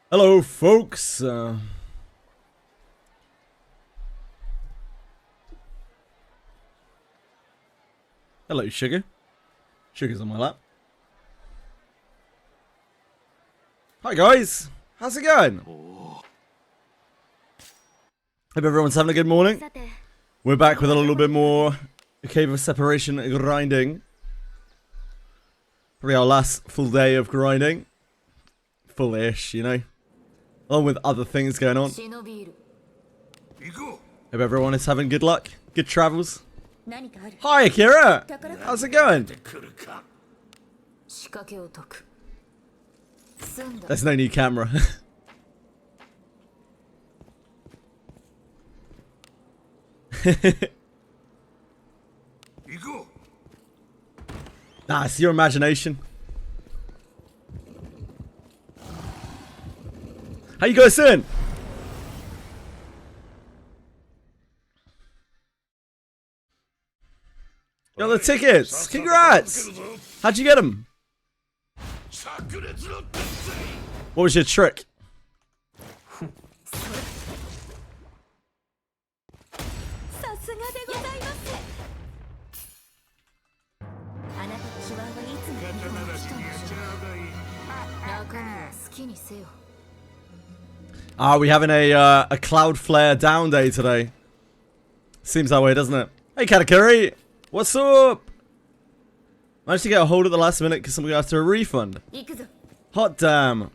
Hello, folks. Hello, Sugar. Sugar's on my lap. Hi, guys. How's it going? Hope everyone's having a good morning. We're back with a little bit more Cave of Separation grinding. Probably our last full day of grinding. Full-ish, you know. Along with other things going on. Hope everyone is having good luck. Good travels. Hi, Akira! How's it going? There's no new camera. Nah, it's your imagination. How you guys doing? Got the tickets! Congrats! How'd you get them? What was your trick? We're having a Cloudflare down day today. Seems that way, doesn't it? Hey, Katakuri! What's up? Managed to get a hold at the last minute because somebody asked for a refund. Hot damn.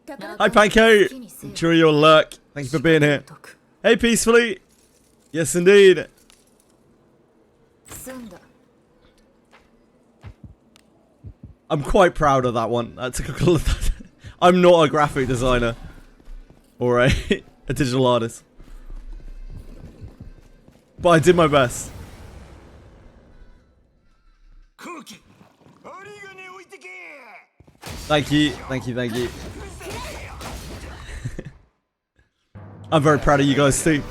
Hi, Panko! Enjoy your luck. Thank you for being here. Hey, Peacefully! Yes, indeed. I'm quite proud of that one. That took a couple of I'm not a graphic designer or a digital artist, but I did my best. Thank you, thank you, thank you. I'm very proud of you guys too.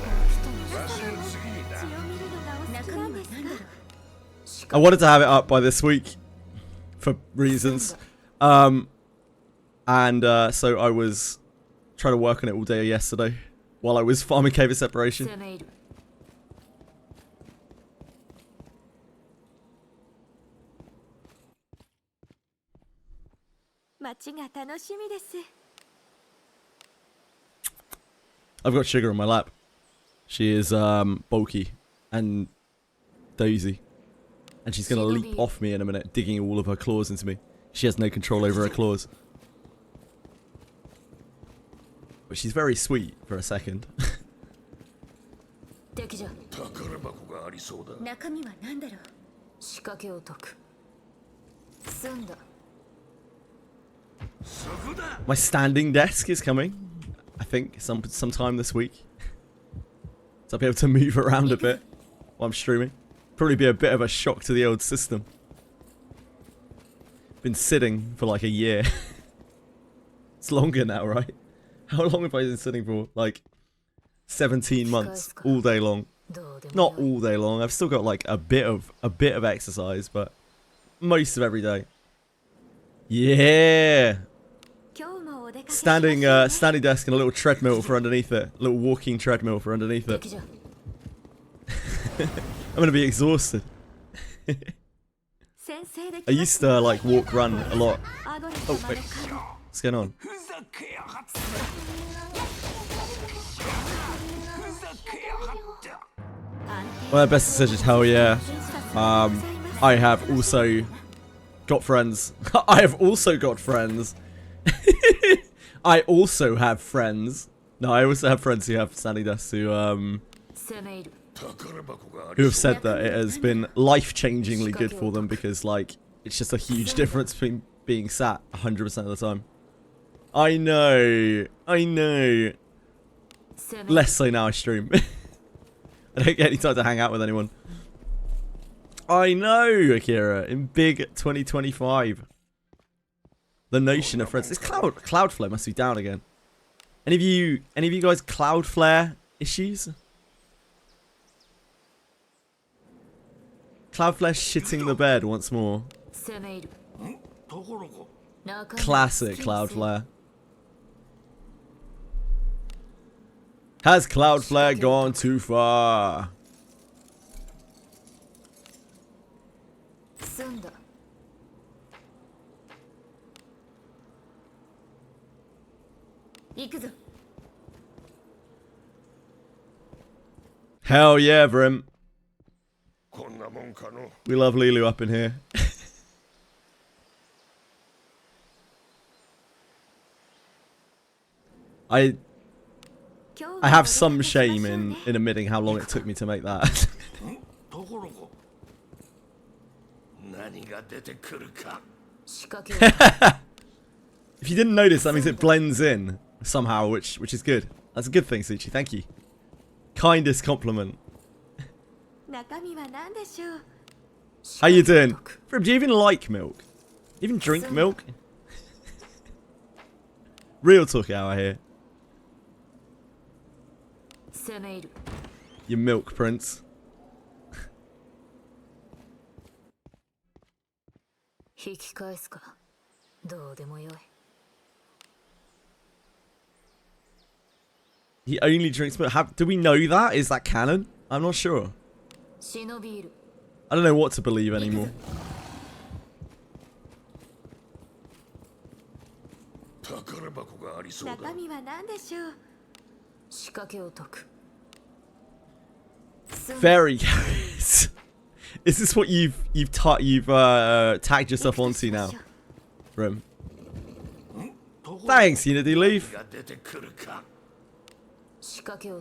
I wanted to have it up by this week for reasons. So I was trying to work on it all day yesterday while I was farming Cave of Separation. I've got Sugar on my lap. She is bulky and dozy. And she's going to leap off me in a minute, digging all of her claws into me. She has no control over her claws. But she's very sweet for a second. My standing desk is coming, I think, sometime this week. So I'll be able to move around a bit while I'm streaming. Probably be a bit of a shock to the old system. Been sitting for like a year. It's longer now, right? How long have I been sitting for? Like 17 months, all day long. Not all day long. I've still got like a bit of exercise, but most of every day. Yeah. Standing desk and a little treadmill for underneath it. A little walking treadmill for underneath it. I'm gonna be exhausted. I used to like walk, run a lot. Oh wait, what's going on? Well, best decision, hell yeah. I have also got friends. I have also got friends. I also have friends. No, I also have friends who have standing desks who have said that it has been life-changingly good for them because, like, it's just a huge difference between being sat 100% of the time. I know. Less so now I stream. I don't get any time to hang out with anyone. I know, Akira. In big 2025. The notion of friends. This Cloudflare must be down again. Any of you guys Cloudflare issues? Cloudflare shitting the bed once more. Classic Cloudflare. Has Cloudflare gone too far? Hell yeah, Vrim. We love Lulu up in here. I have some shame in admitting how long it took me to make that. If you didn't notice, that means it blends in somehow, which is good. That's a good thing, Suchi. Thank you. Kindest compliment. How you doing? Frib, do you even like milk? Even drink milk? Real talk hour here. You milk prince. He only drinks milk. Do we know that? Is that canon? I'm not sure. I don't know what to believe anymore. Very curious. Is this what you've tagged yourself onto now, Rim? Thanks, Unity Leaf.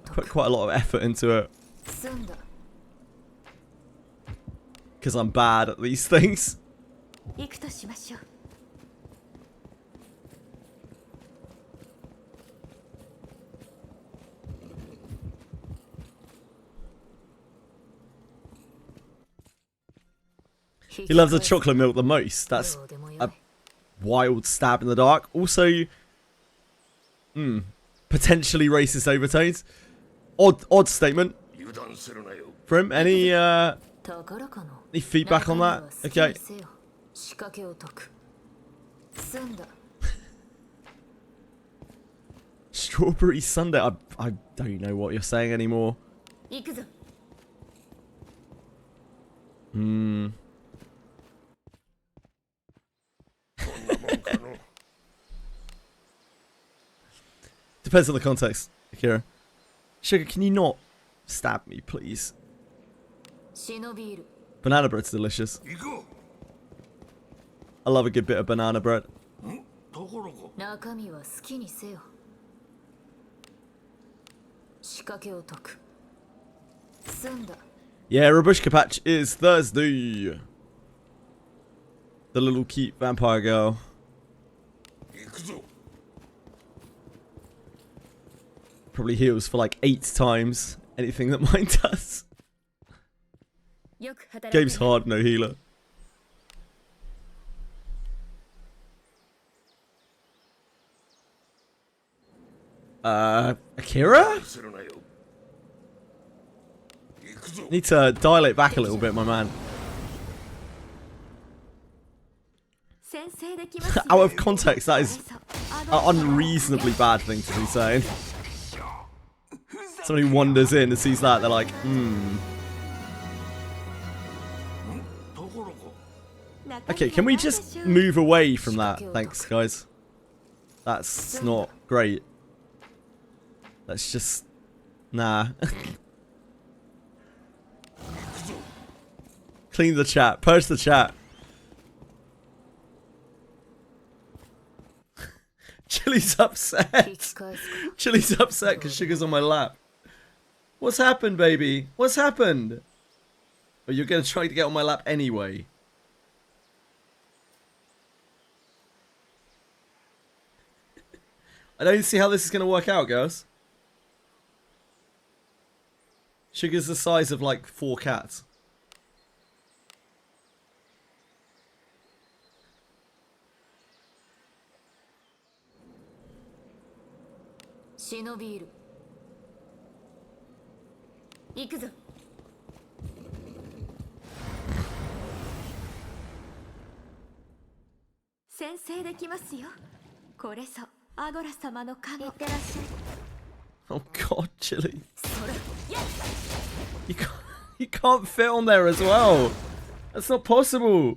Put quite a lot of effort into it. Because I'm bad at these things. He loves the chocolate milk the most. That's a wild stab in the dark. Also, potentially racist overtones. Odd statement. For him, any feedback on that? Okay. Strawberry Sundae. I don't know what you're saying anymore. Depends on the context, Akira. Sugar, can you not stab me, please? Banana bread's delicious. I love a good bit of banana bread. Yeah, Rabushka Patch is Thursday. The little cute vampire girl. Probably heals for like 8 times anything that mine does. Game's hard, no healer. Akira? Need to dial it back a little bit, my man. Out of context, that is an unreasonably bad thing to be saying. Somebody wanders in and sees that, they're like, Okay, can we just move away from that? Thanks, guys. That's not great. Let's just... Nah. Clean the chat. Purge the chat. Chili's upset. Chili's upset because Sugar's on my lap. What's happened, baby? What's happened? Oh, you're going to try to get on my lap anyway. I don't see how this is going to work out, girls. Sugar's the size of like 4 cats. Oh god, Chili. You can't fit on there as well. That's not possible.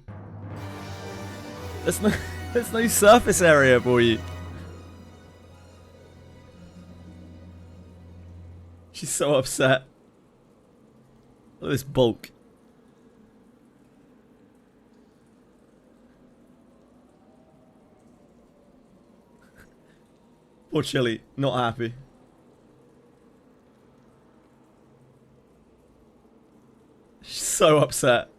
There's no surface area for you. She's so upset. Look at this bulk. Poor Chili, not happy. She's so upset.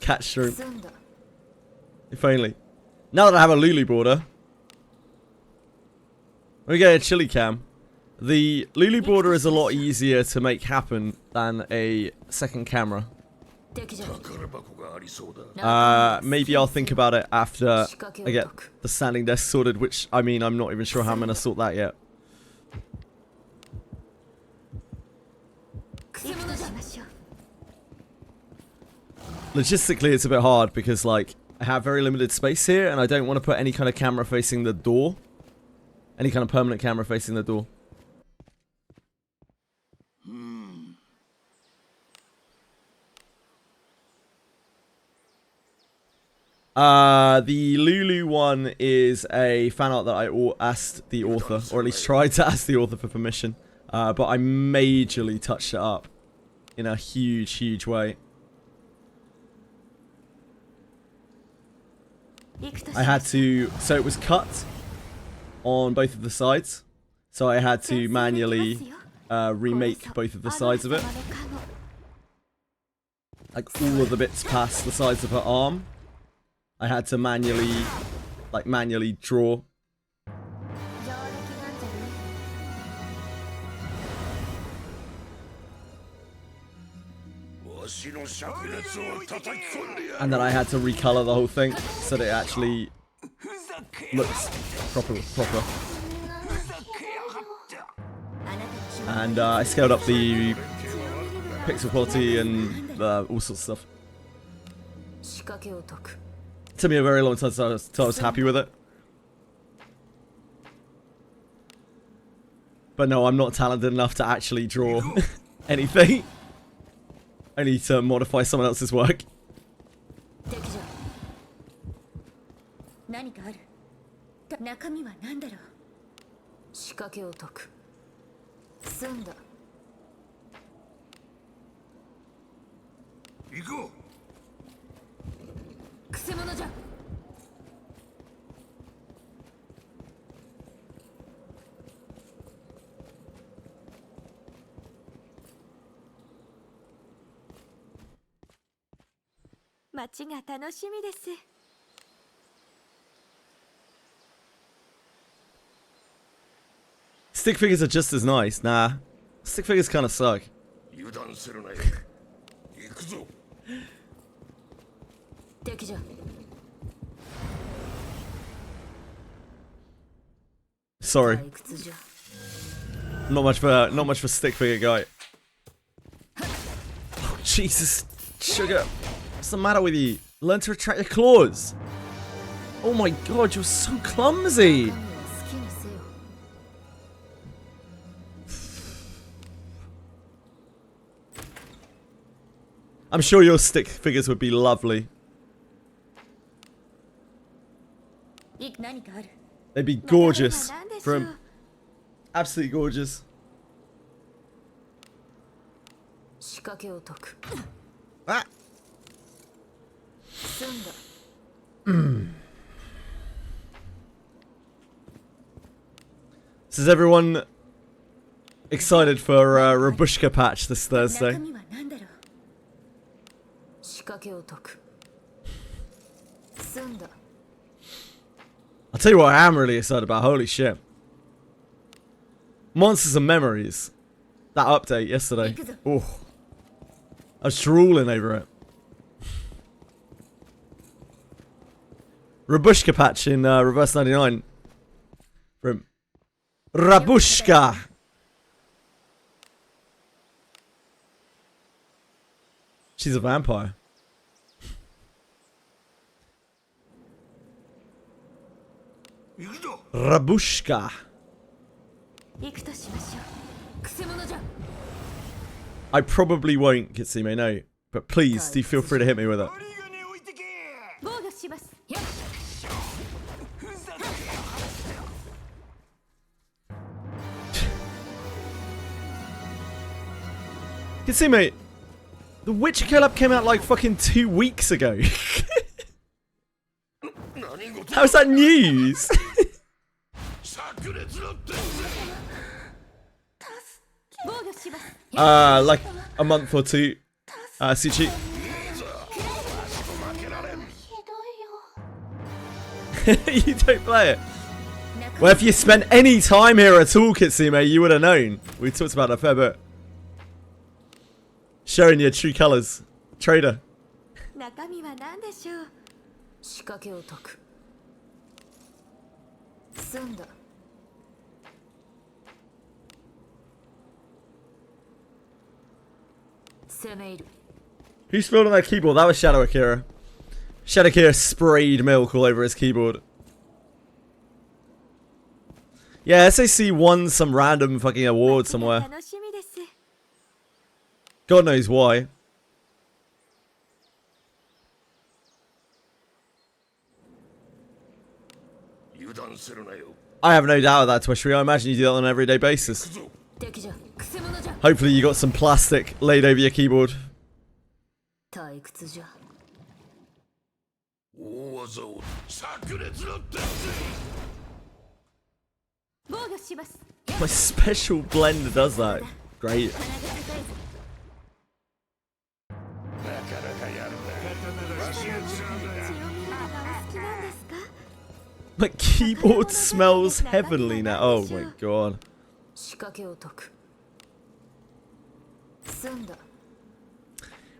Catch shrimp. If only. Now that I have a Lulu border, we get a Chili cam. The Lulu border is a lot easier to make happen than a second camera. Maybe I'll think about it after I get the standing desk sorted, which, I mean, I'm not even sure how I'm going to sort that yet. Logistically, it's a bit hard because, like, I have very limited space here, and I don't want to put any kind of camera facing the door. Any kind of permanent camera facing the door. The Lulu one is a fan art that I asked the author, or at least tried to ask the author for permission. But I majorly touched it up in a huge, huge way. I had to, so it was cut on both of the sides. So I had to manually remake both of the sides of it. Like all of the bits past the sides of her arm. I had to manually draw. And then I had to recolor the whole thing so that it actually looks proper. And I scaled up the pixel quality and all sorts of stuff. It took me a very long time till I was happy with it. But no, I'm not talented enough to actually draw anything. I need to modify someone else's work. Stick figures are just as nice. Nah, stick figures kind of suck. Sorry. Not much for stick figure guy. Oh, Jesus, sugar. What's the matter with you? Learn to retract your claws. Oh my god, you're so clumsy. I'm sure your stick figures would be lovely. They'd be gorgeous. Absolutely gorgeous. Ah. So is everyone excited for Rabushka patch this Thursday? I'll tell you what I am really excited about. Holy shit. Monsters and Memories. That update yesterday. Oh. I was drooling over it. Rabushka patch in Reverse 99. from Rabushka. She's a vampire. Rabushka. I probably won't, Kitsime, no. But please, do feel free to hit me with it. Kitsime, the Witcher collab came out like fucking 2 weeks ago. How's that news? Like a month or two. Suchi. You don't play it. Well, if you spent any time here at all, Kitsime, you would have known. We talked about it a fair bit. Showing your true colors. Trader. Who spilled on their keyboard? That was Shadow Akira. Shadow Akira sprayed milk all over his keyboard. Yeah, SAC won some random fucking award somewhere. God knows why. I have no doubt of that, Twitchery. I imagine you do that on an everyday basis. Hopefully you got some plastic laid over your keyboard. My special blender does that. Great. My keyboard smells heavenly now. Oh my god.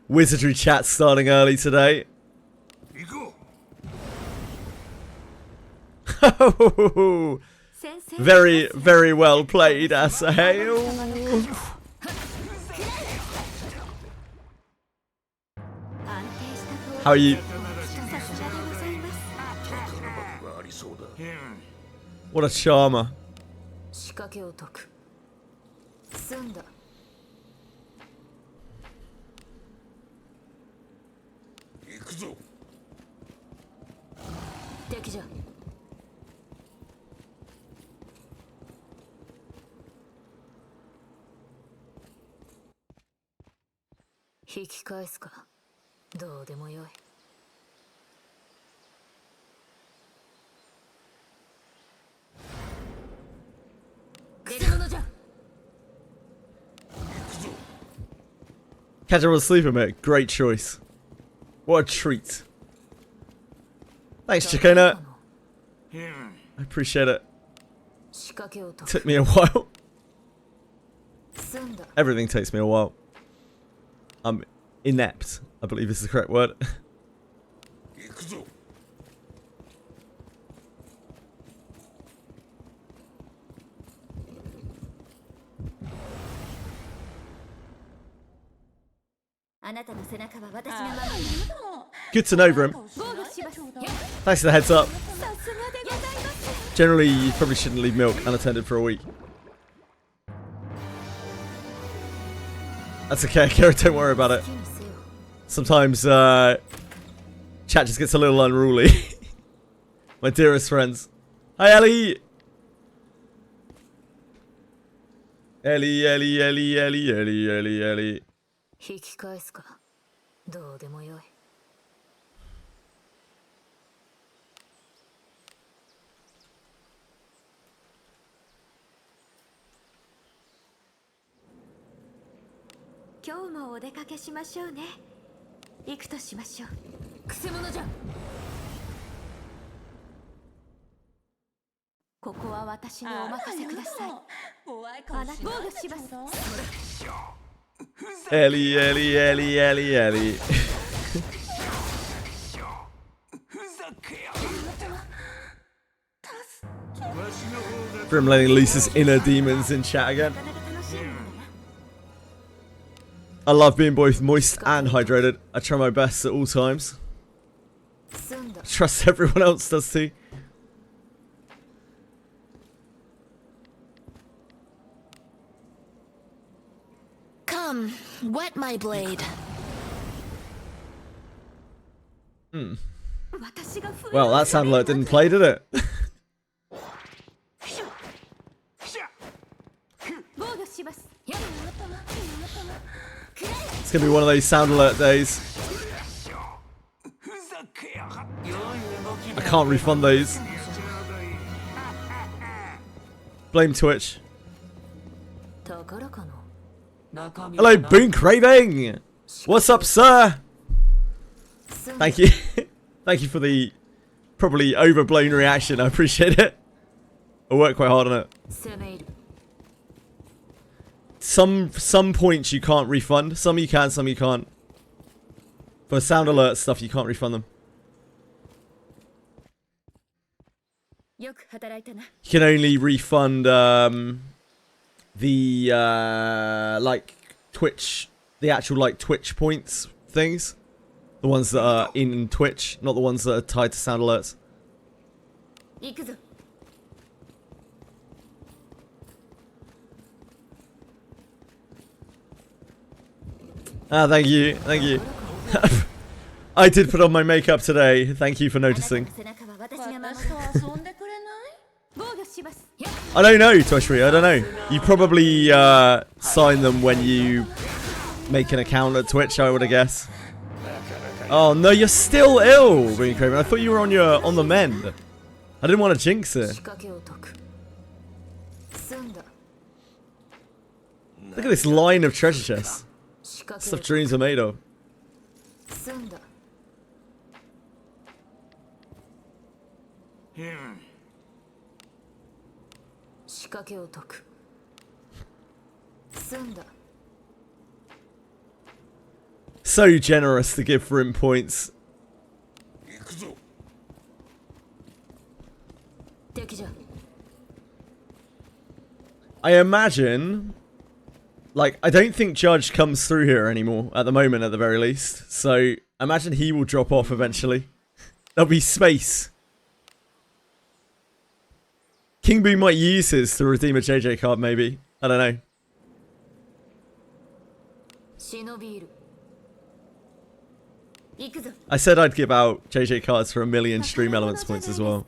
Wizardry chat starting early today. Oh, very, very well played, Asahel. How are you? What a charmer. Casual sleeper, mate. Great choice. What a treat. Thanks, Chicona. I appreciate it. Took me a while. Everything takes me a while. I'm inept, I believe is the correct word. Good to know, Brim. Thanks for the heads up. Generally, you probably shouldn't leave milk unattended for a week. That's okay, Kara, don't worry about it. Sometimes, chat just gets a little unruly. My dearest friends. Hi, Ellie! Ellie, Ellie, Ellie, Ellie, Ellie, Ellie, Ellie. 引き返すかどうでもよい今日もお出かけしましょうね行くとしましょうくせ者じゃここは私にお任せくださいあなた防御します Ellie, Ellie, Ellie, Ellie, Ellie. For him letting loose his inner demons in chat again. I love being both moist and hydrated. I try my best at all times. I trust everyone else does too. Come, wet my blade. Well, that sounded like it didn't play, did it? It's gonna be one of those sound alert days. I can't refund those. Blame Twitch. Hello, Boon Craving! What's up, sir? Thank you. Thank you for the probably overblown reaction. I appreciate it. I worked quite hard on it. Some points you can't refund. Some you can, some you can't. For sound alert stuff, you can't refund them. You can only refund the like Twitch, the actual like Twitch points things. The ones that are in Twitch, not the ones that are tied to sound alerts. Ah, thank you, thank you. I did put on my makeup today. Thank you for noticing. I don't know, Toshri, I don't know. You probably sign them when you make an account at Twitch, I would have guessed. Oh no, you're still ill, Green Craven. I thought you were on the mend. I didn't want to jinx it. Look at this line of treasure chests. Stuff dreams are made of. So generous to give Rim points. I imagine, like, I don't think Judge comes through here anymore at the moment, at the very least. So I imagine he will drop off eventually. There'll be space. King Boo might use his to redeem a JJ card, maybe. I don't know. I said I'd give out JJ cards for 1,000,000 stream elements points as well.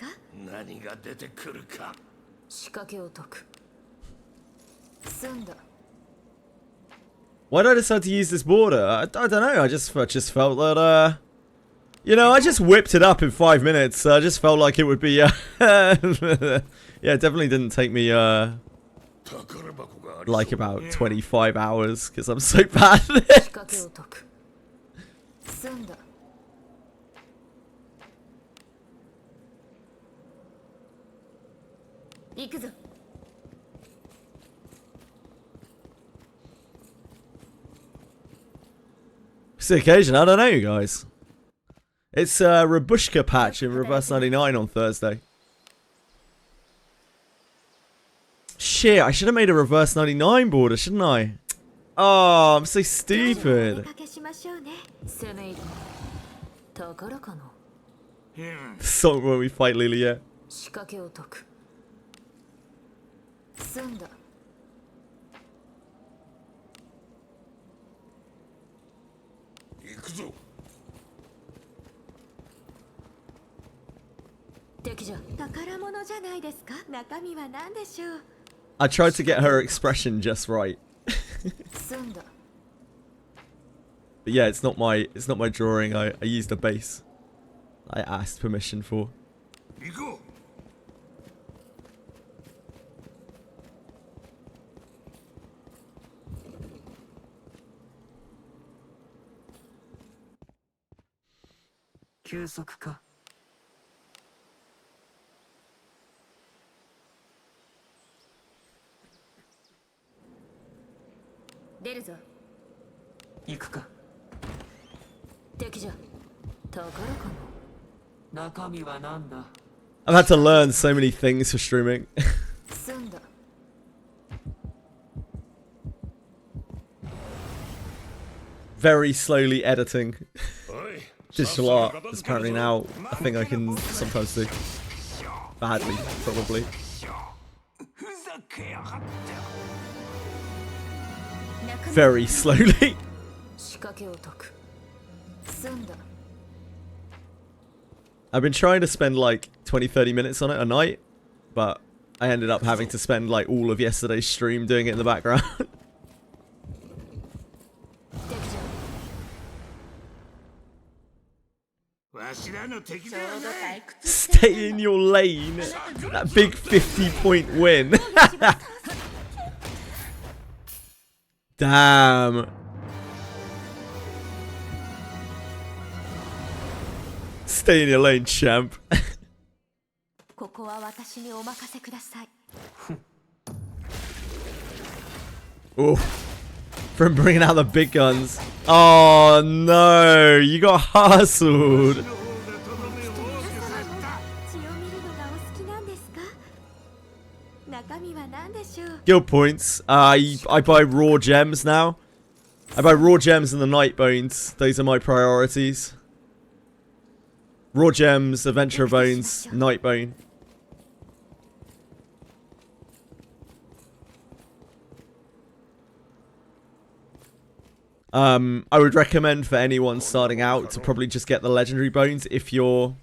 Why did I decide to use this border? I don't know. I just felt that, you know, I just whipped it up in 5 minutes. I just felt like it would be, yeah, it definitely didn't take me, like about 25 hours because I'm so bad at it. It's the occasion, I don't know, guys. It's a Rabushka patch in Reverse 99 on Thursday. Shit, I should have made a Reverse 99 border, shouldn't I? Oh, I'm so stupid. The song when we fight Lilia. I tried to get her expression just right. But yeah, it's not my drawing. I used a base I asked permission for. I've had to learn so many things for streaming. very slowly editing digital art is apparently now a thing I can sometimes do. Badly, probably. Very slowly. I've been trying to spend like 20-30 minutes on it a night, but I ended up having to spend like all of yesterday's stream doing it in the background. Stay in your lane. That big 50-point win. Damn. Stay in your lane, champ. Oh, from bringing out the big guns. Oh no, you got hustled. Guild points. I buy raw gems now. I buy raw gems and the night bones. Those are my priorities. Raw gems, adventurer bones, night bone. I would recommend for anyone starting out to probably just get the legendary bones if you're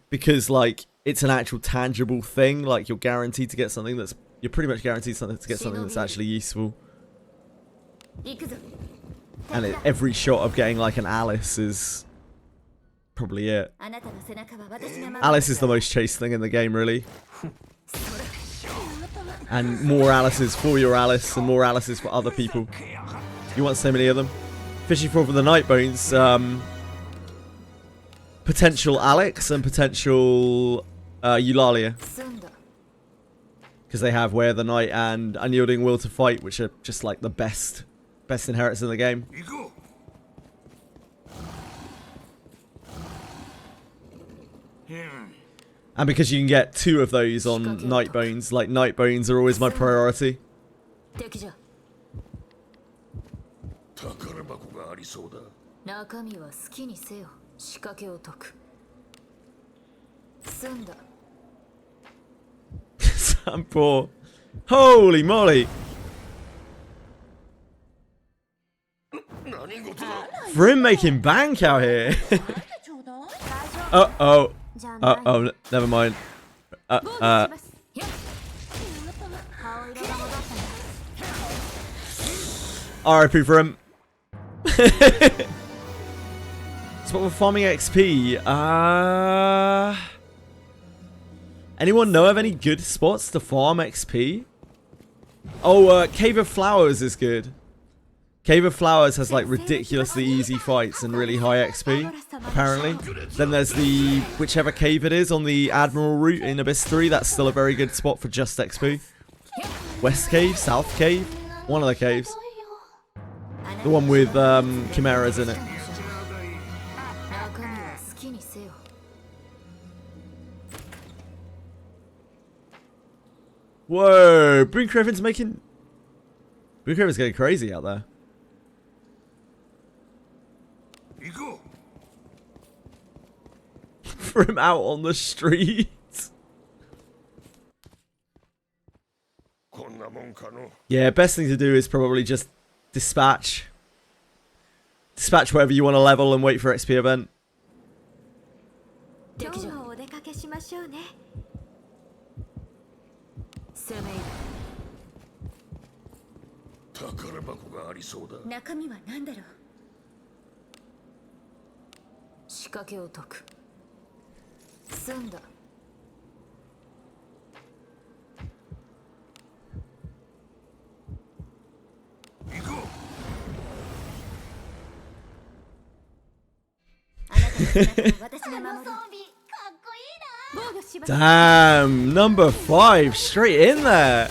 because like it's an actual tangible thing. Like you're guaranteed to get something that's you're pretty much guaranteed to get something that's actually useful. And every shot of getting like an Alice is probably it. Alice is the most chased thing in the game, really. And more Alices for your Alice and more Alices for other people. You want so many of them. Fishing for the night bones. Potential Alex and potential Eulalia. Because they have Wear the Night and Unyielding Will to Fight, which are just like the best inheritors in the game. And because you can get 2 of those on night bones, like night bones are always my priority. I'm poor. Holy moly! For him making bank out here. Uh-oh. Uh-oh, never mind. RIP for him. So we're farming XP. Anyone know of any good spots to farm XP? Oh, Cave of Flowers is good. Cave of Flowers has like ridiculously easy fights and really high XP, apparently. Then there's the, whichever cave it is on the Admiral route in Abyss 3, that's still a very good spot for just XP. West Cave, South Cave, one of the caves. The one with chimeras in it. Whoa, Boon Craven's making... Boon Craven's getting crazy out there. For him out on the streets. Yeah, best thing to do is probably just dispatch. Dispatch wherever you want to level and wait for XP event. Damn, number 5 straight in there.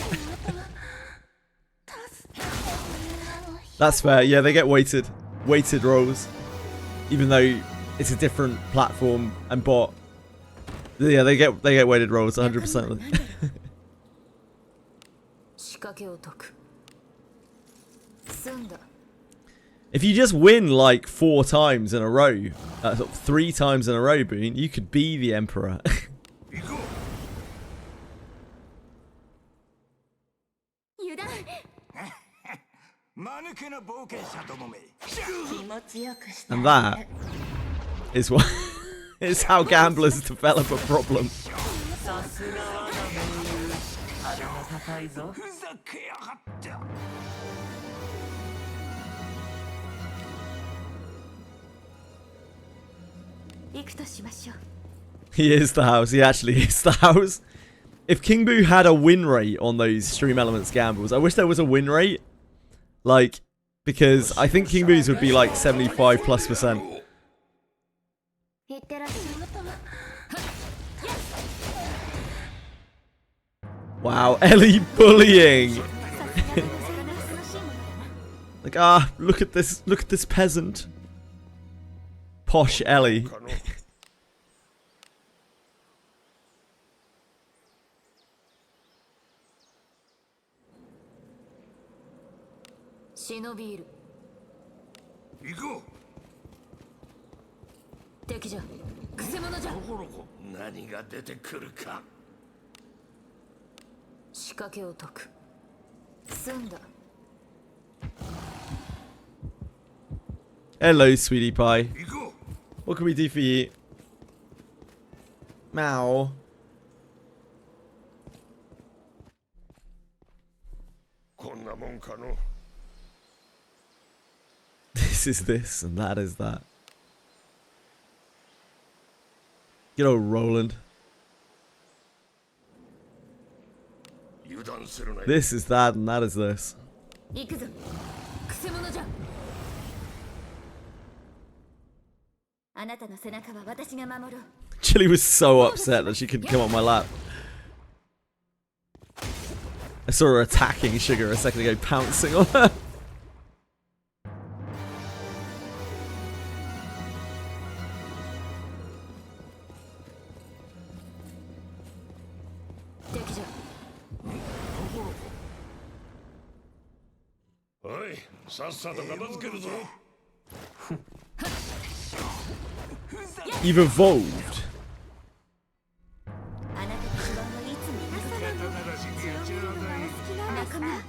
That's fair. Yeah, they get weighted rolls, even though it's a different platform and bot. Yeah, they get weighted rolls 100%. If you just win like 4 times in a row, 3 times in a row, Boone, you could be the Emperor. And that is what is how gamblers develop a problem. He is the house. He actually is the house. If King Boo had a win rate on those Stream Elements gambles, I wish there was a win rate. Like, because I think King Boo's would be like 75+%. Wow, Ellie bullying. Like, look at this peasant. Posh Ellie. Hello, sweetie pie. What can we do for you? Meow. This is this, and that is that. Good old Roland. This is that, and that is this. Chili was so upset that she couldn't come on my lap. I saw her attacking Sugar a second ago, pouncing on her. You've evolved.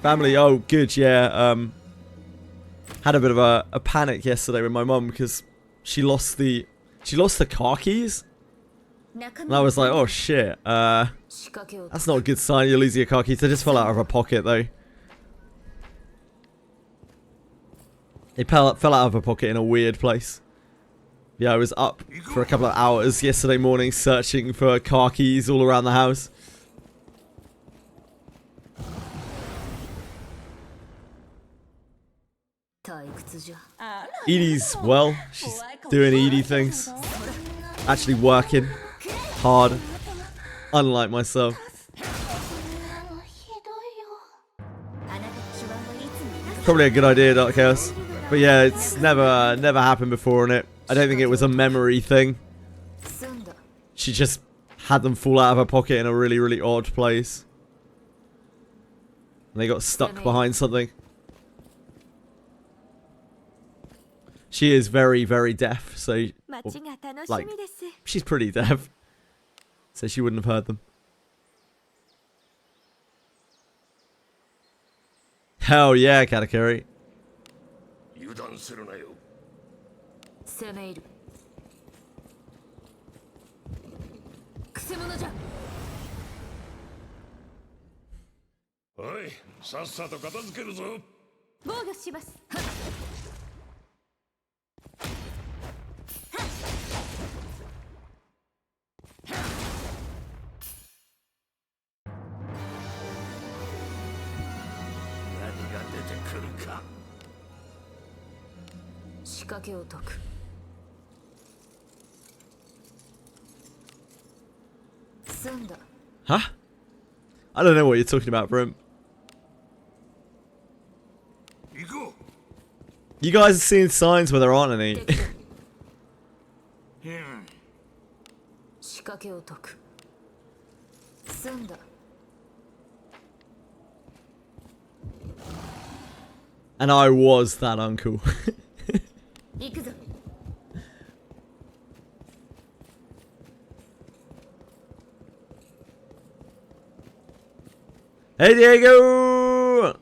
Family, oh good, yeah. Had a bit of a panic yesterday with my mum because she lost the car keys. And I was like, oh shit, that's not a good sign, you're losing your car keys. They just fell out of her pocket though. They fell out of her pocket in a weird place. Yeah, I was up for a couple of hours yesterday morning searching for car keys all around the house. Edie's, well, she's doing Edie things. Actually working hard, unlike myself. Probably a good idea, Dark Chaos. But yeah, it's never happened before on it. I don't think it was a memory thing. She just had them fall out of her pocket in a really, really odd place. And they got stuck behind something. She is very, very deaf, so... like, she's pretty deaf. So she wouldn't have heard them. Hell yeah, Katakuri. Huh? I don't know what you're talking about, Brim. You guys are seeing signs where there aren't any. And I was that uncle. 行くぞ。 Hey Diego!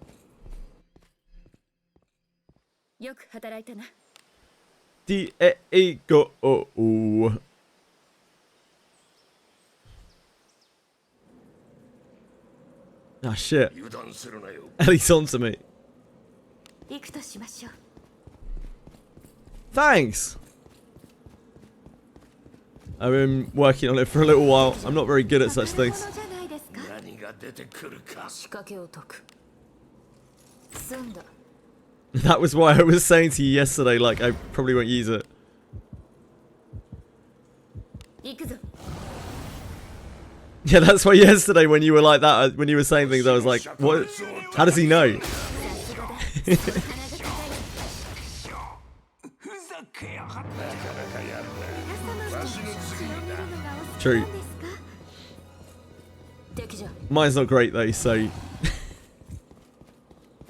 よく働いたな。 Diego. Ah, shit. Ellie's on to me. 行くとしましょう。 Thanks! I've been working on it for a little while. I'm not very good at such things. 仕掛けを解く。済んだ。 That was why I was saying to you yesterday, like, I probably won't use it. 行くぞ。 Yeah, that's why yesterday when you were like that, when you were saying things, I was like, what? How does he know? True. Mine's not great though, so... I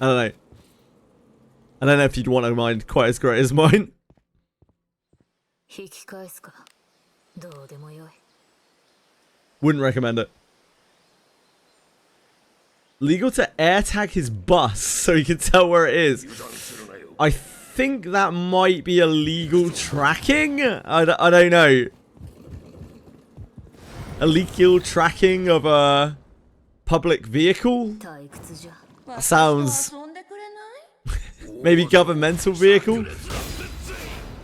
don't know. I don't know if you'd want a mind quite as great as mine. 引き返すか。どうでもよい。 Wouldn't recommend it. Legal to air tag his bus so he can tell where it is. I think that might be illegal tracking? I don't know. Illegal tracking of a public vehicle? 退屈じゃ。 Sounds... maybe governmental vehicle?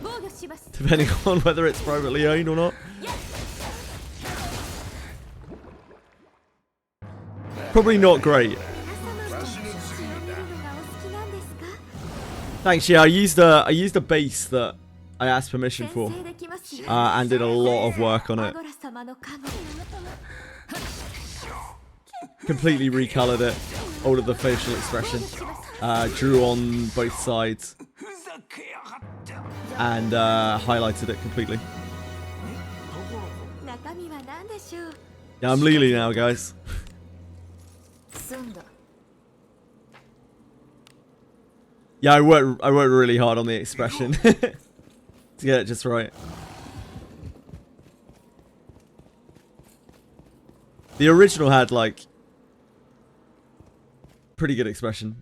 防御します。 Depending on whether it's privately owned or not. Probably not great. Thanks, yeah, I used a base that I asked permission for. And did a lot of work on it. Completely recolored it. Altered the facial expression. Drew on both sides. And highlighted it completely. Yeah, I'm Lily now, guys. Yeah, I worked really hard on the expression to get it just right. The original had like pretty good expression.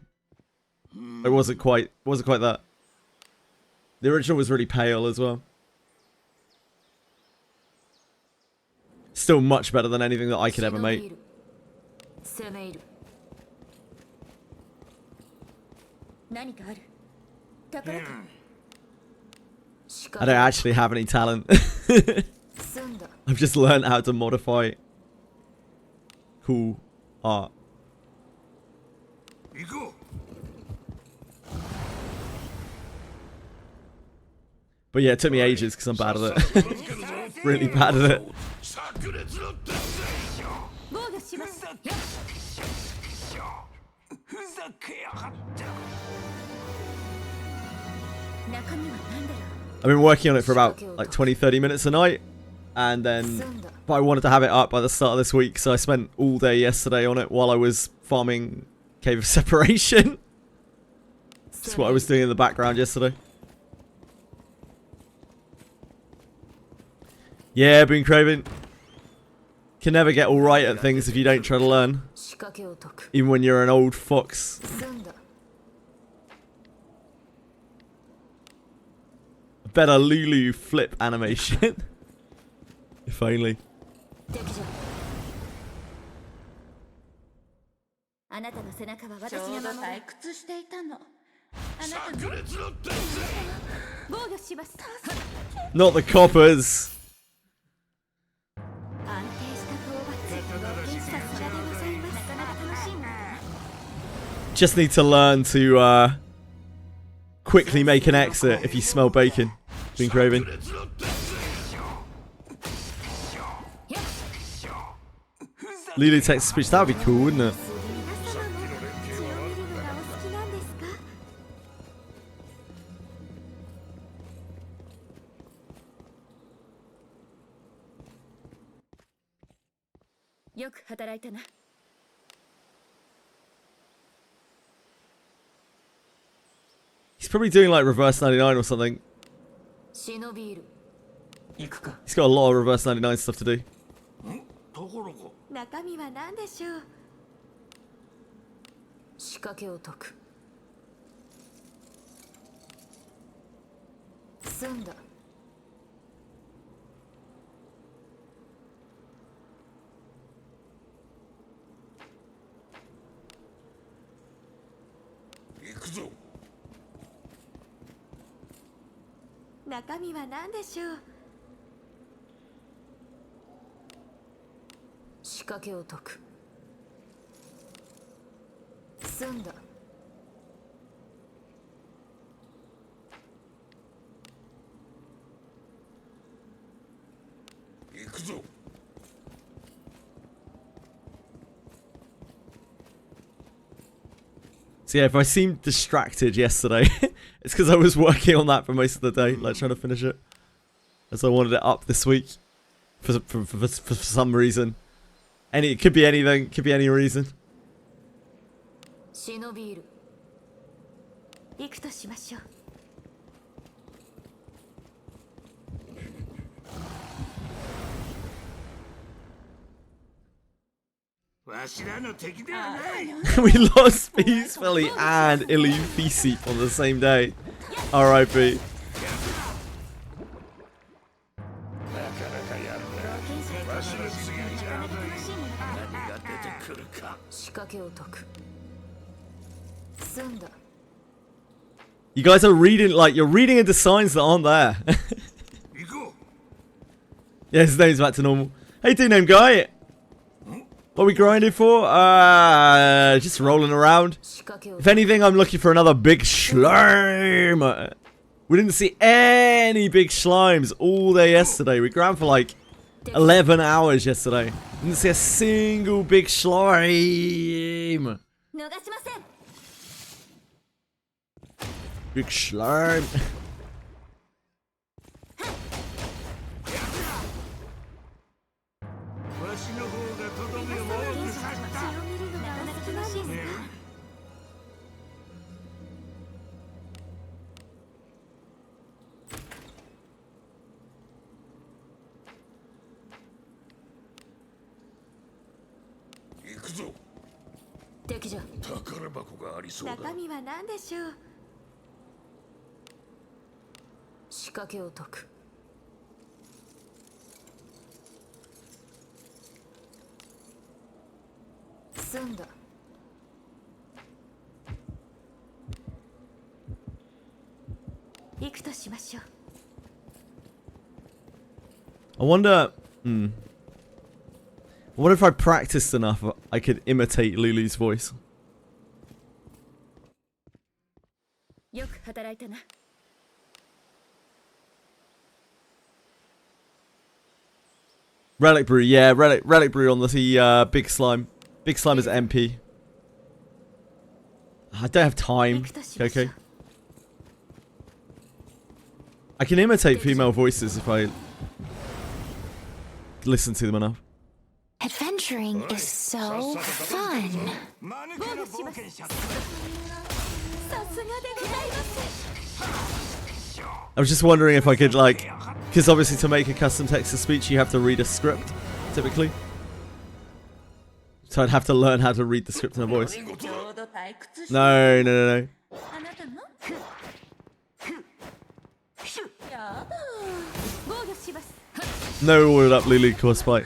It wasn't quite that. The original was really pale as well. Still much better than anything that I could ever make. I don't actually have any talent. I've just learned how to modify cool art. But yeah, it took me ages because I'm bad at it. Really bad at it. I've been working on it for about like 20-30 minutes a night, and then but I wanted to have it up by the start of this week, so I spent all day yesterday on it while I was farming Cave of Separation. That's what I was doing in the background yesterday. Yeah, Boon Craven. Can never get alright at things if you don't try to learn. Even when you're an old fox. A better Lulu flip animation. If only. Not the coppers. Just need to learn to quickly make an exit if you smell bacon. Been craving. Lulu text speech, that would be cool, wouldn't it? He's probably doing like reverse 99 or something. 忍びいる。 He's got a lot of reverse 99 stuff to do. 中身は何でしょう。仕掛けを解く。済んだ。行くぞ。中身は何でしょう。仕掛けを解く。済んだ。行くぞ。So yeah, if I seemed distracted yesterday, it's because I was working on that for most of the day, like trying to finish it. As I wanted it up this week, for some reason. It could be anything, could be any reason. 忍びいる。行くとしましょう。We lost peacefully and Ilufisi on the same day. R.I.P. You guys are reading, like, you're reading into signs that aren't there. Yeah, his name's back to normal. Hey, name guy. What are we grinding for? Just rolling around. If anything, I'm looking for another big slime. We didn't see any big slimes all day yesterday. We ground for like 11 hours yesterday. Didn't see a single big slime. Big slime. I wonder, I wonder if I practiced enough, I could imitate Lulu's voice. Relic Brew, yeah, Relic Brew on the Big Slime. Big Slime is MP. I don't have time, okay. I can imitate female voices if I listen to them enough. Adventuring is so fun. I was just wondering if I could, like, because obviously to make a custom text-to-speech you have to read a script, typically. So I'd have to learn how to read the script in a voice. No. No ordered up Lulu course fight.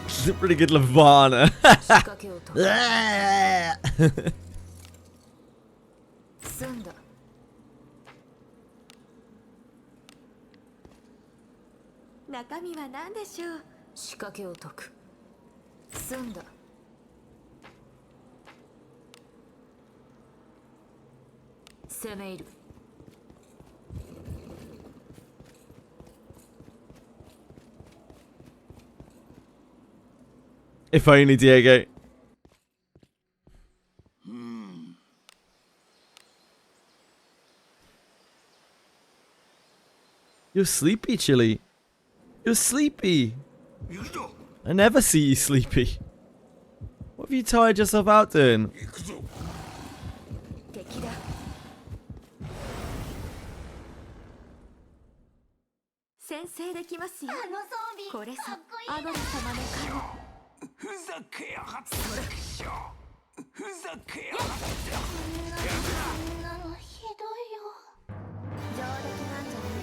She's a pretty good Lavana. If only, Diego. You're sleepy, Chili. You're sleepy. I never see you sleepy. What have you tired yourself out doing? 敵だ。先制できますよ。これさ、アゴラ様の神。ふざけやがってでしょ。ふざけやがって。ひどいよ。上出来なんじゃない。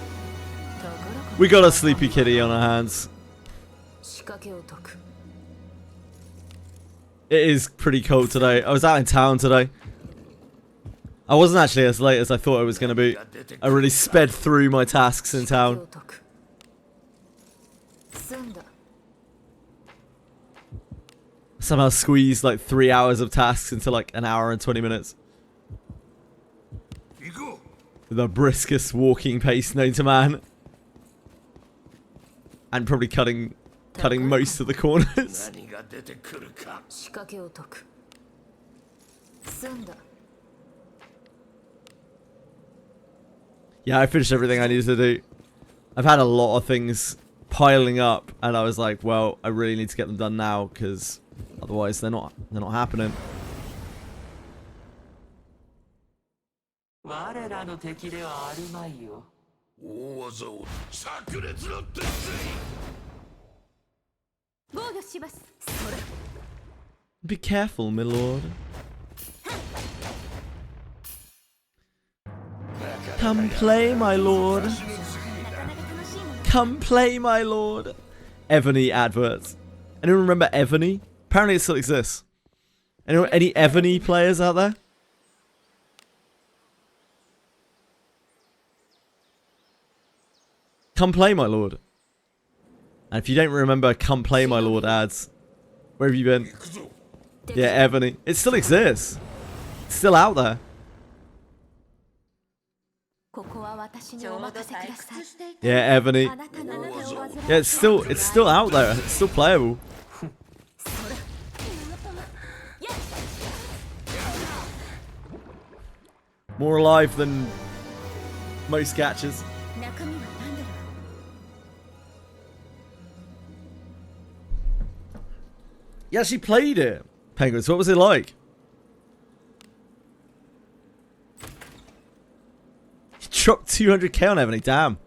ところが We got a sleepy kitty on our hands. 仕掛けを解く。 It is pretty cold today. I was out in town today. I wasn't actually as late as I thought I was going to be. I really sped through my tasks in 仕掛け town. を解く。済んだ。 Somehow squeezed like 3 hours of tasks into like an hour and 20 minutes. 行こう。 The briskest walking pace known to man. And probably cutting most of the corners. 何が出てくるか。仕掛けを解く。済んだ。 Yeah, I finished everything I needed to do. I've had a lot of things piling up, and I was like, well, I really need to get them done now, because otherwise they're not happening. 我らの敵ではあるまいよ。大技を炸裂の鉄槌。防御します。それ。 Be careful, my lord. Come play, my lord. Come play, my lord. Ebony adverts. Anyone remember Ebony? Apparently it still exists. Anyone, any Ebony players out there? Come play, my lord. And if you don't remember Come Play, my lord ads, where have you been? 行くぞ。 Yeah, Ebony. It still exists. It's still out there. ここは私にお任せください。 Yeah, Ebony. あなたの手を煩わ Yeah, it's still out there. It's still playable. More alive than most catches. 中身は何だろう。 You actually played it, Penguins. What was it like? You dropped 200k on Ebony. Damn.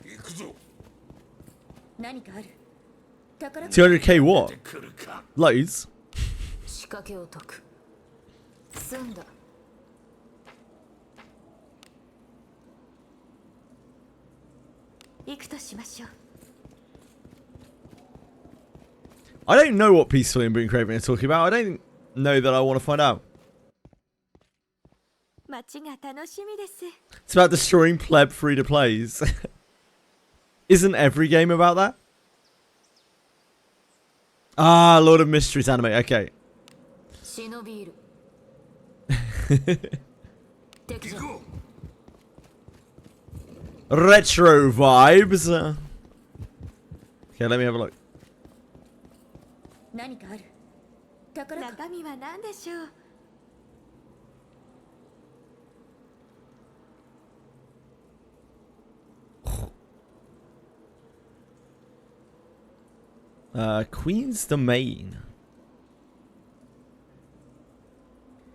行くぞ。何かある。宝 200k what? 出てくるか。 Loads. 仕掛けを解く。済んだ。 行くとしましょう。 I don't know what Peacefully and Boon Craving are talking about. I don't know that I want to find out. 街が楽しみです。 It's about destroying pleb free-to-plays. Isn't every game about that? Ah, Lord of Mysteries anime. Okay. 忍びいる。敵じゃ。行こう。 Retro vibes. Okay, let me have a look. 何かある。宝中身は何でしょう。 Queen's Domain.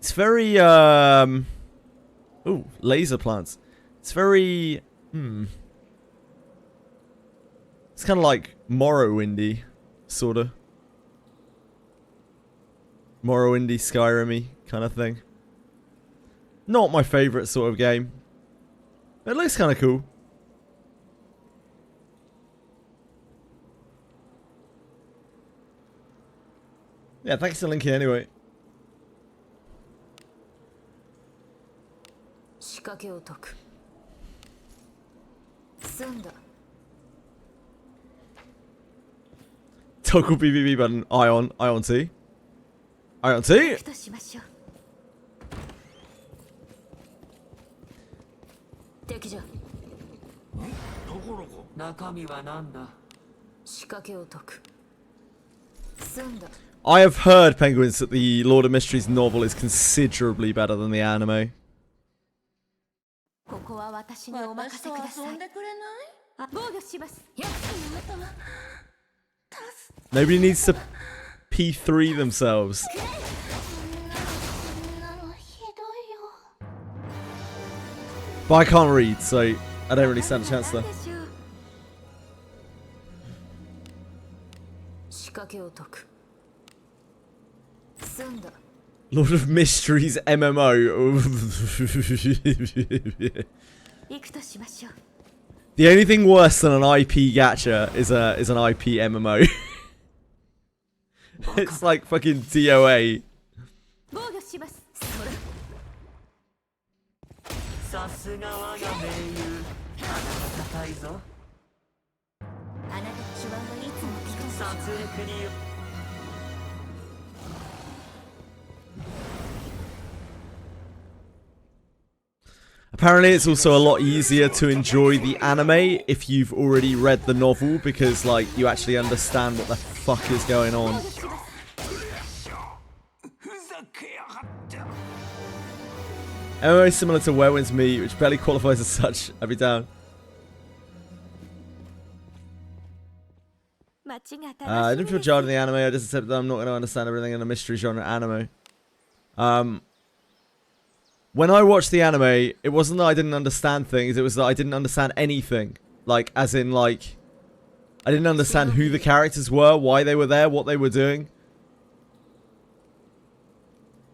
It's very ooh, laser plants. It's very it's kind of like Morrowindy, sorta. Morrowindy, Skyrim-y kind of thing. Not my favorite sort of game. It looks kind of cool. Yeah, thanks for linking anyway. 仕掛けを解く。済んだ。 Toggle BBB button. Ion 2. Ion 2. 行くとしましょう。敵じゃ。どころか。中身は何だ。仕掛けを解く。済んだ。 I have heard, Penguins, that the Lord of Mysteries novel is considerably better than the anime. ここは私にお任せください。あ、防御します。やっ。Nobody needs to P3 themselves. But I can't read, so I don't really stand a chance there. 仕掛けを解く。済んだ。 Lord of Mysteries MMO. 行くとしましょう。 The only thing worse than an IP gacha is an IP MMO. It's like fucking DOA. 防御します。それ。さすが我が盟友鼻が高いぞ。あなたの手腕はいつもピカ撮影によ Apparently it's also a lot easier to enjoy the anime if you've already read the novel because like you actually understand what the fuck is going on. MMO is similar to Where Winds Meet, which barely qualifies as such. I'd be down. I didn't feel jarred in the anime. I just accept that I'm not going to understand everything in a mystery genre anime. When I watched the anime, it wasn't that I didn't understand things, it was that I didn't understand anything. Like, as in, like, I didn't understand who the characters were, why they were there, what they were doing.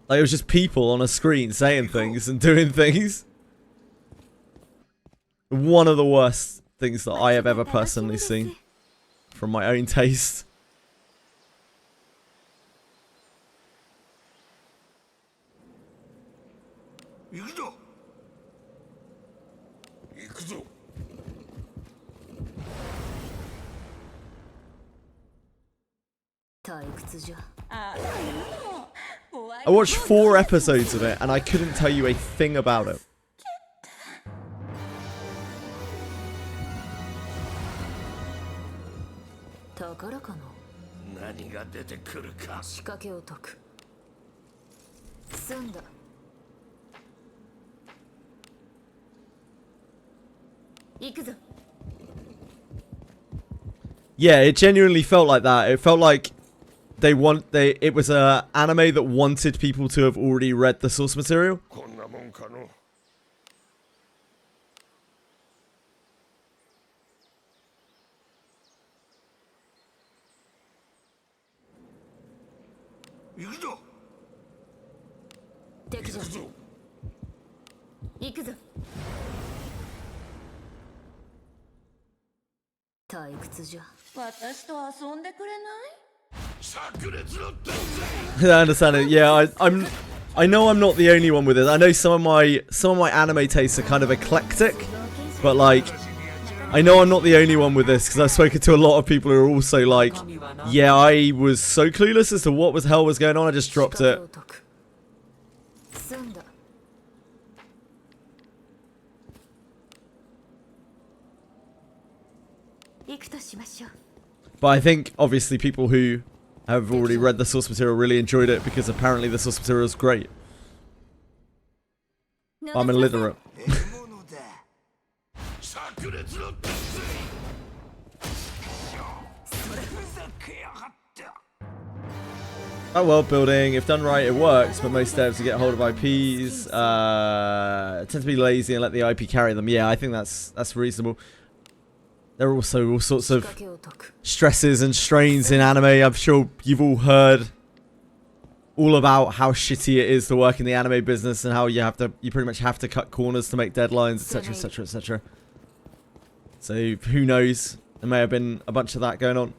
Like, it was just people on a screen saying things and doing things. One of the worst things that I have ever personally seen. From my own taste. I watched 4 episodes of it and I couldn't tell you a thing about it. Yeah, it genuinely felt like that. It felt like it was a anime that wanted people to have already read the source material. I understand it. Yeah, I know I'm not the only one with it. I know some of my anime tastes are kind of eclectic, but like I know I'm not the only one with this because I've spoken to a lot of people who are also like, yeah, I was so clueless as to what the hell was going on. I just dropped it. But I think obviously people who have already read the source material really enjoyed it because apparently the source material is great. I'm illiterate. That world building, if done right, it works, but most devs to get hold of IPs tend to be lazy and let the IP carry them. Yeah, I think that's reasonable. There are also all sorts of stresses and strains in anime. I'm sure you've all heard all about how shitty it is to work in the anime business and how you pretty much have to cut corners to make deadlines, etc, etc, etc. So who knows? There may have been a bunch of that going on.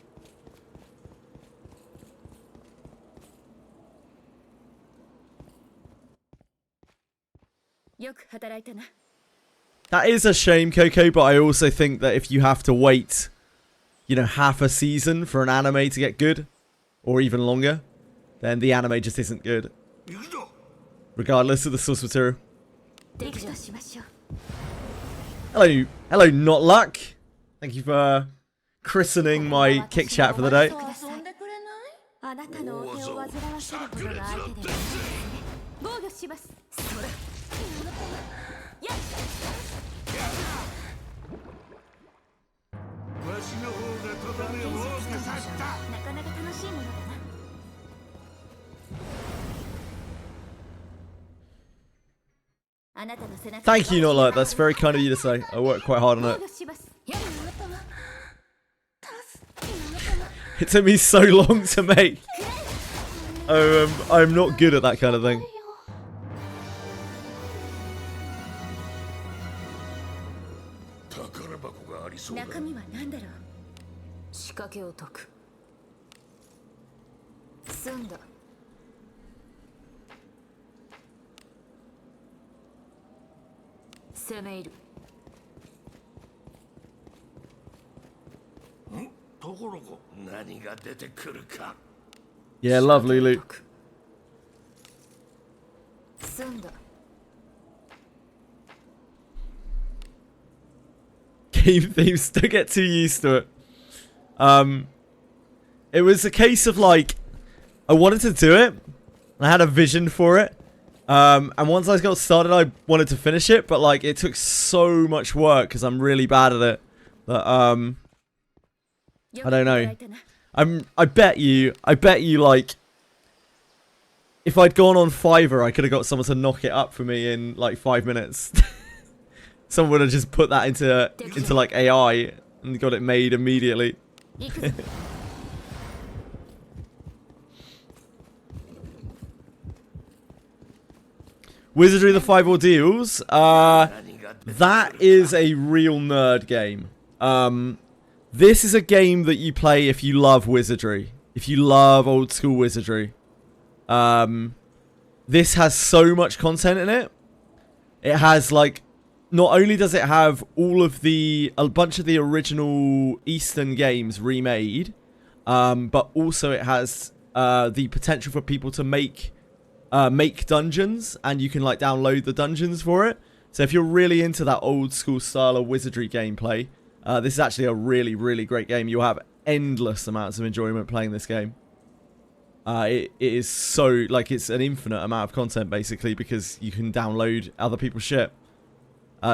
That is a shame, Coco, but I also think that if you have to wait, you know, half a season for an anime to get good, or even longer, then the anime just isn't good. Regardless of the source material. Hello, Not Luck. Thank you for christening my kick chat for the day. の方がとどめを多くさった。なかなか楽しいものだな。 Thank you, not like that's very kind of you to say. I worked quite hard on it. It took me so long to make. I'm not good at that kind of thing. Yeah, lovely loot. Game themes, don't get too used to it. It was a case of like, I wanted to do it. I had a vision for it. And once I got started, I wanted to finish it, but like it took so much work because I'm really bad at it that I don't know. I bet you like if I'd gone on Fiverr, I could have got someone to knock it up for me in like 5 minutes. Someone would have just put that into like AI and got it made immediately. Wizardry the 5 Ordeals, that is a real nerd game. This is a game that you play if you love Wizardry. If you love old school Wizardry. This has so much content in it. It has like, not only does it have a bunch of the original Eastern games remade, but also it has the potential for people to make dungeons, and you can like download the dungeons for it. So if you're really into that old school style of Wizardry gameplay, this is actually a really, really great game. You'll have endless amounts of enjoyment playing this game. It is so, like, it's an infinite amount of content basically because you can download other people's shit.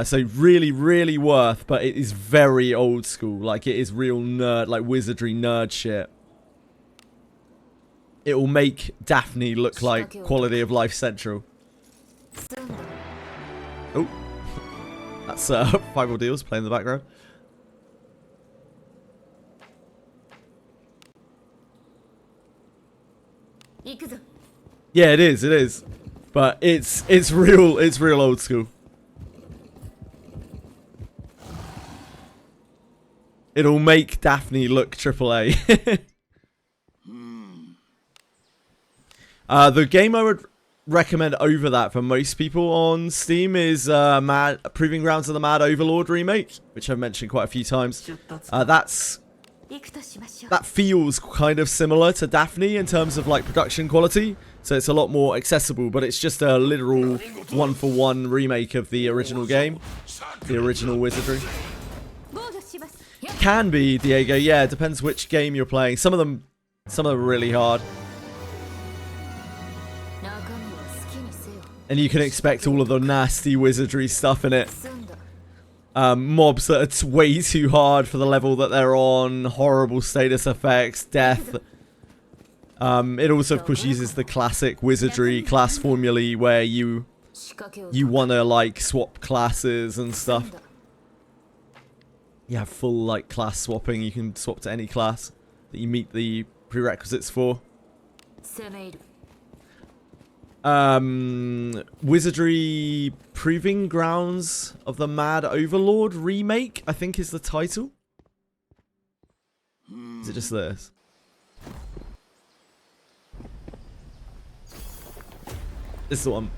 So really, really worth, but it is very old school. Like, it is real nerd, like Wizardry nerd shit. It will make Daphne look like Quality of Life Central. Oh, that's 5 Ordeals playing in the background. Yeah, it is, but it's real old school. It'll make Daphne look AAA. The game I would recommend over that for most people on Steam is Proving Grounds of the Mad Overlord remake, which I've mentioned quite a few times. That feels kind of similar to Daphne in terms of like production quality, so it's a lot more accessible, but it's just a literal one-for-one remake of the original game, the original Wizardry. Can be, Diego, yeah, it depends which game you're playing. Some of them are really hard. And you can expect all of the nasty Wizardry stuff in it. Mobs that are way too hard for the level that they're on, horrible status effects, death. It also, of course, uses the classic Wizardry class formulae where you want to, like, swap classes and stuff. You have full, like, class swapping. You can swap to any class that you meet the prerequisites for. Wizardry Proving Grounds of the Mad Overlord remake, I think is the title. Is it just this? This is the one.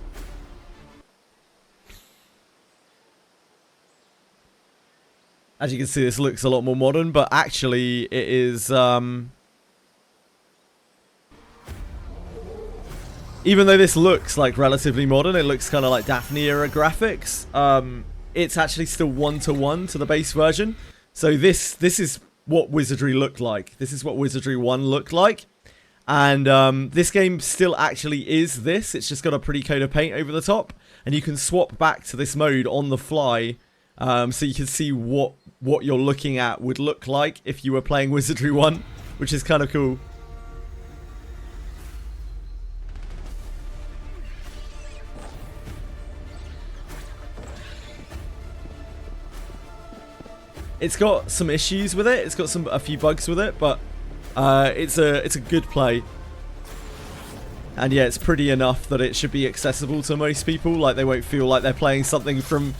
As you can see, this looks a lot more modern, but actually it is even though this looks like relatively modern, it looks kind of like Daphne era graphics. It's actually still 1-to-1 to the base version. So this is what Wizardry looked like. This is what Wizardry 1 looked like. And this game still actually is this. It's just got a pretty coat of paint over the top. And you can swap back to this mode on the fly So you can see what you're looking at would look like if you were playing Wizardry 1, which is kind of cool. It's got some issues with it. It's got a few bugs with it, but it's a good play. And yeah, it's pretty enough that it should be accessible to most people. Like, they won't feel like they're playing something from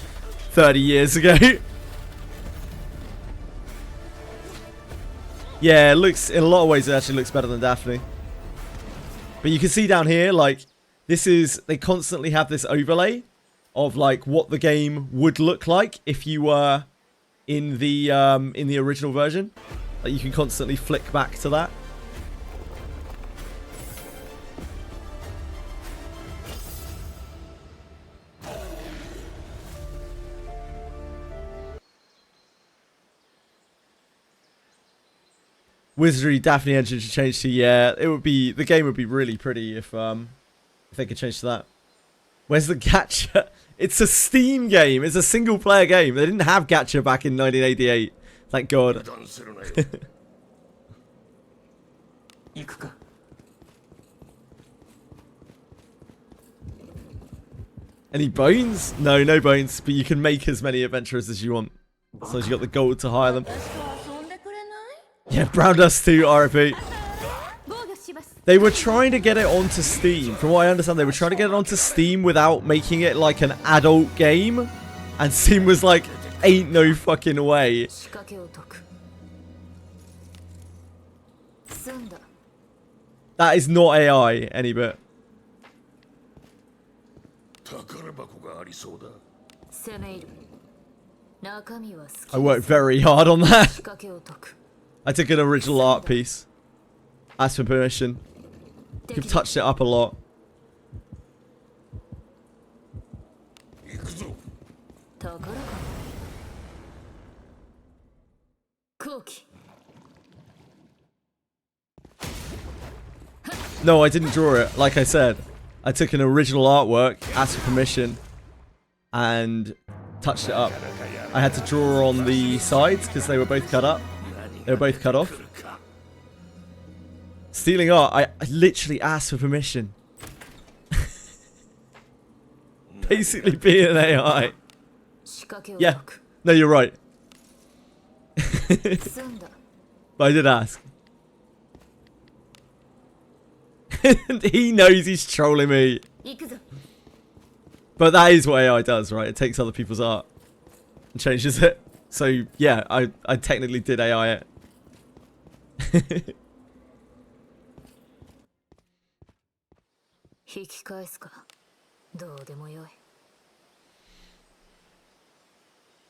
30 years ago. Yeah, it looks, in a lot of ways, it actually looks better than Daphne. But you can see down here, like, they constantly have this overlay of, like, what the game would look like if you were in the original version. Like, you can constantly flick back to that. Wizardry Daphne engine should change to, yeah, the game would be really pretty if they could change to that. Where's the gacha? It's a Steam game. It's a single player game. They didn't have gacha back in 1988. Thank God. Any bones? No, no bones, but you can make as many adventurers as you want. As long as you got the gold to hire them. Yeah, Brown Dust 2 RP. They were trying to get it onto Steam. From what I understand, they were trying to get it onto Steam without making it like an adult game. And Steam was like, ain't no fucking way. That is not AI any bit. I worked very hard on that. I took an original art piece. Asked for permission. You've touched it up a lot. No, I didn't draw it. Like I said, I took an original artwork, asked for permission, and touched it up. I had to draw on the sides because they were both cut up. They were both cut off. Stealing art, I literally asked for permission. Basically being an AI. Yeah, no, you're right. But I did ask. And he knows he's trolling me. But that is what AI does, right? It takes other people's art and changes it. So, yeah, I technically did AI it.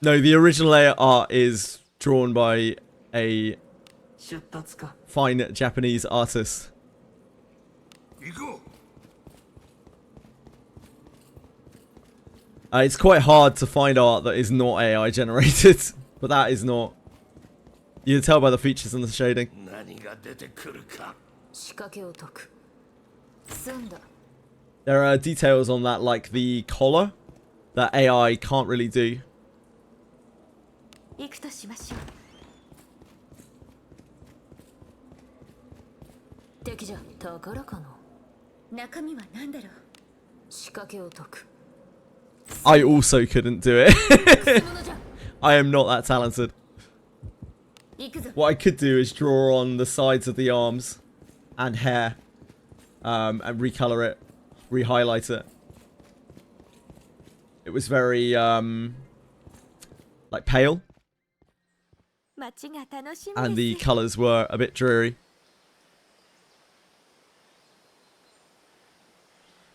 No, the original art is drawn by a fine Japanese artist. It's quite hard to find art that is not AI generated, but that is not. You can tell by the features and the shading. There are details on that, like the collar, that AI can't really do. I also couldn't do it. I am not that talented. What I could do is draw on the sides of the arms and hair, and recolor it, re-highlight it. It was very like pale, and the colors were a bit dreary.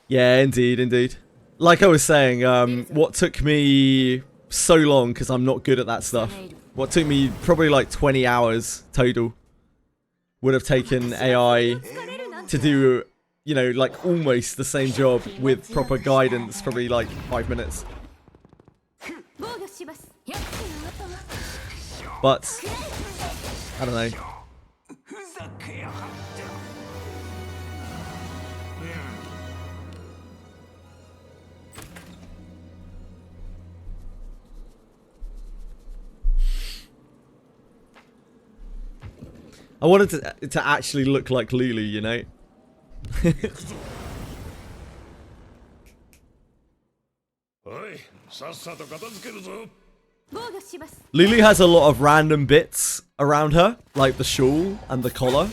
Yeah, indeed, indeed. Like I was saying, what took me so long, because I'm not good at that stuff, what took me probably like 20 hours total would have taken AI to do, you know, like almost the same job with proper guidance, probably like 5 minutes. But, I don't know. I wanted it to actually look like Lulu, you know? Lulu has a lot of random bits around her, like the shawl and the collar,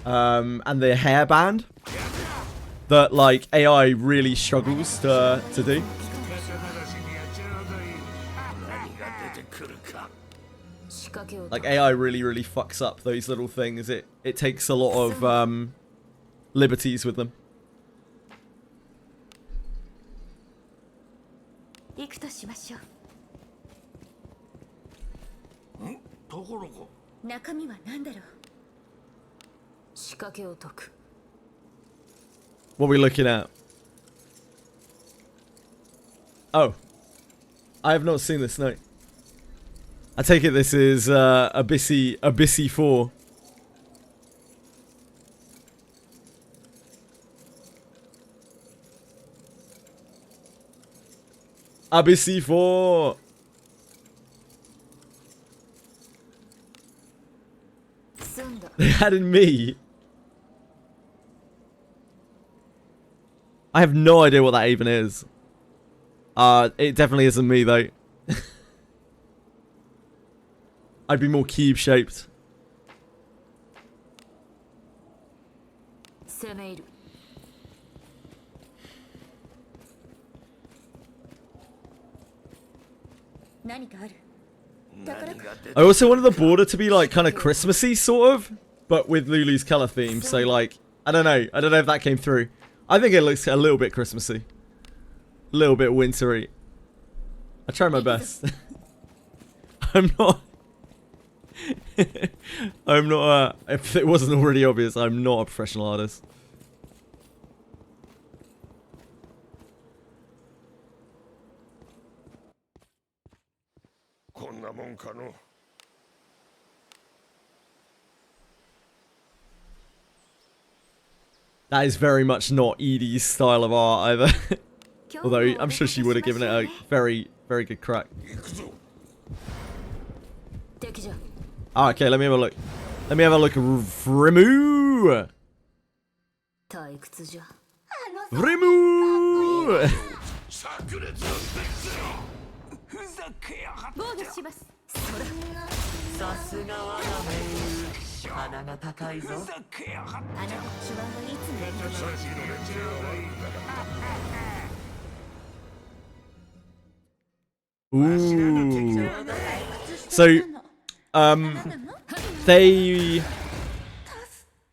and the hairband, that like AI really struggles to do. Like AI really fucks up those little things. It takes a lot of liberties with them. 行くとしましょう。ところが中身は何だろう。仕掛けを解く。What are we looking at? Oh. I have not seen this, no. I take it this is Abyssy 4. Abyssy 4. They added me. I have no idea what that even is. It definitely isn't me though. I'd be more cube shaped. I also wanted the border to be like kind of Christmassy sort of, but with Lulu's color theme. So like, I don't know if that came through. I think it looks a little bit Christmassy. A little bit wintry. I try my best. I'm not, if it wasn't already obvious, I'm not a professional artist. That is very much not Edie's style of art either. Although I'm sure she would have given it a very, very good crack. Oh, okay, let me have a look. Let me have a look. Rimu! Rimu! Ooh. So, they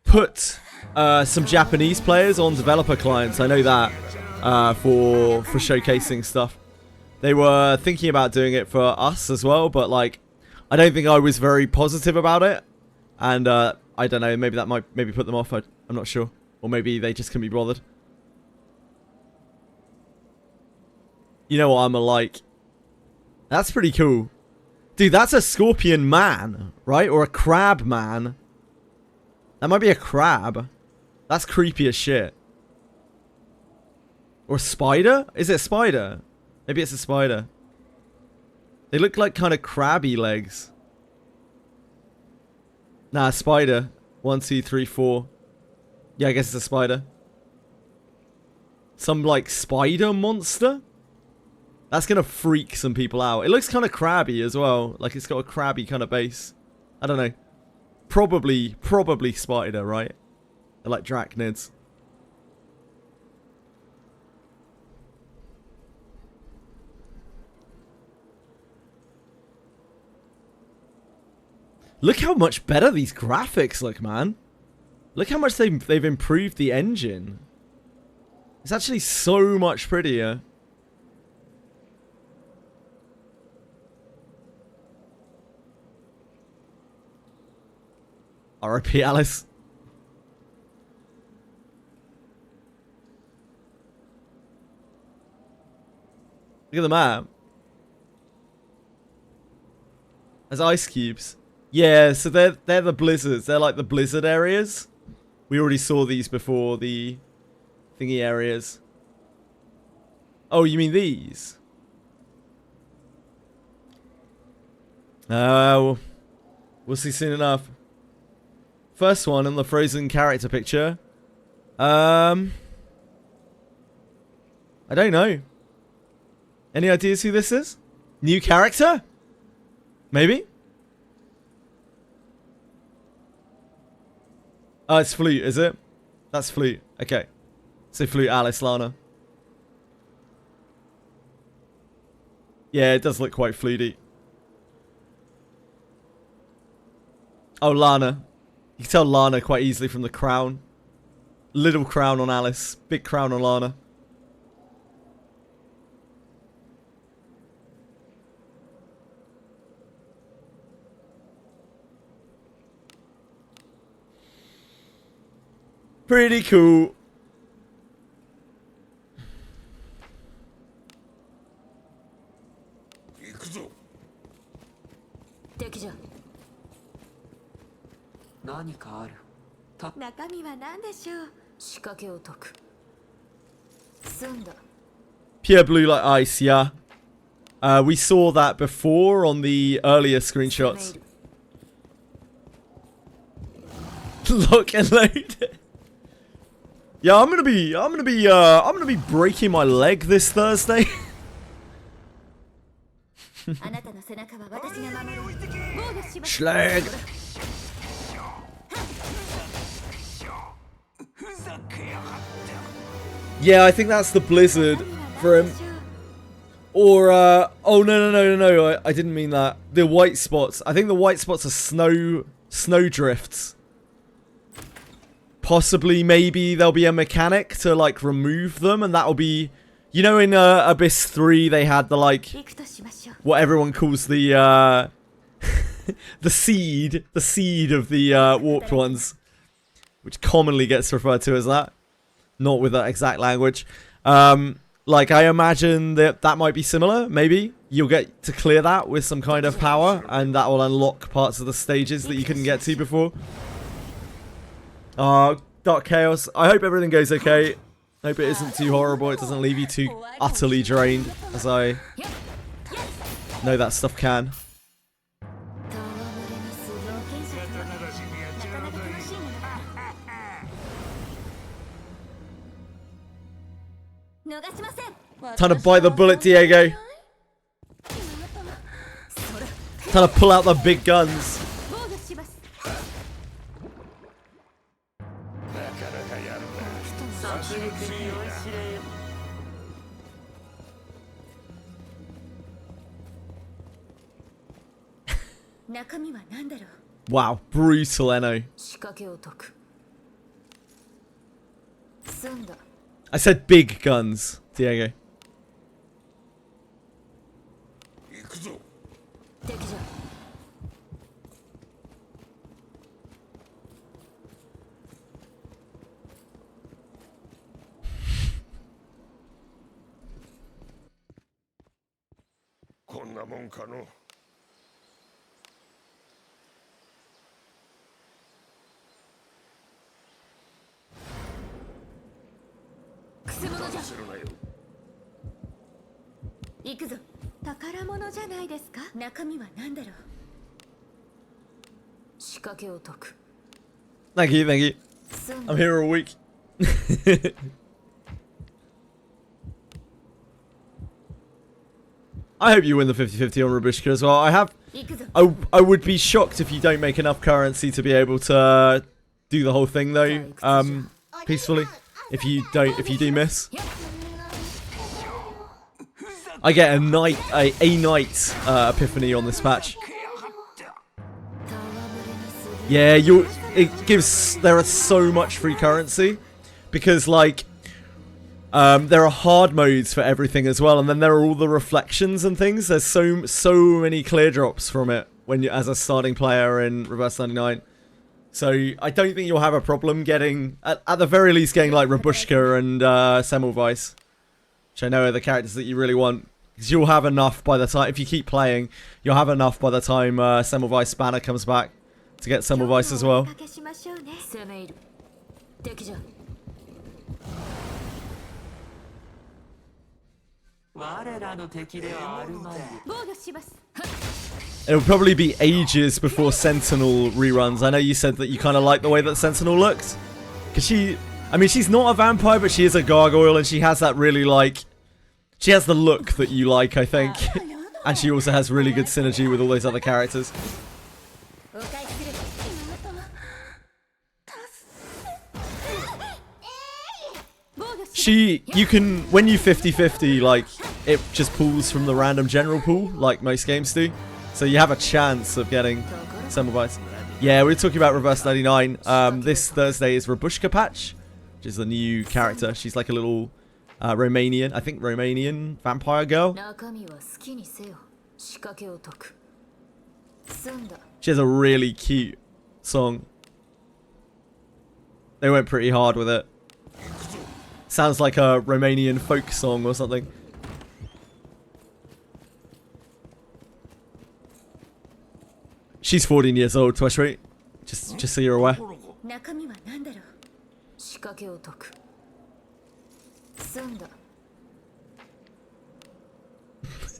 put some Japanese players on developer clients. I know that for showcasing stuff. They were thinking about doing it for us as well, but like, I don't think I was very positive about it, and I don't know. Maybe that might put them off. I'm not sure, or maybe they just couldn't be bothered. You know what I'm like? That's pretty cool. Dude, that's a scorpion man, right? Or a crab man. That might be a crab. That's creepy as shit. Or a spider? Is it a spider? Maybe it's a spider. They look like kind of crabby legs. Nah, spider. 1, 2, 3, 4. Yeah, I guess it's a spider. Some like spider monster? That's gonna freak some people out. It looks kind of crabby as well. Like it's got a crabby kind of base. I don't know. Probably spider, right? They're like drachnids. Look how much better these graphics look, man. Look how much they've improved the engine. It's actually so much prettier. R.I.P. Alice. Look at the map. There's ice cubes. Yeah, so they're the blizzards. They're like the blizzard areas. We already saw these before, the thingy areas. Oh, you mean these? We'll see soon enough. First one in the frozen character picture. I don't know. Any ideas who this is? New character? Maybe? Oh, it's Flute, is it? That's Flute. Okay. So Flute, Alice, Lana. Yeah, it does look quite flutey. Oh, Lana. You can tell Lana quite easily from the crown. Little crown on Alice. Big crown on Lana. Pretty cool. Pure blue like ice, yeah. We saw that before on the earlier screenshots. Lock and load. Yeah, I'm gonna be breaking my leg this Thursday. Schlag. Yeah, I think that's the blizzard for him. Or, oh no, I didn't mean that. The white spots. I think the white spots are snow drifts. Possibly, maybe there'll be a mechanic to, like, remove them, and that'll be... You know, in Abyss 3, they had the, like... What everyone calls the, the seed of the, warped ones. Which commonly gets referred to as that. Not with that exact language. Like, I imagine that might be similar, maybe. You'll get to clear that with some kind of power, and that will unlock parts of the stages that you couldn't get to before. Dark Chaos. I hope everything goes okay. I hope it isn't too horrible. It doesn't leave you too utterly drained, as I know that stuff can. Time to bite the bullet, Diego. Time to pull out the big guns. Wow, brutal, Eno. I said big guns, Diego. Thank you, thank you. I'm here all week. I hope you win the 50-50 on Rabushka as well. I would be shocked if you don't make enough currency to be able to do the whole thing though, peacefully. If you do miss. I get a knight epiphany on this patch. Yeah, there are so much free currency because like there are hard modes for everything as well, and then there are all the reflections and things. There's so many clear drops from it when you as a starting player in Reverse 99. So I don't think you'll have a problem getting at the very least getting like Rabushka and Semmelweis, which I know are the characters that you really want. Because you'll have enough by the time, if you keep playing, you'll have enough by the time Semmelweis Spanner comes back to get Semmelweis as well. It'll probably be ages before Sentinel reruns. I know you said that you kind of like the way that Sentinel looks. Because I mean, she's not a vampire, but she is a gargoyle, and she has that really, like... She has the look that you like, I think. And she also has really good synergy with all those other characters. You can, when you 50-50, like, it just pulls from the random general pool, like most games do. So you have a chance of getting Semmelbites. Yeah, we were talking about Reverse 99. This Thursday is Rabushka Patch, which is the new character. She's like a little Romanian, I think Romanian vampire girl. She has a really cute song. They went pretty hard with it. Sounds like a Romanian folk song or something. She's 14 years old, Twishry. Just so you're aware.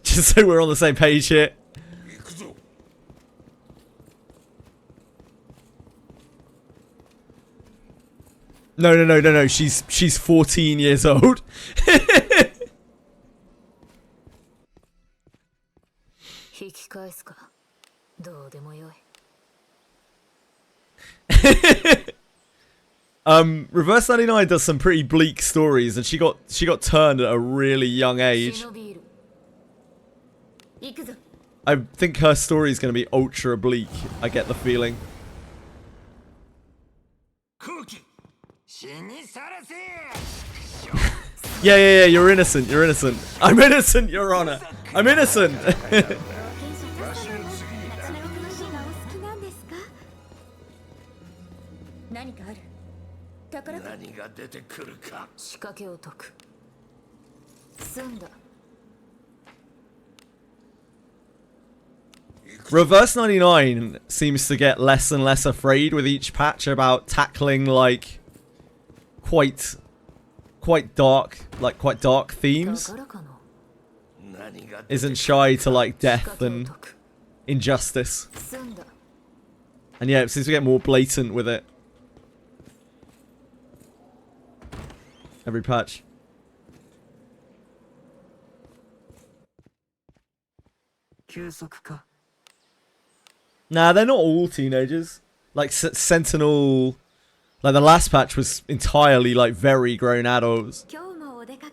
Just so we're on the same page here. No. She's 14 years old. Reverse 99 does some pretty bleak stories, and she got turned at a really young age. I think her story is going to be ultra bleak. I get the feeling. Yeah, you're innocent, you're innocent. I'm innocent, Your Honor. I'm innocent. Reverse 99 seems to get less and less afraid with each patch about tackling like quite dark themes. Isn't shy to like death and injustice. And yeah, it seems to get more blatant with it. Every patch. Nah, they're not all teenagers. Like Sentinel, like the last patch was entirely like very grown adults.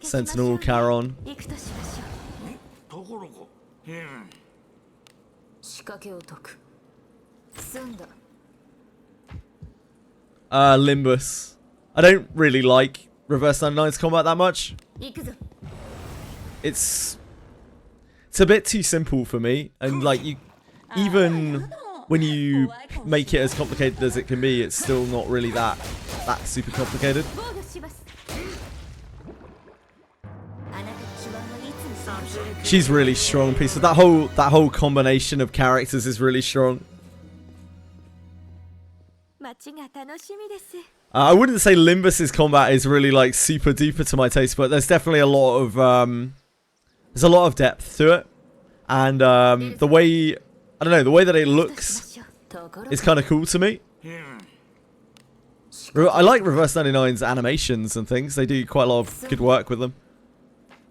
Sentinel, Charon. Limbus. I don't really like Reverse 99's combat that much. It's a bit too simple for me, and like even when you make it as complicated as it can be, it's still not really that super complicated. She's really strong piece. That whole combination of characters is really strong. I wouldn't say Limbus's combat is really like super duper to my taste, but there's definitely a lot of depth to it, and the way that it looks is kind of cool to me. I like Reverse 99's animations and things. They do quite a lot of good work with them,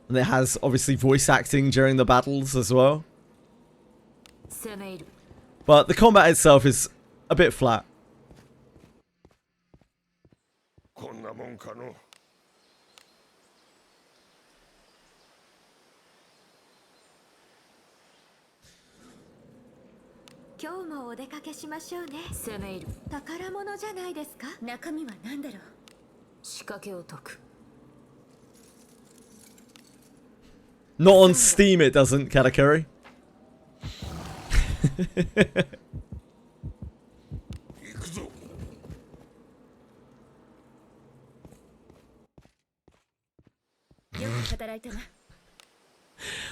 and it has obviously voice acting during the battles as well. But the combat itself is a bit flat. Not on Steam it doesn't, Katakuri.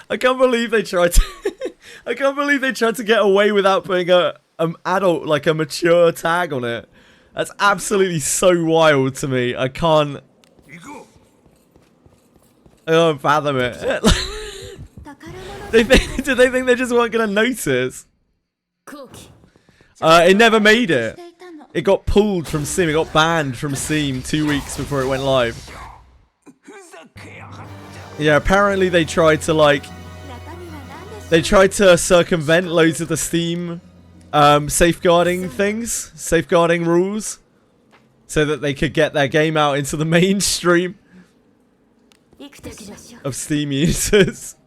I can't believe they tried to I can't believe they tried to get away without putting a adult, like a mature tag on it. That's absolutely so wild to me. I can't fathom it. Did they think they just weren't gonna notice? 後期 It never made it. It got pulled from Steam. It got banned from Steam 2 weeks before it went live. ふざけやがって Yeah, apparently they tried to like they tried to circumvent loads of the Steam safeguarding things, safeguarding rules, so that they could get their game out into the mainstream 生きてきましょう of Steam users.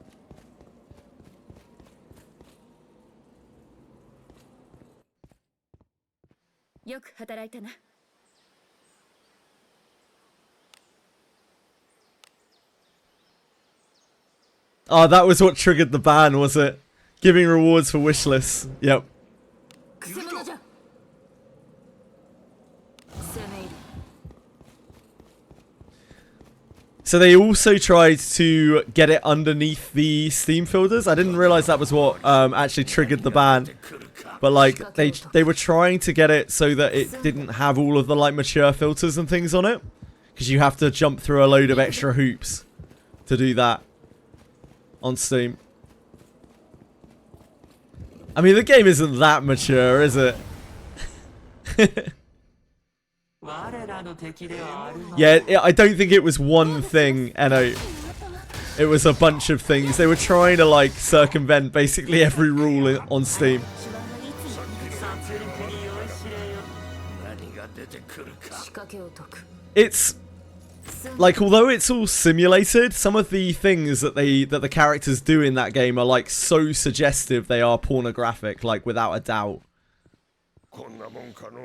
よく働いたな Oh, that was what triggered the ban, was it? Giving rewards for wish lists. Yep. くせ者じゃ攻め入る So they also tried to get it underneath the Steam filters. I didn't realize that was what actually triggered the ban. But like they were trying to get it so that it didn't have all of the like mature filters and things on it, because you have to jump through a load of extra hoops to do that on Steam. I mean, the game isn't that mature, is it? 我らの敵ではあるまい Yeah, I don't think it was one thing, Eno. It was a bunch of things. They were trying to like circumvent basically every rule on Steam. 殺戮に酔いしれよ何が出てくるか仕掛けを解く It's like, although it's all simulated, some of the things that the characters do in that game are like so suggestive they are pornographic, like without a doubt. こんなもんかの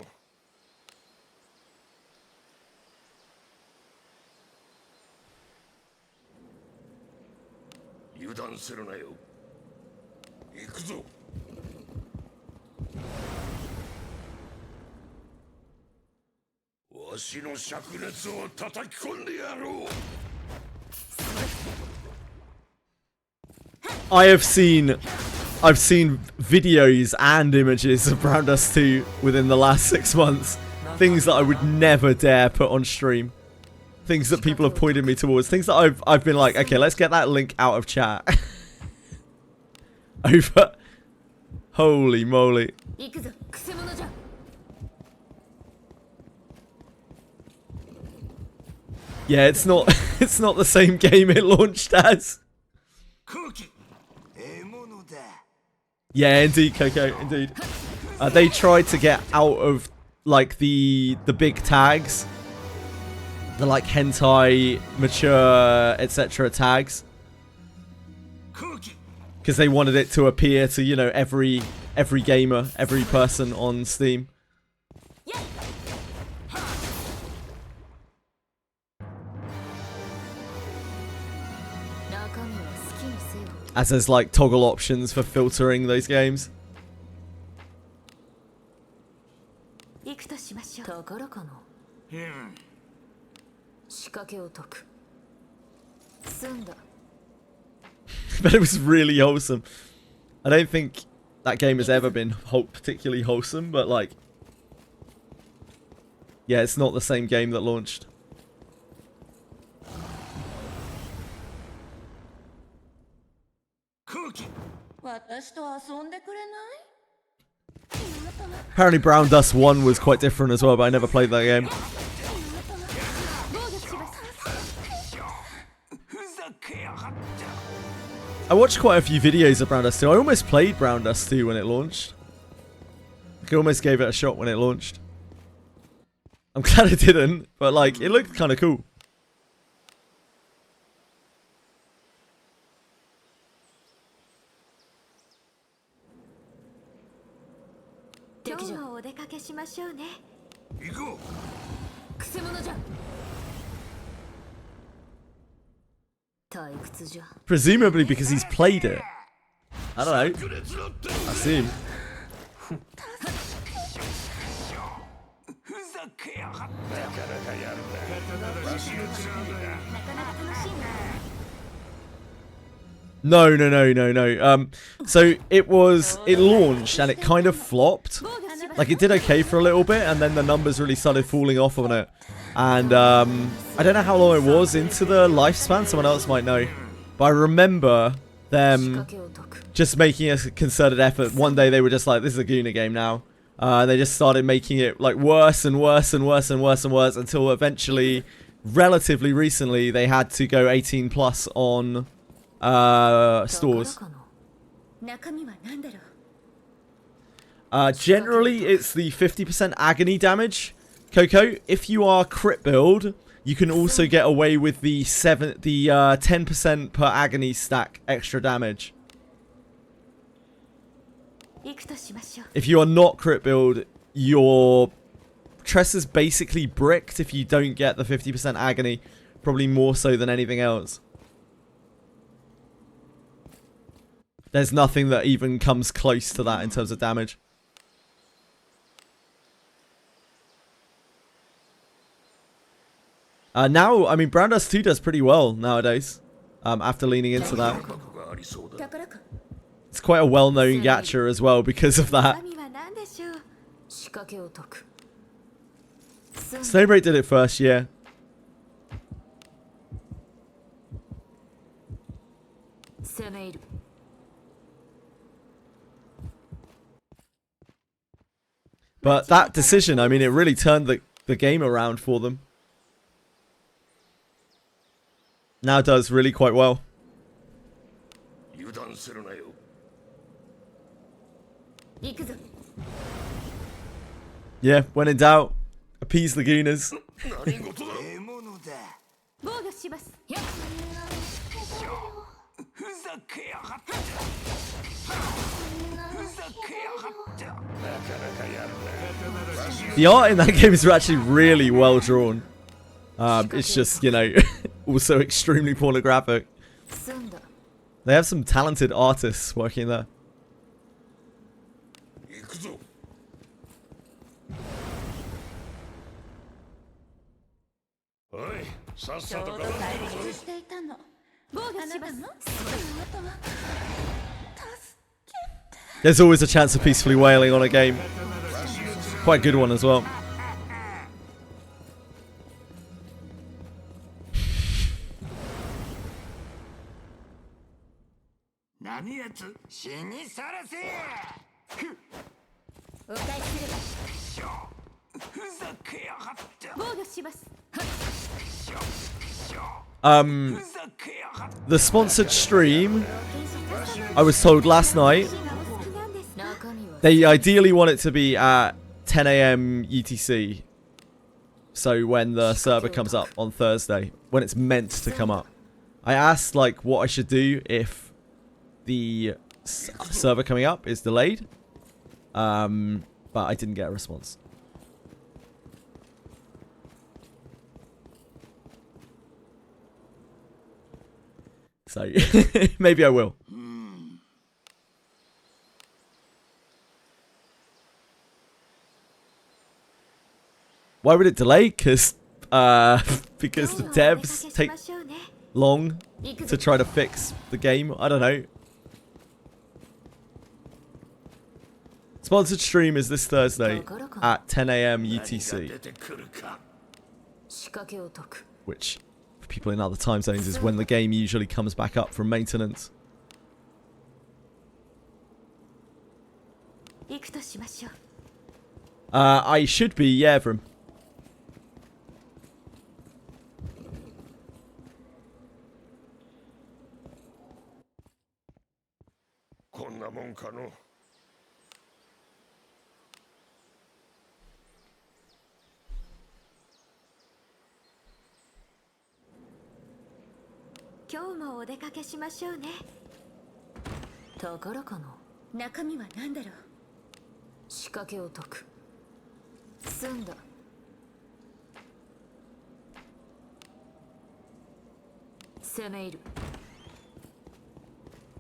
油断するなよ行くぞわしの灼熱を叩き込んでやろう I've seen videos and images of Brown Dust 2 within the last 6 months. Things that I would never dare put on stream. Things that people have pointed me towards. Things that I've been like, okay, let's get that link out of chat. Over. Holy moly. 行くぞくせ者じゃ Yeah, it's not the same game it launched as. 空気獲物だ Yeah, indeed, Coco, indeed. They tried to get out of like the big tags, the like hentai, mature, etc. tags, 空気 because they wanted it to appear to, you know, every gamer, every person on Steam. 中身は好きにせよ As there's like toggle options for filtering those games. 行くとしましょう宝かな仕掛けを解く済んだ But it was really wholesome. I don't think that game has ever been particularly wholesome, but like, yeah, it's not the same game that launched. 空気私と遊んでくれない？ Apparently Brown Dust 1 was quite different as well, but I never played that game. ふざけやがって I watched quite a few videos of Brown Dust 2. I almost played Brown Dust 2 when it launched. I almost gave it a shot when it launched. I'm glad I didn't, but like, it looked kind of cool. 敵じゃ今日もお出かけしましょうね。行こくせ者じゃ退屈じゃ Presumably because he's played it. I don't know. う烈だって I assume. ふざけやがってなかなかやるなわしの強みだなかなか楽しいな。 No. So it launched and it kind of flopped. Like it did okay for a little bit and then the numbers really started falling off on it. And I don't know how long it was into the lifespan, someone else might know. But I remember them just making a concerted effort. One day they were just like, this is a Guna game now. They just started making it like worse and worse and worse and worse and worse until eventually, relatively recently, they had to go 18 plus on stores. Generally, it's the 50% agony damage. Coco, if you are crit build, you can also get away with the 10% per agony stack extra damage. If you are not crit build, your Tress is basically bricked if you don't get the 50% agony. Probably more so than anything else. There's nothing that even comes close to that in terms of damage. Now, I mean, Brown Dust 2 does pretty well nowadays. After leaning into that. It's quite a well-known gacha as well because of that. Snowbreak did it first, yeah. But that decision, I mean, it really turned the game around for them. Now does really quite well. Yeah, when in doubt, appease the Gunas. The art in that game is actually really well drawn. It's just, you know, also extremely pornographic. They have some talented artists working there. There's always a chance of peacefully wailing on a game. Quite a good one as well. The sponsored stream, I was told last night, they ideally want it to be at 10 AM UTC. So when the server comes up on Thursday, when it's meant to come up. I asked like what I should do if the server coming up is delayed. But I didn't get a response. So maybe I will. Why would it delay? Because the devs take long to try to fix the game. I don't know. Sponsored stream is this Thursday at 10 AM UTC. Which, for people in other time zones, is when the game usually comes back up from maintenance. I should be, yeah, Vrim.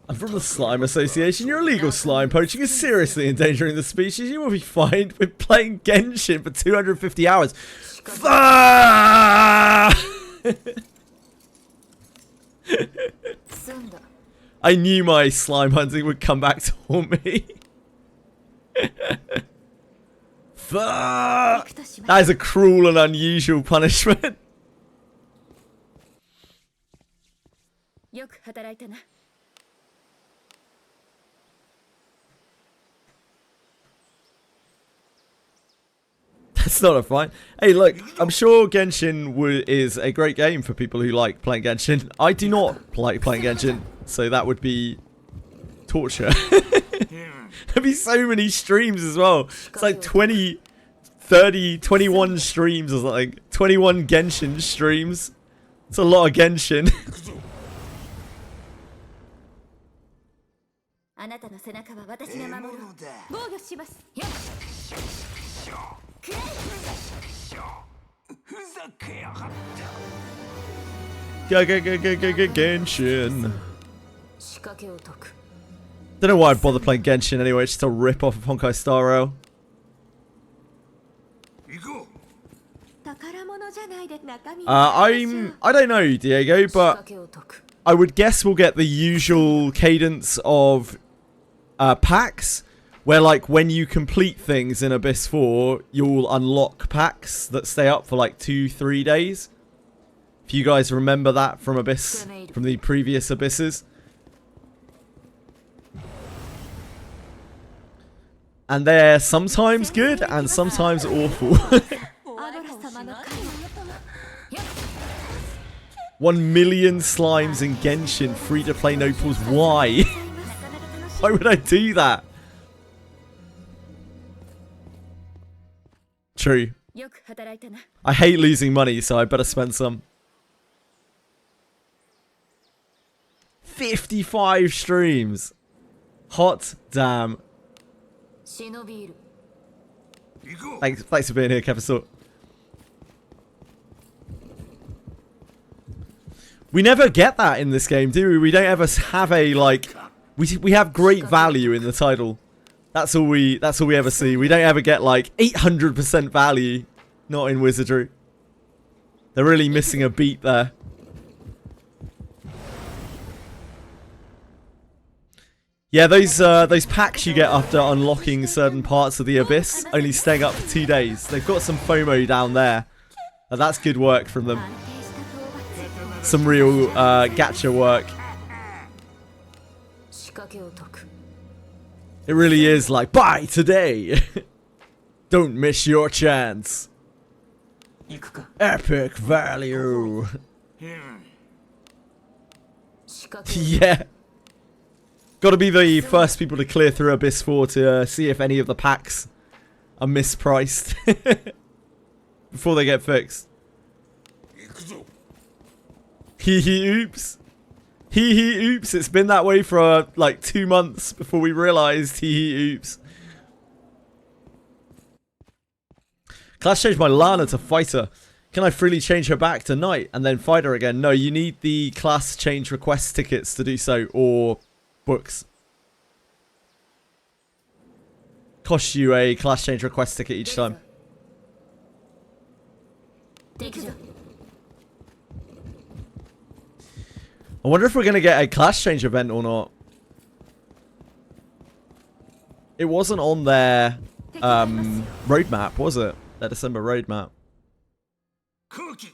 I'm from the Slime Association. Your illegal slime poaching is seriously endangering the species. You will be fined with playing Genshin for 250 hours. I knew my slime hunting would come back to haunt me. That is a cruel and unusual punishment. That's not a fine. Hey, look, I'm sure Genshin is a great game for people who like playing Genshin. I do not like playing Genshin, so that would be torture. There'd be so many streams as well. It's like 20, 30, 21 streams or something. 21 Genshin streams. It's a lot of Genshin. あなたの背中は私が守る。だ防御します。よっ。くらえ。ふざけやがった Genshin. 仕掛けを解く。 Don't know why I bother playing Genshin anyway. It's just a rip off of Honkai Star Rail. 行こ宝物じゃないで中身。I don't know, Diego, 仕掛 but けを解く。 I would guess we'll get the usual cadence of packs, where like when you complete things in Abyss 4, you'll unlock packs that stay up for like 2-3 days. If you guys remember that from Abyss, from the previous Abysses. And they're sometimes good and sometimes awful. アドラ様の神。 1 million slimes in Genshin, free-to-play no pools. Why? Why would I do that? True. よく働いたな。 I hate losing money, so I better spend some. 55 streams. Hot damn. 忍びいる。 Thanks for being here, Kevin Sort. We never get that in this game, do we? We don't ever have a like. We have great value in the title. That's all we ever see. We don't ever get like 800% value. Not in Wizardry. They're really missing a beat there. Yeah, those packs you get after unlocking certain parts of the Abyss, only staying up for 2 days. They've got some FOMO down there. That's good work from them. 安定した討伐。 Some real gacha work. 仕掛けを解く。 It really is like, buy today! Don't miss your chance. 行くか。 Epic value. 仕掛けを Yeah. Gotta be the first people to clear through Abyss 4 to see if any of the packs are mispriced. Before they get fixed. 行くぞ Hee oops. Hee oops. It's been that way for like 2 months before we realized hee oops. Class change my Lana to fighter. Can I freely change her back to knight and then fight her again? No, you need the class change request tickets to do so, or books. Costs you a class change request ticket each time. 敵だ。 I wonder if we're going to get a class change event or not. It wasn't on their roadmap, was it? Their December roadmap. 空気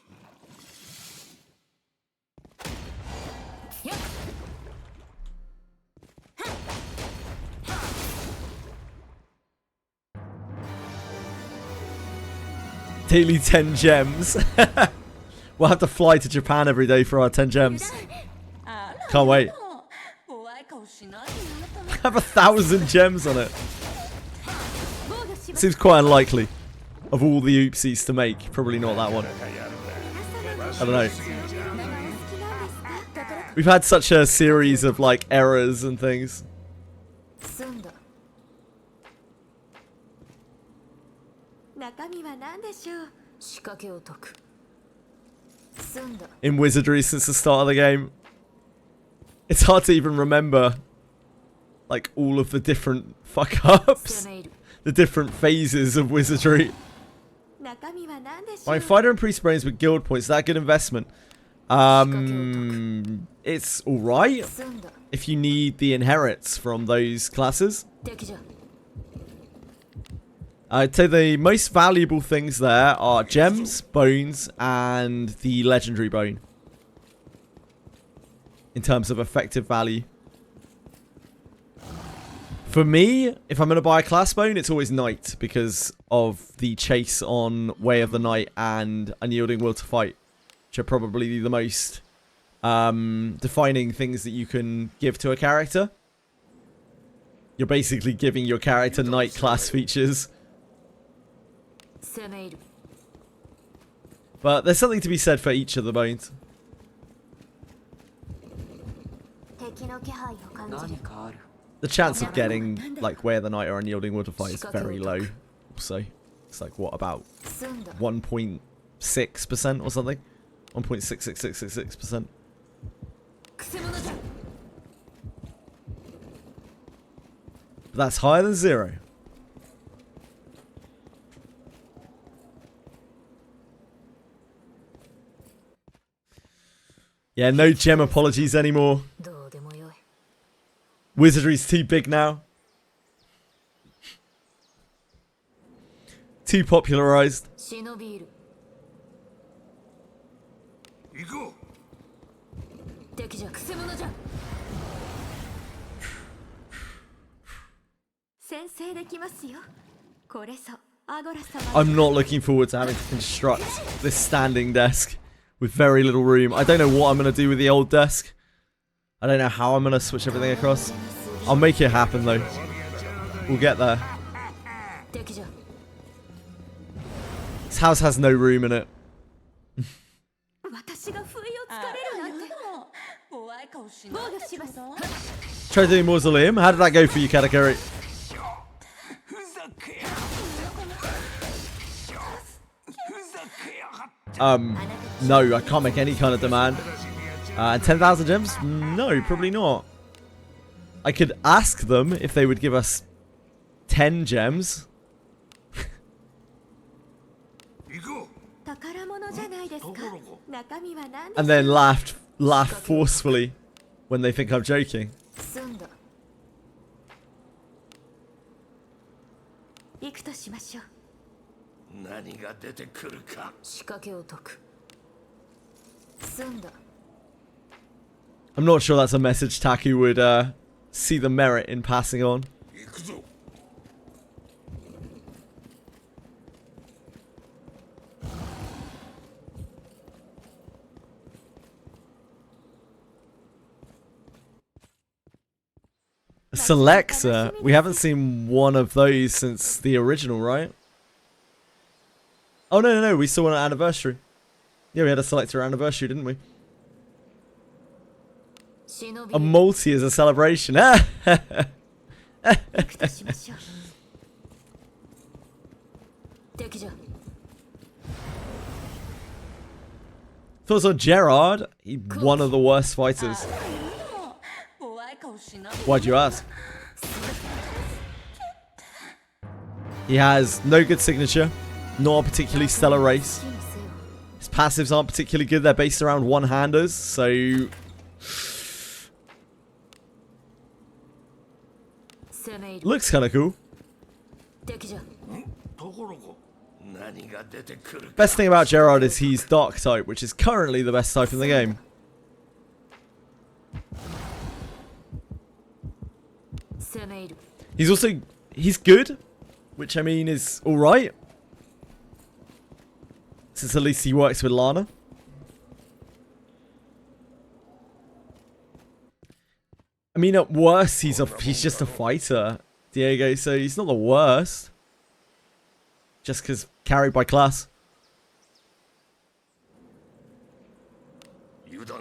Daily 10 gems. We'll have to fly to Japan every day for our 10 gems. Can't wait. 怖い顔しないであなた。 Have 1,000 gems on it. 防御します。 Seems quite unlikely. Of all the oopsies to make, probably not that one. I don't know. 何がお好きなんですか。宝 We've had such a series of like errors and things. 済んだ。中身は何でしょう。仕掛けを解く。済んだ。 In Wizardry since the start of the game. It's hard to even remember like all of the different fuck ups. 攻め入る。 The different phases of Wizardry. 中身は何でしょ Buying う。 fighter and priest brains with guild points, is that a good investment? It's alright 済んだ。 if you need the inherits from those classes. 敵じゃ。 I'd say the most valuable things there are gems, bones, and the legendary bone. In terms of effective value. For me, if I'm going to buy a class bone, it's always Knight because of the chase on Way of the Night and Unyielding Will to Fight, which are probably the most defining things that you can give to a character. You're basically giving your character Knight class features. But there's something to be said for each of the bones. The chance of getting, like, Way of the Night or Unyielding Will to Fight is very low. So, it's like, what, about 1.6% or something? 1.66666%. But that's higher than 0. Yeah, no gem apologies anymore. Wizardry's too big now. Too popularized. I'm not looking forward to having to construct this standing desk with very little room. I don't know what I'm going to do with the old desk. I don't know how I'm going to switch everything across. I'll make it happen though. We'll get there. This house has no room in it. Try doing Mausoleum. How did that go for you, Katakuri? No, I can't make any kind of demand. And 10,000 gems? No, probably not. I could ask them if they would give us 10 gems. And then laugh forcefully when they think I'm joking. I'm not sure that's a message Taku would see the merit in passing on. Selector? We haven't seen one of those since the original, right? Oh, no, we saw one at Anniversary. Yeah, we had a Selector Anniversary, didn't we? A multi is a celebration. Thoughts on Gerard? He's one of the worst fighters. Why'd you ask? He has no good signature, not a particularly stellar race. His passives aren't particularly good, they're based around one-handers, so... Looks kind of cool. Best thing about Gerard is he's Dark type, which is currently the best type in the game. He's good, which I mean is alright. Since at least he works with Lana. I mean, at worst, he's just a fighter, Diego, so he's not the worst. Just because carried by class.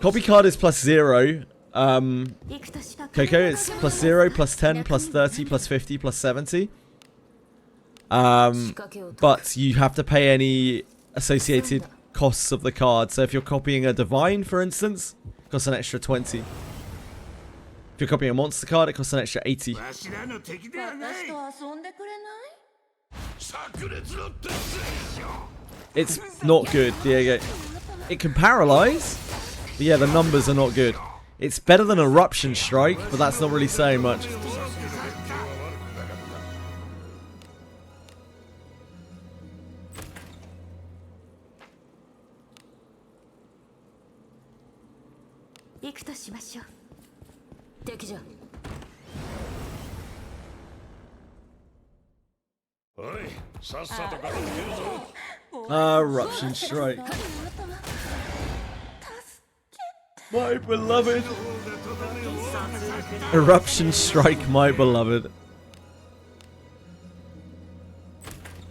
Copy card is +0. Coco is +0, +10, +30, +50, +70. But you have to pay any associated costs of the card. So if you're copying a Divine, for instance, it costs an extra 20. If you're copying a monster card, it costs an extra 80. It's not good, Diego. It can paralyze, but yeah, the numbers are not good. It's better than Eruption Strike, but that's not really saying much. Eruption Strike. My beloved. Eruption Strike, my beloved.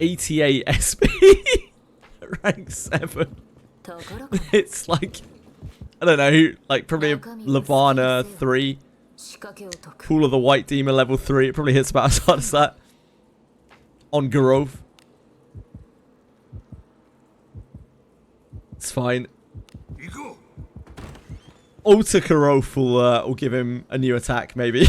88 SP. Rank 7. It's like, I don't know, like probably a Lavana 3. Pool of the White Demon level 3. It probably hits about as hard as that. On Garov. It's fine. Alter Garov will give him a new attack, maybe.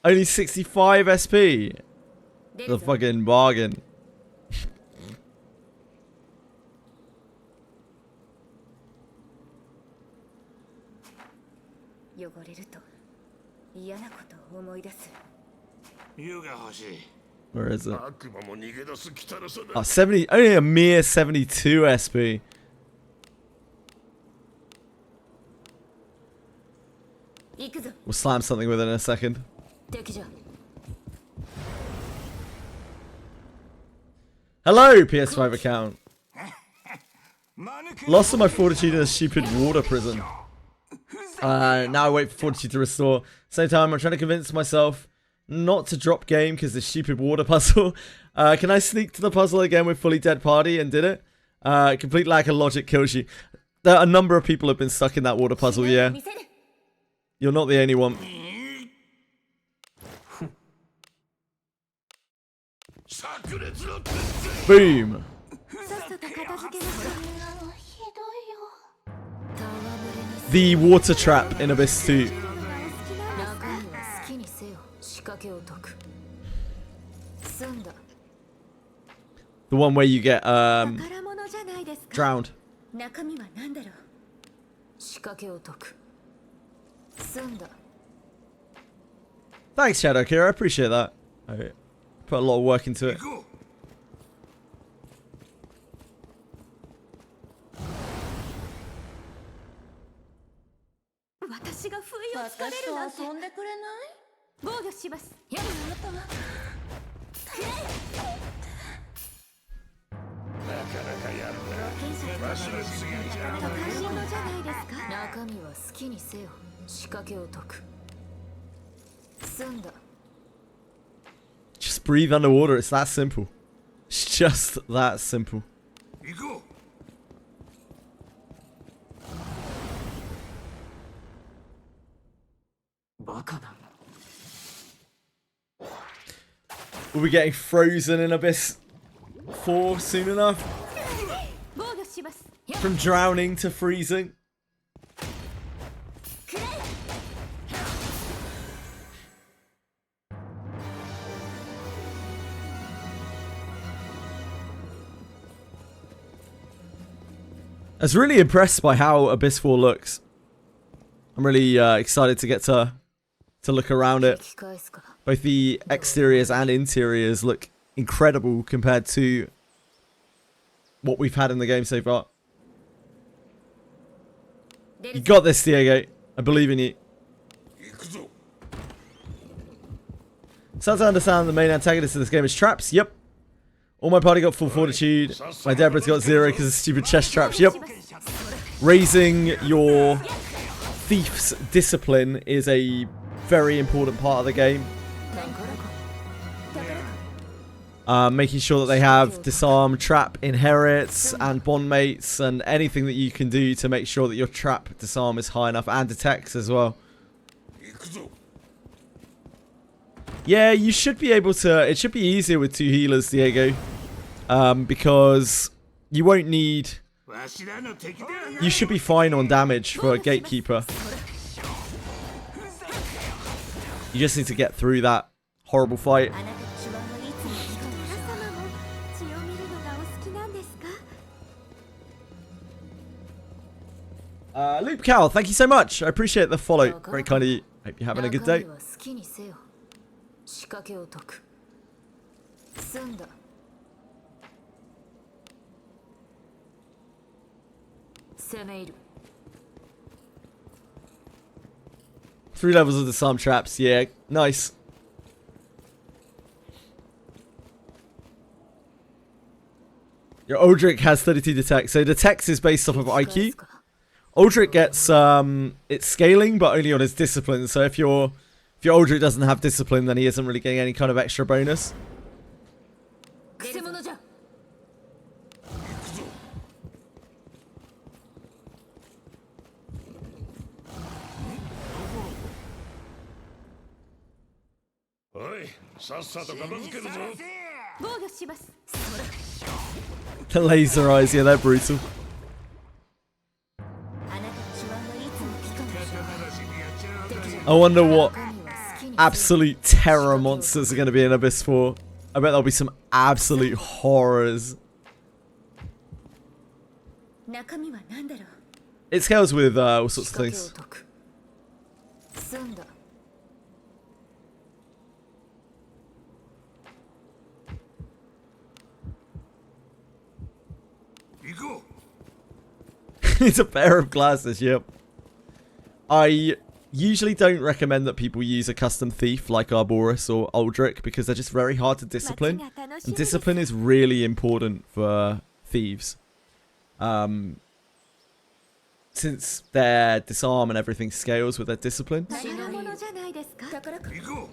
Only 65 SP. The fucking bargain. Where is it? Oh, 70, only a mere 72 SP. We'll slam something with it in a second. Hello, PS5 account. Lost all my fortitude in a stupid water prison. Now I wait for fortitude to restore. Same time, I'm trying to convince myself not to drop game because the stupid water puzzle. Can I sneak to the puzzle again with fully dead party and did it? Complete lack of logic kills you. A number of people have been stuck in that water puzzle, yeah. You're not the only one. Boom. The water trap in Abyss 2. The one where you get drowned. Thanks, Shadow Kira. I appreciate that. I put a lot of work into it. Just breathe underwater, it's that simple. It's just that simple. We'll be getting frozen in Abyss 4 soon enough. From drowning to freezing. I was really impressed by how Abyss 4 looks. I'm really excited to get to look around it. Both the exteriors and interiors look incredible compared to what we've had in the game so far. You got this, Diego. I believe in you. So to understand, the main antagonist of this game is traps. Yep. All my party got full fortitude. My Deborah's got 0 because of stupid chest traps. Yep. Raising your thief's discipline is a very important part of the game. Making sure that they have disarm, trap, inherits, and bond mates, and anything that you can do to make sure that your trap disarm is high enough, and detects as well. Yeah, you should be able to. It should be easier with 2 healers, Diego, because you won't need. You should be fine on damage for a gatekeeper. You just need to get through that horrible fight. Loop Cal, thank you so much. I appreciate the follow. Very kind of you. Hope you're having a good day. 3 levels of disarm traps. Yeah, nice. Your Aldrich has 32 detect. So detect is based off of IQ. Aldrich gets it's scaling, but only on his discipline. So if your Aldrich doesn't have discipline, then he isn't really getting any kind of extra bonus. くせ者じゃ。おい、さっさと片付けるぞ。防御します。 The laser eyes, yeah, they're brutal. あなたの手腕はいつも効かない。 I wonder what 中身は好きに absolute terror monsters are going to be in Abyss 4. I bet there'll be some absolute horrors. 中身は何だろう。 It scales with all sorts of 仕掛けを things. 解く。済んだ。 行こう。 It's a pair of glasses, yep. I usually don't recommend that people use a custom thief like Arboris or Aldrich because they're just very hard to discipline. And discipline is really important for thieves. Since their disarm and everything scales with their discipline. 宝物じゃないですか。宝か。 行こ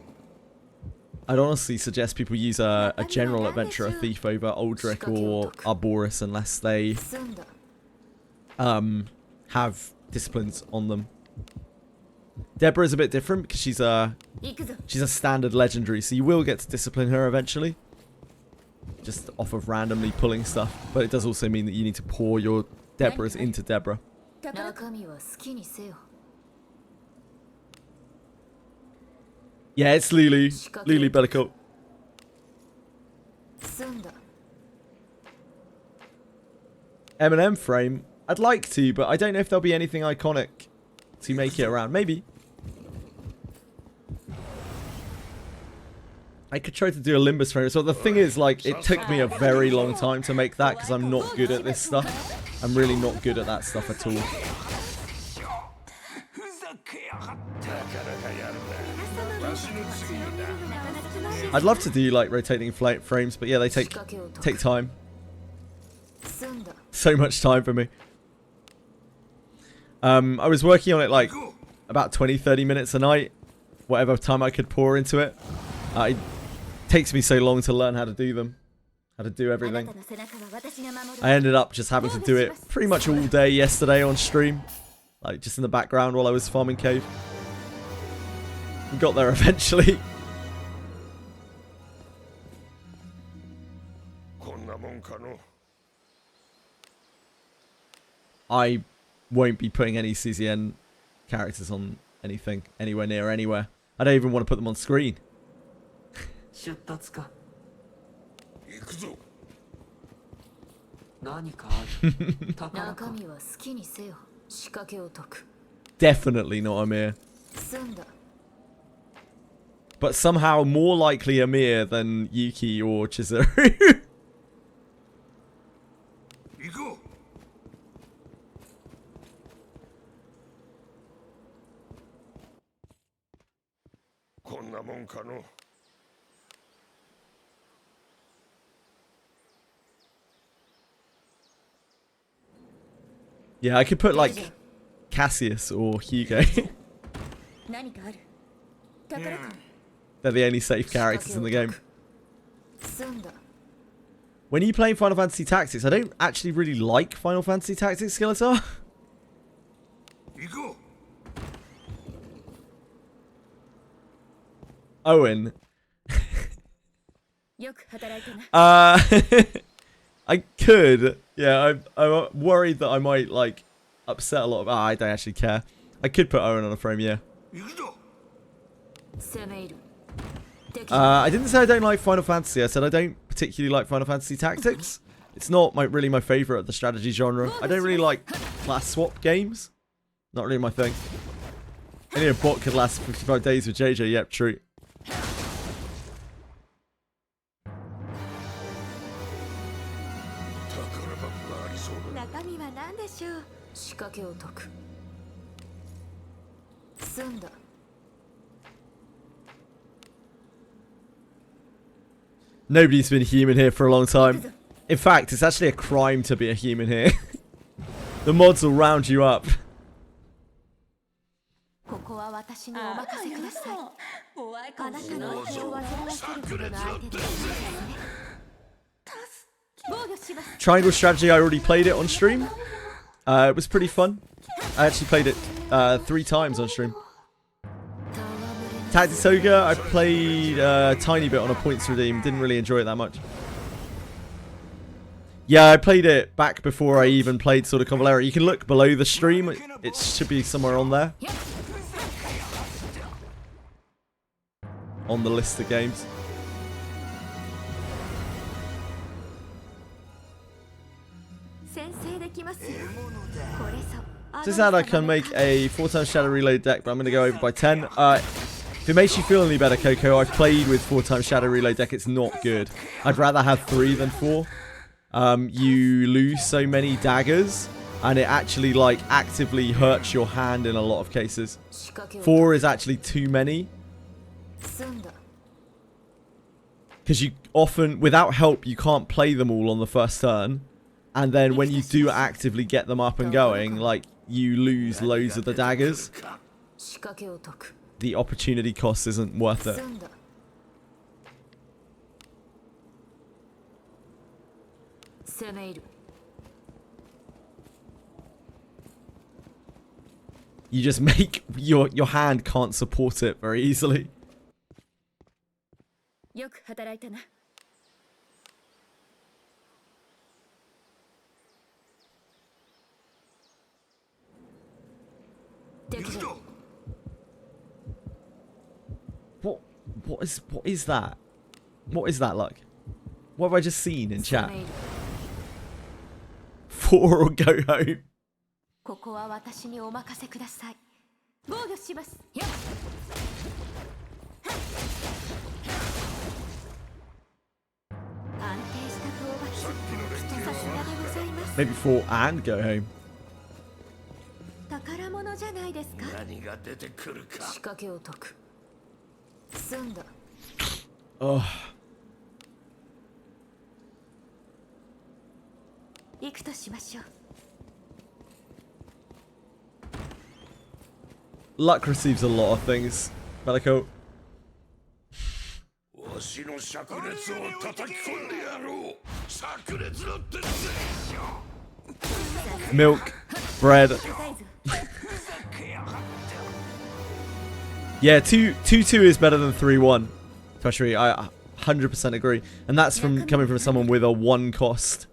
I'd honestly suggest people use a general adventurer thief over Aldrich or Arboris unless they 済んだ。 have disciplines on them. Deborah's a bit different because she's a 行くぞ。 standard legendary, so you will get to discipline her eventually. Just off of randomly pulling stuff. But it does also mean that you need to pour your Deborahs into Deborah. 中身は好きにせよ。 Yeah, it's Lulu. Lulu Bellicott. 済んだ。 M&M frame. I'd like to, but I don't know if there'll be anything iconic to make it around. Maybe. I could try to do a Limbus frame. So the thing is, like, it took me a very long time to make that because I'm not good at this stuff. I'm really not good at that stuff at all. う。ふざけやがって。 I'd love to do, like, rotating frames, but yeah, they take time. 済んだ。 So much time for me. I was working on it, like, about 20-30 minutes a night. Whatever time I could pour into it. It takes me so long to learn how to do them. How to do everything. あなたの背中は私が守る。 I ended up just having to do it pretty much all day yesterday on stream. Like, just in the background while I was farming cave. We got there eventually. こんなもんかの。 I won't be putting any CZN characters on anything, anywhere near anywhere. I don't even want to put them on screen. 出立か。行くぞ。何かある。宝か。中身は好きにせよ。仕掛けを解く。 Definitely not Amir. 済んだ。 But somehow more likely Amir than Yuki or Chizuru. 行こう。 こんなもんかの。 Yeah, I could put like Cassius or Hugo. 何かある。宝か。 They're the only safe characters in the game. 済んだ。 When you play Final Fantasy Tactics, I don't actually really like Final Fantasy Tactics, Skeletor. 行こう。 Owen. よく働いたな。 I could. Yeah, I'm worried that I might, like, upset a lot of... I don't actually care. I could put Owen on a frame, yeah. 行くぞ。攻め入る。敵 I didn't say I don't like Final Fantasy. I said I don't particularly like Final Fantasy Tactics. It's not really my favourite of the strategy genre. I don't really like class swap games. Not really my thing. Only a bot could last 55 days with JJ. Yep, true. 宝箱がありそうだ。中身は何でしょう。仕掛けを解く。済んだ。Nobody's been human here for a long time. In fact, it's actually a crime to be a human here. The mods will round you up. ここは私にお任せください。あなたの手を煩わせるほどの相手ですね。防御します。 Triangle strategy, I already played it on stream. It was pretty fun. I actually played it 3 times on stream. Tactics Ogre, I played a tiny bit on a points redeem. Didn't really enjoy it that much. Yeah, I played it back before I even played sort of Cavalera. You can look below the stream. It should be somewhere on there. On the list of games. Just that I can make a 4x Shadow Reload deck, but I'm going to go over by 10. If it makes you feel any better, Coco, I've played with 4x Shadow Reload deck. It's not good. I'd rather have 3 than 4. You lose so many daggers, and it actually like actively hurts your hand in a lot of cases. 4 is actually too many. Because you often, without help, you can't play them all on the first turn. And then when you do actively get them up and going, like, you lose loads of the daggers. The opportunity cost isn't worth it. You just make your hand can't support it very easily. よく働いたな。What is that? What is that like? What have I just seen in chat? 4 or go home. ここは私にお任せください。防御します。安定した討伐。さすがでございます。 Maybe 4 and go home. 宝物じゃないですか。何が出てくるか。仕掛けを解く。済んだ。Oh. 行くとしましょう。 Luck receives a lot of things. Malico. わしの灼熱を叩き込んでやろう。灼熱の鉄。 Milk. Bread. Yeah, 2-2 is better than 3-1. Especially, I 100% agree. And that's from coming from someone with a 1 cost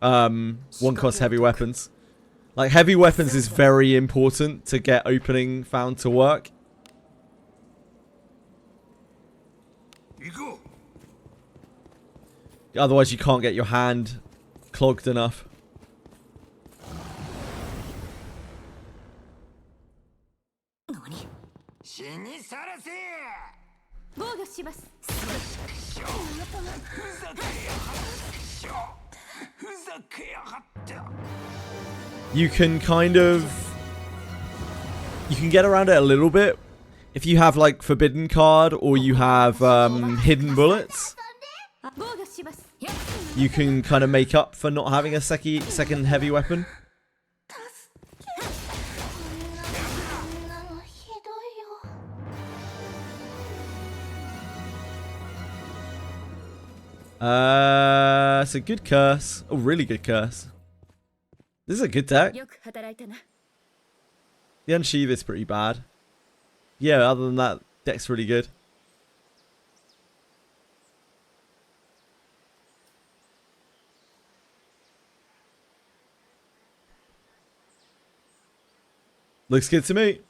heavy weapons. Like, heavy weapons is very important to get opening found to work. Otherwise, you can't get your hand clogged enough. You can kind of... You can get around it a little bit. If you have, like, Forbidden Card or you have Hidden Bullets, you can kind of make up for not having a second heavy weapon. It's a good curse. A really good curse. This is a good deck. The Unsheath is pretty bad. Yeah, other than that, deck's really good. Looks good to me.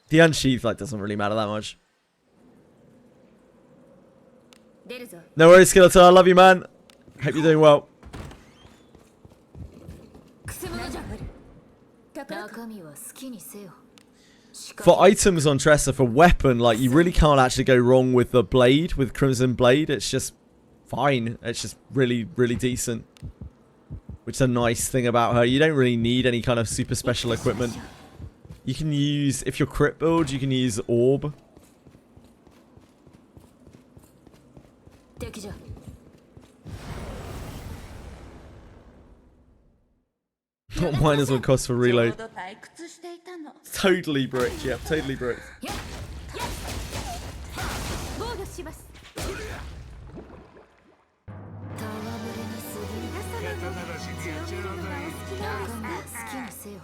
The Unsheath, like, doesn't really matter that much. No worries, Skeletor. I love you, man. Hope you're doing well. For items on Tressa, for weapon, like, you really can't actually go wrong with the blade, with Crimson Blade. It's just fine. It's just really, really decent. Which is a nice thing about her. You don't really need any kind of super special equipment. You can use, if you're crit build, you can use orb. 敵じゃ What minus would cost for ちょう reload. ど退屈していたの。 Totally bricked, yeah, totally bricked. 防御します。戯れにすぎる皆様も血を見るのがお好きなんですか？仲間を好きにせよ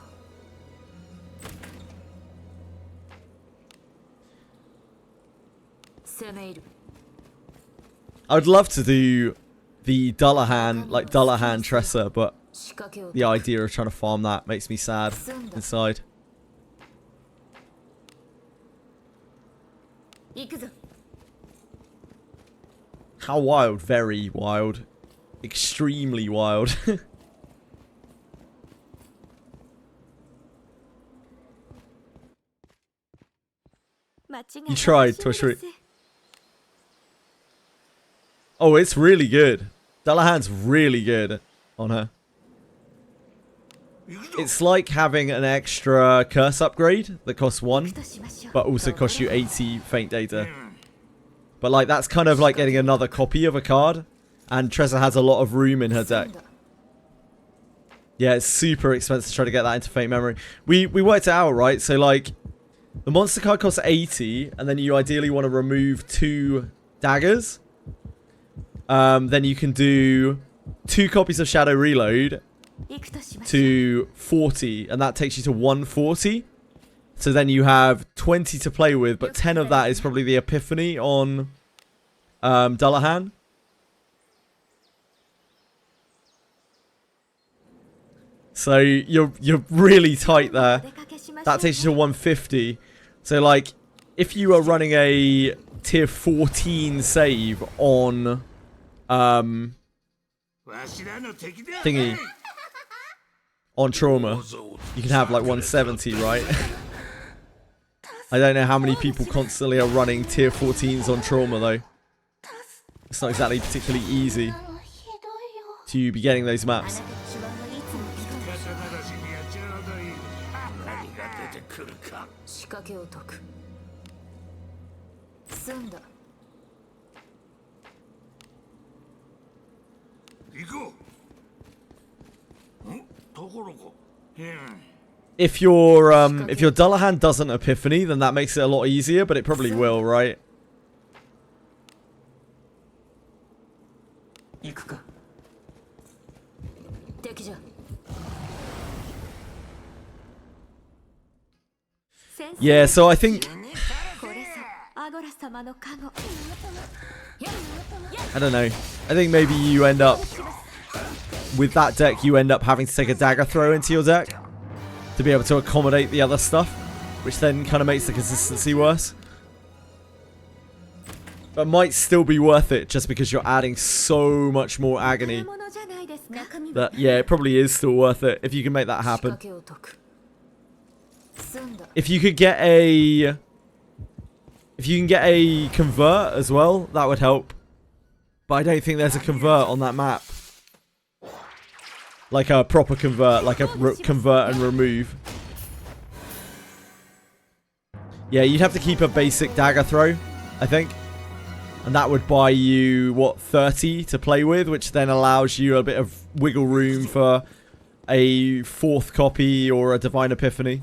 攻め入る I would love to do the Dullahan, like Dullahan Tresser, but 仕掛けを the idea of trying to farm that makes me sad inside. 行くぞ How wild, very wild. Extremely wild. You tried, Toshri. Oh, it's really good. Dullahan's really good on her. It's like having an extra curse upgrade that costs 1, but also costs you 80 faint data. But like that's kind of like getting another copy of a card, and Tressa has a lot of room in her deck. Yeah, it's super expensive to try to get that into faint memory. We worked it out, right? So like the monster card costs 80, and then you ideally want to remove 2 daggers. Then you can do 2 copies of Shadow Reload to 40, and that takes you to 140. So then you have 20 to play with, but 10 of that is probably the Epiphany on Dullahan. So you're really tight there. That takes you to 150. So like, if you are running a tier 14 save on thingy on trauma, you can have like 170, right? I don't know how many people constantly are running tier 14s on trauma though. It's not exactly particularly easy to be getting those maps. 仕掛けを解く済んだ If your Dullahan doesn't Epiphany, then that makes it a lot easier, but it probably will, right? 行くか。敵じゃ Yeah, so I think これぞアゴラ様の加護。 I don't know. I think maybe you end up with that deck. You end up having to take a dagger throw into your deck to be able to accommodate the other stuff, which then kind of makes the consistency worse. But might still be worth it just because you're adding so much more agony. 物じゃないですか。 That yeah, it probably is still worth it if you can make that 仕 happen. 掛けを解く済んだ If you could get a, if you can get a convert as well, that would help. But I don't think there's a convert on that map. Like a proper convert, like a convert and remove. Yeah, you'd have to keep a basic dagger throw, I think. And that would buy you, what, 30 to play with, which then allows you a bit of wiggle room for a 4th copy or a Divine Epiphany.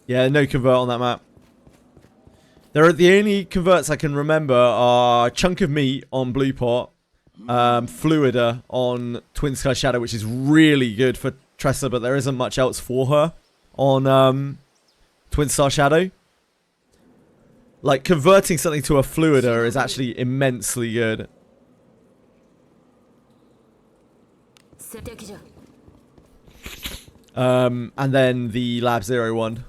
Yeah, no convert on that map. The only converts I can remember are Chunk of Meat on Blue Pot, Fluida on Twin Sky Shadow, which is really good for Tressa, but there isn't much else for her on Twin Star Shadow. Like, converting something to a Fluida is actually immensely good. 敵じゃ And then the Lab Zero one,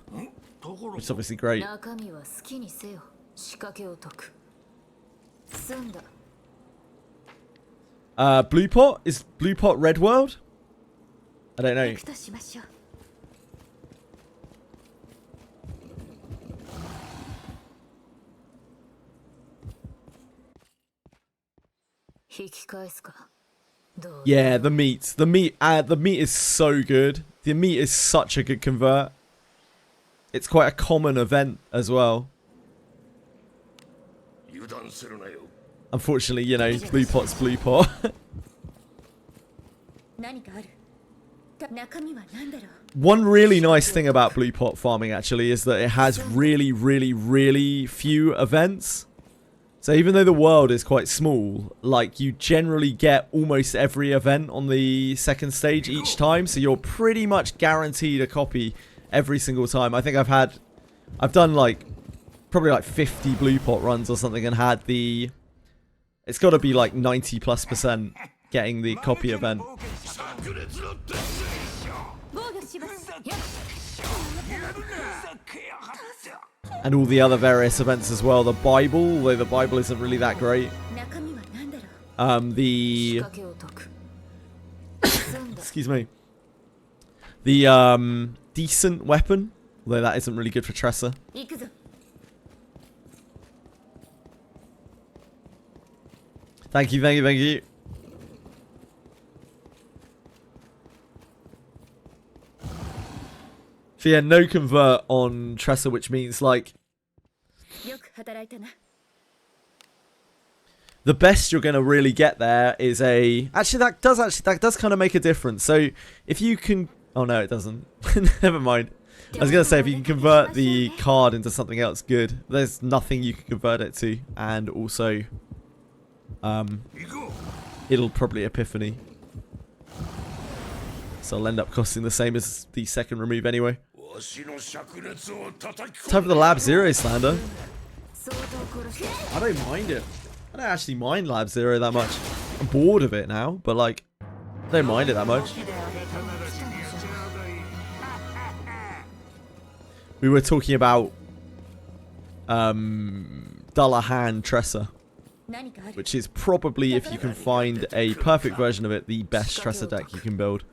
which is obviously great. 中身は好きにせよ仕掛けを解く済んだ Blue Pot? Is Blue Pot Red World? I don't know. 行くとしましょう。 引き返すか Yeah, the meat. The meat is so good. The meat is such a good convert. It's quite a common event as well. Unfortunately, you know, blue pot's blue pot. One really nice thing about blue pot farming actually is that it has really few events. So even though the world is quite small, like you generally get almost every event on the second stage each time. So you're pretty much guaranteed a copy every single time. I think I've done like probably like 50 blue pot runs or something and had the, it's got to be like 90+% getting the copy event. And all the other various events as well. The Bible, although the Bible isn't really that great. Excuse me. The decent weapon, although that isn't really good for Tressa. Thank you. So yeah, no convert on Tressa, which means like the best you're gonna really get there is a that does kind of make a difference. So if you can, oh no, it doesn't. Never mind. I was gonna say if you can convert the card into something else good, there's nothing you can convert it to, and also it'll probably epiphany. So I'll end up costing the same as the second remove anyway. Time for the Lab Zero slander. I don't mind it. I don't actually mind Lab Zero that much. I'm bored of it now, but like, I don't mind it that much. We were talking about Dullahan Tressa, which is probably, if you can find a perfect version of it, the best Tressa deck you can build.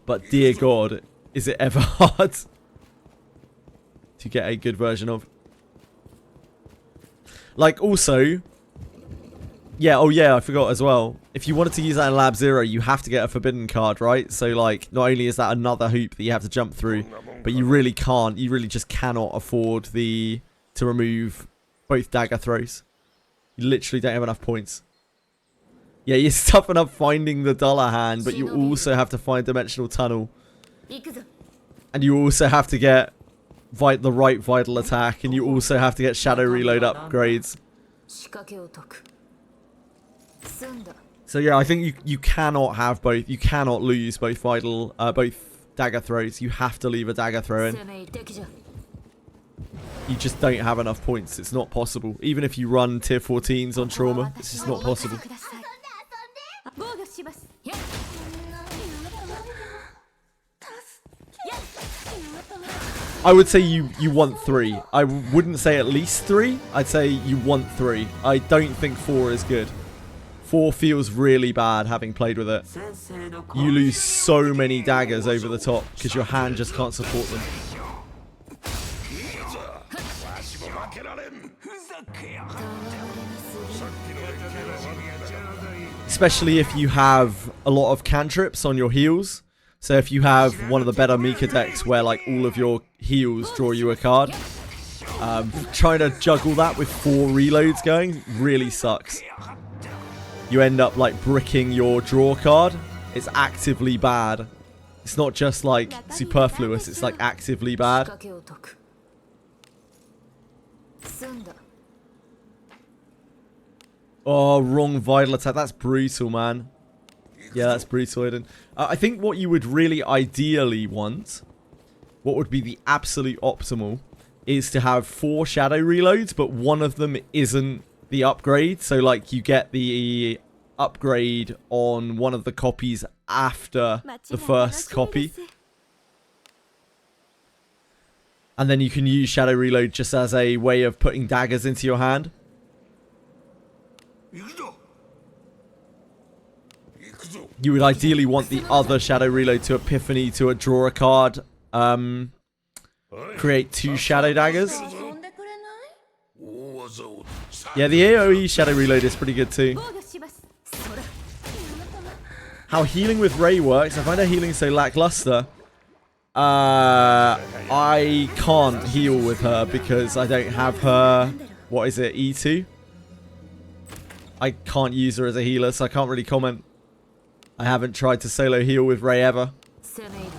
But dear God, is it ever hard to get a good version of? Like also, yeah, oh yeah, I forgot as well. If you wanted to use that in Lab Zero, you have to get a forbidden card, right? So like, not only is that another hoop that you have to jump through, but you really can't, you really just cannot afford to remove both dagger throws. You literally don't have enough points. Yeah, you're tough enough finding the Dullahan, but you also have to find Dimensional Tunnel. And you also have to get the right Vital Attack, and you also have to get Shadow Reload upgrades. So yeah, I think you cannot have both. You cannot lose both both dagger throws. You have to leave a dagger throw in. You just don't have enough points. It's not possible. Even if you run tier 14s on trauma, it's just not possible. I would say you want 3. I wouldn't say at least 3. I'd say you want 3. I don't think 4 is good. 4 feels really bad having played with it. You lose so many daggers over the top because your hand just can't support them. Especially if you have a lot of cantrips on your heals. So if you have one of the better Mika decks where like all of your heals draw you a card, trying to juggle that with 4 reloads going really sucks. You end up like bricking your draw card. It's actively bad. It's not just like superfluous, it's like actively bad. Oh, wrong Vital Attack. That's brutal, man. Yeah, that's brutal, Aiden. I think what you would really ideally want, what would be the absolute optimal, is to have 4 shadow reloads, but one of them isn't the upgrade. So, like, you get the upgrade on one of the copies after the first copy. And then you can use shadow reload just as a way of putting daggers into your hand. You would ideally want the other shadow reload to epiphany to draw a card, create 2 shadow daggers. Yeah, the AoE Shadow Reload is pretty good too. 防御しますそら How healing with Ray works, I find her healing so lackluster. I can't heal with her because I don't have her, what is it, E2? I can't use her as a healer, so I can't really comment. I haven't tried to solo heal with Ray ever. 攻め入る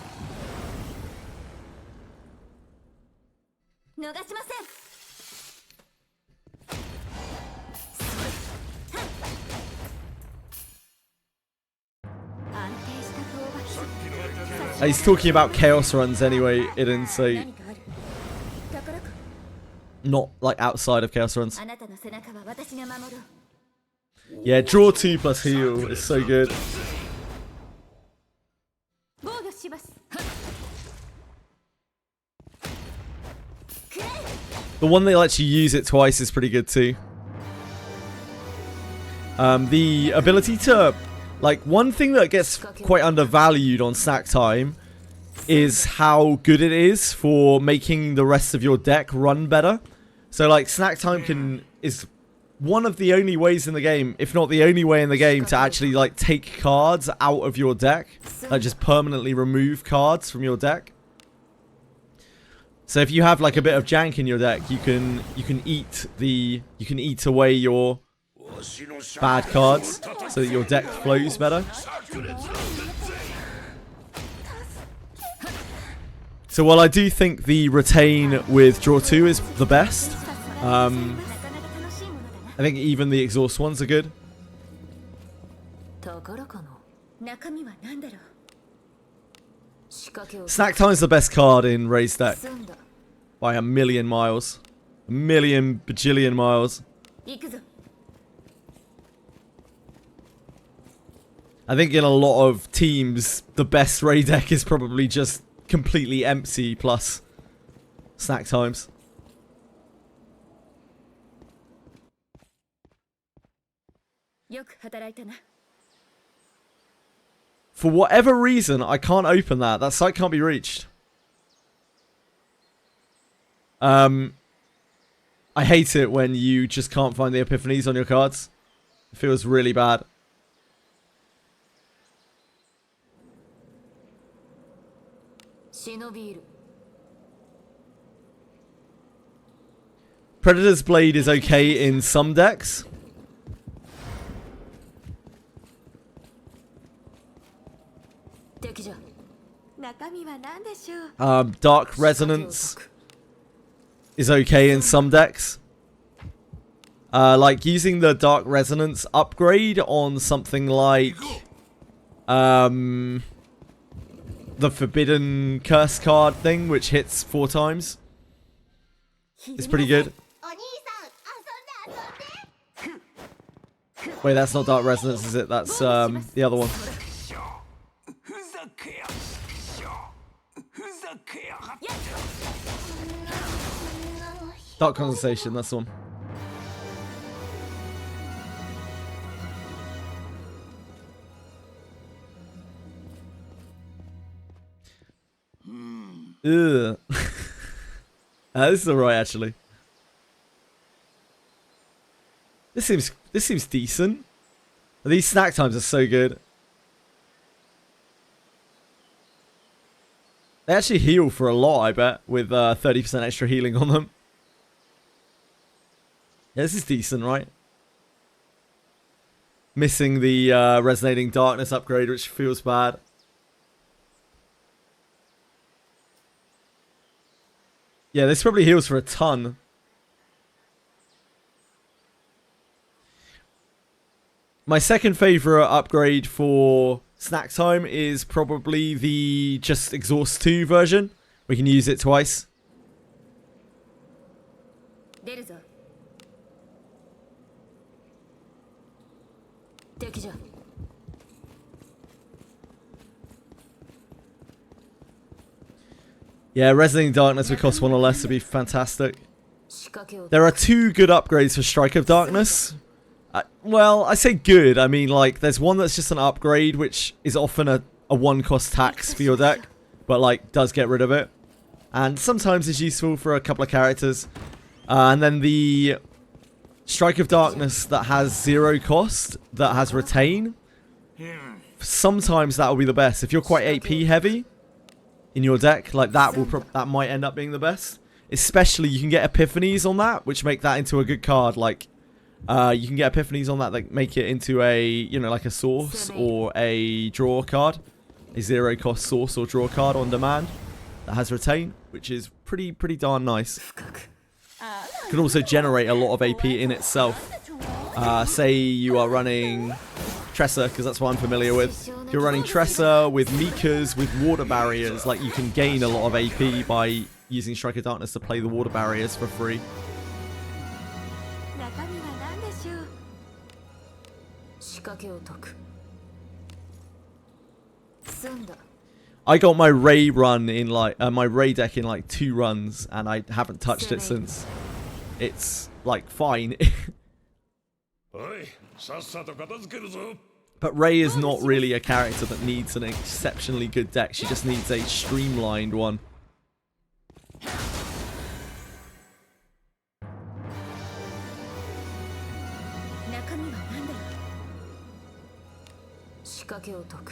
逃しません He's talking about chaos runs anyway, Iden, so 何かある宝く not like outside of chaos runs. あなたの背中は私が守ろう Yeah, draw 2 plus heal is so good. 防御します The one that lets you use it twice is pretty good too. The ability to, like, one thing that gets quite undervalued on snack time is how good it is for making the rest of your deck run better. So like snack time is one of the only ways in the game, if not the only way in the game, to actually like take cards out of your deck, like just permanently remove cards from your deck. So if you have like a bit of jank in your deck, you can eat away your bad cards so that your deck flows better. So while I do think the retain with draw 2 is the best, I think even the exhaust ones are good. 宝かな中身は何だろう 仕掛けを Snack time is the best card in Ray's deck 済んだ by a million miles. A million bajillion miles. 行くぞ I think in a lot of teams, the best Ray deck is probably just completely empty plus snack times. For whatever reason, I can't open that. That site can't be reached. I hate it when you just can't find the epiphanies on your cards. It feels really bad. Predator's Blade is okay in some decks. Dark Resonance is okay in some decks. Like using the Dark Resonance upgrade on something like the Forbidden Curse card thing, which hits 4 times. It's pretty good. Wait, that's not Dark Resonance, is it? That's the other one. Dark Condensation, that's the one. Ugh. This is alright actually. This seems decent. These snack times are so good. They actually heal for a lot, I bet, with 30% extra healing on them. Yeah, this is decent, right? Missing the Resonating Darkness upgrade, which feels bad. Yeah, this probably heals for a ton. My second favorite upgrade for snack time is probably the just exhaust 2 version. We can use it twice. Yeah, Resonating Darkness would cost 1 or less to be fantastic. There are 2 good upgrades for Strike of Darkness. Well, I say good, I mean like there's one that's just an upgrade which is often a 1-cost tax for your deck, but like does get rid of it. And sometimes is useful for a couple of characters. And then the Strike of Darkness that has 0 cost, that has retain. Sometimes that will be the best. If you're quite AP heavy in your deck, like that might end up being the best. Especially you can get epiphanies on that, which make that into a good card. Like you can get epiphanies on that make it into a, you know, like a source or a draw card, a 0 cost source or draw card on demand that has retain, which is pretty darn nice. Can also generate a lot of AP in itself. Say you are running Tresser, because that's what I'm familiar with. If you're running Tresser with Mikas, with water barriers, like you can gain a lot of AP by using Strike of Darkness to play the water barriers for free. I got my Ray run in like my Ray deck in like 2 runs, and I haven't touched it since. It's like fine. But Ray is not really a character that needs an exceptionally good deck. She just needs a streamlined one.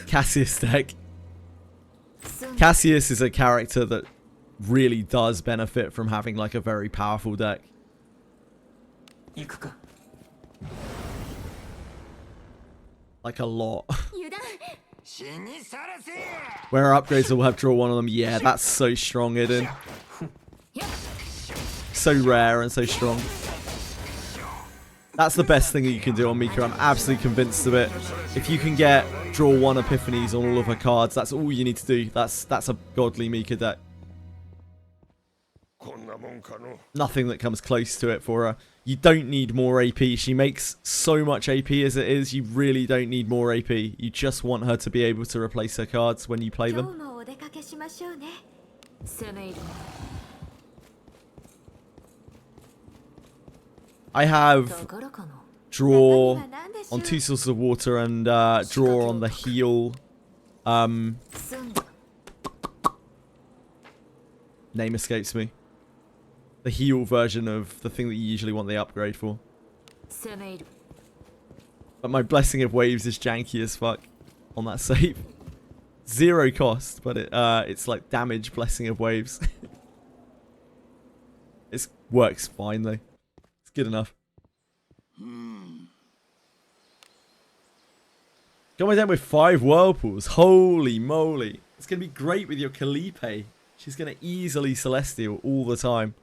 Cassius deck. Cassius is a character that really does benefit from having like a very powerful deck. Like a lot. Where our upgrades will have draw 1 of them. Yeah, that's so strong, Iden. So rare and so strong. That's the best thing that you can do on Mika. I'm absolutely convinced of it. If you can get draw 1 epiphanies on all of her cards, that's all you need to do. That's a godly Mika deck. Nothing that comes close to it for her. You don't need more AP. She makes so much AP as it is. You really don't need more AP. You just want her to be able to replace her cards when you play them. I have draw on 2 sources of water and draw on the heal. Name escapes me. The heal version of the thing that you usually want the upgrade for. But my Blessing of Waves is janky as fuck on that save. 0 cost, but it's like damage Blessing of Waves. It works fine though. It's good enough. Got my deck with 5 Whirlpools. Holy moly. It's going to be great with your Calliope. She's going to easily Celestial all the time.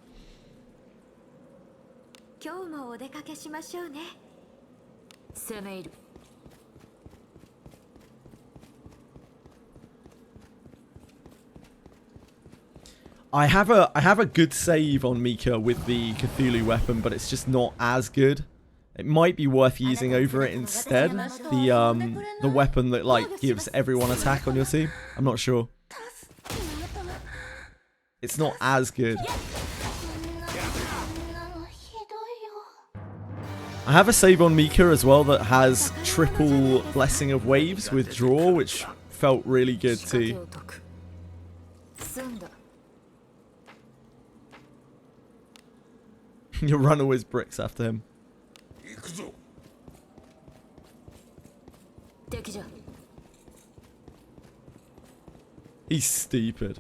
I have a good save on Mika with the Cthulhu weapon, but it's just not as good. It might be worth using over it instead. The weapon that like gives everyone attack on your team. I'm not sure. It's not as good. I have a save on Mika as well that has triple Blessing of Waves with draw, which felt really good too. Your run always bricks after him. He's stupid.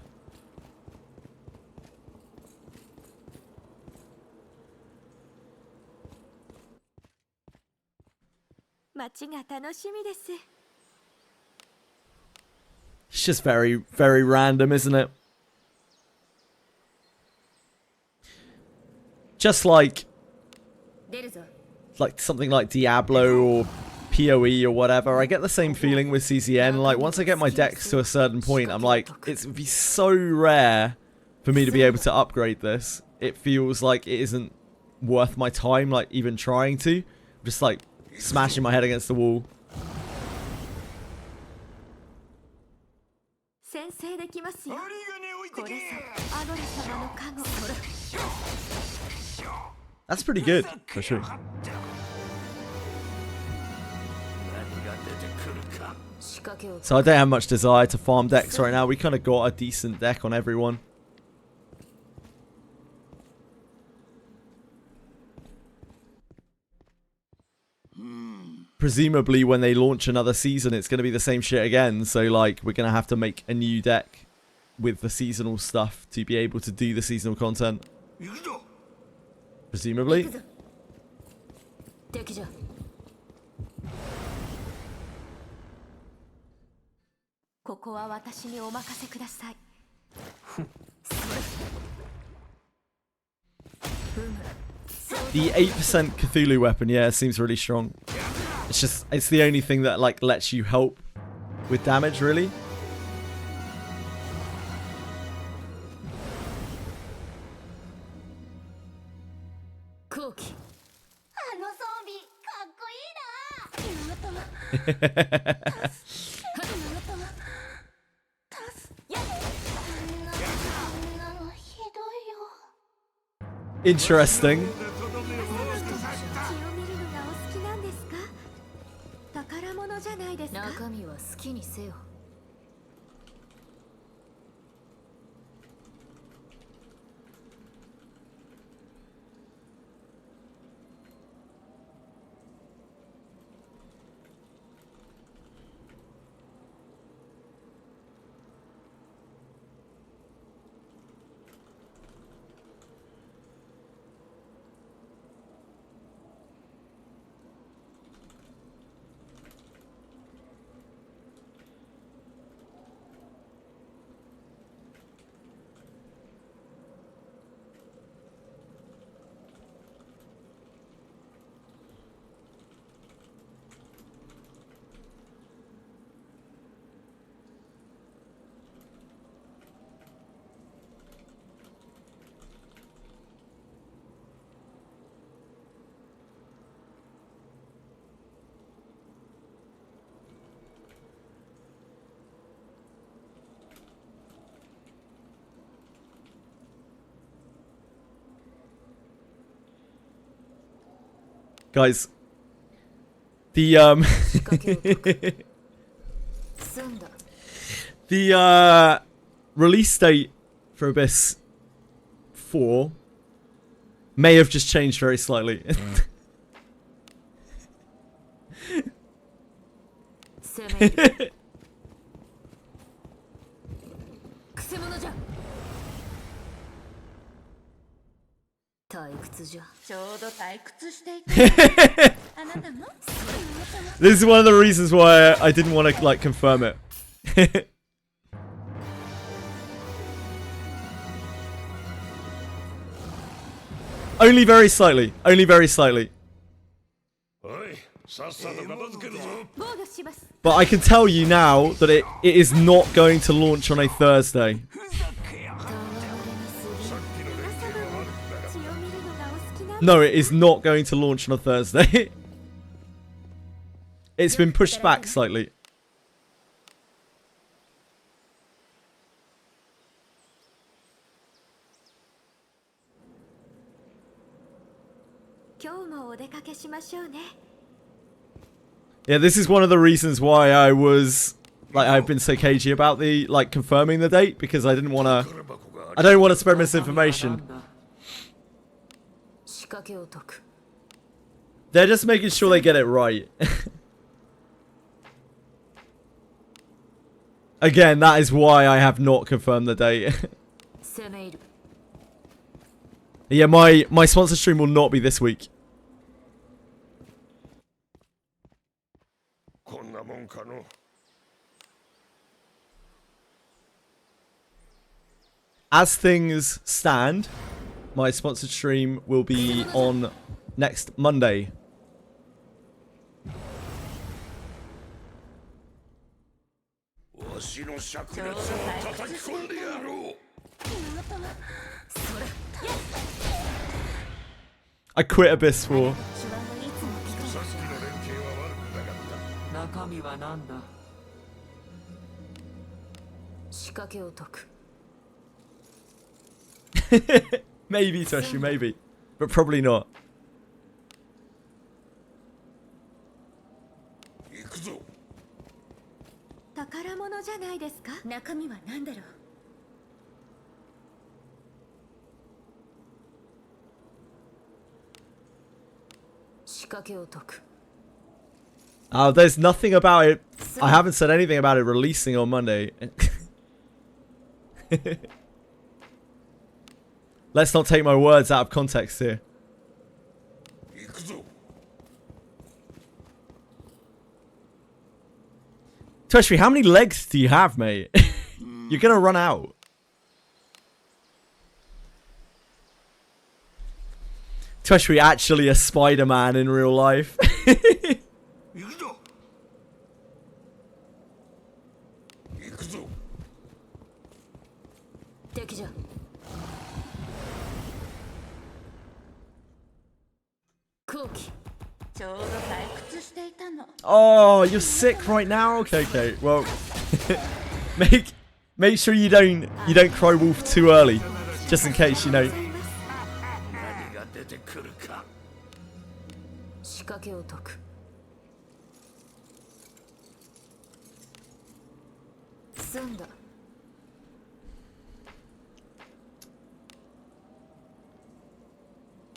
It's just very, very random, isn't it? Just like something like Diablo or PoE or whatever, I get the same feeling with CCN. Like, once I get my decks to a certain point, I'm like, it would be so rare for me to be able to upgrade this. It feels like it isn't worth my time, like, even trying to. I'm just, like, smashing my head against the wall. That's pretty good, for sure. So I don't have much desire to farm decks right now. We kind of got a decent deck on everyone. presumably when they launch another season, it's going to be the same shit again. So, like, we're going to have to make a new deck with the seasonal stuff to be able to do the seasonal content. 行くぞ Presumably. 敵じゃここは私にお任せください。 The 8% Cthulhu weapon, yeah, seems really strong. It's the only thing that, like, lets you help with damage, really. 後期あの装備かっこいいな。タスやれ。あんなのひどいよ。 Interesting. 血を見るのがお好きなんですか？宝物じゃないですか？中身は好きにせよ Guys, the 仕掛けを解く済んだ the release date for Abyss 4 may have just changed very slightly. 攻め入るくせ者じゃ退屈じゃちょうど退屈していた。あなたも？ This is one of the reasons why I didn't want to, like, confirm it. Only very slightly. Only very slightly. おいさっさと片付けるぞ 防御します。 But I can tell you now that it is not going to launch on a Thursday. ふざけやがってさっきの連携は悪くなかっ血を見るのがお好きなん No, it is not going to launch on a Thursday. It's been pushed back slightly. 今日もお出かけしましょうね。 Yeah, this is one of the reasons why I was, like, I've been so cagey about the, like, confirming the date, because I didn't want to, た宝箱があ I don't want to spread misinformation. 仕掛けを解く They're just making sure they get it right. Again, that is why I have not confirmed the date. 攻め入る Yeah, my sponsor stream will not be this week. こんなもんかの As things stand, my sponsored stream will be on next Monday. わしの灼熱を叩き込んでやろう I quit Abyss 4. さっきの連携は悪くなかった 中身は何だ 仕掛けを解く Maybe, Toshi, maybe. But probably not. 行くぞ宝物じゃないですか？中身は何だろう？仕掛けを解く There's nothing about it. I haven't said anything about it releasing on Monday. Let's not take my words out of context here. Toshri, how many legs do you have, mate? You're gonna run out. Toshri actually a Spider-Man in real life. Oh, you're sick right now? Okay. Well, make sure you don't cry wolf too early. Just in case, you know. 仕掛けを解く。済んだ。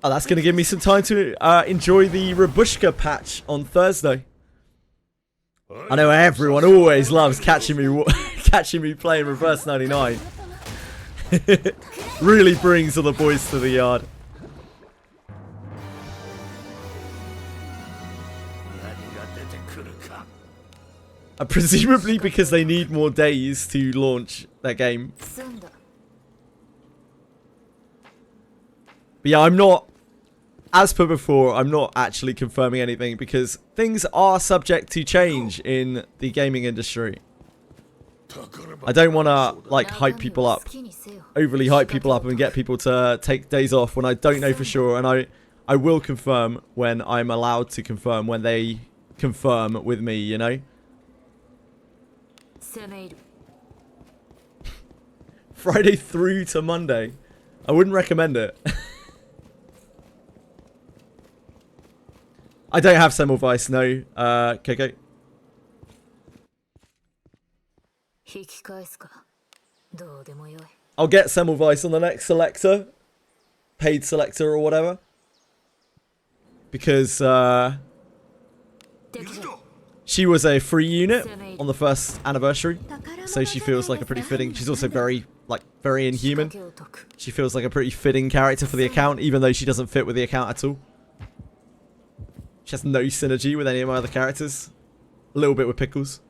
Oh, that's going to give me some time to enjoy the Rabushka patch on Thursday. I know everyone always loves catching me playing Reverse 99. Really brings all the boys to the yard. Presumably because they need more days to launch their game. But yeah, I'm not, as per before, I'm not actually confirming anything because things are subject to change in the gaming industry. I don't want to, like, hype people up, overly hype people up and get people to take days off when I don't know for sure. And I will confirm when I'm allowed to confirm, when they confirm with me, you know? Friday through to Monday. I wouldn't recommend it. I don't have Semmelweis, no. Okay. I'll get Semmelweis on the next selector. Paid selector or whatever. Because she was a free unit on the first anniversary. So she feels like a pretty fitting. She's also very inhuman. She feels like a pretty fitting character for the account, even though she doesn't fit with the account at all. She has no synergy with any of my other characters. A little bit with Pickles.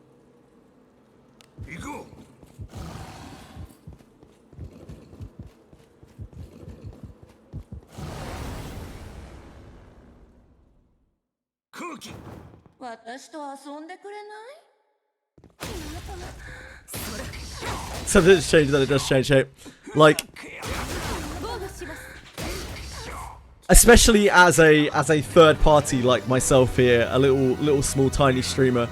So this change that it does change shape. Like, especially as a third party like myself here, a little small tiny streamer,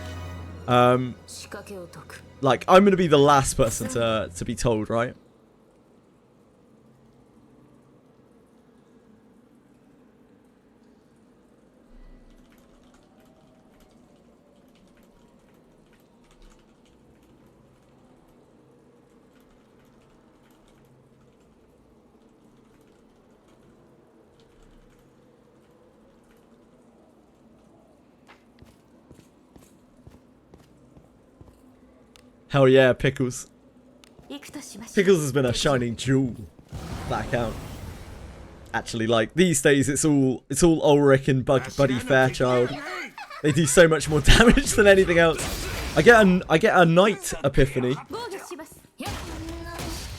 like I'm gonna be the last person to be told, right? Hell yeah, Pickles. Pickles has been a shining jewel, that account. Actually, like, these days it's all Ulrich and Buddy Fairchild. They do so much more damage than anything else. I get a Knight Epiphany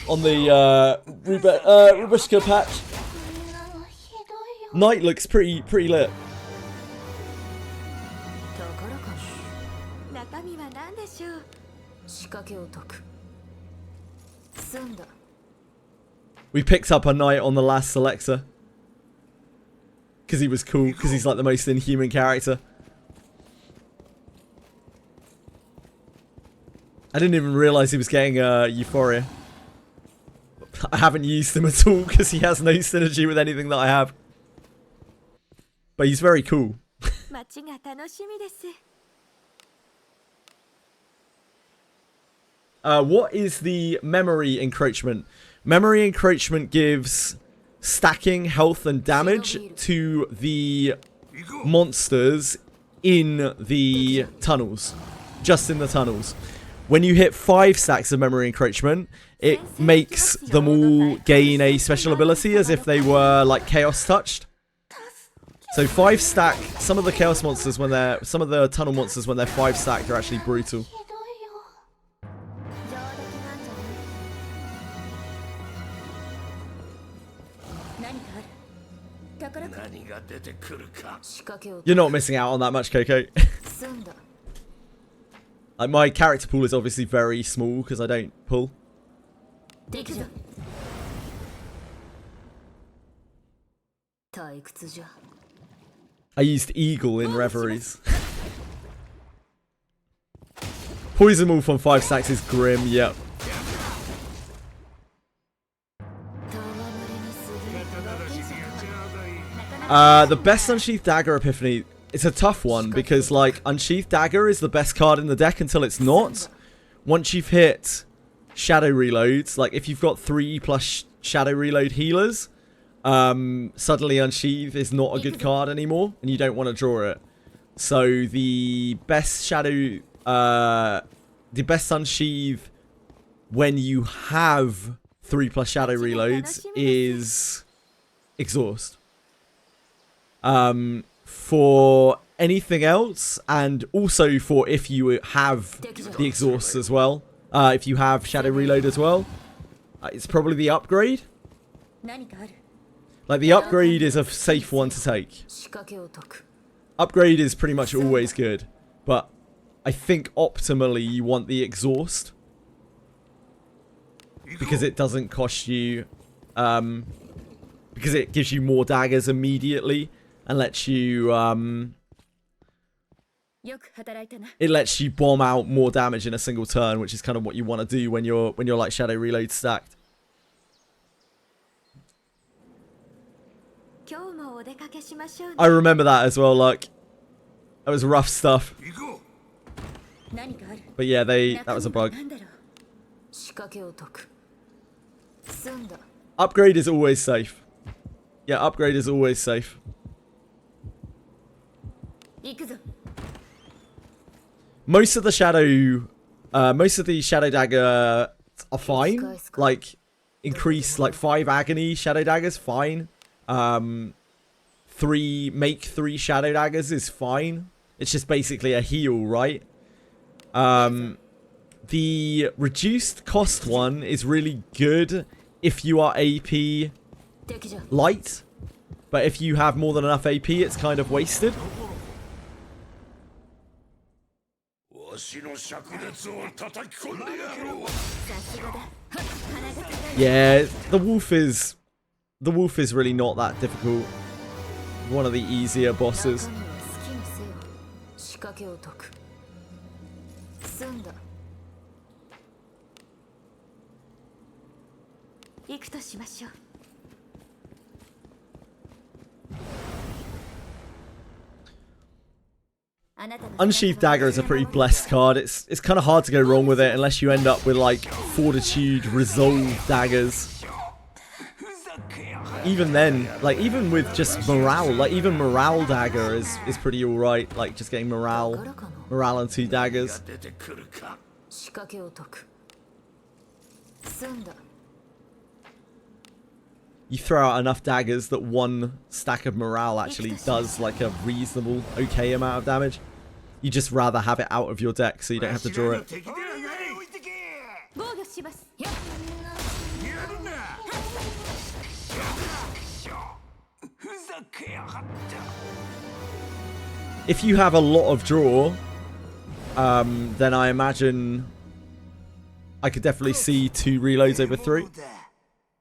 on the Rubushka patch. Knight looks pretty lit. We picked up a Knight on the last selector. Because he was cool, because he's like the most inhuman character. I didn't even realise he was getting Euphoria. I haven't used him at all because he has no synergy with anything that I have. But he's very cool. What is the memory encroachment? Memory encroachment gives stacking, health, and damage to the monsters in the tunnels. Just in the tunnels. When you hit 5 stacks of memory encroachment, it makes them all gain a special ability as if they were like chaos touched. So 5 stack, some of the chaos monsters when they're, some of the tunnel monsters when they're 5 stacked are actually brutal. You're not missing out on that much, Coco. Like, my character pool is obviously very small because I don't pull. I used Eagle in Reveries. Poison Wolf on 5 stacks is grim, yep. The best Unsheathed Dagger Epiphany, it's a tough one because, like, Unsheathed Dagger is the best card in the deck until it's not. Once you've hit Shadow Reloads, like, if you've got 3+ Shadow Reload healers, suddenly Unsheathed is not a good card anymore, and you don't want to draw it. So the best Unsheathe when you have 3+ Shadow Reloads is Exhaust. For anything else, and also for if you have the Exhaust as well, if you have Shadow Reload as well, it's probably the Upgrade. Like, the Upgrade is a safe one to take. Upgrade is pretty much always good, but I think optimally you want the Exhaust because it doesn't cost you, because it gives you more daggers immediately and lets you, it lets you bomb out more damage in a single turn, which is kind of what you want to do when you're like Shadow Reload stacked. I remember that as well, like, that was rough stuff. But yeah, that was a bug. Upgrade is always safe. Yeah, Upgrade is always safe. Most of the Shadow Dagger are fine. Like, increase, like, 5 Agony Shadow Daggers, fine. Make 3 Shadow Daggers is fine. It's just basically a heal, right? The reduced cost one is really good if you are AP light. But if you have more than enough AP, it's kind of wasted. Yeah, the wolf is really not that difficult. One of the easier bosses. Unsheathed Dagger is a pretty blessed card. It's kind of hard to go wrong with it unless you end up with, like, Fortitude, Resolve daggers. Even then, like, even with just Morale, like, even Morale Dagger is pretty alright. Like, just getting Morale and 2 daggers. You throw out enough daggers that 1 stack of Morale actually does, like, a reasonable, okay amount of damage. You just rather have it out of your deck so you don't have to draw it. If you have a lot of draw, then I imagine I could definitely see 2 reloads over 3.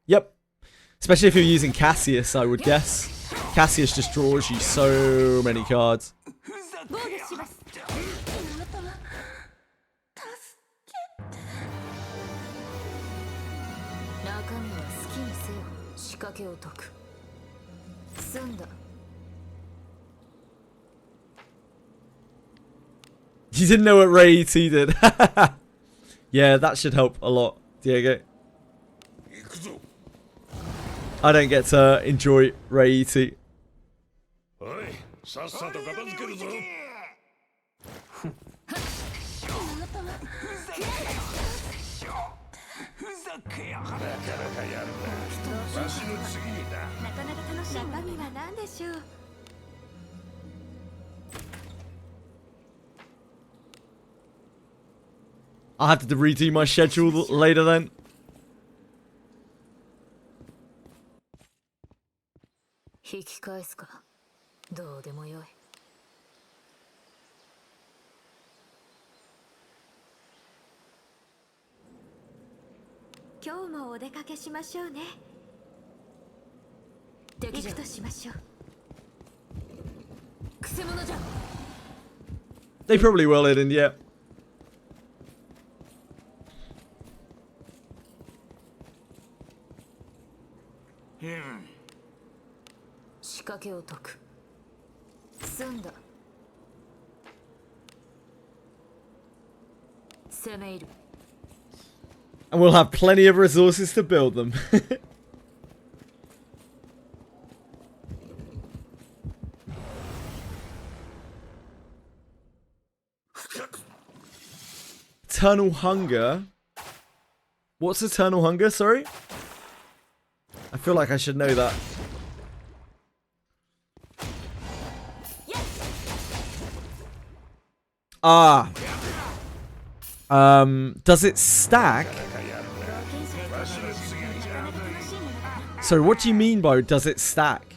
Yep. Especially if you're using Cassius, I would guess. Cassius just draws you so many cards. You didn't know what Ray T did. Yeah, that should help a lot, Diego. I don't get to enjoy Ray T. I'll have to redo my schedule later then. They probably will, Eden, yeah. And we'll have plenty of resources to build them. Eternal hunger. What's eternal hunger, sorry? I feel like I should know that. Ah. Does it stack? So what do you mean by does it stack?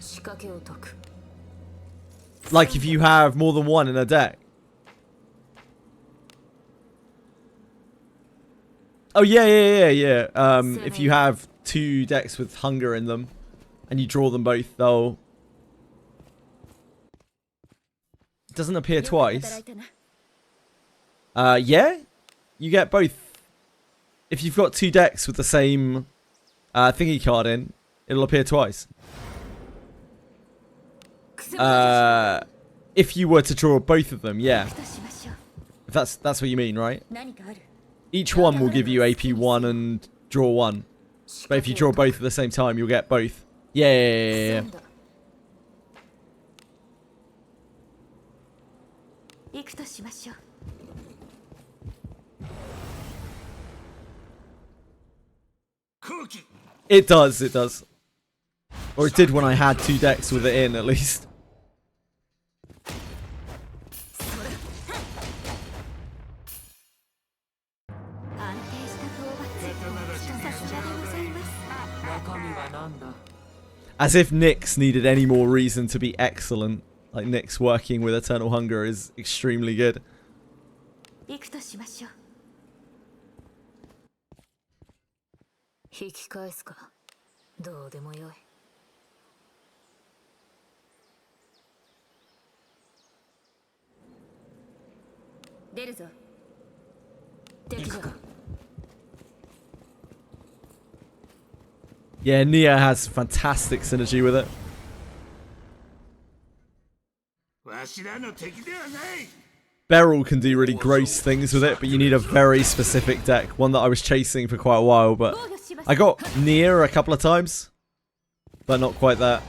Like if you have more than one in a deck? Oh yeah. If you have 2 decks with hunger in them and you draw them both, they'll... It doesn't appear twice. Yeah? You get both. If you've got 2 decks with the same thingy card in, it'll appear twice. If you were to draw both of them, yeah. If that's what you mean, right? Each one will give you AP 1 and draw 1. But if you draw both at the same time, you'll get both. Yeah. It does. Or it did when I had 2 decks with it in, at least. As if Nyx needed any more reason to be excellent. Like, Nyx working with Eternal Hunger is extremely good. Yeah, Nia has fantastic synergy with it. Beryl can do really gross things with it, but you need a very specific deck. One that I was chasing for quite a while, but I got Nia a couple of times, but not quite that.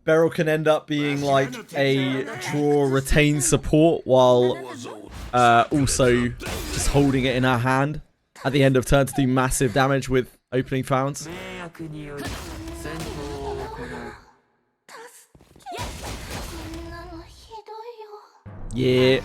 Beryl can end up being like a draw retain support while also just holding it in her hand at the end of turn to do massive damage with opening founds. Yeah.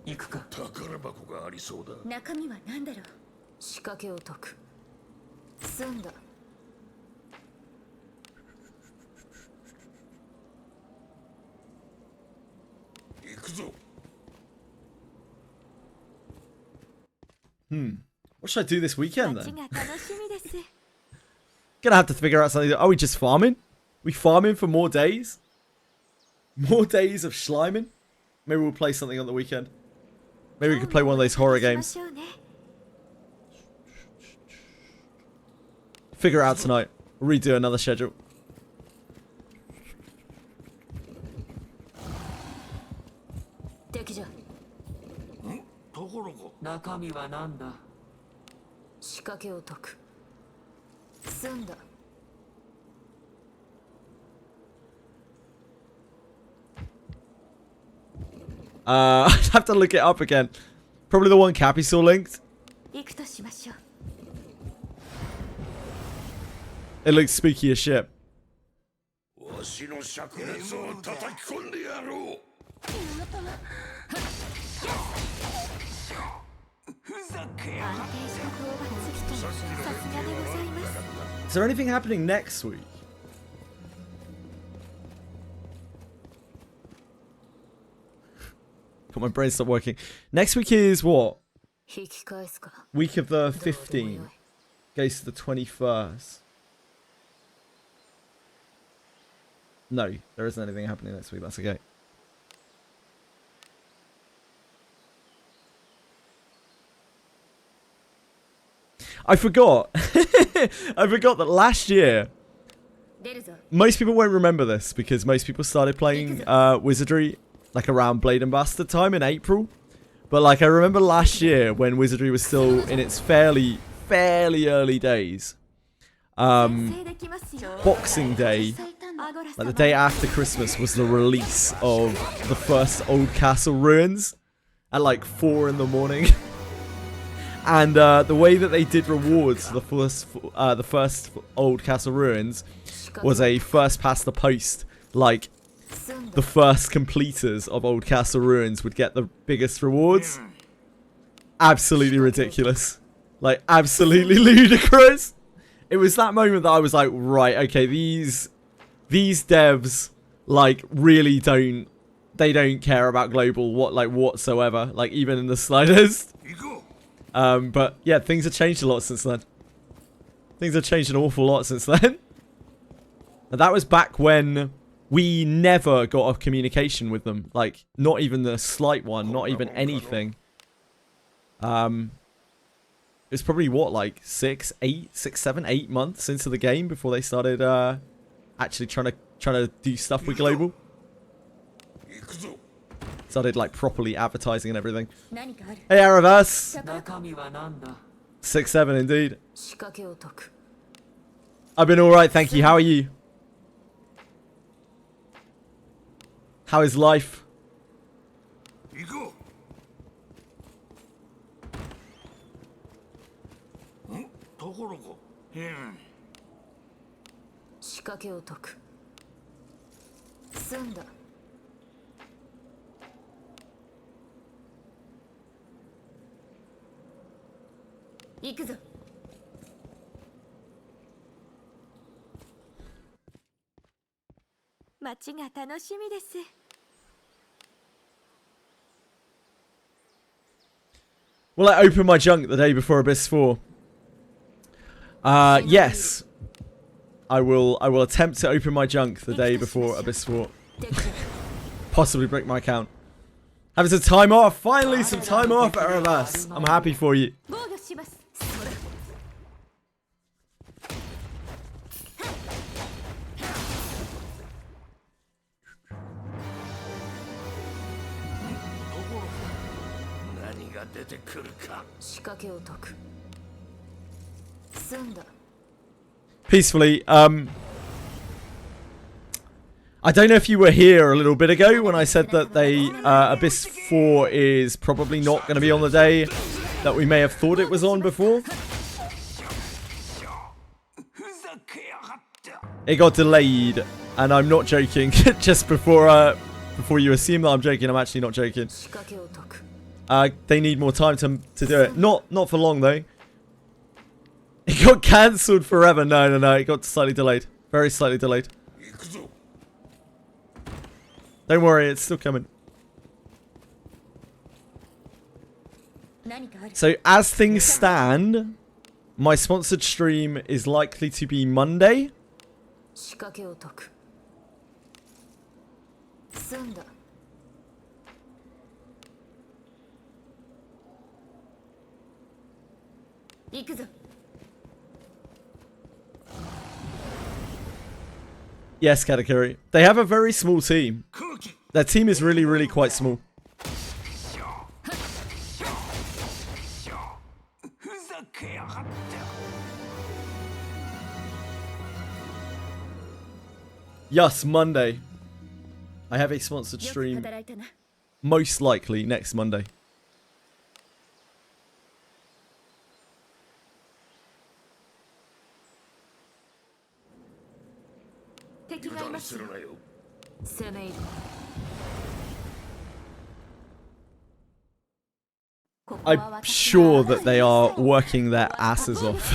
行くか。宝箱がありそうだ。中身は何だろう。仕掛けを解く。済んだ。行くぞ。What should I do this weekend 街 then? が楽しみです。 Gonna have to figure out something. Are we just farming? We farming for more days? More days of schliming? Maybe we'll play something on the weekend. Maybe we could play one of those horror games. Figure it out tonight. We'll redo another schedule. 敵じゃ。ところが。中身はなんだ。仕掛けを解く。済んだ。I'd have to look it up again. Probably the one Cappy saw linked. 行くとしましょう。 It looks spooky as shit. わしの灼熱を叩き込んでやろう。ふざけやがっ安定した討伐人、さすがでございます。 Is there anything happening next week? But my brain stopped working. Next week is what? 引き返すか。 Week of the 15th. Goes to the 21st. No, there isn't anything happening next week. That's okay. I forgot. I forgot that last year. 出るぞ。 Most people won't remember this because most people started playing Wizardry like around Blade and Bastard time in April. But like I remember last year when Wizardry was still in its fairly early days. 先制できますよ。 Boxing Day, アゴラ like the 様 day after Christmas, was the release of the first Old Castle ruins at like 4 in the morning. And the way that they did rewards for the first Old Castle ruins was a first past the post. Like 済んだ。 the first completers of Old Castle ruins would get the biggest rewards. Absolutely ridiculous. Like absolutely ludicrous. It was that moment that I was like, right, okay, these devs like really don't care about global whatsoever, like even in the slightest. 行こう。 But yeah, things have changed a lot since then. Things have changed an awful lot since then. And that was back when we never got a communication with them. Like, not even the slight one, not even anything. It was probably what, like 6, 7, 8 months into the game before they started actually trying to do stuff with global. 行くぞ。 Started like properly advertising and everything. 何かある。 Hey Aravis! 中身はなんだ。 6-7 indeed. 仕掛けを解く。 I've been alright, thank you. How are you? How is life? 行こう。ところが。仕掛けを解く。済んだ。行くぞ。 街が楽しみです。 Will I open my junk the day before Abyss 4? Yes. I will attempt to open my junk the day before Abyss 4. 敵じゃ。 Possibly break my account. Having some time off. Finally some time off, Aravis. I'm happy for you. 防御します。 何が出てくるか。仕掛けを解く。済んだ。 Peacefully. I don't know if you were here a little bit ago when I said that Abyss 4 is probably not going to be on the day that we may have thought it was on before. ふざけやがって。 It got delayed, and I'm not joking. Just before you assume that I'm joking, I'm actually not joking. 仕掛けを解く。They need more time to do it. Not for long though. It got cancelled forever. No. It got slightly delayed. Very slightly delayed. Don't worry, it's still coming. So as things stand, my sponsored stream is likely to be Monday. 仕掛けを解く。済んだ。行くぞ。Yes, Katakuri. They have a very small team. Their team is really, really quite small. Yes, Monday. I have a sponsored stream. Most likely next Monday. I'm sure that they are working their asses off.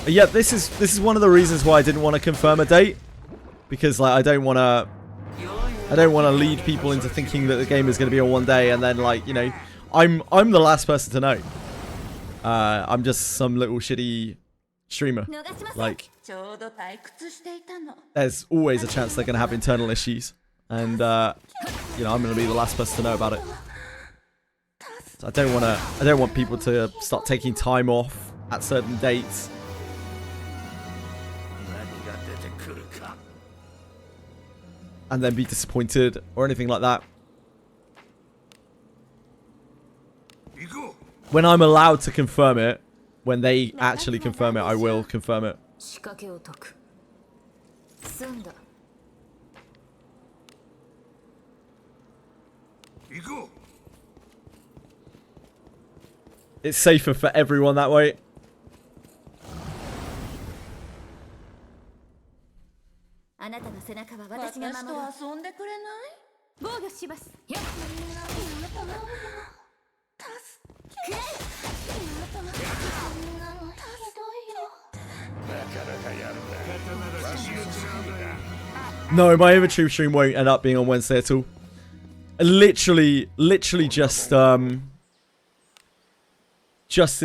Yeah, this is one of the reasons why I didn't want to confirm a date, because like I don't want to lead people into thinking that the game is going to be on one day and then, like, you know, I'm the last person to know. I'm just some little shitty streamer. Like, there's always a chance they're going to have internal issues, and you know, I'm going to be the last person to know about it. So I don't want people to start taking time off at certain dates. And then be disappointed or anything like that. When I'm allowed to confirm it, when they actually confirm it, I will confirm it. It's safer for everyone that way. No, my inventory stream won't end up being on Wednesday at all. Literally just in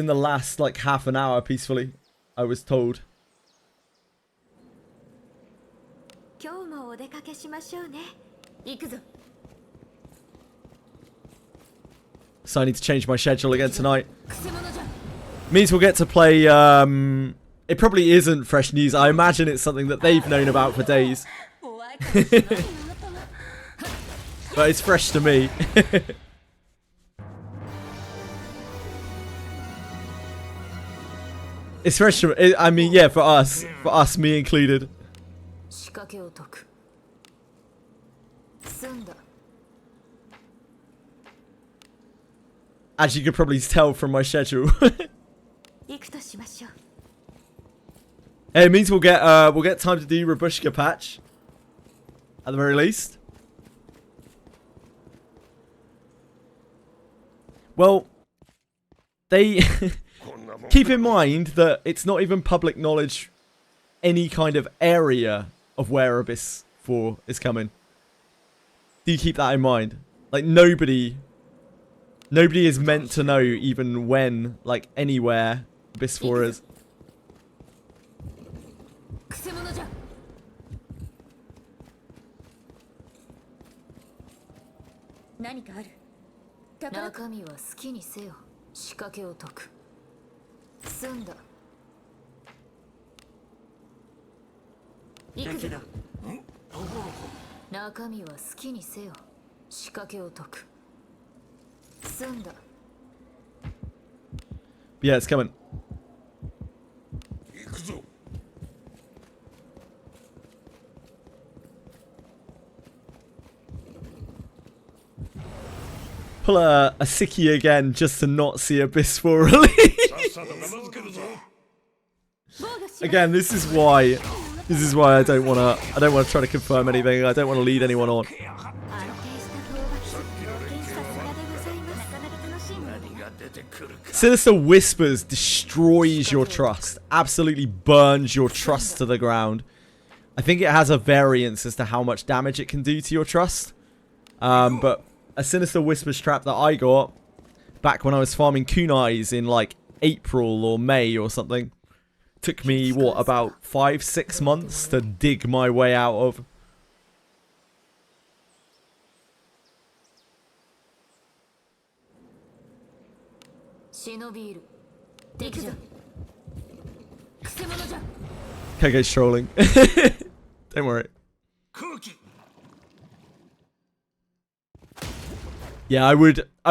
the last like half an hour, peacefully, I was told. So I need to change my schedule again tonight. Means we'll get to play, it probably isn't fresh news. I imagine it's something that they've known about for days. But it's fresh to me. It's fresh to me. I mean, yeah, for us, me included. As you could probably tell from my schedule. Hey, it means we'll get time to do Rabushka patch. At the very least. Well, they keep in mind that it's not even public knowledge any kind of area of where Abyss 4 is coming. Do you keep that in mind? Like, nobody is meant to know even when, like, anywhere Abyss 4 is. Yeah, it's coming. Pull a sickie again just to not see Abyss 4 release. Again, this is why I don't wanna try to confirm anything. I don't want to lead anyone on. Sinister Whispers destroys your trust. Absolutely burns your trust to the ground. I think it has a variance as to how much damage it can do to your trust. But a Sinister Whispers trap that I got back when I was farming kunais in like April or May or something. Took me, what, about 5-6 months to dig my way out of. Kego's trolling. Don't worry. Yeah, I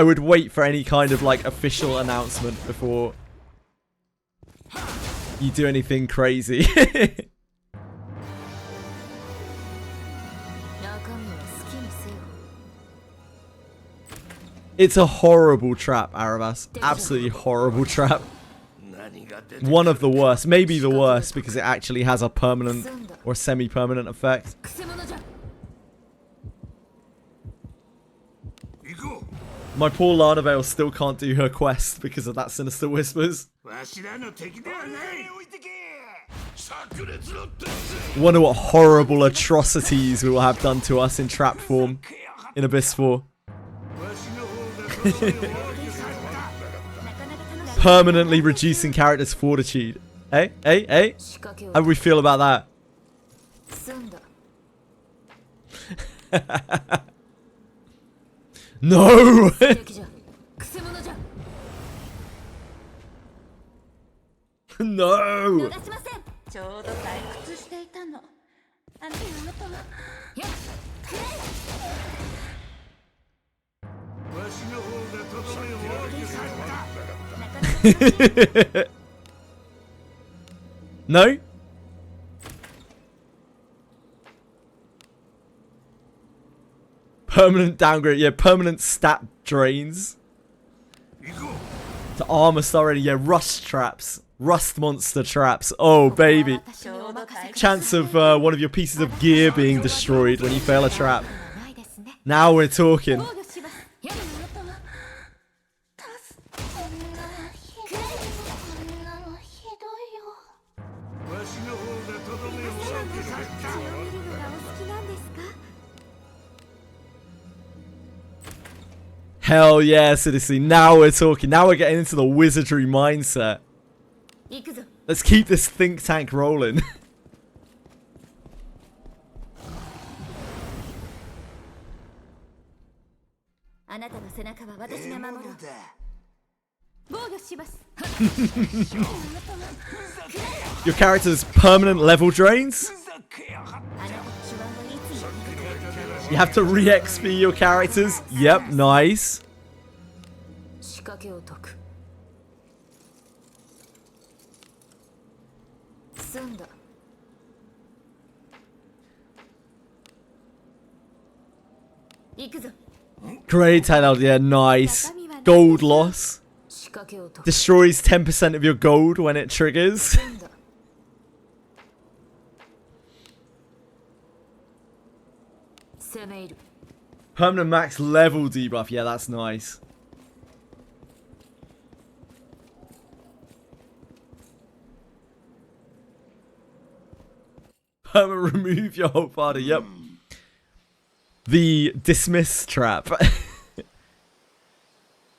would wait for any kind of like official announcement before you do anything crazy. It's a horrible trap, Arabas. Absolutely horrible trap. One of the worst. Maybe the worst because it actually has a permanent or semi-permanent effect. My poor Larnavale still can't do her quest because of that Sinister Whispers. Wonder what horrible atrocities we will have done to us in trap form in Abyss 4. Permanently reducing characters' fortitude. Hey, hey, hey. How do we feel about that? No! No! No? Permanent downgrade, yeah, permanent stat drains. To armor already, yeah, rust traps. Rust monster traps. Oh, baby. Chance of one of your pieces of gear being destroyed when you fail a trap. Now we're talking. Hell yeah, Citizen. Now we're talking. Now we're getting into the wizardry mindset. Let's keep this think tank rolling. Your character's permanent level drains? You have to re-XP your characters? Yep, nice. Great title, yeah, nice. Gold loss. Destroys 10% of your gold when it triggers. Permanent max level debuff, yeah, that's nice. Permanent remove your whole party, yep. The dismiss trap.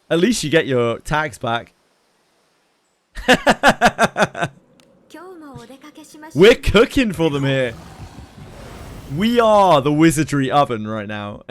At least you get your tags back. We're cooking for them here. We are the wizardry oven right now.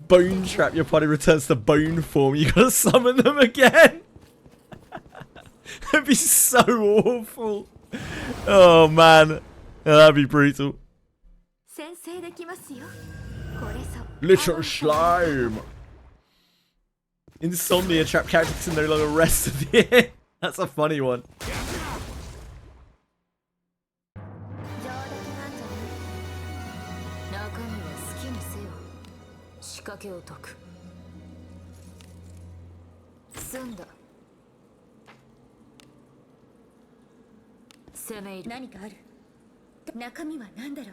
Bone trap, your party returns to bone form. You gotta summon them again. That'd be so awful. Oh man, yeah, that'd be brutal. Little Shlime. Insomnia trap characters can no longer rest of the year. That's a funny one. 上出来なんじゃない中身は好きにせよ仕掛けを解く済んだ攻め入る何かある中身は何だろう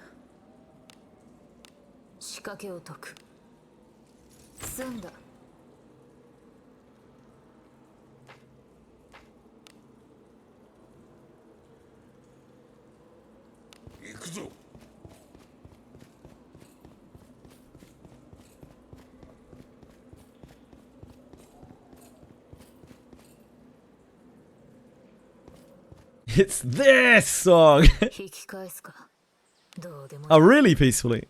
仕掛けを解く済んだ行くぞ It's this song. 引き返すかどうでもいい Oh, really peacefully.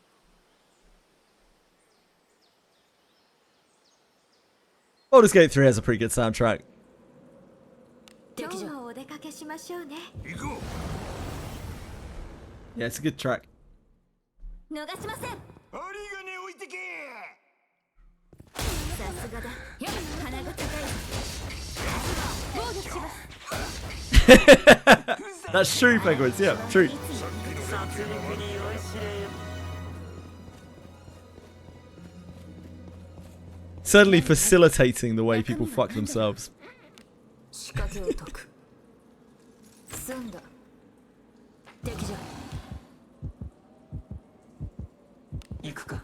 Baldur's Gate 3 has a pretty good soundtrack. 今日もお出かけしましょうね 行こ Yeah, it's a good track. 逃しませんう針金置いてけさすがだ鼻が高い防御します That's true, Penguins. Yeah, true. 殺戮に酔いしれよ Certainly facilitating the way people fuck themselves. 仕掛けを解く済んだ敵じゃ行くか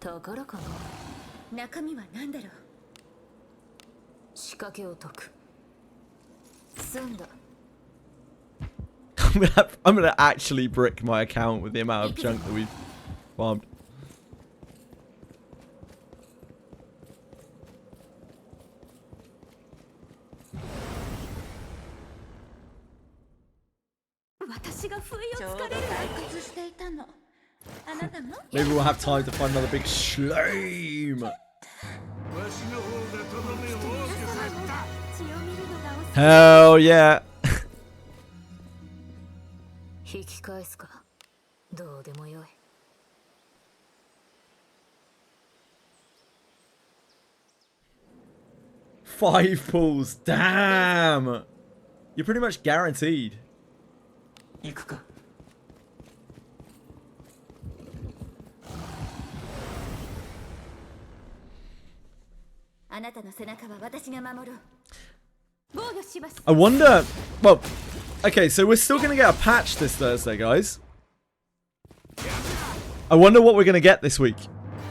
宝かな中身は何だろう仕掛けを解く済んだ I'm gonna actually brick my account with the amount of junk that we've farmed. Maybe we'll have time to find another big Shlime. わしの方がとどめを多くさった Hell yeah. 引き返すかどうでもよい 5 pulls. Damn. You're pretty much guaranteed. 行くかあなたの背中は私が守る防御します I wonder. Well, okay, so we're still going to get a patch this Thursday, guys. I wonder what we're going to get this week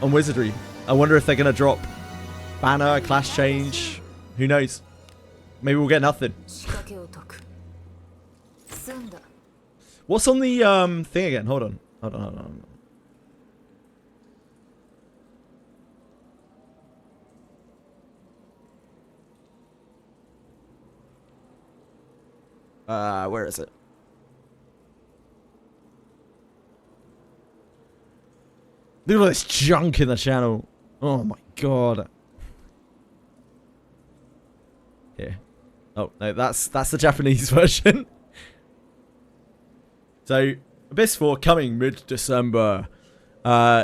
on Wizardry. I wonder if they're going to drop banner, class change. Who knows? Maybe we'll get nothing. 仕掛けを解く済んだ What's on the thing again? Hold on. Hold on, hold on, hold on. Where is it? Look at all this junk in the channel. Oh my god. Here. Oh, no, that's the Japanese version. So, Abyss 4 coming mid-December.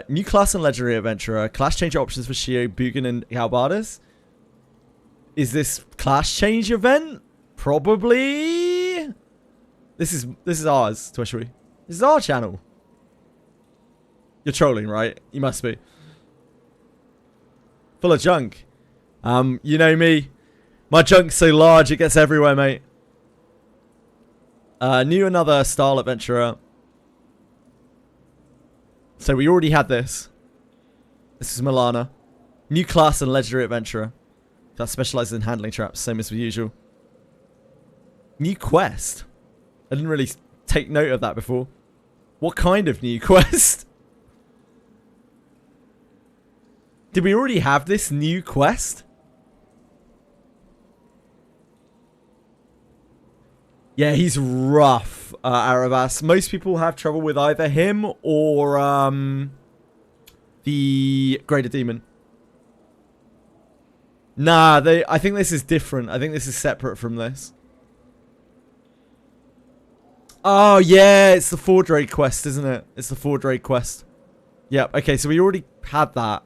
New class and legendary adventurer. Class change options for Shio, Bugan, and Halbardas. Is this class change event? Probably. This is ours, Twishry. This is our channel. You're trolling, right? You must be. Full of junk. You know me. My junk's so large it gets everywhere, mate. New another style adventurer. So we already had this. This is Milana. New class and legendary adventurer. That specializes in handling traps, same as usual. New quest. I didn't really take note of that before. What kind of new quest? Did we already have this new quest? Yeah, he's rough, Aravas. Most people have trouble with either him or the Greater Demon. Nah, I think this is different. I think this is separate from this. Oh, yeah, it's the Fordraid quest, isn't it? It's the Fordraid quest. Yep, okay, so we already had that.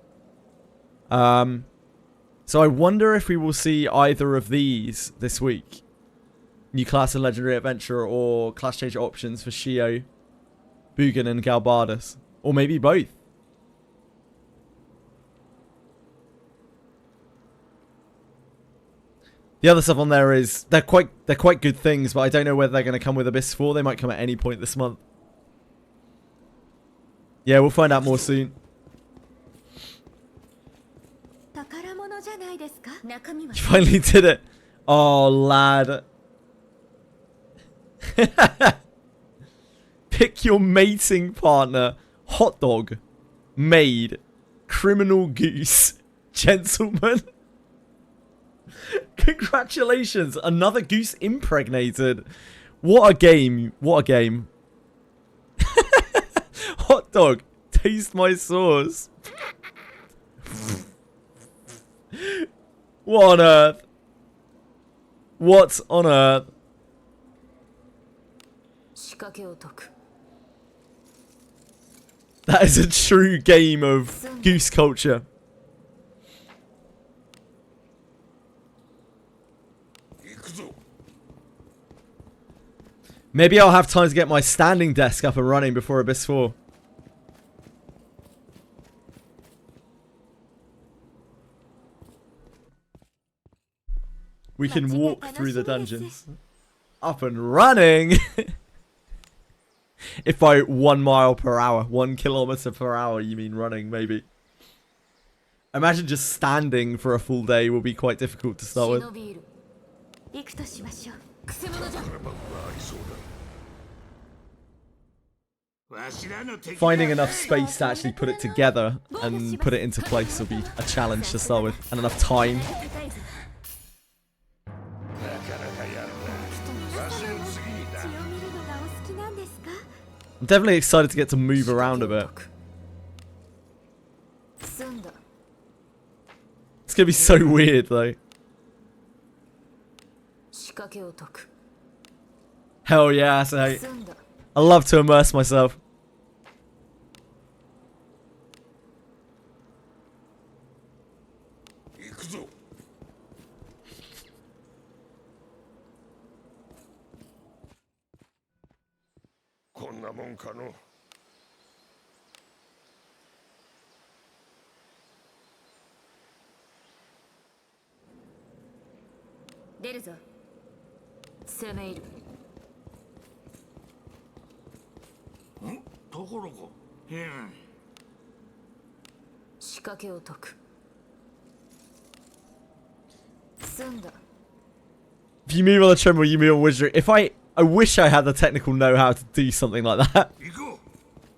So I wonder if we will see either of these this week. New class and legendary adventure or class change options for Shio, Bugan and Galbardus. Or maybe both. The other stuff on there is they're quite good things, but I don't know whether they're going to come with Abyss 4. They might come at any point this month. Yeah, we'll find out more soon. You finally did it. Oh, lad. Pick your mating partner. Hot dog. Maid. Criminal goose. Gentleman. Congratulations. Another goose impregnated. What a game. What a game. Hot dog. Taste my sauce. What on earth? What on earth? That is a true game of goose culture. Maybe I'll have time to get my standing desk up and running before Abyss 4. We can walk through the dungeons. Up and running! If by 1 mile per hour, 1 kilometer per hour, you mean running, maybe. Imagine just standing for a full day will be quite difficult to start with. Finding enough space to actually put it together and put it into place will be a challenge to start with. And enough time. I'm definitely excited to get to move around a bit. It's gonna be so weird though. Hell yeah, so I love to immerse myself. If you move on the treadmill, you move on Wizardry. If I wish I had the technical know-how to do something like that.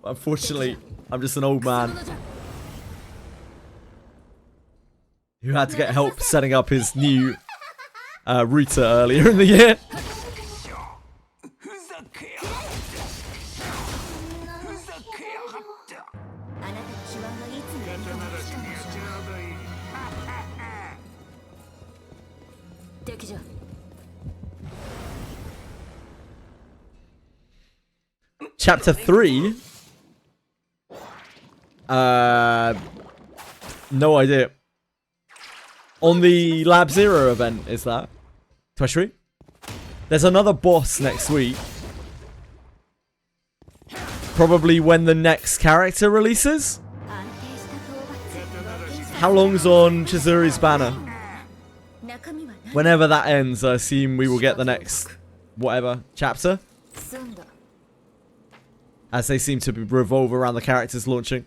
Unfortunately, I'm just an old man who had to get help setting up his new router earlier in the year. Chapter 3? No idea. On the Lab Zero event, is that? Tertiary? There's another boss next week. Probably when the next character releases? How long's on Chizuri's banner? Whenever that ends, I assume we will get the next whatever chapter. As they seem to revolve around the characters launching.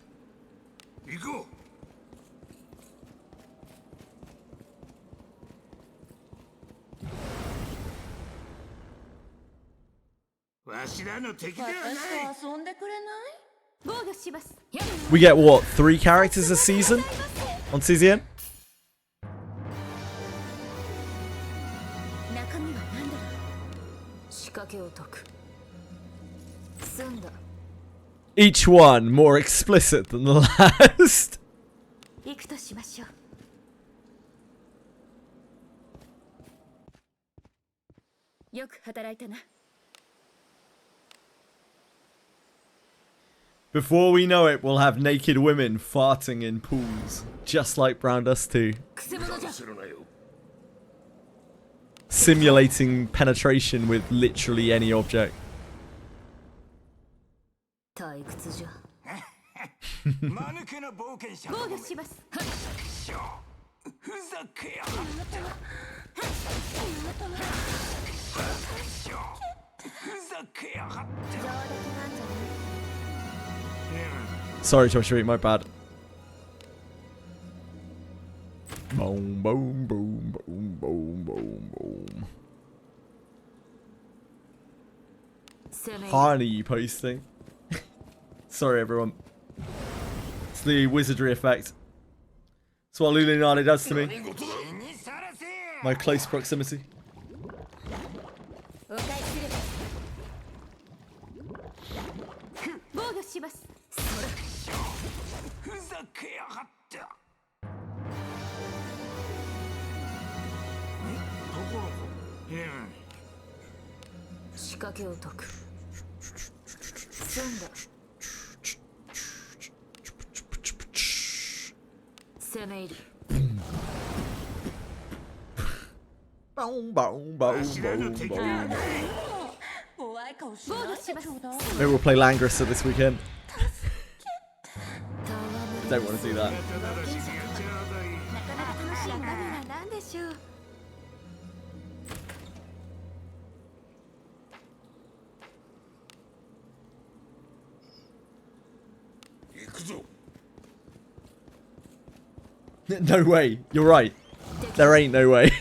We get what, 3 characters a season on CZN? Each one more explicit than the last. Before we know it, we'll have naked women farting in pools, just like Brown Dust 2. くせ者じゃ Simulating penetration with literally any object. 退屈じゃ間抜けな冒険者防御しますふざけやがってふざけやがって 上出来なんじゃない Sorry, Toshiri, my bad. Boom, boom, boom, boom, boom, boom, boom. 攻め Finally, you posting. Sorry, everyone. It's the wizardry effect. It's what Lulinani does to me. にさらせ My close proximity. お返しすれば防御します ふざけやがってところか仕掛けを解く済んだ攻め入る Boom, boom, boom, boom, boom. 怖い顔しないでちょうだい Maybe we'll play Langrisser this weekend. 戯 Don't want to do that. なかなか楽しいななんでしょう 行くぞ No way. You're right. There ain't no way.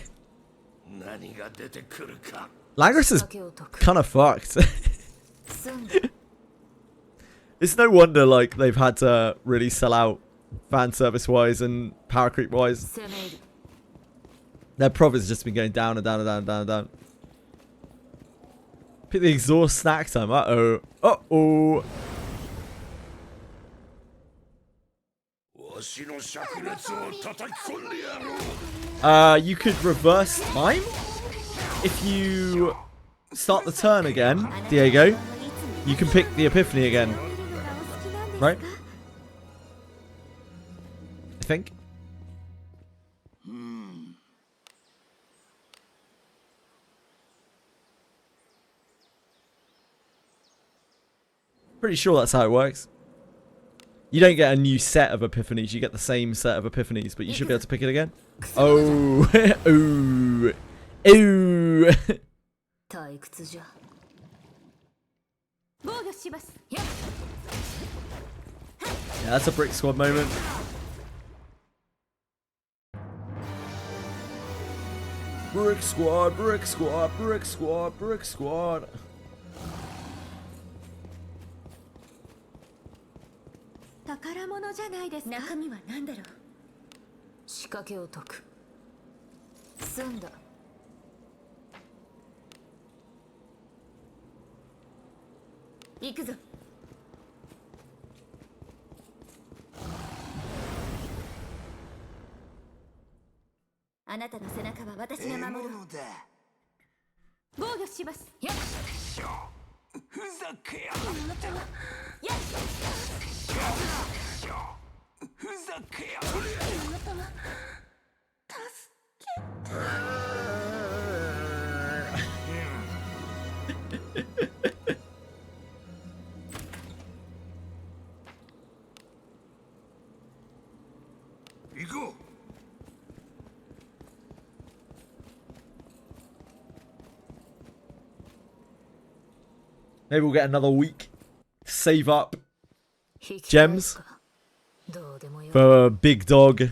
何が出てくるか Langrisser's 仕掛けを解く kind of fucked. 済んだ It's no wonder like they've had to really sell out fan service wise and power creep wise. 攻め入る Their profits has just been going down and down and down and down and down. Pick the exhaust snack time. Uh-oh. Uh-oh. わしの灼熱を叩き込んでやろう You could reverse time if you start the turn again, Diego. You can pick the epiphany again, right? I think. Pretty sure that's how it works. You don't get a new set of epiphanies, you get the same set of epiphanies, but you should be able to pick it again. Oh, ooh, ooh. 退屈じゃ防御します Yeah, that's a brick squad moment. Brick squad, brick squad, brick squad, brick squad. 宝物じゃないですか中身は何だろう仕掛けを解く済んだ行くぞあなたの背中は私が守る獲物だ防御しますふざけやがってふざけやがって行こう Maybe we'll get another week to save up 引き返す gems かどうでもよい for Big Dog,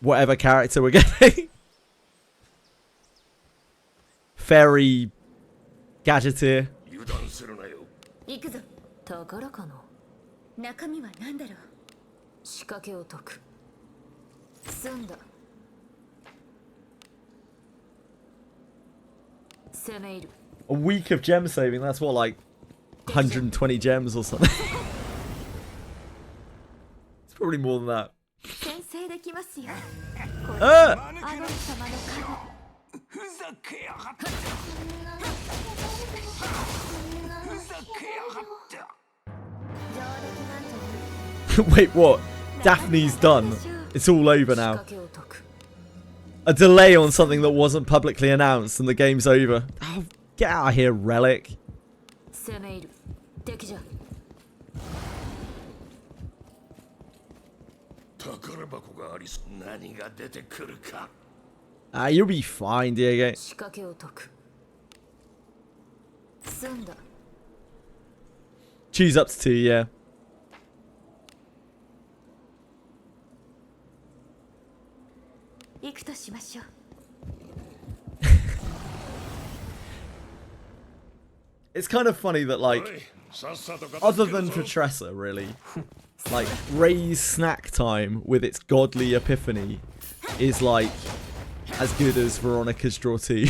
whatever character we're getting. Fairy Gadgeteer. 油断するなよ行くぞ宝かの中身は何だろう仕掛けを解く済んだ攻め入る A week of gem saving, that's what, like 120 gems or something. It's probably more than that. 先制できますよ Ah! 間抜けなアゴン様の顔ふざけやがってふざけやがって上出来なん Wait, what? Daphne's done. It's all over 仕 now. 掛けを解く A delay on something that wasn't publicly announced and the game's over. Oh, get out of here, Relic. 攻め入る敵じゃ宝箱がありそう。何が出てくるか。Ah, you'll be fine, Diego. 仕掛けを解く済んだ Choose up to 2, yeah. 行くとしましょう It's kind of funny that, like, さっさと片 other 付ける than ぞ Tressa, really, like, Ray's snack time with its godly epiphany is, like, as good as Veronica's draw 2.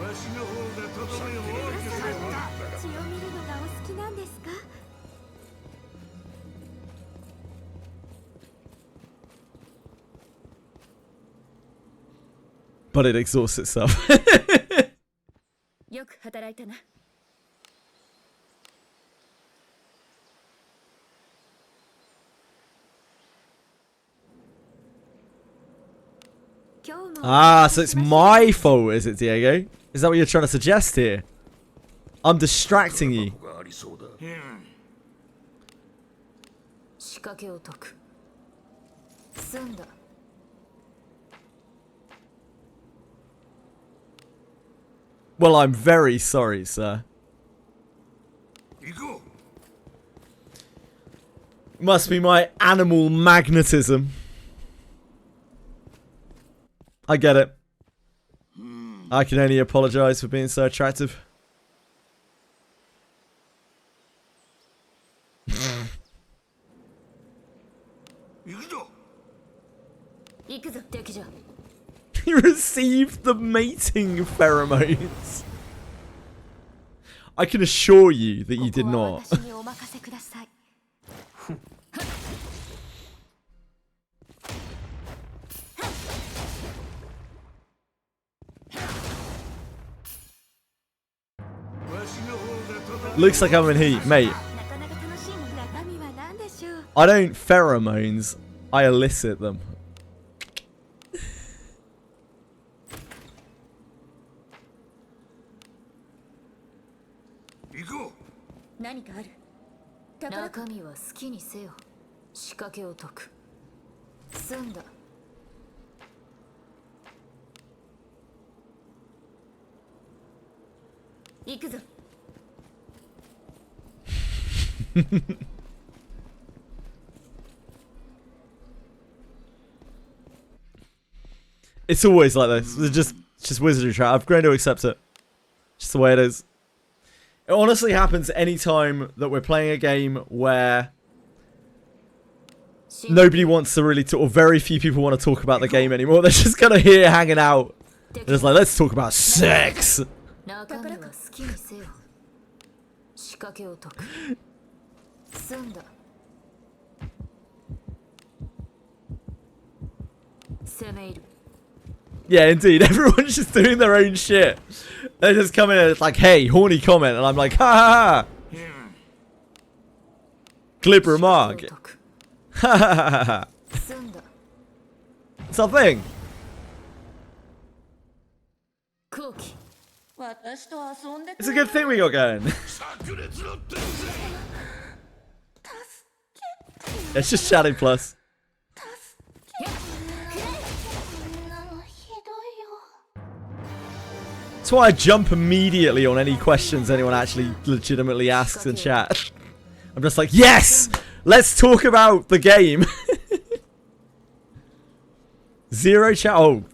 わしの方でとどめを大きくすれば血を見るのがお好きなんですか But it exhausts itself. よく働いたな今日も Ah, so it's my fault, is it, Diego? Is that what you're trying to suggest here? I'm distracting you. 宝箱がありそうだ。仕掛けを解く済んだ Well, I'm very sorry, sir. 行こ Must be my animal magnetism. I get it. I can only apologize for being so attractive. う。行くぞ。行くぞ敵じゃ You received the mating pheromones. I can assure you that you did ここは not. 私にお任せください わしの方でとどめ Looks like I'm in heat, mate. なかなか楽しい中身は何でしょう I don't pheromones, I elicit them. 行こ何かある宝中身は好きにせよ仕掛けを解く済んだ行くぞ It's always like this. It's just wizardry trap. I've grown to accept it. Just the way it is. It honestly happens anytime that we're playing a game where nobody wants to really talk, or very few people want to talk about the game anymore. They're just kind of here hanging out. They're just like, let's talk about sex. 中身は好きにせよ仕掛けを解く済んだ攻め入る Yeah, indeed. Everyone's just doing their own shit. They just come in and it's like, hey, horny comment. And I'm like, ha ha ha. Glib remark. 仕掛けを解く Ha ha ha ha ha. 済んだ It's our thing. 後期私と遊んで It's a good thing we got going. 炸裂の伝説 It's just chatting plus. なのひどいよ That's why I jump immediately on any questions anyone actually legitimately asks in chat. I'm just like, yes! Let's talk about the game. Zero chat. Oh,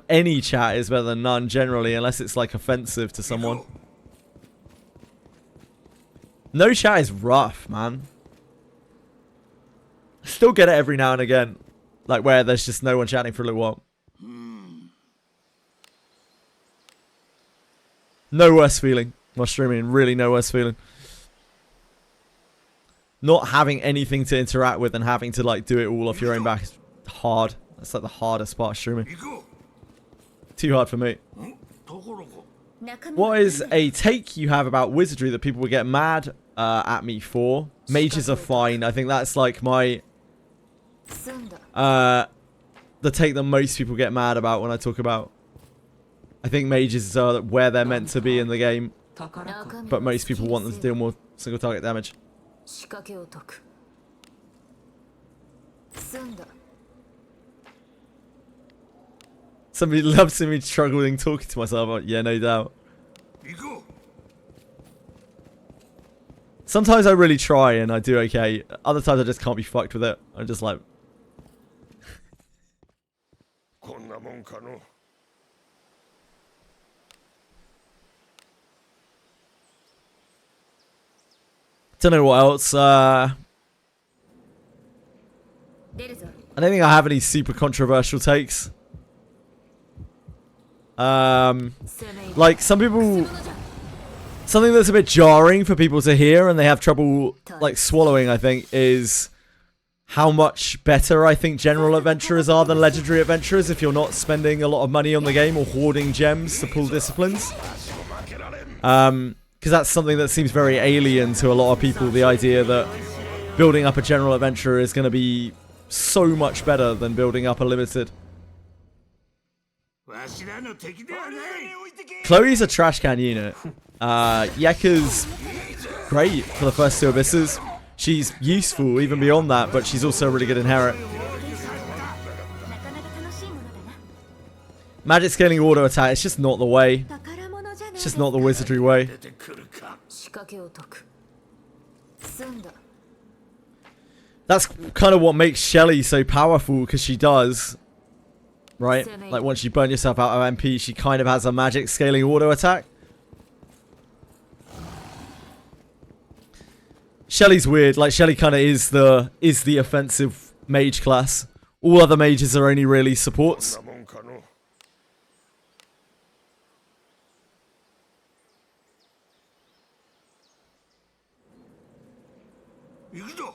any chat is better than none generally, unless it's like offensive to someone. No chat is rough, man. Still get it every now and again. Like where there's just no one chatting for a little while. No worse feeling while streaming. Really no worse feeling. Not having anything to interact with and having to like do it all off your own back is hard. That's like the hardest part of streaming. 行こ Too hard for me. う。ところが 中身 What is a take you have about Wizardry that people would get mad at me for? Mages are fine. I think that's like my 済んだ the take that most people get mad about when I talk about. I think mages are where they're meant to be in the game, 宝く but most people want them to deal more single target damage. 仕掛けを解く済んだ Somebody loves seeing me struggling talking to myself. Yeah, no doubt. 行こ Sometimes I really try and I do okay. Other times I just can't be fucked with it. I'm just like, うこんなもんかの don't know what else. I 出るぞ don't think I have any super controversial takes. 攻め入る Like some people, something that's a bit jarring for people to hear and they have trouble like swallowing, I think, is how much better I think general adventurers are than legendary adventurers if you're not spending a lot of money on the game or hoarding gems to pull disciplines. 足も負けられん Because that's something that seems very alien to a lot of people, the idea that building up a general adventurer is going to be so much better than building up a limited. わしらの敵ではない Chloe's a trash can unit. Yeka's great for the first two abysses. She's useful even beyond that, but she's also a really good inherit. なかなか楽しいものだな Magic scaling auto attack, it's just not the way. 宝物じゃない It's just not the wizardry way. 出てくるか 仕掛けを解く済んだ That's kind of what makes Shelly so powerful, because she does, right? Like once you burn yourself out of MP, she kind of has a magic scaling auto attack. Shelly's weird. Like Shelly kind of is the offensive mage class. All other mages are only really こ supports. んなもんかの 行くぞ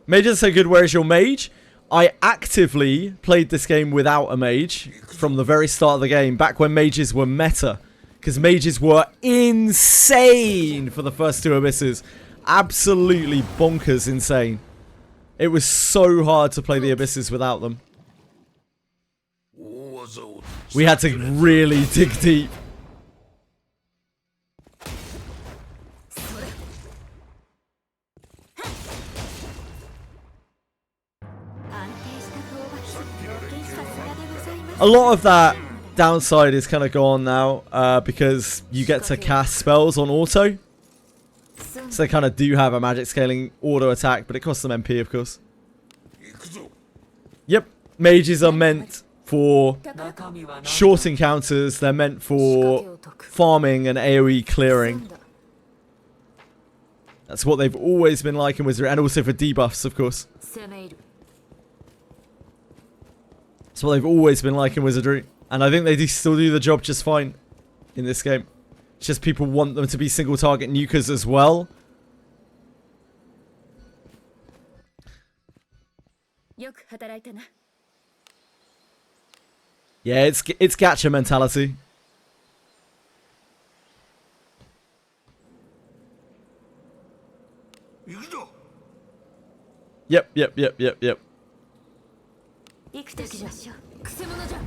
Mages are so good. Where's your mage? I actively played this game without a mage from the very start of the game, back when mages were meta, because mages were insane for the first two abysses. Absolutely bonkers insane. It was so hard to play the abysses without them. 大技を We had to really dig deep. 安定した討伐さすがでございます A lot of that downside is kind of gone now, because you get to cast spells on auto. 済ん So they kind of do have a magic scaling auto attack, but it costs them MP, of course. 行くぞ Yep, mages are meant for 中身は何 short encounters. They're meant 仕掛 for けを解く farming and AoE 済 clearing. んだ That's what they've always been like in Wizardry, and also for debuffs, of course. 攻め入る That's what they've always been like in Wizardry, and I think they still do the job just fine in this game. It's just people want them to be single target nukers as well. よく働いたな Yeah, it's gacha mentality. 行くぞ Yep. 行くとしましょうくせ者じゃ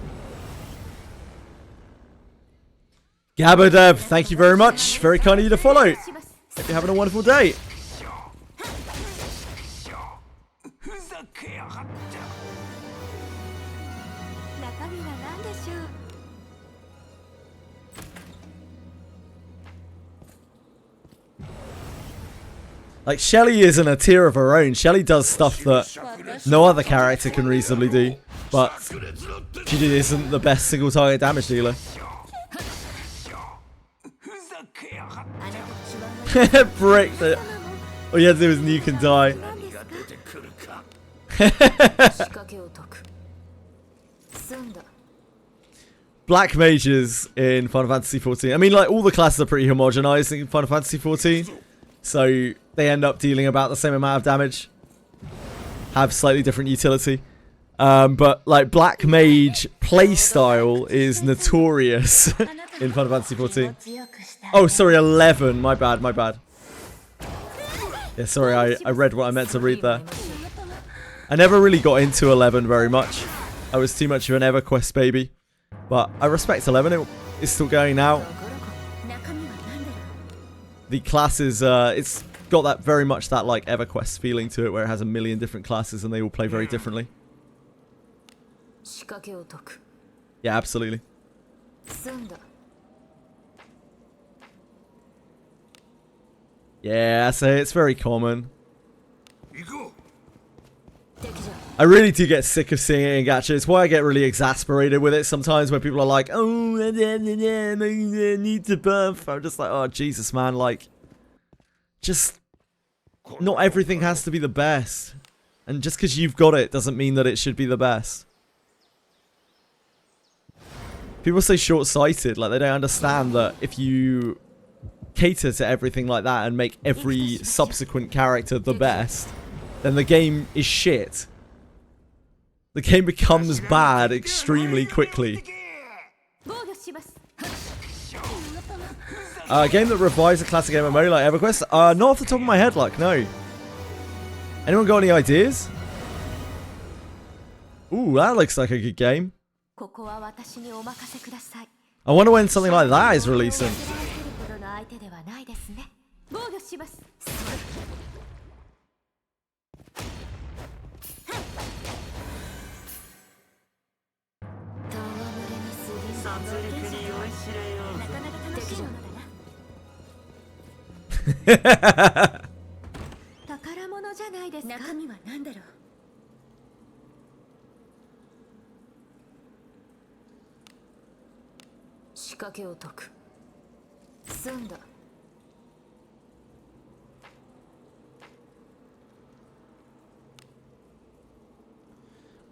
Gabadev, thank you very much. Very kind of you to follow. します Hope you're having a wonderful day. ふざけやがって 中身は何でしょう Like, Shelly is in a tier of her own. Shelly does stuff that no other character can reasonably do, but 炸裂のって she isn't the best single target damage dealer. ふざけやがって あなたの手腕は Brick it. All you had to do was nuke and die. 何が出てくるか 仕掛けを解く済んだ Black mages in Final Fantasy XIV. I mean, like, all the classes are pretty homogenized in Final Fantasy XIV. So they end up dealing about the same amount of damage. Have slightly different utility. But, like, Black Mage playstyle is notorious in Final Fantasy XIV. 強くした Oh, sorry, 11. My bad. Yeah, sorry, I read what I meant to read there. I never really got into 11 very much. I was too much of an EverQuest baby. But I respect 11, it's still going now. The classes, it's got that very much that like EverQuest feeling to it, where it has a million different classes and they all play very differently. Yeah, absolutely. Yeah, so it's very common. I really do get sick of seeing it in gacha. It's why I get really exasperated with it sometimes when people are like, oh, I need to buff. I'm just like, oh, Jesus, man. Like, just not everything has to be the best. And just because you've got it doesn't mean that it should be the best. People are so short-sighted. Like, they don't understand that if you cater to everything like that and make every subsequent character the best, then the game is shit. The game becomes bad extremely quickly. A game that revives a classic MMO like EverQuest? Not off the top of my head, like, no. Anyone got any ideas? Ooh, that looks like a good game. I wonder when something like that is releasing.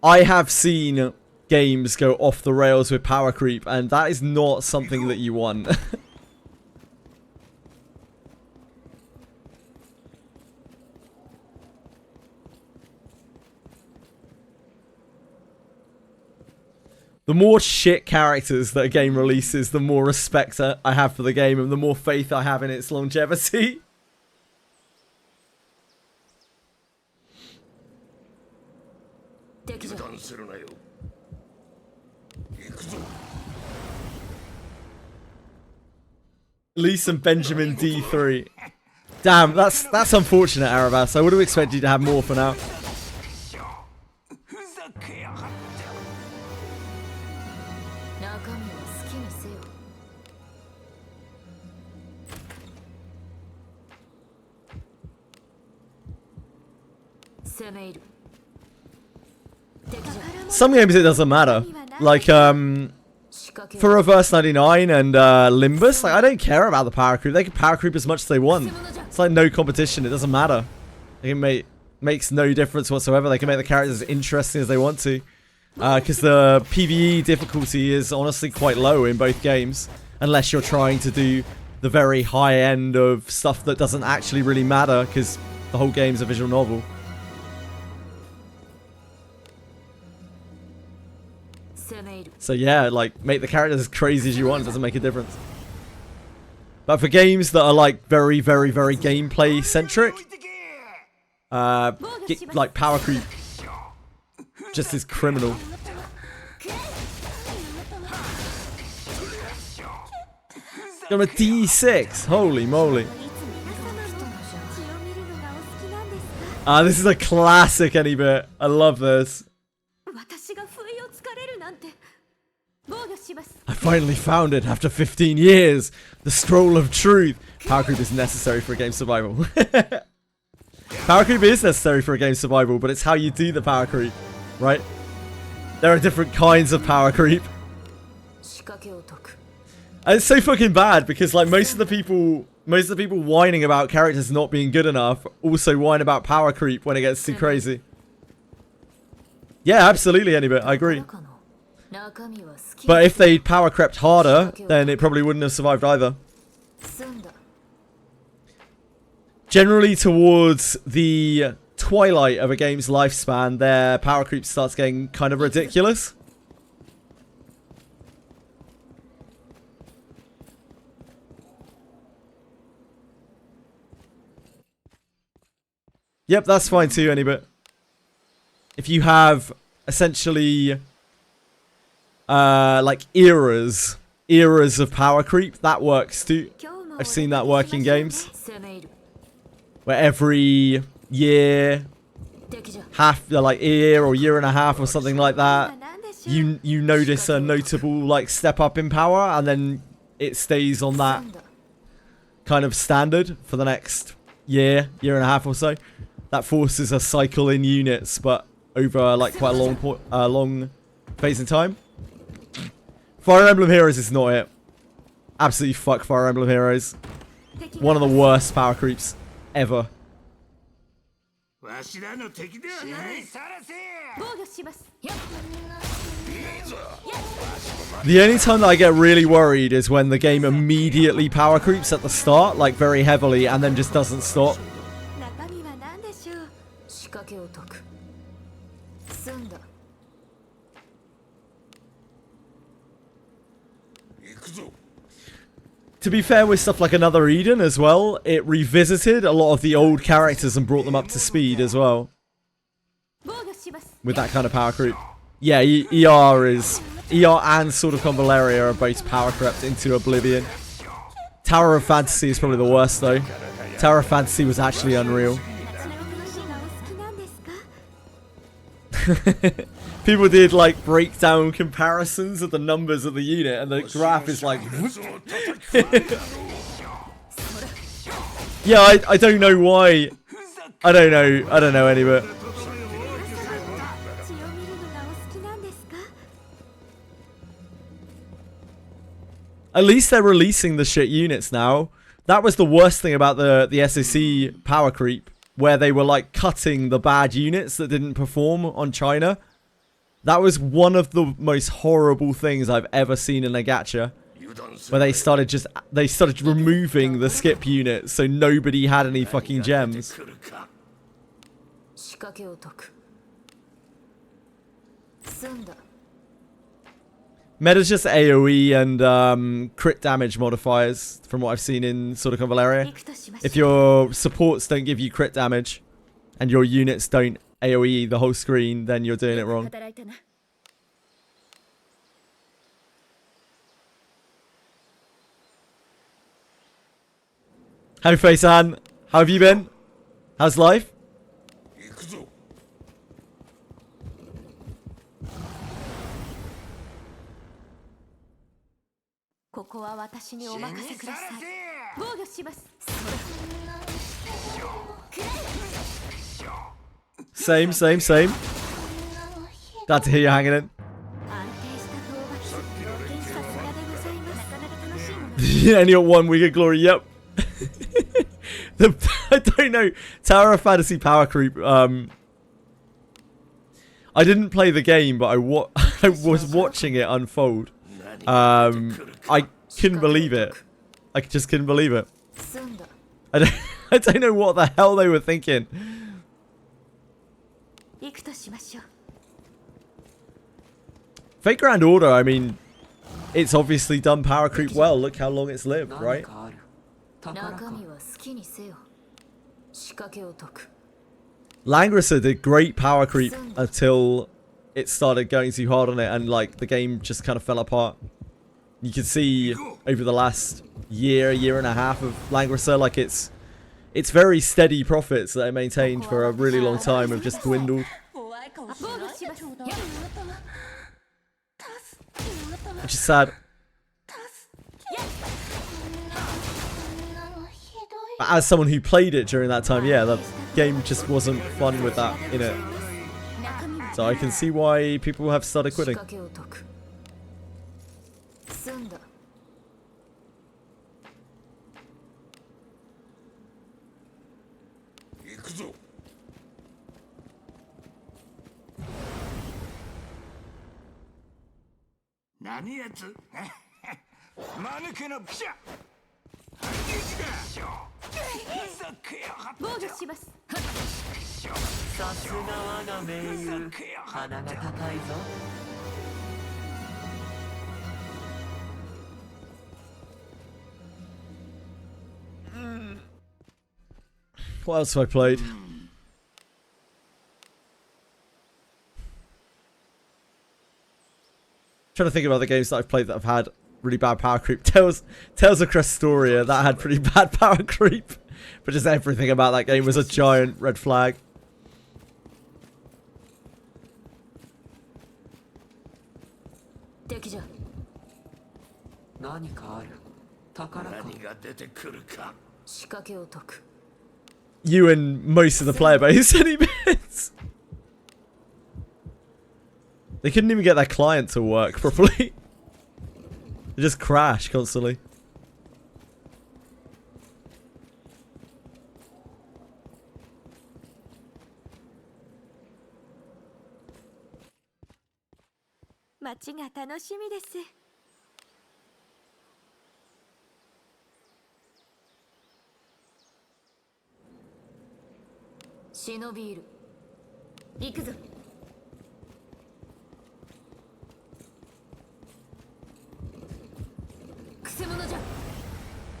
I have seen games go off the rails with power creep, and that is not something that you want. The more shit characters that a game releases, the more respect I have for the game and the more faith I have in its longevity. Lee and Benjamin D3. Damn, that's unfortunate, Arabas. I would have expected you to have more for now. Some games it doesn't matter. Like, for Reverse 99 and Limbus, like, I don't care about the power creep. They can power creep as much as they want. It's like no competition. It doesn't matter. They can makes no difference whatsoever. They can make the characters as interesting as they want to. Because the PvE difficulty is honestly quite low in both games. Unless you're trying to do the very high end of stuff that doesn't actually really matter. Because the whole game's a visual novel. So yeah, like, make the characters as crazy as you want, it doesn't make a difference. But for games that are like very, very, very gameplay centric, like power creep just is criminal. Got a D6, holy moly. This is a classic any bit. I love this. I finally found it after 15 years. The Scroll of Truth. Power creep is necessary for a game's survival. Power creep is necessary for a game's survival, but it's how you do the power creep, right? There are different kinds of power creep. And it's so fucking bad because, like, most of the people whining about characters not being good enough also whine about power creep when it gets too crazy. Yeah, absolutely, Anybit. I agree. But if they power crept harder, then it probably wouldn't have survived either. Generally, towards the twilight of a game's lifespan, their power creep starts getting kind of ridiculous. Yep, that's fine too, Anybit. If you have essentially like eras of power creep, that works too. I've seen that work in games where every year, like year or year and a half or something like that, you notice a notable like step up in power, and then it stays on that kind of standard for the next year and a half or so. That forces a cycle in units, but over like quite a long phase in time. Fire Emblem Heroes is not it. Absolutely fuck Fire Emblem Heroes. One of the worst power creeps ever. The only time that I get really worried is when the game immediately power creeps at the start, like very heavily, and then just doesn't stop. To be fair, with stuff like Another Eden as well, it revisited a lot of the old characters and brought them up to speed as well. With that kind of power creep. Yeah, ER and Sword of Convaleria are both power crept into oblivion. Tower of Fantasy is probably the worst though. Tower of Fantasy was actually unreal. People did like breakdown comparisons of the numbers of the unit, and the graph is like yeah, I don't know why. I don't know any of it. At least they're releasing the shit units now. That was the worst thing about the SoC power creep, where they were like cutting the bad units that didn't perform on China. That was one of the most horrible things I've ever seen in a gacha. Where they started removing the skip units so nobody had any fucking gems. Meta's just AoE and crit damage modifiers from what I've seen in Sword of Convaleria. If your supports don't give you crit damage and your units don't AoE the whole screen, then you're doing it wrong. Hey Faison, how have you been? How's life? Same. Glad to hear you're hanging in. Yeah, and you're 1 week of glory, yep. I don't know. Tower of Fantasy power creep. I didn't play the game, but I was watching it unfold. I couldn't believe it. I just couldn't believe it. I don't know what the hell they were thinking. Fate Grand Order, I mean, it's obviously done power creep well. Look how long it's lived, right? Langrisser did great power creep until it started going too hard on it, and like the game just kind of fell apart. You can see over the last year and a half of Langrisser, like it's very steady profits that it maintained for a really long time have just dwindled. Which is sad. But as someone who played it during that time, yeah, the game just wasn't fun with that in it. So I can see why people have started quitting. What else have I played? Trying to think of other games that I've played that have had really bad power creep. Tales of Crestoria, that had pretty bad power creep. But just everything about that game was a giant red flag. You and most of the player base any minutes. They couldn't even get their client to work properly. They just crash constantly.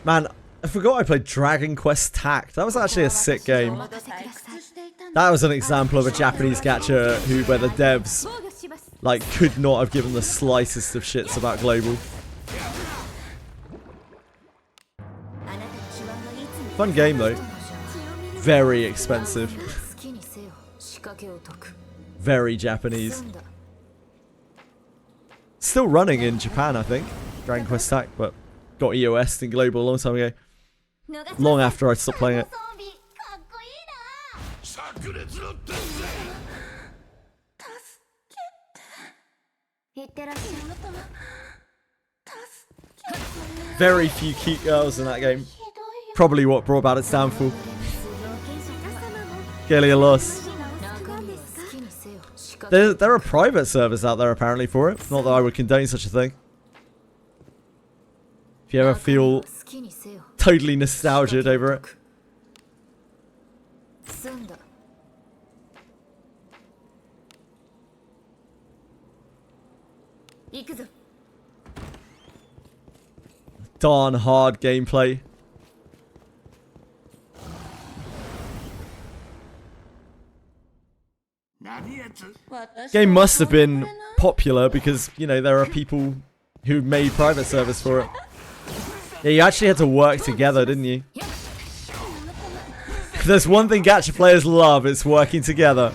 Man, I forgot I played Dragon Quest Tact. That was actually a sick game. That was an example of a Japanese gacha where the devs like could not have given the slightest of shits about global. Fun game though. Very expensive. Very Japanese. Still running in Japan, I think. Dragon Quest Tact, but got EOS in global a long time ago. Long after I stopped playing it. Very few cute girls in that game. Probably what brought about its downfall. Getting a loss. There are private servers out there apparently for it. Not that I would condone such a thing. If you ever feel totally nostalgic over it. Darn hard gameplay. Game must have been popular because, you know, there are people who made private servers for it. Yeah, you actually had to work together, didn't you? If there's one thing gacha players love, it's working together.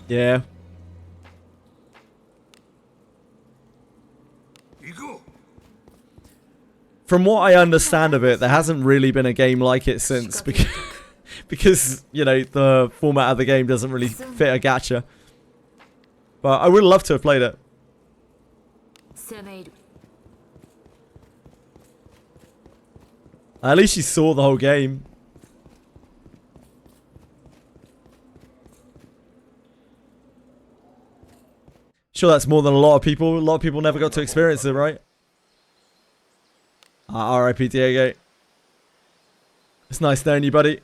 Yeah. From what I understand of it, there hasn't really been a game like it since because you know, the format of the game doesn't really fit a gacha. But I would love to have played it. At least you saw the whole game. Sure, that's more than a lot of people. A lot of people never got to experience it, right? R.I.P. Diego. It's nice knowing you, buddy.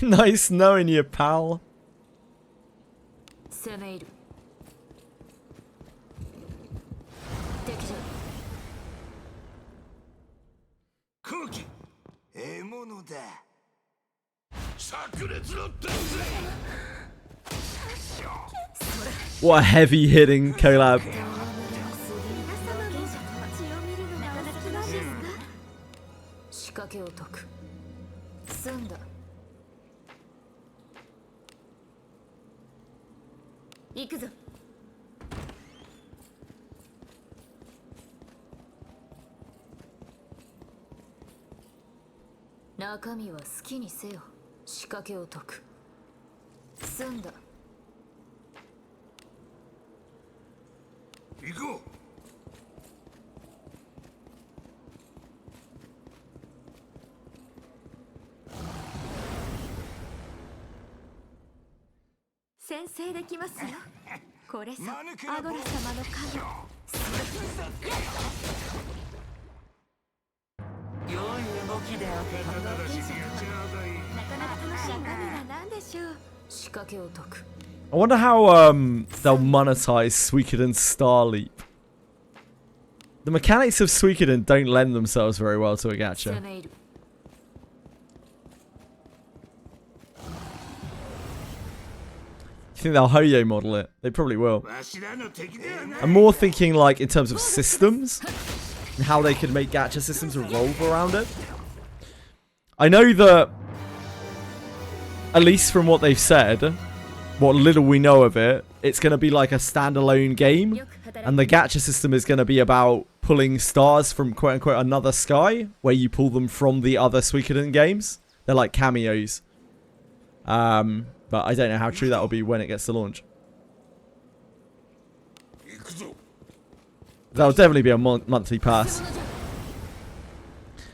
Nice knowing you, pal. What a heavy hitting collab. I wonder how they'll monetize Suikoden's Star Leap. The mechanics of Suikoden don't lend themselves very well to a gacha. You think they'll Hoyo model it? They probably will. I'm more thinking like in terms of systems and how they could make gacha systems revolve around it. I know that, at least from what they've said, what little we know of it, it's going to be like a standalone game. And the gacha system is going to be about pulling stars from quote-unquote another sky, where you pull them from the other Suikoden games. They're like cameos. But I don't know how true that will be when it gets to launch. That'll definitely be a monthly pass.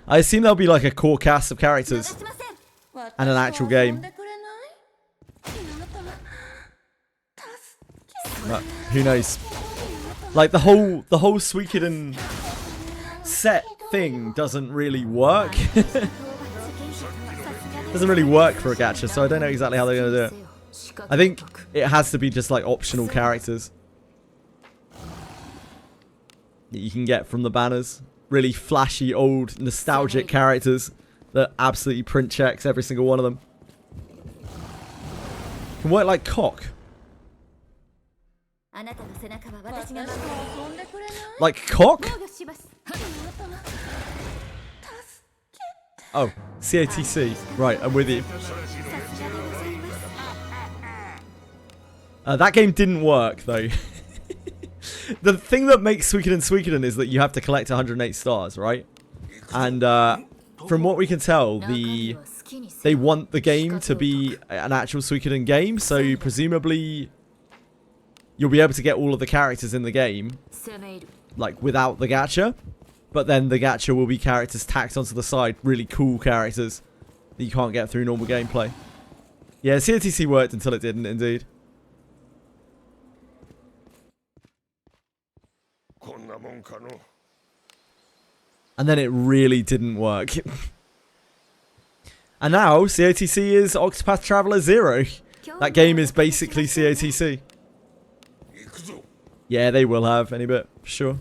I assume there'll be like a core cast of characters and an actual game. But who knows? Like the whole Suikoden set thing doesn't really work. Doesn't really work for a gacha, so I don't know exactly how they're going to do it. I think it has to be just like optional characters that you can get from the banners. Really flashy, old, nostalgic characters that absolutely print checks, every single one of them. Can work like cock. Like cock? Oh, CATC. Right, I'm with you. That game didn't work, though. The thing that makes Suikoden is that you have to collect 108 stars, right? And from what we can tell, they want the game to be an actual Suikoden game, so presumably you'll be able to get all of the characters in the game, like, without the gacha. But then the gacha will be characters tacked onto the side. Really cool characters that you can't get through normal gameplay. Yeah, CATC worked until it didn't, indeed. And then it really didn't work. And now, CATC is Octopath Traveler 0. That game is basically CATC. Yeah, they will have, any bit, for sure.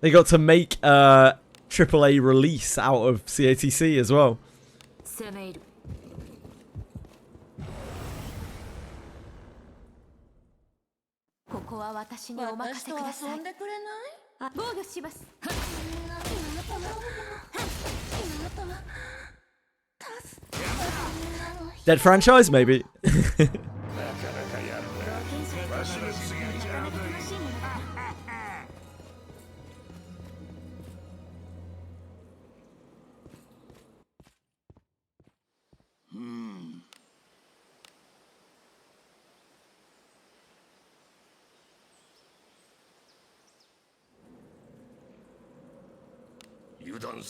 They got to make a AAA release out of CATC as well. Dead franchise, maybe.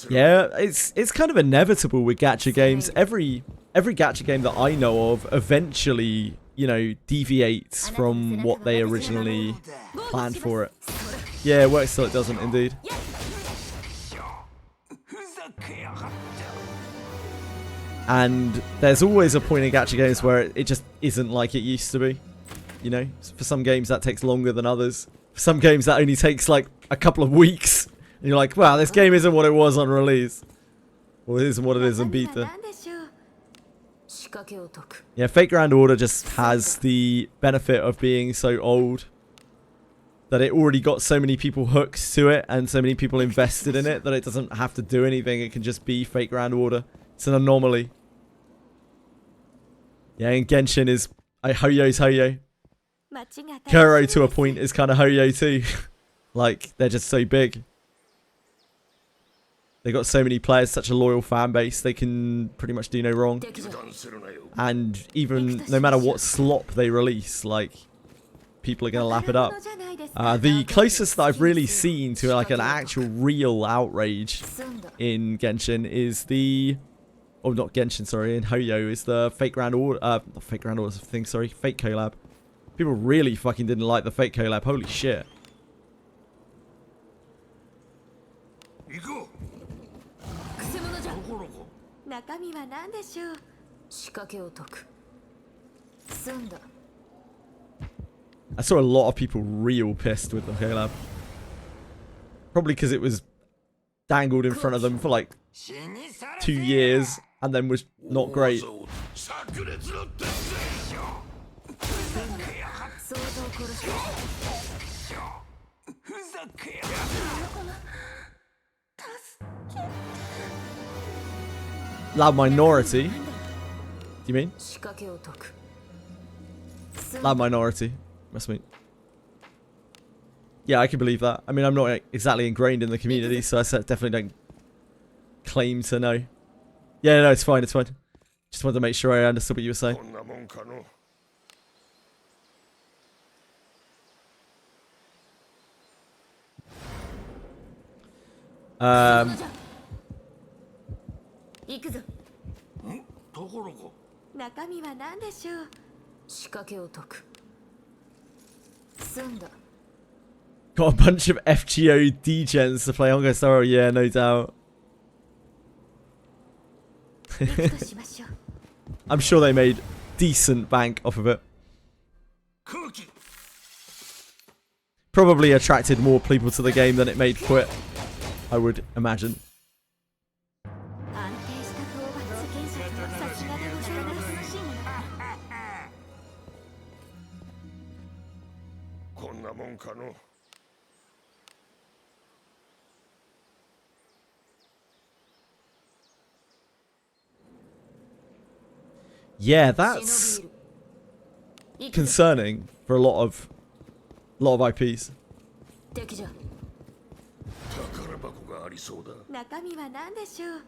Yeah, it's kind of inevitable with gacha games. Every gacha game that I know of eventually, you know, deviates from what they originally planned for it. Yeah, it works till it doesn't, indeed. And there's always a point in gacha games where it just isn't like it used to be. You know, for some games that takes longer than others. For some games that only takes like a couple of weeks. And you're like, wow, this game isn't what it was on release. Or it isn't what it is in beta. Yeah, Fate Grand Order just has the benefit of being so old that it already got so many people hooked to it and so many people invested in it that it doesn't have to do anything. It can just be Fate Grand Order. It's an anomaly. Yeah, and Genshin is... Hoyo's Hoyo. Kuro, to a point, is kind of Hoyo too. Like, they're just so big. They got so many players, such a loyal fan base, they can pretty much do no wrong. And even no matter what slop they release, like, people are going to lap it up. The closest that I've really seen to like an actual real outrage in Genshin is the... Oh, not Genshin, sorry, in Hoyo is the Fate Grand Order... not Fate Grand Order thing, sorry, Fate collab. People really fucking didn't like the Fate collab, holy shit. 中身は何でしょう。仕掛けを解く。済んだ。 I saw a lot of people real pissed with the collab. Probably because it was dangled in front of them for like 2 years and then was not great. 想像を殺した。 Loud minority? Do you mean? 仕掛けを解く。 Loud minority. Must mean. Yeah, I can believe that. I mean, I'm not exactly ingrained in the community, so I definitely don't claim to know. Yeah, no, it's fine, it's fine. Just wanted to make sure I understood what you were saying. こんなもんかの 行くぞ。ところが中身は何でしょう。仕掛けを解く。済んだ。 Got a bunch of FGO degens to play Hongo Star. Yeah, no doubt. 行くとしましょう。 I'm sure they made decent bank off of it. 空気 Probably attracted more people to the game than it made quit, I would imagine. 安定した討伐原則はさすがでございます。 こんなもんかの Yeah, that's concerning for a lot of IPs. 敵じゃ。宝箱がありそうだ 中身は何でしょう。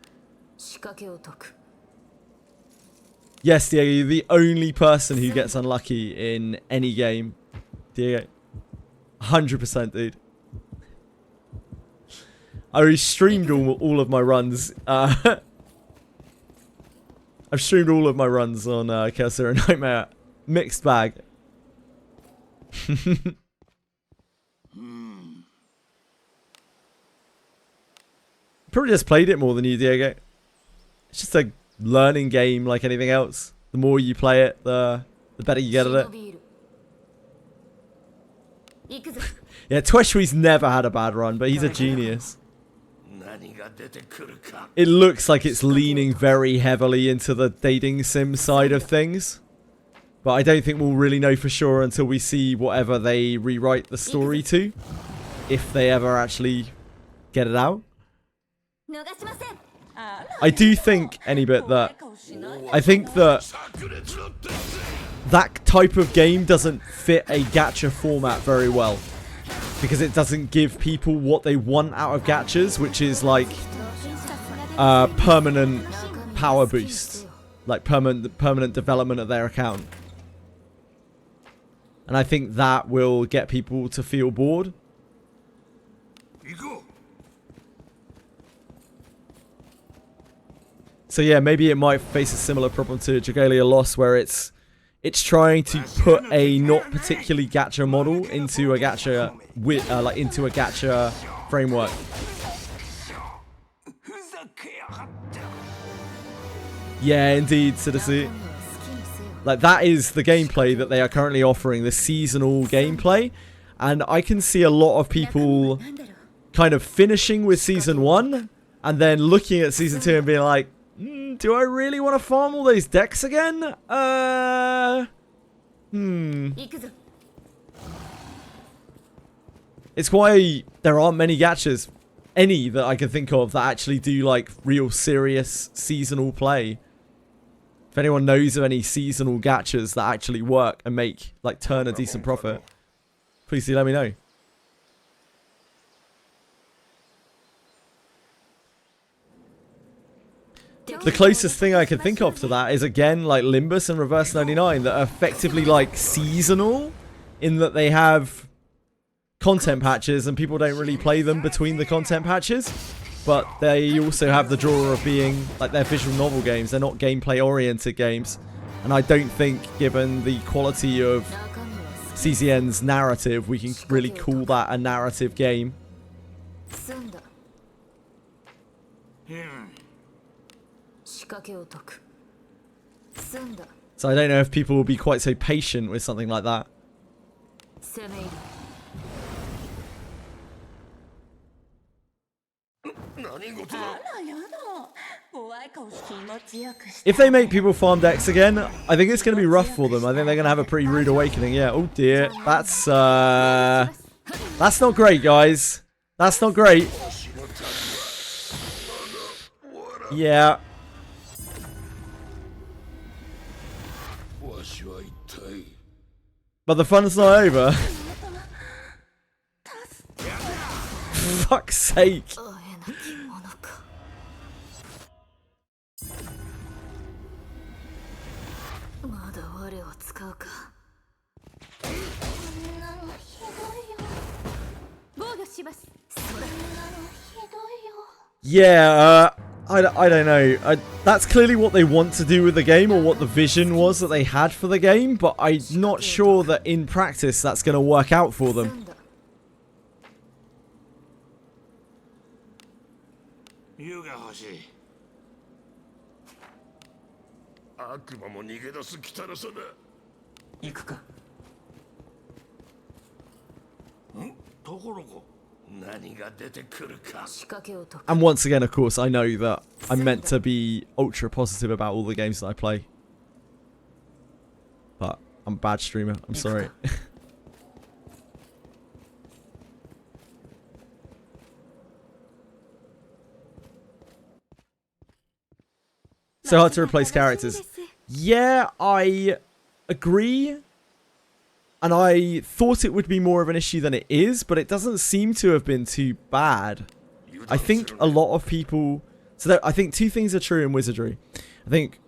仕掛けを解く。 Yes, Diego, you're the only person who gets unlucky in any game. Diego. 100%, dude. I streamed all of my runs. I've streamed all of my runs on Chaos Zero Nightmare. Mixed bag. Probably just played it more than you, Diego. It's just a learning game like anything else. The more you play it, the better you get at it. 行くぞ。 Yeah, Tweshui's never had a bad run, but he's a genius. 何が出てくるか It looks like it's leaning very heavily into the dating sim side of things. But I don't think we'll really know for sure until we see whatever they rewrite the story to. If they ever actually get it out. 逃しません。 I do think, any bit, that... I think that 炸裂の伝説 that type of game doesn't fit a gacha format very well. Because it doesn't give people what they want out of gachas, which is like permanent power boost. Like permanent development of their account. And I think that will get people to feel bored. 行こう So yeah, maybe it might face a similar problem to Dragalia Lost, where it's trying to put a not particularly gacha model into a gacha into a gacha framework. ふざけやがって Yeah, indeed, Citizen. Like, that is the gameplay that they are currently offering, the seasonal gameplay. And I can see a lot of people kind of finishing with Season 1 and then looking at Season 2 and being like, do I really want to farm all those decks again? It's why there aren't many gachas, any that I can think of, that actually do, like, real serious seasonal play. If anyone knows of any seasonal gachas that actually work and make, like, turn a decent profit, please do let me know. The closest thing I can think of to that is, again, like Limbus and Reverse 99 that are effectively, like, seasonal in that they have content patches and people don't really play them between the content patches. But they also have the draw of being, like, they're visual novel games. They're not gameplay-oriented games. And I don't think, given the quality of CZN's narrative, we can really call that a narrative game. 済んだ。うん仕 So I don't know if people will be quite so patient with something like that. If they make people farm decks again, I think it's going to be rough for them. I think they're going to have a pretty rude awakening. Yeah, oh dear. That's not great, guys. That's not great. Yeah. But the fun's not over. Fuck's sake. Yeah, I don't know. That's clearly what they want to do with the game, or what the vision was that they had for the game, but I'm not sure that in practice that's going to work out for them. And once again, of course, I know that I'm meant to be ultra positive about all the games that I play. But I'm a bad streamer. I'm sorry. So hard to replace characters. Yeah, I agree. And I thought it would be more of an issue than it is, but it doesn't seem to have been too bad. I think a lot of people... So I think two things are true in Wizardry. I think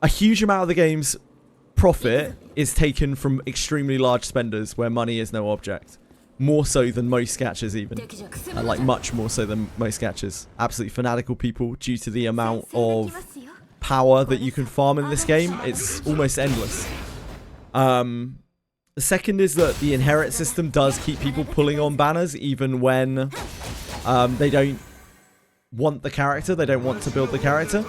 a huge amount of the game's profit is taken from extremely large spenders where money is no object. More so than most catchers even. Like much more so than most catchers. Absolutely fanatical people due to the amount of power that you can farm in this game. It's almost endless. The second is that the inherit system does keep people pulling on banners even when they don't want the character, they don't want to build the character.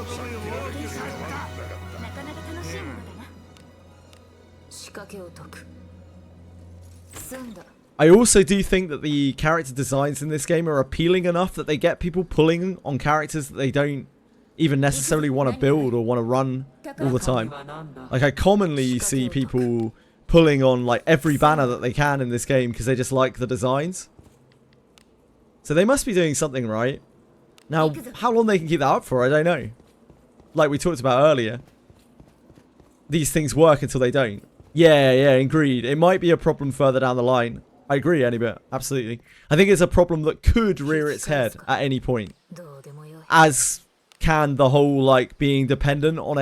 I also do think that the character designs in this game are appealing enough that they get people pulling on characters that they don't even necessarily want to build or want to run all the time. Like, I commonly see people pulling on like every banner that they can in this game because they just like the designs. So they must be doing something right. Now, how long they can keep that up for, I don't know. Like we talked about earlier, these things work until they don't. Yeah, agreed. It might be a problem further down the line. I agree, Anibit. Absolutely. I think it's a problem that could rear its head at any point. As can the whole, like, being dependent on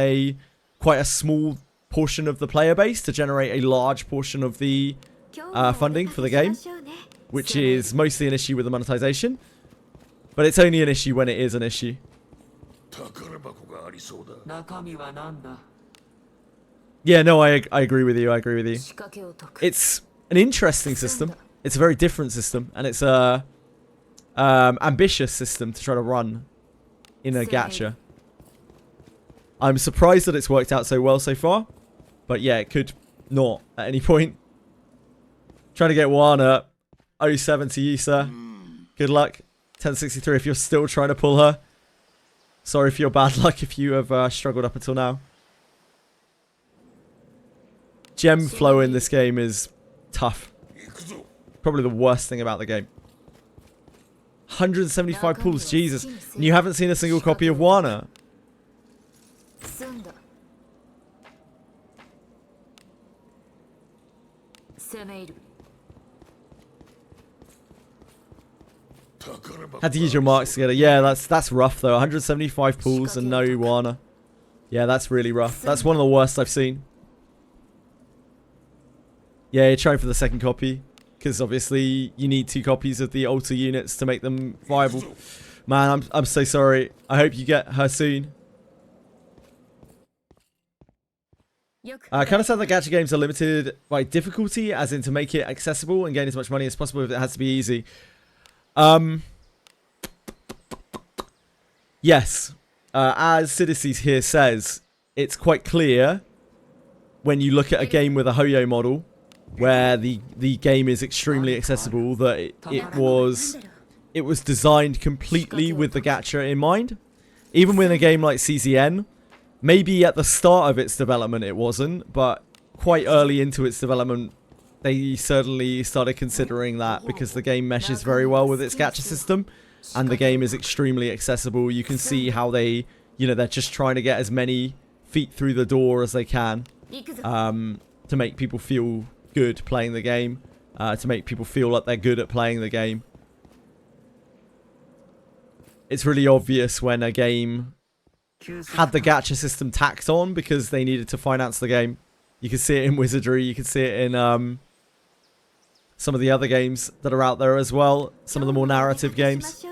quite a small portion of the player base to generate a large portion of the funding for the game, which is mostly an issue with the monetization, but it's only an issue when it is an issue. Yeah, no, I agree with you. I agree with you. It's an interesting system. It's a very different system, and it's a ambitious system to try to run in a gacha. I'm surprised that it's worked out so well so far. But yeah, it could not at any point. Trying to get Wana. 07 to you, sir. Good luck. 1063 if you're still trying to pull her. Sorry for your bad luck if you have struggled up until now. Gem flow in this game is tough. Probably the worst thing about the game. 175 pulls, Jesus. And you haven't seen a single copy of Wana. Had to use your marks together. Yeah, that's rough though. 175 pulls and no Wana. Yeah, that's really rough. That's one of the worst I've seen. Yeah, you're trying for the second copy. Because obviously you need 2 copies of the altar units to make them viable. Man, I'm so sorry. I hope you get her soon. Kind of sounds like gacha games are limited by difficulty, as in to make it accessible and gain as much money as possible if it has to be easy. Yes. as Citices here says, it's quite clear when you look at a game with a Hoyo model, where the game is extremely accessible, that it was designed completely with the gacha in mind. Even with a game like CZN, maybe at the start of its development it wasn't, but quite early into its development, they certainly started considering that, because the game meshes very well with its gacha system, and the game is extremely accessible. You can see how they, they're just trying to get as many feet through the door as they can, to make people feel good playing the game, to make people feel like they're good at playing the game. It's really obvious when a game had the gacha system tacked on because they needed to finance the game. You can see it in Wizardry, you can see it in some of the other games that are out there as well, some of the more narrative games.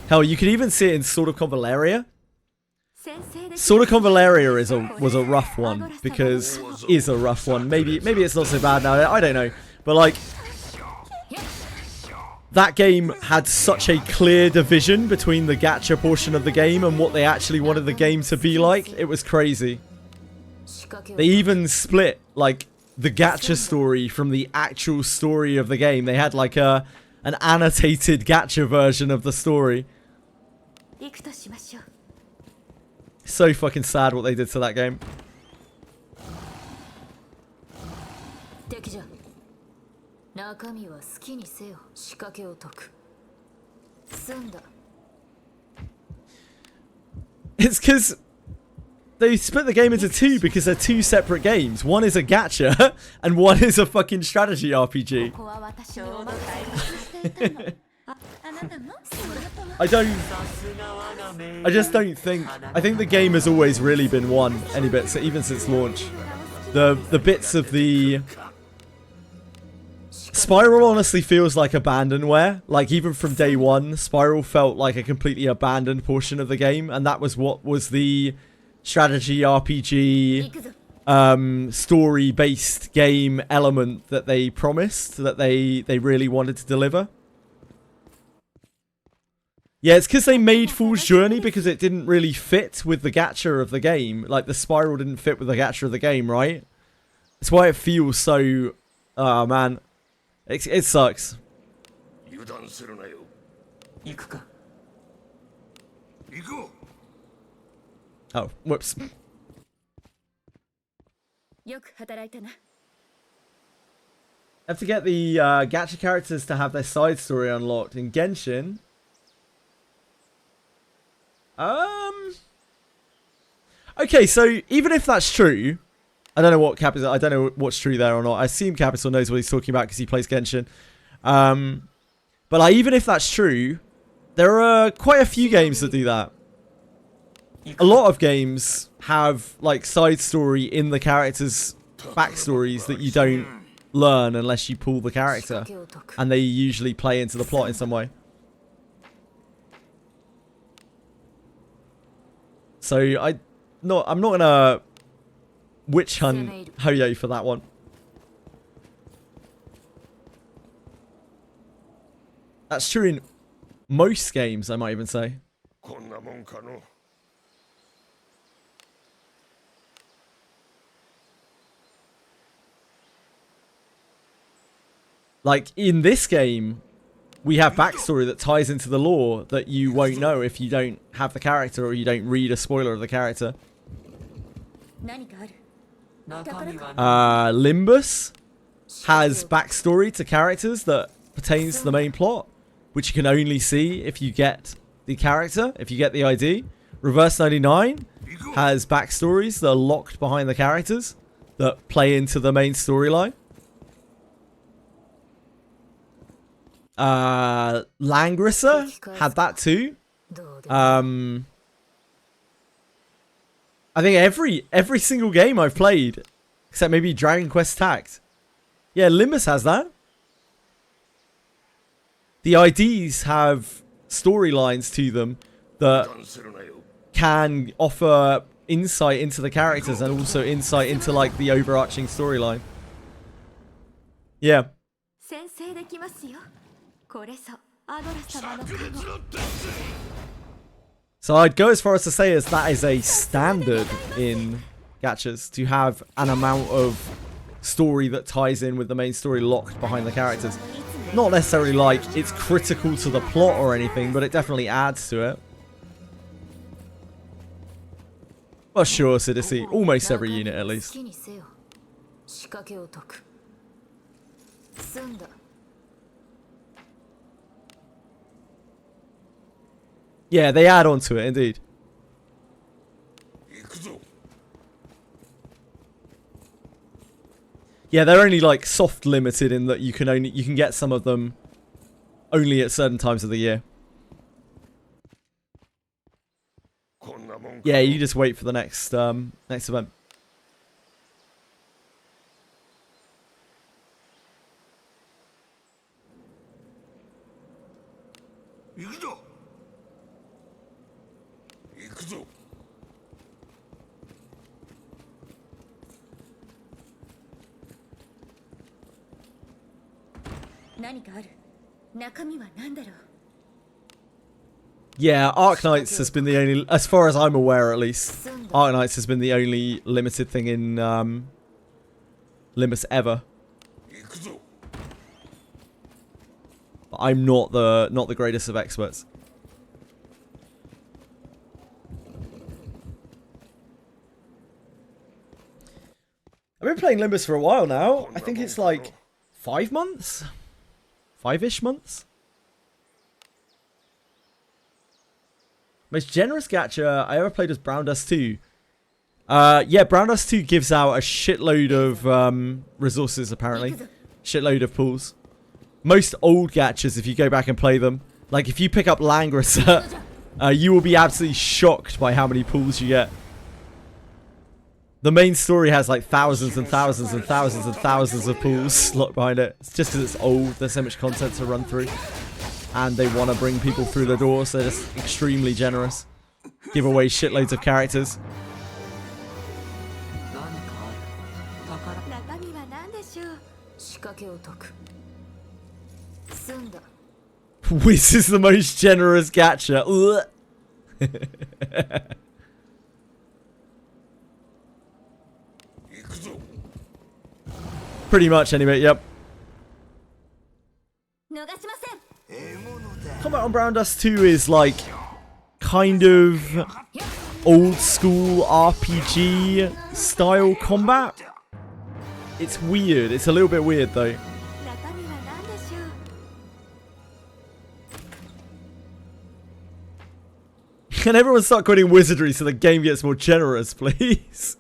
Hell, you can even see it in Sword of Convaleria. Sword of Convaleria was a rough one, because is a rough one. Maybe it's not so bad now, I don't know. But like, that game had such a clear division between the gacha portion of the game and what they actually wanted the game to be like. It was crazy. They even split like the gacha story from the actual story of the game. They had like an annotated gacha version of the story. So fucking sad what they did to that game. It's because they split the game into two, because they're two separate games. One is a gacha and one is a fucking strategy RPG. I just don't think... I think the game has always really been one, any bits, even since launch. The bits of the... Spiral honestly feels like abandonware. Like, even from day one, Spiral felt like a completely abandoned portion of the game, and that was what was the strategy RPG, story-based game element that they promised, that they really wanted to deliver. Yeah, it's because they made Fool's Journey because it didn't really fit with the gacha of the game. Like, the Spiral didn't fit with the gacha of the game, right? That's why it feels so... Oh, man. It sucks. Oh, whoops. Have to get the gacha characters to have their side story unlocked in Genshin. Okay, so even if that's true, I don't know what Capital. I don't know what's true there or not. I assume Capital knows what he's talking about because he plays Genshin. But like, even if that's true, there are quite a few games that do that. A lot of games have like side story in the characters' backstories that you don't learn unless you pull the character, and they usually play into the plot in some way. So I'm not gonna witch hunt Hoyo for that one. That's true in most games, I might even say. Like, in this game, we have backstory that ties into the lore that you won't know if you don't have the character or you don't read a spoiler of the character. Limbus has backstory to characters that pertains to the main plot, which you can only see if you get the character, if you get the ID. Reverse 99 has backstories that are locked behind the characters that play into the main storyline. Langrisser had that too. I think every single game I've played, except maybe Dragon Quest Tact. Yeah, Limbus has that. The IDs have storylines to them that can offer insight into the characters and also insight into like the overarching storyline. Yeah. So I'd go as far as to say as that is a standard in gachas to have an amount of story that ties in with the main story locked behind the characters. Not necessarily like it's critical to the plot or anything, but it definitely adds to it. Well, sure, Sidisi. Almost every unit, at least. Yeah, they add on to it, indeed. Yeah, they're only like soft limited in that you can get some of them only at certain times of the year. Yeah, you just wait for the next event. Yeah, Arknights has been the only, as far as I'm aware at least, Arknights has been the only limited thing in Limbus ever. But I'm not the greatest of experts. I've been playing Limbus for a while now. I think it's like 5 months? 5-ish months? Most generous gacha I ever played was Brown Dust 2. Yeah, Brown Dust 2 gives out a shitload of resources, apparently. Shitload of pools. Most old gachas, if you go back and play them, like if you pick up Langrisser, you will be absolutely shocked by how many pools you get. The main story has like thousands and thousands and thousands and thousands of pools locked behind it. It's just because it's old, there's so much content to run through. And they want to bring people through the door, so they're just extremely generous. Give away shitloads of characters. Whiz is the most generous gacha. Pretty much, anyway, yep. Combat on Brown Dust 2 is like kind of old school RPG style combat. It's weird. It's a little bit weird though. Can everyone start quitting Wizardry so the game gets more generous, please?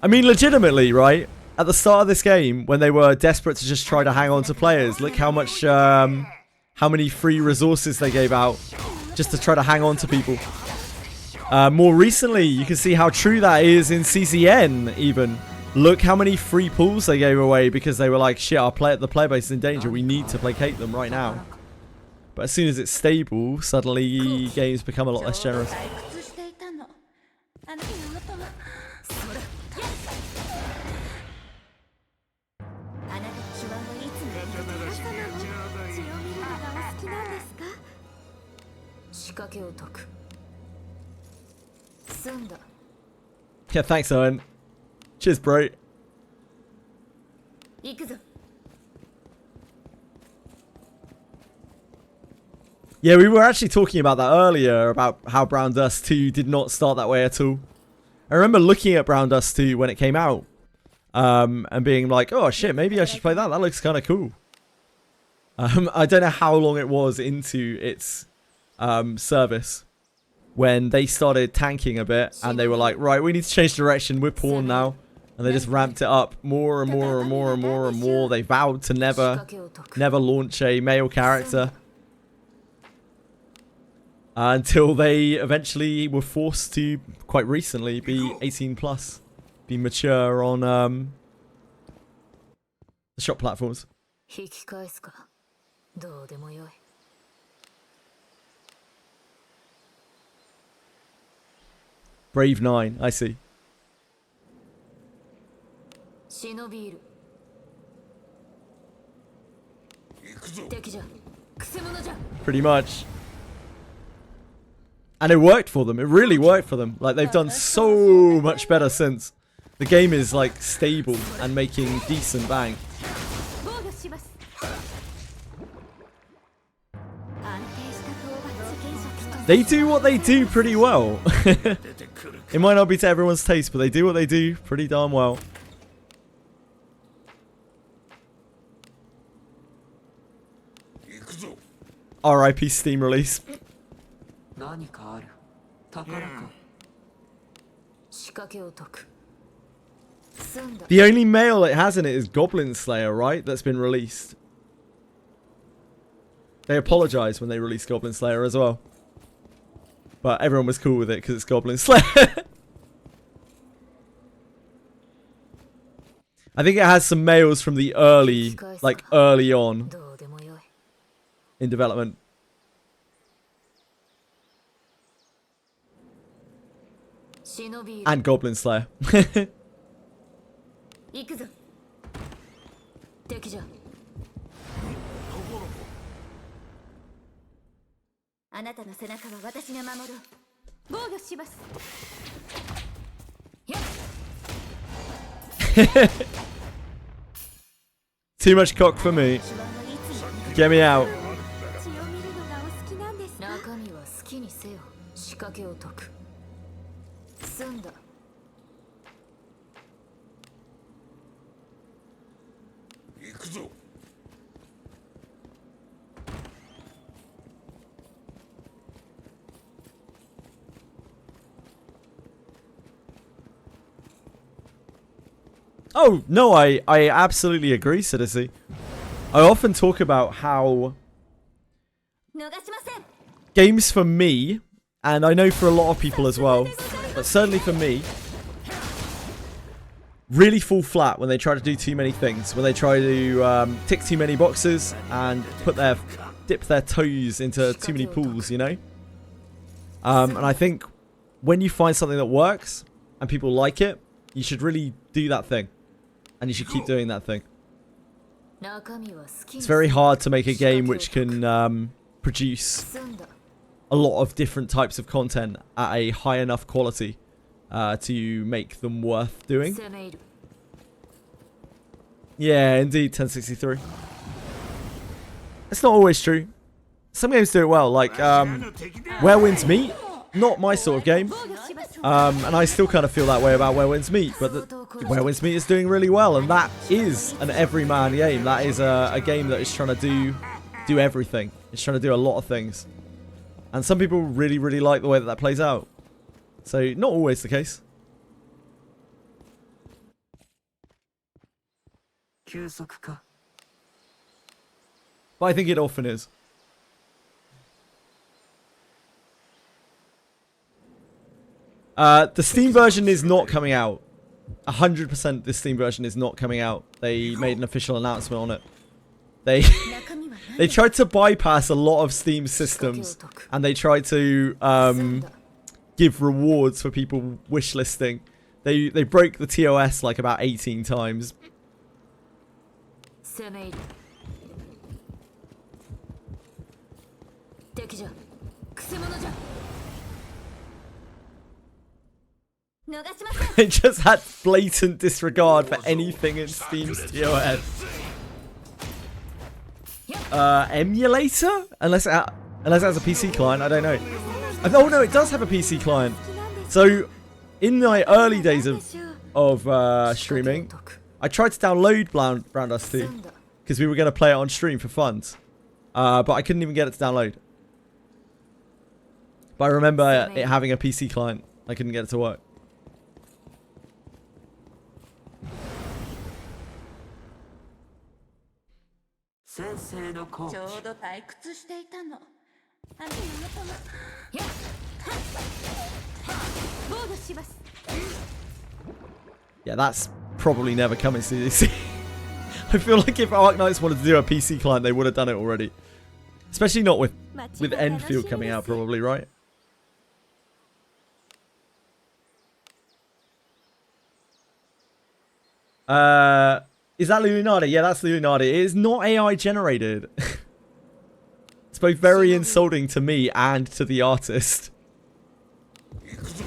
I mean, legitimately, right? At the start of this game, when they were desperate to just try to hang on to players, look how much, how many free resources they gave out just to try to hang on to people. More recently, you can see how true that is in CCN, even. Look how many free pools they gave away because they were like, shit, the player base is in danger. We need to placate them right now. But as soon as it's stable, suddenly games become a lot less generous. Yeah, thanks, Owen. Cheers, bro. Yeah, we were actually talking about that earlier, about how Brown Dust 2 did not start that way at all. I remember looking at Brown Dust 2 when it came out, and being like, oh shit, maybe I should play that. That looks kind of cool. I don't know how long it was into its service when they started tanking a bit, and they were like, right, we need to change direction. We're pawn now. And they just ramped it up more and more and more and more and more. They vowed to never launch a male character. Until they eventually were forced to, quite recently, be 18 plus. Be mature on the shop platforms. Brave 9, I see. 敵じゃくせ者じゃ Pretty much. And it worked for them. It really worked for them. Like, they've done so much better since. The game is, like, stable and making decent bang. 防御します。安定した討伐原則と They do what they do pretty well. It might not be to everyone's taste, but they do what they do pretty darn well. RIP Steam release. 何かある宝か仕掛けを解く済んだ The only male it has in it is Goblin Slayer, right? That's been released. They apologise when they released Goblin Slayer as well. But everyone was cool with it because it's Goblin Slayer. I think it has some males from the early, like early on どうでもよい in development. 忍び And Goblin Slayer. 行くぞ敵じゃあなたの背中は私が守ろう。防御します。 Too much cock for me. Get me out. 血を見るのがお好きなんですか。中身は好きにせよ仕掛けを解く済んだ Oh, no, I absolutely agree, Citizen. I often talk about how 逃しません。 games for me, and I know for a lot of people as well, but certainly for me, really fall flat when they try to do too many things, when they try to tick too many boxes and dip their toes into too many pools, you know? And I think when you find something that works and people like it, you should really do that thing. And you should keep doing that thing. 中身は好きに It's very hard to make a game which can produce 済んだ a lot of different types of content at a high enough quality to make them worth doing. 攻め入る Yeah, indeed, 1063. It's not always true. Some games do it well, like Where Winds Meet. Not my sort of game. 防御します。 And I still kind of feel that way about Where Winds Meet. But Where Winds Meet is doing really well, and that is an everyman game. That is a game that is trying to do everything. It's trying to do a lot of things. And some people really, really like the way that that plays out. So, not always the case. 休息か But I think it often is. The Steam version is not coming out. 100% the Steam version is not coming out. They made an official announcement on it. They 中身は何 they tried to bypass a lot of Steam systems, and they tried to 済んだ give rewards for people wishlisting. They broke the TOS like about 18 times. 攻め入る敵じゃくせ者じゃ 逃しません。 They just had blatant disregard for anything in Steam's TOS. Emulator? Unless it has a PC client, I don't know. Oh no, it does have a PC client. So, in my early days of streaming, I tried to download Brown Dust 2 because we were going to play it on stream for fun. But I couldn't even get it to download. But I remember it having a PC client. I couldn't get it to work. 先生のコーチちょうど退屈していたの。あなたも。防御します。 Yeah, that's probably never coming to DC. I feel like if Arknights wanted to do a PC client, they would have done it already. Especially not with Enfield coming out, probably, right? Is that Lunardi? Yeah, that's Lunardi. It is not AI generated. It's both very insulting to me and to the artist. 行くぞ。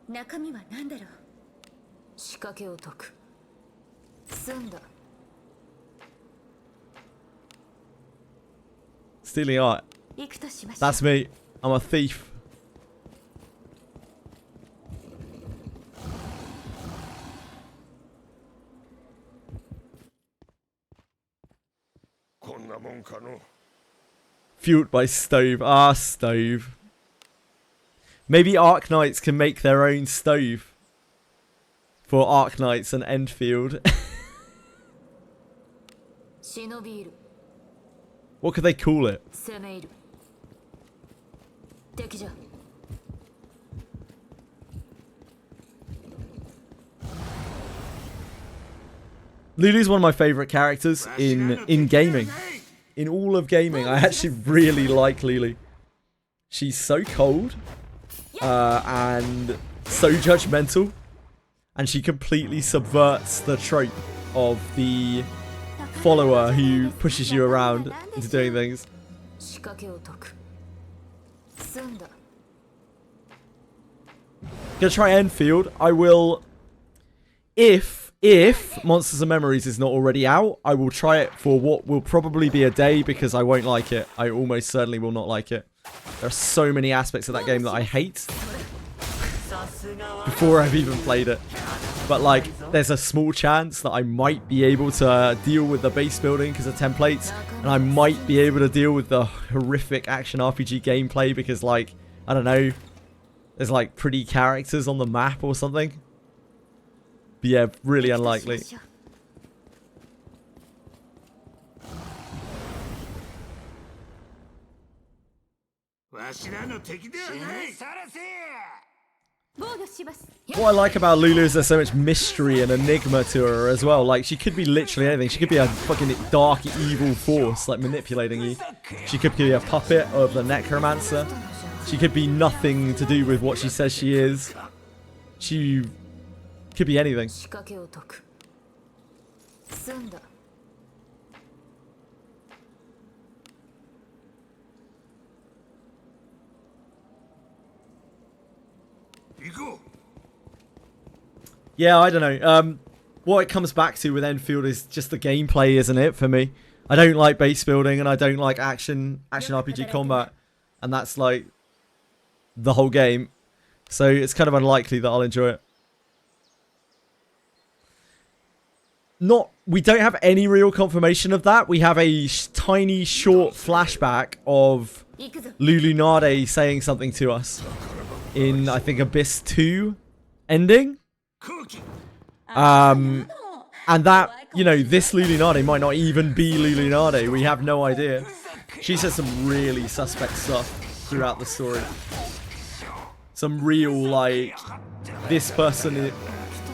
中身は何だろう。仕掛けを解く。済んだ。 Stealing art. 行くとしましょう。 That's me. I'm a thief. こんなもんかの。 Fueled by stove. Ah, stove. Maybe Arc Knights can make their own stove. For Arc Knights and Enfield. 忍び入る。 What could they call it? 攻め入る。敵じゃ。 Lulu's one of my favorite characters in gaming. In all of gaming, I actually really like Lulu. She's so cold and so judgmental, and she completely subverts the trope of the follower who pushes you around into doing things. 仕掛けを解く。済んだ。 Gonna try Enfield. I will, if Monsters and Memories is not already out, I will try it for what will probably be a day because I won't like it. I almost certainly will not like it. There are so many aspects of that game that I hate before I've even played it. But like, there's a small chance that I might be able to deal with the base building because of templates, and I might be able to deal with the horrific action RPG gameplay because, like, I don't know, there's like pretty characters on the map or something. But yeah, really unlikely. わしらの敵ではない。さらせ。 防御します。 What I like about Lulu is there's so much mystery and enigma to her as well. Like, she could be literally anything. She could be a fucking dark, evil force, like, manipulating you. She could be a puppet of the necromancer. She could be nothing to do with what she says she is. She could be anything. 仕掛けを解く。済んだ。 行こう。 Yeah, I don't know. What it comes back to with Enfield is just the gameplay, isn't it, for me? I don't like base building and I don't like action RPG combat. And that's like the whole game. So it's kind of unlikely that I'll enjoy it. We don't have any real confirmation of that. We have a tiny short flashback of 行くぞ。 Lulunade saying something to us in, I think, Abyss 2 ending. 空気。 And that, you know, this Lulunade might not even be Lulunade. We have no idea. She says some really suspect stuff throughout the story. Some real, like, this person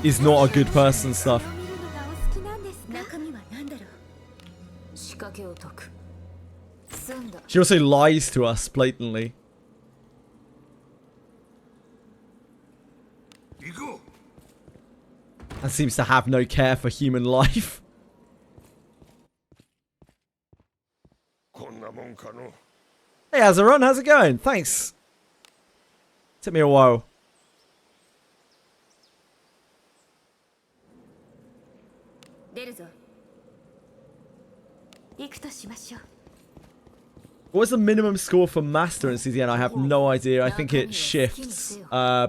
is not a good person stuff. 見るのがお好きなんですか。中身は何だろう。仕掛けを解く。済んだ。 She also lies to us blatantly. 行こう。 And seems to have no care for human life. こんなもんかの。 Hey, Azaron, how's it going? Thanks. Took me a while. 出るぞ。行くとしましょう。 What was the minimum score for Master in CZN? I have no idea. I think it shifts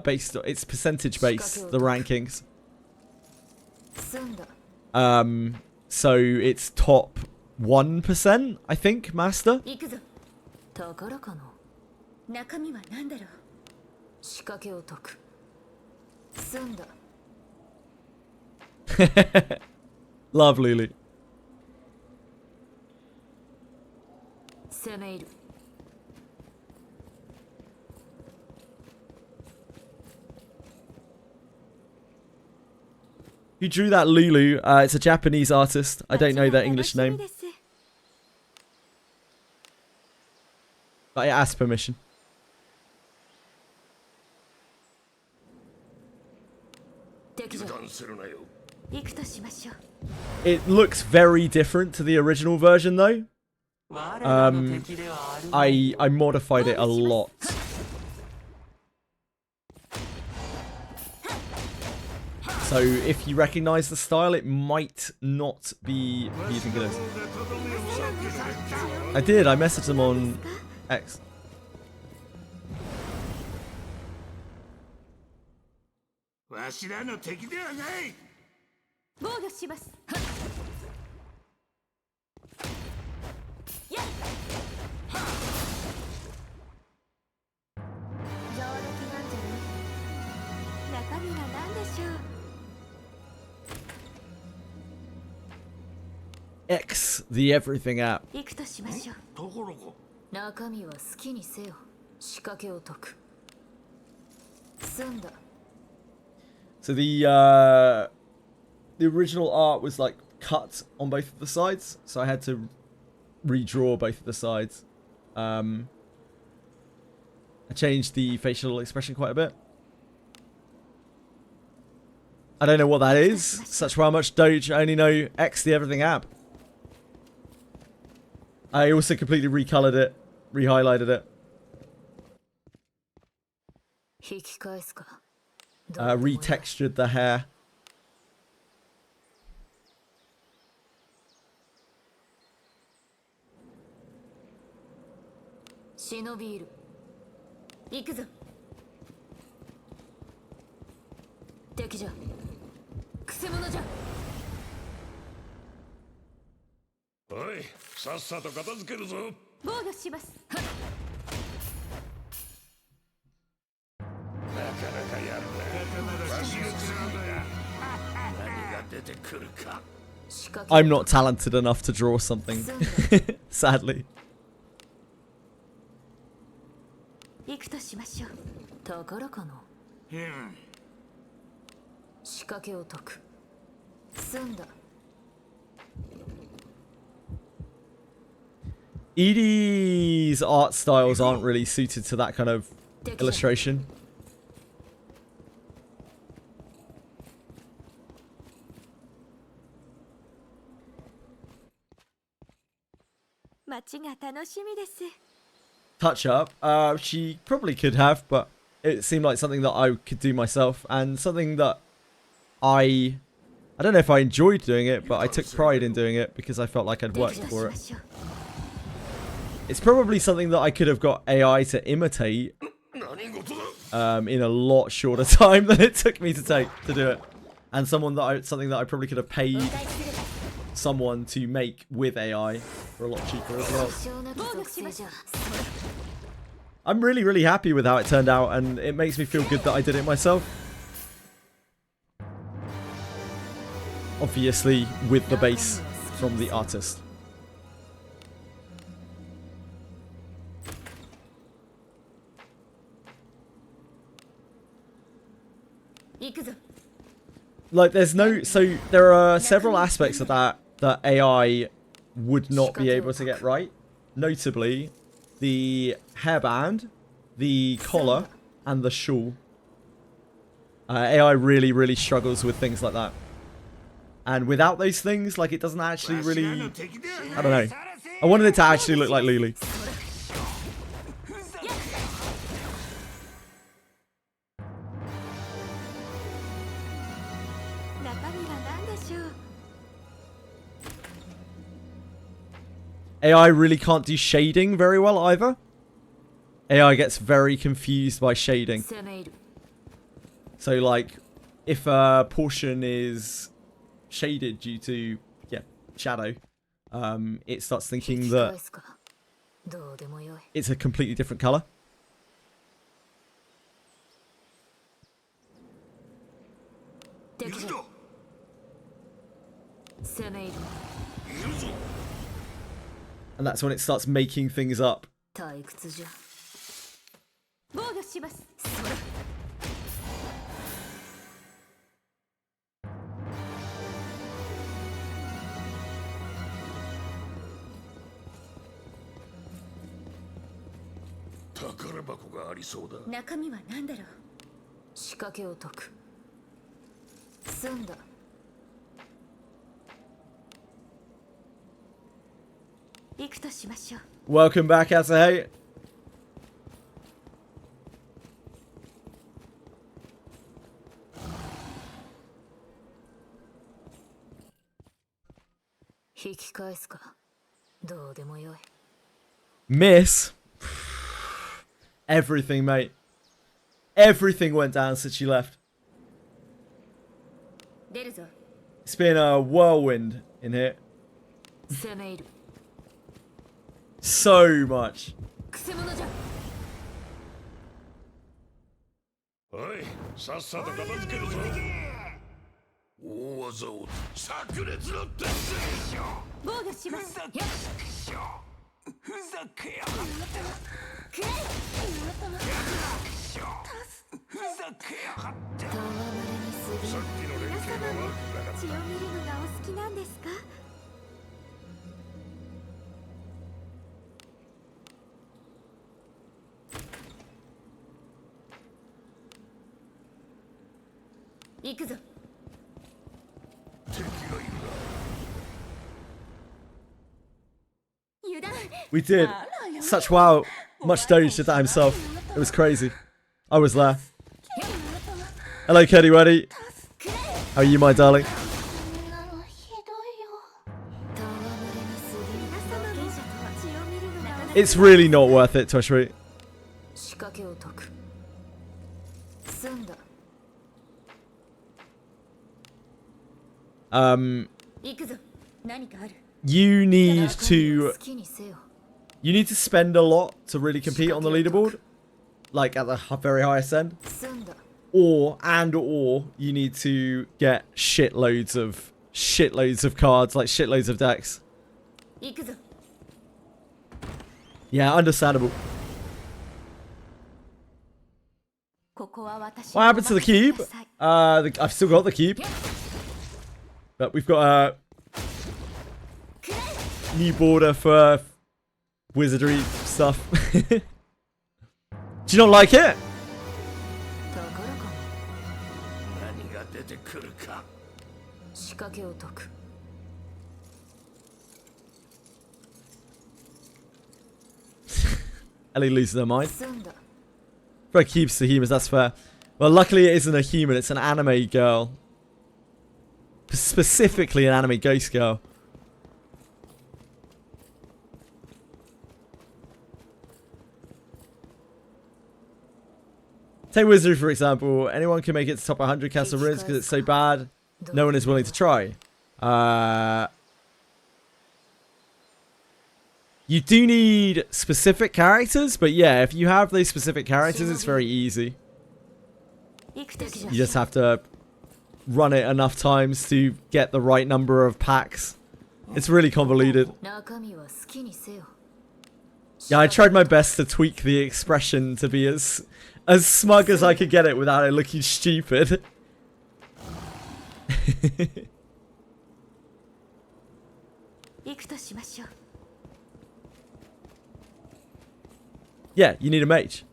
based. It's percentage based, the rankings. 済んだ。 So it's top 1%, I think, Master. 行くぞ。宝かの。中身は何だろう。仕掛けを解く。済んだ。 Love Lulu. 攻め入る。 Who drew that Lulu? It's a Japanese artist. I don't know their English name. 楽しみです。 But I asked permission. 敵じゃ。油断するなよ。It looks very different to the original version, though. I modified it a lot. So if you recognize the style, it might not be who you think it is. I did. I messaged them on X. X, the everything app. 中身は好きにせよ。仕掛けを解く。済んだ。 So the original art was like cut on both of the sides, so I had to redraw both of the sides. I changed the facial expression quite a bit. I don't know what that is. Such how much Doge. I only know X, the everything app. I also completely recolored it, rehighlighted it. 引き返すか。 Retextured the hair. 忍びいる。行くぞ。敵じゃ。くせ者じゃ。おい、さっさと片付けるぞ。防御します。なかなかやるな。わしの次だ。何が出てくるか。 I'm not talented enough to draw something, sadly. 行くとしましょう。宝かな。仕掛けを解く。済んだ。 Edie's art styles aren't really suited to that kind of illustration. 街が楽しみです。 Touch up. She probably could have, but it seemed like something that I could do myself and something that I don't know if I enjoyed doing it, but I took pride in doing it because I felt like I'd worked for it. It's probably something that I could have got AI to imitate in a lot shorter time than it took me to do it, and something that I probably could have paid someone to make with AI for a lot cheaper as well. I'm really, really happy with how it turned out, and it makes me feel good that I did it myself. Obviously, with the base from the artist. Like, there's no... So, there are several aspects of that AI would not be able to get right. Notably, the hairband, the collar, and the shawl. AI really, really struggles with things like that. And without those things, like, it doesn't actually really... I don't know. I wanted it to actually look like Lulu. AI really can't do shading very well either. AI gets very confused by shading. So, like, if a portion is shaded due to, shadow, it starts thinking that it's a completely different color. And that's when it starts making things up. 行くとしましょう。 Welcome back, Asahei. Miss? Everything, mate. Everything went down since she left. It's been a whirlwind in here. So much. おい、さっさと片付けるぞ。大技を炸裂の鉄でしょ。防御します。ふざけやがってくらえ。ふざけやがって。さっきの連皆携が様も悪くなかった。血を見るのがお好きなんですか？行くぞ。敵がいるな。 油断。 We did. Such wow. Much Doge did that himself. It was crazy. I was there. Hello, Keddy Weddy. How are you, my darling? 皆様も血を見るのがお好き。 It's really not worth it, Toshri. 仕掛けを解く。済んだ。 行くぞ。何かある。 You need to 好きにせよ。 you need to spend a lot to really compete on the leaderboard, like at the very highest end, 済んだ。 or you need to get shitloads of cards, like shitloads of decks. 行くぞ。 Yeah, understandable. ここは私 What happened to the cube? ください。 I've still got the cube, but we've got a new border for Wizardry stuff. Do you not like it? 宝かも。何が出てくるか。仕掛けを解く。 Ellie loses her mind. 済んだ。 For cubes to humans, that's fair. Well, luckily it isn't a human, it's an anime girl. Specifically an anime ghost girl. Take Wizardry for example. Anyone can make it to top 100 Castle Ruins because it's so bad. No one is willing to try. You do need specific characters, but yeah, if you have those specific characters, it's very easy. 行くとしましょう。 You just have to run it enough times to get the right number of packs. It's really convoluted. 中身は好きにせよ。 Yeah, I tried my best to tweak the expression to be as smug as I could get it without it looking stupid. 行くとしましょう。 Yeah, you need a mage.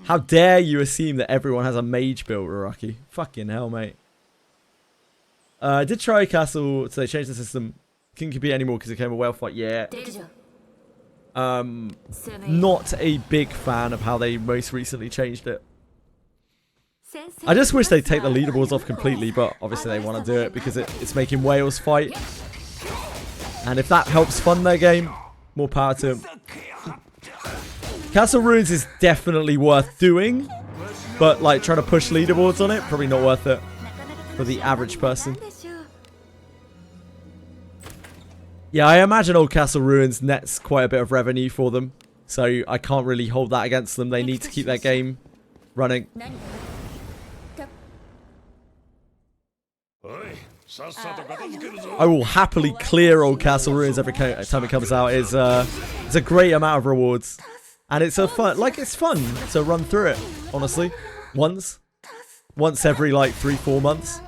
How dare you assume that everyone has a mage build, Raraki? Fucking hell, mate. I did try Castle, so they changed the system. Couldn't compete anymore because it became a whale fight. Yeah. 出るじゃん。 Not a big fan of how they most recently changed it. 先生 I just wish they'd take the leaderboards off completely, but obviously they want to do it because it's making whales fight. And if that helps fund their game, more power to them. Castle Ruins is definitely worth doing, but like trying to push leaderboards on it, probably not worth it for the average person. Yeah, I imagine Old Castle Ruins nets quite a bit of revenue for them, so I can't really hold that against them. They need to keep their game running. おい、さっさと片付けるぞ。 I will happily clear Old Castle Ruins every time it comes out. It's a great amount of rewards, and it's it's fun to run through it. Honestly, once every like 3-4 months.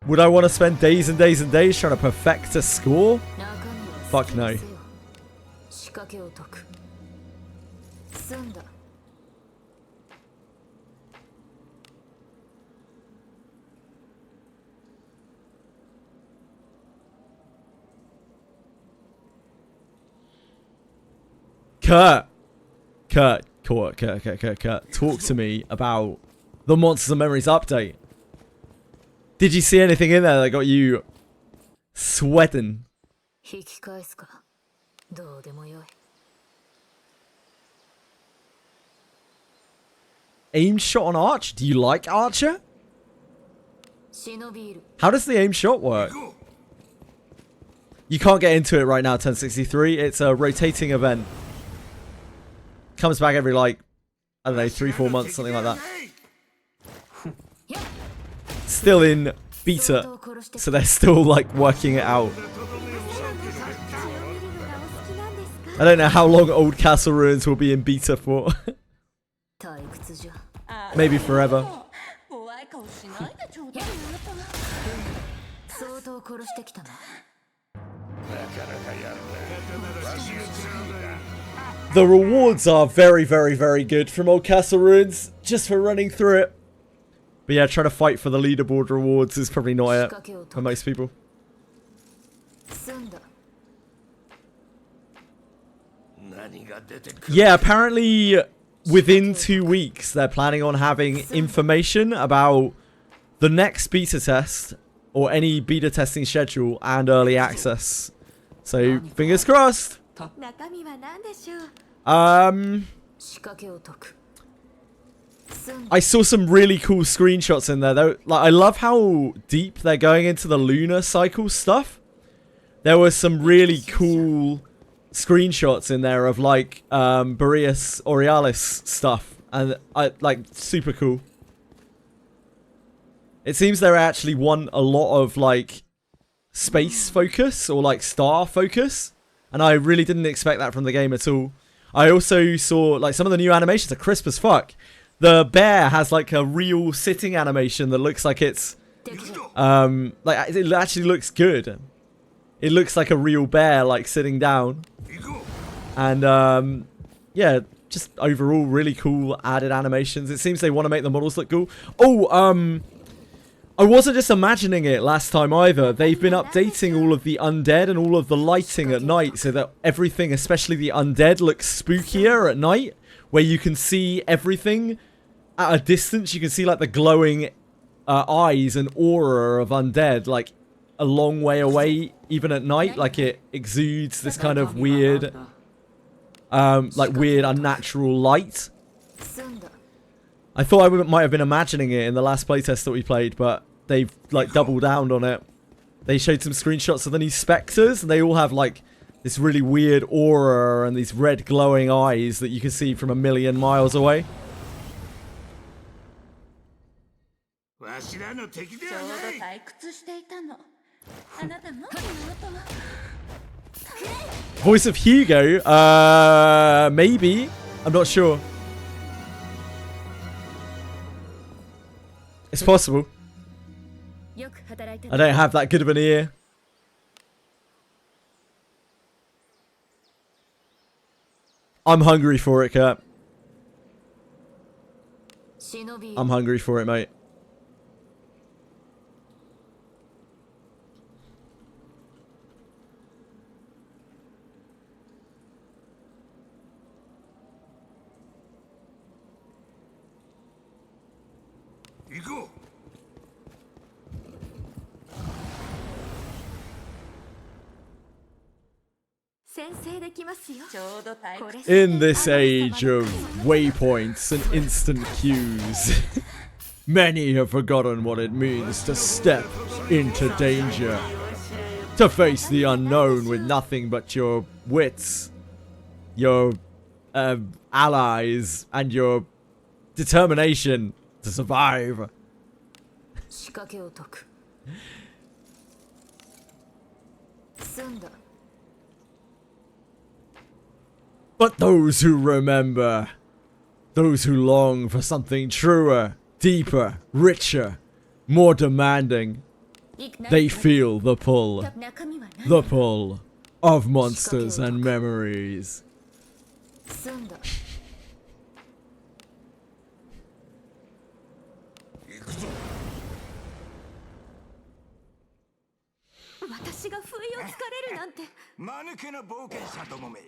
Would I want to spend days and days and days trying to perfect a score? 中身は Fuck no. 仕掛けを解く。済んだ。 What Kurt. Talk to me about the Monsters and Memories update. Did you see anything in there that got you sweating? 引き返すかどうでもよい Aim shot on Arch? Do you like Archer? 忍びいる How does the aim shot work? You can't get into it right now, 1063. It's a rotating event. Comes back every, like, I don't know, 3-4 months, something like that. Still in beta, so they're still, like, working it out. I don't know how long Old Castle Ruins will be in beta for. 退屈じゃ Maybe forever. 怖い顔しないでちょうだい相当殺してきたな The rewards are very, very, very good from Old Castle Ruins, just for running through it. But yeah, trying to fight for the leaderboard rewards is probably not it for most people. 済んだ Yeah, apparently within 2 weeks they're planning on having information about the next beta test or any beta testing schedule and early access. So fingers crossed. 中身は何でしょう 仕掛けを解く I saw some really cool screenshots in there though. Like, I love how deep they're going into the lunar cycle stuff. There were some really cool screenshots in there of like Boreas Aurealis stuff, and I like super cool. It seems they actually want a lot of like space focus or like star focus, and I really didn't expect that from the game at all. I also saw like some of the new animations are crisp as fuck. The bear has like a real sitting animation that looks like it's like it actually looks good. It looks like a real bear like sitting down. And yeah, just overall really cool added animations. It seems they want to make the models look cool. Oh, I wasn't just imagining it last time either. They've been updating all of the undead and all of the lighting at night so that everything, especially the undead, looks spookier at night, where you can see everything at a distance. You can see like the glowing eyes and aura of undead like a long way away, even at night. Like it exudes this kind of weird like weird unnatural light. 済んだ I thought I might have been imagining it in the last playtest that we played, but they've like doubled down on it. They showed some screenshots of the new specters, and they all have like this really weird aura and these red glowing eyes that you can see from a million miles away. わしらの敵でちょうどはない退屈していたのあなた何の音 Voice of Hugo? Maybe. I'm not sure. It's possible. よく働いて I don't have that good of an ear. I'm hungry for it, Kurt. 忍び I'm hungry for it, mate. Go. 先制できますよちょうど退屈 In this age of waypoints and instant queues, many have forgotten what it means to step into danger. To face the unknown with nothing but your wits, your allies, and your determination to survive. 仕掛けを解く済んだ But those who remember, those who long for something truer, deeper, richer, more demanding, they feel the pull. 中身は何 The pull of monsters and memories. 済んだ 私私が不意をつかれるなんて。間抜けな冒険者どもめ。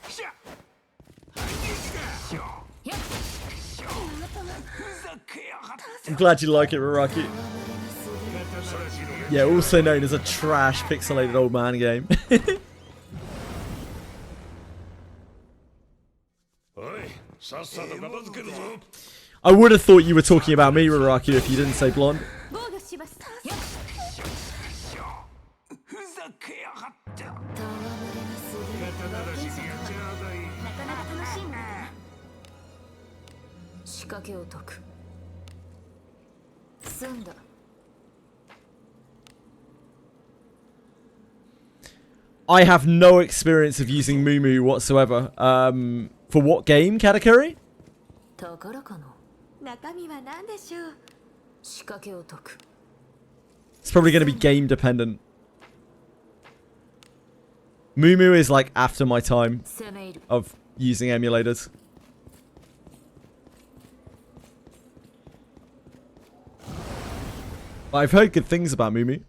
しゃ。I'm glad you like it, Raraki. Yeah, also known as a trash pixelated old man game. I would have thought you were talking about me, Raraki, if you didn't say blonde. I have no experience of using Mumu whatsoever. For what game, Katakuri? It's probably going to be game dependent. Mumu is like after my time of using emulators. I've heard good things about Mumu.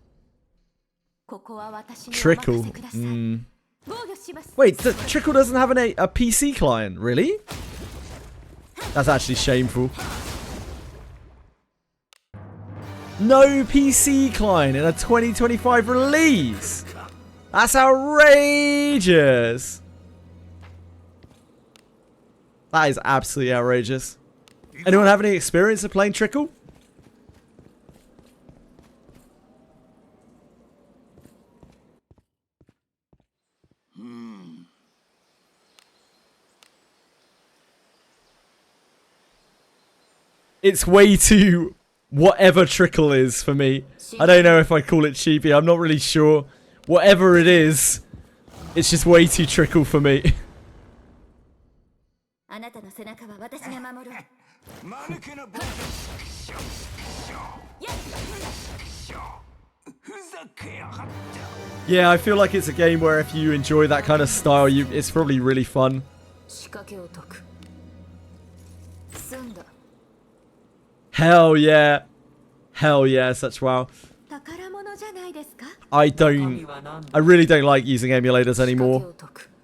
Trickle. Wait, Trickle doesn't have a PC client, really? That's actually shameful. No PC client in a 2025 release. That's outrageous. That is absolutely outrageous. Anyone have any experience of playing Trickle? It's way too whatever Trickle is for me. I don't know if I call it cheapy. I'm not really sure. Whatever it is, it's just way too Trickle for me. Yeah, I feel like it's a game where if you enjoy that kind of style, it's probably really fun. Hell yeah. Hell yeah, such wow. I really don't like using emulators anymore.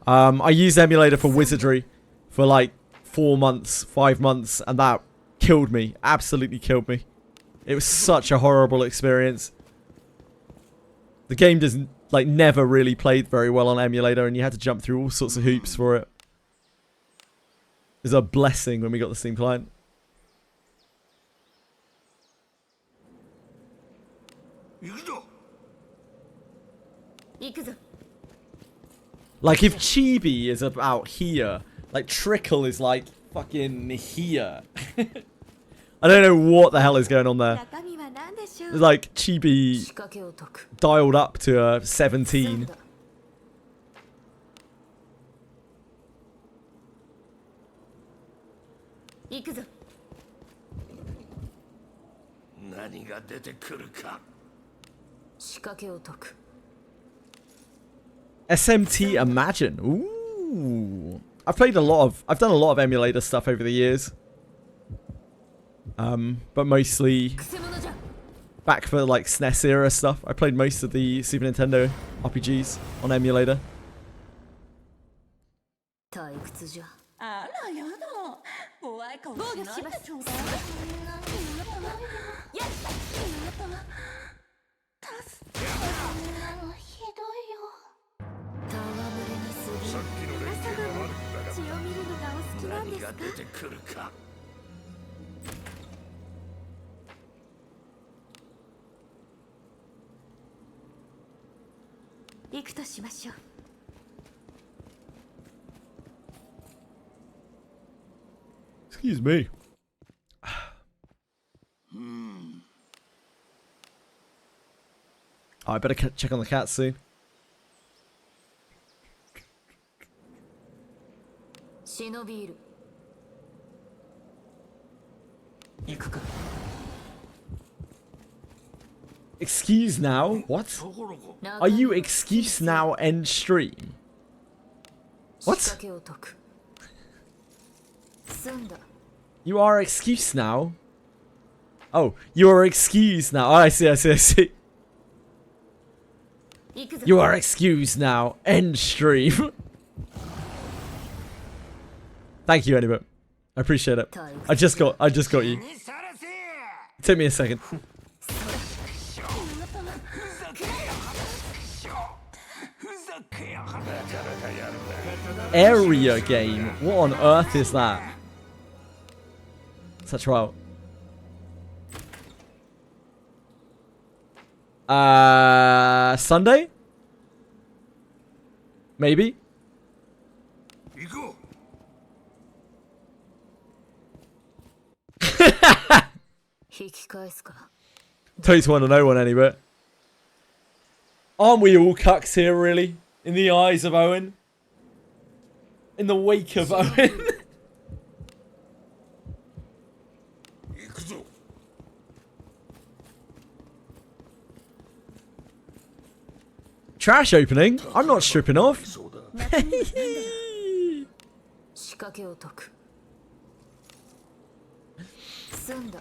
I used emulator for Wizardry for like 4 months, 5 months, and that killed me. Absolutely killed me. It was such a horrible experience. The game doesn't, like, never really played very well on emulator, and you had to jump through all sorts of hoops for it. It was a blessing when we got the Steam client. Like, if Chibi is about here, like, Trickle is, like, fucking here. I don't know what the hell is going on there. It's like Chibi dialed up to a 17. SMT Imagine. Ooh. I've done a lot of emulator stuff over the years. But mostly back for like SNES era stuff. I played most of the Super Nintendo RPGs on emulator. Excuse me. Oh, I better check on the cat soon. Excuse now? What? Are you excuse now end stream? What? You are excused now? Oh, you are excused now. Oh, I see. You are excused now. End stream. Thank you, anyway. I appreciate it. I just got you. Take me a second. Area game. What on earth is that? Such well. Sunday? Maybe? 行こ Totes want to know one anyway. Aren't we all cucks here, really? In the eyes of Owen? In the wake of Owen? う行くぞ Trash opening? I'm not stripping off. そうだ 仕掛けを解く済んだ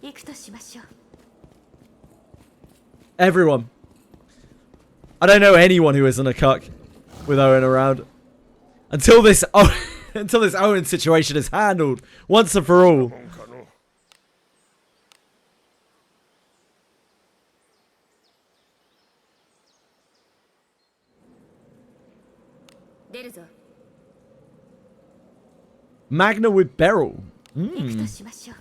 行くとしましょう Everyone. I don't know anyone who isn't a cuck with Owen around. Until this until this Owen situation is handled once and for all. もんかの 出るぞ Magna with Beryl. 行くとしましょう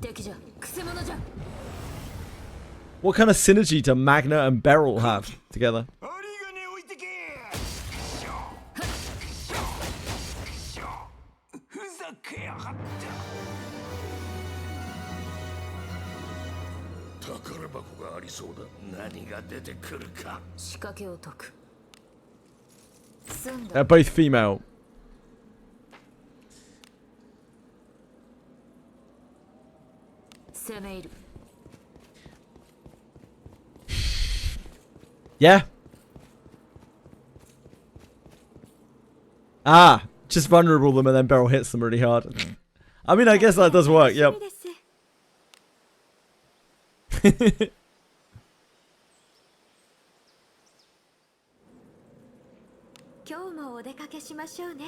敵じゃくせ者じゃ What kind of synergy do Magna and Beryl have together? 針金置いてけふざけやがった宝箱がありそうだ何が出てくるか 仕掛けを解く済ん They're だ both female. 攻め入る Yeah. Ah, just vulnerable them and then Beryl hits them really hard. I mean, I guess that does work. Yep. 今日もお出かけしましょうね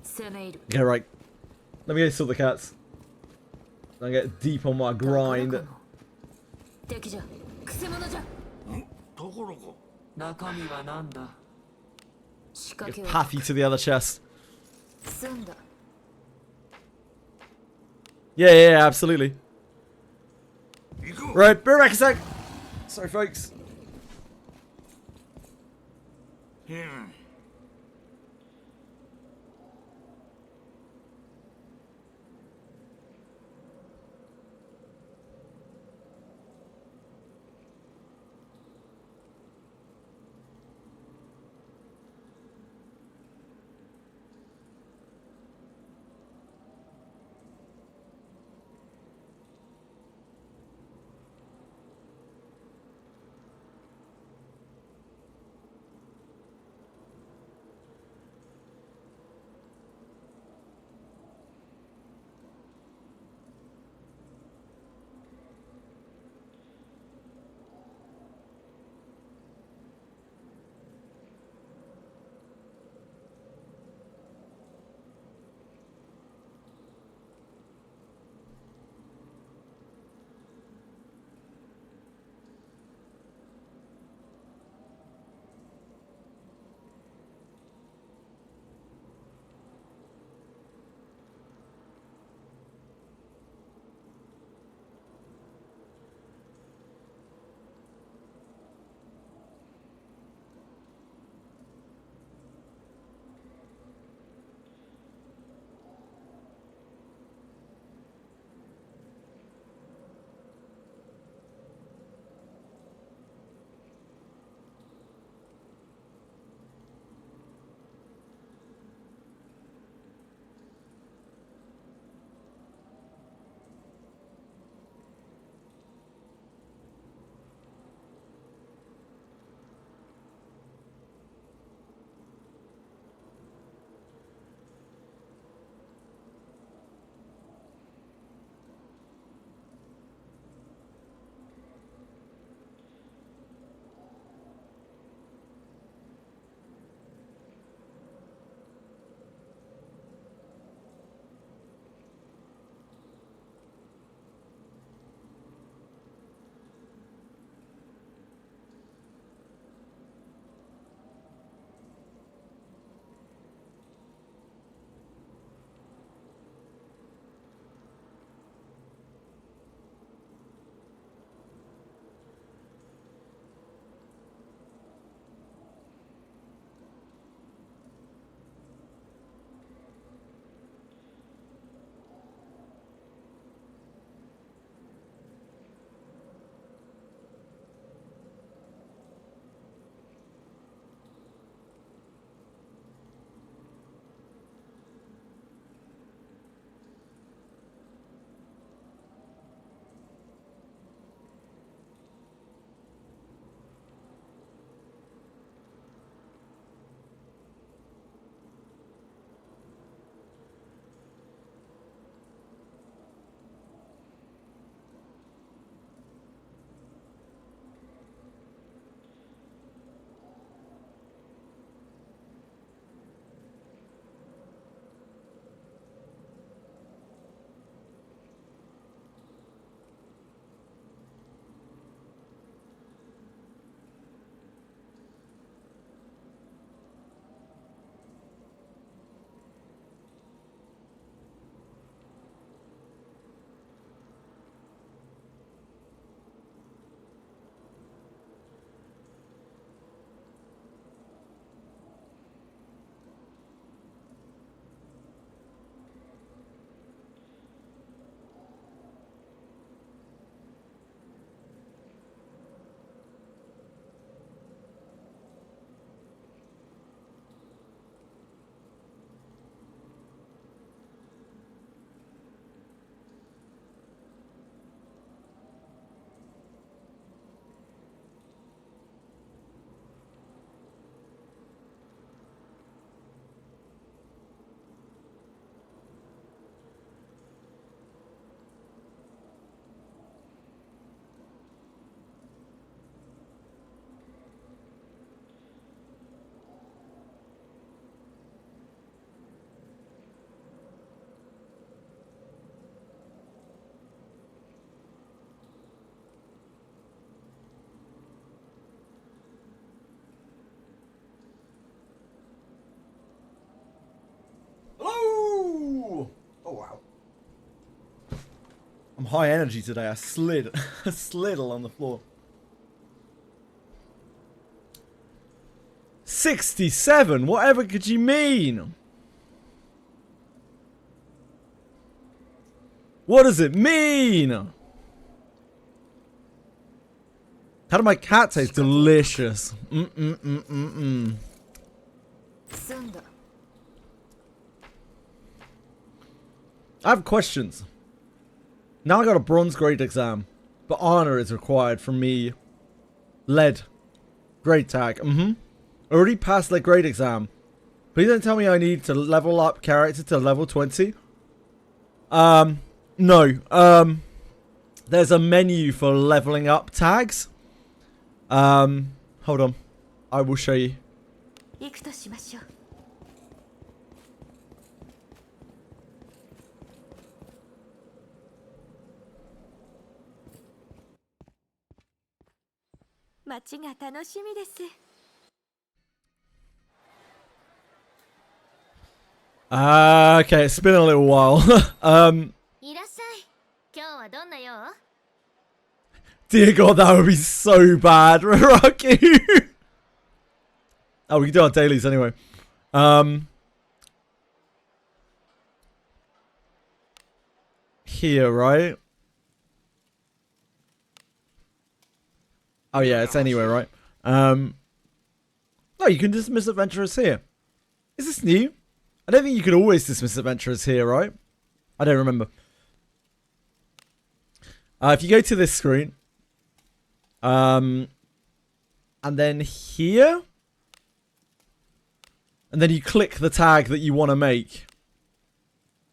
攻め入る Okay, right. Let me go sort the cats. I get deep on my grind. 敵じゃくせ者じゃところが中身はなんだ仕掛けを Path you to the other chest. 済んだ Yeah, yeah, yeah, absolutely. 行こう Right, be right back a sec. Sorry, folks. うん。high energy today. I slid. I slid along the floor. 67? Whatever could you mean? What does it mean? How did my cat taste? Delicious. I have questions. Now I got a bronze grade exam, but honor is required from me. Lead. Grade tag. Already passed the grade exam. Please don't tell me I need to level up character to level 20. No. There's a menu for leveling up tags. Hold on. I will show you. Okay, it's been a little while. Dear God, that would be so bad, Rocky. Oh, we can do our dailies anyway. Here, right? Oh yeah, it's anywhere, right? No, you can dismiss adventurers here. Is this new? I don't think you could always dismiss adventurers here, right? I don't remember. If you go to this screen, and then here, and then you click the tag that you want to make,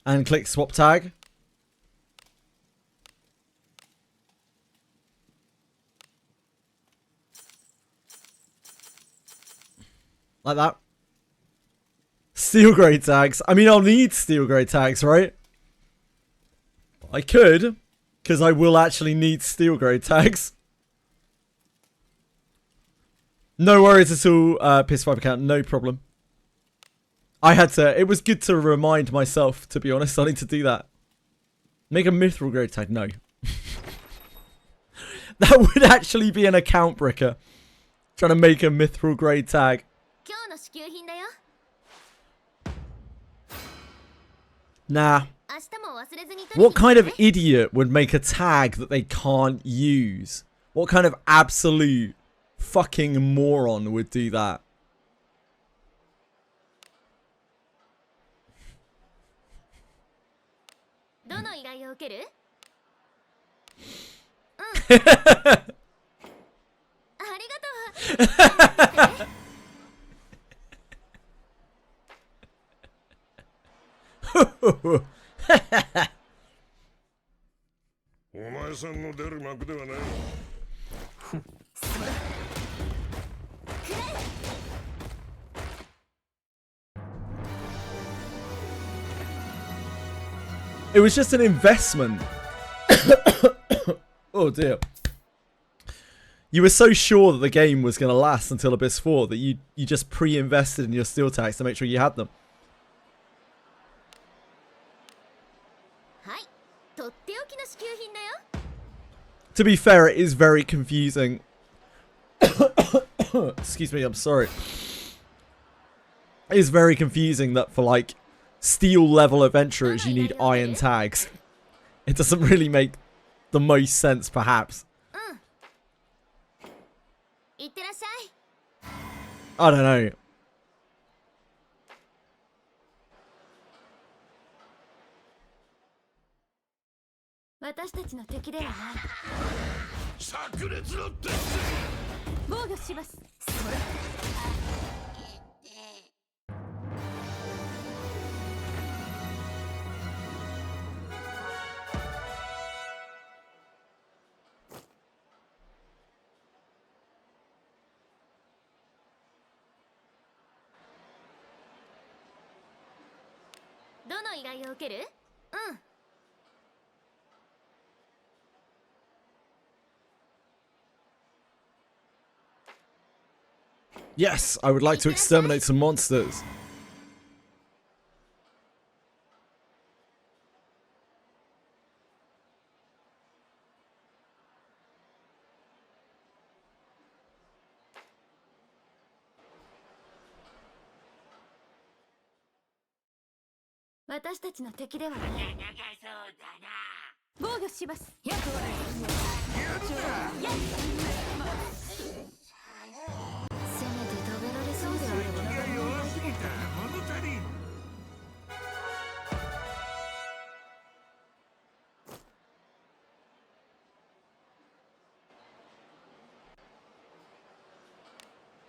and click swap tag. Like that. Steel grade tags. I mean, I'll need steel grade tags, right? I could, because I will actually need steel grade tags. No worries at all, PS5 account, no problem. I had to, it was good to remind myself, to be honest, I need to do that. Make a mithril grade tag, no. That would actually be an account bricker. Trying to make a mithril grade tag. Nah. What kind of idiot would make a tag that they can't use? What kind of absolute fucking moron would do that? It was just an investment. Oh dear. You were so sure that the game was going to last until Abyss 4 that you just pre-invested in your steel tags to make sure you had them. To be fair, it is very confusing. Excuse me, I'm sorry. It is very confusing that for like steel level adventurers you need iron tags. It doesn't really make the most sense, perhaps. I don't know. Yes, I would like to exterminate some monsters. 私たちの敵ではない。防御します。やっせめて食べられそうであれば物足りん。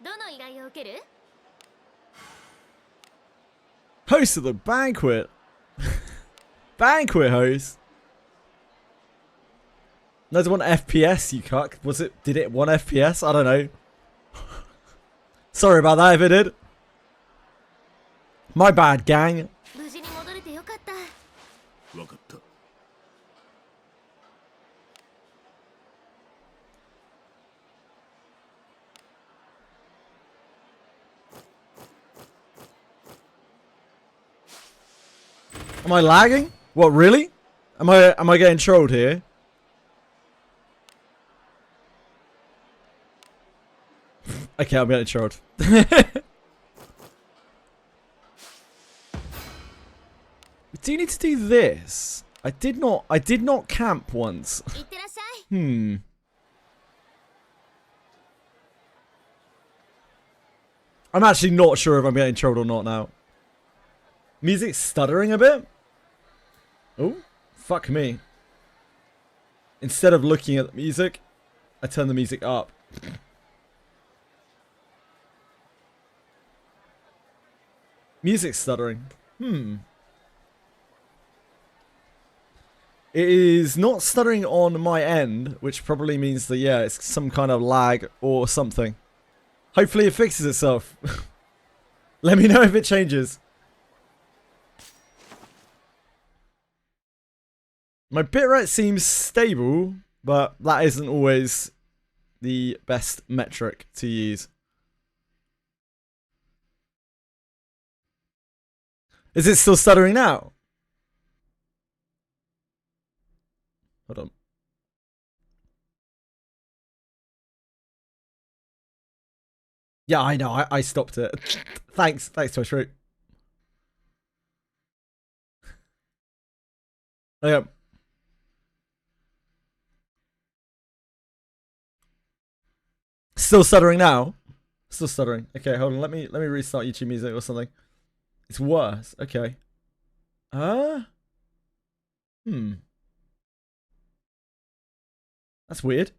どの依頼を受ける？ Host of the banquet. Banquet host. There's 1 FPS, you cuck. Was it? Did it 1 FPS? I don't know. Sorry about that if it did. My bad, gang. 無事に戻れてよかった。わかった。Am I lagging? What, really? Am I getting trolled here? Okay, I'm getting trolled. We do need to do this. I did not camp once. いってらっしゃい。I'm actually not sure if I'm getting trolled or not now. Music's stuttering a bit. Oh, fuck me. Instead of looking at the music, I turn the music up. Music's stuttering. It is not stuttering on my end, which probably means that, yeah, it's some kind of lag or something. Hopefully it fixes itself. Let me know if it changes. My bitrate seems stable, but that isn't always the best metric to use. Is it still stuttering now? Hold on. Yeah, I know. I stopped it. Thanks, Twitch Root. Oh, yeah. Still stuttering now. Still stuttering. Okay, hold on. Let me restart YouTube Music or something. It's worse. Okay. That's weird.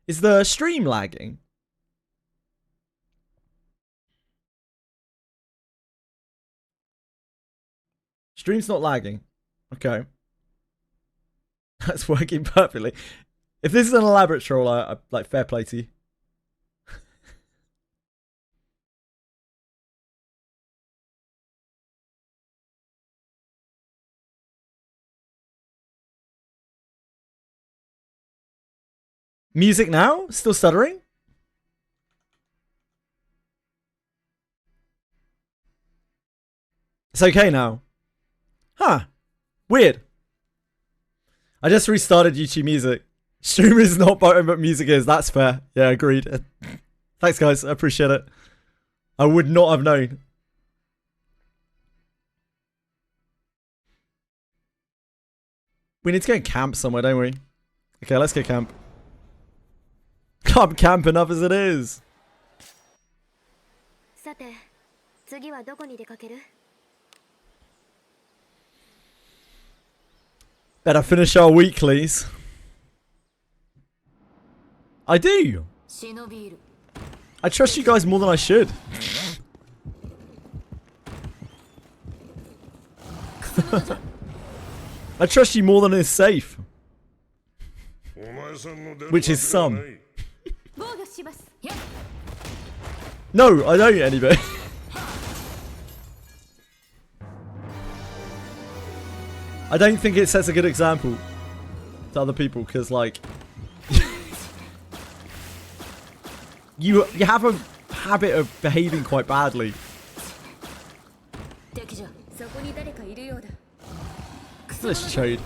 Is the stream lagging? Stream's not lagging. Okay. That's working perfectly. If this is an elaborate troll, I like fair play to you. Music now? Still stuttering? It's okay now. Huh. Weird. I just restarted YouTube Music. Stream is not button, but music is. That's fair. Yeah, agreed. Thanks, guys. I appreciate it. I would not have known. We need to go and camp somewhere, don't we? Okay, let's go camp. I'm camping up as it is. さて、次はどこに出かける? Better finish our weeklies. I do. I trust you guys more than I should. I trust you more than is safe. Which is some. No, I don't anyway. I don't think it sets a good example to other people because, like, you have a habit of behaving quite badly. This chode.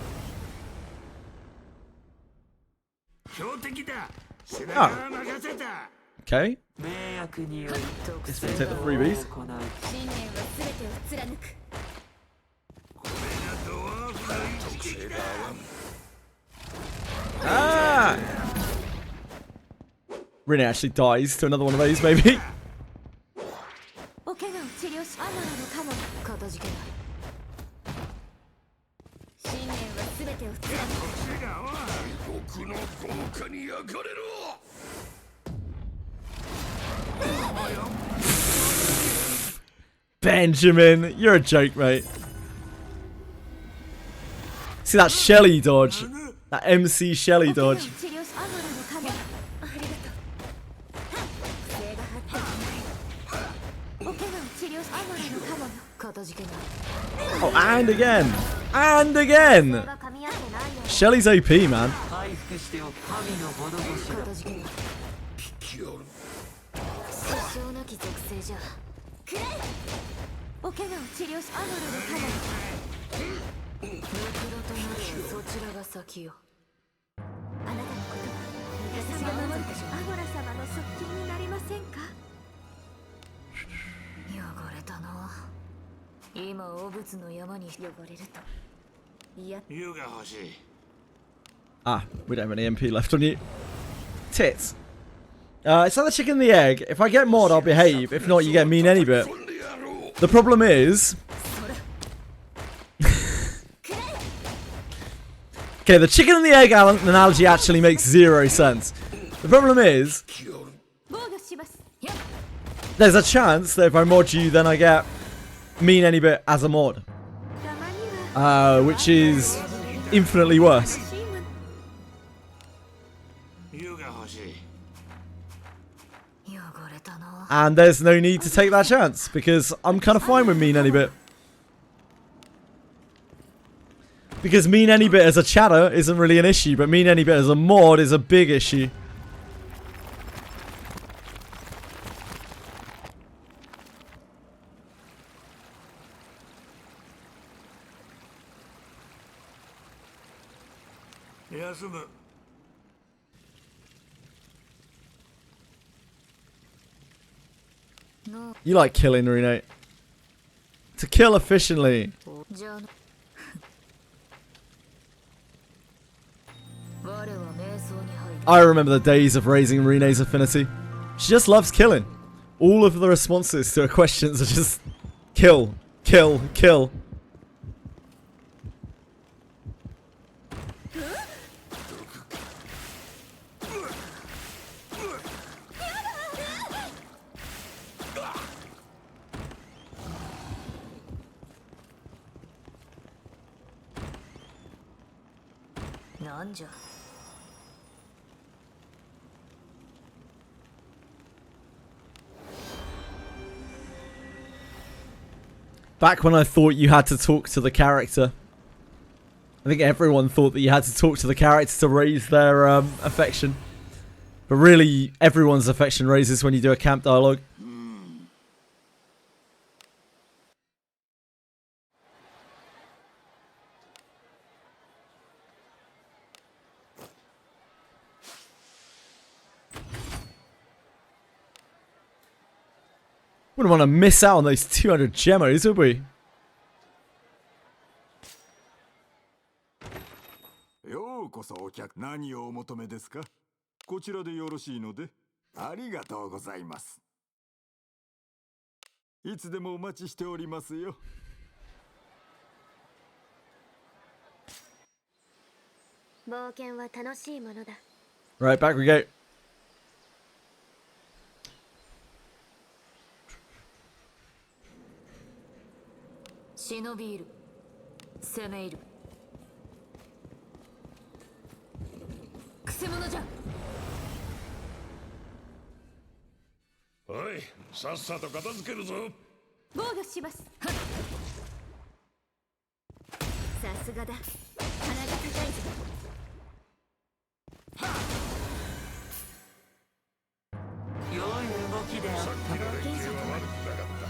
Oh. Okay. Guess we'll take the freebies. Ah! Rin actually dies to another one of those, maybe. お怪我を治療しアマラのカモかたじけない。信念は全てを貫く僕の豪華に焼かれろ。Benjamin, you're a joke, mate. See that Shelly dodge? That MC Shelly お怪我を dodge. 治療しアマラのカモありがとう精が張ってお怪我を治療しアマラのカモよかたじけない。 Oh, and again. And again. が噛み合ってないよ Shelly's OP, man. 回復してお神の施しだ。かたじけない。気ある。殺傷なき属性じゃ。くれお怪我を治療しアマラのカモムクロとなるはそちらが先よ。あなたのことは私が守ってアゴラ様の側近になりませんか汚れたな。今汚物の山に汚れるといや湯が欲しい。 Ah, we don't have any MP left on you. Tits. It's like the chicken and the egg. If I get mod, I'll behave. If not, you get mean any bit. The problem is... Okay, the chicken and the egg analogy actually makes 0 sense. The problem is... 防御します There's a chance that if I mod you, then I get mean any bit as a mod. たまには Which is infinitely worse. 欲しいもの湯が欲しい。汚れたな。 And there's no need to take that chance, because I'm kind of fine with mean any bit. Because mean any bit as a chatter isn't really an issue, but mean any bit as a mod is a big issue. You like killing, Rene. To kill efficiently. じゃあな。我は瞑想に入る。 I remember the days of raising Rene's affinity. She just loves killing. All of the responses to her questions are just kill, kill, kill. Back when I thought you had to talk to the character. I think everyone thought that you had to talk to the character to raise their affection. But really, everyone's affection raises when you do a camp dialogue. Wouldn't want to miss out on those 200 gemmos, would we? ようこそお客、何をお求めですか？こちらでよろしいので。ありがとうございます。いつでもお待ちしておりますよ。冒険は楽しいものだ Right, back we go. 忍び入る。攻め入る。くせ者じゃ。おい、さっさと片付けるぞ。防御しますさすがだ鼻が高いぞ良い動きであった 冒険者とは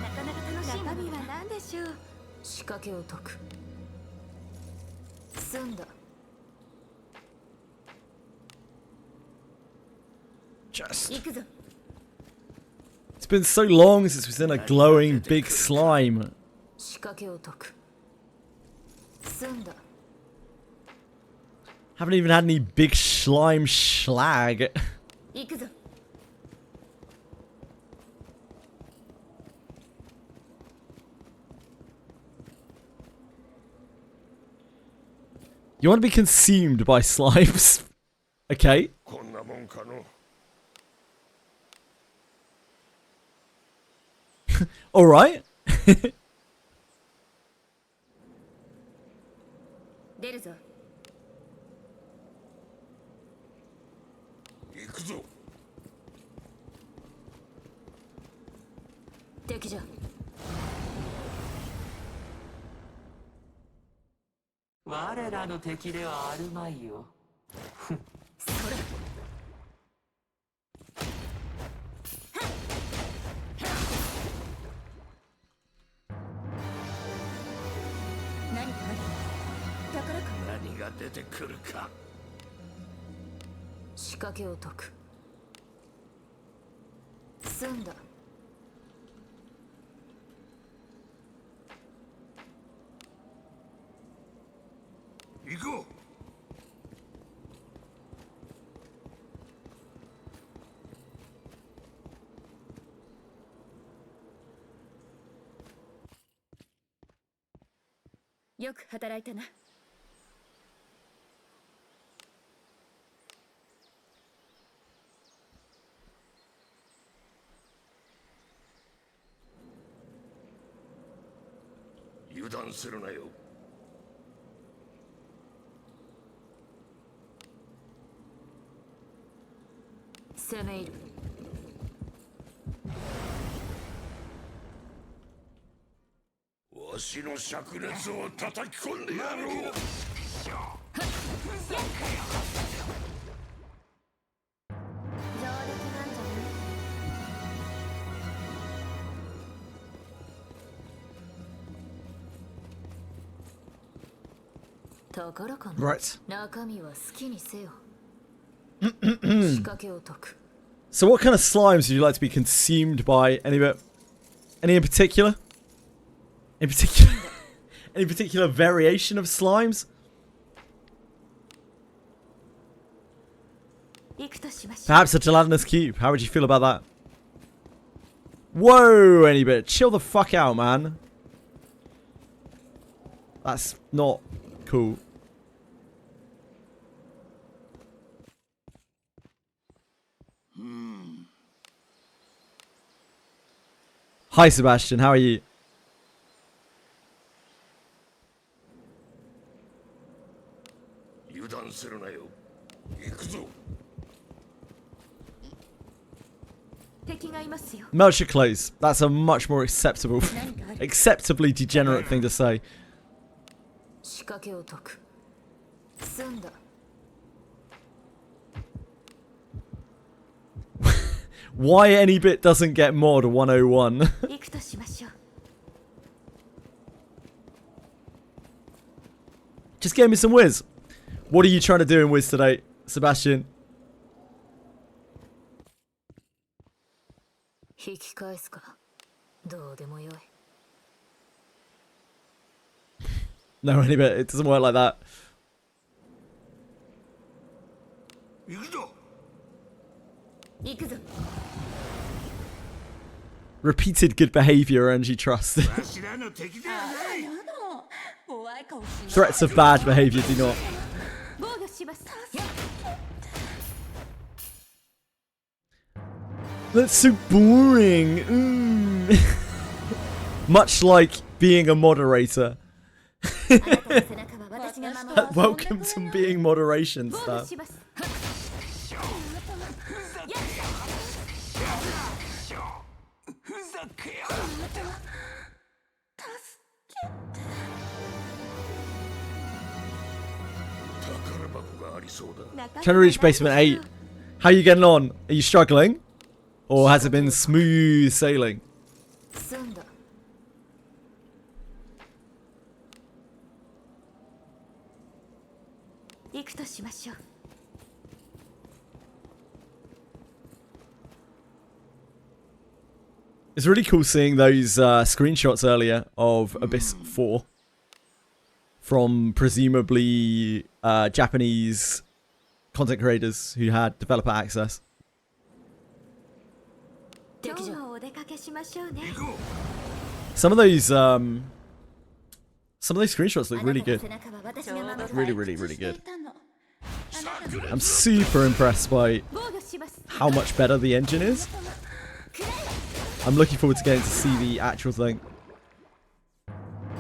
なかなか楽しい中身は何でしょう仕掛けを解く。済んだ。 Just. 行くぞ It's been so long since we've seen a glowing big slime. 仕掛けを解く。済んだ。Haven't even had any big slime schlag. 行くぞ。 You want to be consumed by slimes? Okay. こんなもんかの Alright. 出るぞ。行くぞ敵じゃ。我らの敵ではあるまいよ。それ。何かある。宝か。何が出てくるか仕掛けを解く。済んだ。行こよく働いたな。う油断するなよ攻め入る。わしの灼熱を叩き込んでやろう上出来なんじゃ宝かな。 Right. 中身は好きにせよ。仕掛けを解く。 So what kind of slimes would you like to be consumed by? Any in particular? In particular? Any particular variation of slimes? 行くとしましょう。 Perhaps a gelatinous cube. How would you feel about that? Whoa, any bit. Chill the fuck out, man. That's not cool. Hi, Sebastian. How are you? 油断するなよ行くぞ敵がいますよ。 Melt your clothes. That's a much more acceptable, 何かある。 acceptably degenerate thing to say. 仕掛けを解く。済んだ。 Why any bit doesn't get mod 101? 行くとしましょう。 Just give me some whiz. What are you trying to do in whiz today, Sebastian? 引き返すか。どうでもよい。 No, any bit. It doesn't work like that. 行くぞ行くぞ。 Repeated good behavior earns you trust. わしらの敵ではない 怖い顔しない。 Threats of bad behavior do not. 防御します。 That's so boring. Much like being a moderator. あなたの背中は私が守る。 Welcome to being moderation 防御 stuff. します。 ふざけや 宝箱がありそうだ Trying to reach basement 8. How are you getting on? Are you struggling? Or has it been smooth sailing? 済んだ。 行くとしましょう。 It's really cool seeing those screenshots earlier of Abyss 4. from presumably Japanese content creators who had developer access. 今日もお出かけしましょうね。 Some of those screenshots look really good. あなたの背中は私が守る。 Really, really, really good. I'm super impressed by 防御します。 how much better the engine is. I'm looking forward to getting to see the actual thing.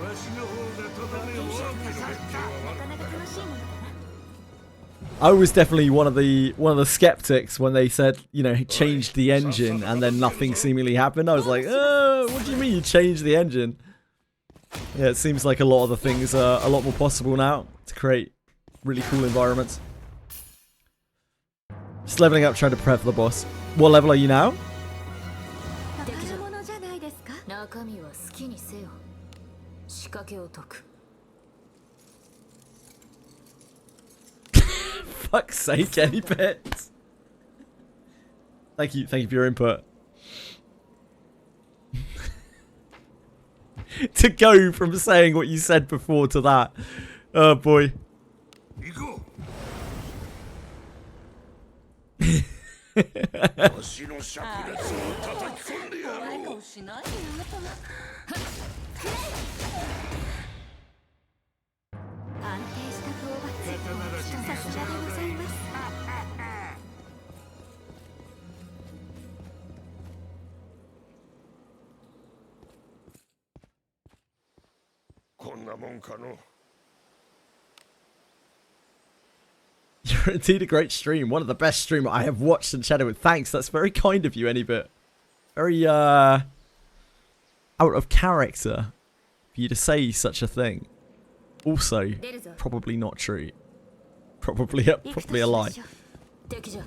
わしの方がとどめを悪くする気はなかなか楽しいものだな。 I was definitely one of the skeptics when they said, you know, changed the engine and then nothing seemingly happened. I was like, what do you mean you changed the engine? Yeah, it seems like a lot of the things are a lot more possible now to create really cool environments. Just leveling up, trying to prep for the boss. What level are you now? 宝物じゃないですか。中身は好きにせよ。仕掛けを解く。 Fuck's sake, any bits. Thank you for your input. To go from saying what you said before to that. Oh boy. 行こうわしの灼熱を叩き込んでやろうしないでよあなたも。安定した討伐。さすがでございます。 こんなもんかの You're indeed a great stream. One of the best stream I have watched and chatted with. Thanks. That's very kind of you, Anybit. Very, out of character for you to say such a thing. Also, probably not true. Probably a lie. 敵じゃ。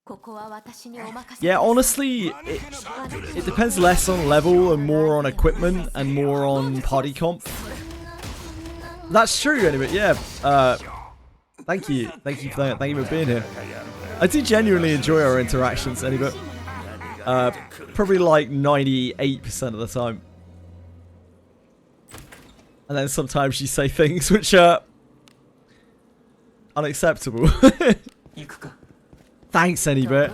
ここは私にお任せ。 Yeah, honestly, it depends less on level and more on equipment and more on party comp. That's true, Anybit. Yeah. Thank you for that. Thank you for being here. I do genuinely enjoy our interactions, Anybit. Probably like 98% of the time. And then sometimes you say things which are unacceptable. Thanks, Anybit.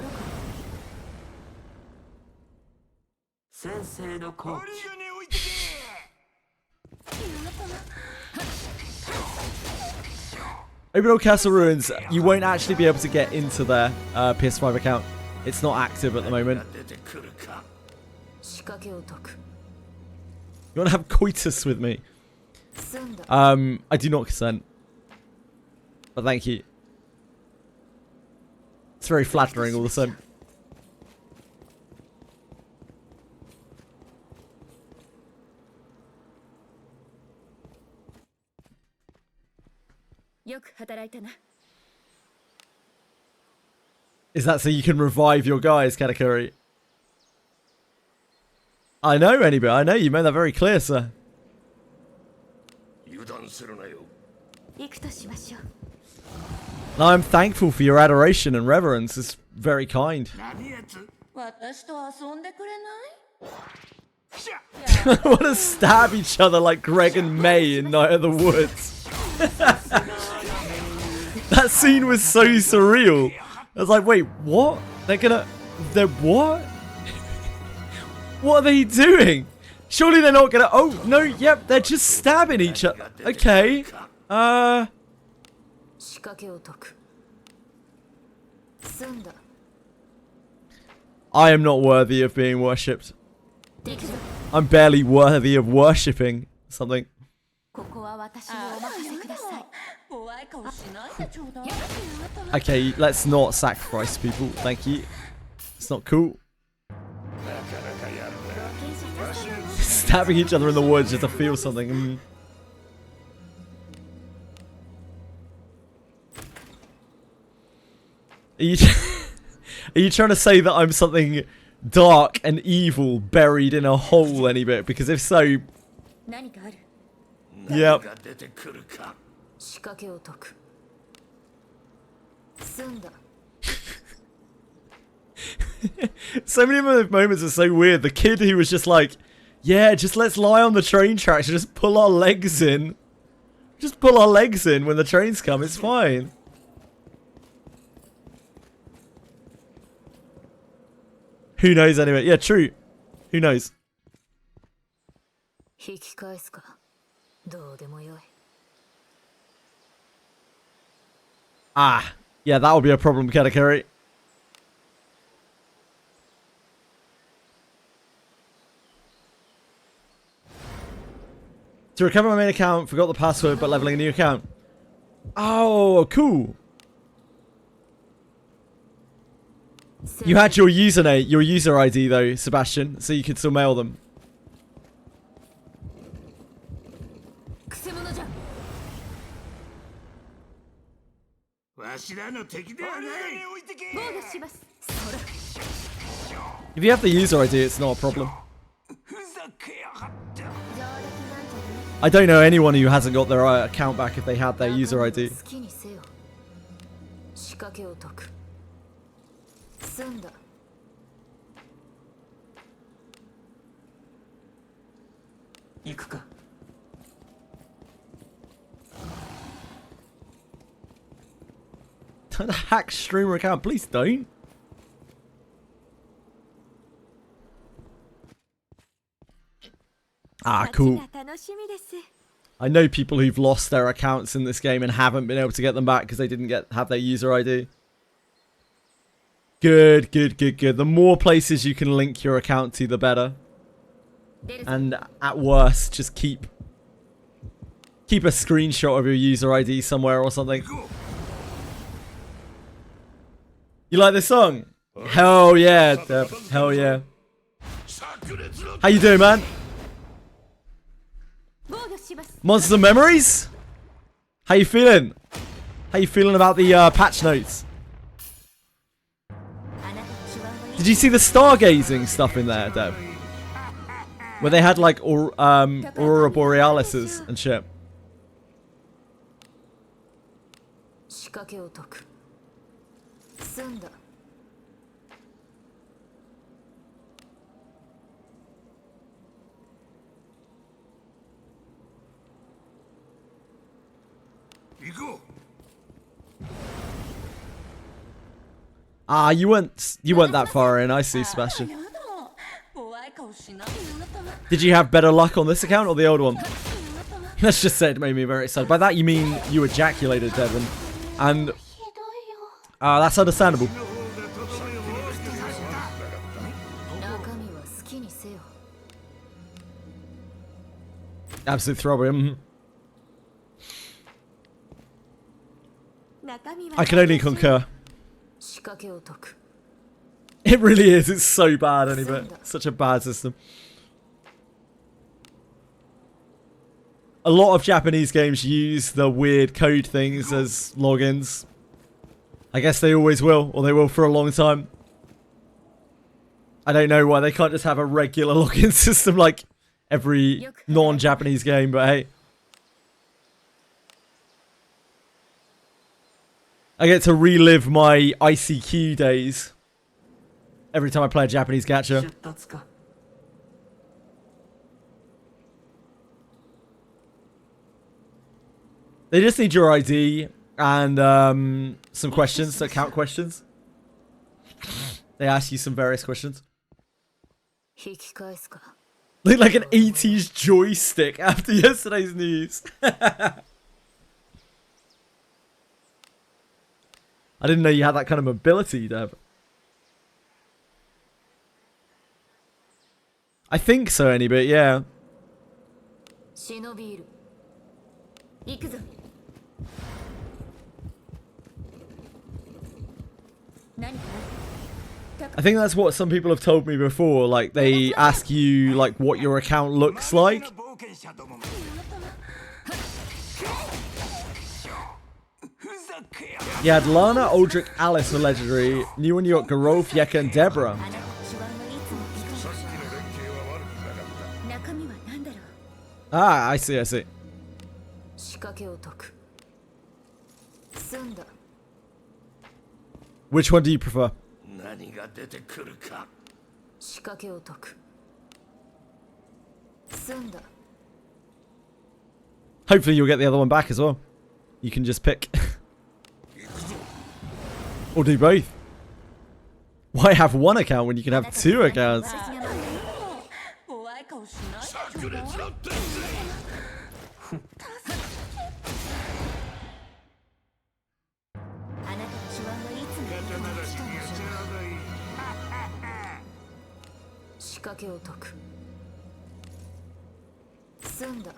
先生のコーチ。 金置いてけ。 Open Castle Ruins, you won't actually be able to get into their PS5 account. It's not active at the moment. 出てくるか 仕掛けを解く。 You want to have coitus with me? 済んだ。 I do not consent. But thank you. It's very flattering all the same. よく働いたな。 Is that so you can revive your guys, Katakuri? I know, Anybit. I know. You made that very clear, sir. 油断するなよ 行くとしましょう。 And I'm thankful for your adoration and reverence. It's very kind. 何やつ。私と遊んでくれない？ Want to stab each other like Greg and May in Night of the Woods. That scene was so surreal. I was like, wait, what? They're what? What are they doing? Surely they're not gonna, oh, no, yep, they're just stabbing each other. Okay. 仕掛けを解く。済んだ。 I am not worthy of being worshipped. 敵だ。 I'm barely worthy of worshipping something. ここは私にお任せください。怖い顔しないでちょうだい。 Okay, let's not sacrifice people. Thank you. It's not cool. なかなかやるな Stabbing each other in the woods just to feel something. Are you, are you trying to say that I'm something dark and evil buried in a hole any bit? Because if so, 何かある？ yep. が出てくるか 仕掛けを解く。済んだ。 So many of the moments are so weird. The kid who was just like, Yeah, just let's lie on the train tracks and just pull our legs in. Just pull our legs in when the trains come. It's fine. Who knows anyway? Yeah, true. Who knows? 引き返すかどうでもよい Ah, yeah, that will be a problem, Katakuri. To recover my main account, forgot the password, but leveling a new account. Oh, cool. You had your username, your user ID though, Sebastian, so you could still mail them. くせ者じゃわしらの敵ではない置いてけ防御します If you have the user ID, it's not a problem. ふざけやがって I don't know anyone who hasn't got their account back if they had their user ID. 好きにせよ仕掛けを解く済んだ行くか Don't hack streamer account, please don't. Ah, cool. 楽しみです I know people who've lost their accounts in this game and haven't been able to get them back because they didn't have their user ID. Good, good, good, good. The more places you can link your account to, the better. And at worst, just keep a screenshot of your user ID somewhere or something. You like this song? Hell yeah, Deb. Hell yeah. How you doing, man? 防御します Monsters and Memories? How you feeling? How you feeling about the patch notes? Did you see the stargazing stuff in there, Deb? Where they had like Aurora Borealises and shit. 仕掛けを解く済んだ 行こう Ah, you weren't that far in. I see, Sebastian. 怖い顔しない Did you have better luck on this account or the old one? Let's just say it made me very excited. By that you mean you ejaculated, Devon, and that's understandable. 中身は好きにせよ Absolute throbbing. 中身は I can only concur. 仕掛けを解く It really is. It's so bad, anyway. Such a bad system. A lot of Japanese games use the weird code things as logins. I guess they always will, or they will for a long time. I don't know why they can't just have a regular login system like every non-Japanese game, but hey. I get to relive my ICQ days every time I play a Japanese gacha. 出立か They just need your ID and some questions, account questions. They ask you some various questions. 引き返すか Look like an 80s joystick after yesterday's news. I didn't know you had that kind of mobility, Deb. I think so, any bit, yeah. 忍びいる行くぞ 何か I think that's what some people have told me before. Like, they ask you, like, what your account looks like. 冒険者どももふざけや You had Lana, Aldrich, Alice were legendary. New one, you got Garolf, Yeka, and Deborah. あなた手腕のいつも聞かない中身は何だろう Ah, I see, I see. 仕掛けを解く済んだ Which one do you prefer? 何が出てくるか仕掛けを解く済んだ Hopefully you'll get the other one back as well. You can just pick. Or do both. Why have one account when you can have two accounts? 怖い顔しないで炸ちょうだい裂だってんぜあなたの手腕はいつも刀らしくやっちゃうがいい。仕掛けを解く済んだ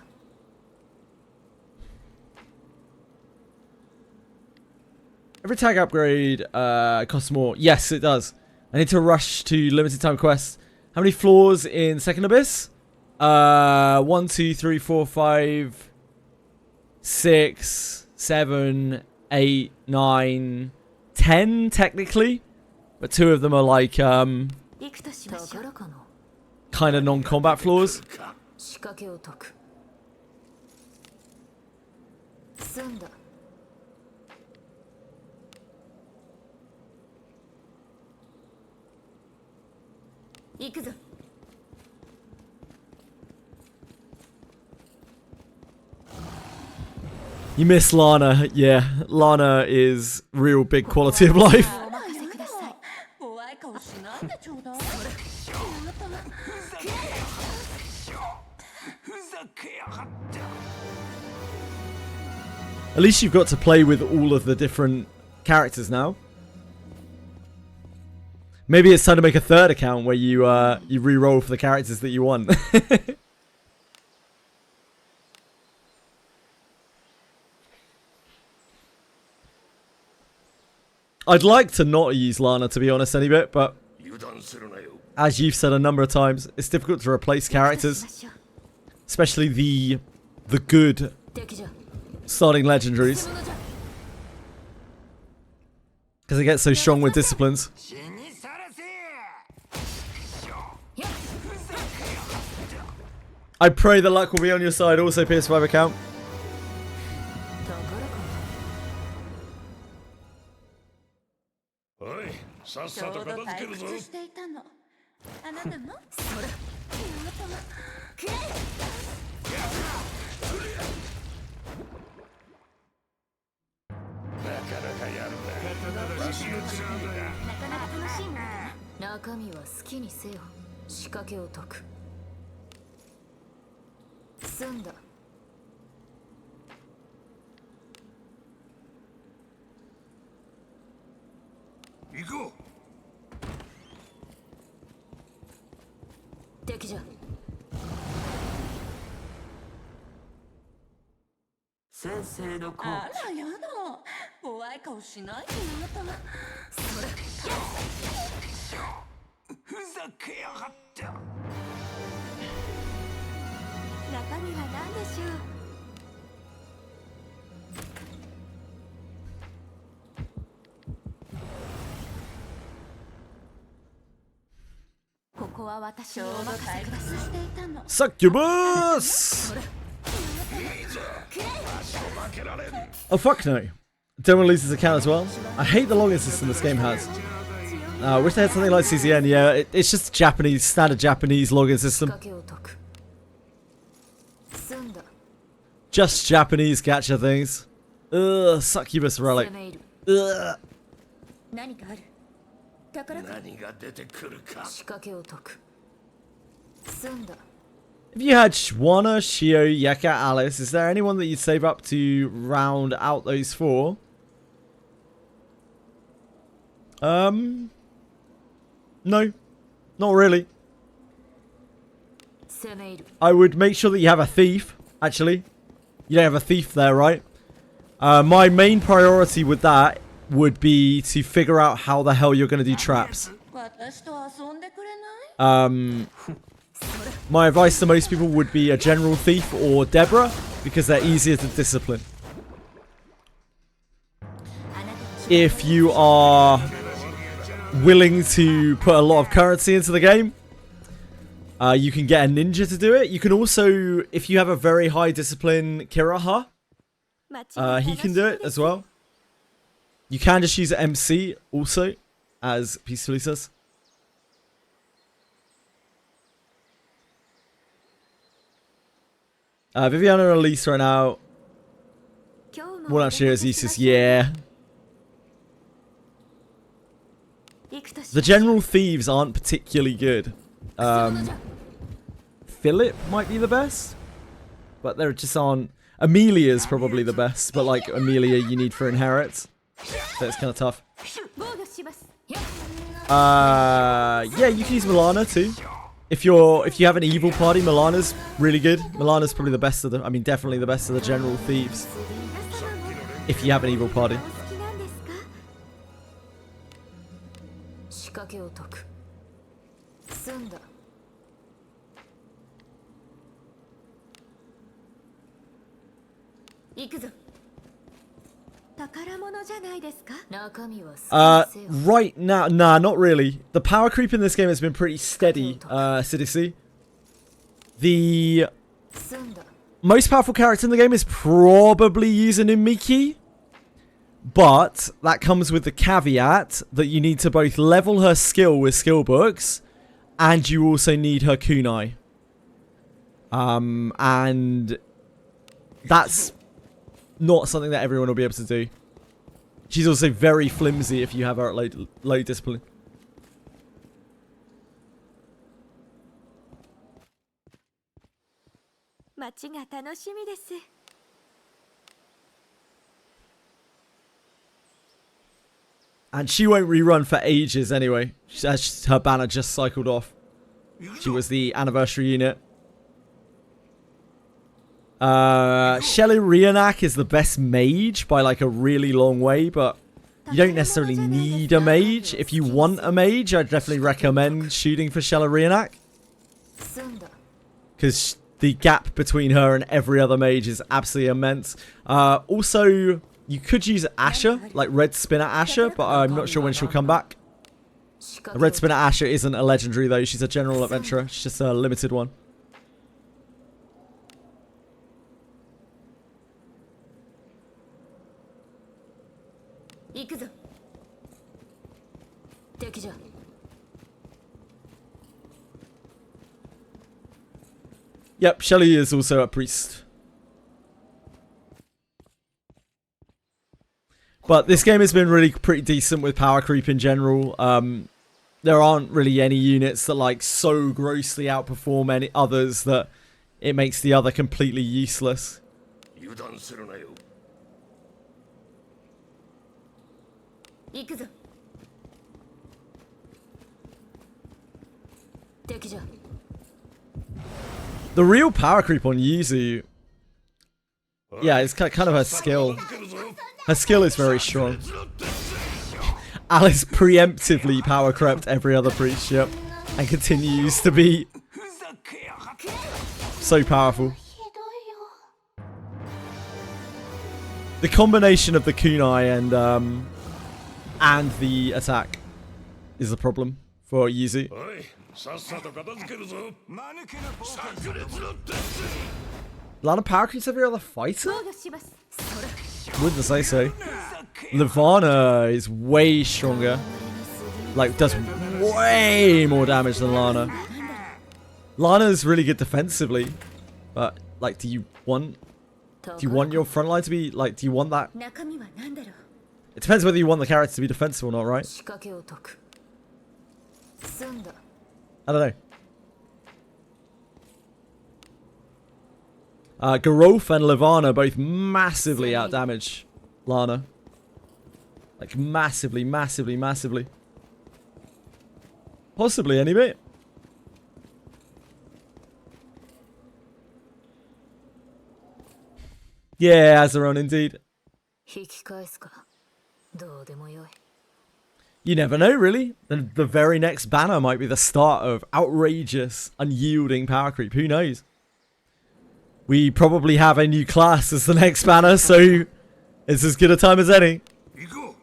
Every tag upgrade costs more. Yes, it does. I need to rush to limited time quests. How many floors in Second Abyss? 1, 2, 3, 4, 5, 6, 7, 8, 9, 10 technically. But 2 of them are like 行くとしましょう 宝かな kind of non-combat floors. 仕掛けを解く済んだ行くぞ You miss Lana. Yeah, Lana is real big quality of life. お任せください 怖い顔しないでちょうだい At least you've got to play with all of the different characters now. Maybe it's time to make a third account where you you re-roll for the characters that you want. I'd like to not use Lana, to be honest, any bit, but 油断するなよ as you've said a number of times, it's difficult to replace characters, しましょう especially the good 敵じゃ starting legendaries, ものじゃ because they get so strong with disciplines. 死にさらせ。 I pray that luck will be on your side. Also, PS5 account. 宝かな おいさっちょうさと片ど付けるぞ退屈していたのあなたもそれくれなかなかやるなわしの次だなかなか楽しいな中身は好きにせよ仕掛けを解く済んだ行こ敵じゃ先生のコーあらやだ怖い顔しないであなたふざけやがって。中身は何でしょうここは私にお任せくださいしていたの Succubus! ういいぞわしを負けられん Oh fuck no. Don't want to lose this account as well. I hate the login system this game has. I wish they had something like CCN. Yeah, it's just Japanese, standard Japanese login 仕 system. 掛けを解く済んだ Just Japanese gacha things. Ugh, Succubus relic. 攻め入る Ugh. 何かある宝か何が出てくるか仕掛けを解く済んだ If you had Shwana, Shio, Yeka, Alice, is there anyone that you'd save up to round out those 4? No. Not really. 攻め入る I would make sure that you have a thief, actually. You don't have a thief there, right? My main priority with that would be to figure out how the hell you're going to do traps. 私と遊んでくれない My advice to most people would be a general thief or Deborah, because they're easier to discipline. If you are willing to put a lot of currency into the game, you can get a ninja to do it. You can also, if you have a very high discipline Kiraha, he can do it as well. You can just use an MC also, as Peacefully says. Viviana and Elise right now. 今日も Well, actually, Azizus, yeah. 行くとし The general thieves aren't particularly good. Philip might be the best, but there just aren't. Amelia's probably the best, but like Amelia, you need for inherits, so it's kind of tough. 防御します Yeah, you can use Milana too. If you have an evil party, Milana's really good. Milana's probably the best of the. I mean, definitely the best of the general thieves. 皆様も If you have an evil party. お好きなんですか仕掛けを解く。済んだ。行くぞ宝物じゃないですか中身は好きにせよ。 Right now, nah, not really. The power creep in this game has been pretty steady, Sidisi. The 済んだ。 most powerful character in the game is probably using Miki. But that comes with the caveat that you need to both level her skill with skill books, and you also need her kunai. And that's not something that everyone will be able to do. She's also very flimsy if you have her at low discipline.街が楽しみです And she won't rerun for ages anyway. Her banner just cycled off. She was the anniversary unit. Shelly Rionak is the best mage by like a really long way, but you don't necessarily need a mage. If you want a mage, I'd definitely recommend shooting for Shelly Rionak. 済んだ。 Because the gap between her and every other mage is absolutely immense. Also, you could use Asher, like Red Spinner Asher, but I'm not sure when she'll come back. 仕掛けを Red Spinner Asher isn't a legendary though, she's a general adventurer. She's just a limited one. 行くぞ。敵じゃ。 Yep, Shelly is also a priest. But this game has been really pretty decent with power creep in general. There aren't really any units that like so grossly outperform any others that it makes the other completely useless. 油断するなよ。行くぞ。敵じゃ。 The real power creep on Yuzu, yeah, it's kind of her skill. Her skill is very strong. Alice preemptively power crept every other priest, yep, and continues to be so powerful. The combination of the kunai and the attack is the problem for Yuzu. おい、さっさと片付けるぞ。間抜けな冒険炸裂の鉄。 Lana power creeps every other fighter? 防御します Wouldn't say so. Levana is way stronger. Like, does way more damage than Lana. Lana's really good defensively. But, like, do you want your front line to be, like, do you want that? 中身は何だろう It depends whether you want the character to be defensive or not, right? 仕掛けを解く。済んだ。 I don't know. Garolf and Levana both massively outdamage Lana. Like, massively, massively, massively. Possibly any bit. Yeah, Azeron, indeed. 引き返すか。どうでもよい。 You never know, really. The very next banner might be the start of outrageous, unyielding power creep. Who knows? We probably have a new class as the next banner, so it's as good a time as any. 行こう。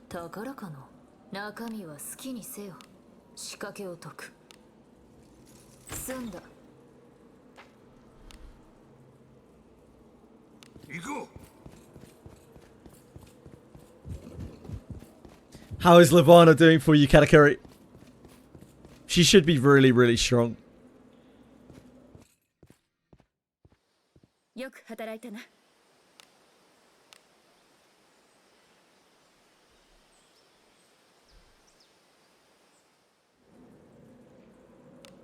宝かの中身は好きにせよ。仕掛けを解く。済んだ。 行こう。 How is Levana doing for you, Katakuri? She should be really, really strong. よく働いたな。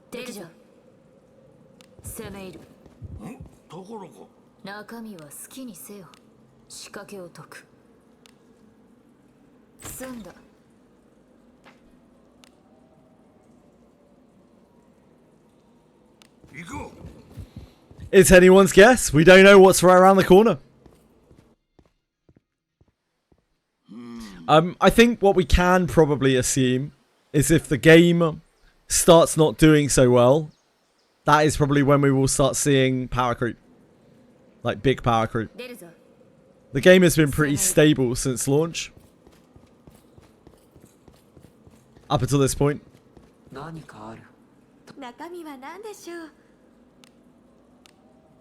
敵じゃ攻め入る。ところか中身は好きにせよ。仕掛けを解く。済んだ。行こう It's anyone's guess. We don't know what's right around the corner. I think what we can probably assume is if the game starts not doing so well, that is probably when we will start seeing power creep. Like big power creep. 出るぞ。 The game has been pretty stable since launch. Up until this point. 何かある。中身は何でしょう。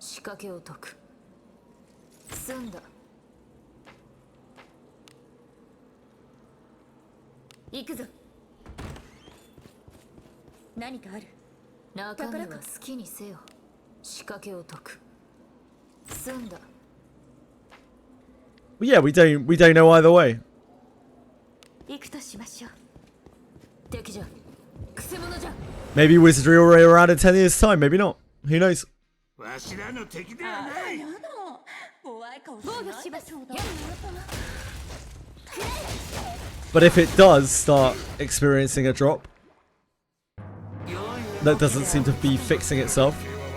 仕掛けを解く。済んだ。行くぞ。何かある。中身は好きにせよ。仕掛けを解く。済んだ。Well, yeah, we don't know either way. 行くとしましょう。敵じゃ。くせ者じゃ。 Maybe Wizardry already around in 10 years' time, maybe not. Who knows? わしらの敵ではない防御しましょう。 But if it does start experiencing a drop, that doesn't seem to be fixing itself.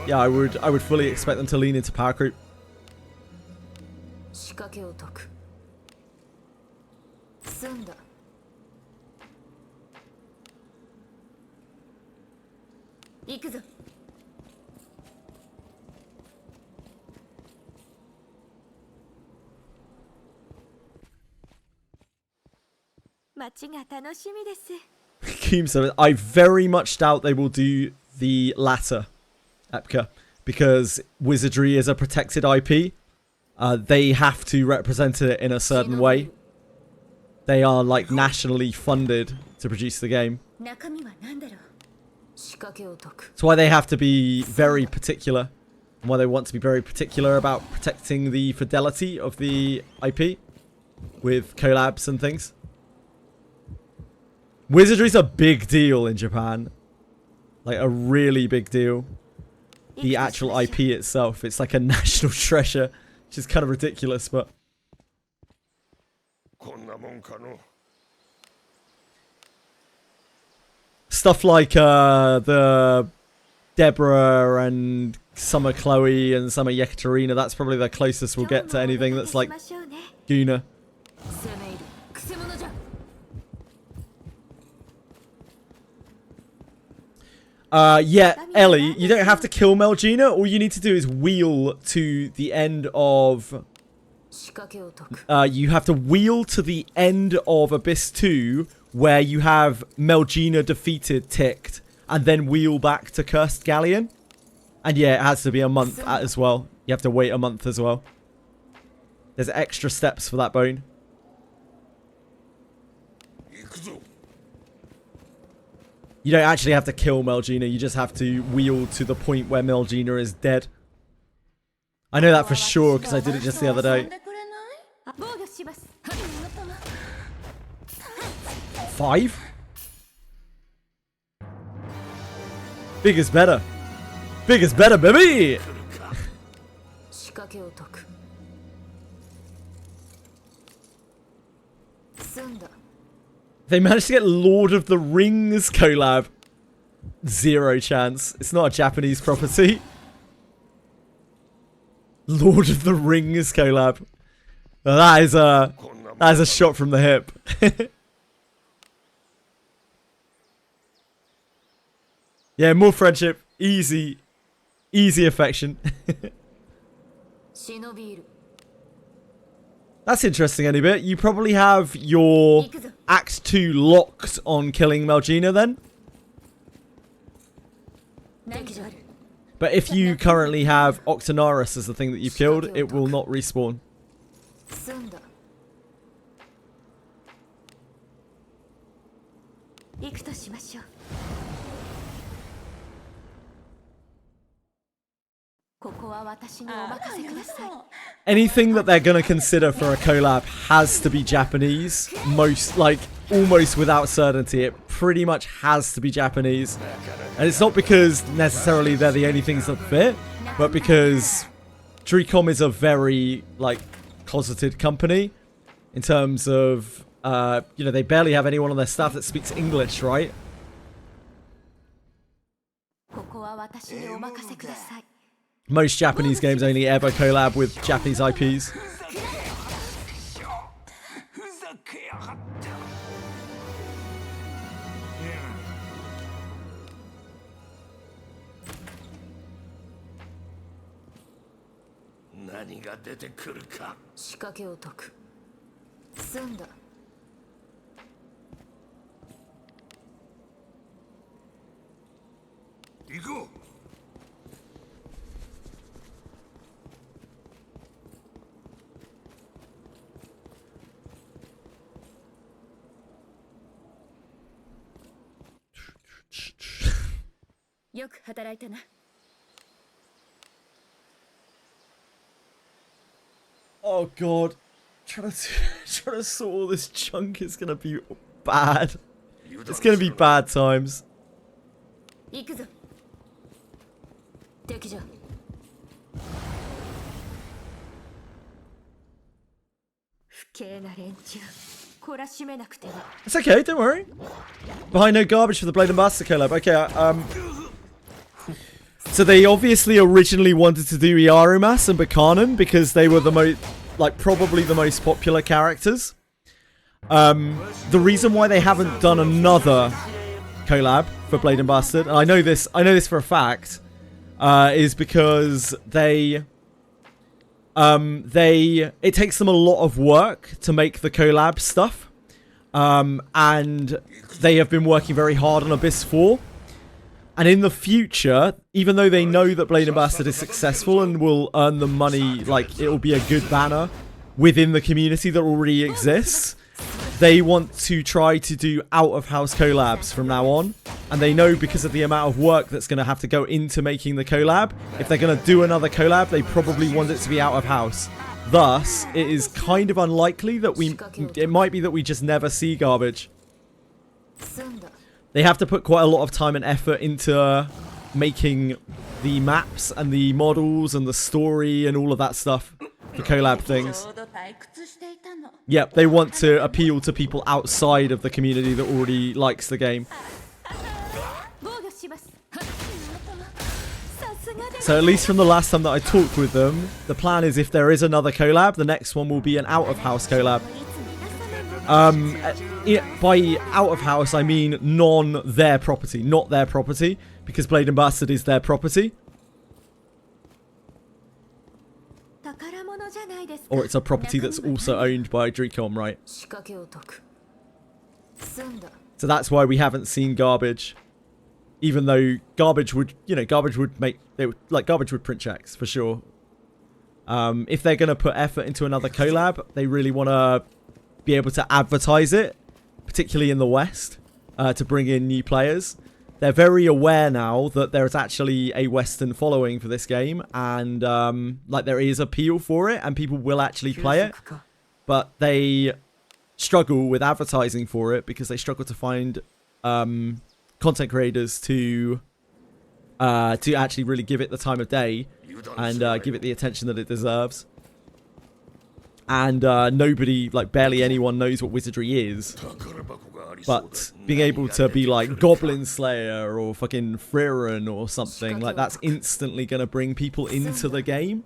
Yeah, I would fully expect them to lean into power creep. 仕掛けを解く。済んだ。行くぞ。街が楽しみです。 Keem, I very much doubt they will do the latter, Epka, because Wizardry is a protected IP. They have to represent it in a certain way. They are like nationally funded to produce the game. 中身は何だろう。仕掛けを解く。 That's why they have to be very particular, and why they want to be very particular about protecting the fidelity of the IP with collabs and things. Wizardry's a big deal in Japan. Like a really big deal. The actual IP itself, it's like a national treasure, which is kind of ridiculous, but こんなもんかの stuff like the Deborah and Summer Chloe and Summer Yekaterina, that's probably the closest we'll get to anything that's like Guna. 攻め入る。くせ者じゃ。 Yeah, Ellie, you don't have to kill Melgina. All you need to do is wheel to the end of... 仕掛けを解く。 you have to wheel to the end of Abyss 2, where you have Melgina defeated ticked, and then wheel back to Cursed Galleon. And yeah, it has to be a month as well. You have to wait a month as well. There's extra steps for that bone. 行くぞ You don't actually have to kill Melgina, you just have to wheel to the point where Melgina is dead. I know that for sure, because I did it just the other day. 防御します。 5? Big is better. Big is better, baby! 仕掛けを解く。済んだ。 They managed to get Lord of the Rings collab. Zero chance. It's not a Japanese property. Lord of the Rings collab. Now that is a shot from the hip. Yeah, more friendship. Easy affection. 忍び入る。 That's interesting, any bit. You probably have your Act 2 locked on killing Melgina then. 敵じゃ。 But if you currently have Octonaris as the thing that you've killed, it will not respawn. 済んだ。行くとしましょう。ここは私にお任せください。 Anything that they're going to consider for a collab has to be Japanese. Most, like, almost without certainty. It pretty much has to be Japanese. And it's not because necessarily they're the only things that fit, but because Dreecom is a very, like, closeted company in terms of, you know, they barely have anyone on their staff that speaks English, right? ここは私にお任せください。 Most Japanese games only ever collab with Japanese IPs. ふざけやがった何が出てくるか仕掛けを解く。済んだ。行こうよく働いたな。 Oh god. Trying to sort all this junk is gonna be bad. It's gonna be bad times. 行くぞ。敵じゃ。不敬な連中。懲らしめなくては。 It's okay, don't worry. Behind no garbage for the Blade and Master collab. Okay, so they obviously originally wanted to do Iarumas and Buchanan because they were the most, like, probably the most popular characters. The reason why they haven't done another collab for Blade and Bastard, and I know this for a fact, is because it takes them a lot of work to make the collab stuff, and they have been working very hard on Abyss 4. And in the future, even though they know that Blade and Bastard is successful and will earn them money, like, it'll be a good banner within the community that already exists, they want to try to do out-of-house collabs from now on. And they know because of the amount of work that's going to have to go into making the collab, if they're going to do another collab, they probably want it to be out-of-house. Thus, it is kind of unlikely that it might be that we just never see garbage. 済んだ。 They have to put quite a lot of time and effort into making the maps and the models and the story and all of that stuff. The collab things. ちょうど退屈していたの。 Yep, they want to appeal to people outside of the community that already likes the game. 防御します。さすがです。 So at least from the last time that I talked with them, the plan is if there is another collab, the next one will be an out-of-house collab. By out-of-house, I mean non-their property, not their property, because Blade and Bastard is their property. 宝物じゃないですか。 Or it's a property that's also owned by Dreecom, right? 仕掛けを解く。済んだ。 So that's why we haven't seen garbage. Even though garbage would, you know, garbage would garbage would print checks for sure. If they're going to put effort into another collab, they really want to be able to advertise it, particularly in the West, to bring in new players. They're very aware now that there's actually a Western following for this game, and like there is appeal for it, and people will actually play it. But they struggle with advertising for it because they struggle to find content creators to actually really give it the time of day and give it the attention that it deserves. And nobody, like barely anyone knows what Wizardry is. But being able to be like Goblin Slayer or fucking Frieren or something, like that's instantly going to bring people into the game.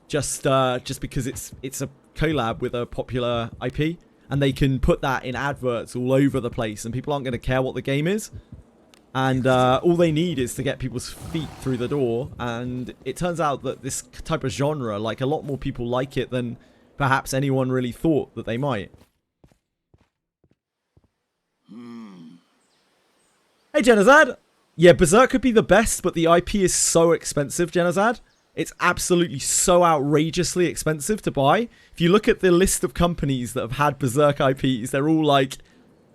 Just because it's a collab with a popular IP. And they can put that in adverts all over the place and people aren't going to care what the game is. And all they need is to get people's feet through the door. And it turns out that this type of genre, like a lot more people like it than perhaps anyone really thought that they might. Hey, Genazad! Yeah, Berserk could be the best, but the IP is so expensive, Genazad. It's absolutely so outrageously expensive to buy. If you look at the list of companies that have had Berserk IPs, they're all like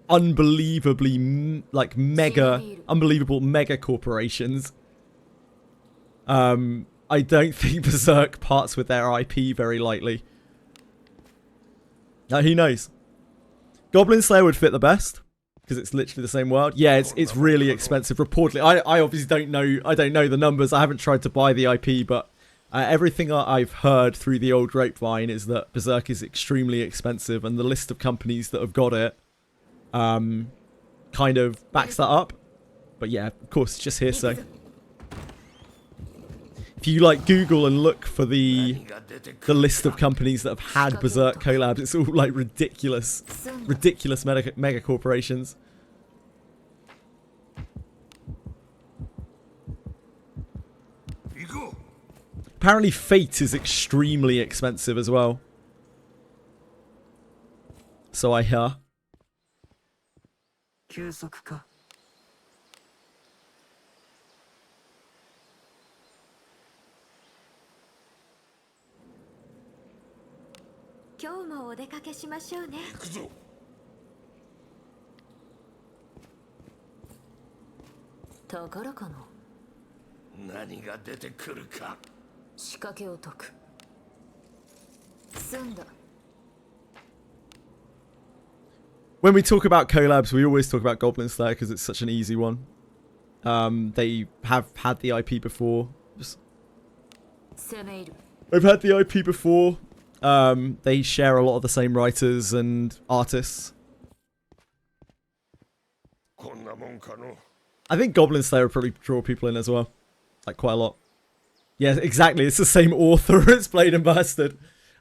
unbelievably, like unbelievable mega corporations. I don't think Berserk parts with their IP very lightly. Now, who knows? Goblin Slayer would fit the best because it's literally the same world. Yeah, it's really expensive. Reportedly, I obviously don't know. I don't know the numbers. I haven't tried to buy the IP, but everything I've heard through the old grapevine is that Berserk is extremely expensive, and the list of companies that have got it kind of backs that up. But yeah, of course, it's just hearsay. If you like Google and look for the list of companies that have had Berserk collabs, it's all like ridiculous mega corporations. Apparently Fate is extremely expensive as well. So I hear. 休息か。今日もお出かけしましょうね。行くぞ。宝かな。何が出てくるか。仕掛けを解く。済んだ。 When we talk about collabs, we always talk about Goblin Slayer because it's such an easy one. They have had the IP before. They've had the IP before. They share a lot of the same writers and artists. I think Goblin Slayer would probably draw people in as well. Like, quite a lot. Yeah, exactly. It's the same author as Blade and Bastard.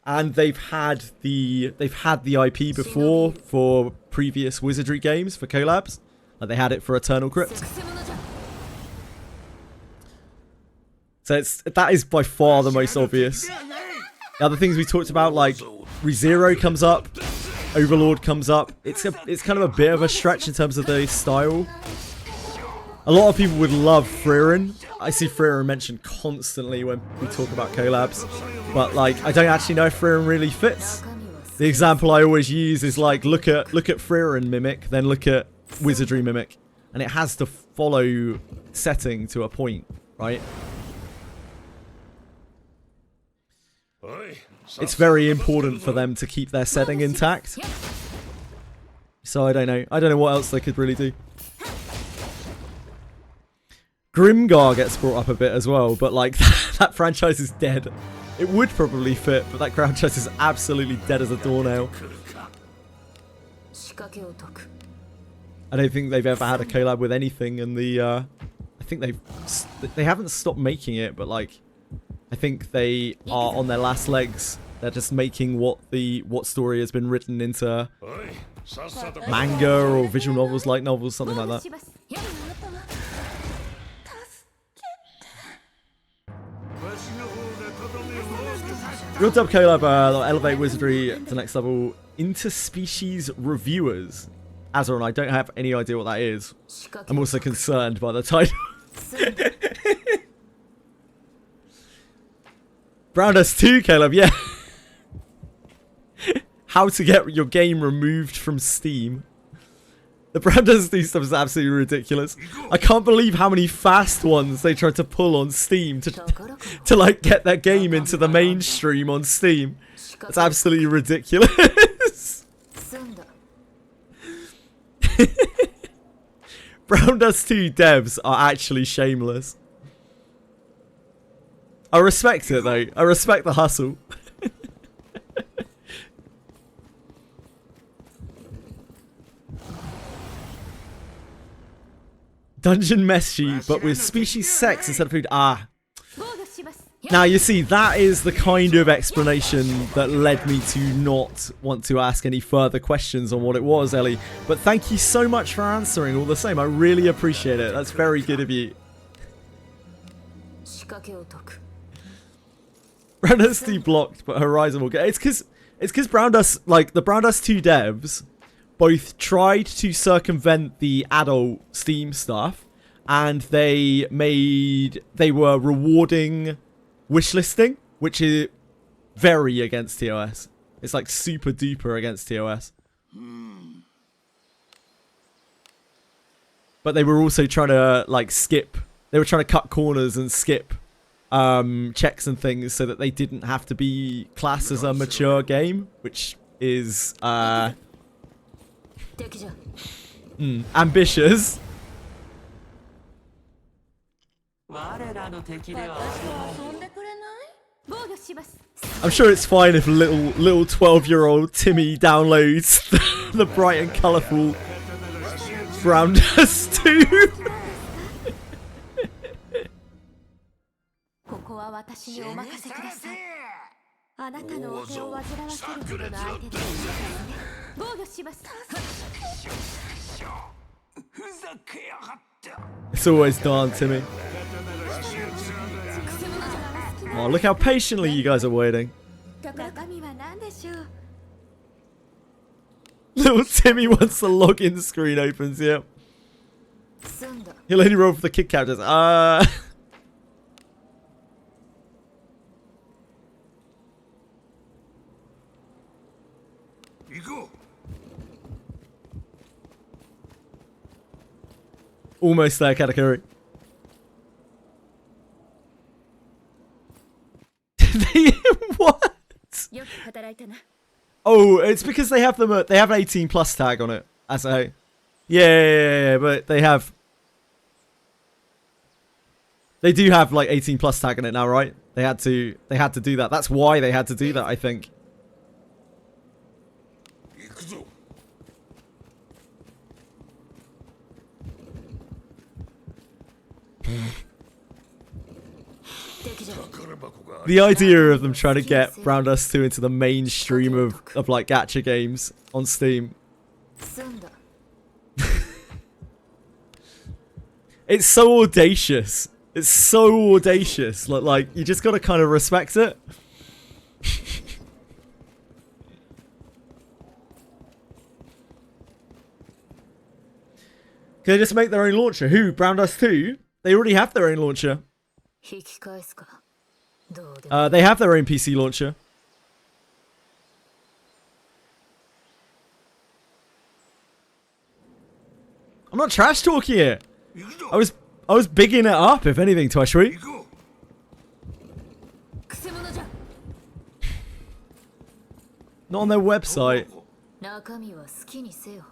And they've had the IP before for previous Wizardry games for collabs. Like, they had it for Eternal Crypt. So that is by far the most obvious. The other things we talked about, like ReZero comes up, Overlord comes up. It's kind of a bit of a stretch in terms of the style. A lot of people would love Frieren. I see Frieren mentioned constantly when we talk about collabs, but like I don't actually know if Frieren really fits. The example I always use is like look at Frieren Mimic, then look at Wizardry Mimic, and it has to follow setting to a point, right? It's very important for them to keep their setting intact. So I don't know. I don't know what else they could really do. Grimgar gets brought up a bit as well, but like that franchise is dead. It would probably fit, but that franchise is absolutely dead as a doornail. I don't think they've ever had a collab with anything, and I think they haven't stopped making it, but like I think they are on their last legs. They're just making what story has been written into manga or visual novels, light novels, something like that. Real dub collab that'll elevate Wizardry to the next level. Interspecies reviewers. Azor and I don't have any idea what that is. I'm also concerned by the title. Brown Dust 2 collab, yeah. How to get your game removed from Steam. The Brown Dust 2 stuff is absolutely ridiculous. I can't believe how many fast ones they tried to pull on Steam to like get their game into the mainstream on Steam. That's absolutely ridiculous. Brown Dust 2 devs are actually shameless. I respect it though. I respect the hustle. Dungeon Meshi, but with species sex instead of food. Ah. Now you see, that is the kind of explanation that led me to not want to ask any further questions on what it was, Ellie. But thank you so much for answering all the same. I really appreciate it. That's very good of you. Brown Dust 2 blocked, but Horizon will get. It's because Brown Dust, like the Brown Dust 2 devs, both tried to circumvent the adult Steam stuff, and they were rewarding wishlisting, which is very against TOS. It's like super duper against TOS. But they were also trying to like skip. They were trying to cut corners and skip checks and things so that they didn't have to be classed as a mature game, which is 敵じゃ ambitious. 我らの敵ではあ私るまいと遊んでくれない防御します I'm sure it's fine if little 12-year-old Timmy downloads the bright and colourful Brown Dust 2. ここは私にお任せくださいあなたのお手を煩わせるほどの相手です防御します It's always done, Timmy. Oh, look how patiently you guys are waiting. 中身は何でしょう Little Timmy once the login screen opens, yeah. 済んだ He'll only roll for the kid characters. Almost there, Katakuri. What? よく働いたな Oh, it's because they have them. They have an 18 plus tag on it. As a, yeah, but they have. They do have like 18 plus tag on it now, right? They had to do that. That's why they had to do that, I think. 行くぞ 敵じゃ 宝箱が The idea of them trying to get Brown Dust 2 into the mainstream of like gacha games on Steam. 済んだ It's so audacious. It's so audacious. Like you just gotta kind of respect it. Can they just make their own launcher? Who? Brown Dust 2? They already have their own launcher. 引き返すかどうでも They have their own PC launcher. I'm not trash talking it. 行くぞ I was bigging it up, if anything, Twashri. 行こくせ者じゃ Not on their website. 中身は好きにせよ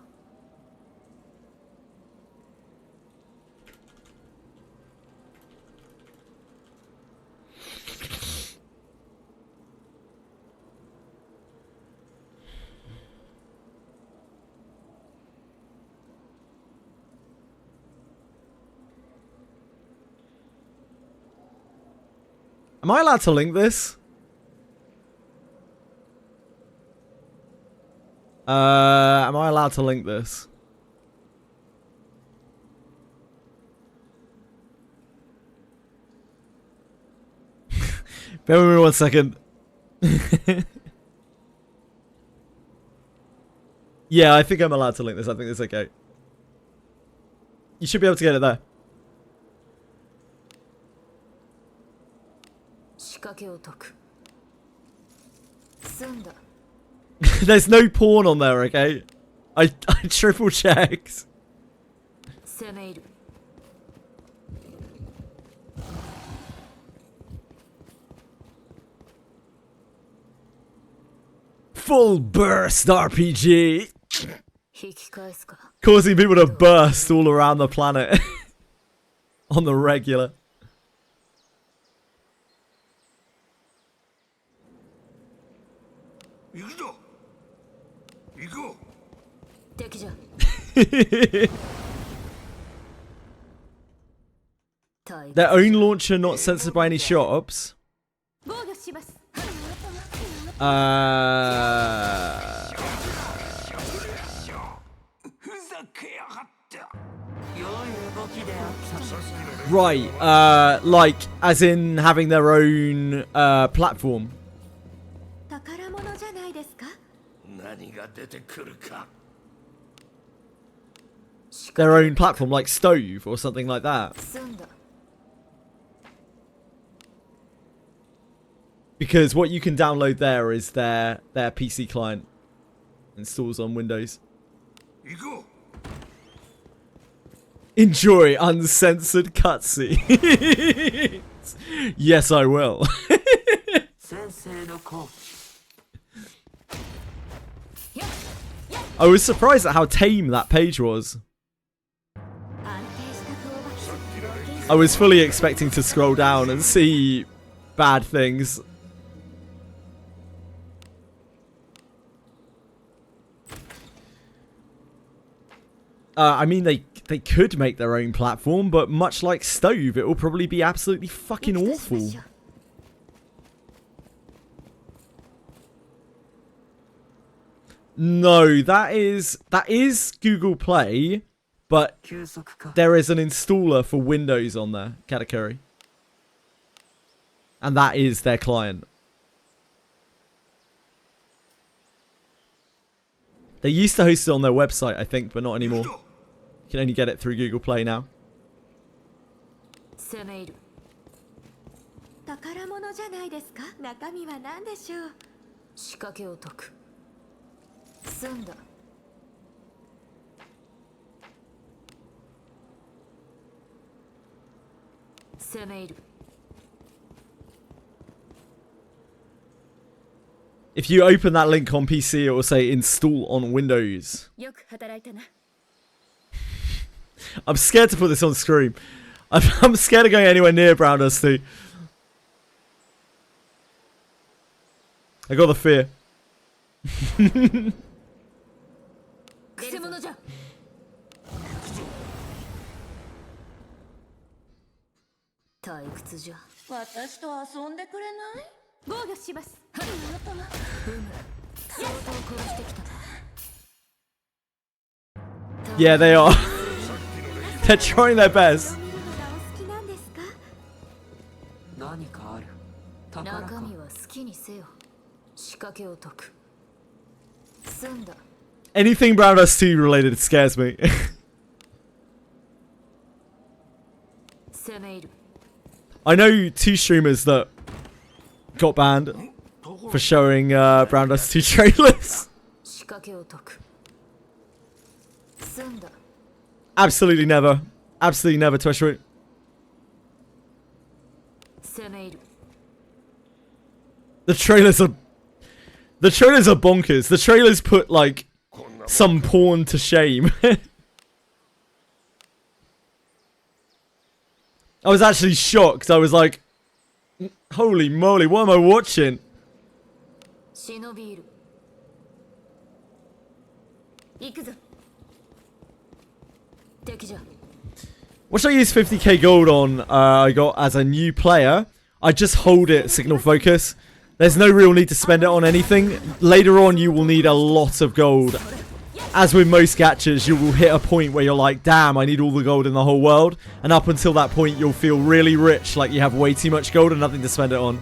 Am I allowed to link this? Am I allowed to link this? Bear with me 1 second. Yeah, I think I'm allowed to link this. I think it's okay. You should be able to get it there. 仕掛けを解く済んだ There's no porn on there, okay? I triple checked. 攻め入る Full burst RPG. 引き返すか Causing people to burst all around the planet. On the regular. う行くぞ行こう敵じゃ Their own launcher not censored by any shops. 防御します ふざけやがって 良い動きであった Right, like, as in having their own, platform. 宝物じゃないですか何が出てくるか Their own platform, like Stove or something like that. 済んだ Because what you can download there is their PC client. Installs on Windows. 行こう Enjoy uncensored cutscenes. Yes, I will. 先生のコーチ I was surprised at how tame that page was. 安定した討伐機 I was fully expecting to scroll down and see bad things. I mean, they could make their own platform, but much like Stove, it will probably be absolutely fucking awful. No, that is Google Play, but 休息か there is an installer for Windows on there, Katakuri. And that is their client. They used to host it on their website, I think, but not anymore. You can only get it through Google Play now. 攻め入る宝物じゃないですか。中身は何でしょう。仕掛けを解く済んだ 攻め入る If you open that link on PC, it will say install on Windows. よく働いたな。 I'm scared to put this on screen. I'm scared of going anywhere near Brown Dust 2. I got the fear. くせ者じゃ退屈じゃ私と遊んでくれない？防御します。相当殺してきた Yeah, they are. They're trying their best. 見るのがお好きなんですか？何かある宝か中身は好きにせよ仕掛けを解く済んだ Anything Brown Dust 2 related scares me. 攻め入る I know 2 streamers that got banned for showing Brown Dust 2 trailers. 仕掛けを解く済んだ Absolutely never. Absolutely never, Twitch. 攻め入る The trailers are bonkers. The trailers put like some porn to shame. I was actually shocked. I was like, holy moly, what am I watching? 忍び入る行くぞ敵じゃ What should I use 50k gold on? I got as a new player. I just hold it signal focus. There's no real need to spend it on anything. Later on, you will need a lot of gold. As with most gachas, you will hit a point where you're like, damn, I need all the gold in the whole world. And up until that point, you'll feel really rich, like you have way too much gold and nothing to spend it on.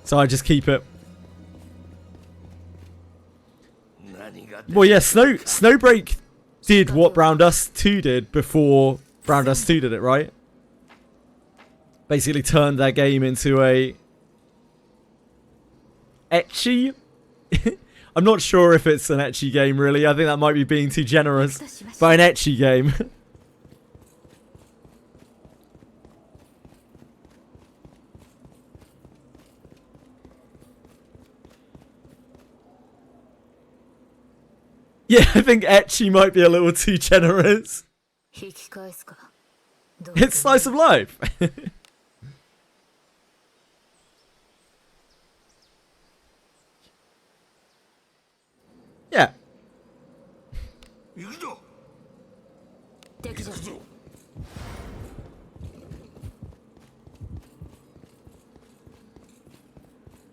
So I just keep it. 何が Well, yeah, Snowbreak did what Brown Dust 2 did before Brown Dust 2 did it, right? Basically turned their game into a ecchi. I'm not sure if it's an ecchi game, really. I think that might be being too generous. But an ecchi game. Yeah, I think ecchi might be a little too generous. 引き返すかどう It's slice of life. Yeah. 行くぞ敵じゃ行くぞ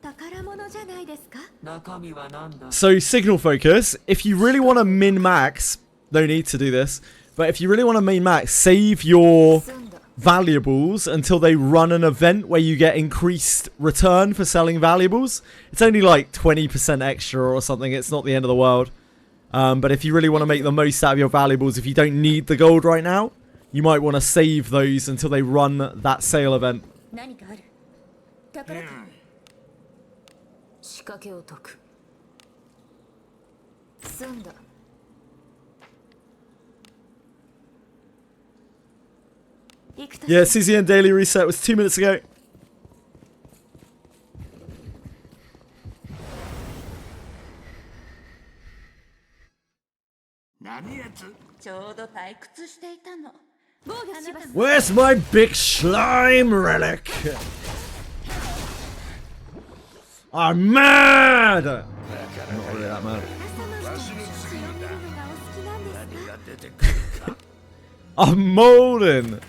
宝物じゃないですか？中身は何だ So, signal focus. If you really want to min-max, no need to do this. But if you really want to min-max, save your 済んだ valuables until they run an event where you get increased return for selling valuables. It's only like 20% extra or something. It's not the end of the world. But if you really want to make the most out of your valuables, if you don't need the gold right now, you might want to save those until they run that sale event. 何かある？宝か？仕掛けを解く済んだ Yeah, CCN daily reset was 2 minutes ago. Where's my big slime relic? I'm mad! I'm not really that mad. I'm molding!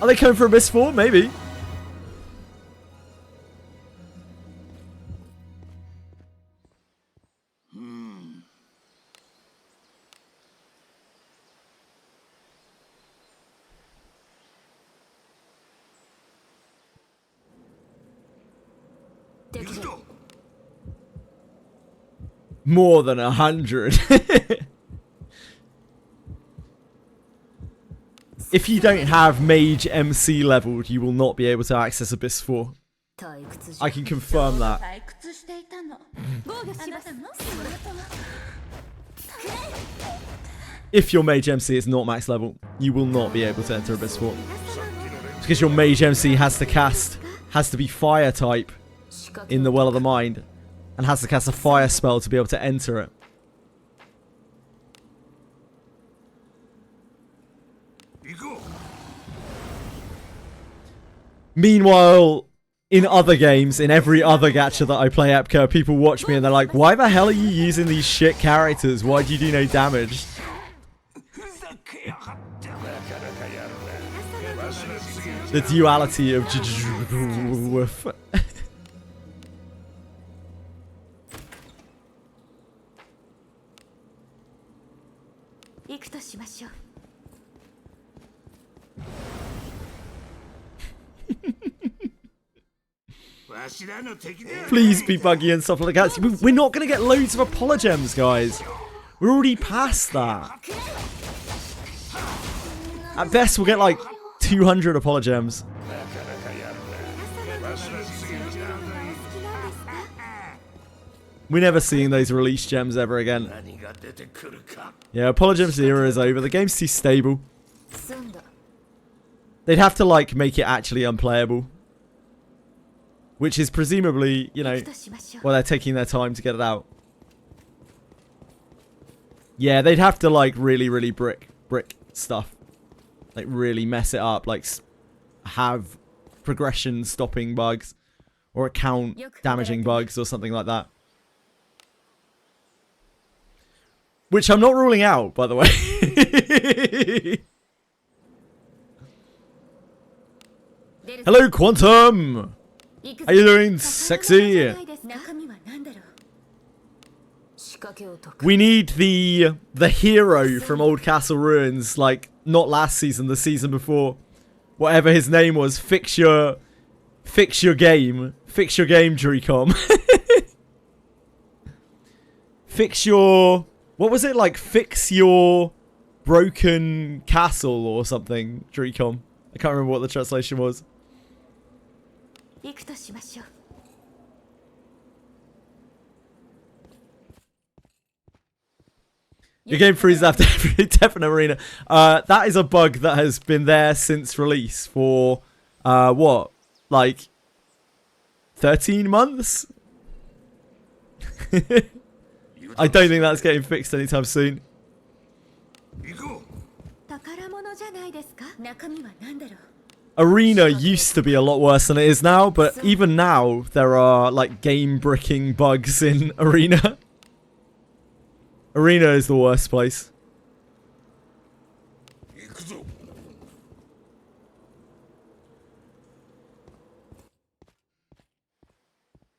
Are they coming for Abyss 4? Maybe. More than 100. If you don't have Mage MC leveled, you will not be able to access Abyss 4. I can confirm that. If your Mage MC is not max level, you will not be able to enter Abyss 4. It's because your Mage MC has to be fire type in the Well of the Mind, and has to cast a fire spell to be able to enter it. Meanwhile, in other games, in every other gacha that I play Epka, people watch me and they're like, why the hell are you using these shit characters? Why do you do no damage? The duality of JJWF. Please be buggy and stuff like that. We're not going to get loads of apologems, guys. We're already past that. At best, we'll get like 200 apologems. We're never seeing those release gems ever again. Yeah, apologems era is over. The game's too stable. They'd have to like make it actually unplayable. Which is presumably, you know, well, they're taking their time to get it out. Yeah, they'd have to like really brick stuff. Like really mess it up. Like have progression stopping bugs. Or account damaging bugs or something like that. Which I'm not ruling out, by the way. Hello, Quantum! How you doing, sexy? We need the hero from Old Castle Ruins, like, not last season, the season before. Whatever his name was, fix your game. Fix your game, Dricom. Fix your... What was it, like, fix your broken castle or something, Dricom? I can't remember what the translation was. Your game freezes after every definite arena. That is a bug that has been there since release for, what? Like, 13 months? I don't think that's getting fixed anytime soon. Arena used to be a lot worse than it is now, but even now, there are, like, game-bricking bugs in Arena. Arena is the worst place.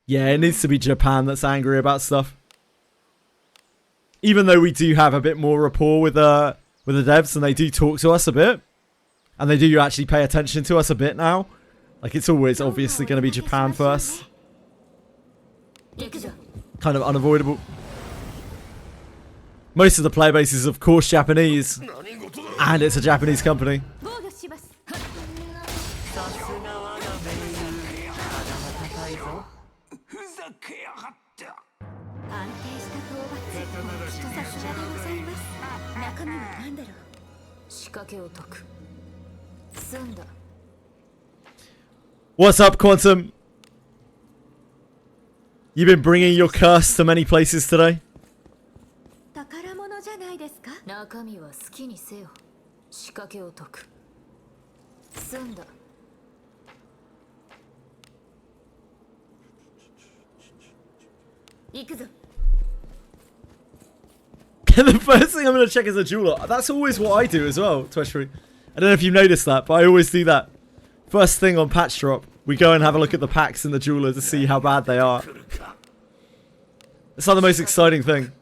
Yeah, it needs to be Japan that's angry about stuff. Even though we do have a bit more rapport with the devs, and they do talk to us a bit. And they do actually pay attention to us a bit now. Like, it's always obviously going to be Japan first. Kind of unavoidable. Most of the player base is, of course, Japanese. And it's a Japanese company. 防御します。さすが我が盟友鼻が高いぞ。ふざけやがって。安定した討伐。さすがでございます。中身は何だろう。仕掛けを解く。済んだ。 What's up, Quantum? You've been bringing your curse to many places today? 宝物じゃないですか。中身は好きにせよ。仕掛けを解く。済んだ。行くぞ。The first thing I'm going to check is a jeweler. That's always what I do as well, Twitchery. I don't know if you've noticed that, but I always do that. First thing on patch drop, we go and have a look at the packs in the jeweler to see how bad they are. It's not the most exciting thing.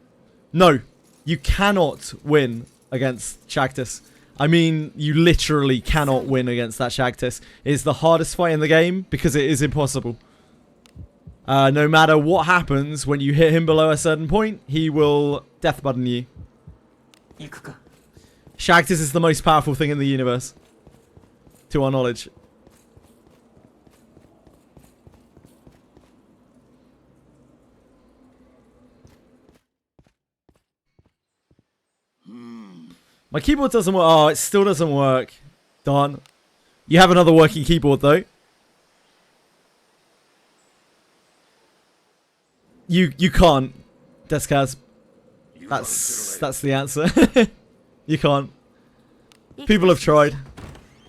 No, you cannot win against Shagtis. I mean, you literally cannot win against that Shagtis. It is the hardest fight in the game because it is impossible. No matter what happens, when you hit him below a certain point, he will death button you. 行くか。 Shagtis is the most powerful thing in the universe. To our knowledge. My keyboard doesn't work. Oh, it still doesn't work. Darn. You have another working keyboard, though. You can't, Deskaz. That's the answer. You can't. People have tried.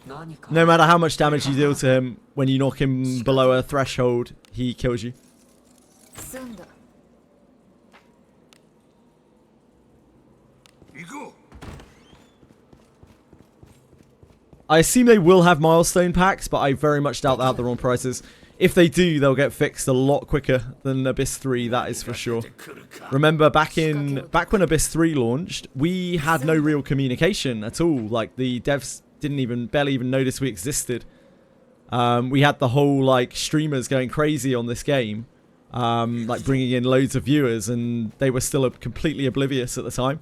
何か。 No matter how much damage you deal to him, when you knock him below a threshold, he kills you. 済んだ。行こう。 I assume they will have milestone packs, but I very much doubt they'll have the wrong prices. If they do, they'll get fixed a lot quicker than Abyss 3, that is for sure. Remember, back when Abyss 3 launched, we had no real communication at all. Like, the devs didn't barely even notice we existed. We had the whole, like, streamers going crazy on this game. Like, bringing in loads of viewers, and they were still completely oblivious at the time.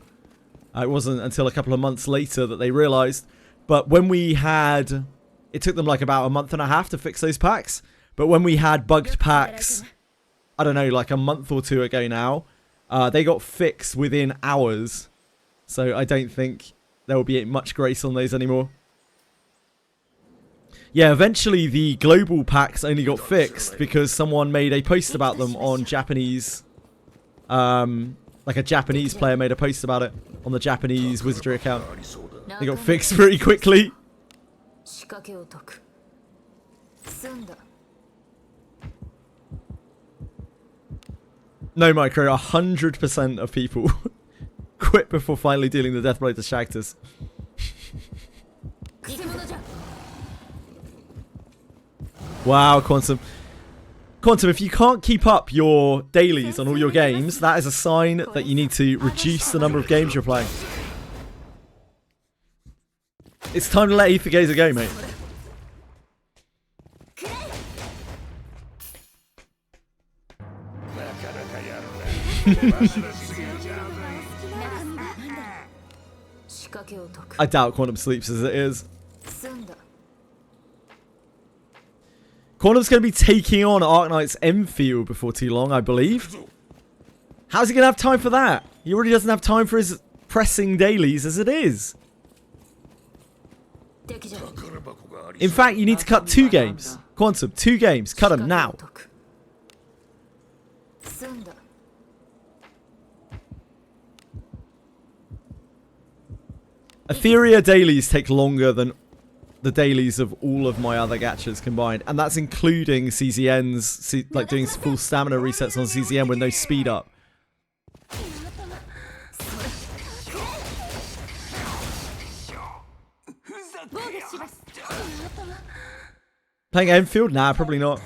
It wasn't until a couple of months later that they realized. But when we had... It took them, like, about a month and a half to fix those packs. But when we had bugged packs, I don't know, like a month or two ago now, they got fixed within hours. So I don't think there will be much grace on those anymore. Yeah, eventually the global packs only got fixed because someone made a post about them on Japanese... like a Japanese player made a post about it on the Japanese Wizardry account. They got fixed pretty quickly. 仕掛けを解く。済んだ。 No, Micro, 100% of people quit before finally dealing the death blow to Shagtis. Wow, Quantum. Quantum, if you can't keep up your dailies on all your games, that is a sign that you need to reduce the number of games you're playing. It's time to let Ether Gazer go, mate. I doubt Quantum sleeps as it is. Quantum's going to be taking on Arknight's Enfield before too long, I believe. How's he going to have time for that? He already doesn't have time for his pressing dailies as it is. In fact, you need to cut 2 games. Quantum, 2 games. Cut them now. Etheria dailies take longer than the dailies of all of my other gachas combined. And that's including CZNs, like doing full stamina resets on CZN with no speed up. Playing Enfield? Nah, probably not.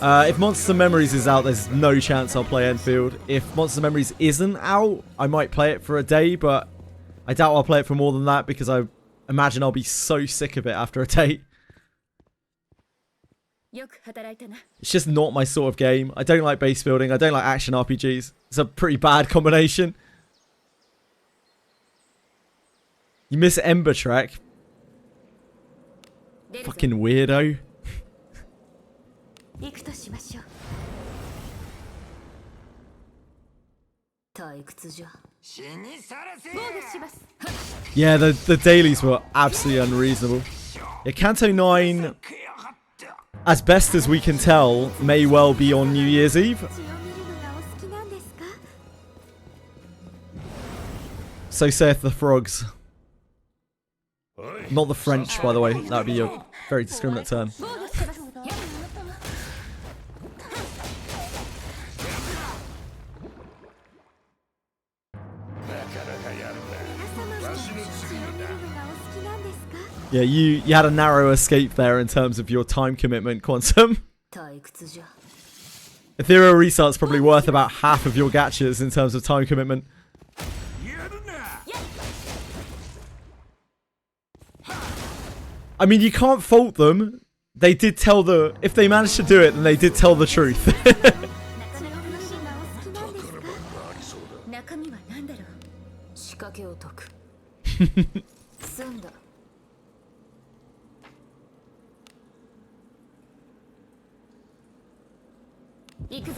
If Monster Memories is out, there's no chance I'll play Enfield. If Monster Memories isn't out, I might play it for a day, but I doubt I'll play it for more than that because I imagine I'll be so sick of it after a day. It's just not my sort of game. I don't like base building. I don't like action RPGs. It's a pretty bad combination. You miss Ember Track? 出るぞ Fucking weirdo. 行くとしましょう。退屈じゃ死にさらせ。防御します。 Yeah, the dailies were absolutely unreasonable. Yeah, Kanto 9, as best as we can tell, may well be on New Year's Eve. 血を見るのがお好きなんですか？ So saith the frogs. おい Not the French, by the way. That would be a very discriminate term. 防御します。 なかなかやる皆様なわしの血次になを見るのがお好きなんですか？ Yeah, you had a narrow escape there in terms of your time commitment, Quantum. 退屈じゃ Ethereal Restart's probably worth about half of your gachas in terms of time commitment. やるな。 I mean, you can't fault them. They did tell the... If they managed to do it, then they did tell the truth. 血を見るのがお好きなんですか？宝物がありそうだ中身は何だろう？仕掛けを解く済んだ行くぞ。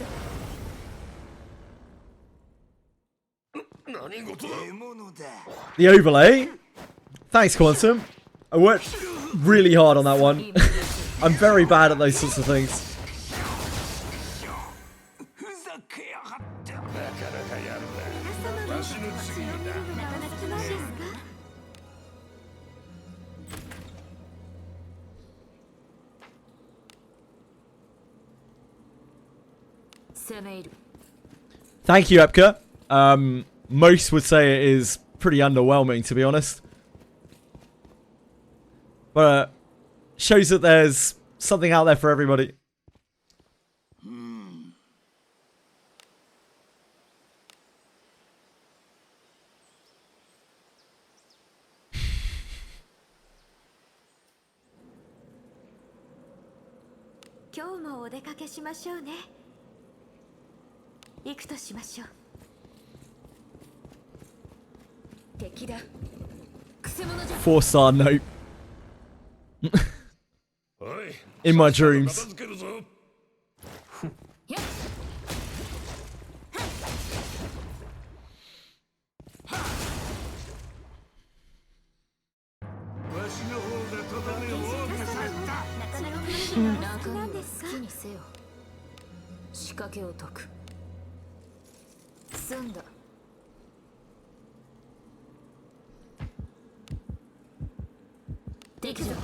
何事だ獲物だ。 The overlay. Thanks, Quantum. I worked really hard on that one. I'm very bad at those sorts of things. ふざけやがって。なかなかやる皆様なわしの次にななかなかなんですか？ 攻め入る Thank you, Epka. Most would say it is pretty underwhelming, to be honest. But shows that there's something out there for everybody. "今日もお出かけしましょうね。行くとしましょう。敵だくせ者じゃ Four-star note. おい In my さっさと dreams. 片付けるぞやっわしの方がとどめを多くさせた。中身はお好き中身をなんですか？好きにせよ仕掛けを解く済んだ敵だ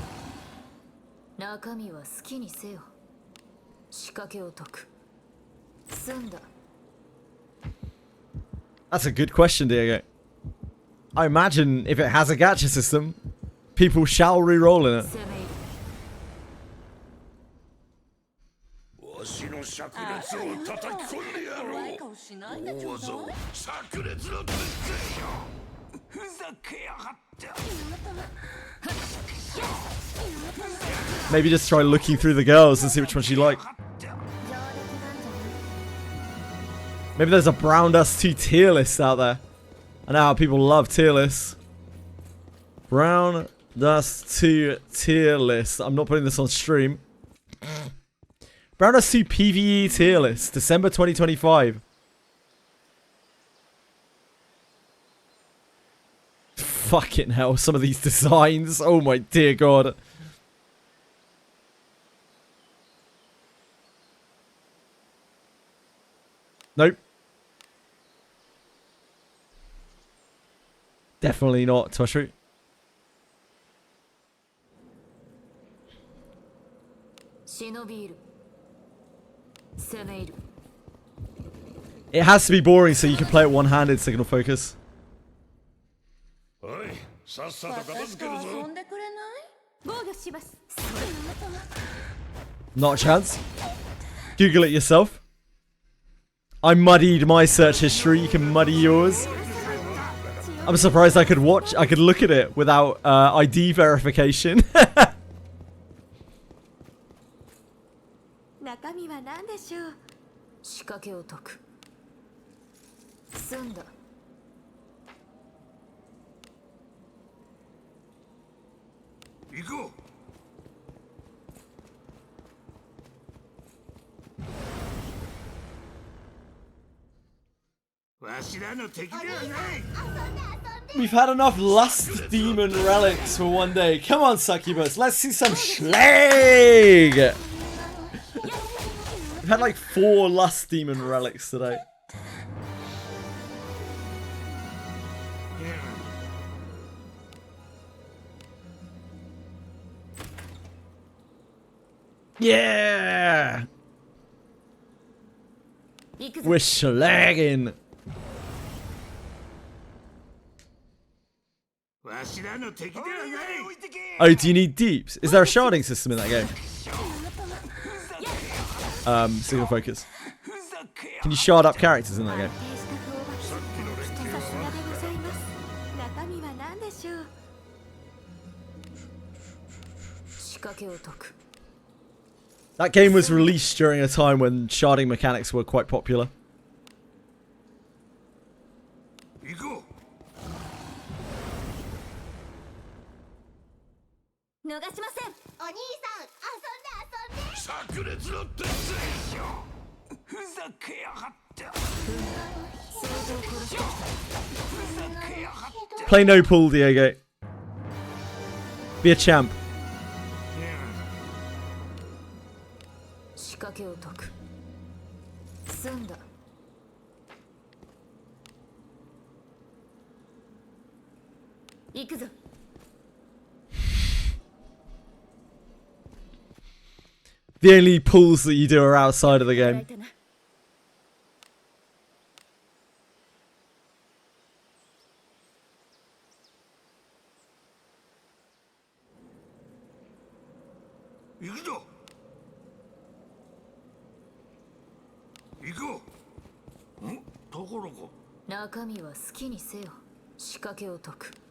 中身は好きにせよ仕掛けを解く済んだ That's a good question, Diego. I imagine if it has a gacha system, people shall re-roll in it. 攻め入るわしの灼熱を叩き込んでやろう大技を灼熱の鉄拳よふざけやがって。 Maybe just try looking through the girls and see which one she like. 上出来なんじゃない Maybe there's a Brown Dust 2 tier list out there. I know how people love tier lists. Brown Dust 2 tier list. I'm not putting this on stream. Brown Dust 2 PvE tier list. December 2025. Fucking hell, some of these designs. Oh my dear god. Nope. Definitely not Toshru. It has to be boring so you can play it one-handed, Signal Focus. おいさっさと片付けるぞ防御します。 Not a chance. Google it yourself. I muddied my search history. You can muddy yours. I'm surprised I could look at it without ID verification. 中身は何でしょう？仕掛けを解く済んだ行こう。わしらの敵ではない。 We've had enough lust demon relics for one day. Come on, succubus. Let's see some schlag. We've had like 4 lust demon relics today. Yeah. We're schlagging. Oh, do you need deeps? Is there a sharding system in that game? Single focus. Can you shard up characters in that game? That game was released during a time when sharding mechanics were quite popular. Play no pool, Diego. Be a champ. The only pulls that you do are outside of the game.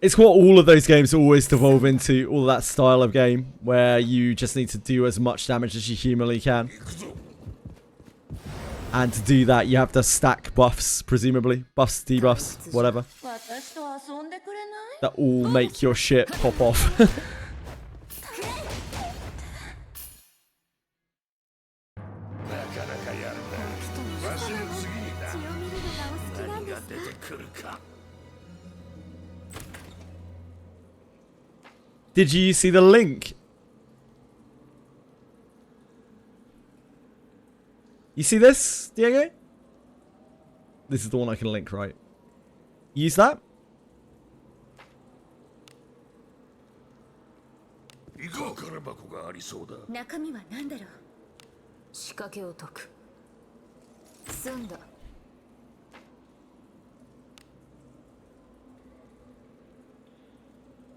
It's what all of those games always devolve into, all that style of game, where you just need to do as much damage as you humanly can. And to do that, you have to stack buffs, presumably. Buffs, debuffs, whatever. That all make your shit pop off. Did you see the link? You see this, Diego? This is the one I can link, right? Use that?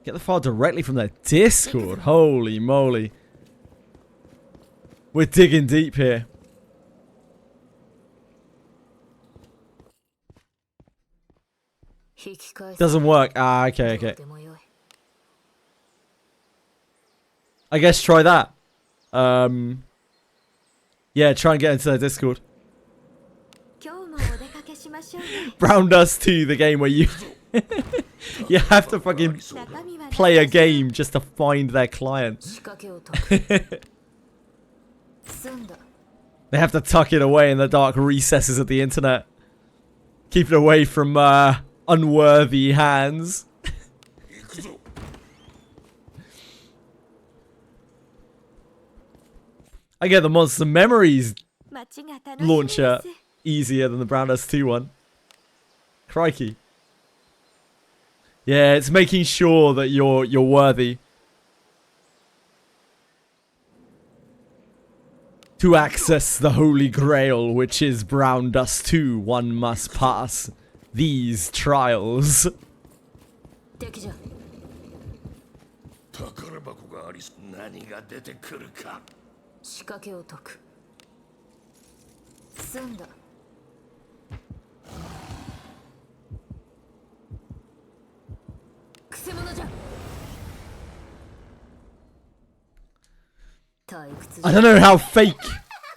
Get the file directly from their Discord. Holy moly. We're digging deep here. Doesn't work. Ah, okay, okay. I guess try that. Yeah, try and get into their Discord. Brown Dust 2, the game where you... you have to fucking play a game just to find their client. They have to tuck it away in the dark recesses of the internet. Keep it away from unworthy hands. I get the Monster Memories launcher easier than the Brown Dust 2 one. Crikey. Yeah, it's making sure that you're worthy to access the Holy Grail, which is Brown Dust 2. One must pass these trials. I don't know how fake.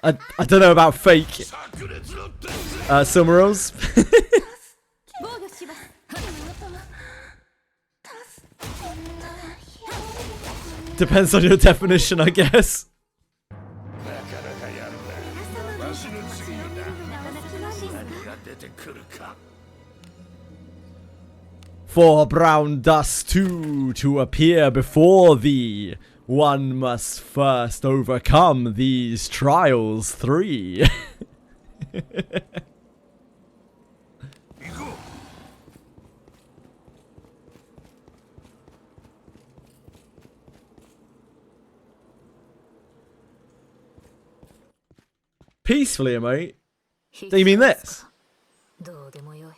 I don't know about fake. Summers. Depends on your definition, I guess. なかなかやるな。わしの次だ。何が出てくるか。 For brown dust too to appear before thee, one must first overcome these trials 3. 行こう。 Peacefully, mate. Do you mean this? どうでもよい。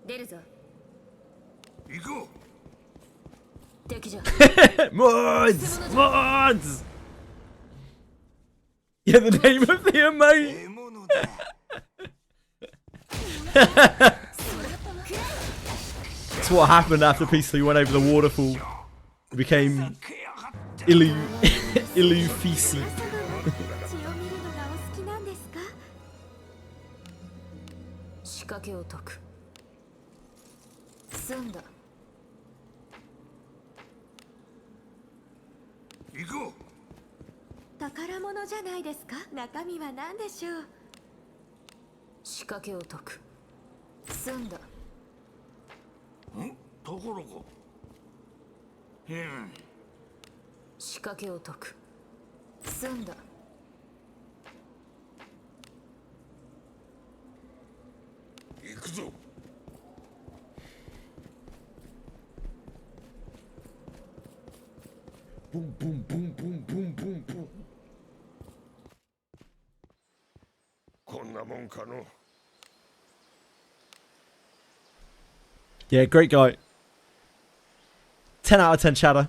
出るぞ。行こう。敵じゃ。 Mods! Mods! Yeah, the name of the emote. 獲物だ。 That's what happened after Peacefully went over the waterfall. It became Illufisi. 血を見るのがお好きなんですか？仕掛けを解く。済んだ。行こう。 宝物じゃないですか？中身は何でしょう？仕掛けを解く。済んだ。ん？ところが。仕掛けを解く。済んだ。行くぞ。 Boom, boom, boom, boom, boom, boom, boom. こんなもんかの。 Yeah, great guy. 10 out of 10 chatter.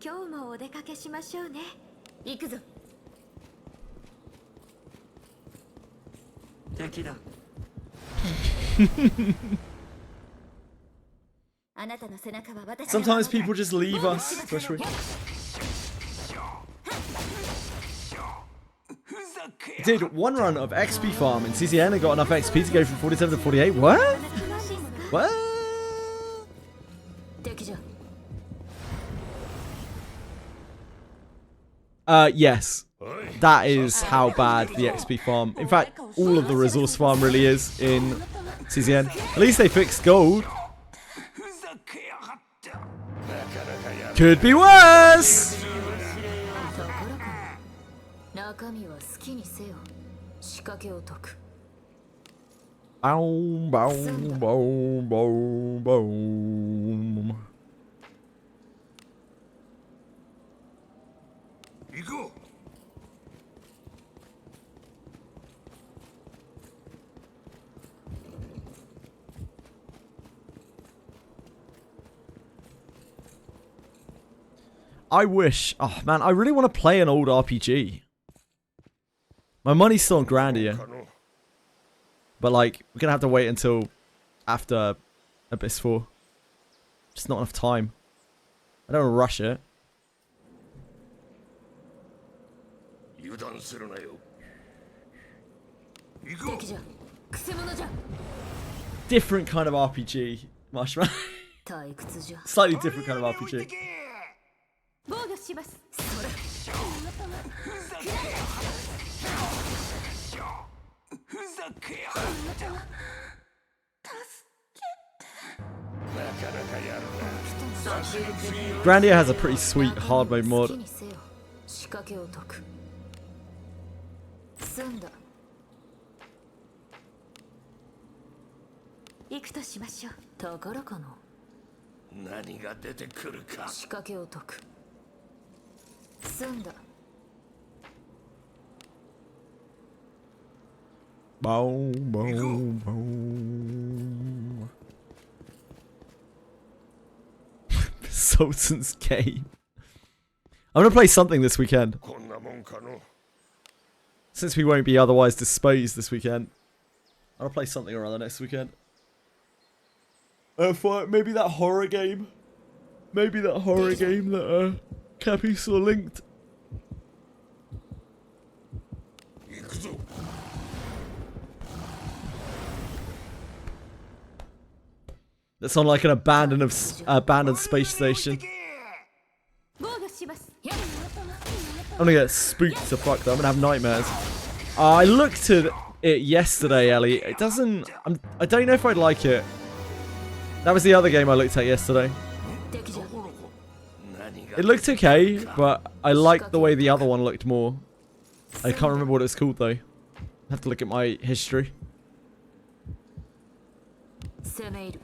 今日もお出かけしましょうね。行くぞ。敵だ。あなたの背中は私 Sometimes people just leave us. Especially. ふざけ Did one run of XP farm in CCN and got enough XP to go from 47 to 48. What? What? 敵じゃ。 Yes. That is how bad the XP farm. In fact, all of the resource farm really is in CCN. At least they fixed gold. ふざけやがって。 Could be worse. ところか。中身は好きにせよ。仕掛けを解く。 Boom, boom, boom, boom, boom. 行こう。 I wish. Oh man, I really want to play an old RPG. My money's still on Grandia, but like we're gonna have to wait until after Abyss 4. Just not enough time. I don't want to rush it. 油断するなよ。行こう。敵じゃ。くせ者じゃ。 Different kind of RPG, Marshmallow. 退屈じゃ。 Slightly different kind of RPG. 防御します。それ。ふざけやがって。 なかなかやるな。わしの次よ。 Grandia has a pretty sweet hard mode 好 mod. きにせよ。仕掛けを解く。済んだ。行くとしましょう。宝かの。何が出てくるか。仕掛けを解く。済んだ。 Boom, boom, boom. Sultan's game. I'm gonna play something this weekend. こんなもんかの。 Since we won't be otherwise disposed this weekend. I'll play something or other next weekend. Maybe that horror game. Maybe that horror game that Cappy saw linked. That's on like an abandoned space station. 防御します。 I'm gonna get spooked to fuck though. I'm gonna have nightmares. I looked at it yesterday, Ellie. It doesn't... I don't know if I'd like it. That was the other game I looked at yesterday. It looked okay, but I liked the way the other one looked more. I can't remember what it's called though. I have to look at my history. 攻め入る。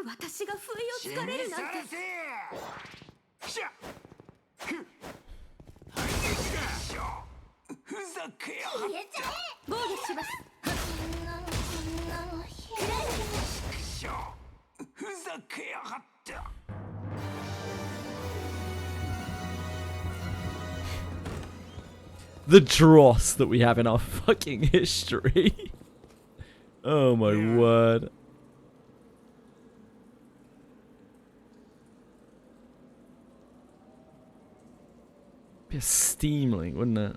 私が不意をつかれるなんて。ふざけやがって。防御します。ふざけやがって。 The dross that we have in our fucking history. Oh my word. Be a Steam link, wouldn't it?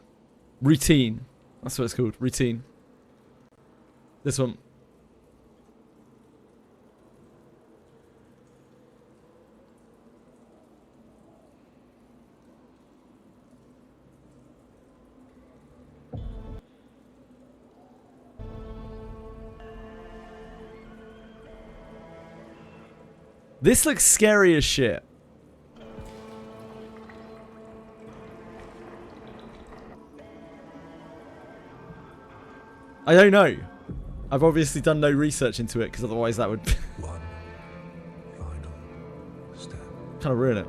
Routine. That's what it's called. Routine. This one. This looks scary as shit. I don't know. I've obviously done no research into it because otherwise that would One final step. kind of ruin it.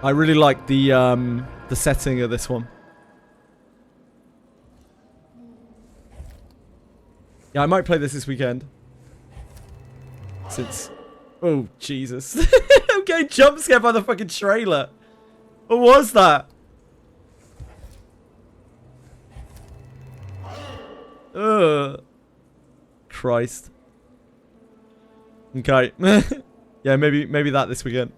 I really like the setting of this one. Yeah, I might play this weekend. Since... Oh, Jesus. I'm getting jump scared by the fucking trailer. What was that? Ugh. Christ. Okay. Yeah, maybe that this weekend.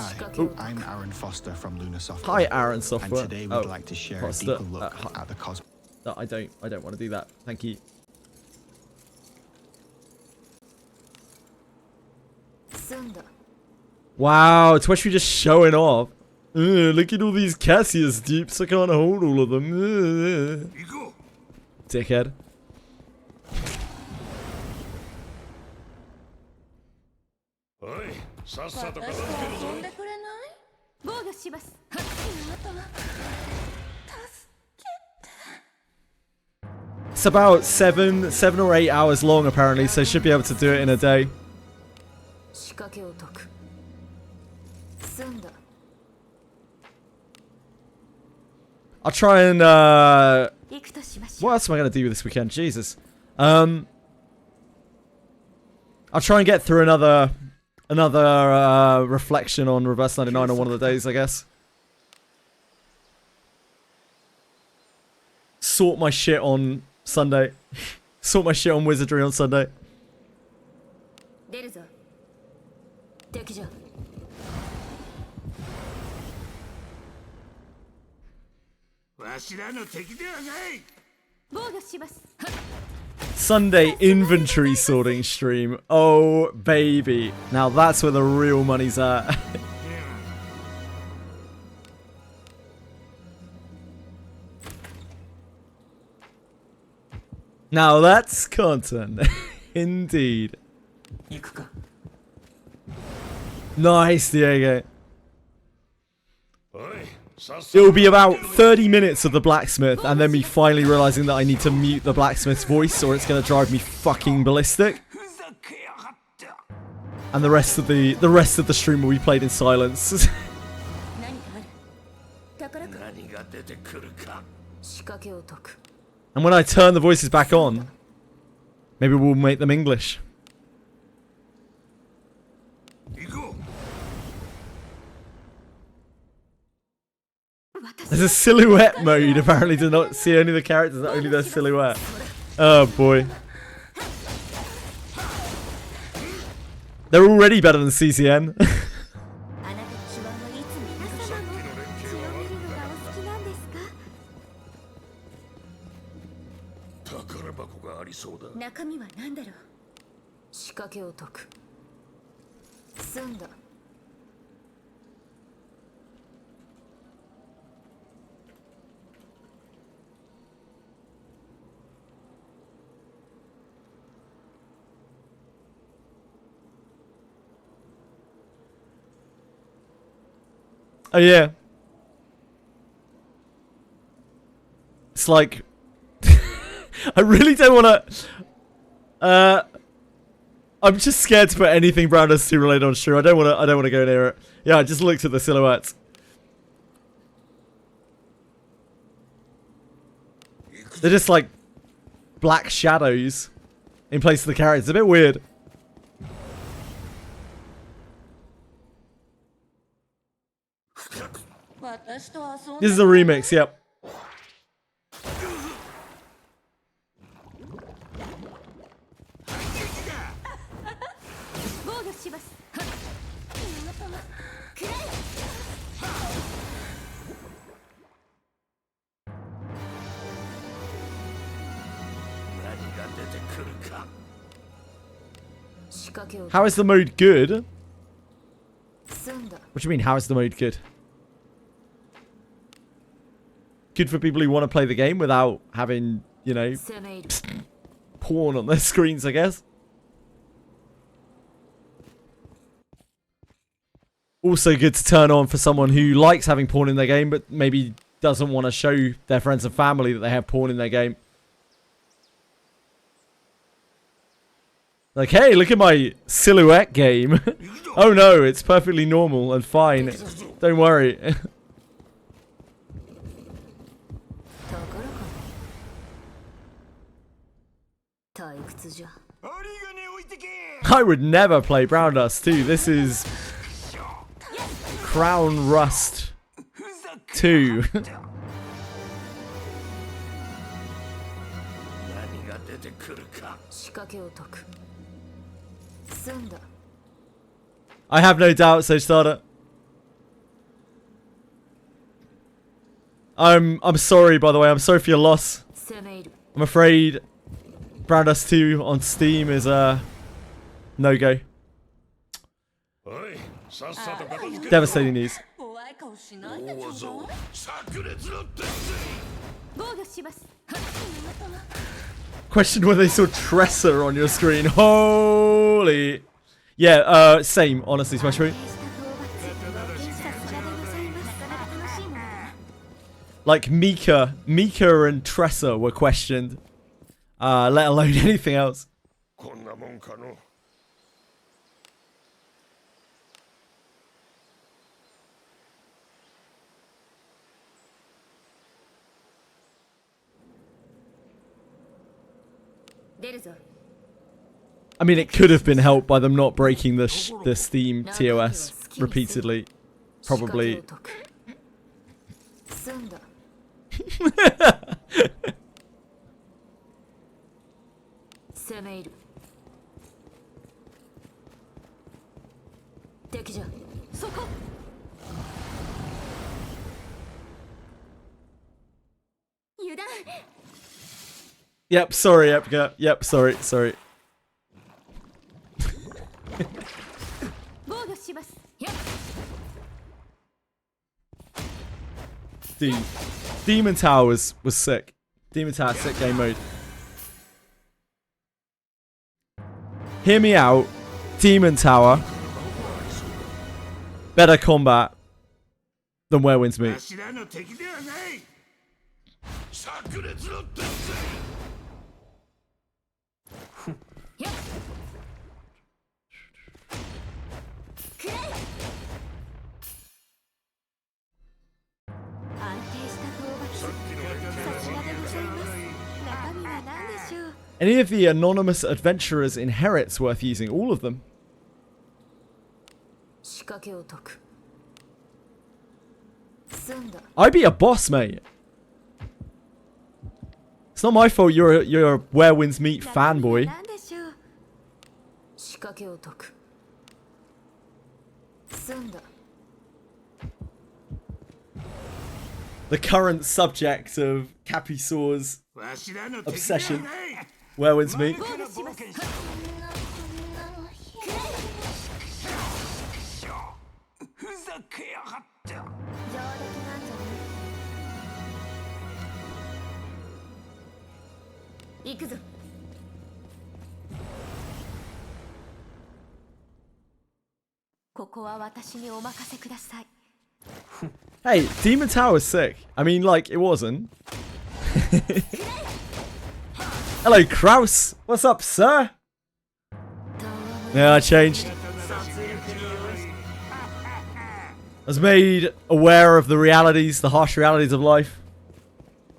Hi, I'm Aaron Foster from Luna Software. Hi, Aaron Software. And today we'd like to share Foster. a deeper look at the cosmos. No, I don't want to do that. Thank you. Wow, it's actually just showing off. Look at all these Cassius dupes. I can't hold all of them. Dickhead. It's about 7 or 8 hours long apparently, so should be able to do it in a day. I'll try and what else am I gonna do this weekend? Jesus. I'll try and get through another reflection on Reverse 99 on one of the days, I guess. Sort my shit on Sunday. Sort my shit on Wizardry on Sunday. Sunday inventory sorting stream. Oh, baby. Now that's where the real money's at. Now that's content. Indeed. Nice, Diego. It'll be about 30 minutes of the blacksmith and then me finally realizing that I need to mute the blacksmith's voice or it's going to drive me fucking ballistic. And the rest of the stream will be played in silence. 宝く何が出てくるか。仕掛けを解く And when I turn the voices back on, maybe we'll make them English. 行こう。 There's a silhouette mode apparently to not see only the characters, not only their silhouette. Oh boy. They're already better than CCN. あなたの手腕はいつも皆様も血を見るのがお好きなんですか？宝箱がありそうだ。中身は何だろう？仕掛けを解く済んだ Oh yeah. It's like I really don't want to I'm just scared to put anything Brown Dust 2 related on stream. I don't want to go near it. Yeah, I just looked at the silhouettes. They're just like black shadows in place of the characters. It's a bit weird. This is a remix, yep. 防御します。皆様、くらえ。何が出てくるか。仕掛けを How is the mode good? 済んだ What do you mean, how is the mode good? Good for people who want to play the game without having, you know, 攻め入る porn on their screens, I guess. Also good to turn on for someone who likes having porn in their game, but maybe doesn't want to show their friends and family that they have porn in their game. Like, hey, look at my silhouette game. Oh no, it's perfectly normal and fine. Don't worry. 宝か退屈じゃ I would never play Brown Dust 2. This is Crown Rust 2. 何が出てくるか。仕掛けを解く済んだ I have no doubt, so starter. I'm sorry, by the way. I'm sorry for your loss. 攻め入る I'm afraid Brown Dust 2 on Steam is a no-go. おい、さっさと片付け。 Devastating news. 怖い顔しないでちょうだい。大ぞ、炸裂の天才。防御します。皆様。 Question whether they saw Tresser on your screen. Holy. Yeah, same, honestly, Smash Free. Like Mika and Tresser were questioned. Let alone anything else. こんなもんかの。 出るぞ I mean, it could have been helped by them not breaking the Steam TOS repeatedly. Probably. 済んだ 攻め入る敵じゃそこ 油断。 Yep, sorry, Epka. Yep, sorry. 防御します。 Dude, Demon Tower was sick. Demon Tower, sick game mode. Hear me out. Demon Tower. Better combat than Where Winds Meet. 柱の敵ではない。炸裂の天才。 くらえ Any of the anonymous adventurers inherits worth using. All of them. 仕掛けを解く。済んだ。 I'd be a boss, mate. It's not my fault you're a Where Winds Meet fanboy. なんでしょう。仕掛けを解く。済んだ。 The current subject of Capisaur's obsession. Where Winds Meet. 防御します。ふざけやがって上出来なんじゃない。行くぞ。ここは私にお任せください。 Hey, Demon Tower's sick. I mean, like, it wasn't. Hello, Kraus. What's up, sir? Yeah, I changed. I was made aware of the realities, the harsh realities of life.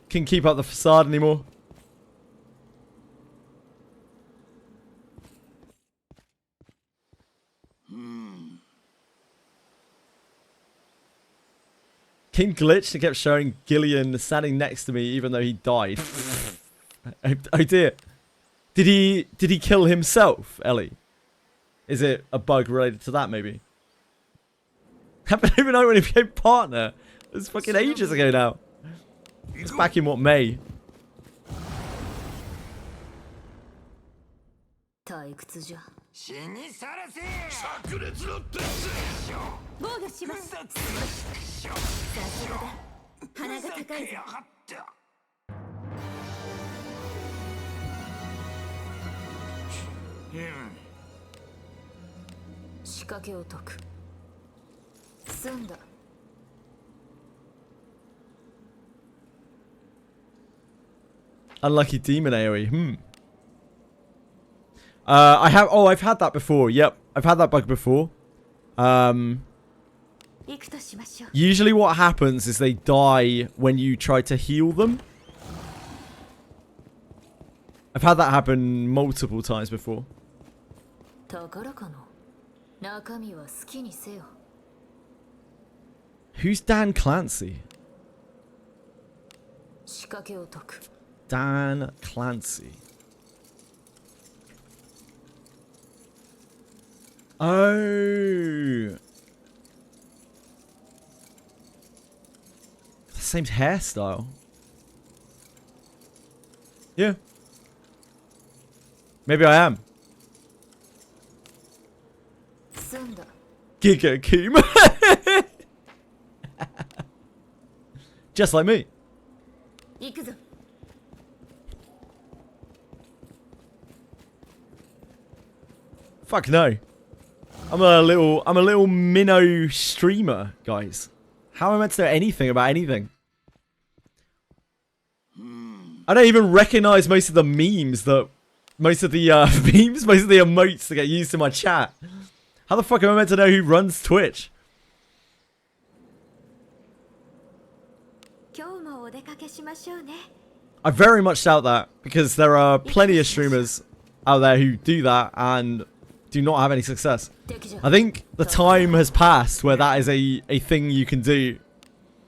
Can't keep up the facade anymore. King glitched and kept showing Gillian standing next to me even though he died. Oh dear. Did he kill himself, Ellie? Is it a bug related to that maybe? I don't even know when he became partner. It was fucking ages ago now. It's back in what, May? 退屈じゃ。死にさらせ炸裂の鉄防御します。さすがだ。鼻が高いぞ。やがって仕掛けを解く。済んだ。 Unlucky demon AoE. I've had that before. Yep, I've had that bug before. 行くとしましょう。 Usually what happens is they die when you try to heal them. I've had that happen multiple times before. 宝かの。中身は好きにせよ。 Who's Dan Clancy? 仕掛けを解く。 Dan Clancy. Oh. The same hairstyle. Yeah. Maybe I am. 済んだ。 Giga Koom. Just like me. 行くぞ。 Fuck no. I'm a little minnow streamer, guys. How am I meant to know anything about anything? I don't even recognize most of the memes that most of the memes, most of the emotes that get used in my chat. How the fuck am I meant to know who runs Twitch? 今日もお出かけしましょうね。 I very much doubt that because there are plenty of streamers out there who do that and do not have any success. 敵じゃ。 I think the time has passed where that is a thing you can do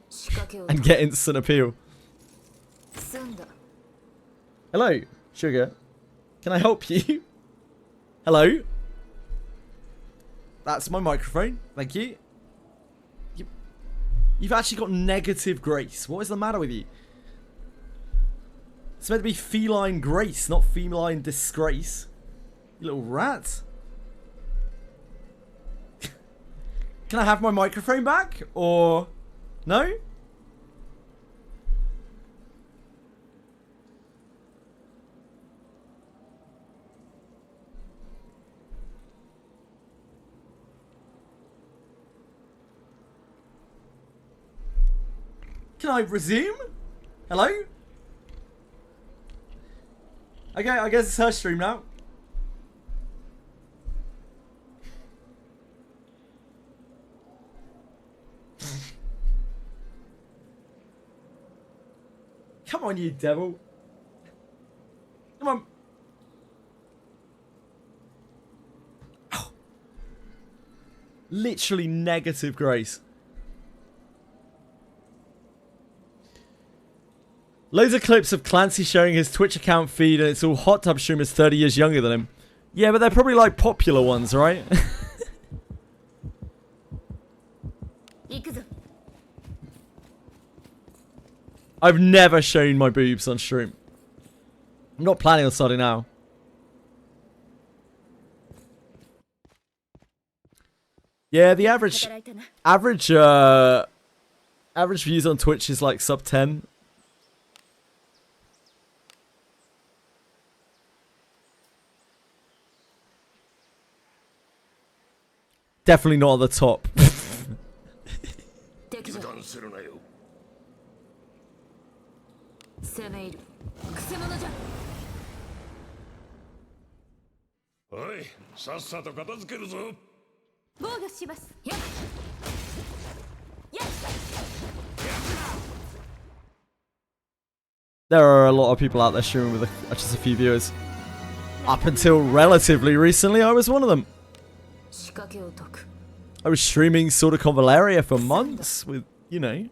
仕掛けを and get instant appeal. 済んだ。 Hello, Sugar. Can I help you? Hello? That's my microphone. Thank you. You've actually got negative grace. What is the matter with you? It's meant to be feline grace, not feline disgrace. You little rat. Can I have my microphone back? Or... No? Can I resume? Hello? Okay, I guess it's her stream now. Come on, you devil. Come on. Literally negative grace. Loads of clips of Clancy showing his Twitch account feed, and it's all hot tub streamers 30 years younger than him. Yeah, but they're probably like popular ones, right? I've never shown my boobs on stream. I'm not planning on starting now. Yeah, the average views on Twitch is like sub 10. Definitely not at the top. 油断するなよ。攻め入る。くせ者じゃ。おい、さっさと片付けるぞ。防御します。やっ。やっ。 There are a lot of people out there streaming with just a few viewers. Up until relatively recently, I was one of them. 仕掛けを解く。 I was streaming sort of Convaleria for months with, you know,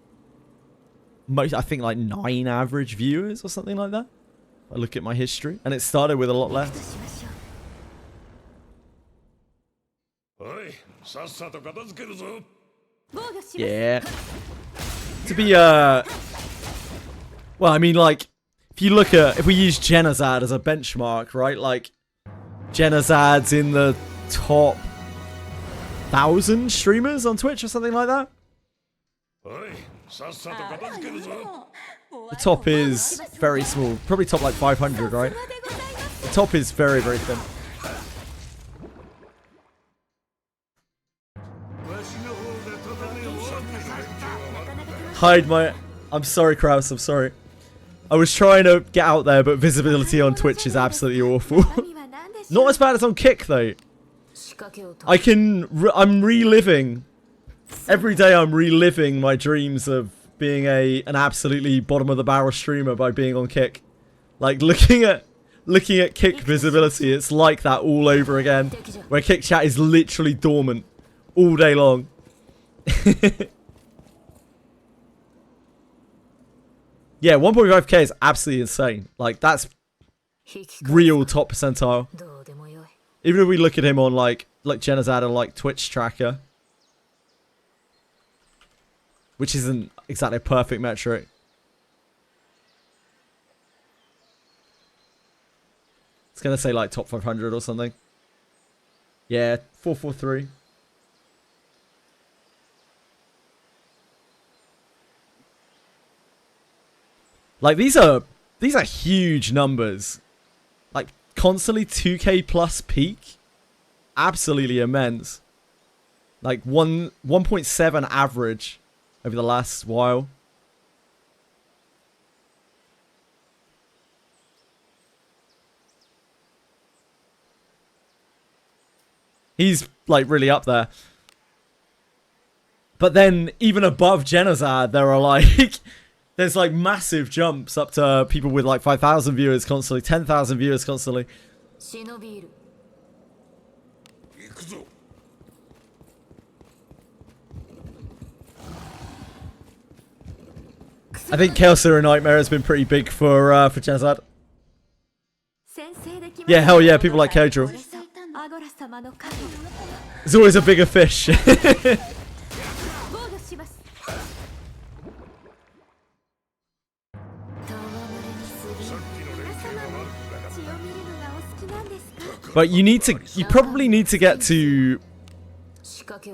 most, I think like 9 average viewers or something like that. I look at my history, and it started with a lot less. おい、さっさと片付けるぞ。防御します。 Yeah. To be, well, I mean, like, if you look at, if we use Genazad as a benchmark, right? Like, Genazad's in the top 1,000 streamers on Twitch or something like that. おい、さっさと片付けるぞ。 The top is very small. Probably top like 500, right? The top is very, very thin. Hide my... I'm sorry, Kraus, I'm sorry. I was trying to get out there, but visibility on Twitch is absolutely awful. Not as bad as on Kick, though. I'm reliving. Every day I'm reliving my dreams of being an absolutely bottom of the barrel streamer by being on Kick. Like, looking at Kick visibility, it's like that all over again. Where Kick chat is literally dormant all day long. Yeah, 1.5k is absolutely insane. Like, that's real top percentile. Even if we look at him on like Genazad and like Twitch tracker, which isn't exactly a perfect metric. It's gonna say like top 500 or something. Yeah, 443. Like, these are huge numbers. Like, constantly 2k plus peak. Absolutely immense. Like, 1.7 average over the last while. He's, like, really up there. But then, even above Genazad, there are, like... There's like massive jumps up to people with like 5,000 viewers constantly, 10,000 viewers constantly. I think Chaos Zero Nightmare has been pretty big for Genazad. Yeah, hell yeah, people like Kodro. There's always a bigger fish. But you probably need to get to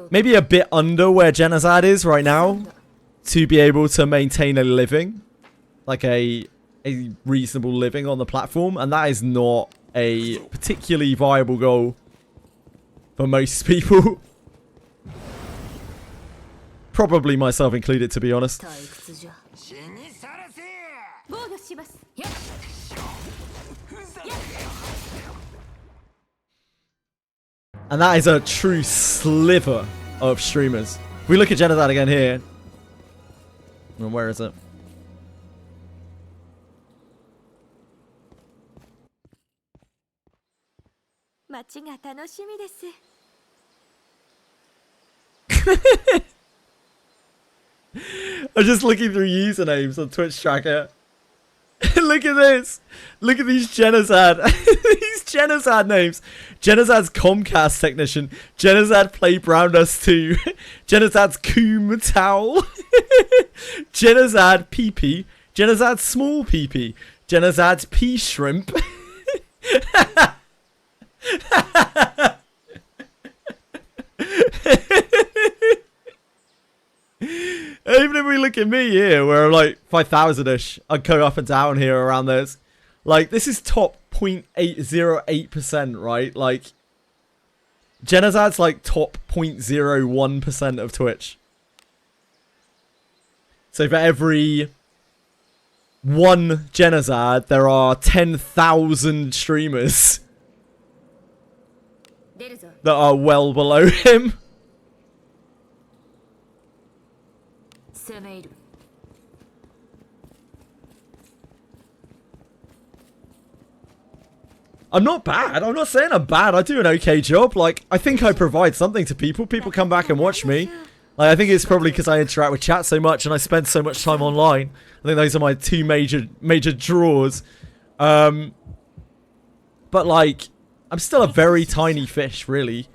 maybe a bit under where Genazad is right now to be able to maintain a living, like a reasonable living on the platform, and that is not a particularly viable goal for most people. Probably myself included, to be honest. And that is a true sliver of streamers. If we look at Genazad again here. And where is it? I'm just looking through usernames on Twitch Tracker. Look at this. Look at these Genozad. These Genozad names. Genozad's Comcast technician. Genozad play Brown Dust 2. Genozad's Coom Towel. Genozad PP. Genozad's Small PP. Genozad's Pea Shrimp. Even if we look at me here, where I'm like 5,000-ish, I'd go up and down here around this. Like, this is top 0.808%, right? Like, Genozad's like top 0.01% of Twitch. So for every one Genozad, there are 10,000 streamers that are well below him. I'm not bad. I'm not saying I'm bad. I do an okay job. Like, I think I provide something to people. People come back and watch me. Like, I think it's probably because I interact with chat so much and I spend so much time online. I think those are my two major draws. But like, I'm still a very tiny fish, really.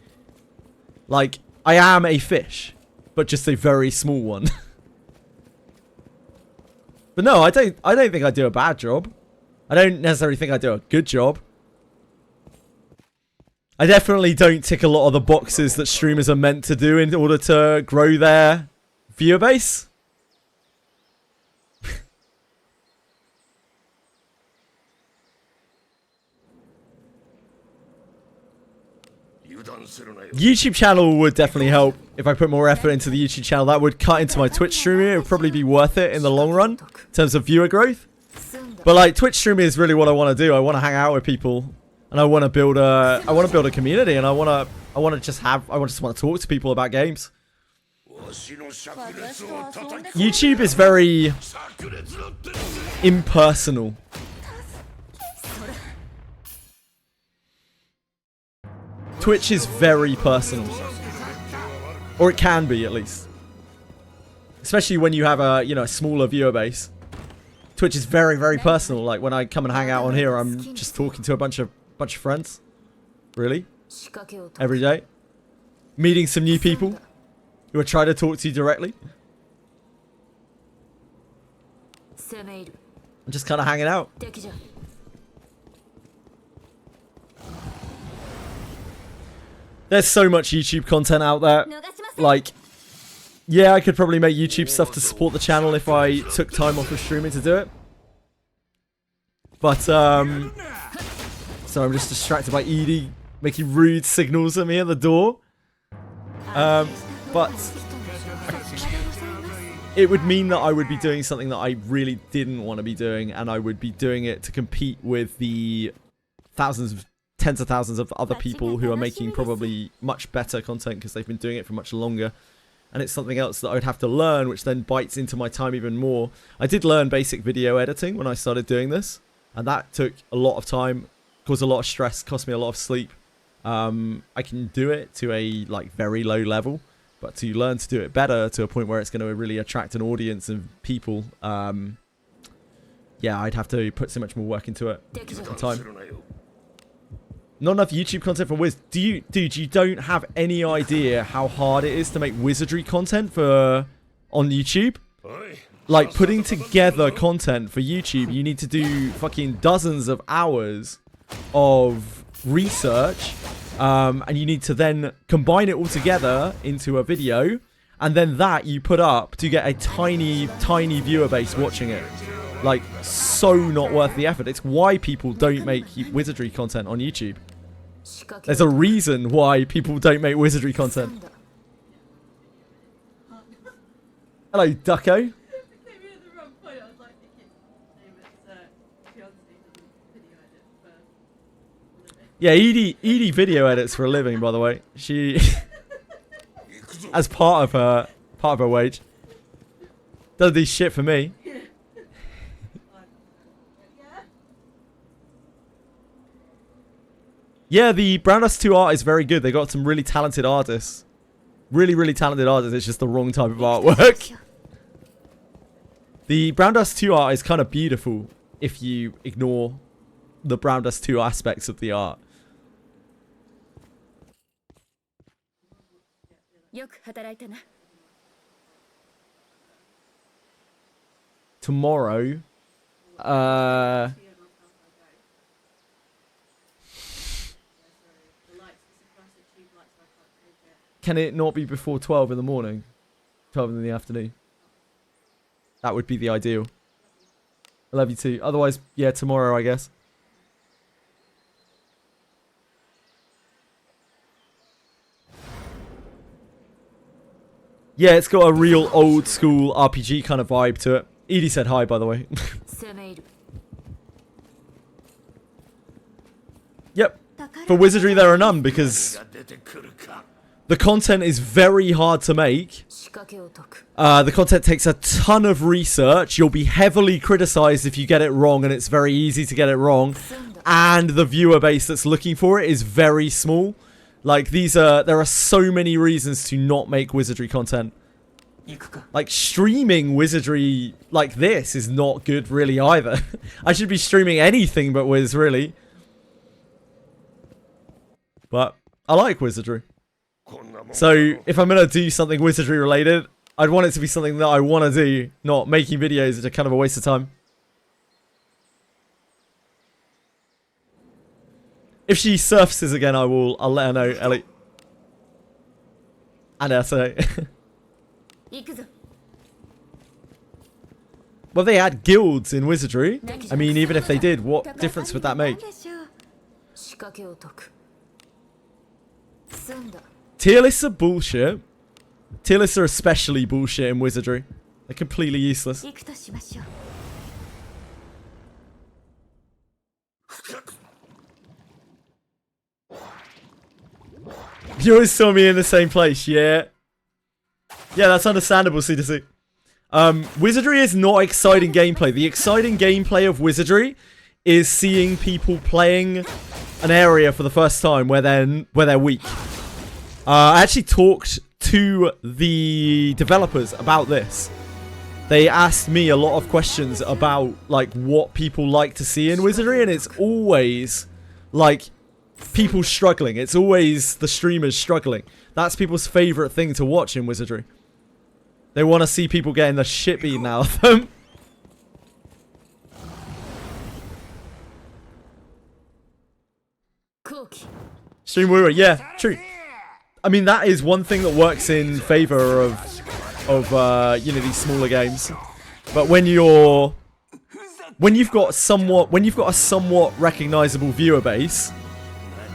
Like, I am a fish, but just a very small one. But no, I don't think I do a bad job. I don't necessarily think I do a good job. I definitely don't tick a lot of the boxes that streamers are meant to do in order to grow their viewer base. YouTube channel would definitely help if I put more effort into the YouTube channel. That would cut into my Twitch streaming. It would probably be worth it in the long run in terms of viewer growth. But like, Twitch streaming is really what I want to do. I want to hang out with people, and I want to build a community, and I want to just want to talk to people about games. YouTube is very impersonal. Twitch is very personal. Or it can be, at least. Especially when you have a, a smaller viewer base. Twitch is very, very personal. Like, when I come and hang out on here, I'm just talking to a bunch of friends. Really. Every day. Meeting some new people who are trying to talk to you directly. I'm just kind of hanging out. There's so much YouTube content out there. Like, yeah, I could probably make YouTube stuff to support the channel if I took time off of streaming to do it. But, so I'm just distracted by Edie making rude signals at me at the door. But it would mean that I would be doing something that I really didn't want to be doing, and I would be doing it to compete with the tens of thousands of other people who are making probably much better content because they've been doing it for much longer. And it's something else that I would have to learn, which then bites into my time even more. I did learn basic video editing when I started doing this, and that took a lot of time, caused a lot of stress, cost me a lot of sleep. I can do it to a very low level, but to learn to do it better to a point where it's going to really attract an audience of people, yeah, I'd have to put so much more work into it and time. Not enough YouTube content for Wiz. Dude, you don't have any idea how hard it is to make Wizardry content on YouTube? Like, putting together content for YouTube, you need to do fucking dozens of hours of research, and you need to then combine it all together into a video, and then that you put up to get a tiny viewer base watching it. Like, so not worth the effort. It's why people don't make Wizardry content on YouTube. There's a reason why people don't make Wizardry content. Hello, Ducko. Yeah, Edie video edits for a living, by the way. She, as part of her wage, does this shit for me. Yeah, the Brown Dust 2 art is very good. They got some really talented artists really, really talented artists. It's just the wrong type of artwork. The Brown Dust 2 art is kind of beautiful if you ignore the Brown Dust 2 aspects of the art. よく働いたな。 Tomorrow, can it not be before 12 in the morning? 12 in the afternoon? That would be the ideal. I love you too. Otherwise, yeah, tomorrow, I guess. Yeah, it's got a real old school RPG kind of vibe to it. Edie said hi, by the way. Yep. For Wizardry, there are none because the content is very hard to make. The content takes a ton of research. You'll be heavily criticized if you get it wrong, and it's very easy to get it wrong. And the viewer base that's looking for it is very small. Like, there are so many reasons to not make Wizardry content. Like, streaming Wizardry like this is not good really either. I should be streaming anything but Wiz, really. But I like Wizardry. So, if I'm going to do something Wizardry related, I'd want it to be something that I want to do, not making videos that are kind of a waste of time. If she surfaces again, I'll let her know, Ellie. And SA. Well, they had guilds in Wizardry. I mean, even if they did, what difference would that make? Tier lists are bullshit. Tier lists are especially bullshit in Wizardry. They're completely useless. You always saw me in the same place, yeah. Yeah, that's understandable, C2C. Wizardry is not exciting gameplay. The exciting gameplay of Wizardry is seeing people playing an area for the first time where they're weak. I actually talked to the developers about this. They asked me a lot of questions about like what people like to see in Wizardry, and it's always like people struggling. It's always the streamers struggling. That's people's favorite thing to watch in Wizardry. They want to see people getting the shit beaten out of them. Stream Woo, yeah, true. I mean, that is one thing that works in favor of you know, these smaller games. But when you've got a somewhat recognizable viewer base,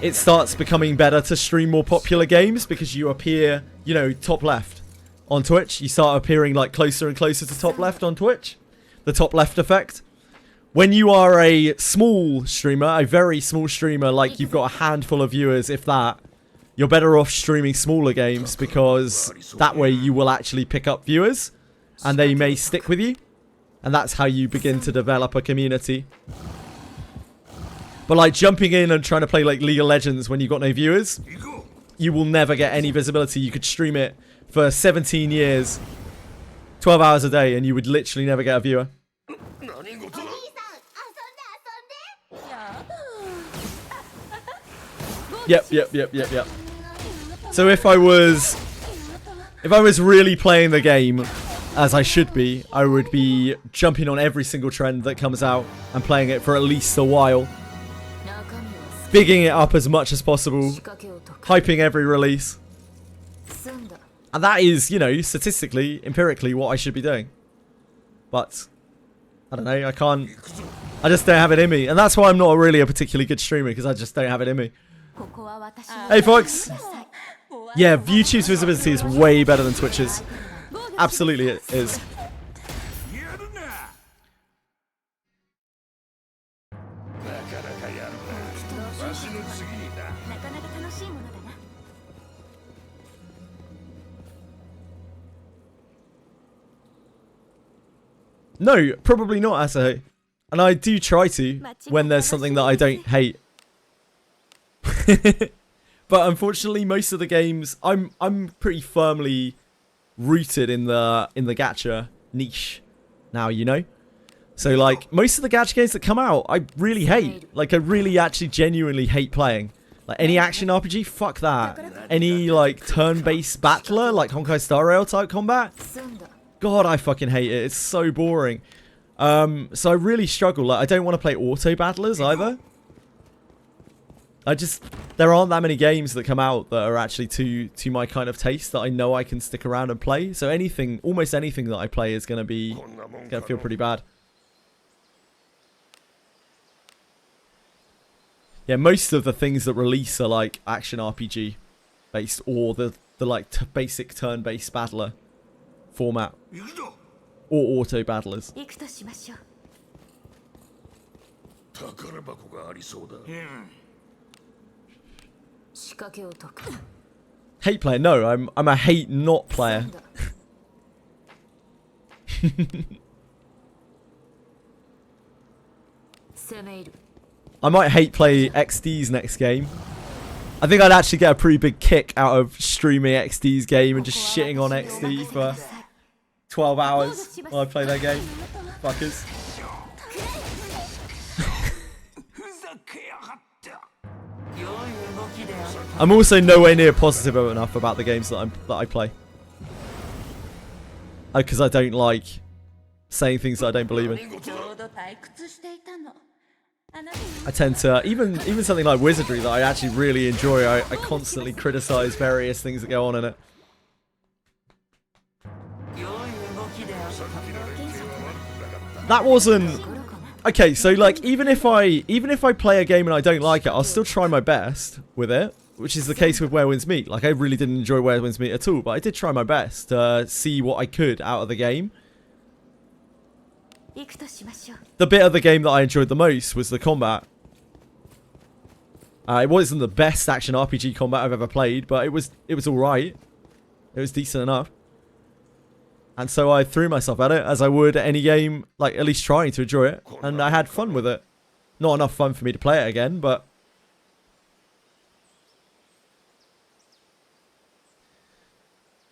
it starts becoming better to stream more popular games because you appear, you know, top left on Twitch. You start appearing like closer and closer to top left on Twitch. The top left effect. When you are a small streamer, a very small streamer, like you've got a handful of viewers, if that, you're better off streaming smaller games because that way you will actually pick up viewers and they may stick with you. And that's how you begin to develop a community. But like jumping in and trying to play like League of Legends when you've got no viewers, you will never get any visibility. You could stream it for 17 years, 12 hours a day, and you would literally never get a viewer. Yep. So if I was really playing the game as I should be, I would be jumping on every single trend that comes out and playing it for at least a while. Bigging it up as much as possible, hyping every release. And that is, you know, statistically, empirically what I should be doing. But, I don't know, I just don't have it in me. And that's why I'm not really a particularly good streamer, because I just don't have it in me. Hey folks! Yeah, YouTube's visibility is way better than Twitch's. Absolutely it is. No, probably not, Asahi. And I do try to when there's something that I don't hate. But unfortunately, most of the games, I'm pretty firmly rooted in the gacha niche now, you know. So like most of the gacha games that come out, I really hate. Like I really actually genuinely hate playing. Like any action RPG, fuck that. Any like turn-based battler, like Honkai Star Rail type combat, God, I fucking hate it. It's so boring. So I really struggle. Like I don't want to play auto battlers either. There aren't that many games that come out that are actually to my kind of taste that I know I can stick around and play. So anything, almost anything that I play is gonna feel pretty bad. Yeah, most of the things that release are like action RPG based or the like basic turn-based battler format or auto battlers. 行くとしましょう。宝箱がありそうだ。仕掛けを解く。 Hate player? No, I'm a hate not player. 攻め入る。 I might hate play XD's next game. I think I'd actually get a pretty big kick out of streaming XD's game and just shitting on XD for 12 hours while I play that game. Fuckers. I'm also nowhere near positive enough about the games that I play. Because I don't like saying things that I don't believe in. ちょうど退屈していたの。 I tend to, even something like Wizardry that I actually really enjoy, I constantly criticize various things that go on in it. That wasn't... Okay, so like, even if I play a game and I don't like it, I'll still try my best with it, which is the case with Where Winds Meet. Like, I really didn't enjoy Where Winds Meet at all, but I did try my best to see what I could out of the game. 行くとしましょう。 The bit of the game that I enjoyed the most was the combat. It wasn't the best action RPG combat I've ever played, but it was alright. It was decent enough. And so I threw myself at it, as I would at any game, like at least trying to enjoy it. And I had fun with it. Not enough fun for me to play it again, but...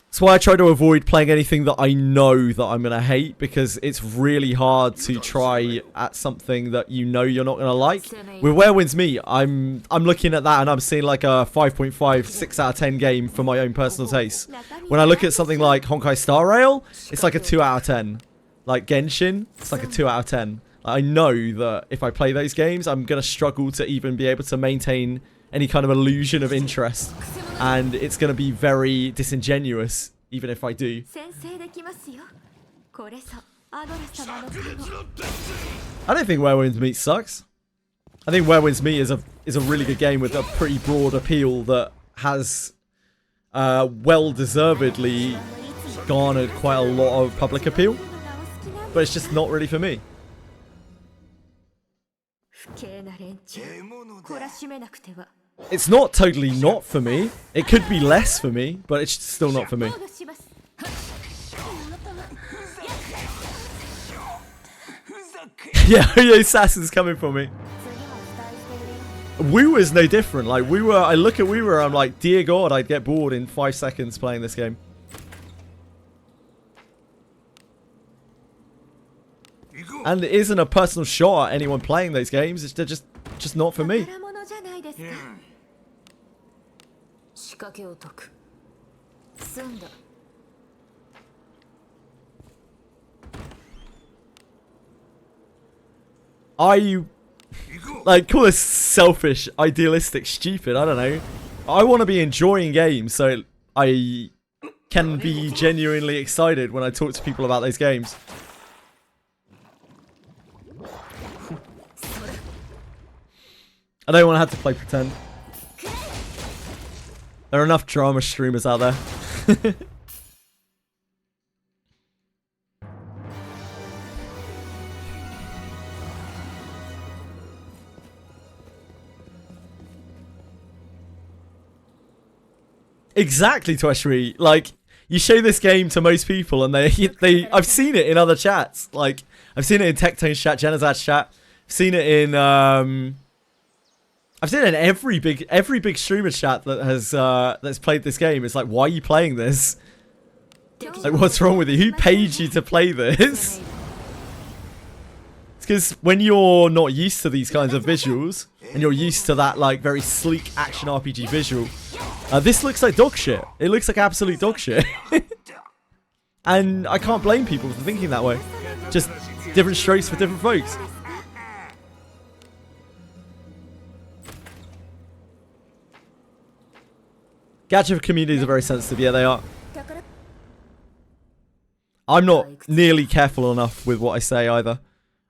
That's why I try to avoid playing anything that I know that I'm going to hate, because it's really hard to try at something that you know you're not going to like. With Where Winds Meet, I'm looking at that and I'm seeing like a 5.5, 6 out of 10 game for my own personal taste. When I look at something like Honkai Star Rail, it's like a 2 out of 10. Like Genshin, it's like a 2 out of 10. I know that if I play those games, I'm going to struggle to even be able to maintain any kind of illusion of interest. And it's going to be very disingenuous, even if I do. 先制できますよ。これぞアドレス様の加護。 I don't think Where Winds Meet sucks. I think Where Winds Meet is a really good game with a pretty broad appeal that has well-deservedly garnered quite a lot of public appeal. But it's just not really for me. 不敬な連中。懲らしめなくては。 It's not totally not for me. It could be less for me, but it's still not for me. どうします。 Yeah, yeah, Assassin's coming for me. Woo is no different. Like I look at Woo, I'm like, dear God, I'd get bored in 5 seconds playing this game. And it isn't a personal shot at anyone playing those games. They're just not for me. 宝物じゃないですか。仕掛けを解く。済んだ。 I like call this selfish, idealistic, stupid. I don't know. I want to be enjoying games, so I can be genuinely excited when I talk to people about those games. I don't want to have to play pretend. There are enough drama streamers out there. Exactly, Tweshri. Like, you show this game to most people and I've seen it in other chats. Like, I've seen it in Tectone's chat, Genazad's chat. I've seen it in, I've I've seen it in every big streamer chat that has that's played this game. It's like, why are you playing this? Like, what's wrong with you? Who paid you to play this? It's because when you're not used to these kinds of visuals, and you're used to that, like, very sleek action RPG visual, this looks like dog shit. It looks like absolute dog shit. And I can't blame people for thinking that way. Just different strokes for different folks. Gacha communities are very sensitive. Yeah, they are. I'm not nearly careful enough with what I say either.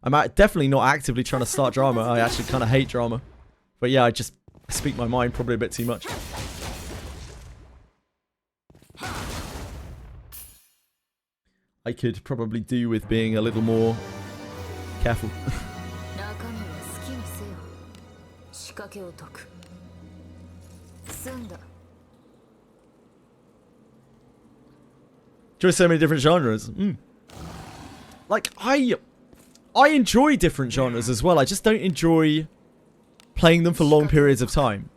I'm definitely not actively trying to start drama. I actually kind of hate drama. But yeah, I speak my mind probably a bit too much. I could probably do with being a little more careful. Enjoy so many different genres. Like, I enjoy different genres as well. I just don't enjoy playing them for long periods of time.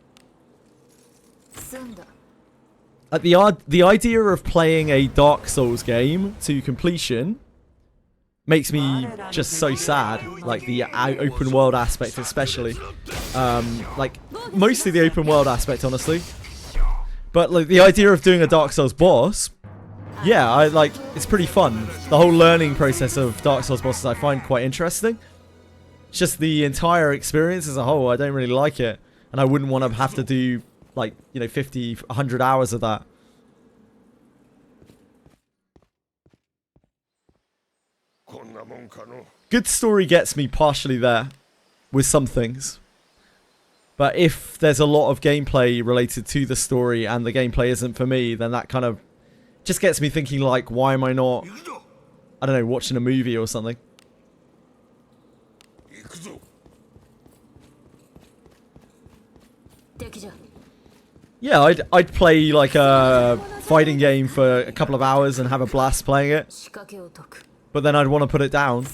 Like, the idea of playing a Dark Souls game to completion makes me just so sad. Like, the open world aspect especially. Like, mostly the open world aspect, honestly. But, like, the idea of doing a Dark Souls boss, yeah, it's pretty fun. The whole learning process of Dark Souls bosses I find quite interesting. It's just the entire experience as a whole, I don't really like it. And I wouldn't want to have to do, like, you know, 50, 100 hours of that. Good story gets me partially there with some things. But if there's a lot of gameplay related to the story and the gameplay isn't for me, then that kind of just gets me thinking, like, why am I not, I don't know, watching a movie or something? Yeah, I'd play, like, a fighting game for a couple of hours and have a blast playing it. But then I'd want to put it down.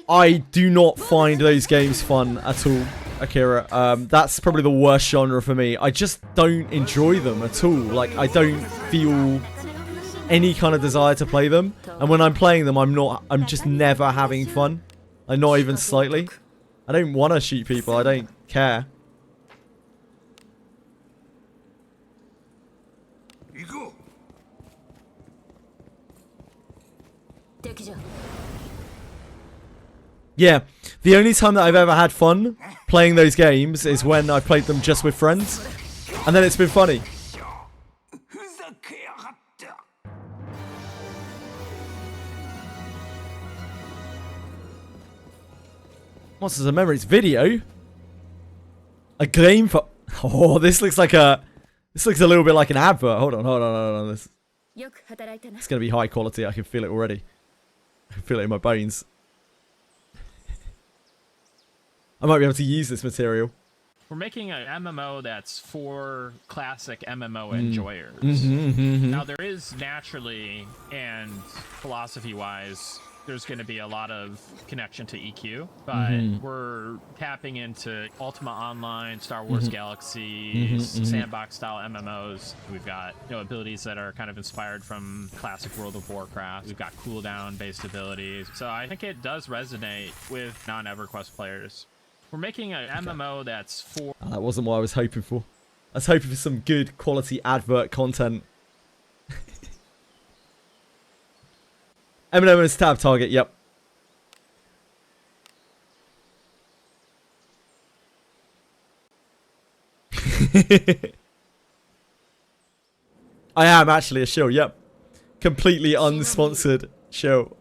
I do not find those games fun at all, Akira. That's probably the worst genre for me. I just don't enjoy them at all. Like, I don't feel any kind of desire to play them. And when I'm playing them, I'm just never having fun. Like, not even slightly. I don't want to shoot people. I don't care. Yeah, the only time that I've ever had fun playing those games is when I've played them just with friends. And then it's been funny. Monsters and Memories video? A game for... Oh, this looks like a... This looks a little bit like an advert. Hold on. This... It's going to be high quality. I can feel it already. I can feel it in my bones. I might be able to use this material. We're making an MMO that's for classic MMO enjoyers. Now, there is naturally, and philosophy-wise, there's going to be a lot of connection to EQ, but we're tapping into Ultima Online, Star Wars Galaxies, sandbox-style MMOs. We've got, you know, abilities that are kind of inspired from classic World of Warcraft. We've got cooldown-based abilities. So I think it does resonate with non-EverQuest players. We're making an MMO that's for... Oh, that wasn't what I was hoping for. I was hoping for some good quality advert content. M&M is tab target, yep. I am actually a shill, yep. Completely unsponsored shill.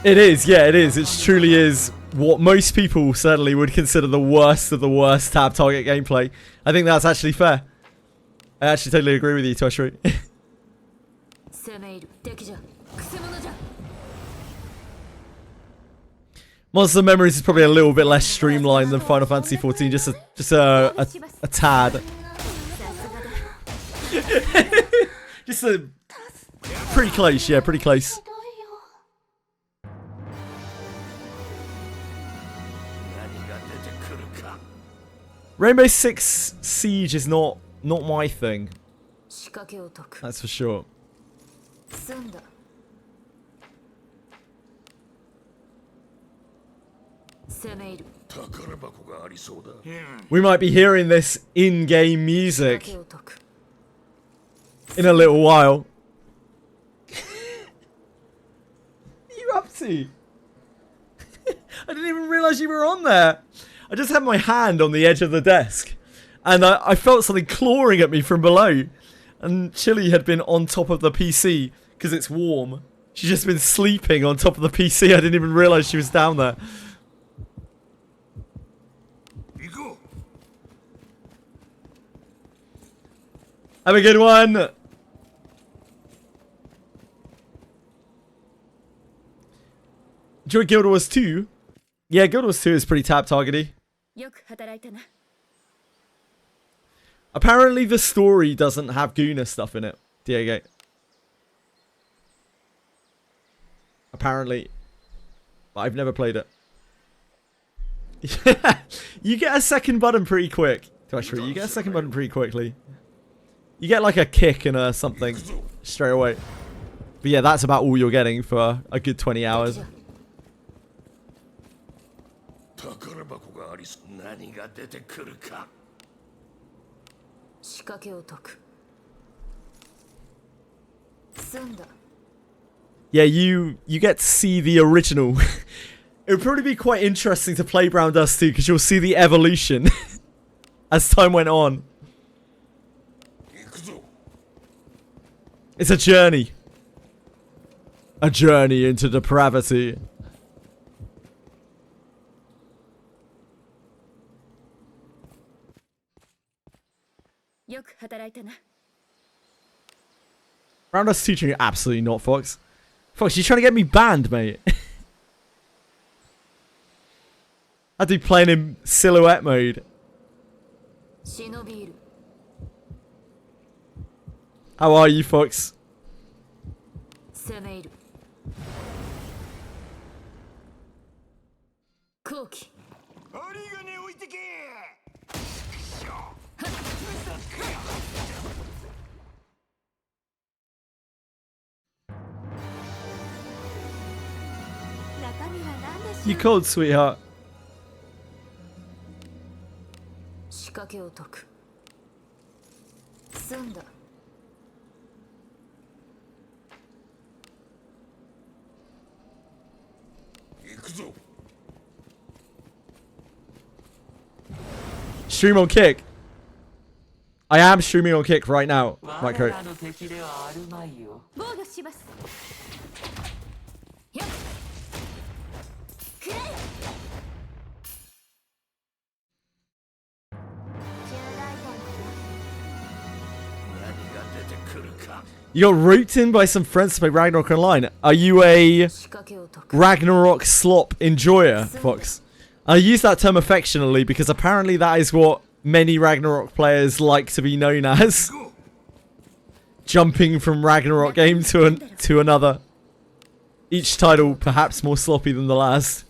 It is, yeah, it is. It truly is what most people certainly would consider the worst of the worst tab target gameplay. I think that's actually fair. I actually totally agree with you, Toshri. Monster Memories is probably a little bit less streamlined than Final Fantasy XIV, just a tad. Just a pretty close, yeah, pretty close. Rainbow Six Siege is not my thing. That's for sure. We might be hearing this in-game music in a little while. What are you up to? I didn't even realise you were on there. I just had my hand on the edge of the desk, and I felt something clawing at me from below. And Chili had been on top of the PC because it's warm. She's just been sleeping on top of the PC. I didn't even realise she was down there. Have a good one. Do you want Guild Wars 2? Yeah, Guild Wars 2 is pretty tab targety. Apparently the story doesn't have Guna stuff in it, Diego. Apparently. But I've never played it. You get a second button pretty quick. Toshri, you get a second button pretty quickly. You get like a kick and a something straight away. But yeah, that's about all you're getting for a good 20 hours. Yeah, you get to see the original. It would probably be quite interesting to play Brown Dust 2 because you'll see the evolution as time went on. It's a journey. A journey into depravity. Round us teaching you absolutely not, Fox. Fox, you trying to get me banned, mate? I'd be playing in silhouette mode. How are you, Fox? You cold, sweetheart. Stream on Kick. I am streaming on Kick right now, Micro. You got roped in by some friends to play Ragnarok Online. Are you a Ragnarok slop enjoyer, Fox? I use that term affectionately because apparently that is what many Ragnarok players like to be known as. Jumping from Ragnarok game to another. Each title perhaps more sloppy than the last.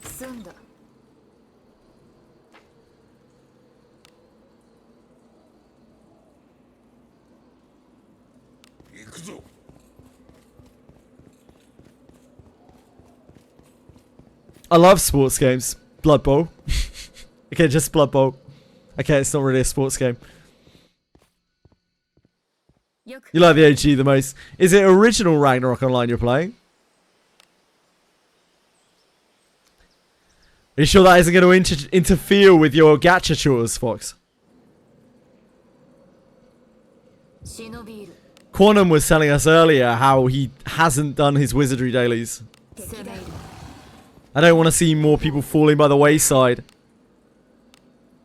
I love sports games. Blood Bowl. Okay, just Blood Bowl. Okay, it's not really a sports game. You like the OG the most. Is it original Ragnarok Online you're playing? Are you sure that isn't going to interfere with your gacha chores, Fox? Quantum was telling us earlier how he hasn't done his Wizardry dailies. I don't want to see more people falling by the wayside.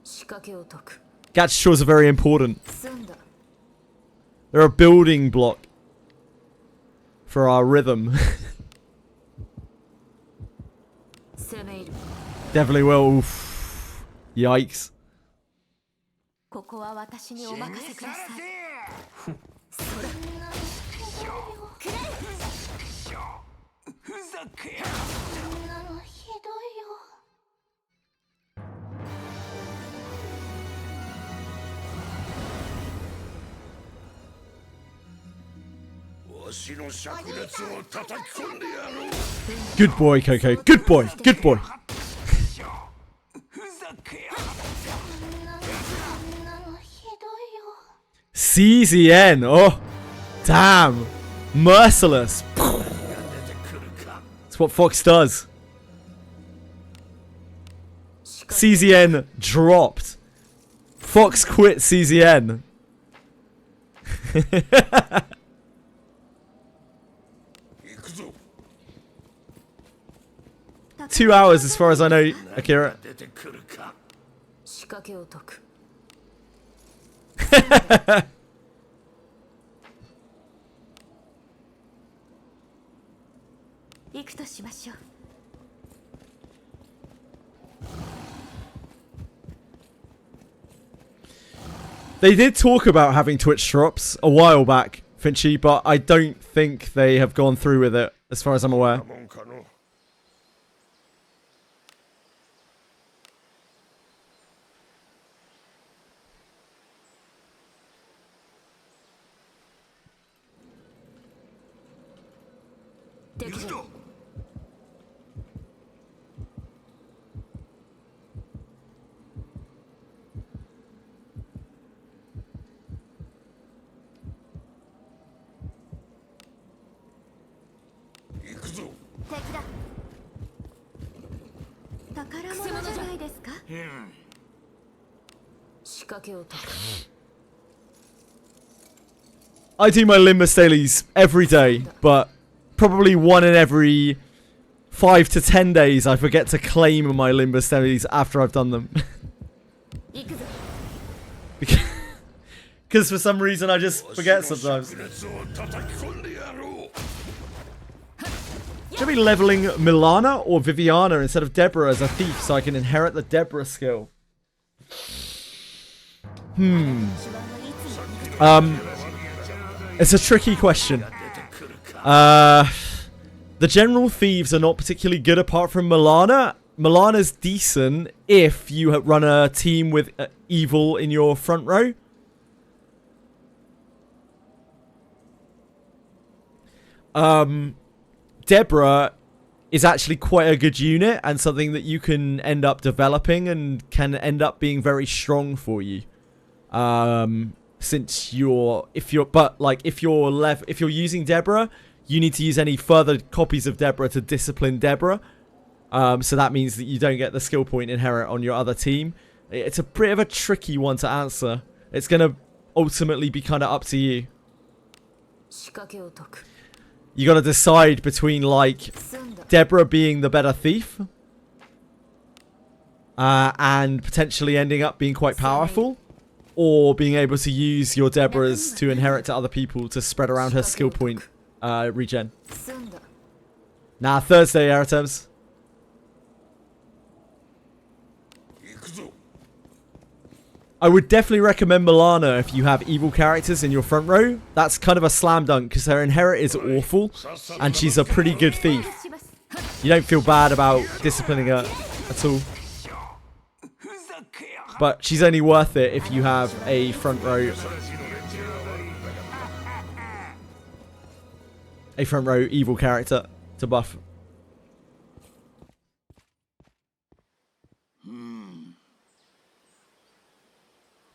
仕掛けを解く Gacha chores are very important. 済んだ They're a building block for our rhythm. 攻め入る Definitely will. Oof. Yikes. ここは私にお任せください。ふざけやそんなのひどいよ。わしの灼熱を叩き込んでやろう Good boy, Coco. Good boy. Good boy. ふざけやそんなのひどいよ。 CZN. Oh. Damn. Merciless. 出てくるか That's what Fox does. CZN dropped. Fox quit CZN. 行くぞ 2 hours as far as I know, Akira. 出てくるか仕掛けを解く 行くとしましょう。 They did talk about having Twitch drops a while back, Finchy, but I don't think they have gone through with it, as far as I'm aware. もんかの 敵だ 行くぞ敵だ。宝物じゃないですか。仕掛けを解く I do my Limbus Dailies every day, but probably one in every 5 to 10 days I forget to claim my Limbus Dailies after I've done them. 行くぞ Because for some reason I just forget sometimes. 灼熱を叩き込んでやろう Should I be leveling Milana or Viviana instead of Deborah as a thief so I can inherit the Deborah skill? It's a tricky question. The general thieves are not particularly good apart from Milana. Milana's decent if you run a team with evil in your front row. Deborah is actually quite a good unit and something that you can end up developing and can end up being very strong for you. Since if you're using Deborah, you need to use any further copies of Deborah to discipline Deborah. So that means that you don't get the skill point inherit on your other team. It's a bit of a tricky one to answer. It's going to ultimately be kind of up to you. 仕掛けを解く You got to decide between like 済んだ Deborah being the better thief and potentially ending up being quite powerful, or being able to use your Deborahs to inherit to other people to spread around her skill point regen. 済んだ Nah, Thursday, Aratems. 行くぞ I would definitely recommend Milana if you have evil characters in your front row. That's kind of a slam dunk because her inherit is awful and she's a pretty good thief. します。 You don't feel bad about disciplining her at all. ふざけや But she's only worth it if you have a front row evil character to buff.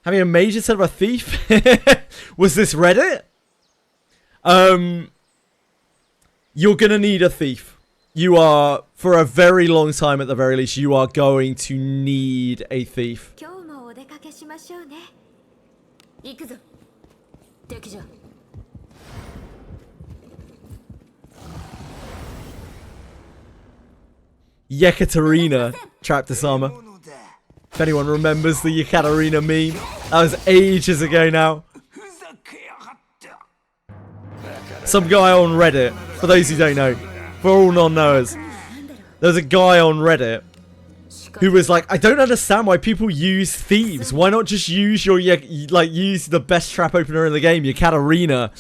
Having a mage instead of a thief? Was this Reddit? You're gonna need a thief. You are, for a very long time at the very least, you are going to need a thief. 今日もお出かけしましょうね。行くぞ敵じゃ Yekaterina trap disarmer. If anyone remembers the Yekaterina meme, that was ages ago now. Some guy on Reddit, for those who don't know, for all non-knowers, there's a guy on Reddit who was like, I don't understand why people use thieves. Why not just use your, like, use the best trap opener in the game, Yekaterina?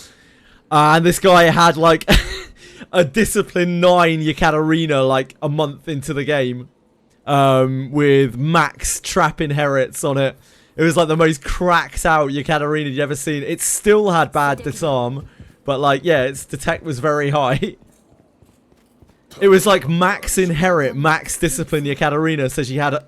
And this guy had, like, a Discipline 9 Yekaterina, like, a month into the game. With max trap inherits on it. It was, like, the most cracked out Yekaterina you've ever seen. It still had bad disarm. But, like, yeah, its detect was very high. It was, like, max inherit, max discipline Yekaterina. So she had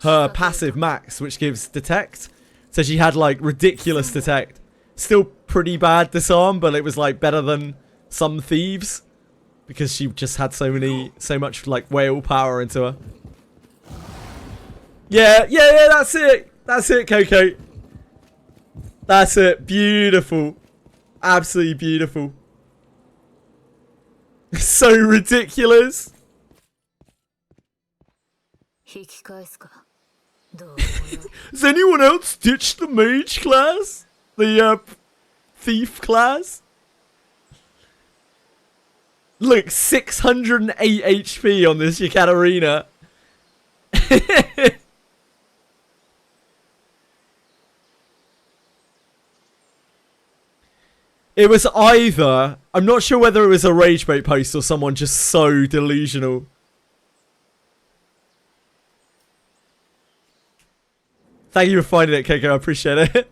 her passive max, which gives detect. So she had, like, ridiculous detect. Still pretty bad disarm, but it was, like, better than some thieves. Because she just had so much, like, whale power into her. Yeah, that's it. That's it, Coco. That's it. Beautiful. Absolutely beautiful. So ridiculous. Has anyone else ditched the mage class? The thief class? Look, 608 HP on this Yekaterina. It was either, I'm not sure whether it was a rage bait post or someone just so delusional. Thank you for finding it, Keiko. I appreciate it.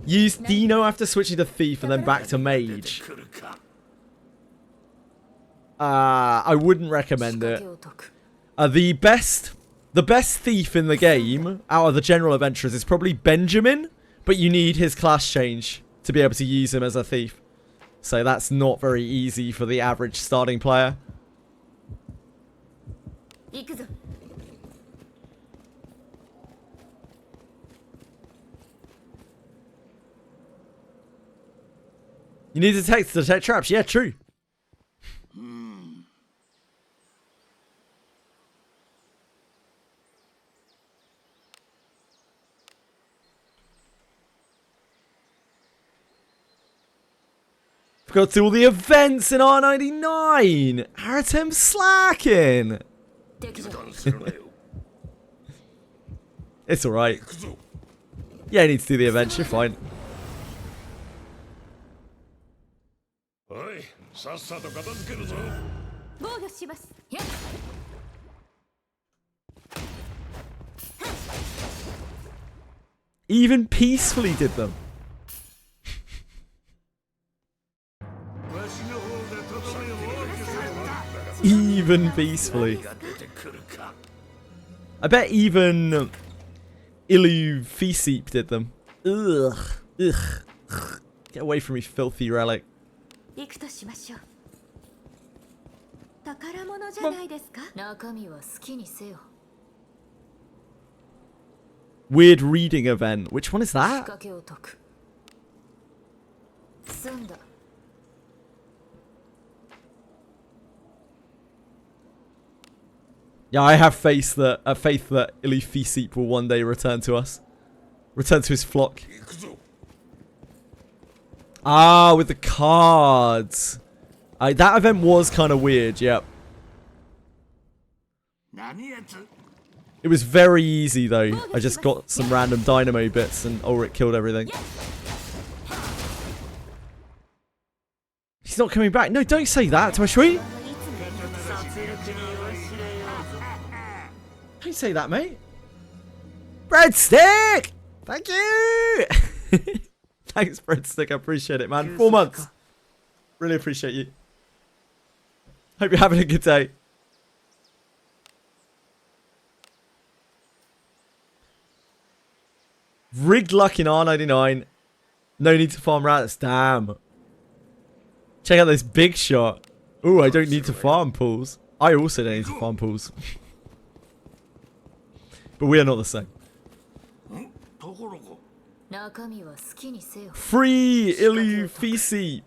Use Dino after switching to Thief and then back to Mage. I wouldn't recommend it. The best thief in the game, out of the general adventurers, is probably Benjamin, but you need his class change to be able to use him as a thief. So that's not very easy for the average starting player. You need to detect traps. Yeah, true. Forgot to do all the events in R99. Aratem slacking. It's alright. Yeah, I need to do the events. You're fine. Even peacefully did them. Even peacefully. I bet even Ilu Feseep did them. Ugh. Ugh. Get away from me, filthy relic. Weird reading event. Which one is that? Yeah, I have faith that Ilu Feseep will one day return to us. Return to his flock. Ah, with the cards. That event was kind of weird, yep. It was very easy, though. I just got some random dynamo bits and Ulrich killed everything. He's not coming back. No, don't say that to my sweet. Don't say that, mate. Breadstick! Thank you! Thanks, Breadstick. I appreciate it, man. 4 months. Really appreciate you. Hope you're having a good day. Rigged luck in R99. No need to farm rats. Damn. Check out this big shot. Ooh, I don't need to farm pools. I also don't need to farm pools. But we are not the same. 中身は好きにせよ Free Illy Feseep.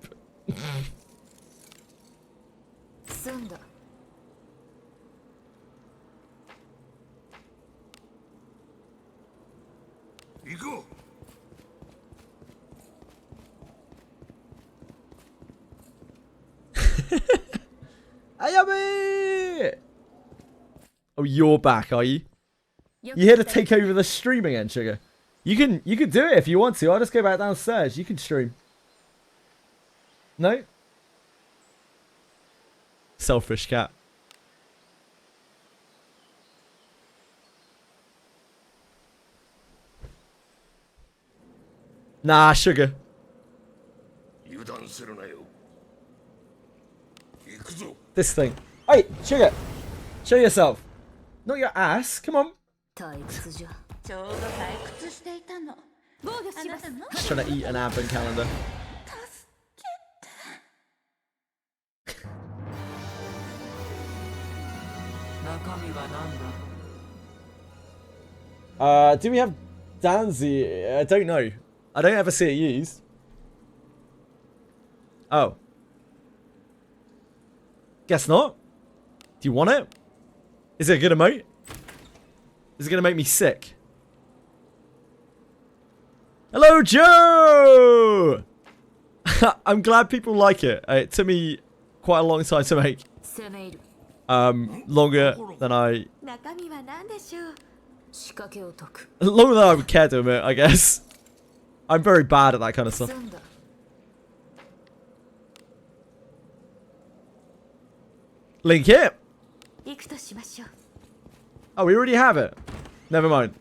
済んだ 行こう Ayame! Oh, you're back, are you? You here to take over the stream again, Sugar? You can do it if you want to. I'll just go back downstairs. You can stream. No? Selfish cat. Nah, Sugar. 油断するなよ行くぞ This thing. Hey, Sugar. Show yourself. Not your ass. Come on. 退屈じゃちょうど退屈していたの防御します Just trying to eat an advent calendar. 中身は何だ Do we have Danzy? I don't know. I don't ever see it used. Oh. Guess not. Do you want it? Is it a good emote? Is it going to make me sick? Hello, Joe! I'm glad people like it. It took me quite a long time to make. 攻め入る Longer than I... 中身は何でしょう 仕掛けを解く Longer than I would care to admit, I guess. I'm very bad at that kind of stuff. 済んだ Link it! 行くとしましょう Oh, we already have it. Never mind.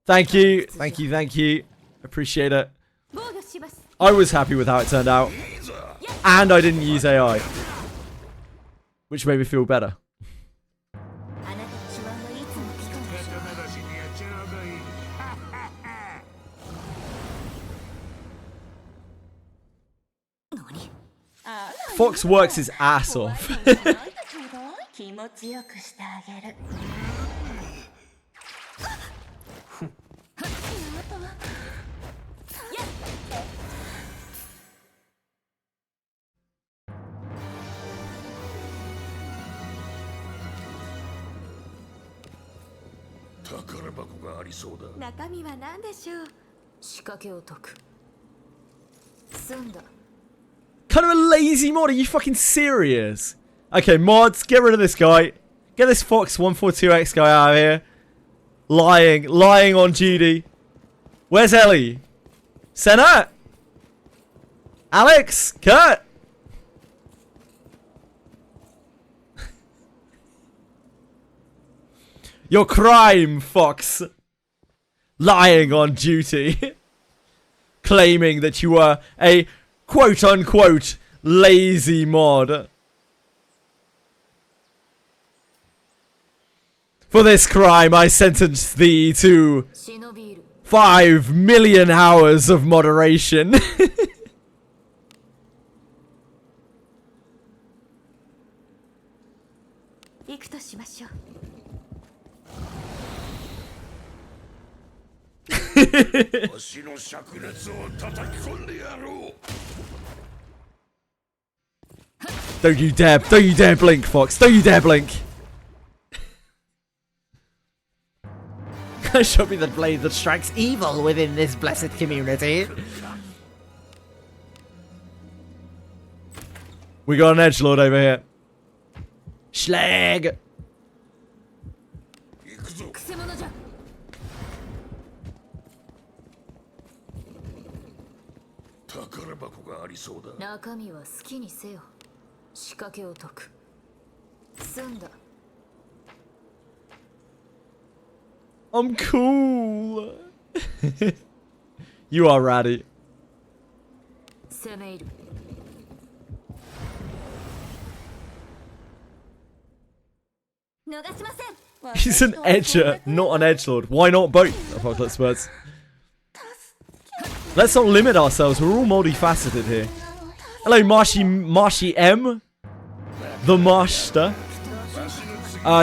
Thank you. Thank you. Thank you. Appreciate it. 防御します I was happy with how it turned out. And I didn't use AI. Which made me feel better. あなたの手腕はいつも聞かない刀出しにやっちゃうがいい Fox works his ass off. 気持ちよくしてあげる宝箱がありそうだ中身は何でしょう仕掛けを解く済んだ Kind of a lazy mod. Are you fucking serious? Okay, mods, get rid of this guy. Get this Fox 142X guy out of here. Lying on duty. Where's Ellie? Senna? Alex? Kurt? Your crime, Fox. Lying on duty. Claiming that you were a quote-unquote lazy mod. For this crime, I sentence thee to 忍び入る 5 million hours of moderation. 行くとしましょう わしの灼熱を叩き込んでやろう Don't you dare blink, Fox. Don't you dare blink. Show me the blade that strikes evil within this blessed community. We got an edgelord over here. Schlag. 行くぞくせ者じゃ宝箱がありそうだ中身は好きにせよ仕掛けを解く済んだ I'm cool. You are ratty. 攻め入る 逃しません He's an edger, not an edgelord. Why not both? Apocalypse Birds. Let's not limit ourselves. We're all multifaceted here. Hello, Marshy M. The Master.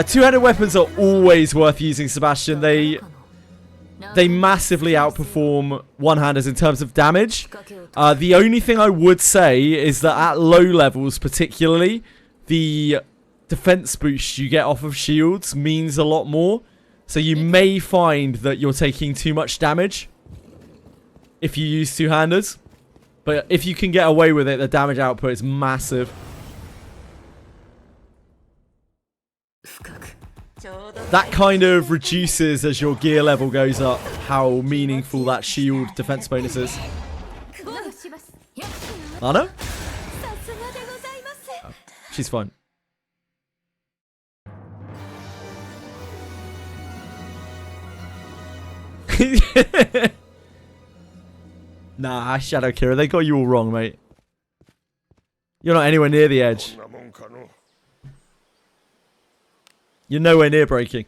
Two-handed weapons are always worth using, Sebastian. They massively outperform one-handers in terms of damage. The only thing I would say is that at low levels particularly, the defense boost you get off of shields means a lot more. So you may find that you're taking too much damage if you use two-handers. But if you can get away with it, the damage output is massive. That kind of reduces as your gear level goes up how meaningful that shield defense bonus is. Anna? Oh, she's fine. Nah, Shadow Kira, they got you all wrong, mate. You're not anywhere near the edge. You're nowhere near breaking.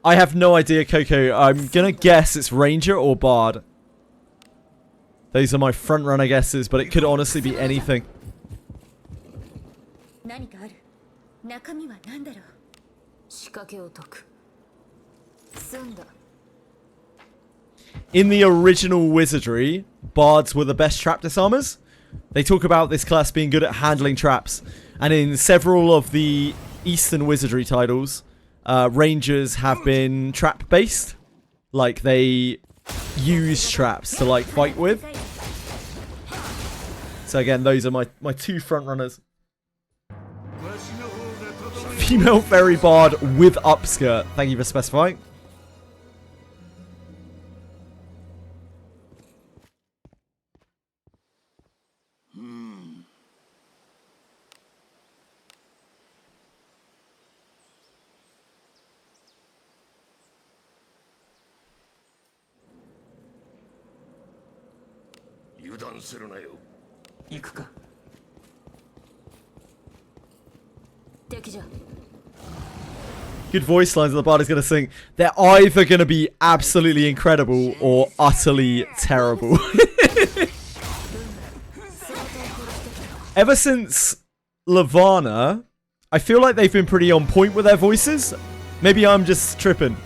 I have no idea, Coco. I'm gonna guess it's Ranger or Bard. Those are my front runner guesses, but it could honestly be anything. In the original Wizardry, Bards were the best trap disarmers. They talk about this class being good at handling traps. And in several of the Eastern Wizardry titles, Rangers have been trap based. Like they use traps to like fight with. So again, those are my two front runners. Female fairy bard with upskirt. Thank you for specifying. Good voice lines that the bard is going to sing. They're either going to be absolutely incredible or utterly terrible. Ever since Lavana, I feel like they've been pretty on point with their voices. Maybe I'm just tripping.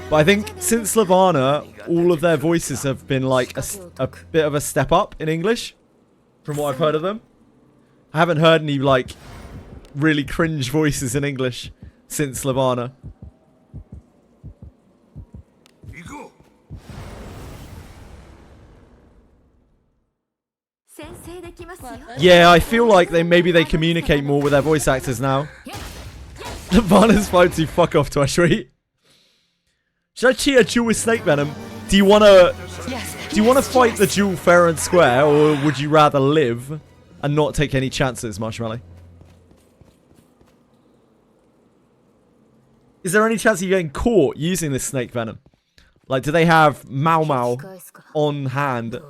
But I think since Lavana, all of their voices have been like a bit of a step up in English. From what I've heard of them. I haven't heard any like really cringe voices in English since Lavana. Yeah, I feel like maybe they communicate more with their voice actors now. Lavana's fine to fuck off, Twashri. Should I cheat a duel with Snake Venom? Do you wanna fight the duel fair and square, or would you rather live and not take any chances, Marshmallow? Is there any chance of you getting caught using this Snake Venom? Like, do they have Mau Mau on hand,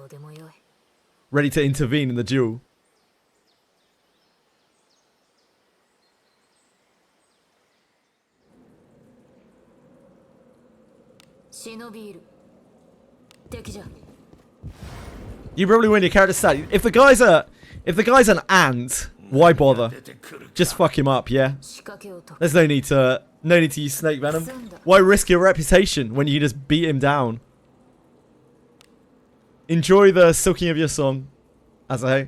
ready to intervene in the duel? You probably win your character stat. If the guy's an ant, why bother? Just fuck him up, yeah. There's no need to use Snake Venom. Why risk your reputation when you just beat him down? Enjoy the silking of your song, as I.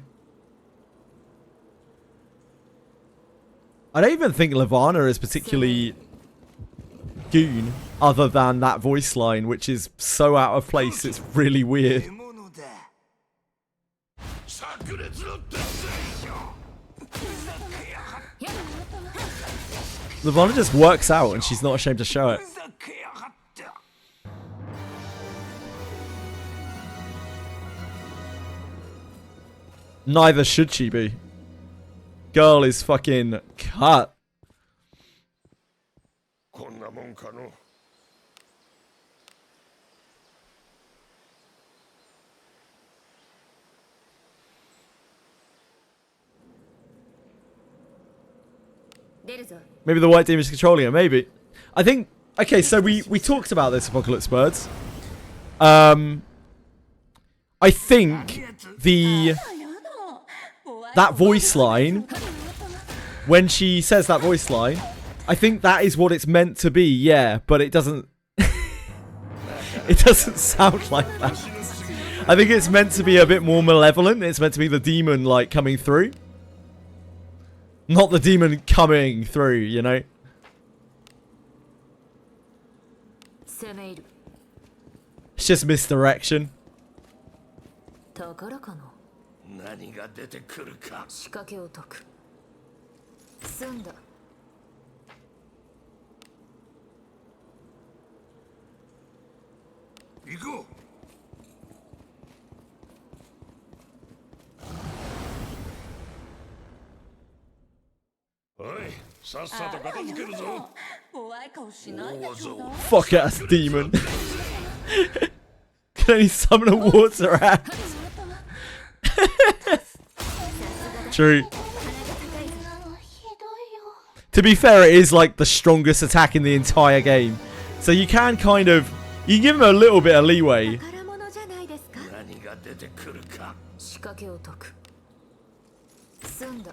I don't even think Lavana is particularly goon, other than that voice line, which is so out of place. It's really weird. Lavana just works out and she's not ashamed to show it. Neither should she be. Girl is fucking cut. 出るぞ。 Maybe the white demon's controlling it. Maybe. I think. Okay, so we talked about this, Apocalypse Birds. I think that voice line, when she says that voice line, I think that is what it's meant to be. Yeah, but it doesn't. It doesn't sound like that. I think it's meant to be a bit more malevolent. It's meant to be the demon like coming through, not the demon coming through. You know. 攻め入る。 It's just misdirection. 宝かな。何が出てくるか。仕掛けを解く。済んだ。行こう。おい、さっさと片付けるぞ。怖い顔しないでちょうだい。 Fuck ass demon. Can only summon a water rat. True. To be fair, it is like the strongest attack in the entire game. So you can kind of... You can give him a little bit of leeway. 宝物じゃないですか。何が出てくるか。仕掛けを解く。済んだ。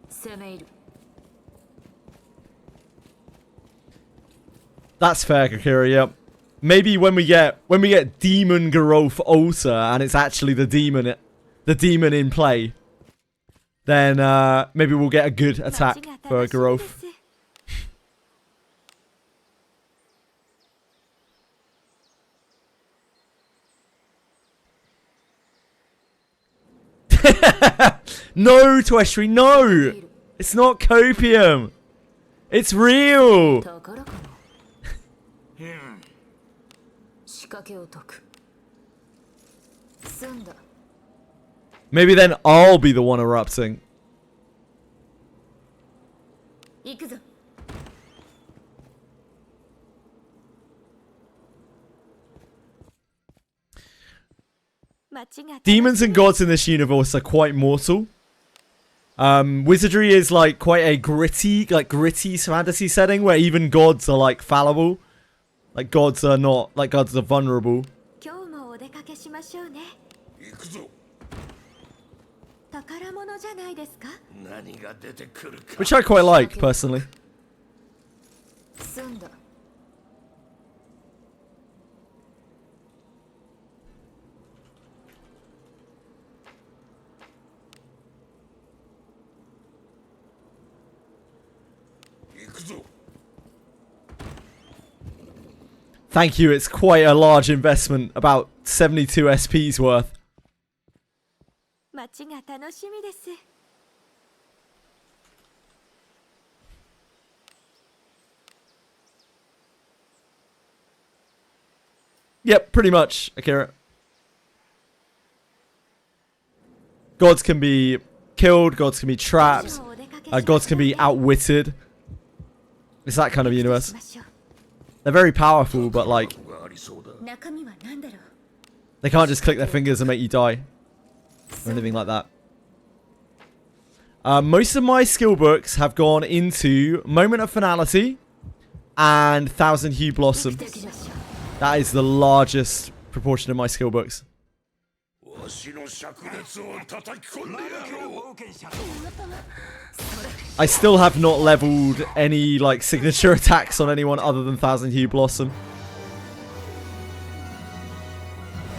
攻め入る。 That's fair, Kakira, yep. Maybe when we get Demon Garolf Altar and it's actually the demon in play, then maybe we'll get a good attack for Garolf. No, Twestry, no! It's not copium! It's real! 宝かな。仕掛けを解く。済んだ。 Maybe then I'll be the one erupting. 行くぞ。 Demons and gods in this universe are quite mortal. Wizardry is like quite a gritty fantasy setting where even gods are like fallible. Like gods are not, like gods are vulnerable. 今日もお出かけしましょうね。行くぞ。宝物じゃないですか。何が出てくるか。 Which I quite like, personally. 済んだ。 行くぞ。 Thank you, it's quite a large investment, about 72 SP's worth. 街が楽しみです。 Yep, pretty much, Akira. Gods can be killed, gods can be trapped, gods can be outwitted. It's that kind of universe. They're very powerful, but like, 中身は何だろう。 they can't just click their fingers and make you die. Or anything like that. Most of my skill books have gone into Moment of Finality and Thousand Hue Blossom. That is the largest proportion of my skill books. わしの灼熱を叩き込んでやろう。 I still have not leveled any like signature attacks on anyone other than Thousand Hue Blossom.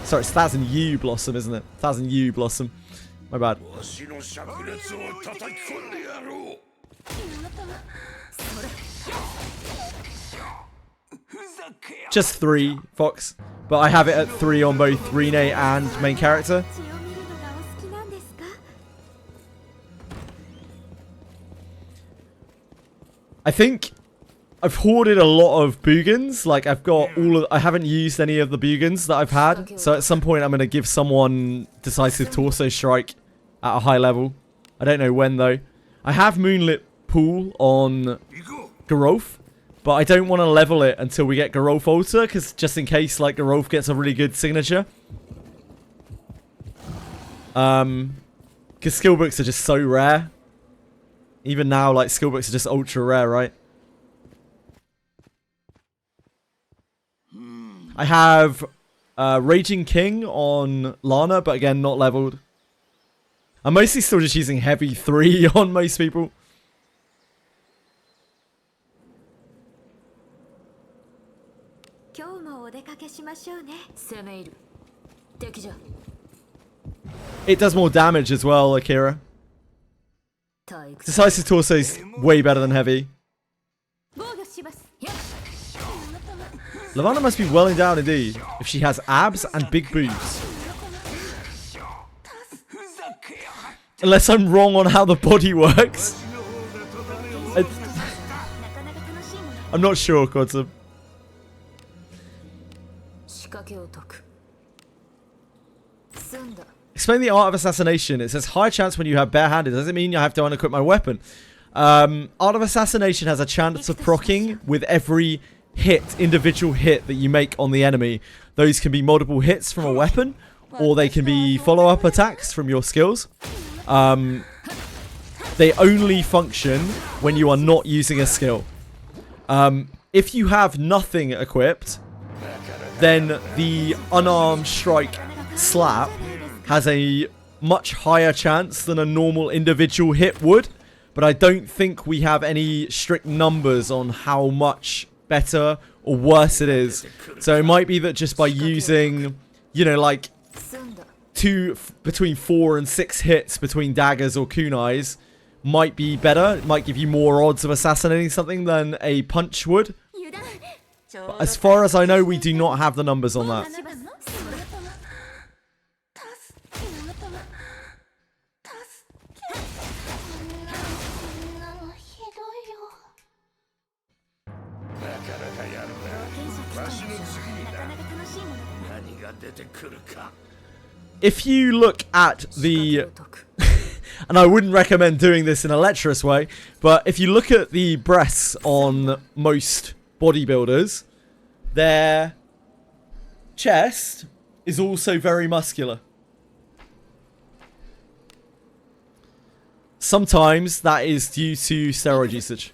Sorry, it's Thousand Hue Blossom, isn't it? Thousand Hue Blossom. My bad. わしの灼熱を叩き込んでやろう。 Just 3, Fox. But I have it at 3 on both Rene and main character. 血を見るのがお好きなんですか。 I think I've hoarded a lot of Boogans. Like I've got I haven't used any of the Boogans that I've had. So at some point I'm going to give someone Decisive Torso Strike at a high level. I don't know when though. I have Moonlit Pool on Garolf, but I don't want to level it until we get Garolf Altar, because just in case like Garolf gets a really good signature. Because skill books are just so rare. Even now, like, skill books are just ultra rare, right? I have Raging King on Lana, but again, not leveled. I'm mostly still just using Heavy 3 on most people. It does more damage as well, Akira. Decisive Torso is way better than Heavy. Lavana must be well endowed indeed, if she has abs and big boobs. Unless I'm wrong on how the body works. I'm not sure, Kotsum. Explain the art of assassination. It says high chance when you have barehanded. Does it mean I have to unequip my weapon? Art of assassination has a chance of proccing with every individual hit that you make on the enemy. Those can be multiple hits from a weapon, or they can be follow-up attacks from your skills. They only function when you are not using a skill. If you have nothing equipped, then the unarmed strike slap has a much higher chance than a normal individual hit would. But I don't think we have any strict numbers on how much better or worse it is. So it might be that just by using, you know, like between 4 and 6 hits between daggers or kunais might be better. It might give you more odds of assassinating something than a punch would. But as far as I know, we do not have the numbers on that. If you look at the... and I wouldn't recommend doing this in a lecherous way, but if you look at the breasts on most bodybuilders, their chest is also very muscular. Sometimes that is due to steroid usage.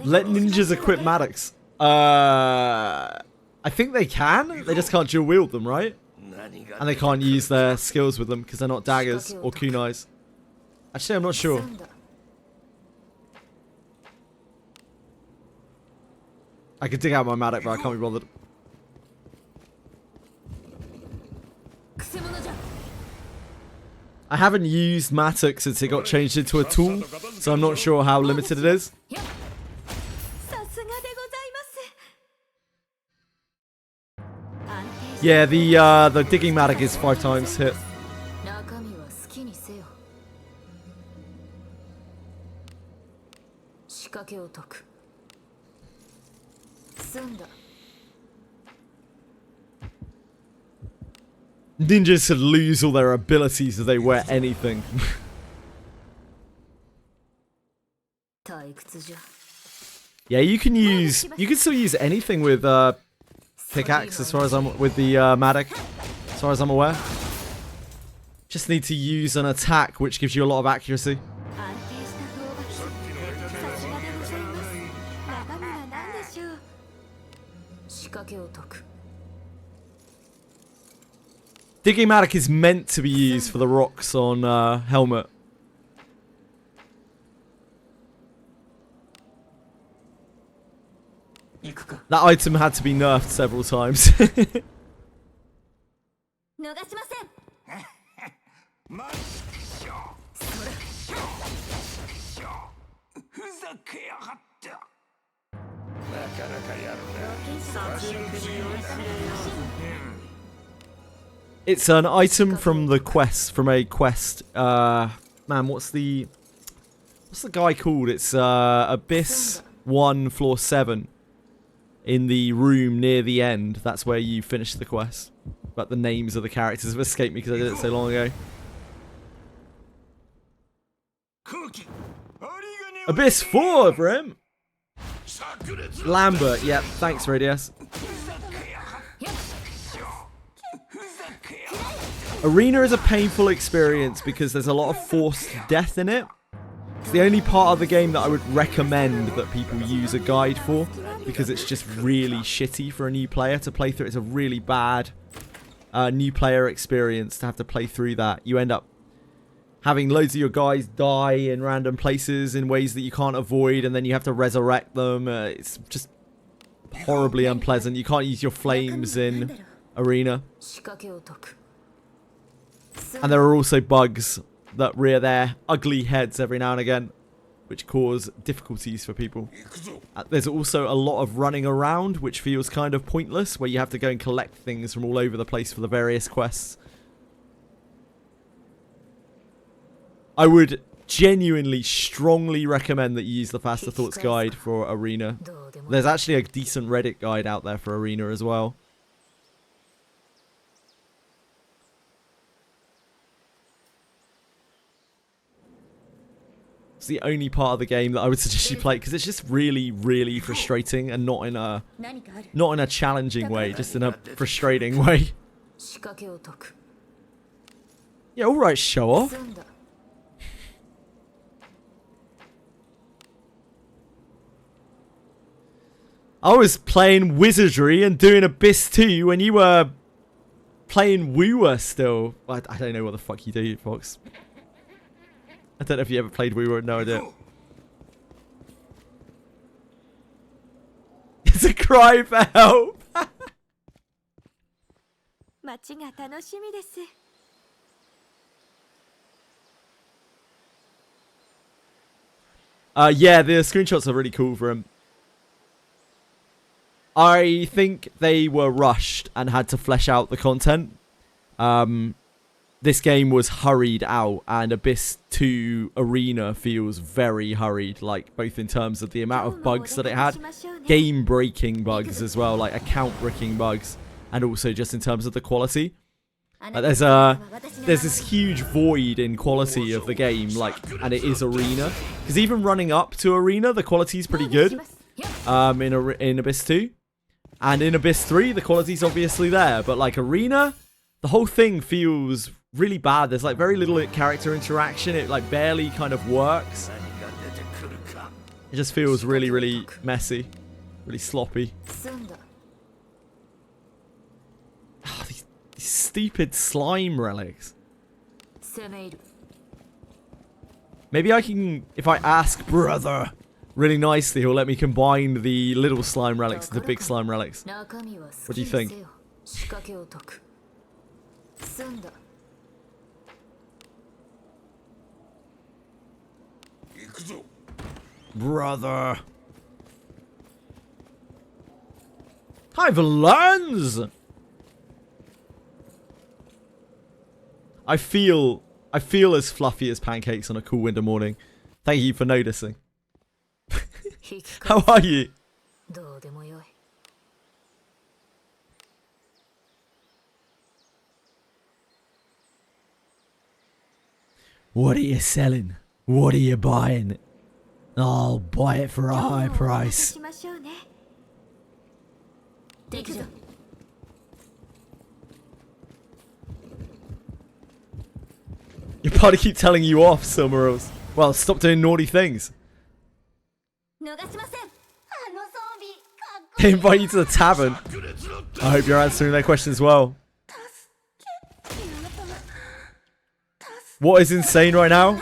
Let ninjas equip Maddox. I think they can. They just can't dual wield them, right? And they can't use their skills with them because they're not daggers or kunais. Actually, I'm not sure. I could dig out my Maddox, but I can't be bothered. I haven't used Matic since it got changed into a tool, so I'm not sure how limited it is. Yeah, the digging Matic is 5 times hit. Ninjas should lose all their abilities if they wear anything. Yeah, you can still use anything with pickaxe as far as I'm with the Matic, as far as I'm aware. Just need to use an attack which gives you a lot of accuracy. Digging Matic is meant to be used for the rocks on helmet. That item had to be nerfed several times. 逃しません。まっしょふざけやがってなかなかやるな。殺戮に酔いしれよう。 It's an item from the quest, from a quest. Man, what's the guy called? It's Abyss 1 floor 7 in the room near the end. That's where you finish the quest. But the names of the characters have escaped me because I did it so long ago. Abyss 4 for him. Lambert, yep. Thanks, Radius. Arena is a painful experience because there's a lot of forced death in it. It's the only part of the game that I would recommend that people use a guide for, because it's just really shitty for a new player to play through. It's a really bad new player experience to have to play through that. You end up having loads of your guys die in random places in ways that you can't avoid, and then you have to resurrect them. It's just horribly unpleasant. You can't use your flames in Arena. And there are also bugs that rear their ugly heads every now and again, which cause difficulties for people. There's also a lot of running around, which feels kind of pointless, where you have to go and collect things from all over the place for the various quests. I would genuinely, strongly recommend that you use the Faster Thoughts guide for Arena. There's actually a decent Reddit guide out there for Arena as well. It's the only part of the game that I would suggest you play, because it's just really, really frustrating, and not in a challenging way, just in a frustrating way. Yeah, all right, show off. I was playing Wizardry and doing Abyss 2 when you were playing Wooer still. I don't know what the fuck you do, Fox. I don't know if you ever played Wooer, no idea. It's a cry for help. Yeah, the screenshots are really cool for him. I think they were rushed and had to flesh out the content. This game was hurried out, and Abyss 2 Arena feels very hurried, like both in terms of the amount of bugs that it had, game-breaking bugs as well, like account-breaking bugs, and also just in terms of the quality. There's this huge void in quality of the game, like, and it is Arena, because even running up to Arena, the quality is pretty good. In Abyss 2. And in Abyss 3, the quality's obviously there. But like Arena, the whole thing feels really bad. There's like very little character interaction. It like barely kind of works. It just feels really, really messy. Really sloppy. Oh, these stupid slime relics. Maybe I can, if I ask brother really nicely, he'll let me combine the little slime relics with the big slime relics. What do you think? Brother. Hi, Valens! I feel as fluffy as pancakes on a cool winter morning. Thank you for noticing. How are you? What are you selling? What are you buying? I'll buy it for a high price. Your party keep telling you off, Silmarils. Well, stop doing naughty things. They invite you to the tavern. I hope you're answering their questions well. What is insane right now?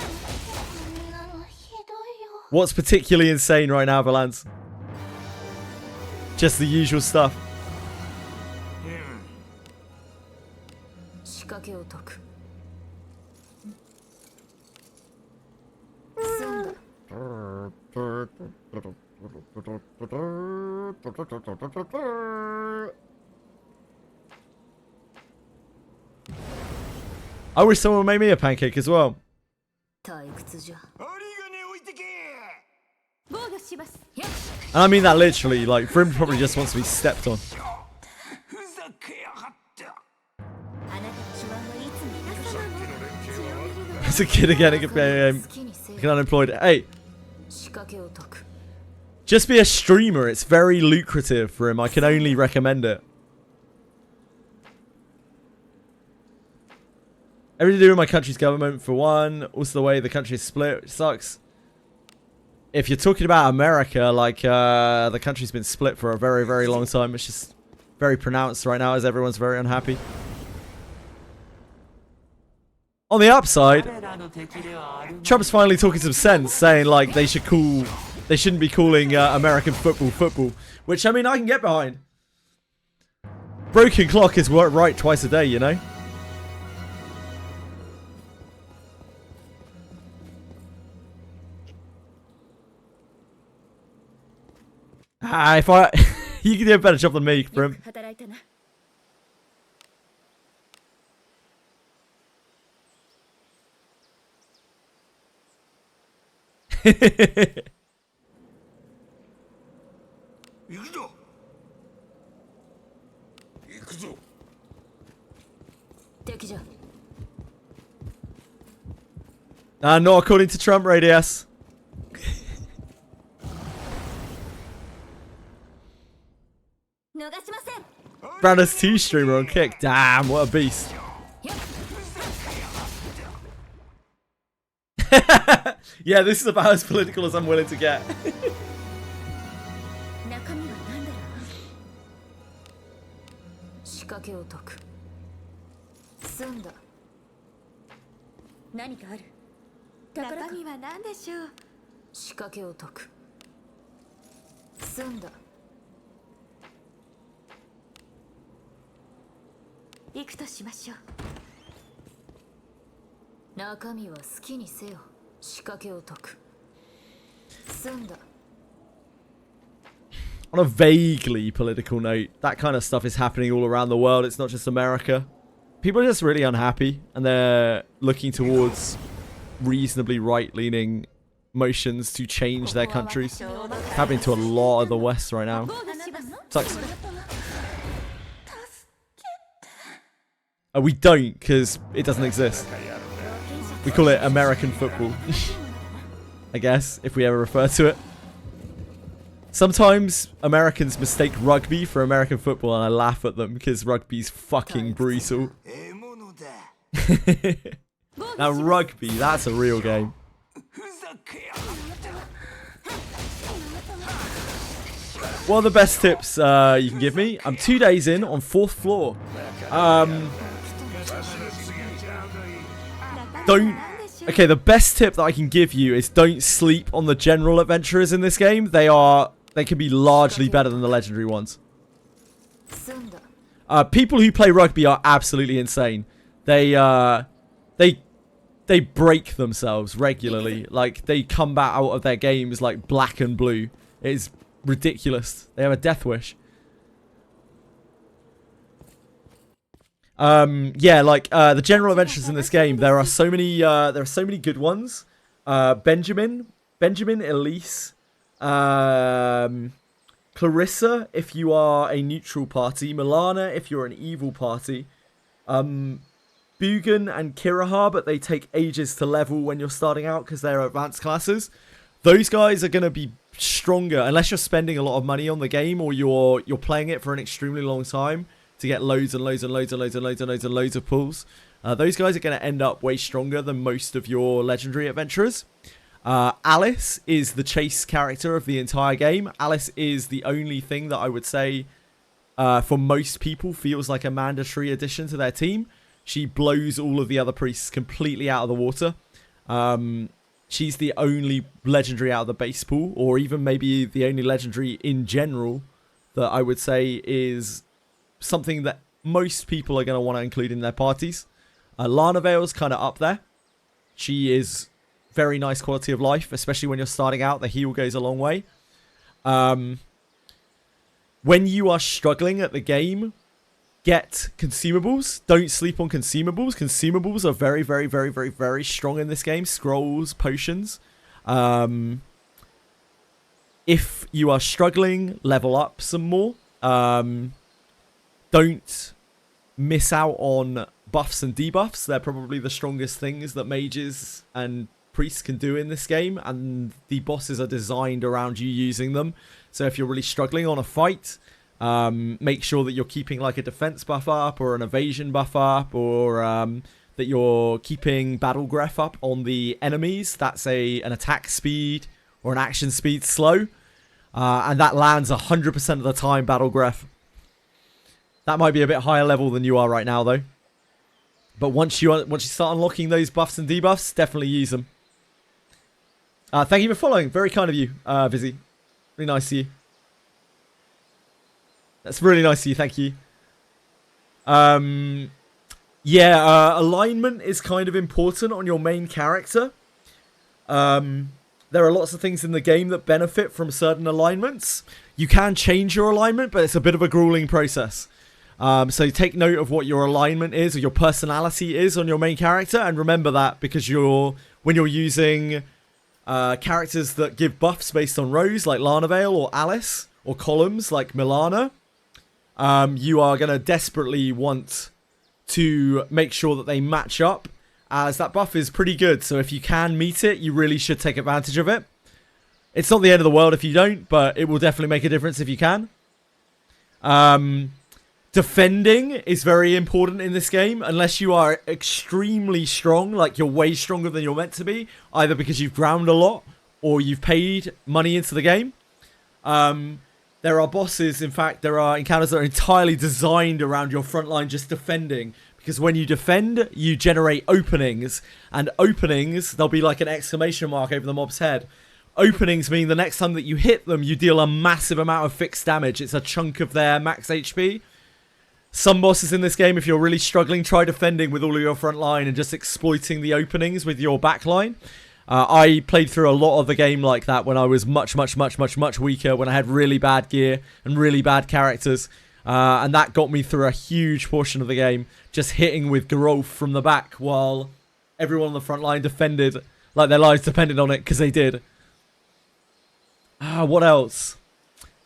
What's particularly insane right now, Valance? Just the usual stuff. 掛けを解く。済んだ。 I wish someone made me a pancake as well. 退屈じゃ。針金置いてけ。防御します。 And I mean that literally, like, Brim probably just wants to be stepped on. ふざけやがった。あなたの手腕はいつも皆様の血を見るの As a kid again, get unemployed. Hey, 仕掛けを解く。 just be a streamer. It's very lucrative for him. I can only recommend it. Everything to do with my country's government, for one. Also the way the country is split, which sucks. If you're talking about America, like, the country's been split for a very, very long time. It's just very pronounced right now as everyone's very unhappy. On the upside, Trump's finally talking some sense, saying, like, they shouldn't be calling American football football. Which, I mean, I can get behind. Broken clock is right twice a day, you know? If I... you can do a better job than me, Brim. 働いたな。 行くぞ。行くぞ。敵じゃ。 Not according to Trump Radius. Brandon's 2 streamer on Kick. Damn, what a beast. Yeah, this is about as political as I'm willing to get. 中身は何だろう。仕掛けを解く。済んだ。何かある。中身は何でしょう。仕掛けを解く。済んだ。 行くとしましょう。中身は好きにせよ。仕掛けを解く。済んだ。 On a vaguely political note, that kind of stuff is happening all around the world. It's not just America. People are just really unhappy, and they're looking towards reasonably right-leaning motions to change their countries. It's happening to a lot of the West right now. Sucks. We don't, because it doesn't exist. We call it American football. I guess, if we ever refer to it. Sometimes Americans mistake rugby for American football, and I laugh at them because rugby's fucking brutal. Now rugby, that's a real game. What are the best tips you can give me? I'm 2 days in on 4th floor. Okay, the best tip that I can give you is don't sleep on the general adventurers in this game. They can be largely better than the legendary ones. People who play rugby are absolutely insane. They break themselves regularly. Like, they come back out of their games like black and blue. It is ridiculous. They have a death wish. Yeah, like the general adventures in this game, there are so many good ones. Benjamin, Elise, Clarissa if you are a neutral party, Milana if you're an evil party, Bugan and Kiraha, but they take ages to level when you're starting out because they're advanced classes. Those guys are going to be stronger unless you're spending a lot of money on the game or you're playing it for an extremely long time to get loads and loads and loads and loads and loads and loads and loads of pulls. Those guys are going to end up way stronger than most of your legendary adventurers. Alice is the chase character of the entire game. Alice is the only thing that I would say for most people feels like a mandatory addition to their team. She blows all of the other priests completely out of the water. She's the only legendary out of the base pool, or even maybe the only legendary in general that I would say is something that most people are going to want to include in their parties. Lana Vale's kind of up there. She is very nice quality of life, especially when you're starting out. The heal goes a long way. When you are struggling at the game, get consumables. Don't sleep on consumables. Consumables are very, very, very, very, very strong in this game. Scrolls, potions. If you are struggling, level up some more. Don't miss out on buffs and debuffs. They're probably the strongest things that mages and priests can do in this game, and the bosses are designed around you using them. So if you're really struggling on a fight, make sure that you're keeping like a defense buff up or an evasion buff up, or that you're keeping battle graph up on the enemies. That's an attack speed or an action speed slow, and that lands 100% of the time, battle graph. That might be a bit higher level than you are right now though, but once you start unlocking those buffs and debuffs, definitely use them. Thank you for following. Very kind of you, Vizzy. Really nice of you. That's really nice of you. Thank you. Yeah, alignment is kind of important on your main character. There are lots of things in the game that benefit from certain alignments. You can change your alignment, but it's a bit of a grueling process. So take note of what your alignment is, or your personality is on your main character, and remember that, because when you're using characters that give buffs based on rows like Lanavale or Alice, or columns like Milana, you are going to desperately want to make sure that they match up, as that buff is pretty good. So if you can meet it, you really should take advantage of it. It's not the end of the world if you don't, but it will definitely make a difference if you can. Defending is very important in this game, unless you are extremely strong, like you're way stronger than you're meant to be, either because you've ground a lot or you've paid money into the game. There are bosses, in fact, there are encounters that are entirely designed around your front line just defending, because when you defend, you generate openings, and openings, there'll be like an exclamation mark over the mob's head. Openings mean the next time that you hit them, you deal a massive amount of fixed damage. It's a chunk of their max HP. Some bosses in this game, if you're really struggling, try defending with all of your front line and just exploiting the openings with your back line. I played through a lot of the game like that when I was much weaker, when I had really bad gear and really bad characters. And that got me through a huge portion of the game, just hitting with Gerolf from the back while everyone on the front line defended like their lives depended on it, because they did. What else?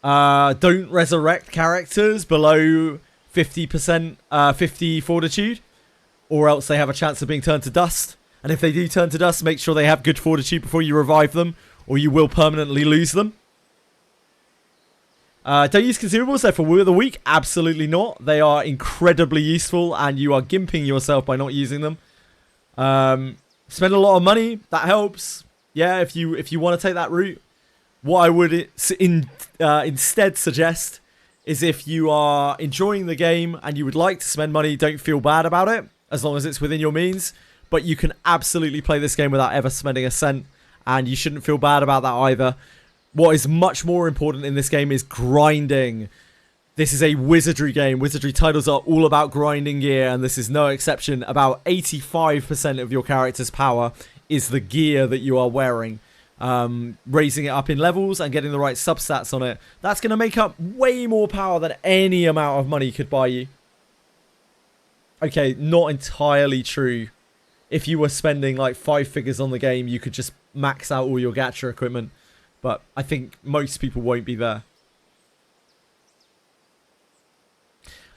Don't resurrect characters below 50%, 50 fortitude, or else they have a chance of being turned to dust. And if they do turn to dust, make sure they have good fortitude before you revive them, or you will permanently lose them. Don't use consumables, they're for Woo of the Week. Absolutely not. They are incredibly useful, and you are gimping yourself by not using them. Spend a lot of money, that helps. Yeah, if you want to take that route. What I would instead suggest is, if you are enjoying the game and you would like to spend money, don't feel bad about it, as long as it's within your means. But you can absolutely play this game without ever spending a cent, and you shouldn't feel bad about that either. What is much more important in this game is grinding. This is a Wizardry game. Wizardry titles are all about grinding gear, and this is no exception. About 85% of your character's power is the gear that you are wearing. Raising it up in levels and getting the right substats on it, that's going to make up way more power than any amount of money could buy you. Okay, not entirely true. If you were spending like 5 figures on the game, you could just max out all your gacha equipment. But I think most people won't be there.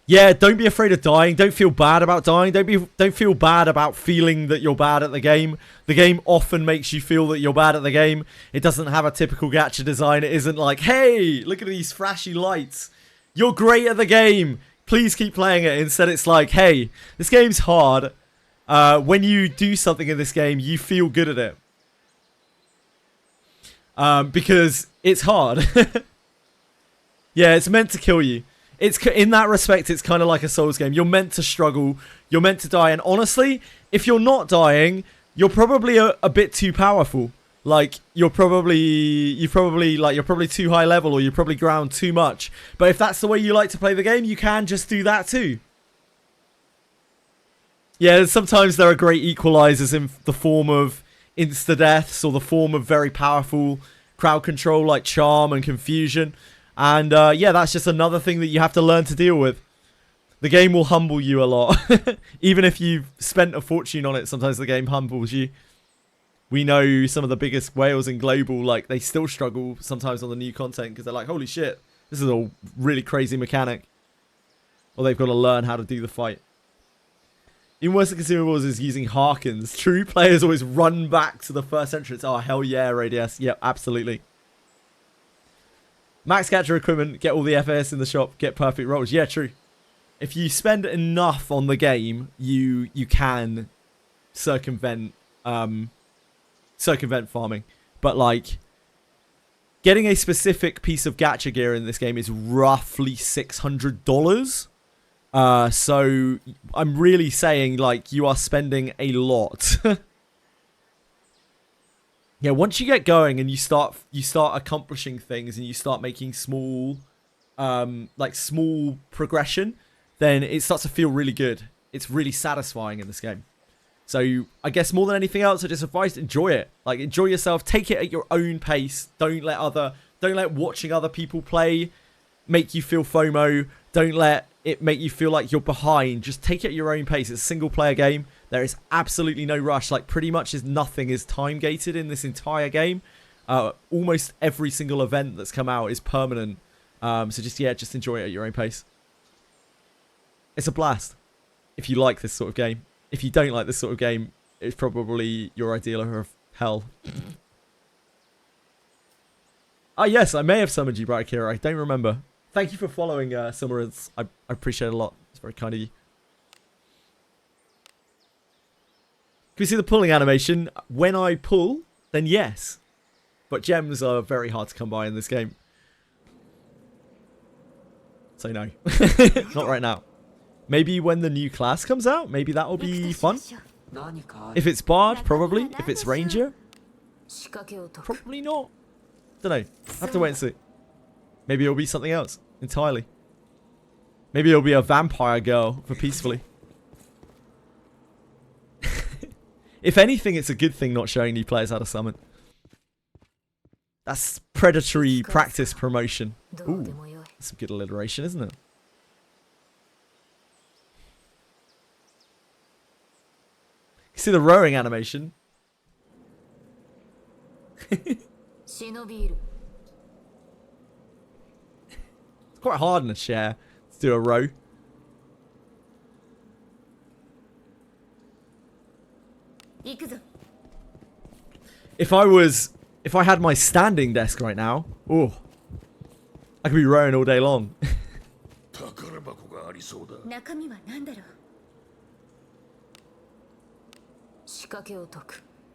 Yeah, don't be afraid of dying. Don't feel bad about dying. Don't feel bad about feeling that you're bad at the game. The game often makes you feel that you're bad at the game. It doesn't have a typical gacha design. It isn't like, hey, look at these flashy lights. You're great at the game. Please keep playing it. Instead, it's like, hey, this game's hard. When you do something in this game, you feel good at it. Because it's hard. Yeah, it's meant to kill you. It's in that respect, it's kind of like a Souls game. You're meant to struggle. You're meant to die. And honestly, if you're not dying, you're probably a bit too powerful. Like, you're probably too high level, or you probably ground too much. But if that's the way you like to play the game, you can just do that too. Yeah, sometimes there are great equalizers in the form of insta-deaths or the form of very powerful crowd control like charm and confusion. And yeah, that's just another thing that you have to learn to deal with. The game will humble you a lot. Even if you've spent a fortune on it, sometimes the game humbles you. We know some of the biggest whales in global, like, they still struggle sometimes on the new content because they're like, holy shit, this is a really crazy mechanic. Or they've got to learn how to do the fight. Even worse than consumables is using Harkens. True players always run back to the first entrance. Oh, hell yeah, Radius. Yep, absolutely. Max catcher equipment, get all the FS in the shop, get perfect rolls. Yeah, true. If you spend enough on the game, you can circumvent farming. But, like, getting a specific piece of gacha gear in this game is roughly $600. So I'm really saying, like, you are spending a lot. Yeah, once you get going and you start accomplishing things and you start making small progression, then it starts to feel really good. It's really satisfying in this game. So I guess more than anything else, I just advise enjoy it. Like, enjoy yourself, take it at your own pace. Don't let watching other people play make you feel FOMO. Don't let it make you feel like you're behind. Just take it at your own pace. It's a single player game. There is absolutely no rush. Like, pretty much nothing is time gated in this entire game. Almost every single event that's come out is permanent. So just enjoy it at your own pace. It's a blast if you like this sort of game. If you don't like this sort of game, it's probably your ideal of hell. Ah, yes, I may have summoned you, Bright Kira. I don't remember. Thank you for following, Silmarils. I appreciate it a lot. It's very kind of you. Can we see the pulling animation? When I pull, then yes. But gems are very hard to come by in this game. So no. Not right now. Maybe when the new class comes out, maybe that'll be fun. If it's Bard, probably. If it's Ranger, probably not. Don't know. Have to wait and see. Maybe it'll be something else entirely. Maybe it'll be a vampire girl for peacefully. If anything, it's a good thing not showing new players how to summon. That's predatory practice promotion. Ooh, that's some good alliteration, isn't it? You see the rowing animation? It's quite hard in a chair to do a row. If I had my standing desk right now, oh, I could be rowing all day long.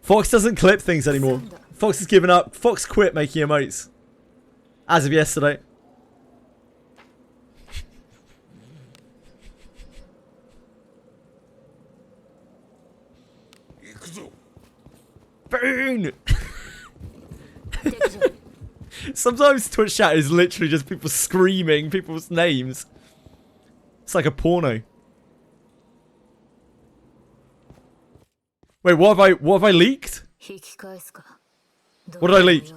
Fox doesn't clip things anymore. Fox has given up. Fox quit making emotes. As of yesterday. Boon! Sometimes Twitch chat is literally just people screaming people's names. It's like a porno. Wait, what have I leaked? What did I leak?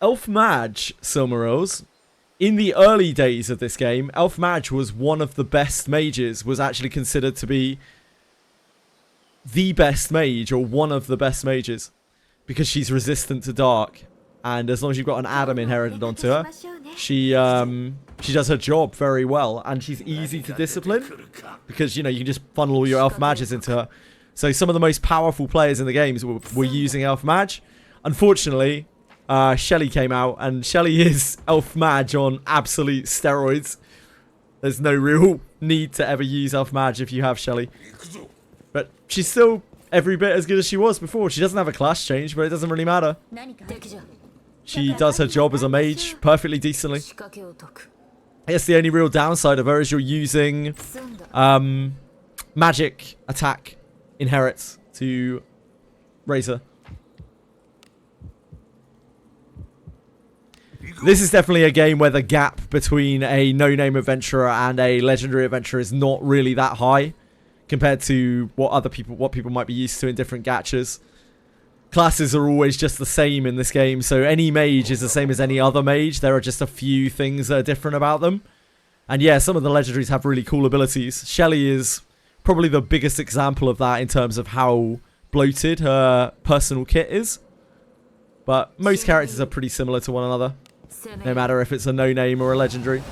Elf Mage, Silmarils. In the early days of this game, Elf Mage was one of the best mages, was actually considered to be the best mage, or one of the best mages, because she's resistant to dark, and as long as you've got an Adam inherited onto her, she does her job very well, and she's easy to discipline, because, you know, you can just funnel all your Elf Mages into her. So some of the most powerful players in the games were using Elf Mage. Unfortunately, Shelly came out, and Shelly is Elf Mage on absolute steroids. There's no real need to ever use Elf Mage if you have Shelly. But she's still every bit as good as she was before. She doesn't have a class change, but it doesn't really matter. She does her job as a mage perfectly decently. I guess the only real downside of her is you're using magic attack inherits to raise her. This is definitely a game where the gap between a no-name adventurer and a legendary adventurer is not really that high, compared to what people might be used to in different gachas. Classes are always just the same in this game, so any mage is the same as any other mage. There are just a few things that are different about them. And yeah, some of the legendaries have really cool abilities. Shelly is probably the biggest example of that in terms of how bloated her personal kit is. But most characters are pretty similar to one another, no matter if it's a no-name or a legendary.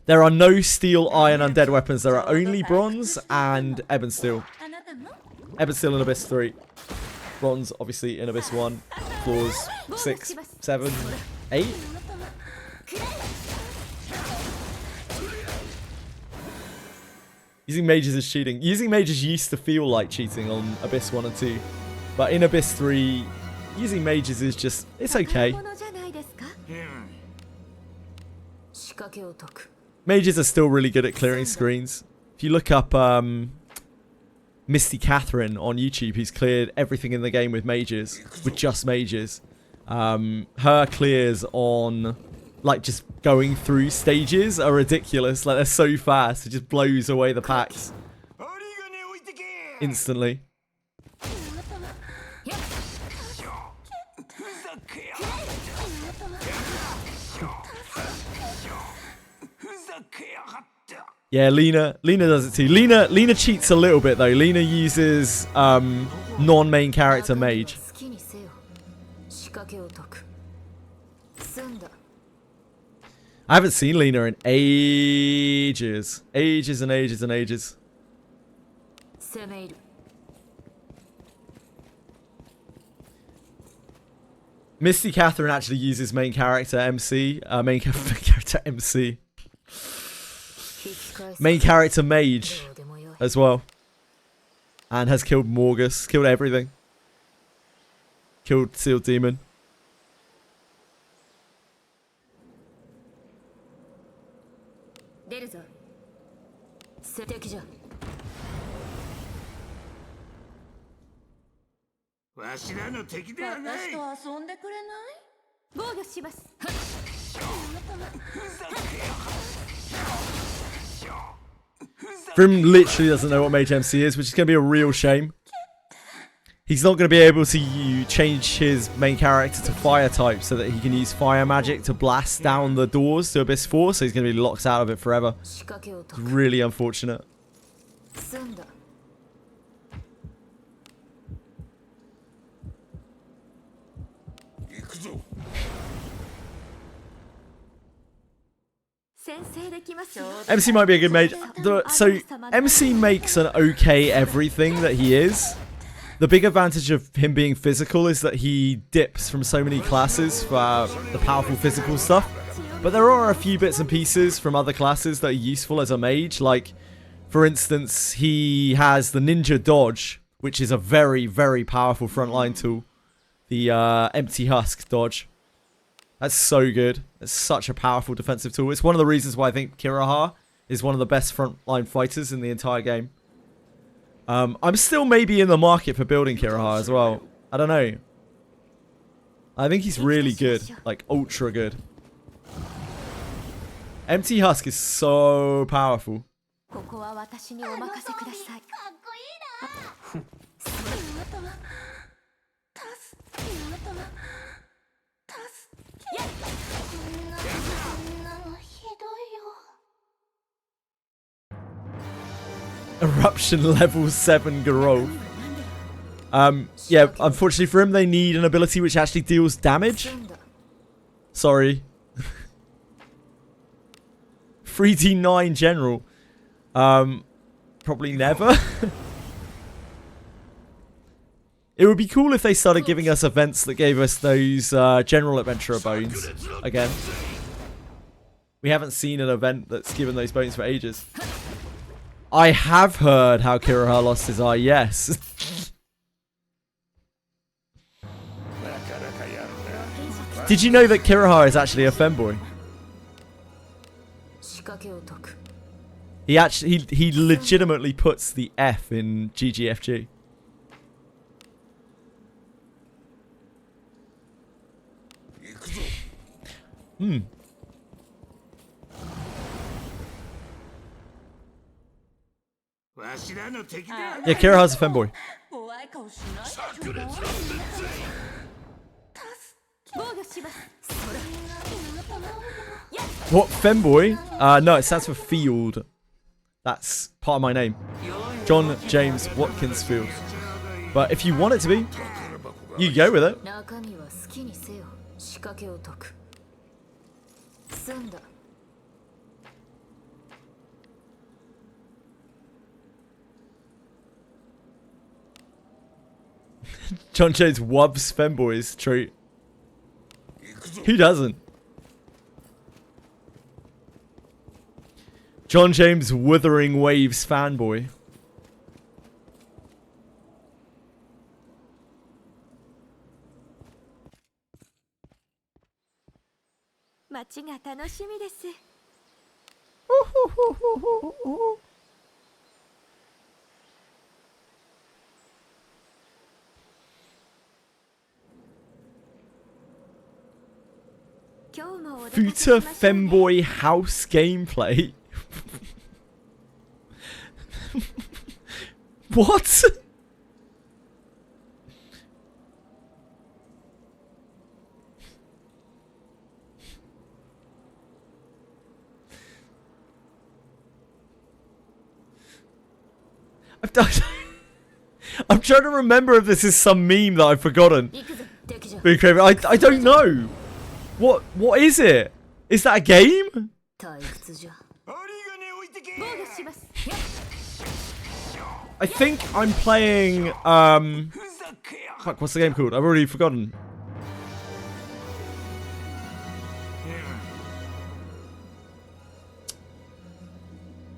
There are no steel, iron, undead weapons. There are only bronze and ebon steel. Ebon steel in Abyss 3. Bronze, obviously, in Abyss 1. Floors 6, 7, 8. Using mages is cheating. Using mages used to feel like cheating on Abyss 1 and 2. But in Abyss 3, using mages is just, it's okay. Mages are still really good at clearing screens. If you look up Misty Catherine on YouTube, who's cleared everything in the game with mages, with just mages. Her clears on, like, just going through stages are ridiculous. Like, they're so fast, it just blows away the packs instantly. Yeah, Lena does it too. Lena cheats a little bit though. Lena uses non-main character mage. I haven't seen Lena in ages. Ages and ages and ages. Misty Catherine actually uses main character MC. Main character MC. Main character mage as well. And has killed Morgus. Killed everything. Killed Sealed Demon. Grim literally doesn't know what Mage MC is, which is going to be a real shame. He's not going to be able to change his main character to fire type so that he can use fire magic to blast down the doors to Abyss 4, so he's going to be locked out of it forever. It's really unfortunate. MC might be a good mage. So MC makes an okay everything that he is. The big advantage of him being physical is that he dips from so many classes for the powerful physical stuff. But there are a few bits and pieces from other classes that are useful as a mage. Like, for instance, he has the ninja dodge, which is a very, very powerful frontline tool. The empty husk dodge. That's so good. It's such a powerful defensive tool. It's one of the reasons why I think Kiraha is one of the best frontline fighters in the entire game. I'm still maybe in the market for building Kiraha as well. I don't know. I think he's really good. Like, ultra good. Empty Husk is so powerful. Eruption level 7 Garou. Yeah, unfortunately for him, they need an ability which actually deals damage. Sorry. 3D9 general. Probably never. It would be cool if they started giving us events that gave us those general adventurer bones again. We haven't seen an event that's given those bones for ages. I have heard how Kiraha lost his eye, yes. Did you know that Kiraha is actually a femboy? He legitimately puts the F in JJWF. Yeah, Kira has a femboy. 怖い顔しないでちょうだい。防御します。 What, femboy? No, it stands for field. That's part of my name. John James Watkins Field. But if you want it to be, you go with it. 中身は好きにせよ。仕掛けを解く。済んだ。 John James Wubbs femboys. True. Who doesn't? John James Wuthering Waves fanboy. 街が楽しみです。 Futa femboy house gameplay. What? I'm trying to remember if this is some meme that I've forgotten. I don't know. What is it? Is that a game? 退屈じゃ。 I think I'm playing fuck, what's the game called? I've already forgotten.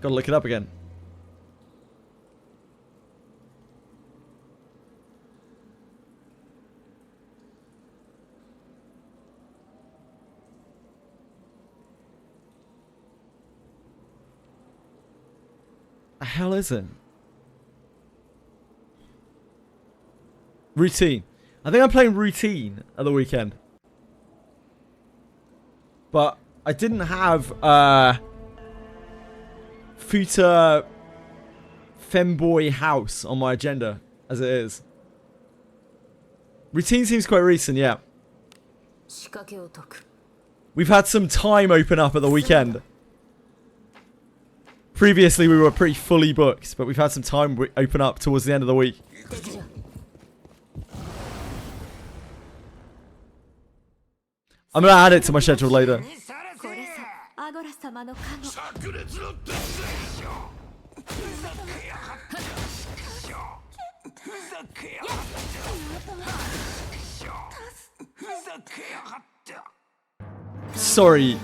Gotta look it up again. The hell is it? Routine. I think I'm playing Routine at the weekend. But I didn't have Futa Femboy House on my agenda as it is. Routine seems quite recent, yeah. 仕掛けを解く。 We've had some time open up at the weekend. Previously, we were pretty fully booked, but we've had some time open up towards the end of the week. I'm gonna add it to my schedule later. これさ、アゴラ様の加護。 Sorry,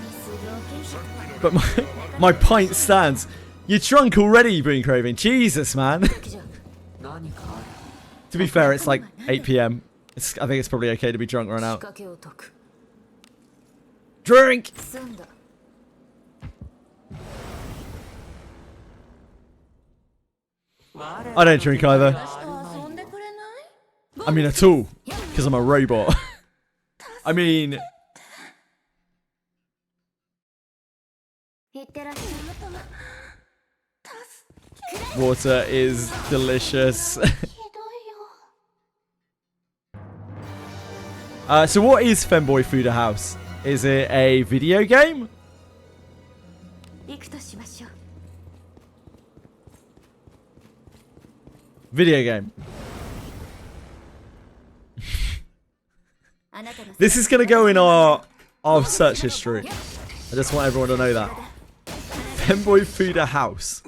but my pint stands. You're drunk already, Boon Craving. Jesus, man. To be fair, it's like 8 PM. I think it's probably okay to be drunk right now. 仕掛けを解く。 Drink! 済んだ。 I don't drink either. 遊んでくれない？ I mean, at all. Because I'm a robot. I mean... いってらっしゃい。 Water is delicious. So what is Femboy Food House? Is it a video game? 行くとしましょう。 Video game. This is gonna go in our search history. I just want everyone to know that. Femboy Food House.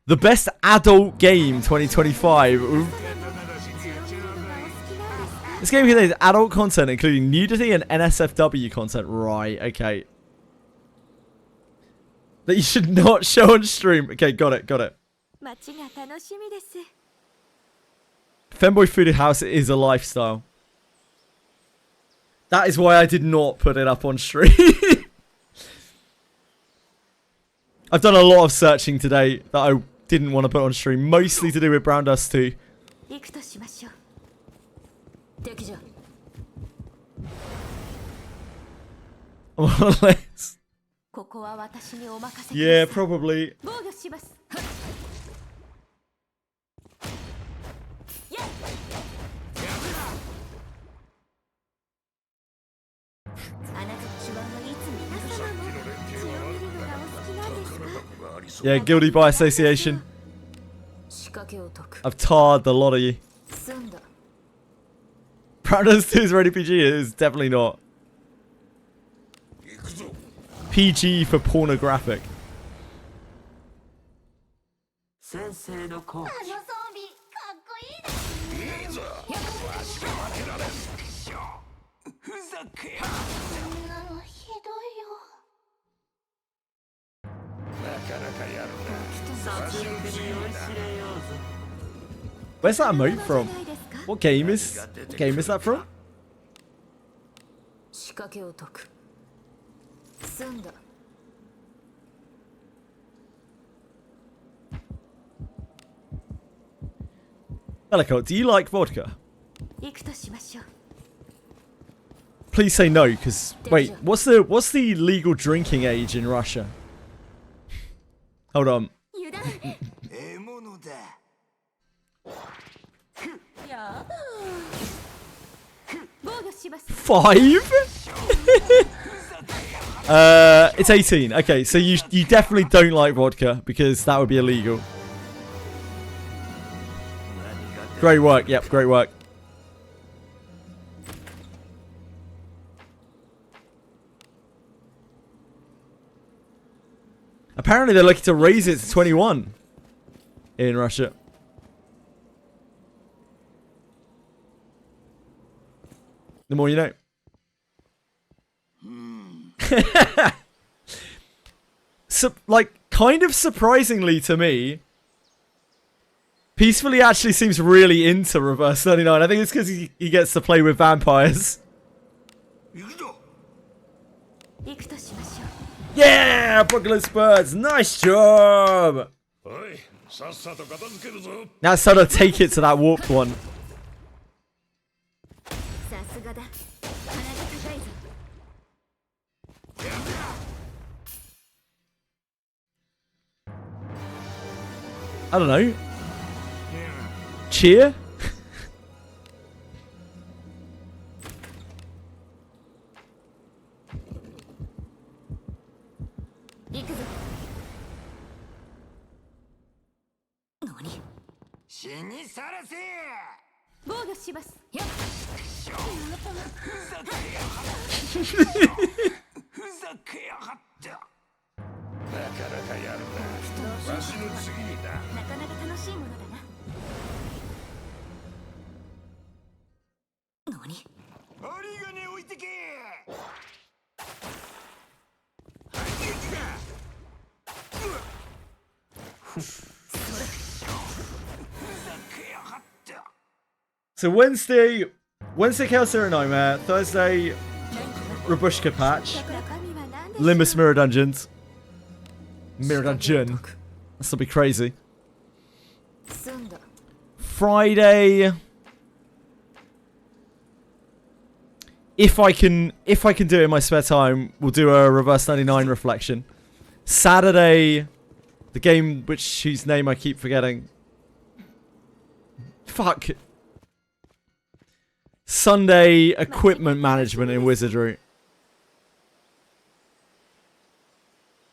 The best adult game 2025. Ooh. This game contains adult content, including nudity and NSFW content. Right, okay. That you should not show on stream. Okay, got it, got it. 街が楽しみです。 Femboy Food House is a lifestyle. That is why I did not put it up on stream. I've done a lot of searching today that I didn't want to put on stream, mostly to do with Brown Dust 2. 行くとしましょう。 敵じゃ。 Let's ここは私にお任せください。 Yeah, probably. 防御します。あなたの手腕はいつも皆様も血を見るのがお好きなんですか？ Yeah, guilty by association. 仕掛けを解く。 I've tarred the lot of you. 済んだ。 Proudest 2's rated PG is definitely not. PG for pornographic. 先生のコーチ。あのゾンビかっこいいです。いいぞわしが負けられんふざけやそんなのひどいよ。なかなかやる殺戮に酔いしれようぞ。 Where's that emote じゃ from? ないですか？ What game is that from? 仕掛けを解く。済んだ。 Ellicott, do you like vodka? 行くとしましょう。 Please say no, because wait, what's the legal drinking age in Russia? Hold on. 油断。獲物だ。やだ。防御します。 5? It's 18. Okay, so you definitely don't like vodka because that would be illegal. Great work. Yep, great work. Apparently they're looking to raise it to 21 in Russia. The more you know. So, like, kind of surprisingly to me, Peacefully actually seems really into Reverse 39. I think it's because he gets to play with vampires. 行くぞ 行くとしましょう。 Yeah! Apocalypse Birds! Nice job! おいさっさと片付けるぞ Now it's time to take it to that warped one. さすがだ。鼻が高いぞ。 I don't know. Cheer? 行くぞ。何？死にさらせ。防御します。やっ。ふざけやがった。なかなかやるなわしの次にだなかなか楽しいものだな。何？針金置いてけ。So Wednesday Chaos Zero Nightmare. Thursday, Rabushka Patch. 中身は何でしょう？ Limbus Mirror Dungeons. Mirror Dungeon. That's gonna be crazy. 済んだ。 Friday. If I can do it in my spare time, we'll do a Reverse 99 reflection. Saturday, the game whose name I keep forgetting. Fuck. Sunday, equipment management in Wizardry.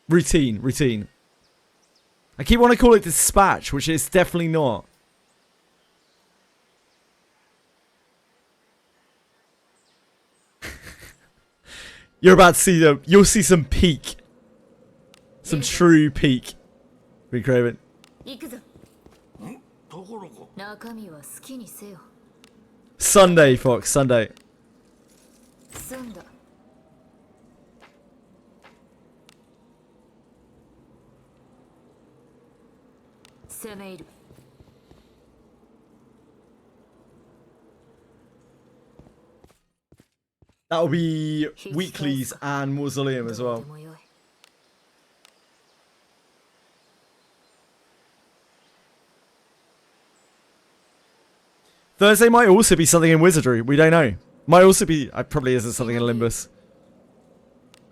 Routine. I keep wanting to call it dispatch, which it's definitely not. You're about to see you'll see some peak. Some true peak. We crave it. 行くぞ。ところが中身は好きにせよ。 Sunday, Fox, Sunday. 済んだ。攻め入る。 That'll be weeklies and Mausoleum as どう well. でもよい。 Thursday might also be something in Wizardry. We don't know. Might also be... It probably isn't something in Limbus.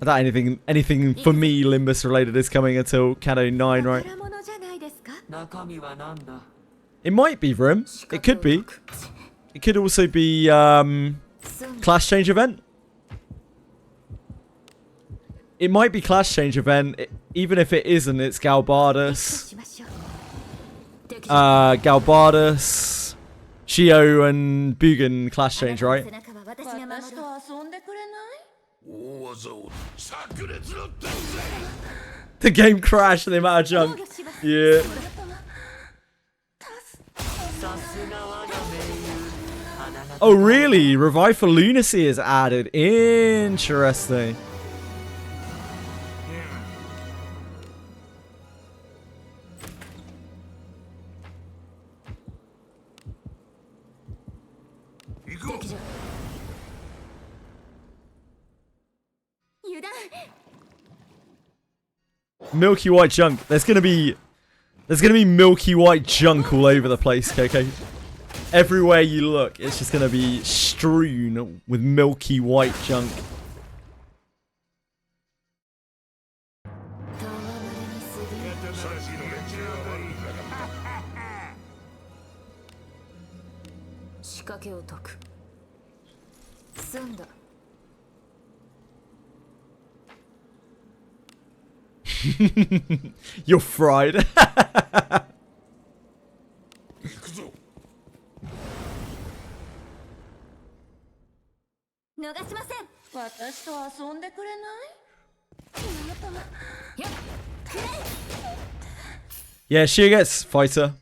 I doubt anything for me Limbus related is coming until Canon 9, right? 宝物じゃないですか。中身はなんだ。 It might be Vrim. It could be. It could also be Class Change event. It might be Class Change event. Even if it isn't, it's Galbardus. しましょう。 Galbardus, Shio, and Bugan Class Change, right? 背中は私が守ろう。大技を炸裂の天 The game crashed and the amount of junk. Yeah. さすが我が盟友。花形 Oh, really? Revive for Lunacy is added. Interesting. Milky white junk. There's gonna be milky white junk all over the place, KK. Everywhere you look, it's just gonna be strewn with milky white junk. 仕掛けを解く。済んだ。 You're fried. 行くぞ 逃しません。私と遊んでくれない？ Yeah, she gets fighter.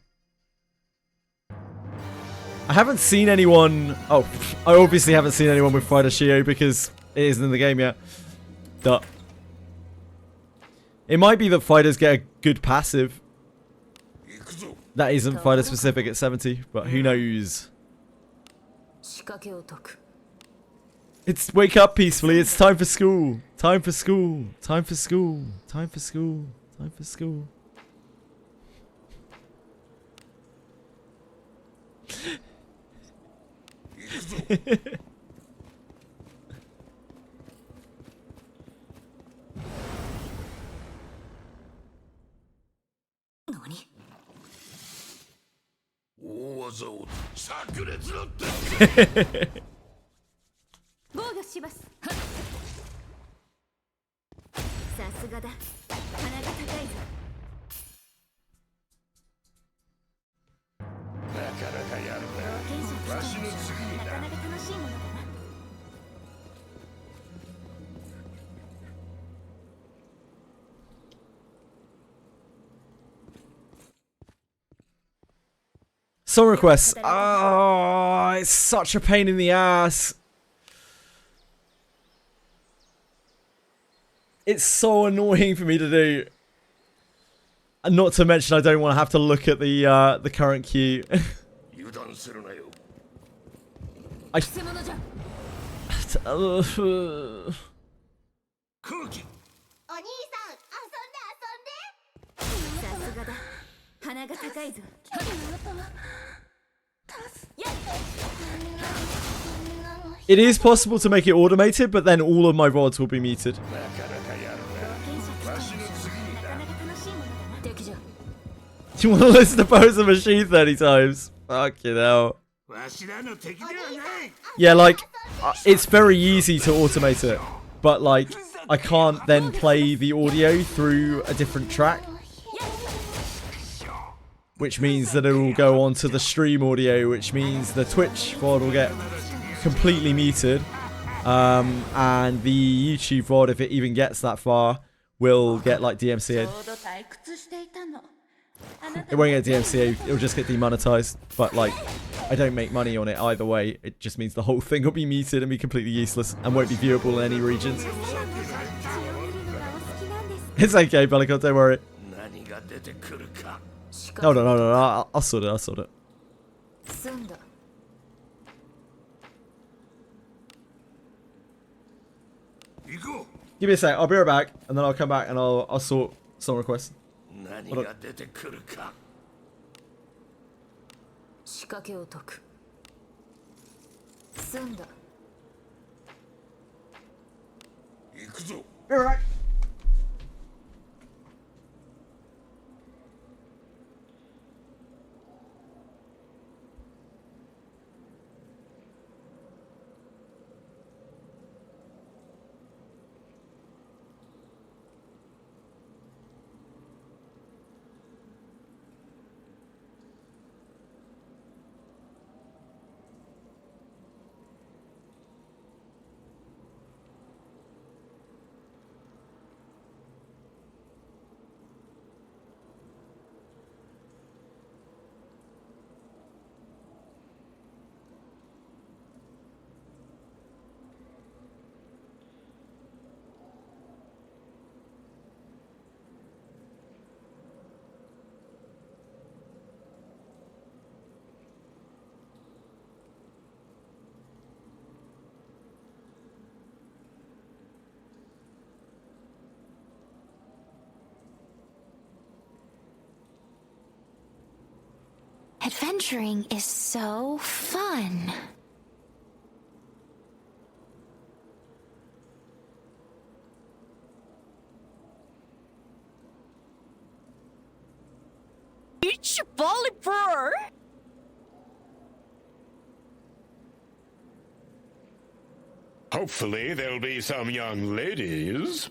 I haven't seen anyone. Oh, I obviously haven't seen anyone with fighter Shio because it isn't in the game yet. Duh. It might be that fighters get a good passive. 行くぞ That isn't fighter specific at 70, but who knows? 仕掛けを解く。 It's wake up peacefully. It's time for school. Time for school. Time for school. Time for school. Time for school. Nani? 大技を炸裂の天 防御します。さすがだ。鼻が高いぞ。なかなかやる冒険者とわしのして次だなかなか楽しいものだな。 Song requests. Oh, it's such a pain in the ass. It's so annoying for me to do. And not to mention, I don't want to have to look at the current queue. 油断するなよ I. 空気 お兄さん、遊んでさすがだ。鼻が高いぞ。It is possible to make it automated, but then all of my VODs will be muted. なかなかやるなわしの次だ Do you want to listen to Pose the Machine 30 times? Fucking hell. わしらの敵ではない Yeah, like, it's very easy to automate it. But, like, I can't then play the audio through a different track. Which means that it will go onto the stream audio, which means the Twitch VOD will get completely muted. And the YouTube VOD, if it even gets that far, will get, like, DMCA'd. It won't get DMCA, it'll just get demonetized. But, like, I don't make money on it either way. It just means the whole thing will be muted and be completely useless and won't be viewable in any regions. It's okay, Bellicott, don't worry. 何が出てくるか No, I'll sort it, I'll sort it. 済んだ。 行こ Give me a sec, I'll be right back, and then I'll come back and I'll sort song requests. う何が出てくるか仕掛けを解く。済んだ。行くぞ Be right back. Adventuring is so fun. It's Volleyball. Hopefully there'll be some young ladies.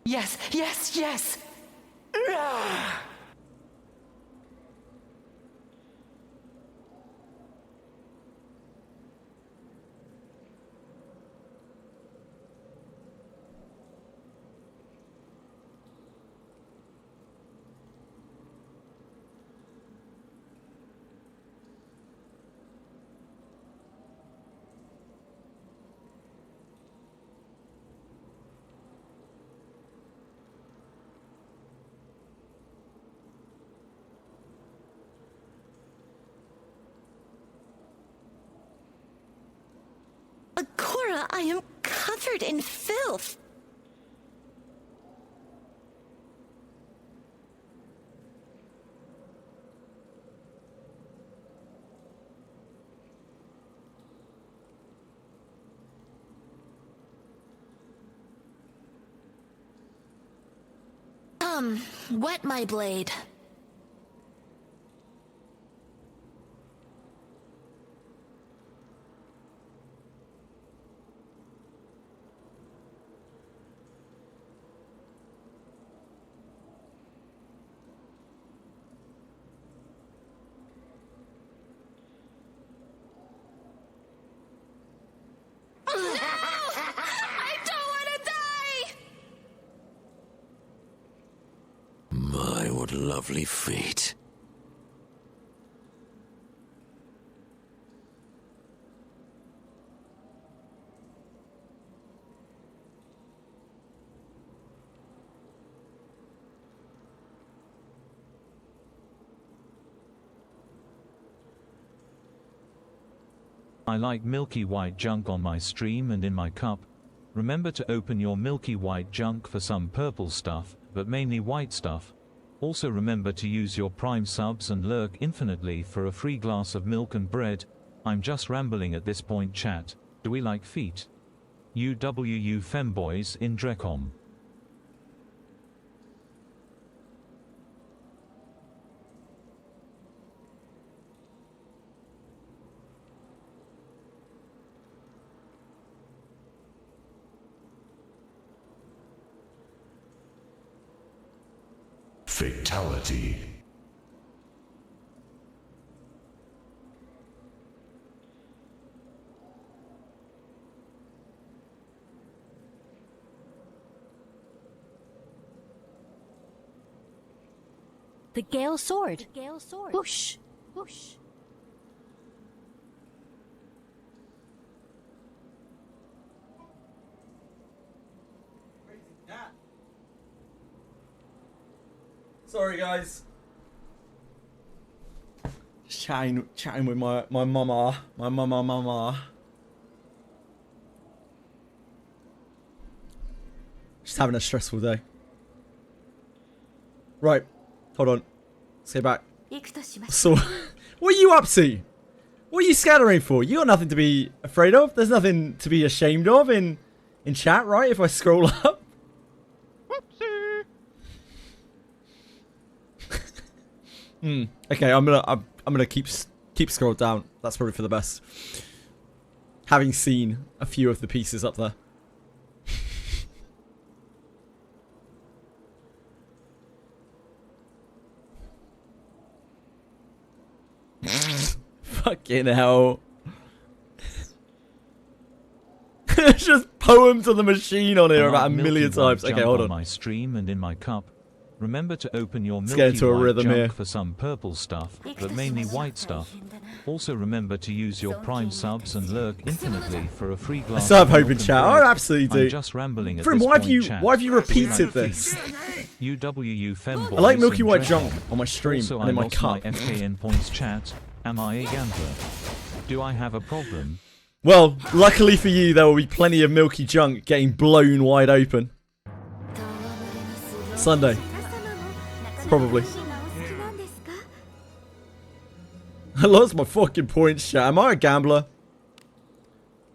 Yes, yes, yes! Ah! Cora, I am covered in filth. Wet my blade. My, what lovely feet. I like milky white junk on my stream and in my cup. Remember to open your milky white junk for some purple stuff, but mainly white stuff. Also remember to use your Prime subs and lurk infinitely for a free glass of milk and bread. I'm just rambling at this point, chat. Do we like feet? UWU femboys in Drecom. Fatality. The Gale Sword. Whoosh. Whoosh. Sorry, guys. chatting with my mama. Just having a stressful day. Right, hold on. Let's get back. So, what are you up to? What are you scattering for? You got nothing to be afraid of. There's nothing to be ashamed of in chat, right? If I scroll up. Okay, I'm gonna keep scrolled down. That's probably for the best. Having seen a few of the pieces up there. Fucking hell. It's just poems of the machine on here about a million times. Okay, hold on. My stream and in my cup. Remember to open your Let's milky white rhythm junk here. for some purple stuff, but mainly white stuff. Also remember to use your Prime subs and lurk infinitely for a free glass. I still have of hope milk in and chat. bread. I absolutely do. I'm just rambling at Frim, this why have point, you chat. repeated this? UWU femboys I like Milky and White dreadhead. junk on my stream Also, and in I my lost cup. my FKN points chat. Am I a gambler? Do I have a problem? Well, luckily for you, there will be plenty of milky junk getting blown wide open. Sunday. Probably. I lost my fucking points, chat. Am I a gambler?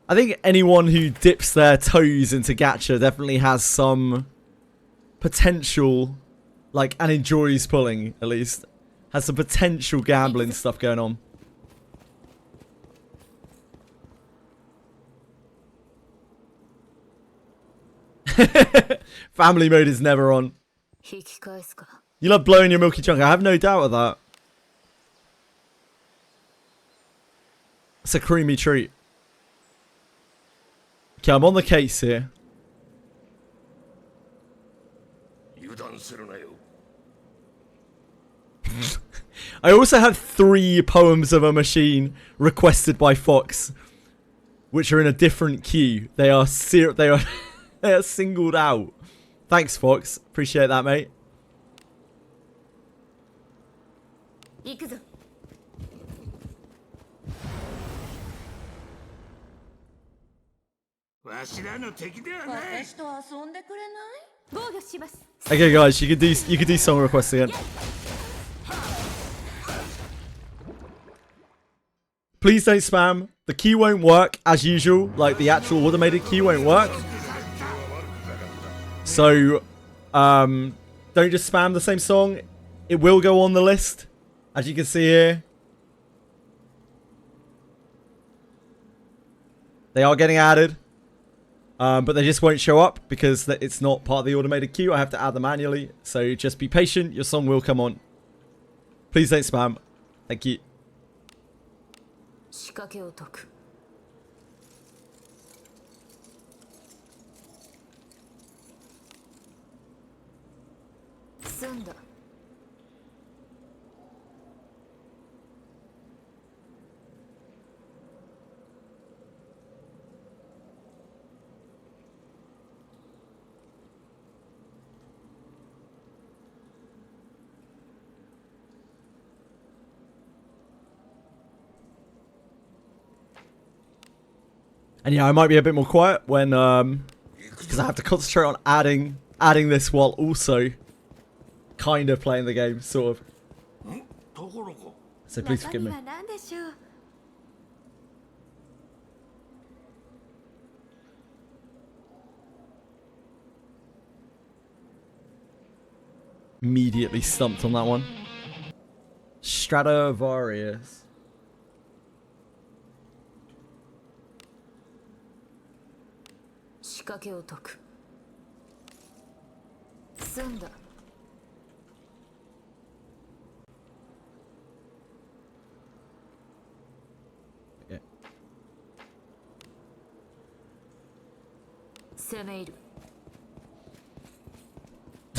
I think anyone who dips their toes into gacha definitely has some potential, like, and enjoys pulling, at least. Has some potential gambling stuff going on. Family mode is never on. You love blowing your milky junk. I have no doubt of that. It's a creamy treat. Okay, I'm on the case here. I also have 3 poems of a machine requested by Fox, which are in a different queue. They are they are singled out. Thanks, Fox. Appreciate that, mate. Okay, guys, you could do song requests again. Please don't spam. The queue won't work as usual. Like the actual automated queue won't work. So, don't just spam the same song. It will go on the list, as you can see here. They are getting added. But they just won't show up because it's not part of the automated queue. I have to add them manually. So just be patient. Your song will come on. Please don't spam. Thank you. And yeah, I might be a bit more quiet when, because I have to concentrate on adding this while also kind of playing the game, sort of. So please forgive me. Immediately stumped on that one. Stradivarius. Okay.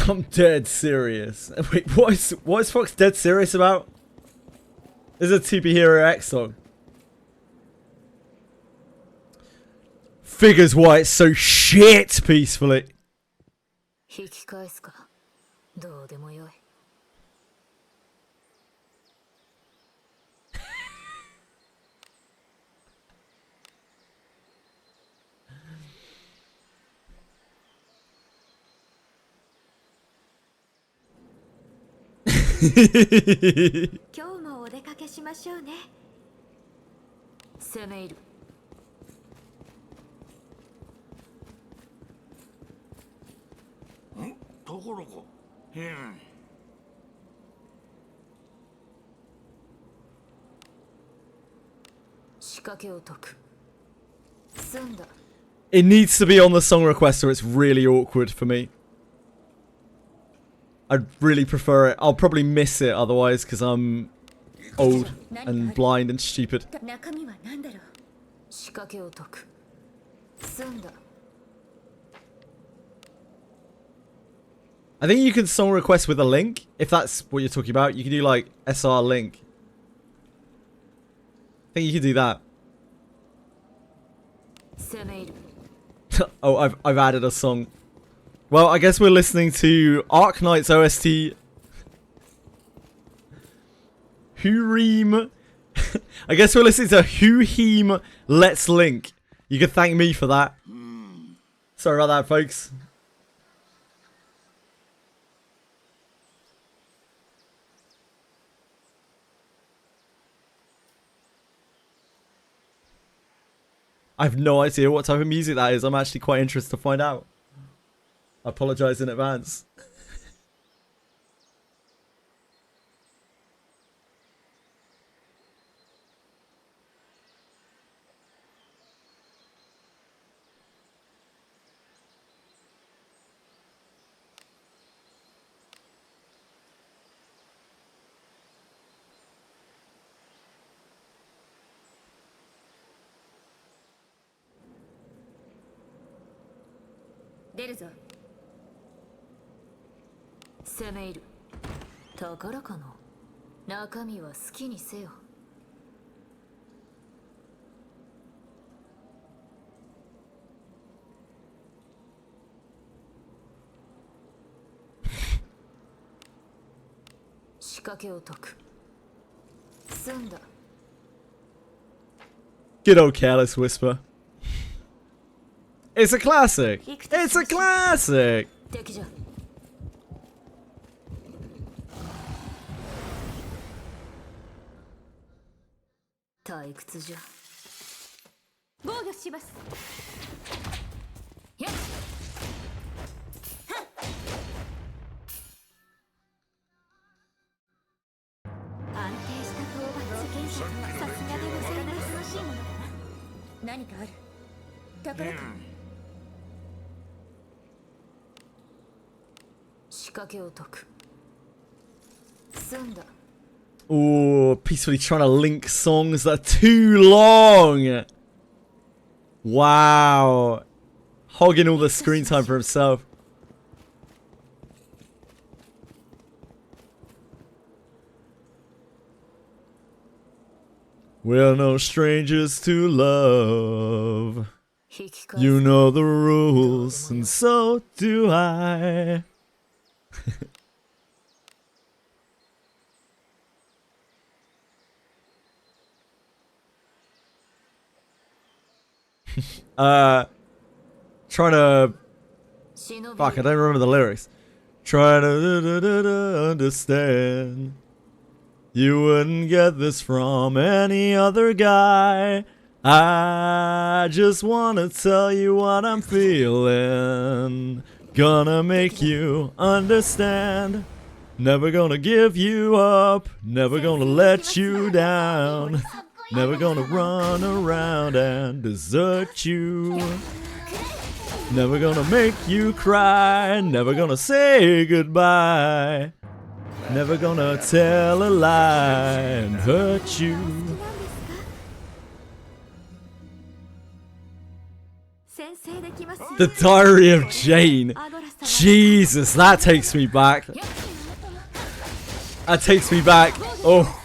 I'm dead serious. Wait, what is Fox dead serious about? This is a TP Hero X song. Figures why it's so shit peacefully. 今日もお出かけしましょうね。攻め入る。ところか。仕掛けを解く。済んだ。 It needs to be on the song request or it's really awkward for me. I'd really prefer it. I'll probably miss it otherwise because I'm old and blind and stupid. 中身は何だろう。仕掛けを解く。済んだ。 I think you can song request with a link. If that's what you're talking about, you can do like SR link. I think you can do that. 攻め入る。 Oh, I've added a song. Well, I guess we're listening to Arknight's OST. Hureem. I guess we're listening to Huheem Let's Link. You can thank me for that. Sorry about that, folks. I have no idea what type of music that is. I'm actually quite interested to find out. I apologize in advance. Delies. 出るぞ。攻め入る。宝かな。中身は好きにせよ。仕掛けを解く。済んだ。 Good old Careless Whisper. It's a classic. It's a classic. 敵じゃ。退屈じゃ。防御します。やっ。安定した討伐原則はさすがでございます。楽しいものだな。何かある。宝か。仕掛けを解く。済んだ。 Ooh, peacefully trying to link songs that are too long. Wow. Hogging all the screen time for himself. We're no strangers to love. You know the rules, and so do I. Trying to... Fuck, I don't remember the lyrics. Trying to understand. You wouldn't get this from any other guy. I just wanna tell you what I'm feeling. Gonna make you understand. Never gonna give you up. Never gonna let you down. Never gonna run around and desert you. Never gonna make you cry. Never gonna say goodbye. Never gonna tell a lie and hurt you. The Diary of Jane. Jesus, that takes me back. That takes me back. Oh.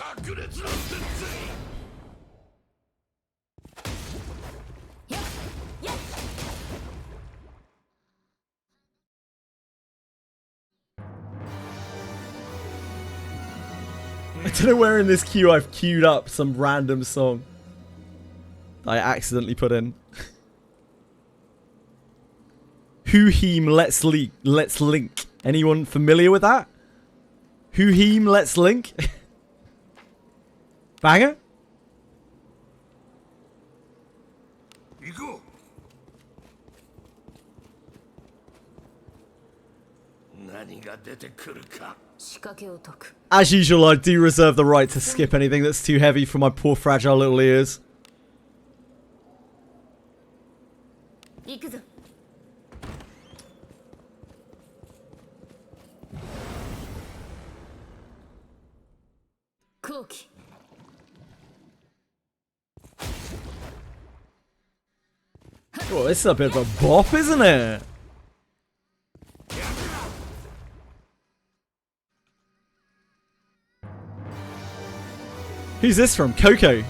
I don't know where in this queue I've queued up some random song that I accidentally put in. Who Heem Let's Link. Anyone familiar with that? Who Heem Let's Link? Banger? As usual, I do reserve the right to skip anything that's too heavy for my poor fragile little ears. Oh, this is a bit of a bop, isn't it? Who's this from? Coco.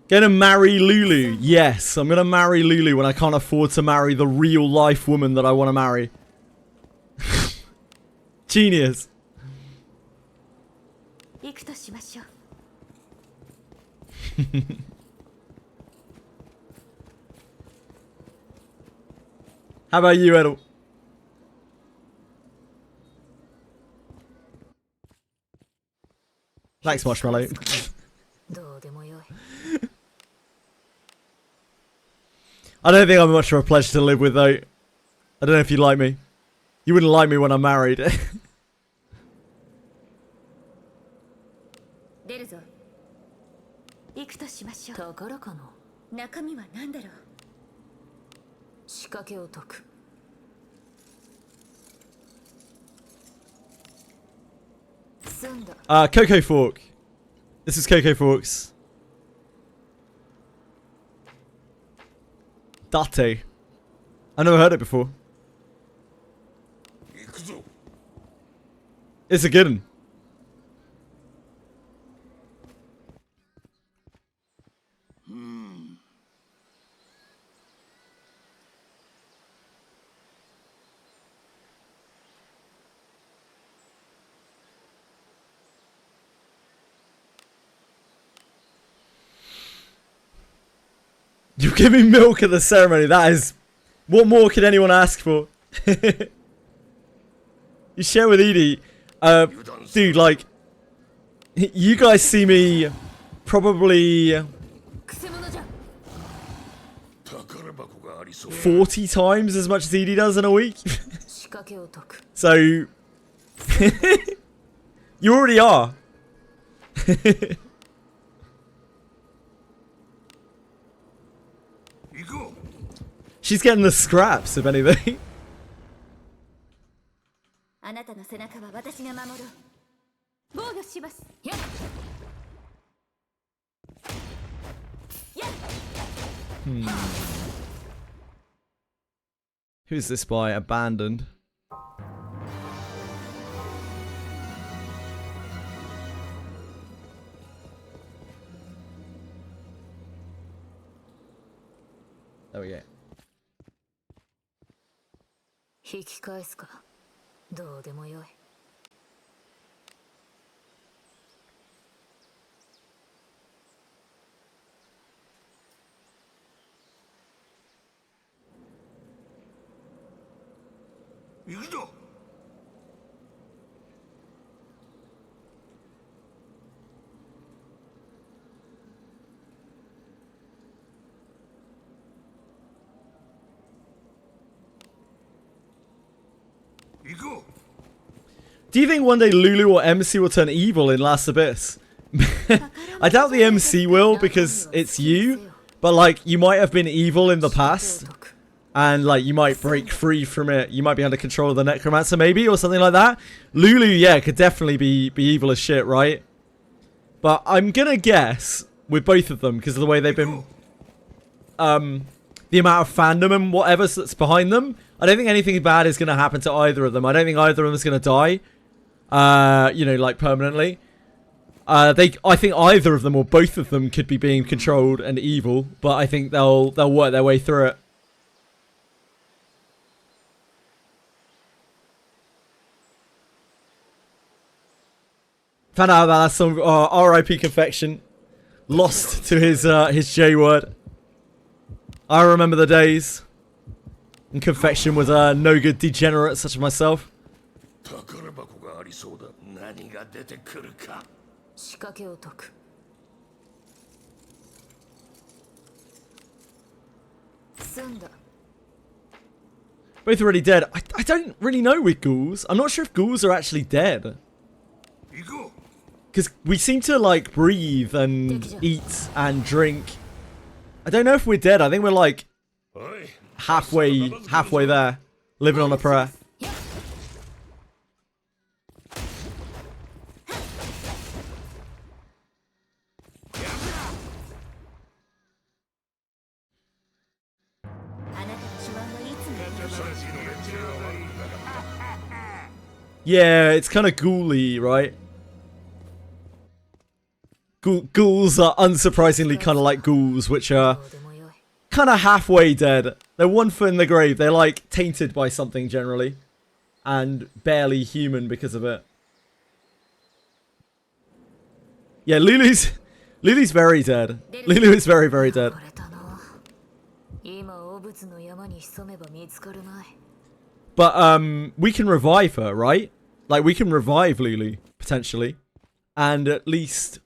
Gonna marry Lulu. Yes, I'm gonna marry Lulu when I can't afford to marry the real life woman that I want to marry. Genius. How about you, Edel? Thanks, Marshmallow. I don't think I'm much of a pleasure to live with, though. I don't know if you like me. You wouldn't like me when I'm married. Coco Fork. This is Coco Forks. Date. I never heard it before. It's a good one. You're giving milk at the ceremony. That is... What more could anyone ask for? You share with Edie. Dude, like... You guys see me... Probably... 40 times as much as Edie does in a week. So... You already are. She's getting the scraps, if anything. Who's this by? Abandoned. There we go. 引き返すかどうでもよい行くぞ Do you think one day Lulu or MC will turn evil in Last Abyss? I doubt the MC will because it's you, but like you might have been evil in the past and like you might break free from it. You might be under control of the Necromancer maybe or something like that. Lulu, yeah, could definitely be evil as shit, right? But I'm gonna guess with both of them because of the way they've been the amount of fandom and whatever that's behind them, I don't think anything bad is going to happen to either of them. I don't think either of them is going to die, you know, like permanently. I think either of them or both of them could be being controlled and evil, but I think they'll work their way through it. Found out about that song, R.I.P. Confection. Lost to his J word. I remember the days. And Confection was a no good degenerate such as myself. 宝箱がありそうだ。何が出てくるか。仕掛けを解く。済んだ。 Both already dead. I don't really know with ghouls. I'm not sure if ghouls are actually dead. 行こう。 Because we seem to, like, breathe and eat and drink. I don't know if we're dead. I think we're, like, halfway there. Living on a prayer. Yeah, it's kind of ghouly, right? Ghouls are unsurprisingly kind of like ghouls, which are kind of halfway dead. They're 1 foot in the grave. They're like tainted by something generally, and barely human because of it. Yeah, Lulu's very dead. Lulu is very, very dead. But we can revive her, right? Like we can revive Lulu potentially, and at least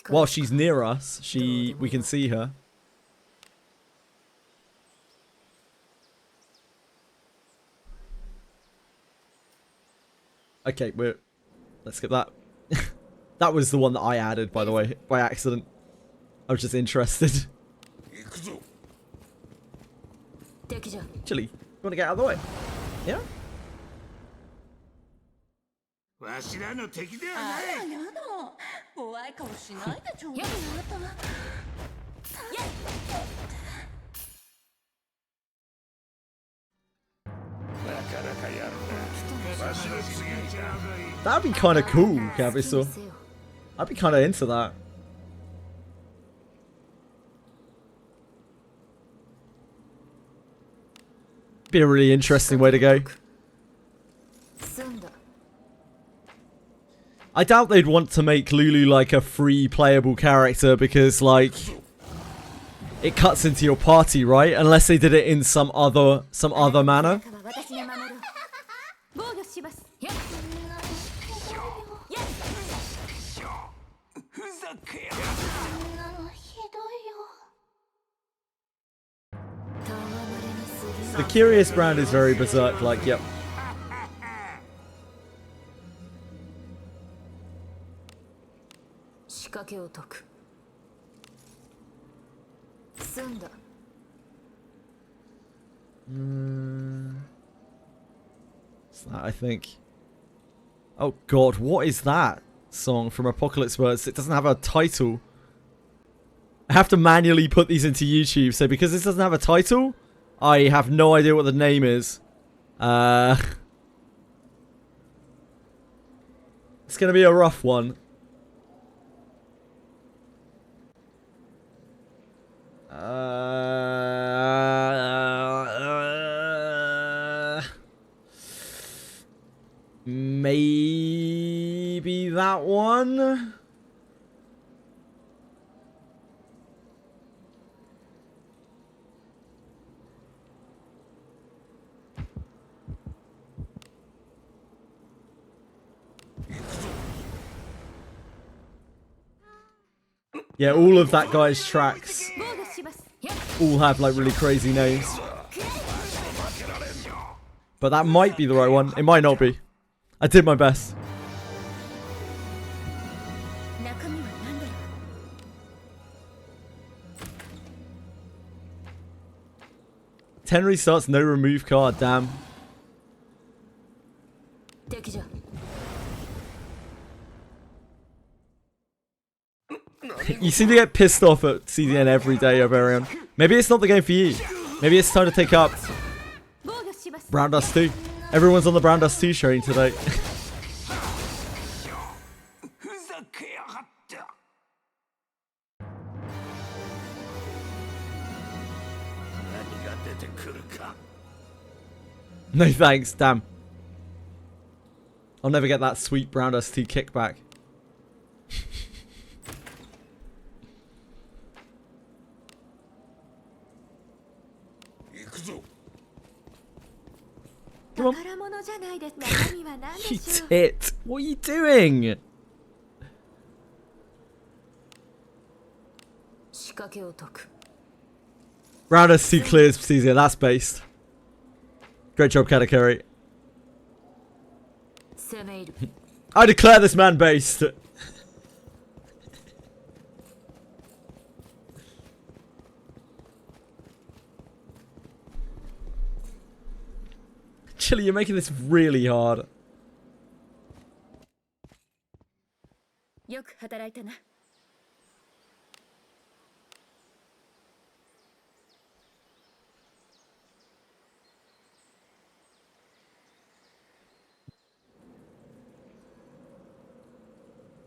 while she's near us, we can see her. Okay, let's skip that. That was the one that I added, by the way, by accident. I was just interested. Chili, you want to get out of the way? Yeah? わしらの敵ではない。やだ怖い顔しないでちょうだい。なかなかやるな。わしの次じゃ。 That'd be kind of cool, Caviso. I'd be kind of into that. Be a really interesting way to go. I doubt they'd want to make Lulu like a free playable character because like it cuts into your party, right? Unless they did it in some other manner. The Curious brand is very berserk, like, yep. It's that, I think. Oh god, what is that song from Apocalypse Words? It doesn't have a title. I have to manually put these into YouTube, so because this doesn't have a title, I have no idea what the name is. It's gonna be a rough one. Maybe that one? Yeah, all of that guy's tracks all have like really crazy names. But that might be the right one. It might not be. I did my best. Ten restarts, no remove card, damn. You seem to get pissed off at CDN every day, Ovarian. Maybe it's not the game for you. Maybe it's time to take up 防御します。 Brown Dust 2. Everyone's on the Brown Dust 2 train today. ふざけやがって。 何が出てくるか。 No thanks, damn. I'll never get that sweet Brown Dust 2 kickback. Come on. 宝物じゃないです。中身は何で You しょう。 tit. What are you doing? 仕掛けを解く。 Brown Dust 2 clears Psesia. That's based. Great job, Katakuri. 攻め入る。 I declare this man based. Chili, you're making this really hard. よく働いたな。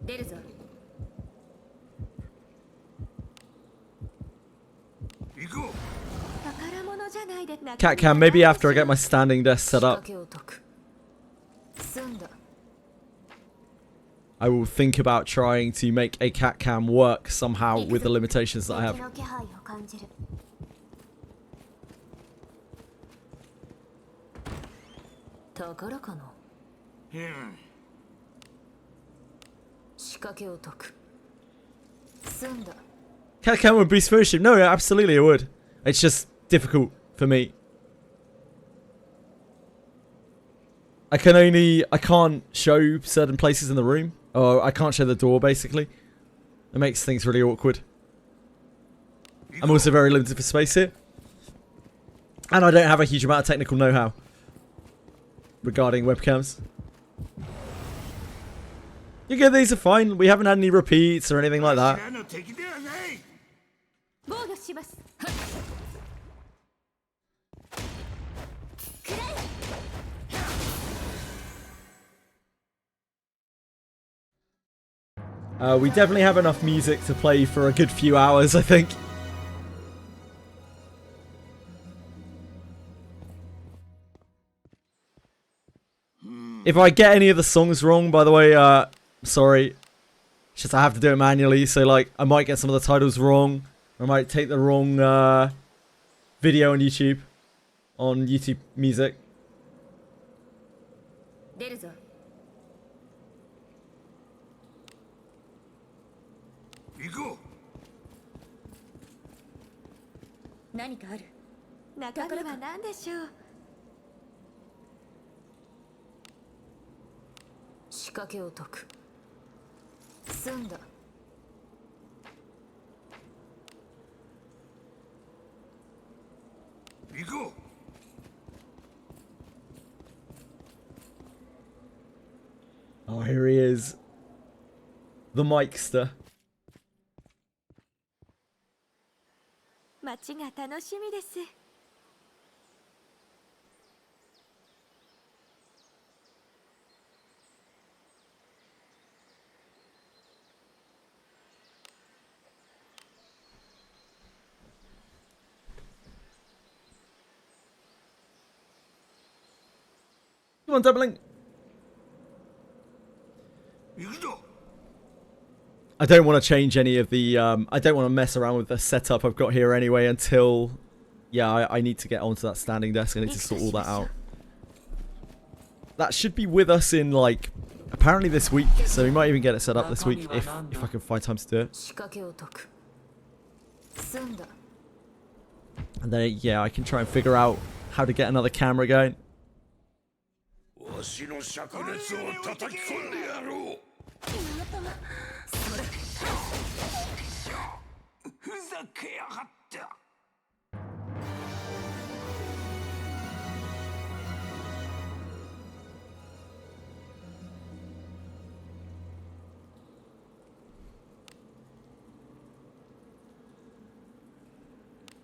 出るぞ。行こう。宝物じゃないです。 Cat cam, maybe after I get my standing desk 仕 set 掛 up, けを解く。済んだ。 I will think about trying to make a cat cam work somehow with the limitations that I have. 敵の気配を感じる。宝かな。うん。仕掛けを解く。済んだ。 Cat cam would boost viewership. No, yeah, absolutely it would. It's just difficult for me. I can't show certain places in the room. Or I can't show the door, basically. It makes things really awkward. I'm also very limited for space here. And I don't have a huge amount of technical know-how regarding webcams. You good, these are fine. We haven't had any repeats or anything like that. あの敵ではない。防御します。 We definitely have enough music to play for a good few hours, I think. If I get any of the songs wrong, by the way, sorry. It's just I have to do it manually, so like I might get some of the titles wrong. I might take the wrong video on YouTube Music. 出るぞ。行こう。何かある。中身は何でしょう。仕掛けを解く。済んだ。行こう。 Oh, here he is. The Mikester. 街が楽しみです。Come on, doubling. 行くぞ。 I don't want to change any of the, I don't want to mess around with the setup I've got here anyway until, yeah, I need to get onto that standing desk. I need to sort all that out. That should be with us in, like, apparently this week. So we might even get it set up this week if I can find time to do it. 仕掛けを解く。済んだ。 And then, yeah, I can try and figure out how to get another camera going. わしの灼熱を叩き込んでやろう。ふざけやがった。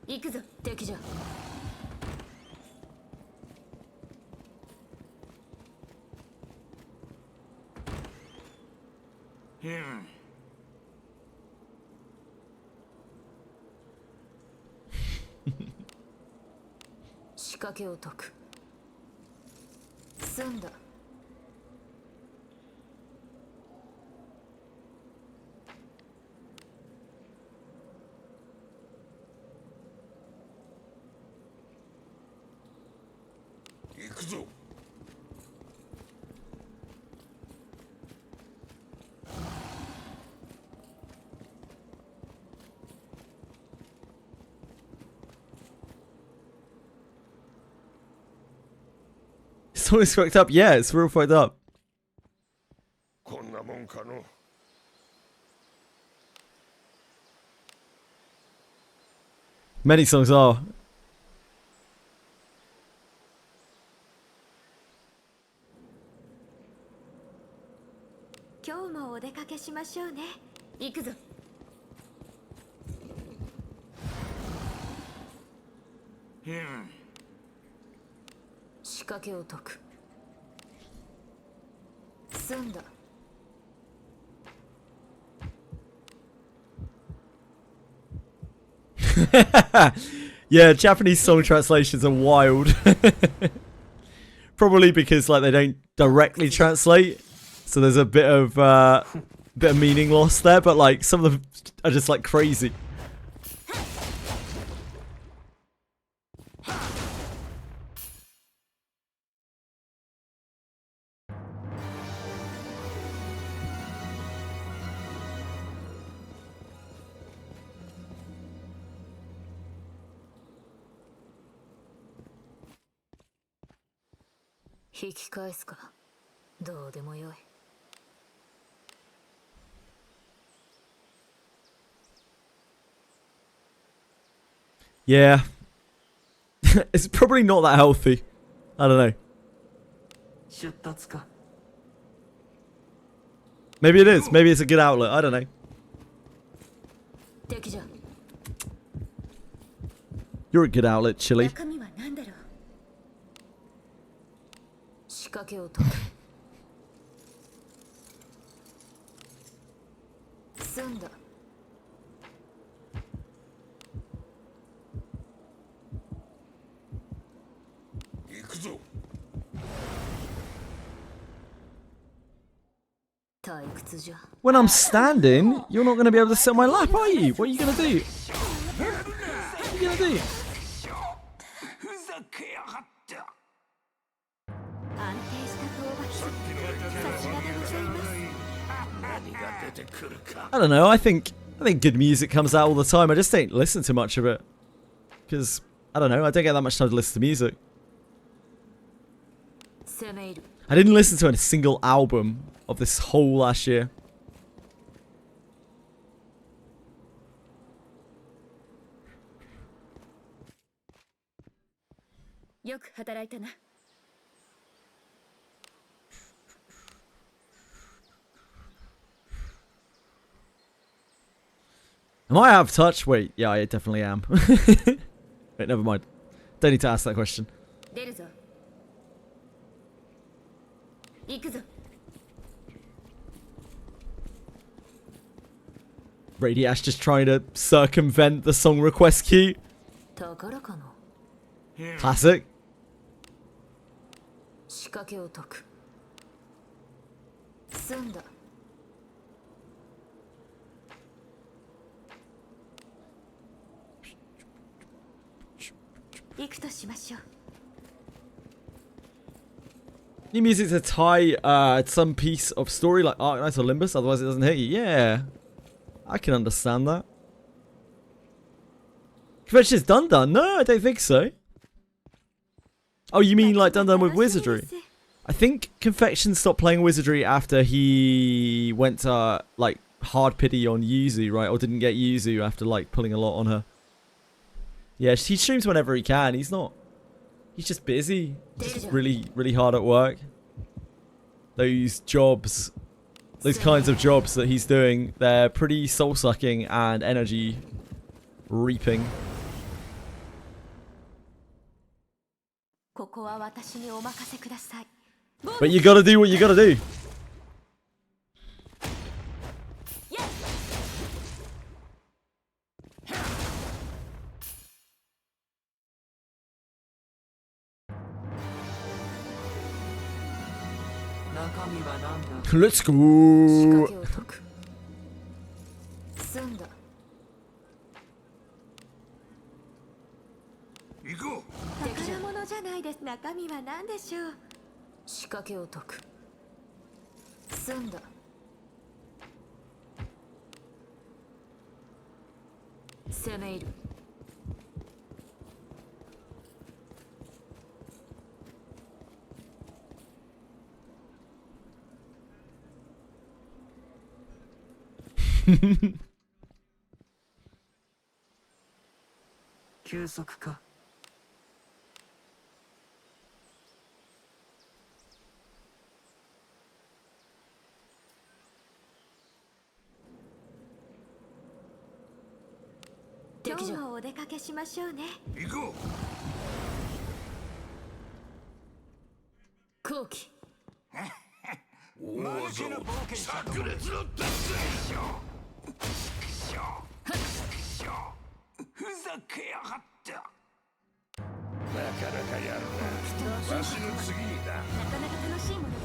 行くぞ。敵じゃ。仕掛けを解く。済んだ。行くぞ。Song is fucked up. Yeah, it's real fucked up. こんなもんかの。Many songs are. 今日もお出かけしましょうね。行くぞ。仕掛けを解く。済んだ。Yeah, Japanese song translations are wild. Probably because like they don't directly translate, so there's a bit of meaning lost there. But like some of them are just like crazy. Yeah. It's probably not that healthy. I don't know. 出立か。 Maybe it is. Maybe it's a good outlet. I don't know. 敵じゃ。 You're a good outlet, Chili. 中身は何だろう。仕掛けを解く。済んだ。行くぞ。退屈じゃ。 When I'm standing, you're not going to be able to sit on my lap, are you? What are you going to do? What are you going to do? ふざけやがって。安定した討伐。さすがでございます。何が出てくるか。 I don't know. I think good music comes out all the time. I just don't listen to much of it because I don't know. I don't get that much time to listen to music. 攻め入る。 I didn't listen to a single album of this whole last year. よく働いたな。 Am I out of touch? Wait, yeah, I definitely am. Wait, never mind. Don't need to ask that question. 出るぞ。行くぞ。 Radiash just trying to circumvent the song request queue. 宝かの。 Classic. 仕掛けを解く。済んだ。行くとしましょう。 Need music to tie some piece of story like Arknight or Limbus, otherwise it doesn't hit you. Yeah. I can understand that. Convention is done? No, I don't think so. Oh, you mean like done with Wizardry? I think Confection stopped playing Wizardry after he went to like hard pity on Yuzu, right? Or didn't get Yuzu after like pulling a lot on her. Yeah, he streams whenever he can. He's just busy. Just really hard at work. Those jobs, those kinds of jobs that he's doing, they're pretty soul-sucking and energy reaping. ここは私にお任せください。 But you gotta do what you gotta do. 中身はなんだ Let's 仕 go. 掛けを解く済んだ行こ宝物じゃないです。中身は何でしょう。仕掛けを解く済んだ攻め入る休息か今日敵じゃもお出かけしましょうね。う行こ後期う大技炸裂の達成ふざけやがったなかなかやるなわしの次だなかなか楽しいもので。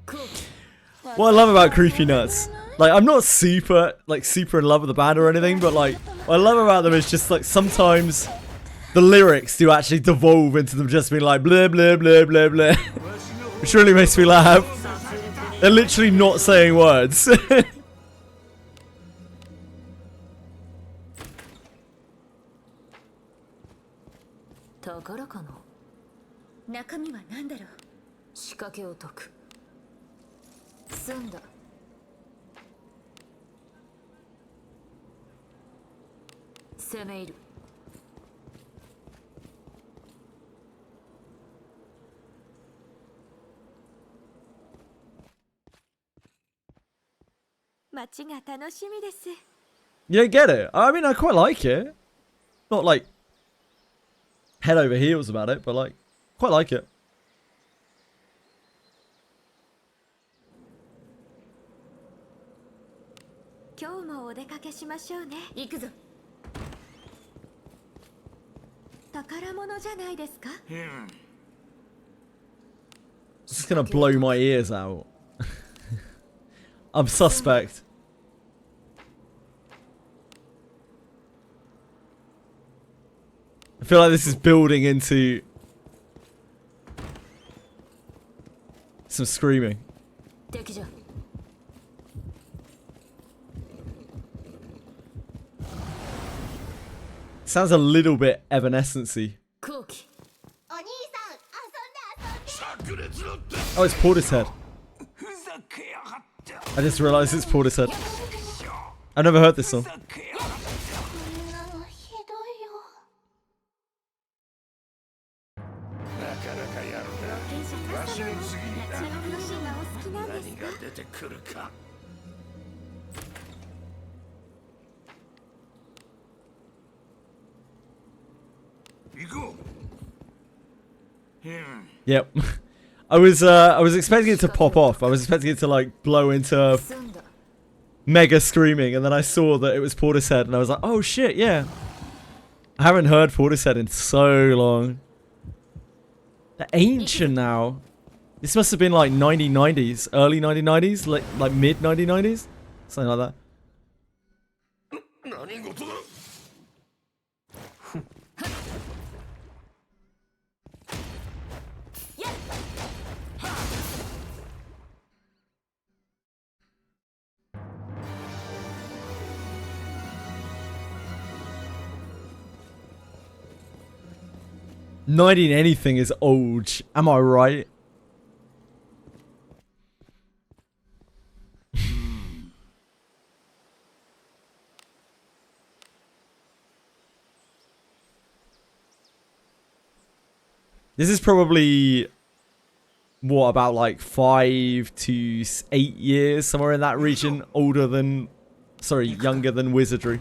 後期 What I love about Creepy Nuts, like I'm not super in love with the band or anything, but like what I love about them is just like sometimes the lyrics do actually devolve into them just being like blah blah blah blah blah, which really makes me laugh. They're literally not saying words. 宝かな中身は何だろう。仕掛けを解く済んだ攻め入る街が楽しみです。 You don't get it? I mean, I quite like it. Not like head over heels about it, but like quite like it. 今日もお出かけしましょうね。行くぞ宝物じゃないですか。 This is gonna blow my ears out. I'm suspect. I feel like this is building into some screaming. 敵じゃ Sounds a little bit evanescence-y. 後期お兄さん、遊んで遊んで。炸裂の達成 Oh, it's Portishead. ふざけやがった I just realised it's Portishead. I've never heard this song. ふざけやがったこんなのひどいよ。なかなかやる検視なわしの次だ夏の楽しいのお好きなんです何か。が出てくるか行こう Yep. I was expecting it to pop off. I was expecting it to like blow into 済んだ mega screaming, and then I saw that it was Portishead, and I was like, oh shit, yeah. I haven't heard Portishead in so long. They're ancient now. This must have been like 1990s, early 1990s, like mid 1990s, something like that. 何事だ 19 anything is old. Am I right? This is probably what, about like 5 to 8 years, somewhere in that region, younger than Wizardry.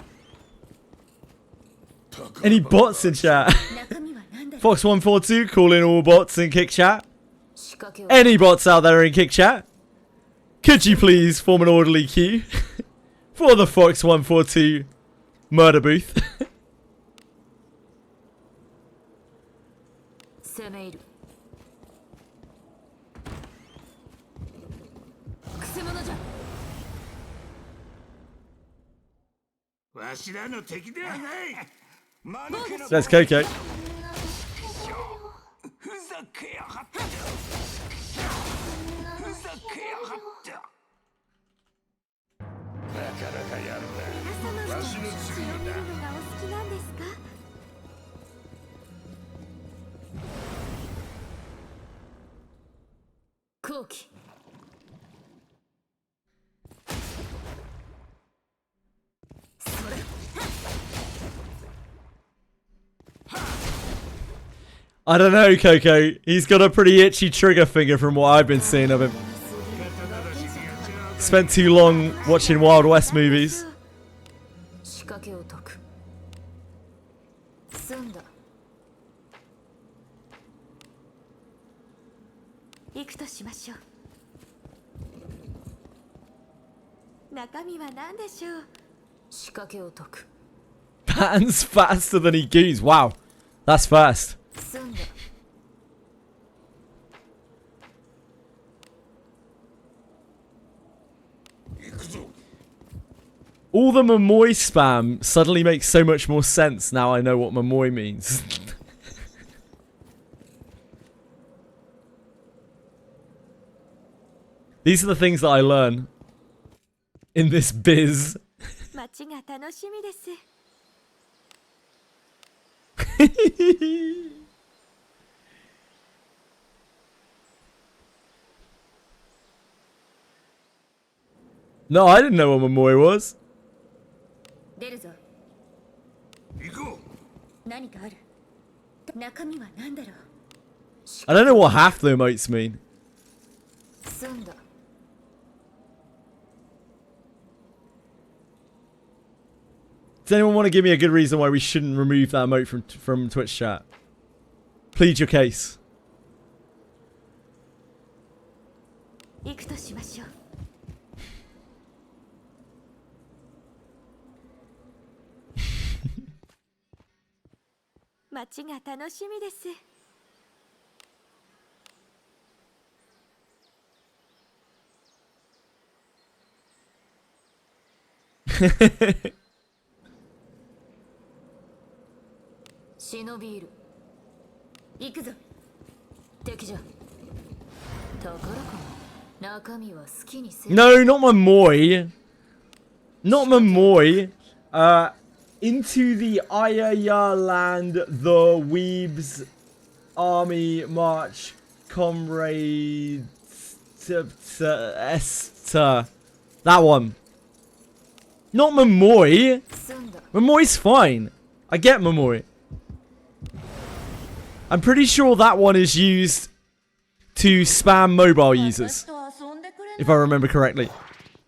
Any bots in chat? 中身は何だろう。 Fox142, call in all bots in kick chat. 仕掛けを Any bots out there in kick chat? Could you please form an orderly queue for the Fox142 murder booth? 攻め入るしらの敵ではない。間抜けな There's Coco. ふざけやがってふざけやがってなかなかやるな。わしの剣だ。がお好きなんですか？後期 I don't know, Coco. He's got a pretty itchy trigger finger from what I've been seeing of him. Spent too long watching Wild West movies. 仕掛けを解く済んだ行くとしましょう。中身は何でしょう？仕掛けを解く Patton's faster than he goes. Wow. That's fast. 済んだ All the Momoy spam suddenly makes so much more sense now I know what Momoy means. These are the things that I learn in this biz. 街が楽しみです。No, I didn't know what Momoy was. 出るぞ行こう。何かある中身は何だろう I don't know what half the emotes mean. 済んだ Does anyone want to give me a good reason why we shouldn't remove that emote from Twitch chat? Plead your case. 行くとしましょう。街が楽しみです。忍びいる行くぞ敵じゃ宝かも中身は好きにせ No, not Momoy. Not Momoy. Into the Ayaya land, the Weebs army march, comrades. Esther. That one. Not Momoy. 済んだ Momoy's fine. I get Momoy. I'm pretty sure that one is used to spam mobile users. If I remember correctly.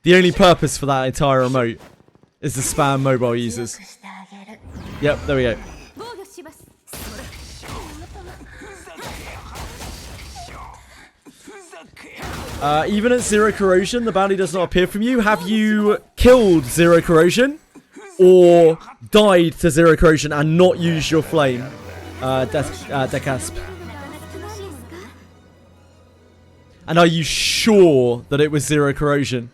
The only purpose for that entire remote is to spam mobile users. Yep, there we go. 防御します。 Even at Zero Corrosion, the bounty does not appear from you. Have you killed Zero Corrosion? Or died to Zero Corrosion and not used your flame? Decasp. And are you sure that it was Zero Corrosion?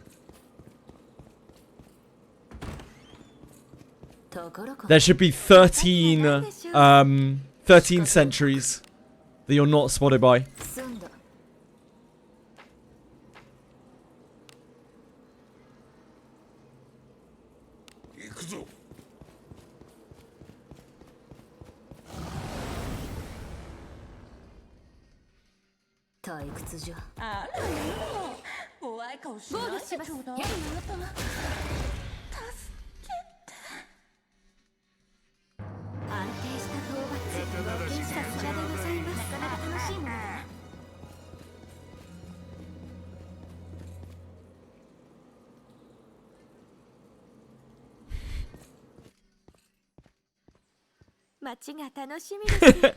宝か There should be 13 sentries that you're not spotted by. 済んだ行くぞ。退屈じゃあら怖い顔しないでちょうだい。安定した討伐。さすがでございます。なかなか楽しいものだ。街が楽しみです。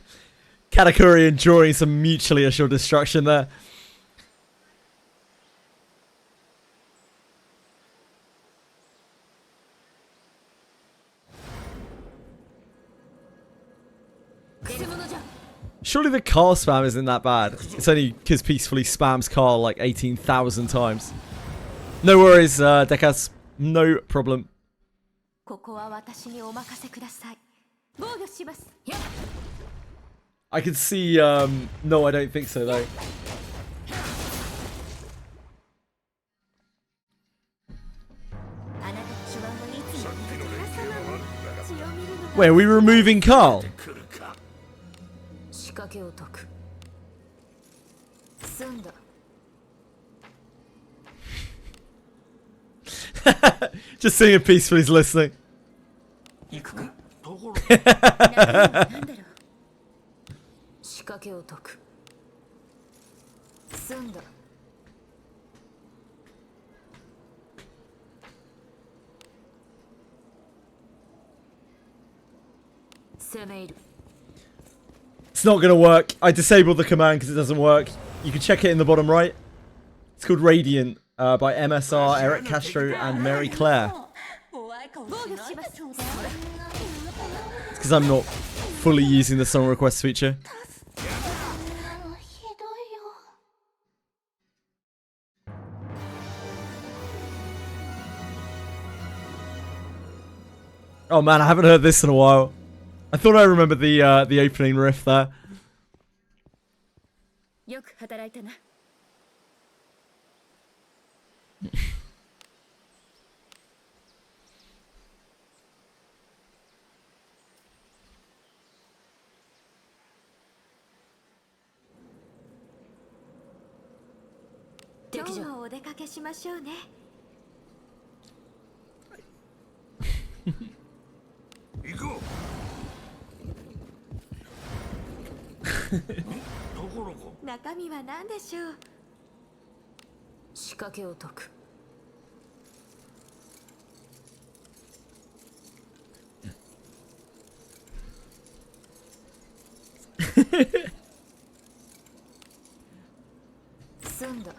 Katakuri enjoying some mutually assured destruction there. Surely the car spam isn't that bad. It's only because Peacefully spams car like 18,000 times. No worries, Dekas. No problem. ここは私にお任せください。防御します。 I can see, no, I don't think so, though. あなたの手腕はいつも皆様の血を見るのが Wait, are we removing Carl? 仕掛けを解く。済んだ。 Just sitting in peacefully, he's listening. なんだろう。仕掛けを解く。済んだ。攻め入る。 It's not gonna work. I disabled the command because it doesn't work. You can check it in the bottom right. It's called Radiant by MSR, Eric Castro, and Mary Claire. 防御します。 It's because I'm not fully using the song request feature. ひどいよ。 Oh man, I haven't heard this in a while. I thought I remembered the opening riff there. よく働いたな。 今日もお出かけしましょうね。行こう。どころこ。中身は何でしょう。仕掛けを解く。 済んだ。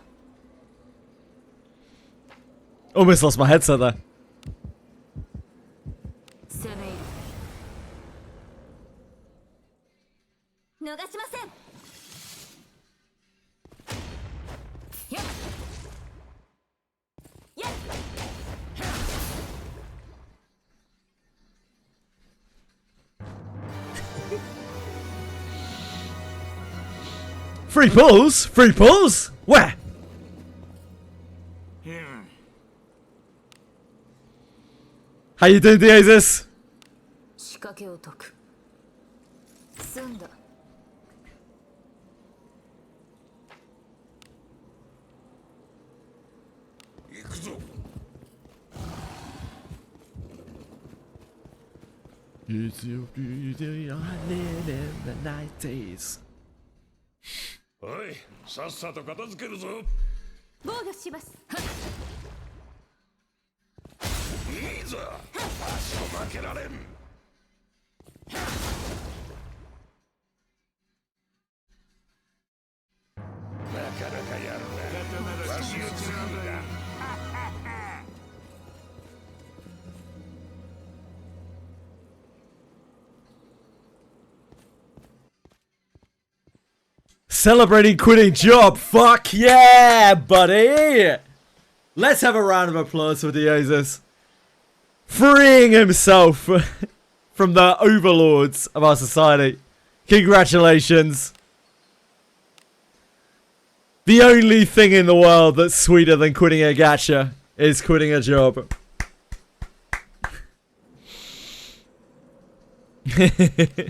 Almost lost my headset there. 攻め入る。 逃しません。 やっ。 やっ。 Free pulls? Free pulls? Where? How you doing, Dailies? 仕掛けを解く。済んだ。 行くぞ。 おい、さっさと片付けるぞ。防御します。 いいぞ。足を負けられん。なかなかやるな。わしを次だ。 Celebrating quitting job. Fuck yeah, buddy. Let's have a round of applause for Dailies. Freeing himself from the overlords of our society. Congratulations. The only thing in the world that's sweeter than quitting a gacha is quitting a job.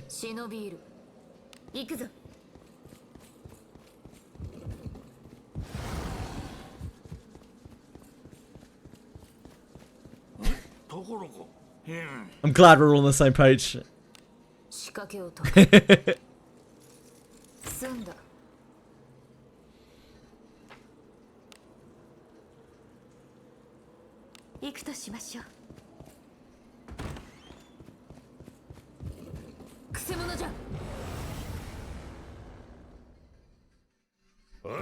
忍びいる。行くぞ。 I'm glad we're all on the same page. 仕掛けを解く。済んだ。 行くとしましょう。 くせ者じゃ。 おい、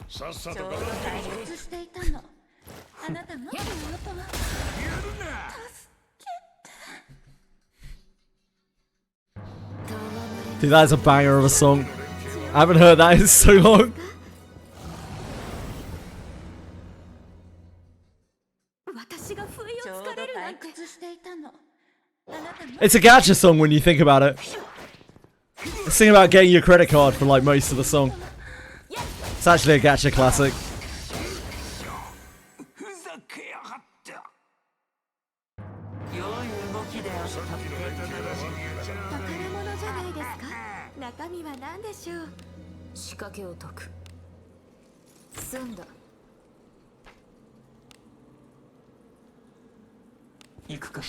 さっさとちょうど片付けるぞ。退屈していたの。あなたもっともっと。 やるな。 Dude, that is a banger of a song. I haven't heard that in so long. 私が不意をつかれるなんて。ちょうど退屈していたの。It's a gacha song when you think about it. It's thing about getting your credit card for like most of the song. It's actually a gacha classic. ふざけやがった。良い動きであった。宝物じゃないですか。中身は何でしょう。仕掛けを解く。済んだ。行くか。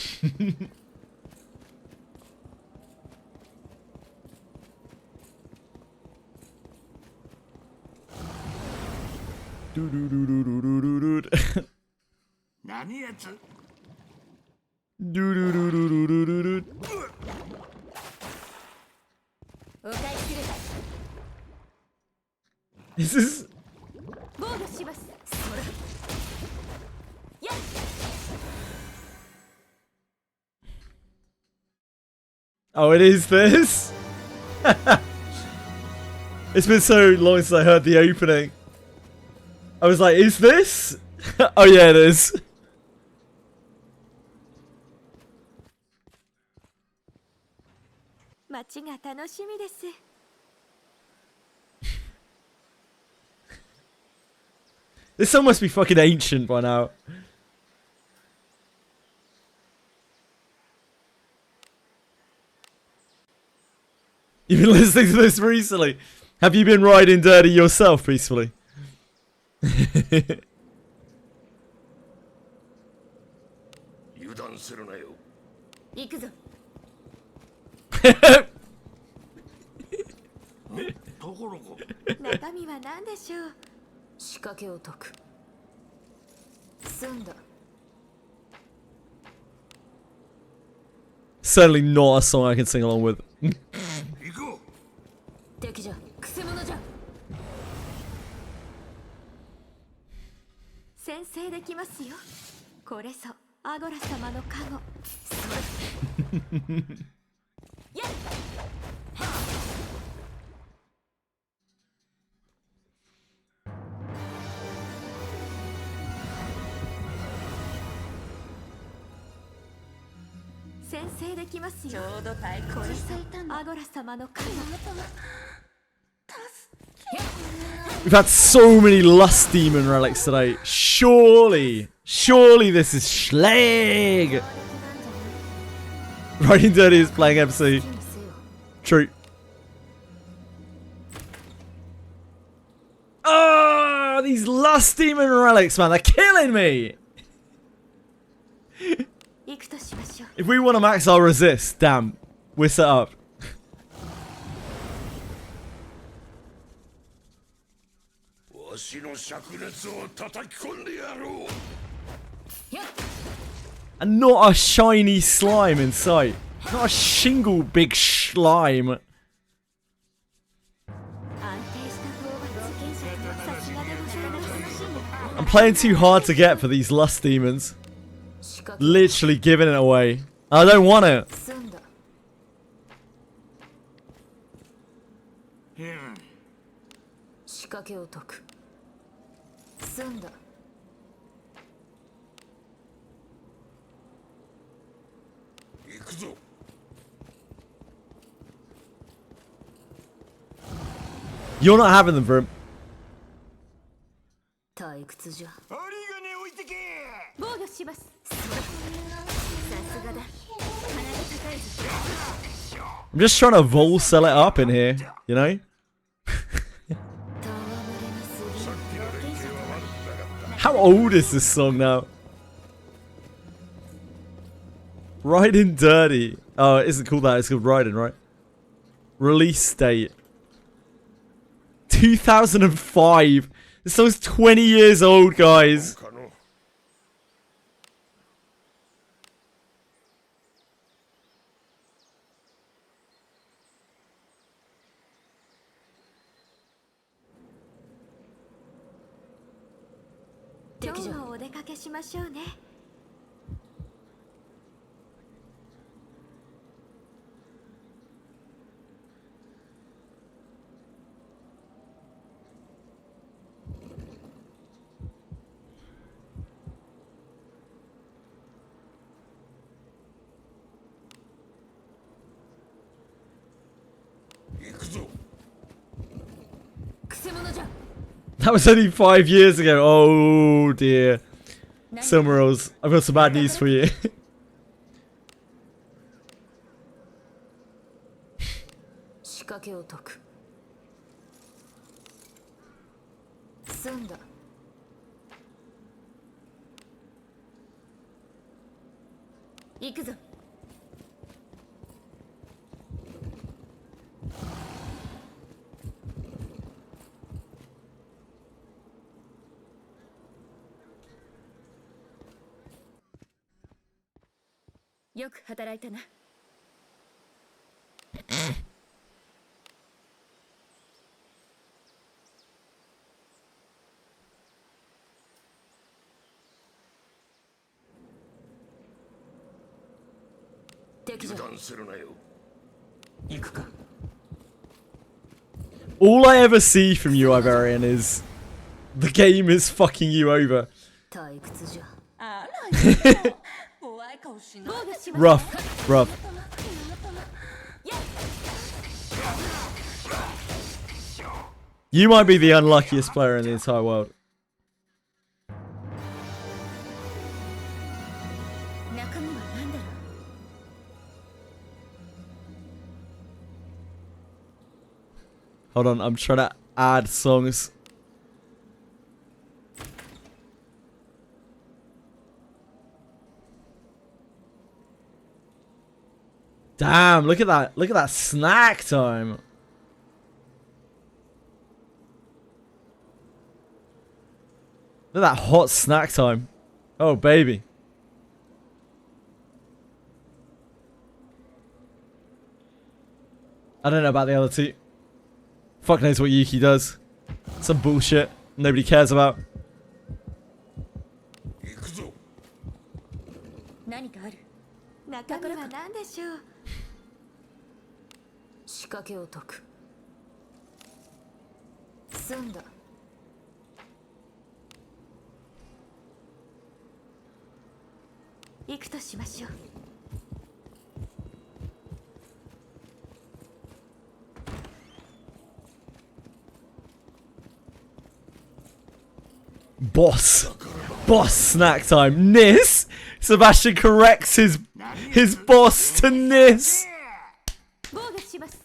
ドゥドゥドゥドゥドゥドゥドゥ何やつ？ドゥドゥドゥドゥドゥドゥドゥ。お返しする。 Is this? 防御します。それ。やっ。 Oh, it is this? It's been so long since I heard the opening. I was like, is this? Oh yeah, it is. This song must be fucking ancient by now. You've been listening to this recently. Have you been riding dirty yourself peacefully? 油断するなよ。行くぞ。ところが。中身は何でしょう。仕掛けを解く。済んだ。 Certainly not a song I can sing along with. 行こう。敵じゃ。くせ者じゃ。先制できますよ。これぞアゴラ様の加護。やっ。先制できますよ。ちょうど対抗していたの。アゴラ様の加護。 We've had so many Lust Demon relics today. Surely this is Schlag. Riding Dirty is playing MC. True. Oh, these Lust Demon relics, man, they're killing me. If we want to max our resist, damn, we're set up. And not a shiny slime in sight. Not a single big slime. I'm playing too hard to get for these lust demons. Literally giving it away. I don't want it. You're not having them for him. I'm just trying to vol sell it up in here, you know? How old is this song now? Riding Dirty. Oh, it isn't called that, it's called Riding, right? Release date 2005. This song's 20 years old, guys. That was only 5 years ago. Oh dear. Silmarils, I've got some bad news for you. 仕掛けを解く。済んだ。行くぞ。よく働いたな。油断するなよ。行くか。 All I ever see from you, Iberian, is the game is fucking you over. 退屈じゃ。Rough, rough. You might be the unluckiest player in the entire world. 中身は何だろう。 Hold on, I'm trying to add songs. Damn, look at that. Look at that snack time. Look at that hot snack time. Oh, baby. I don't know about the other two. Fuck knows what Yuki does. Some bullshit nobody cares about. 行くぞ。何かある。中身は何でしょう。仕掛けを解く。済んだ。行くとしましょう。 Boss snack time. Nis. Sebastian corrects his boss to Nis. 防御します。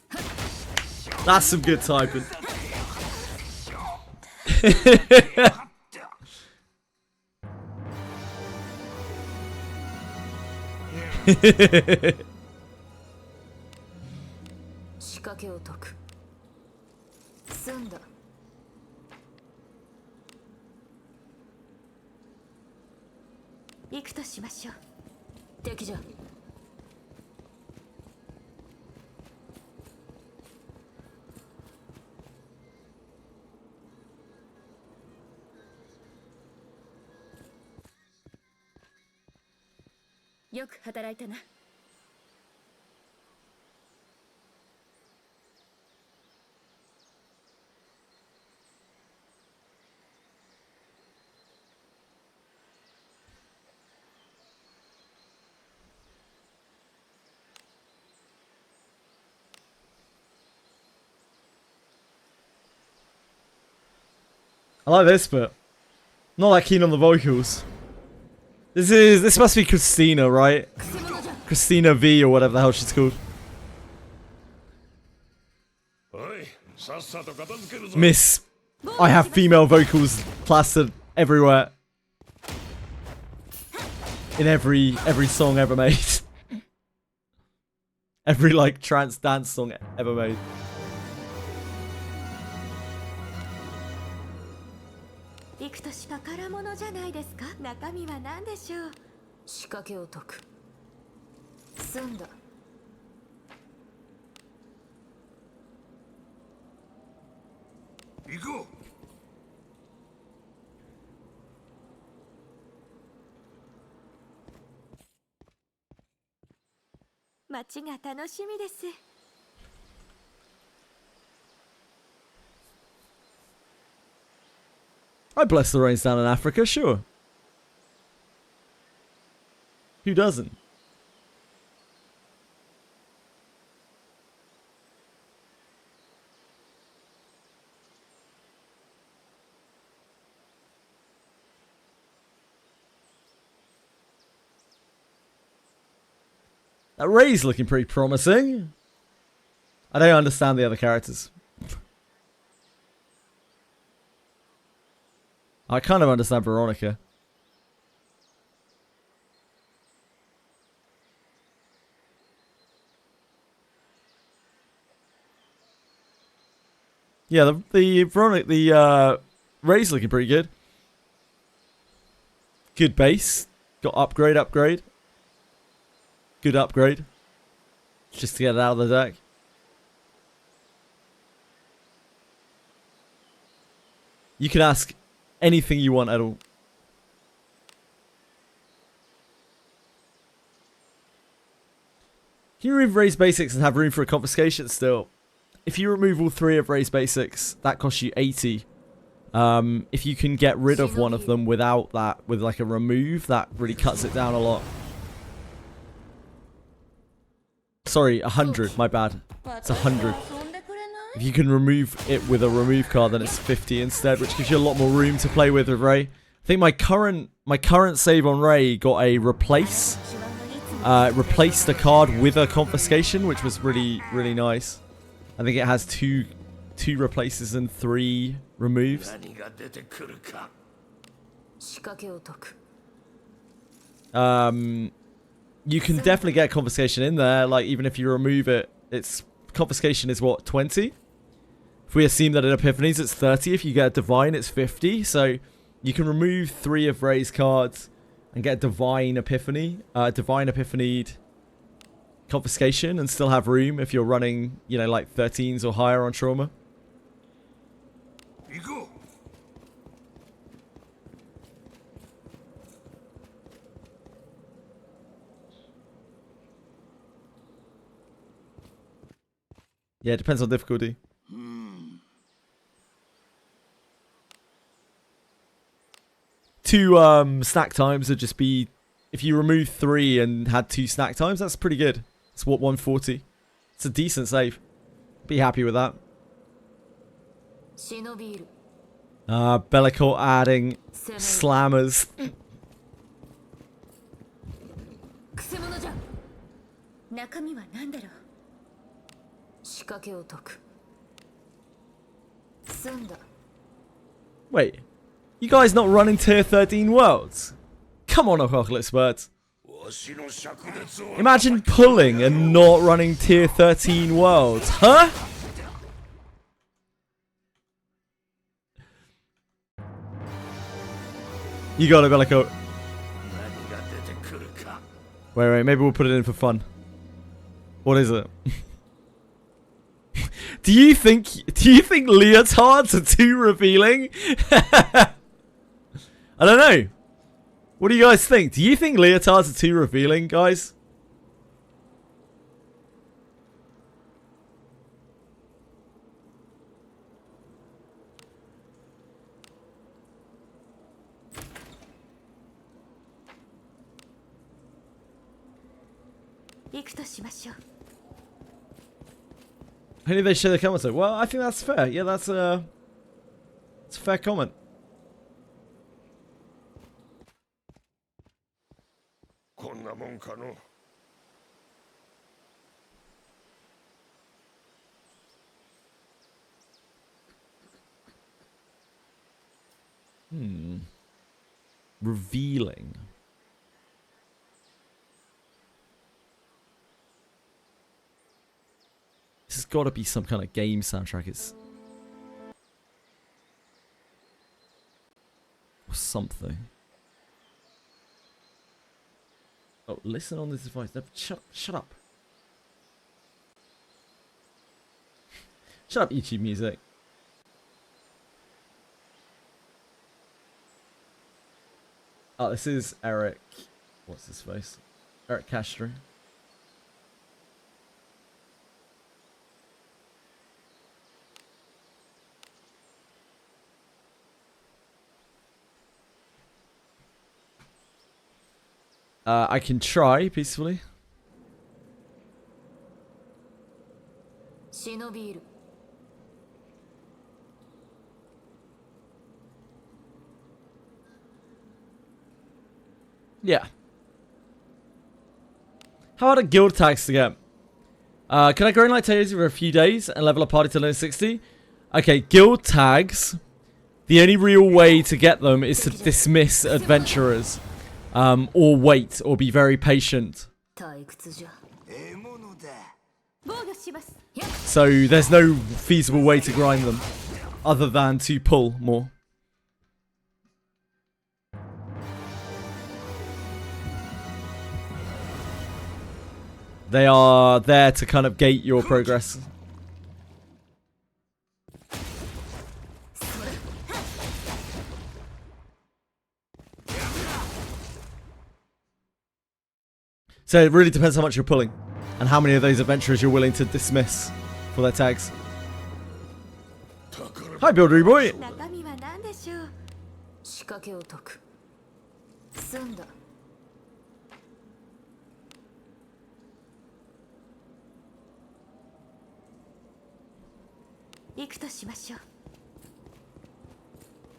That's some good typing. Shikakeotoku. 仕掛けを解く。済んだ。行くとしましょう。敵じゃ。よく働いたな。I like this, but not that keen on the vocals. This must be Christina, right? Christina V or whatever the hell she's called. おい、さっさと片付けるぞ。 Miss, I have female vocals plastered everywhere. In every song ever made. Every like trance dance song ever made. 行くとし宝物じゃないですか。中身は何でしょう。仕掛けを解く。済んだ。行こう。街が楽しみです。 I bless the rains down in Africa, sure. Who doesn't? That Ray's looking pretty promising. I don't understand the other characters. I kind of understand Veronica. Yeah, the Ray's looking pretty good. Good base. Got upgrade. Good upgrade. Just to get it out of the deck. You can ask anything you want at all. Can you remove Ray's basics and have room for a confiscation still? If you remove all 3 of Ray's basics, that costs you 80. If you can get rid of one of them without that, with like a remove, that really cuts it down a lot. Sorry, 100, my bad. It's 100. If you can remove it with a remove card, then it's 50 instead, which gives you a lot more room to play with Ray. I think my current save on Ray got a replace. Replaced a card with a confiscation, which was really, really nice. I think it has two replaces and 3 removes. You can definitely get confiscation in there. Like, even if you remove it, its confiscation is what, 20? If we assume that in Epiphanies it's 30, if you get a Divine it's 50. So you can remove 3 of Ray's cards and get Divine Epiphany, Divine Epiphanied confiscation, and still have room if you're running, you know, like 13s or higher on Trauma. Yeah, it depends on difficulty. Two snack times would just be, if you remove 3 and had 2 snack times, that's pretty good. It's what, 140. It's a decent save. Be happy with that. Bellicourt adding slammers. Wait, you guys not running tier 13 worlds? Come on, Apocalypse Birds. Imagine pulling and not running tier 13 worlds, huh? You got it, Bellicourt. Wait, maybe we'll put it in for fun. What is it? Do you think leotards are too revealing? I don't know. What do you guys think? Do you think leotards are too revealing, guys? Who did they share the comments? Well, I think that's fair. Yeah, it's a fair comment. Revealing. This has got to be some kind of game soundtrack. It's or something. Oh, listen on this device. No, shut up. Shut up, YouTube Music. Oh, this is Eric. What's his face? Eric Castro. I can try peacefully. Yeah. How hard are guild tags to get? Can I grind like Dailies for a few days and level a party to level 60? Okay, guild tags. The only real way to get them is to dismiss adventurers. Or wait, or be very patient. So there's no feasible way to grind them other than to pull more. They are there to kind of gate your progress. So it really depends how much you're pulling and how many of those adventurers you're willing to dismiss for their tags. Hi, Buildery boy. 中身は何でしょう。仕掛けを解く。済んだ。行くとしましょう。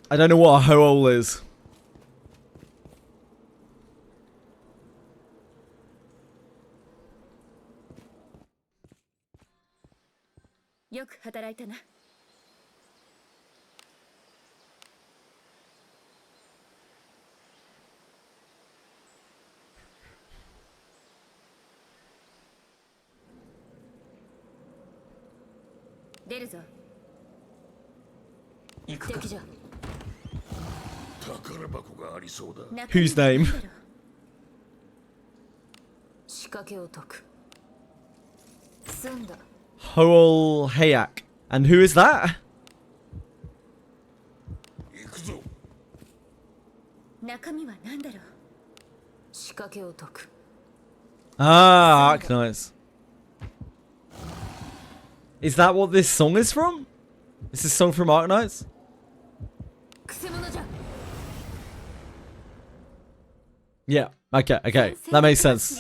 I don't know what a hole is. よく働いたな。出るぞ。行くか。敵じゃ。宝箱がありそうだ。 Whose name? 仕掛けを解く。済んだ。 Hoel Hayak. And who is that? 行くぞ。中身は何だろう。仕掛けを解く。 Ah, Arknights. Is that what this song is from? Is this song from Arknights? くせ者じゃ。 Yeah, okay. That makes sense.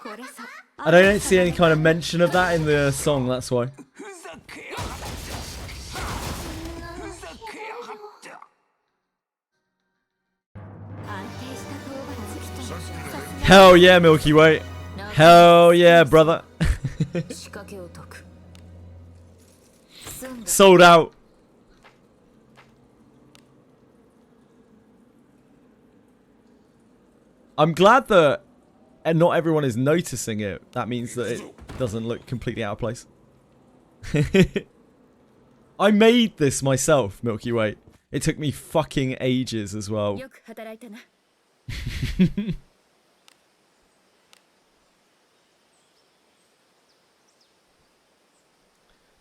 これさ。 I don't see any kind of mention of that in the song, that's why. ふざけやがって。ふざけやがって。安定した討伐。さっきの Hell yeah, Milky Way. Hell yeah, brother. 仕掛けを解く。済んだ。 Sold out. I'm glad that not everyone is noticing it. That means that it doesn't look completely out of place. I made this myself, Milky Way. It took me fucking ages as well. よく働いたな。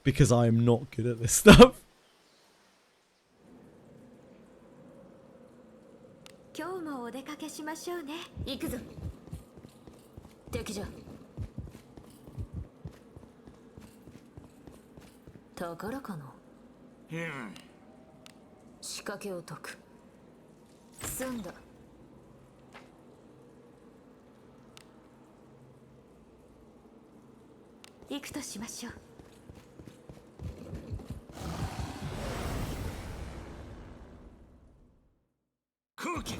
Because I am not good at this stuff. 今日もお出かけしましょうね。行くぞ。敵じゃ。宝かな。仕掛けを解く。済んだ。行くとしましょう。 空気。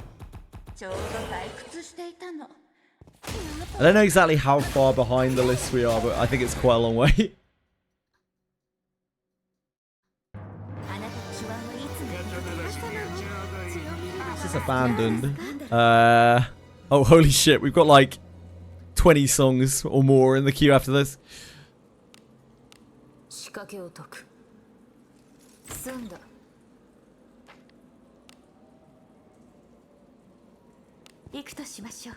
ちょうど退屈していたの。 I don't know exactly how far behind the list we are, but I think it's quite a long way. あなたの手腕はいつも味方なの。強みが This is abandoned. Oh, holy shit. We've got like 20 songs or more in the queue after this. 仕掛けを解く。済んだ。 行くとしましょう。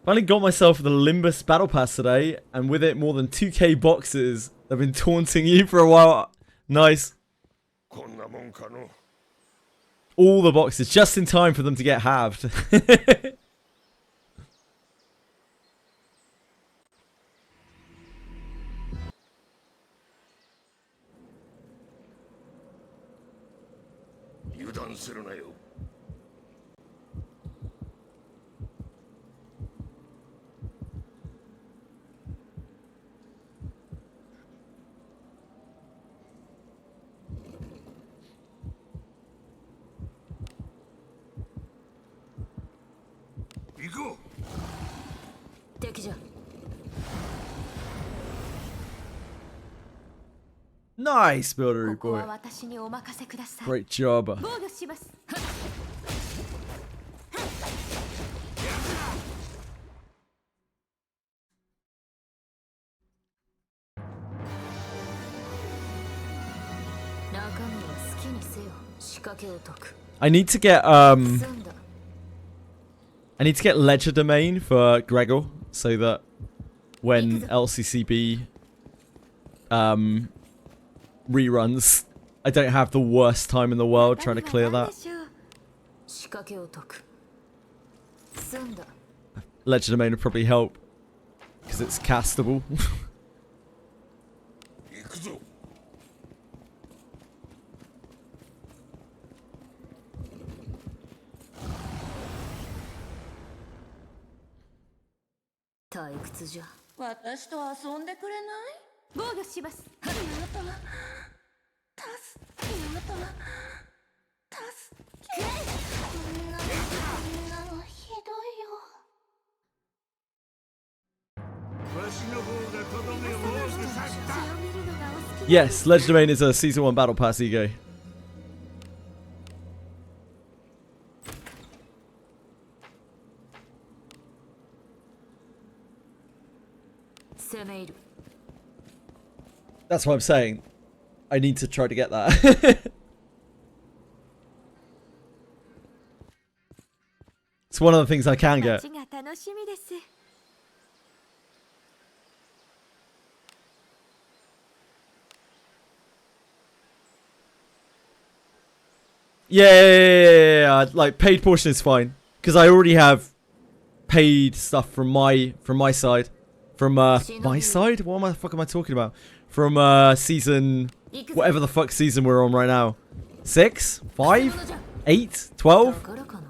Finally got myself the Limbus Battle Pass today, and with it more than 2k boxes. They've been taunting you for a while. Nice. こんなもんかの。 All the boxes, just in time for them to get halved. 油断するなよ。 行こう。Nice, Buildery ここは boy. 私にお任せください。 Great job. 防御します。中身は好きにせよ。仕掛けを解く。 I need to get 済んだ。 I need to get ledger domain for Gregor so that when LCCB reruns, I don't have the worst time in the world trying to clear that. 仕掛けを解く。済んだ。 Ledger domain would probably help because it's castable. 行くぞ。退屈じゃ。私と遊んでくれない？防御します。あなたはあなたは助け。こんなのひどいよ。 わしの方がとどめを多く刺した。 血を見るのがお好き。 Yes, ledger domain is a season 1 battle pass ego. 攻め入る。 That's what I'm saying. I need to try to get that. It's one of the things I can get. 街が楽しみです。 Yeah. Like paid portion is fine because I already have paid stuff from my side, from my side. What the fuck am I talking about? From season, whatever the fuck season we're on right now. 6, 5, 8, 12. 宝かの。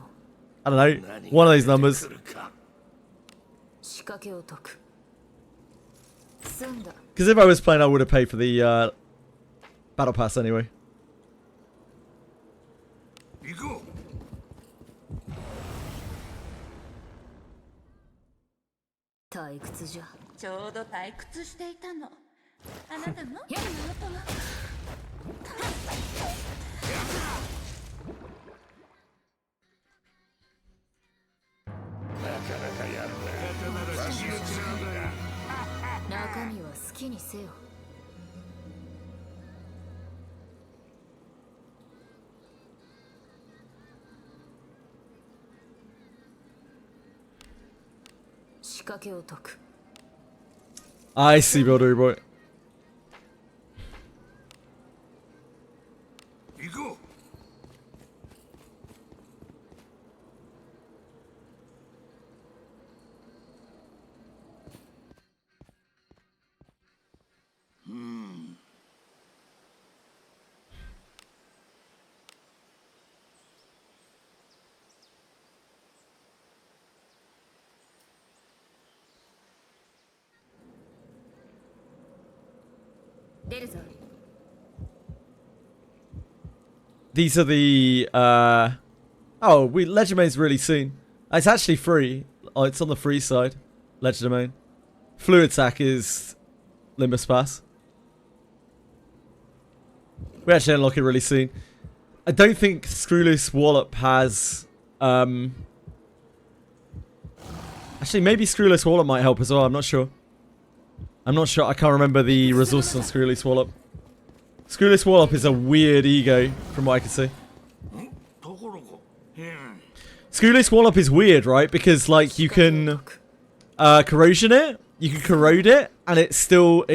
I don't know. One of those numbers. 仕掛けを解く。済んだ。 Because if I was playing, I would have paid for the battle pass anyway. 行こう。 退屈じゃ。 ちょうど退屈していたの。あなたも？あなたはなかなかやるな。わしの力だ。中身は好きにせよ。仕掛けを解く。 I see, Buildery boy. 行こう。 出るぞ。 These are the oh, ledger domain's really soon. It's actually free. Oh, it's on the free side. Ledger domain. Fluid Sack is Limbus Pass. We actually unlock it really soon. I don't think Screwloose Wallop has actually maybe Screwloose Wallop might help as well, I'm not sure. I'm not sure, I can't remember the resources on Screwloose Wallop. Screwloose Wallop is a weird ego, from what I can see. Screwloose Wallop is weird, right? Because, like, you can corrosion it, you can corrode it, and it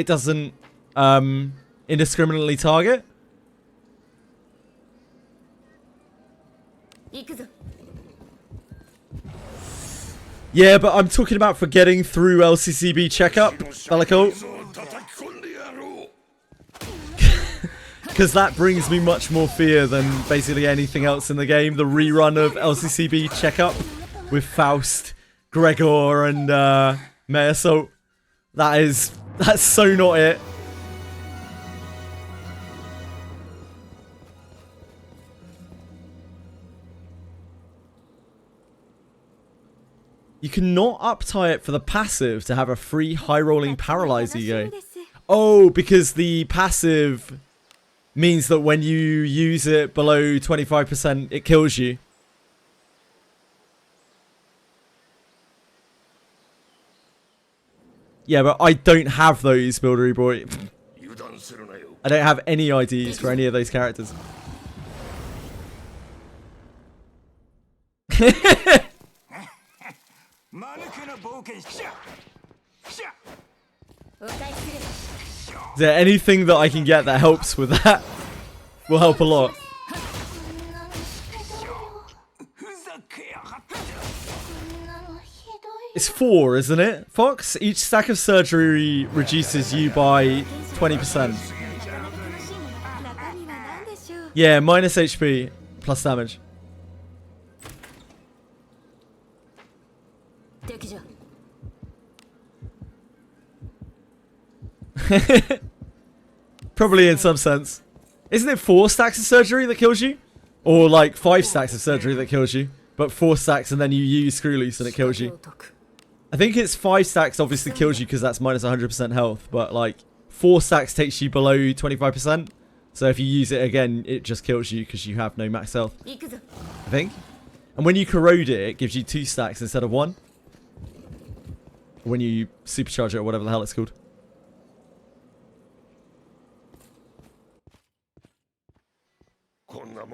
doesn't indiscriminately target. 行くぞ。 Yeah, but I'm talking about for getting through LCCB checkup, Bellico. Because that brings me much more fear than basically anything else in the game. The rerun of LCCB checkup with Faust, Gregor, and Mayor Salt. That's so not it. You cannot uptie it for the passive to have a free high rolling paralyze ego. Oh, because the passive means that when you use it below 25%, it kills you. Yeah, but I don't have those, Buildery Boy. I don't have any IDs for any of those characters. Is there anything that I can get that helps with that? Will help a lot. It's 4, isn't it, Fox? Each stack of surgery reduces you by 20%. Yeah, minus HP, plus damage. Probably in some sense. Isn't it 4 stacks of surgery that kills you? Or like 5 stacks of surgery that kills you? But 4 stacks and then you use Screw Loose and it kills you. I think it's 5 stacks obviously kills you because that's minus 100% health. But like 4 stacks takes you below 25%. So if you use it again, it just kills you because you have no max health. I think. And when you corrode it, it gives you 2 stacks instead of 1. When you supercharge it or whatever the hell it's called.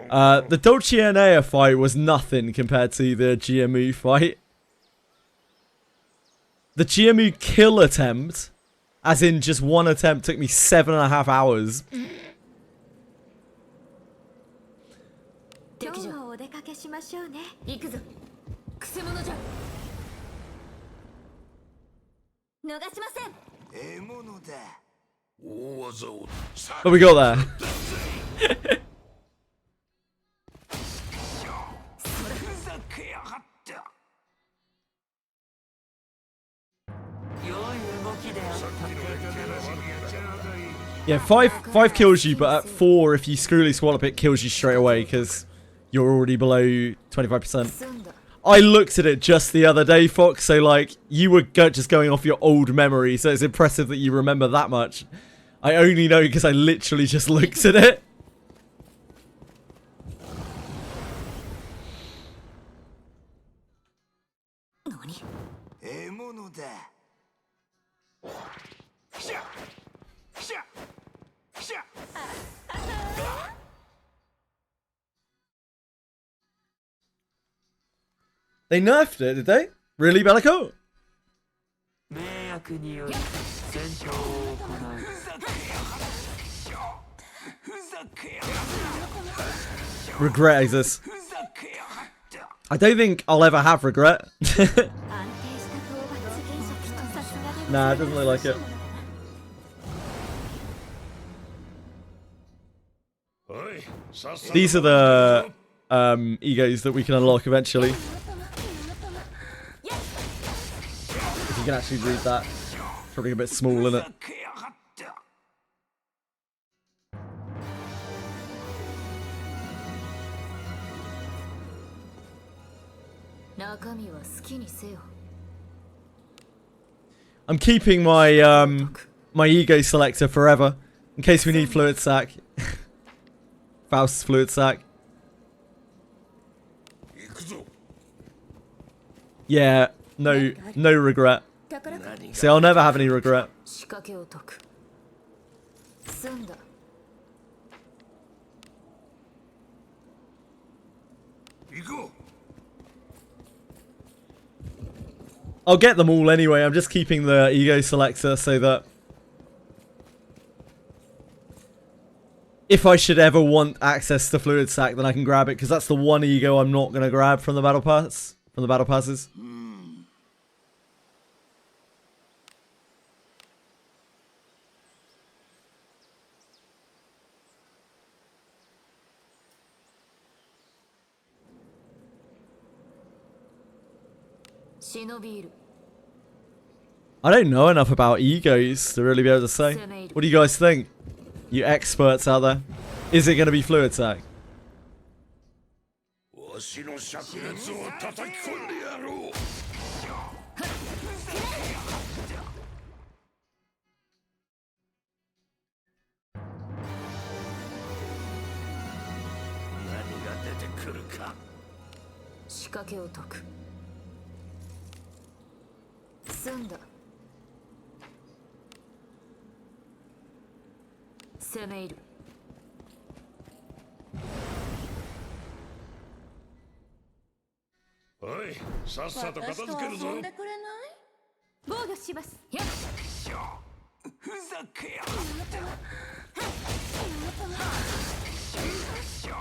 The Dulcinea fight was nothing compared to the GMU fight. The GMU kill attempt, as in just one attempt, took me 7.5 hours. But we got there. Yeah, 5 kills you, but at 4, if you Screwly Swallop it, kills you straight away because you're already below 25%. I looked at it just the other day, Fox, so like, you were just going off your old memory, so it's impressive that you remember that much. I only know because I literally just looked at it. They nerfed it, did they? Really, Bellico? Regret exists. I don't think I'll ever have regret. Nah, it doesn't look like it. These are the egos that we can unlock eventually. If you can actually read that. It's probably a bit small, isn't it? I'm keeping my my ego selector forever in case we need fluid sac. Faust's fluid sac. Yeah, no regret. See, I'll never have any regret. I'll get them all anyway. I'm just keeping the ego selector so that if I should ever want access to fluid sac, then I can grab it, because that's the one ego I'm not going to grab from the battle pass, from the battle passes. I don't know enough about egos to really be able to say. What do you guys think? You experts out there. Is it going to be fluid sac? てくるか。仕掛けを解く。済んだ。攻め入る。おい、さっさと片付けるぞ。遊んでくれない？防御します。やっしょ、ふざけやがって。しょ、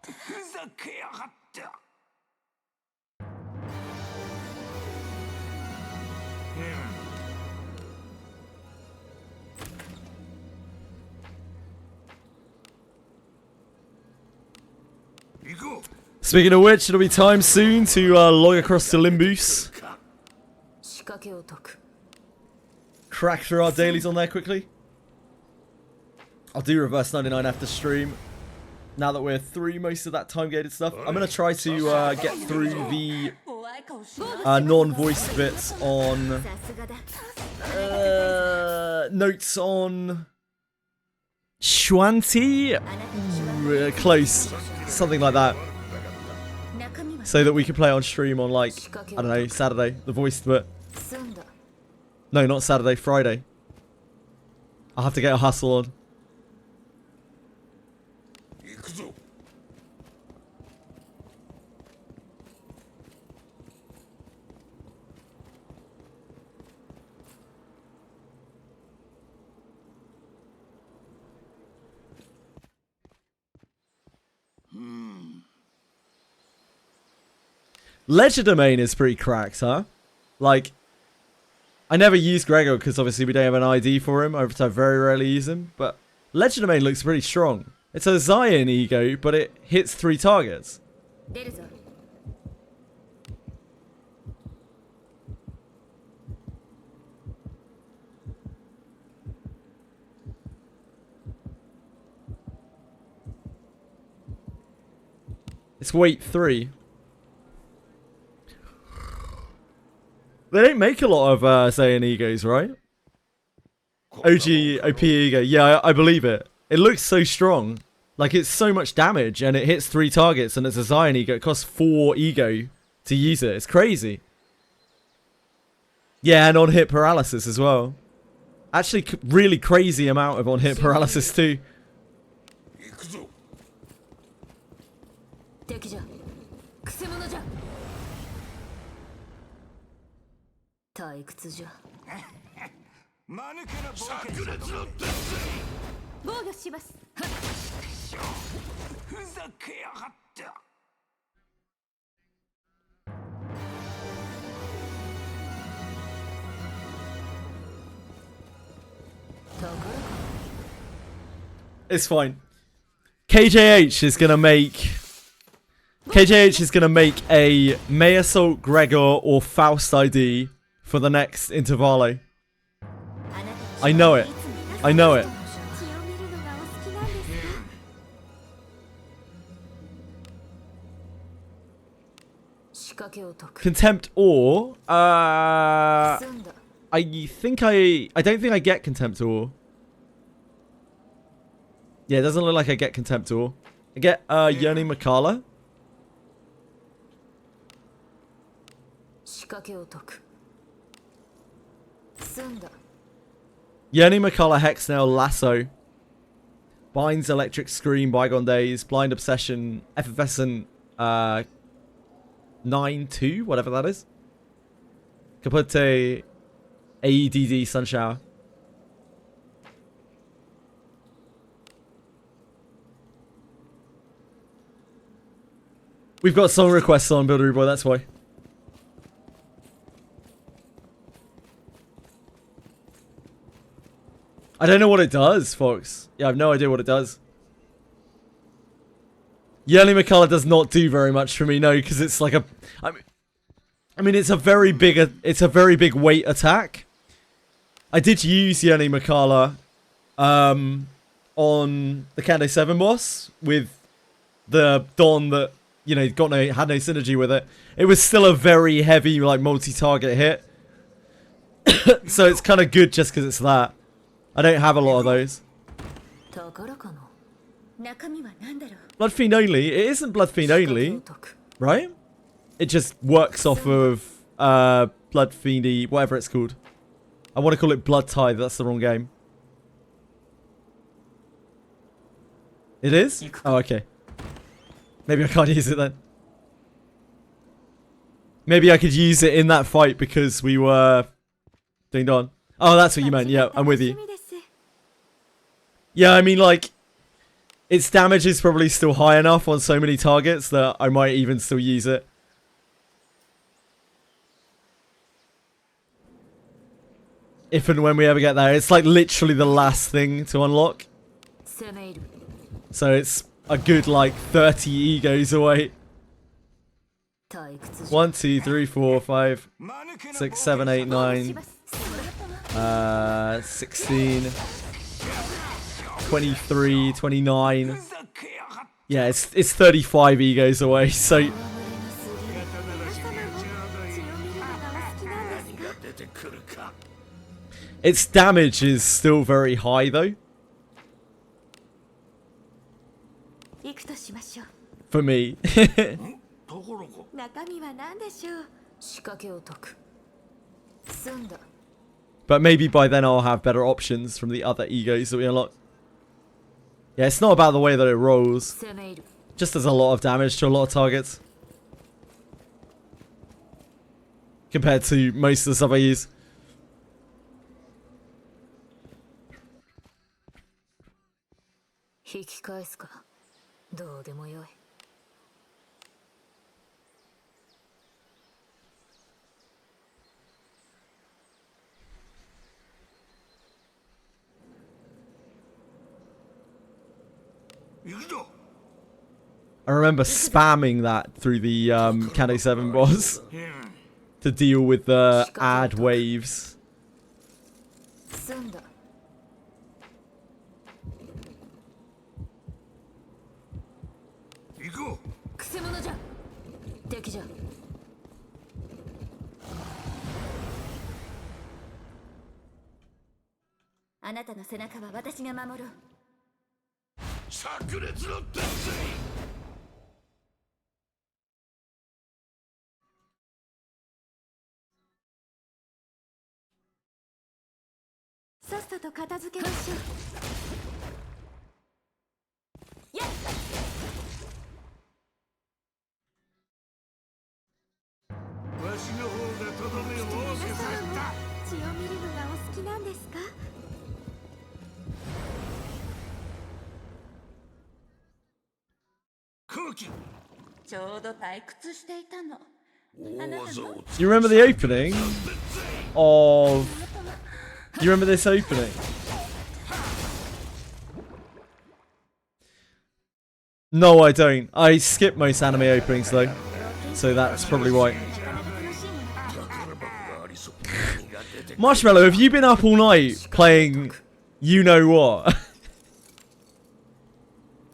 ふざけやがって。行こう。 Speaking of which, it'll be time soon to log across to Limbus. 仕掛けを解く。 Crack through our dailies on there quickly. I'll do reverse 99 after stream. Now that we're through most of that time gated stuff, I'm going to try to get through the non-voiced bits on notes on Shuanti. Close, something like that. So that we can play on stream on, like, I don't know, Saturday, the voiced bit. No, not Saturday, Friday. I'll have to get a hustle on. Ledger domain is pretty cracked, huh? Like, I never use Gregor because obviously we don't have an ID for him. I very rarely use him. But Ledger domain looks pretty strong. It's a Zion ego, but it hits 3 targets. It's weight 3. They don't make a lot of Zayn egos, right? OG, OP ego. Yeah, I believe it. It looks so strong. Like, it's so much damage, and it hits 3 targets, and it's a Zion ego. It costs 4 ego to use it. It's crazy. Yeah, and on-hit paralysis as well. Actually, really crazy amount of on-hit paralysis too. 敵じゃ。くせ者じゃ。退屈じゃ。間抜けな冒険者だ。防御します。ふざけやがって。It's fine. KJH is gonna make a May Assault Gregor or Faust ID for the next Intervalo. I know it. I know it. Contempt or I don't think I get Contempt or. Yeah, it doesn't look like I get Contempt or. I get Yearning Makala. Yearning Makala, Hexnail, Lasso. Binds, Electric Scream, Bygone Days, Blind Obsession, Effervescent 9-2, whatever that is. Capote, AEDD, Sunshower. We've got song requests on Buildery Boy, that's why. I don't know what it does, folks. Yeah, I have no idea what it does. Yearly McCullough does not do very much for me, no, because it's like a... I mean, it's a very big weight attack. I did use Yearly McCullough on the Kando 7 boss with the Don that, you know, had no synergy with it. It was still a very heavy, like, multi-target hit. So it's kind of good just because it's that. I don't have a lot of those. 中身は何だろう。Blood Fiend only. It isn't Blood Fiend only, right? It just works off of Blood Fiendy, whatever it's called. I want to call it Blood Tithe. That's the wrong game. It is? Oh, okay. Maybe I can't use it then. Maybe I could use it in that fight because we were ding dong. Oh, that's what you meant. Yeah, I'm with you. Yeah, I mean, like, its damage is probably still high enough on so many targets that I might even still use it. If and when we ever get there. It's like literally the last thing to unlock. So it's a good like 30 egos away. 1, 2, 3, 4, 5, 6, 7, 8, 9, 16, 23, 29. Yeah, it's 35 egos away, so its damage is still very high though. For me. But maybe by then I'll have better options from the other egos that we unlock. Yeah, it's not about the way that it rolls. Just does a lot of damage to a lot of targets. Compared to most of the stuff I use. I remember spamming that through the Kanto 7 boss to deal with the ad waves. You remember the opening of... You remember this opening? No, I don't. I skip most anime openings though. So that's probably why. Marshmallow, have you been up all night playing you know what?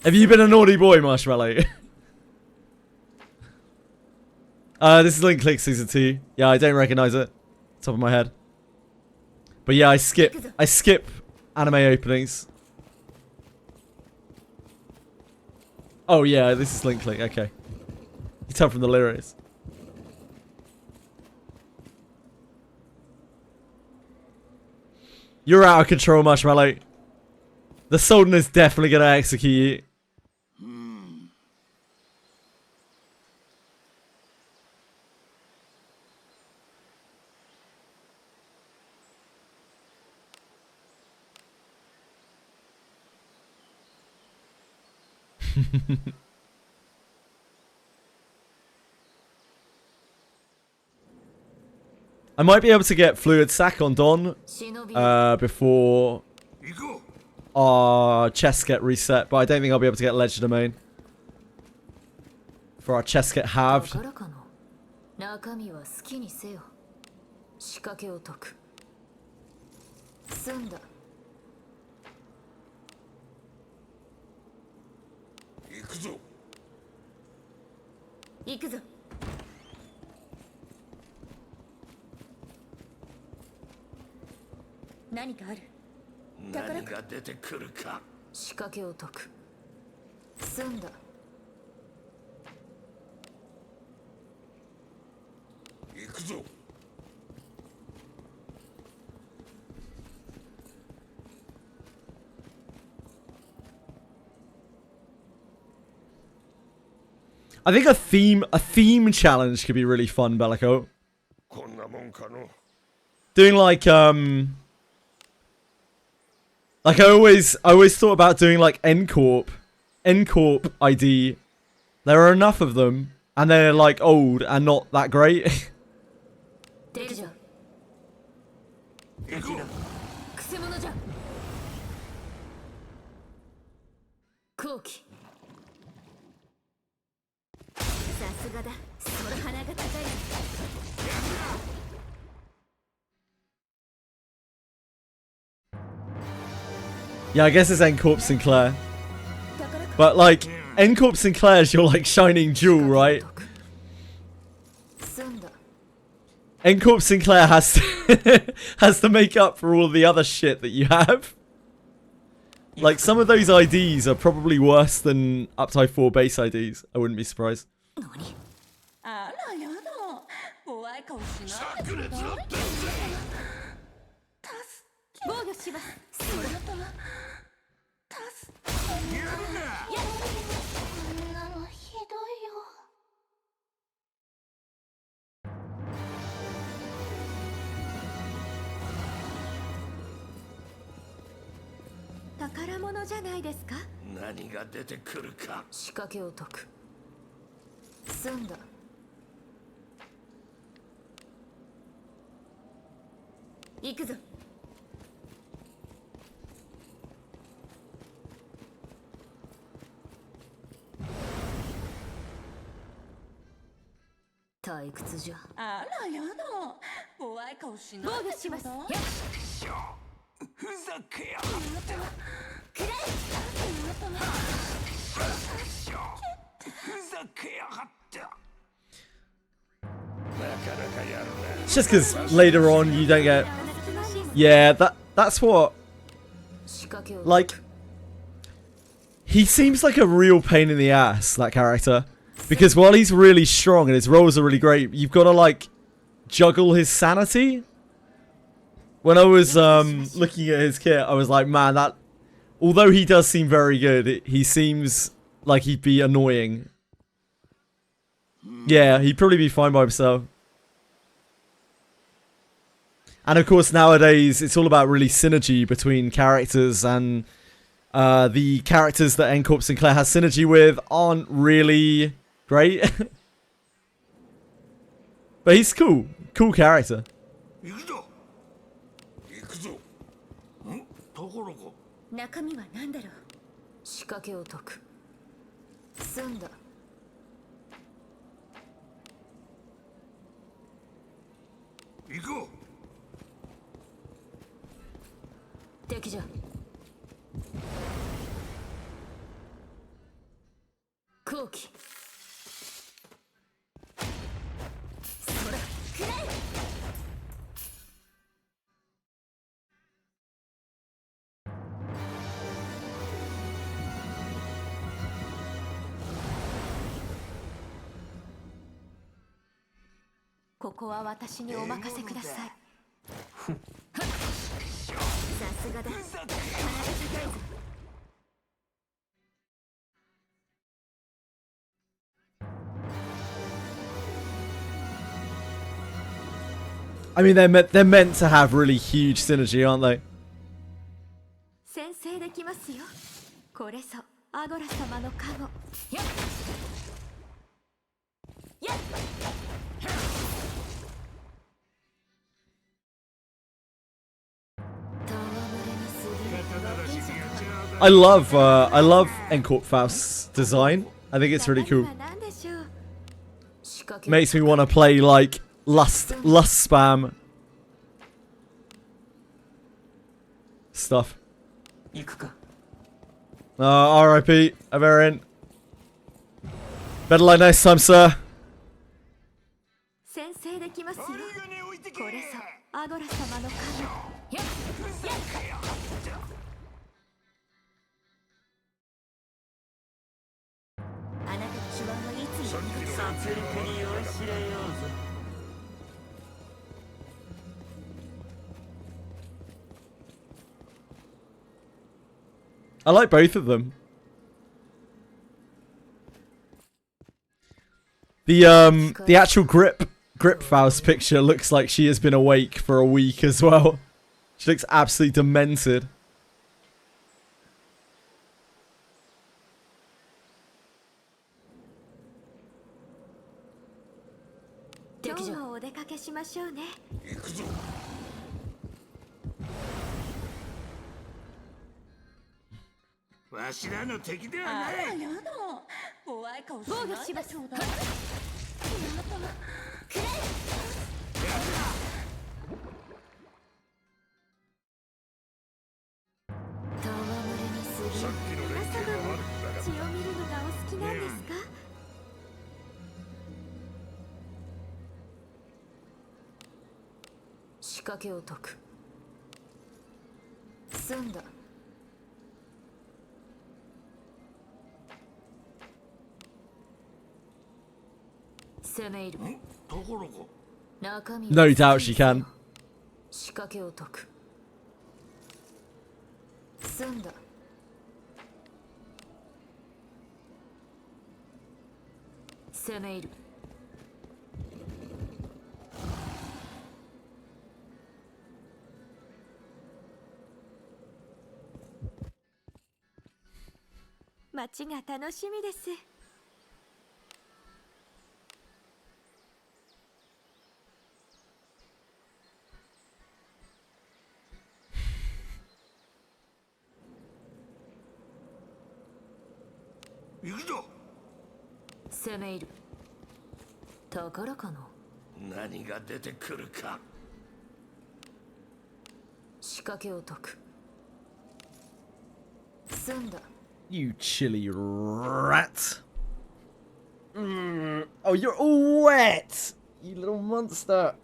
Have you been a naughty boy, Marshmallow? This is Link Click Season 2. Yeah, I don't recognise it. Top of my head. But yeah, I skip anime openings. Oh yeah, this is Link Click, okay. You tell from the lyrics. You're out of control, Marshmallow. The Sultan is definitely gonna execute you. I might be able to get Fluid Sack on Dawn before our chests get reset, but I don't think I'll be able to get Ledge Domain for our chests get halved. 行くぞ。I think a theme challenge could be really fun, Bellico. こんなもんかの。 Doing like I always thought about doing like NCorp ID. There are enough of them, and they're like old and not that great. 敵じゃくせ者じゃ後期さすがだその鼻が高い Yeah, I guess it's NCorp Sinclair. But like, NCorp Sinclair's your like shining jewel, right? NCorp Sinclair has to has to make up for all the other shit that you have. Like, some of those IDs are probably worse than Uptide 4 base IDs. I wouldn't be surprised. あらやだ怖い顔しない炸裂だったぜ。防御しますそなたは助けやるなこんなのひどいよ宝物じゃないですか何が出てくるか。仕掛けを解く済んだ行くぞ退屈じゃあらやだ怖い顔しない防御しますよふざけやがってくらえふざけやがってなかなかやるな。 It's just because later on you don't get... Yeah, that's what... Like... He seems like a real pain in the ass, that character. Because while he's really strong and his rolls are really great, you've got to, like, juggle his sanity. When I was looking at his kit, I was like, man, that... Although he does seem very good, he seems like he'd be annoying. Yeah, he'd probably be fine by himself. And of course, nowadays, it's all about really synergy between characters, and the characters that NCorp Sinclair has synergy with aren't really great. But he's cool. Cool character. 行くぞ。行くぞ。ん？ところが。中身は何だろう仕掛けを解く済んだ行こう。敵じゃ後期そらくらえ ここは私にお任せくださいさすがだ鼻が高いぞ I mean, they're meant to have really huge synergy, aren't they? 先制できますよこれぞアゴラ様の加護やっやっ I love NCorp Faust's design. I think it's really cool. Makes me want to play like lust spam stuff. R.I.P. Avarian. Better luck next time, sir. 先制できますよこれぞアゴラ様の加護やっあなたの手腕はいつも殺戮に酔いしれようぞ I like both of them. The actual Grip Faust picture looks like she has been awake for a week as well. She looks absolutely demented. No doubt she can. You chilly rat. Oh, you're all wet. You little monster.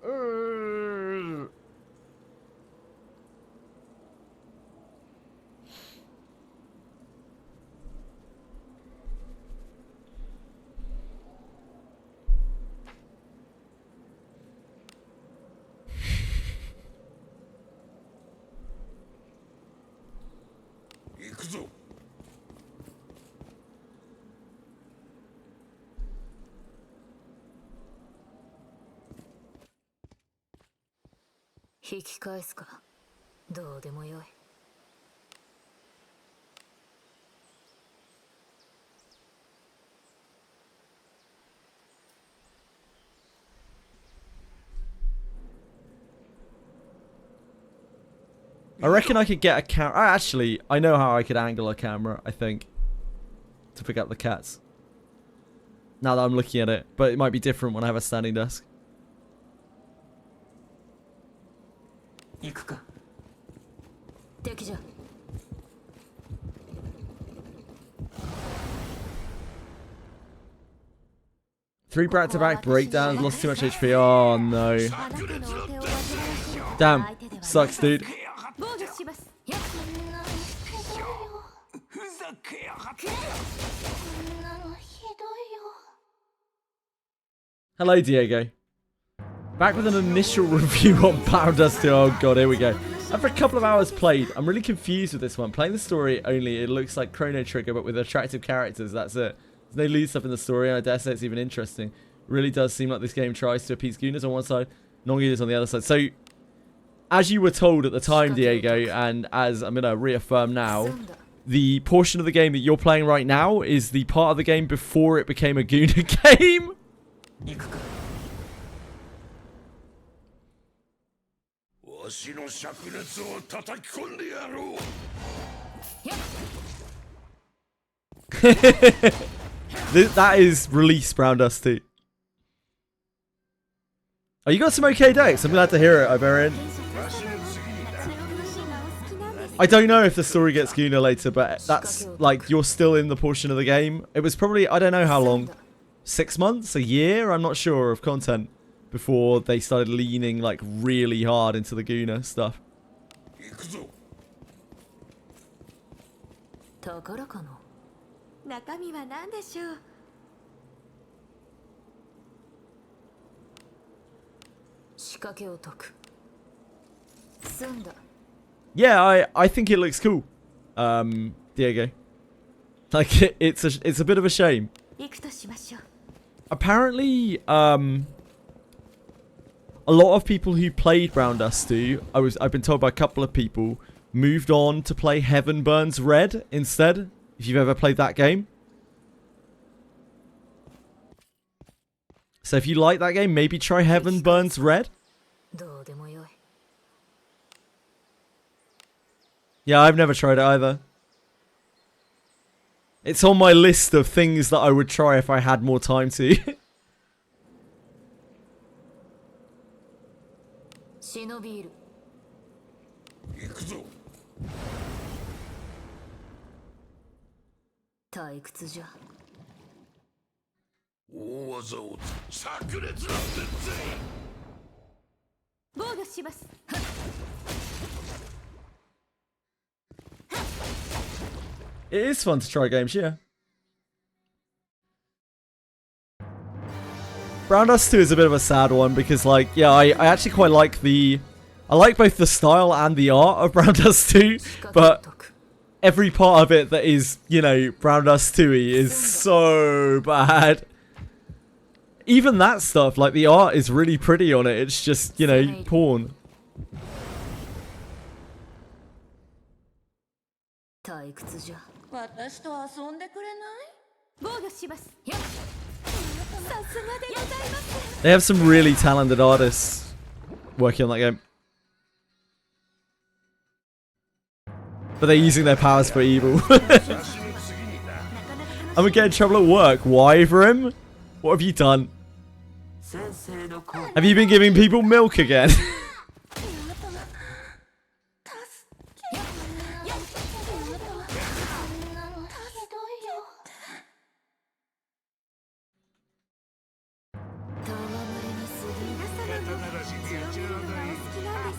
I reckon I could get a camera. Actually, I know how I could angle a camera, I think, to pick up the cats. Now that I'm looking at it. But it might be different when I have a standing desk. Three back-to-back breakdowns, lost too much HP. Oh no. Damn. Sucks, dude. Hello, Diego. Back with an initial review on Battle Dust 2. Oh god, here we go. After a couple of hours played, I'm really confused with this one. Playing the story only, it looks like Chrono Trigger, but with attractive characters. That's it. There's no loot stuff in the story, and I dare say it's even interesting. It really does seem like this game tries to appease Gooners on one side, non-Gooners on the other side. So, as you were told at the time, Diego, and as I'm going to reaffirm now, the portion of the game that you're playing right now is the part of the game before it became a Gooner game. That is release Brown Dust 2. Oh, you got some okay decks. I'm glad to hear it, Iberian. I don't know if the story gets Gooner later, but that's like you're still in the portion of the game. It was probably, I don't know how long, 6 months, a year, I'm not sure, of content before they started leaning like really hard into the Gooner stuff. Yeah, I think it looks cool. Diego. Like, it's a bit of a shame. 行くとしましょう。 Apparently, a lot of people who played Brown Dust 2, I've been told by a couple of people, moved on to play Heaven Burns Red instead, if you've ever played that game. So if you like that game, maybe try Heaven Burns Red. どうでもよい。 Yeah, I've never tried it either. It's on my list of things that I would try if I had more time to. 忍びいる。行くぞ。退屈じゃ。大技を炸裂なんてぜ。防御します。 It is fun to try games, yeah. Brown Dust 2 is a bit of a sad one because, like, yeah, I actually quite like I like both the style and the art of Brown Dust 2, but every part of it that is, you know, Brown Dust 2-y is so bad. Even that stuff, like, the art is really pretty on it, it's just, you know, porn. 退屈じゃ。 私と遊んでくれない？防御します。さすがでございます。 They have some really talented artists working on that game. But they're using their powers for evil. I'm gonna get in trouble at work. Why, Ivrim? What have you done? 先生の声 Have you been giving people milk again?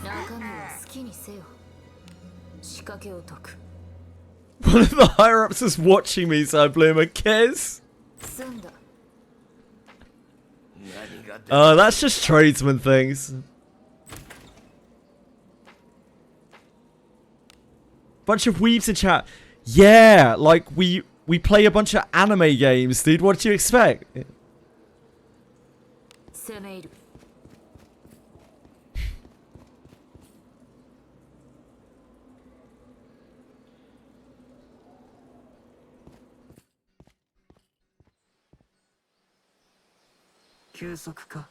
中身は好きにせよ。仕掛けを解く。 One of the higher ups is watching me, so I blew him a kiss. 済んだ。 That's just tradesman things. Bunch of weebs in chat. Yeah, like we play a bunch of anime games, dude. What did you expect? 攻め入る。 休息か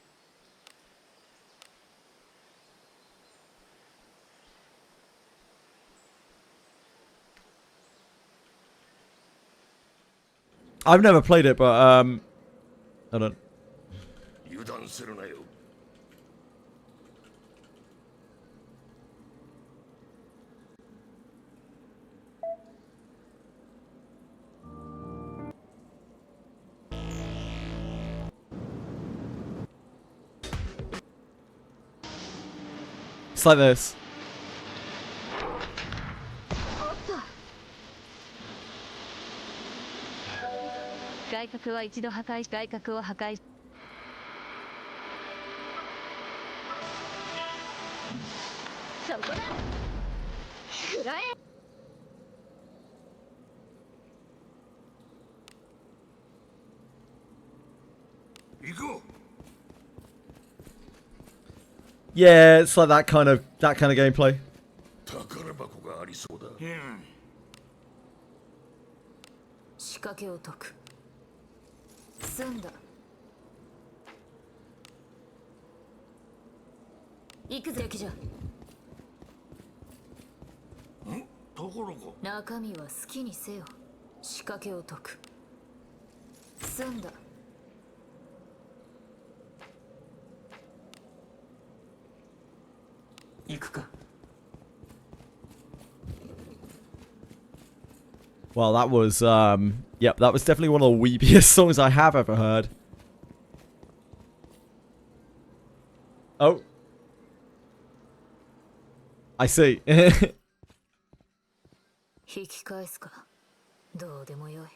I've never played it, but I don't. 油断するなよ。 It's like this. 外角は一度破壊し外角を破壊しそこだ食らえ 行こう。 Yeah, it's like that kind of gameplay. 宝箱がありそうだ。仕掛けを解く。済んだ。行くぜ。敵じゃ。ところが。中身は好きにせよ。仕掛けを解く。済んだ。 行くか Well, that was yep, that was definitely one of the weebiest songs I have ever heard. Oh. I see. 引き返すか。どうでもよい。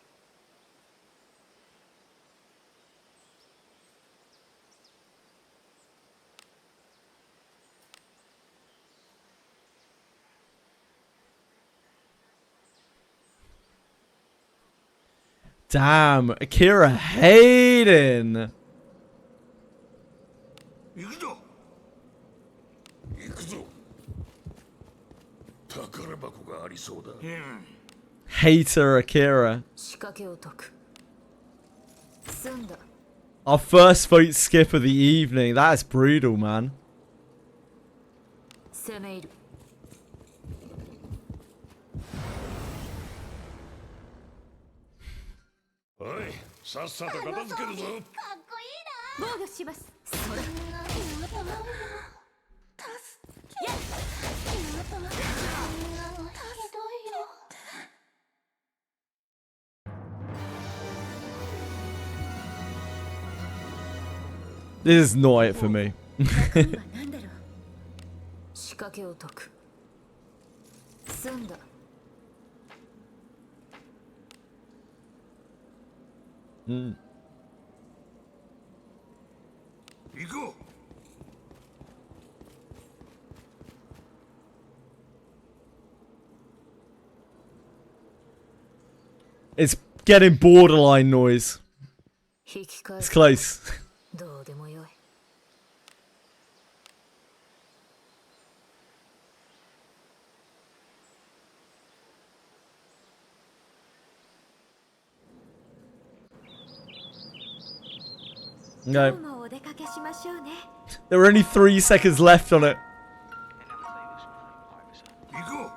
Damn, Akira Hayden. 行くぞ行くぞ宝箱がありそうだ Hater Akira. 仕掛けを解く済んだ Our first vote skip of the evening. That is brutal, man. 攻め入る おいさっさと片付けるぞかっこいいな防御しますそれ助けひどいよ This is not it for me. 中身は何だろう仕掛けを解く済んだ 行こう It's getting borderline noise. 引き返 It's す close. どうでもよい No. もうお出かけしましょうね There were only 3 seconds left on it. 行こ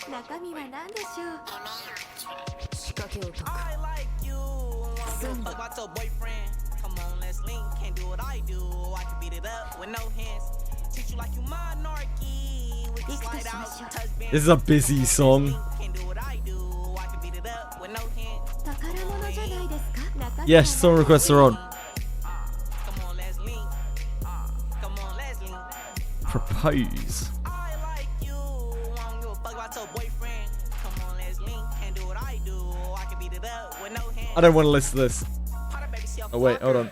う 中身は何でしょう仕掛けを解く I like you. Fuck about your boyfriend. Come on, let's link. Can't do what I do. I can beat it up with no hands. Teach you like you monarchy. We can slide out, touch band. This is a busy song. Can't do what I do. I can beat it up with no hands. 宝物じゃないですか中身は Yes, song requests are on. Come on, let's link. Come on, let's link. Propose. I like you. I don't give a fuck about your boyfriend. Come on, let's link. Can't do what I do. I can beat it up with no hands. I don't want to listen to this. Oh wait, hold on.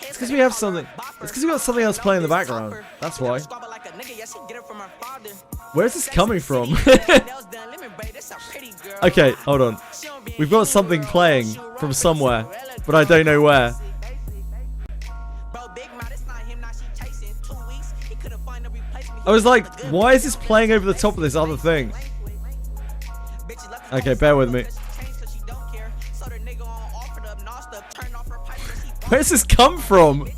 It's because we have something. It's because we got something else playing in the background. That's why. Where's this coming from? Okay, hold on. We've got something playing from somewhere, but I don't know where. I was like, why is this playing over the top of this other thing? Okay, bear with me. Where's this come from?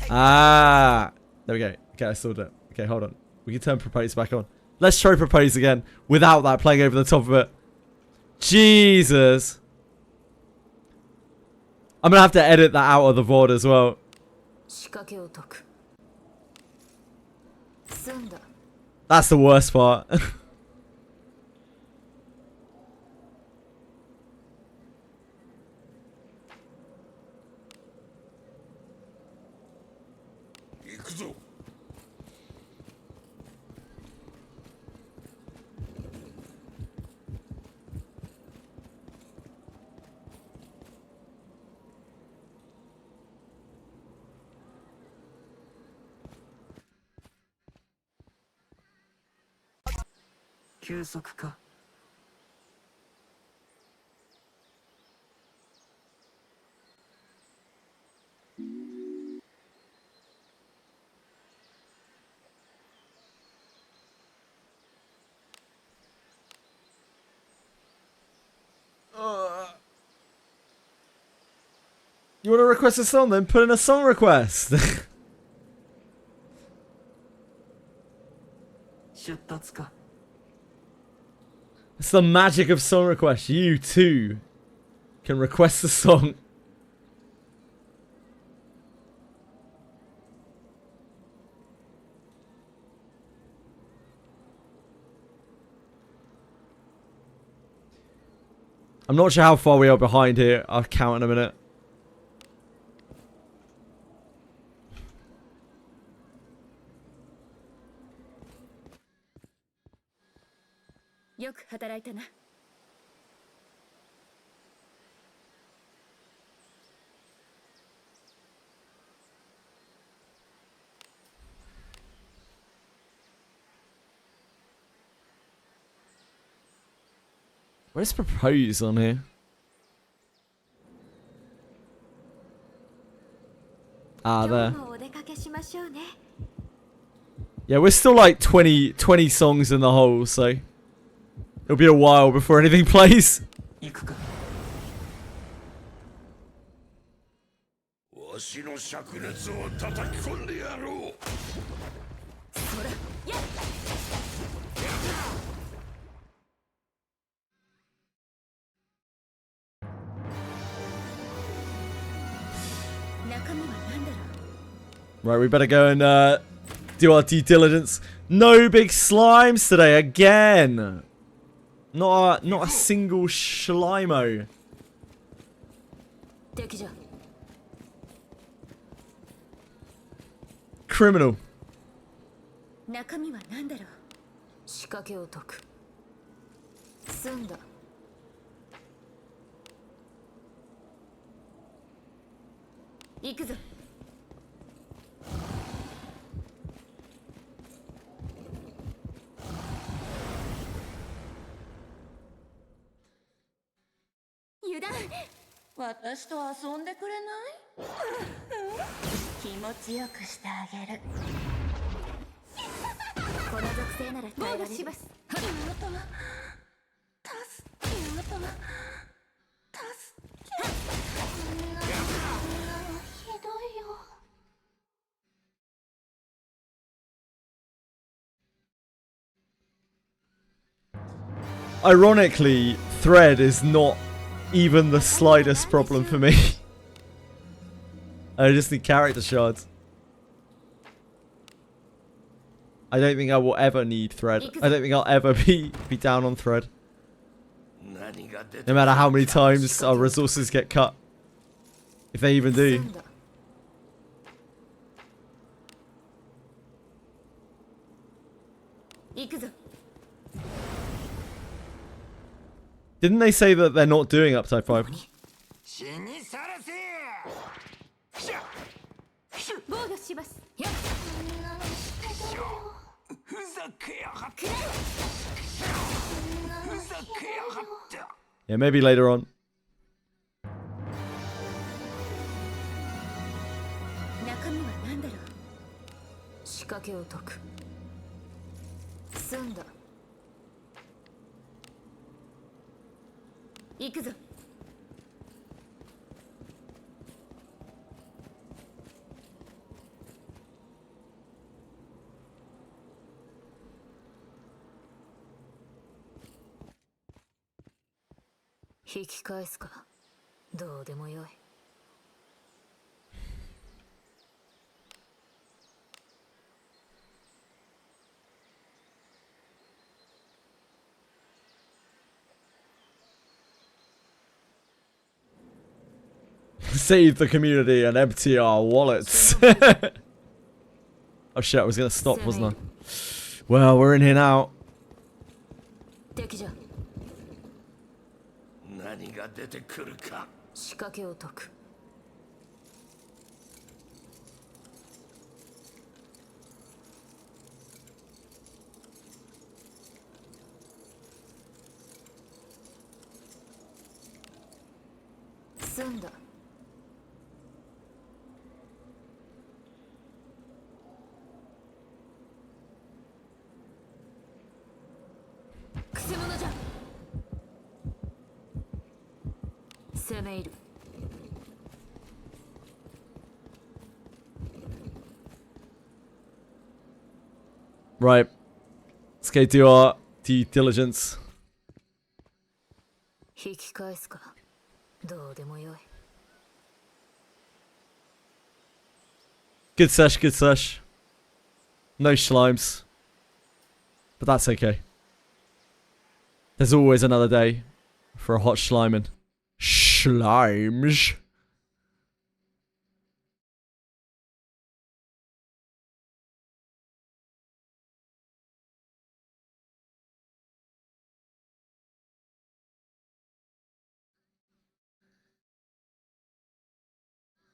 Ah, there we go. Okay, I saw that. Okay, hold on. We can turn propose back on. Let's try propose again without that playing over the top of it. Jesus. I'm gonna have to edit that out of the VOD as well. 仕掛けを解く済んだ That's the worst part. 行くぞ 休息か You want to request a song? Then put in a song request. 出立か It's the magic of song requests. You too can request a song. I'm not sure how far we are behind here. I'll count in a minute.よく働いたな Where's propose on here? Ah, there. Yeah, we're still like 20 songs in the hole, so it'll be a while before anything plays. わしの灼熱を叩き込んでやろう。それやっ中身は何だろう。 Right, we better go and do our due diligence. No big slimes today again. Not a single Shlimo. 敵じゃ Criminal. 中身は何だろう。仕掛けを解く。済んだ。行くぞ。油断。私と遊んでくれない気持ちよくしてあげる。この属性なら耐えられる。します。あなたはあなたはひどいよ。 Ironically, thread is not even the slightest problem for me. I just need character shards. I don't think I will ever need thread. I don't think I'll ever be down on thread. No matter how many times our resources get cut. If they even do. Didn't they say that they're not doing Uptide 5? 防御します。やっ。ふざけやがって。ふざけやがって。 Yeah, maybe later on. 中身は何だろう。仕掛けを解く。済んだ。行くぞ。引き返すか。どうでもよい。Save the community and empty our wallets. Oh shit, I was gonna stop, wasn't I? Well, we're in here now. 敵じゃ。何が出てくるか。仕掛けを解く。済んだ。くせ者じゃ。攻め入る。Right. Let's go do our due diligence. 引き返すか。どうでもよい。 Good sesh, good sesh. No Shlimes. But that's okay. There's always another day for a hot Schlimen. Schlimes.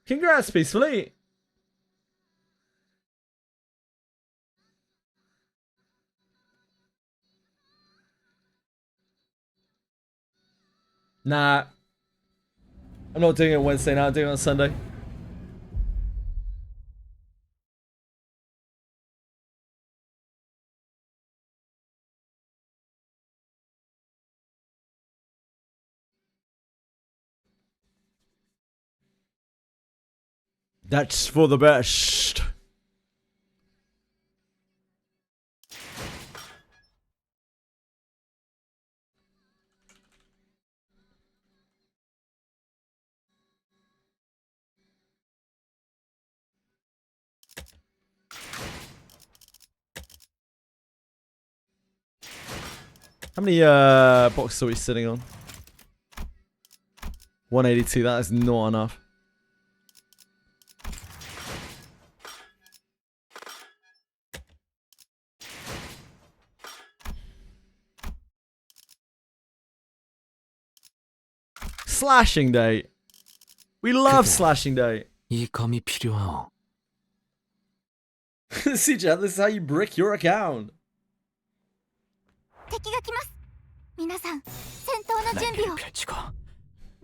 Congrats, Peacefully. Nah. I'm not doing it Wednesday now, I'm doing it on Sunday. That's for the best. How many boxes are we sitting on? 182, that is not enough. Slashing day. We love slashing day. 이 검이 필요하오. CJ, this is how you brick your account. 敵が来ます。皆さん、戦闘の準備を。 펼치고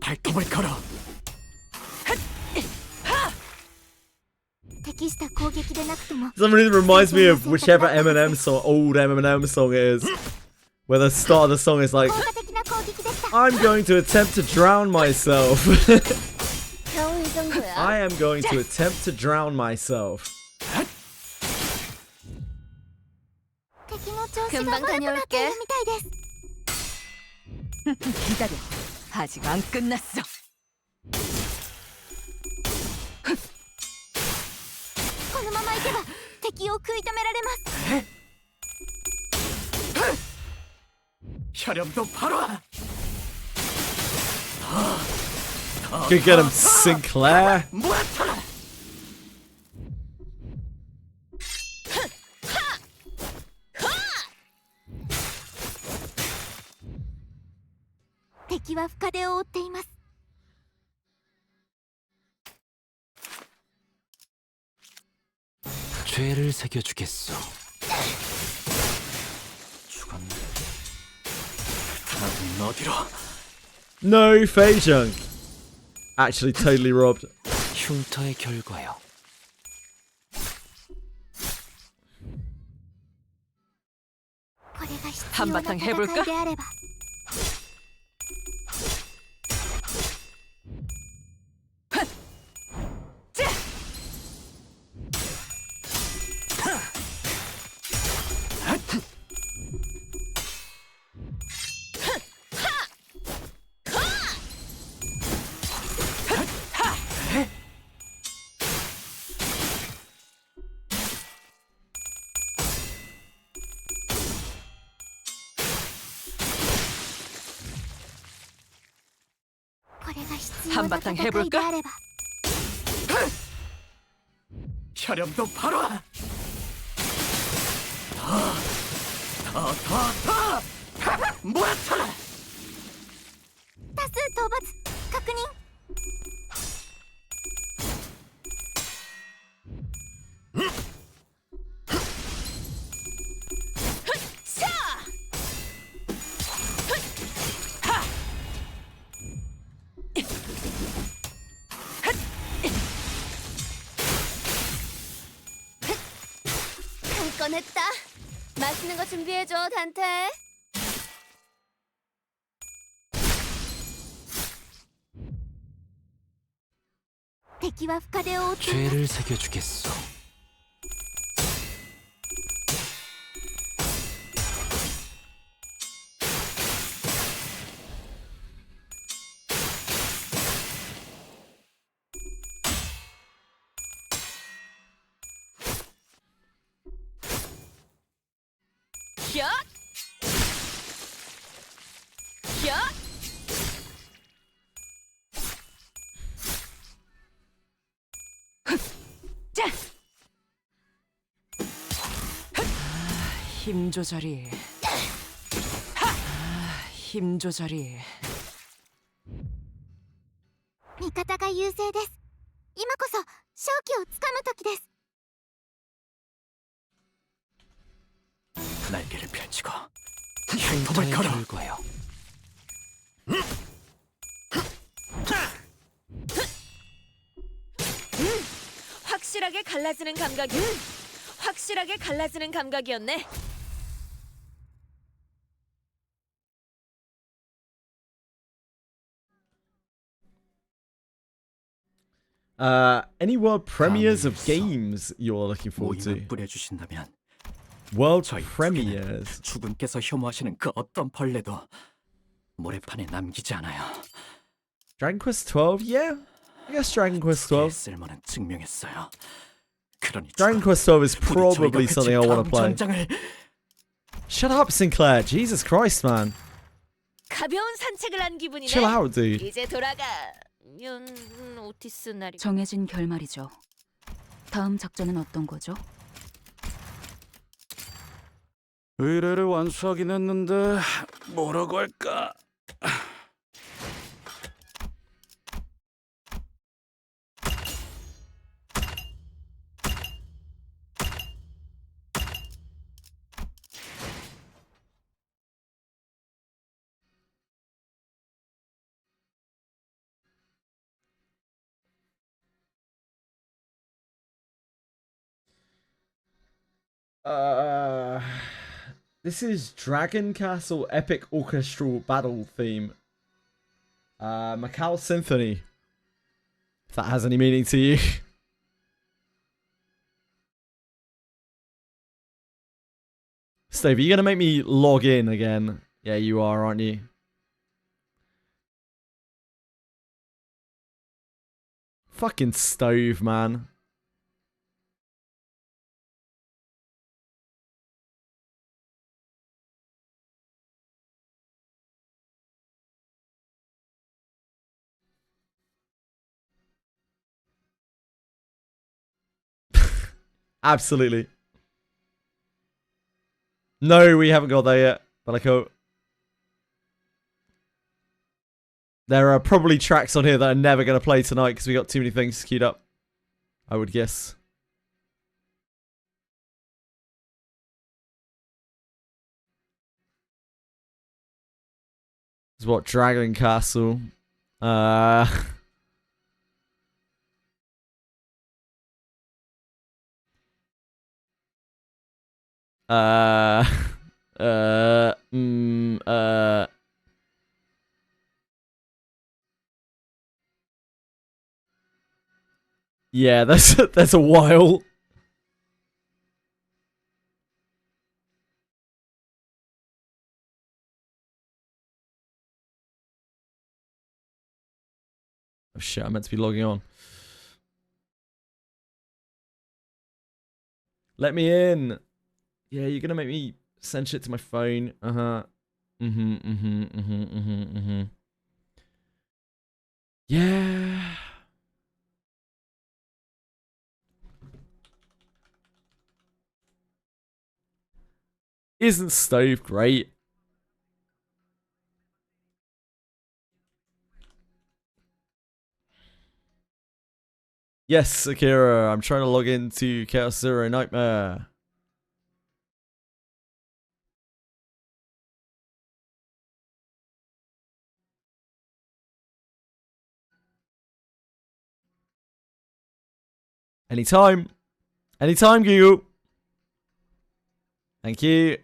발톱을 걸어. 適した攻撃でなくても。 Something really reminds me of whichever Eminem song, old Eminem song it is. Where the start of the song is like, I'm going to attempt to drown myself. I am going to attempt to drown myself. 敵の調子が悪くなっているみたいです。 기다려. 아직 안 끝났어. このままいけば敵を食い止められます。 혈염도 바로. Good get him, Sinclair.敵は深手を負っています。 죄를 새겨주겠어. 죽었네. 다음은 어디로? No, Feijung. Actually, totally robbed. 흉터의 결과요. 한바탕 해볼까? 한바탕 해볼까? 혈염도 바로. 더. 모아쳐라. 多数討伐確認。 꺼냈다. 맛있는 거 준비해줘, 단테.敵は 深手を負っています。 죄를 새겨주겠어. 힘 조절이. 힘 조절이. 味方が優勢です。今こそ勝機をつかむ時です。 날개를 펼치고 흉터의 결과요. 확실하게 갈라지는 감각이. 확실하게 갈라지는 감각이었네. Any world premieres of games you're looking forward to? 뿌려주신다면 World 저희 premieres. 주군께서 혐오하시는 그 어떤 벌레도 모래판에 남기지 않아요. Dragon Quest 12? Yeah. I guess Dragon Quest 12. 쓸모는 증명했어요. 그러니 Dragon Quest 12 is 부디 probably 저희가 something I want to play. 전장을 Shut up, Sinclair. Jesus Christ, man. 가벼운 산책을 한 기분이네. Chill out, dude. 이제 돌아가. 오티스 날이. 정해진 결말이죠. 다음 작전은 어떤 거죠? 의뢰를 완수하긴 했는데 뭐라고 할까? This is Dragon Castle Epic Orchestral Battle Theme. Macau Symphony. If that has any meaning to you. Steve, are you gonna make me log in again? Yeah, you are, aren't you? Fucking Stove, man. Absolutely. No, we haven't got there yet. But like, oh, there are probably tracks on here that are never going to play tonight because we got too many things queued up, I would guess. This is what Dragon Castle. Yeah, that's a while. Oh shit, I meant to be logging on. Let me in. Yeah, you're gonna make me send shit to my phone. Yeah. Isn't Stove great? Yes, Akira, I'm trying to log into Chaos Zero Nightmare. Anytime. Anytime, Google. Thank you.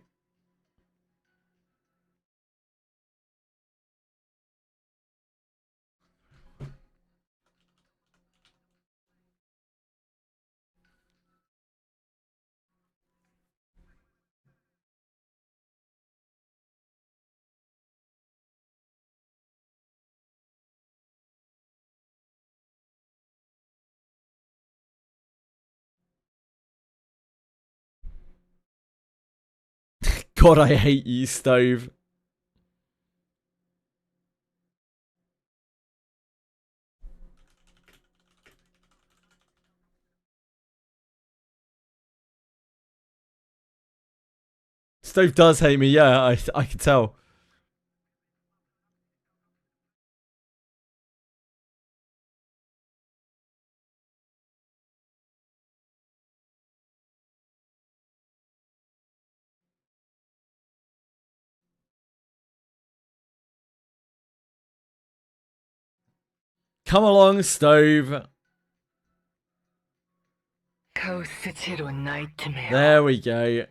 God, I hate you, Stove. Stove does hate me, yeah, I can tell. Come along, Stove. There we go.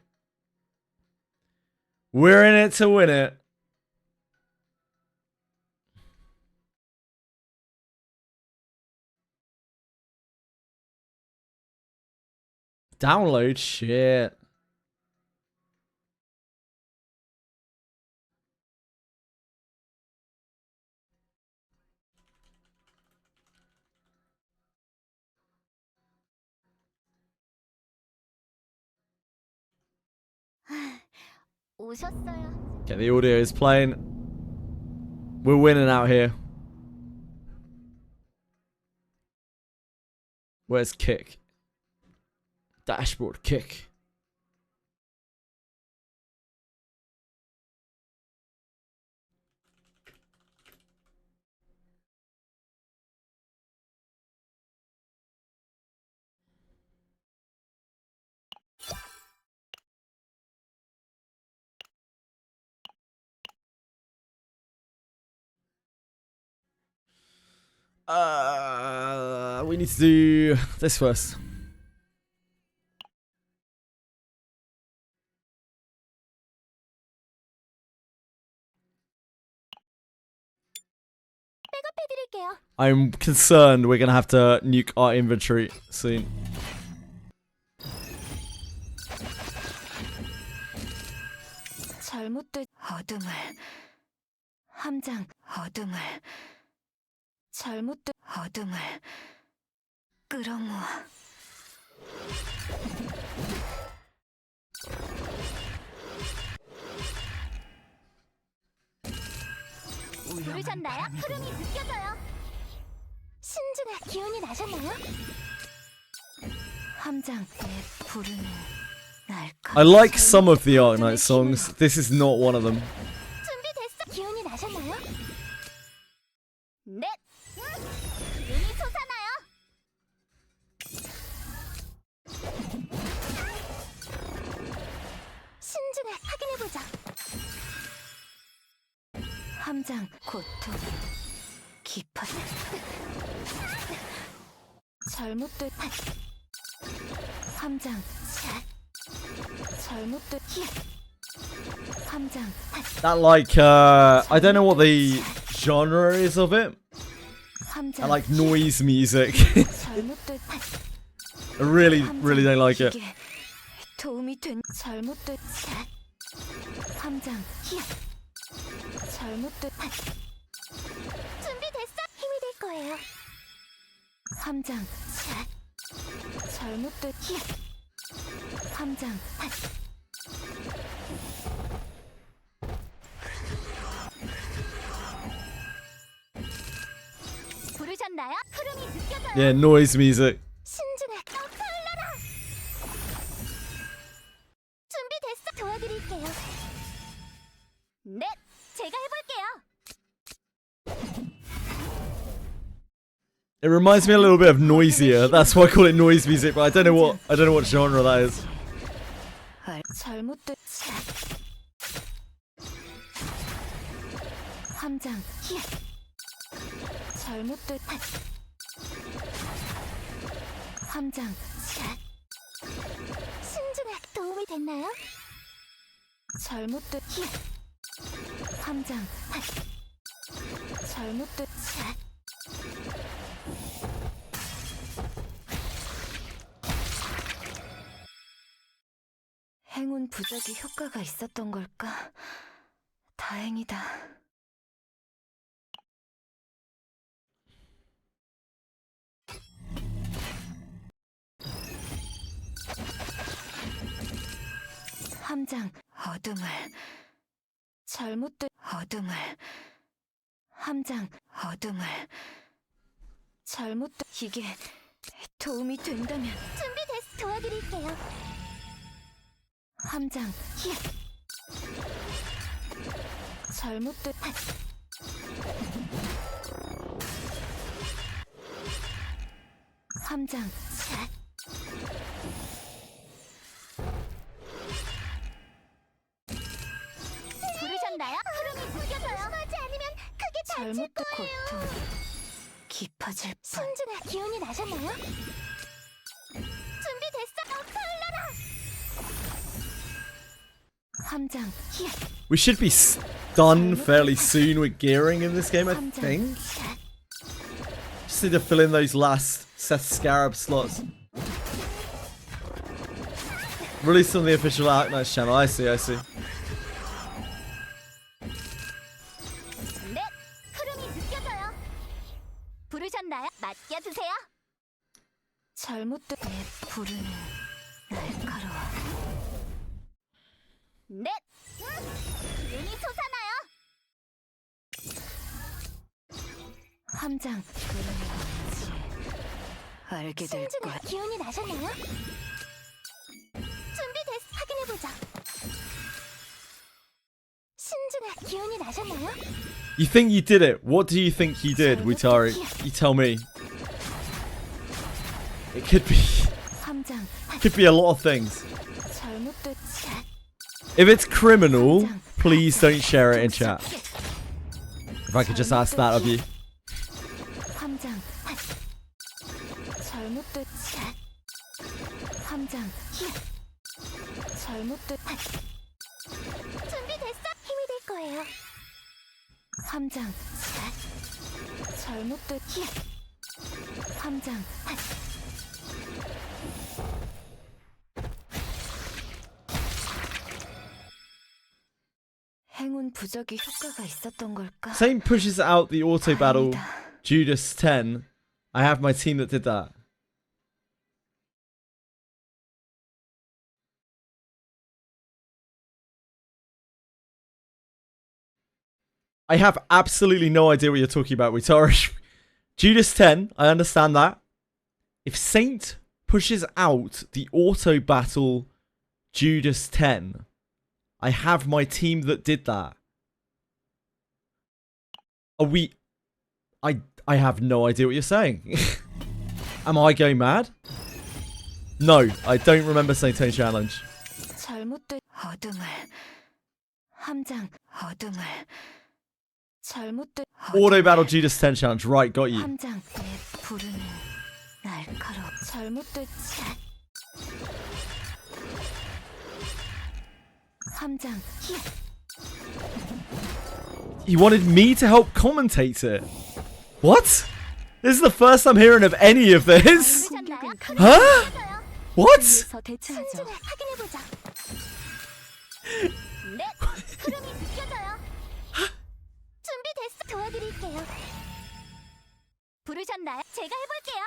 We're in it to win it. Download shit. 오셨어요. Okay, the audio is playing. We're winning out here. Where's kick? Dashboard kick. We need to do this first. 백업해드릴게요. I'm concerned we're gonna have to nuke our inventory soon. 잘못된 어둠을 함장 어둠을 잘못된 어둠을 끌어모아 부르셨나요? 흐름이 느껴져요. 신중한 기운이 나셨나요? 함장 내 부르는 날까 I like some of the Arknight songs. This is not one of them. 준비됐어. 기운이 나셨나요? 넷. 기운이 솟아나요. 신중해 확인해보자. 함장 고통 깊어져 잘못된 함장 잘못된 함장 That like I don't know what the genre is of it. I like noise music. 잘못된 I really don't like it. 도움이 된 잘못된 함장 잘못된 준비됐어. 힘이 될 거예요. 함장 잘못된 함장 부르셨나요? 흐름이 느껴져요. Yeah, noise music. 신중해. 흘러라. 준비됐어. 도와드릴게요. 넷. 제가 해볼게요. It reminds me a little bit of Noisier. That's why I call it noise music, but I don't know what genre that is. 잘못된 함장 잘못된 함장 신중해. 도움이 됐나요? 잘못된 함장 잘못된 행운 부적이 효과가 있었던 걸까? 다행이다. 함장 어둠을 잘못된 어둠을 함장 어둠을 잘못된 이게 도움이 된다면 준비됐어. 도와드릴게요. 함장 잘못된 함장 부르셨나요? 흐름이 느껴져요. 하지 않으면 크게 다칠 잘못된 거예요. 고통 깊어질 뿐 신중해. 기운이 나셨나요? 준비됐어. 함장. We should be done fairly soon with gearing in this game, I think. Just need to fill in those last Seth Scarab slots. Released on the official Arknights channel. I see, I see. 네, 흐름이 느껴져요. 부르셨나요? 맡겨주세요. 잘못된 내 부르는 날카로워. 네, 기운이 솟아나요. 함장 부르는 건지 알게 될 거야. 기운이 나셨나요? 준비됐어. 확인해보자. 신중한 기운이 나셨나요? You think you did it? What do you think you did, Witari? You tell me. It could be... could be a lot of things. If it's criminal, please don't share it in chat. If I could just ask that of you. 함장. 잘못된. 준비됐어. 힘이 될 거예요. 함장. 잘못된. 함장. 행운 부적이 효과가 있었던 걸까? Same pushes out the auto battle. Judas 10. I have my team that did that. I have absolutely no idea what you're talking about, Witari. Judas 10, I understand that. If Saint pushes out the auto battle Judas 10, I have my team that did that. Are we... I have no idea what you're saying. Am I going mad? No, I don't remember Saint Tone Challenge. 잘못된 어둠을 함장 어둠을 잘못된 Auto battle Judas 10 challenge. Right, got you. 함장 내 부르는 날카로 잘못된 함장 He wanted me to help commentate it. What? This is the first I'm hearing of any of this. Huh? What? 확인해보자. 네, 흐름이 느껴져요. 준비됐어. 도와드릴게요. 부르셨나요? 제가 해볼게요.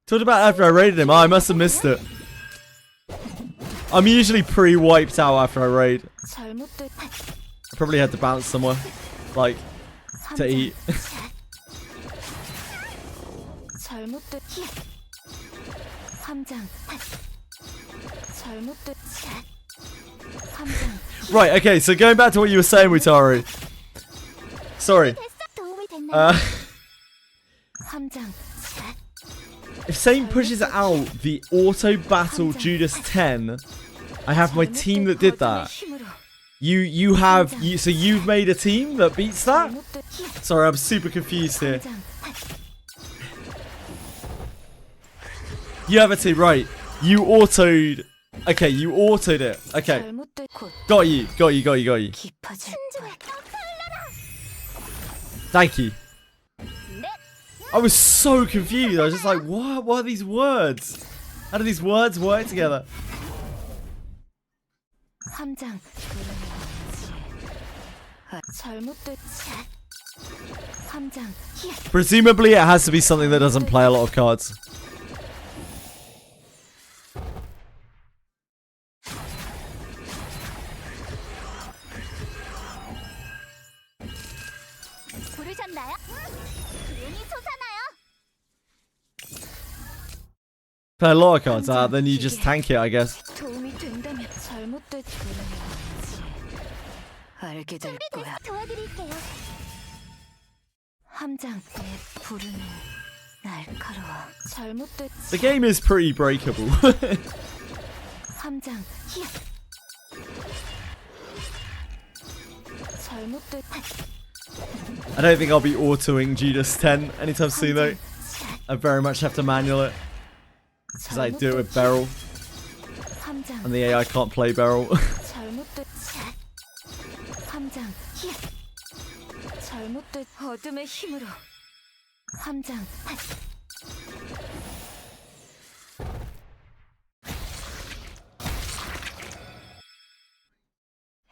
Talked about after I raided him. Oh, I must have missed it. I'm usually pre-wiped out after I raid. I probably had to bounce somewhere, like, to eat. 잘못된 함장 잘못된 함장 Right, okay, so going back to what you were saying, Witari. Sorry. 함장 If Saint pushes out the auto battle Judas 10, I have my team that did that. So you've made a team that beats that? Sorry, I'm super confused here. You have a team, right? You autoed. Okay, you autoed it. Okay. Got you. Thank you. I was so confused. I was just like, what? What are these words? How do these words work together? 함장 함장 Presumably it has to be something that doesn't play a lot of cards. 부르셨나요? 기운이 솟아나요. Play a lot of cards, then you just tank it, I guess. 도움이 된다면 잘못된 건지 알게 될 거야. 도와드릴게요. 함장 내 부르는 날카로워. 잘못된 The game is pretty breakable. 함장 잘못된 I don't think I'll be autoing Judas 10 anytime soon though. I very much have to manual it. Because I do it with Beryl. And the AI can't play Beryl. 잘못된 함장 히 잘못된 어둠의 힘으로 함장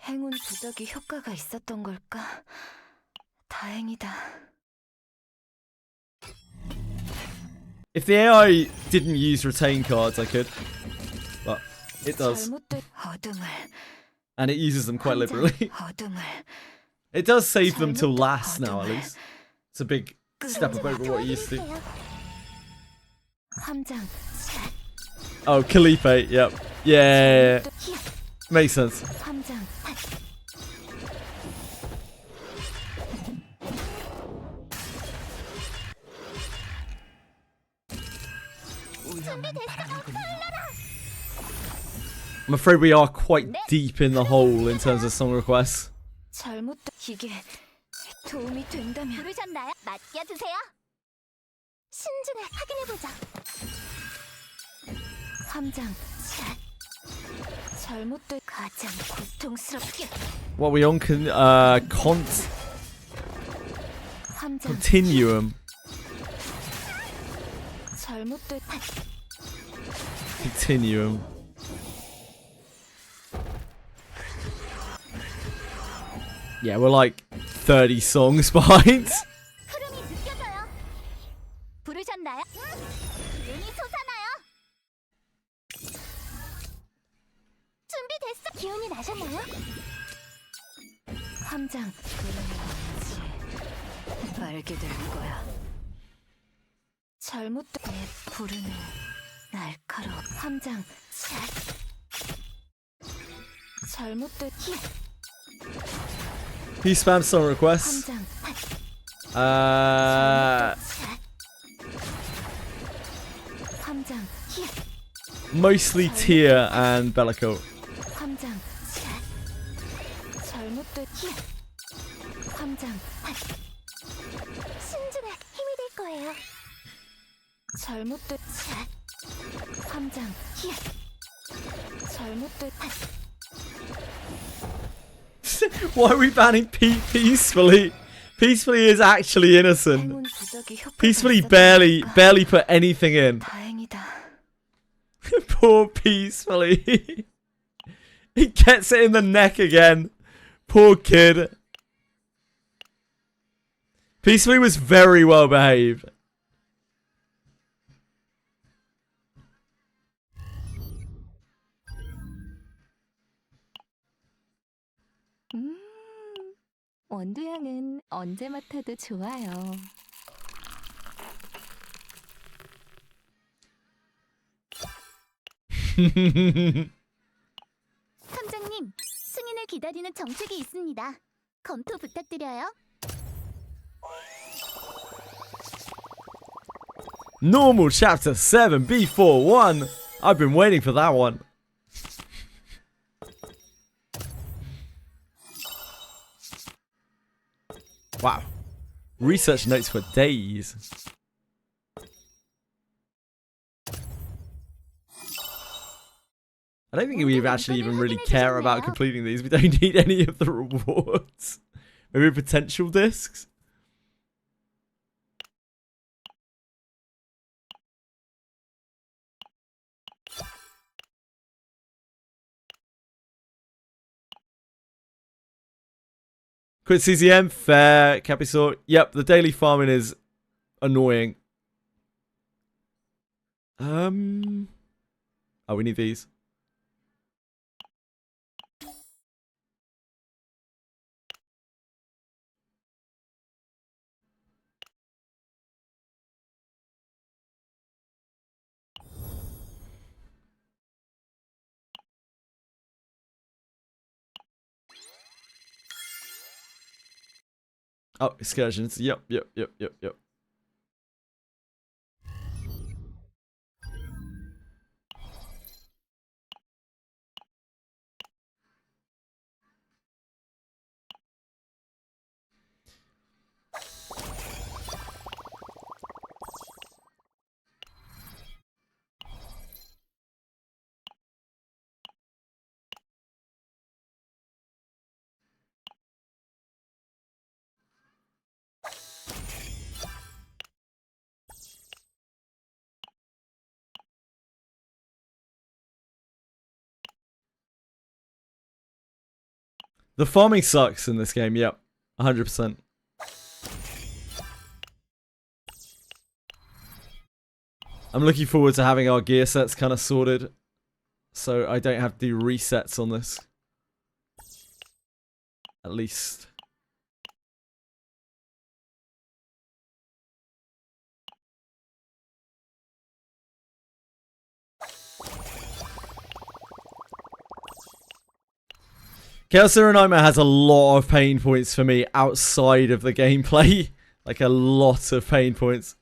행운 부적이 효과가 있었던 걸까? 다행이다. If the AI didn't use retain cards, I could. But it does. 잘못된 어둠을 And it uses them quite liberally. 어둠을 It does save them till last now, at least. It's a big step up over what it used to. 함장 Oh, Khalife, yep. Yeah. Makes sense. 함장 I'm afraid we are quite deep in the hole in terms of song requests. 잘못된 이게 도움이 된다면 부르셨나요? 맡겨두세요. 신중히 확인해보자. 함장 잘못된 가장 고통스럽게 What are we on? 함장 Continuum. 잘못된 Continuum. Yeah, we're like 30 songs behind. 흐름이 느껴져요. 부르셨나요? 눈이 솟아나요. 준비됐어. 기운이 나셨나요? 함장 그러면지 알게 될 거야. 잘못된 내 부르는 날카로 함장 잘못된 He spams song requests. 함장 함장 Mostly Tia and Bellico. 함장 잘못된 함장 신중에 힘이 될 거예요. 잘못된 함장 잘못된 Why are we banning Peacefully? Peacefully is actually innocent. 행운 부적이 효과가 Peacefully 있었던 barely put anything in. 다행이다. Poor Peacefully. He gets it in the neck again. Poor kid. Peacefully was very well behaved. 원두향은 언제 맡아도 좋아요. 선장님, 승인을 기다리는 정책이 있습니다. 검토 부탁드려요. Normal chapter 7 B41. I've been waiting for that one. Wow. Research notes for days. I don't think we actually even really care about completing these. We don't need any of the rewards. Maybe potential discs? Quit CZM, fair, Capisor. Yep, the daily farming is annoying. Oh, we need these. Oh, excursions. Yep. The farming sucks in this game, yep. 100%. I'm looking forward to having our gear sets kind of sorted, so I don't have to do resets on this. At least. Chaos Zero Nightmare has a lot of pain points for me outside of the gameplay. Like a lot of pain points.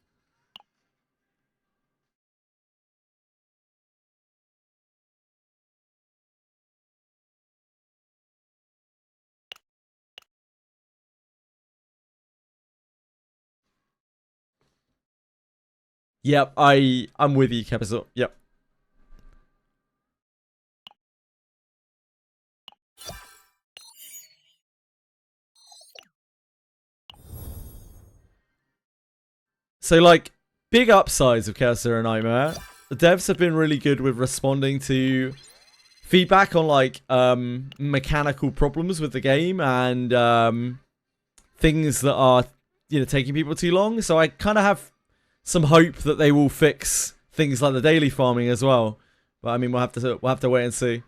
Yep, I'm with you, Kepazor. Yep. So, like, big upsides of Chaos Zero Nightmare. The devs have been really good with responding to feedback on, like, mechanical problems with the game and things that are, you know, taking people too long. So I kind of have some hope that they will fix things like the daily farming as well. But I mean, we'll have to wait and see.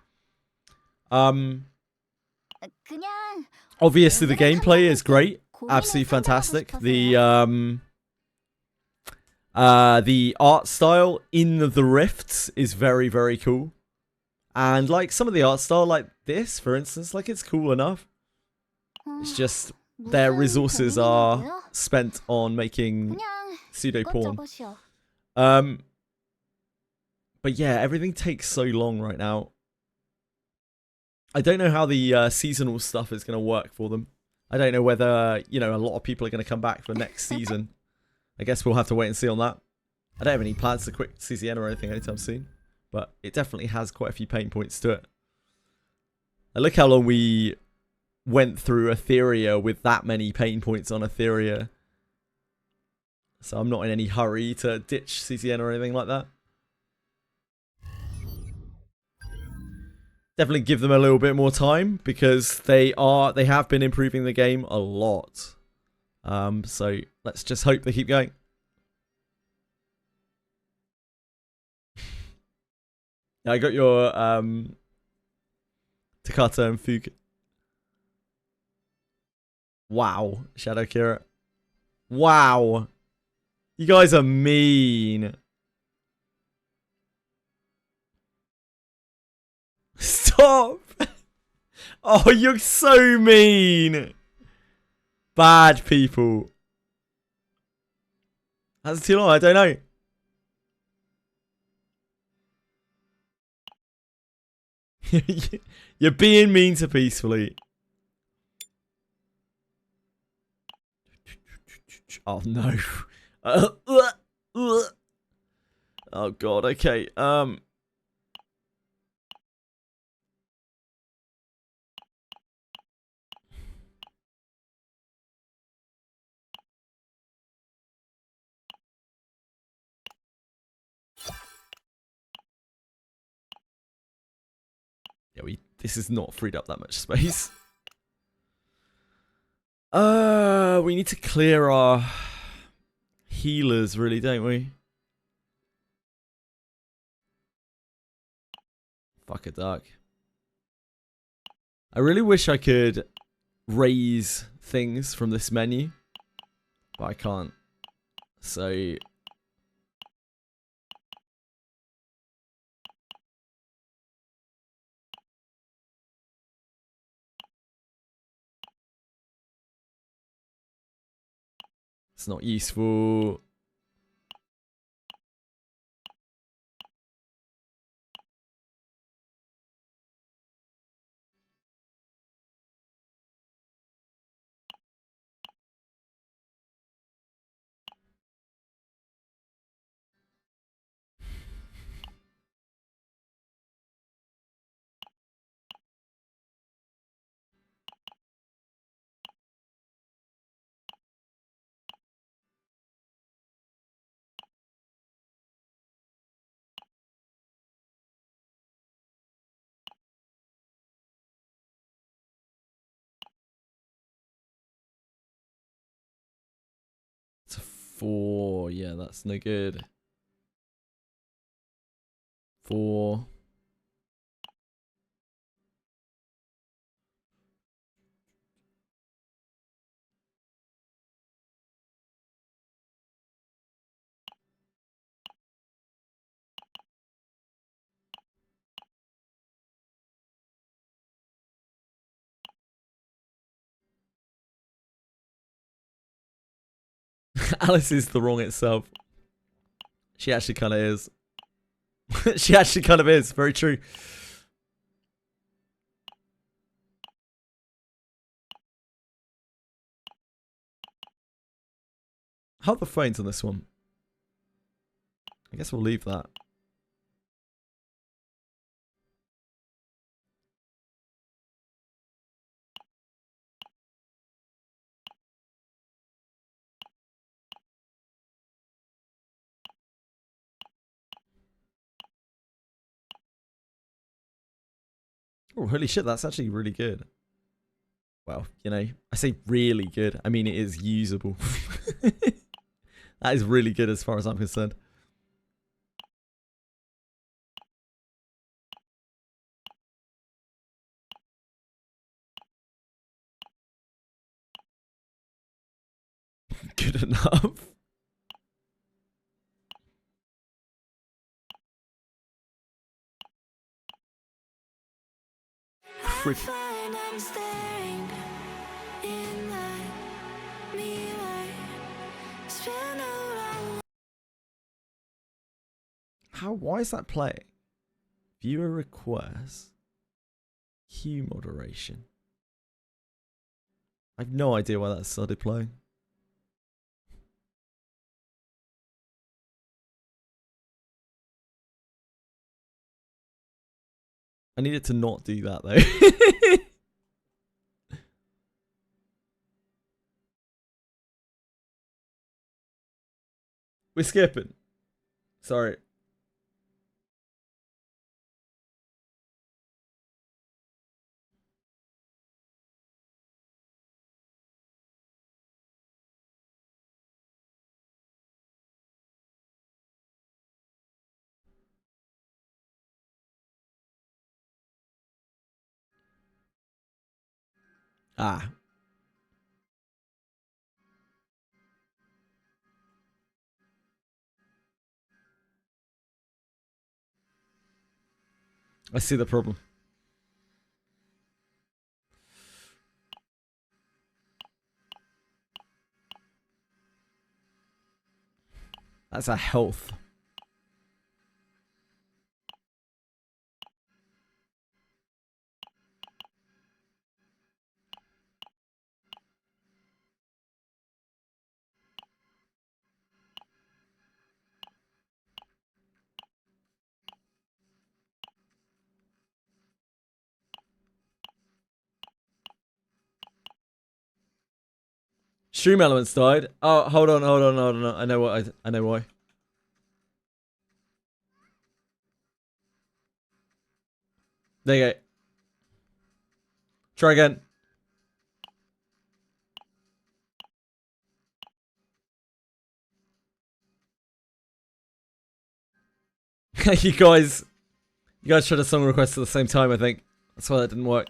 Obviously, the gameplay is great, absolutely fantastic. The art style in the rifts is very, very cool. And like some of the art style, like this, for instance, like it's cool enough. It's just their resources are spent on making pseudo porn. But yeah, everything takes so long right now. I don't know how the seasonal stuff is going to work for them. I don't know whether, you know, a lot of people are going to come back for next season. I guess we'll have to wait and see on that. I don't have any plans to quit CCN or anything anytime soon. But it definitely has quite a few pain points to it. And look how long we went through Etheria with that many pain points on Etheria. So I'm not in any hurry to ditch CCN or anything like that. Definitely give them a little bit more time because they have been improving the game a lot. So let's just hope they keep going. I got your Takata and Fuga. Wow, Shadow Kira. Wow. You guys are mean. Stop. Oh, you're so mean. Bad people. That's too long, I don't know. You're being mean to Peacefully. Oh no. Oh god, okay. Yeah, this is not freed up that much space. We need to clear our healers, really, don't we? Fuck a duck. I really wish I could raise things from this menu, but I can't. So it's not useful. 4. Yeah, that's no good. 4. Alice is the wrong itself. She actually kind of is. She actually kind of is. Very true. How are the phones on this one? I guess we'll leave that. Oh, holy shit, that's actually really good. Well, you know, I say really good. I mean, it is usable. That is really good as far as I'm concerned. Good enough. Frick. Why is that playing? Viewer request. Queue moderation. I have no idea why that started playing. I needed to not do that though. We're skipping. Sorry. Ah. I see the problem. That's a health. Stream elements died. Oh, hold on. I know what. I know why. There you go. Try again. you guys tried a song request at the same time, I think. That's why that didn't work.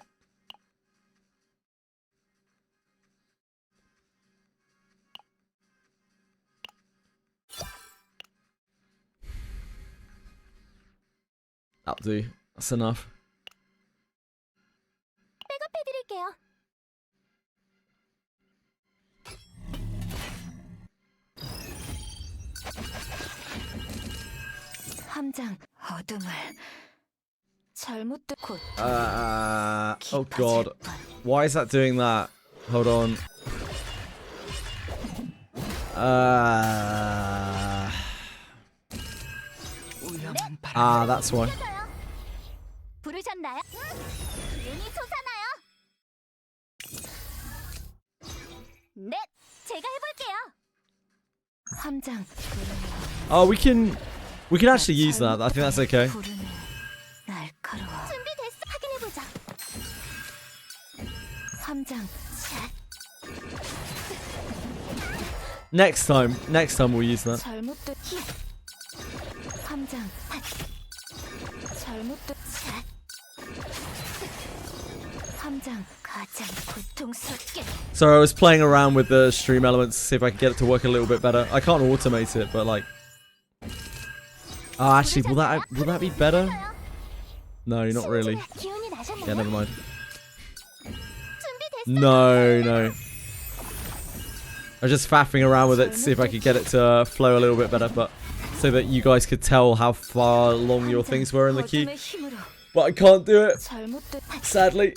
That'll do. That's enough. 함장 어둠을 잘못된 곳. Oh god. Why is that doing that? Hold on. That's why. 부르셨나요? 눈이 솟아나요. 네, 제가 해볼게요. 함장. Oh, we can actually use that. I think that's okay. 준비됐어. 확인해보자. 함장. Next time we'll use that. So I was playing around with the stream elements to see if I could get it to work a little bit better. I can't automate it, but like... Oh, actually, will that be better? No, not really. Yeah, never mind. No. I was just faffing around with it to see if I could get it to flow a little bit better, but so that you guys could tell how far along your things were in the key. But I can't do it, sadly.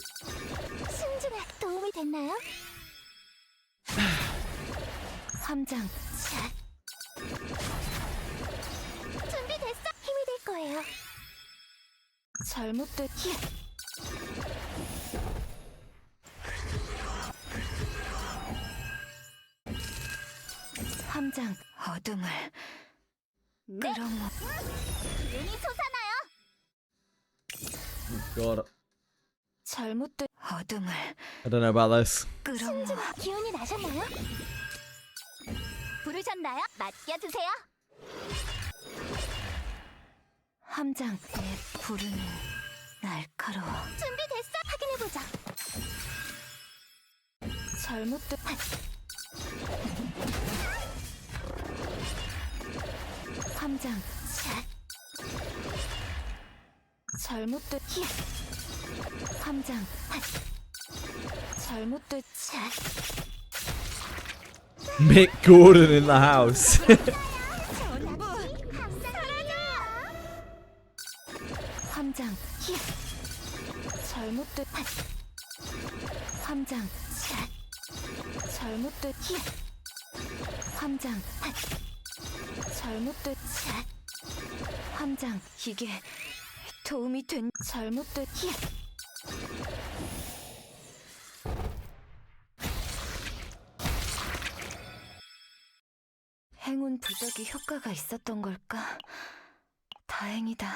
함장 어둠을 끌어모 기운이 솟아나요. God. 잘못된 어둠을 I don't know about this. 끌어모 기운이 나셨나요? 부르셨나요? 맡겨주세요. 함장 내 부르는 날카로워. 준비됐어? 확인해보자. 잘못된 함장 잘못된 함장 잘못된 Mick Gordon in the house. 함장 잘못된 함장 잘못된 함장 잘못된 함장 이게 도움이 된 잘못된 행운 부적이 효과가 있었던 걸까? 다행이다.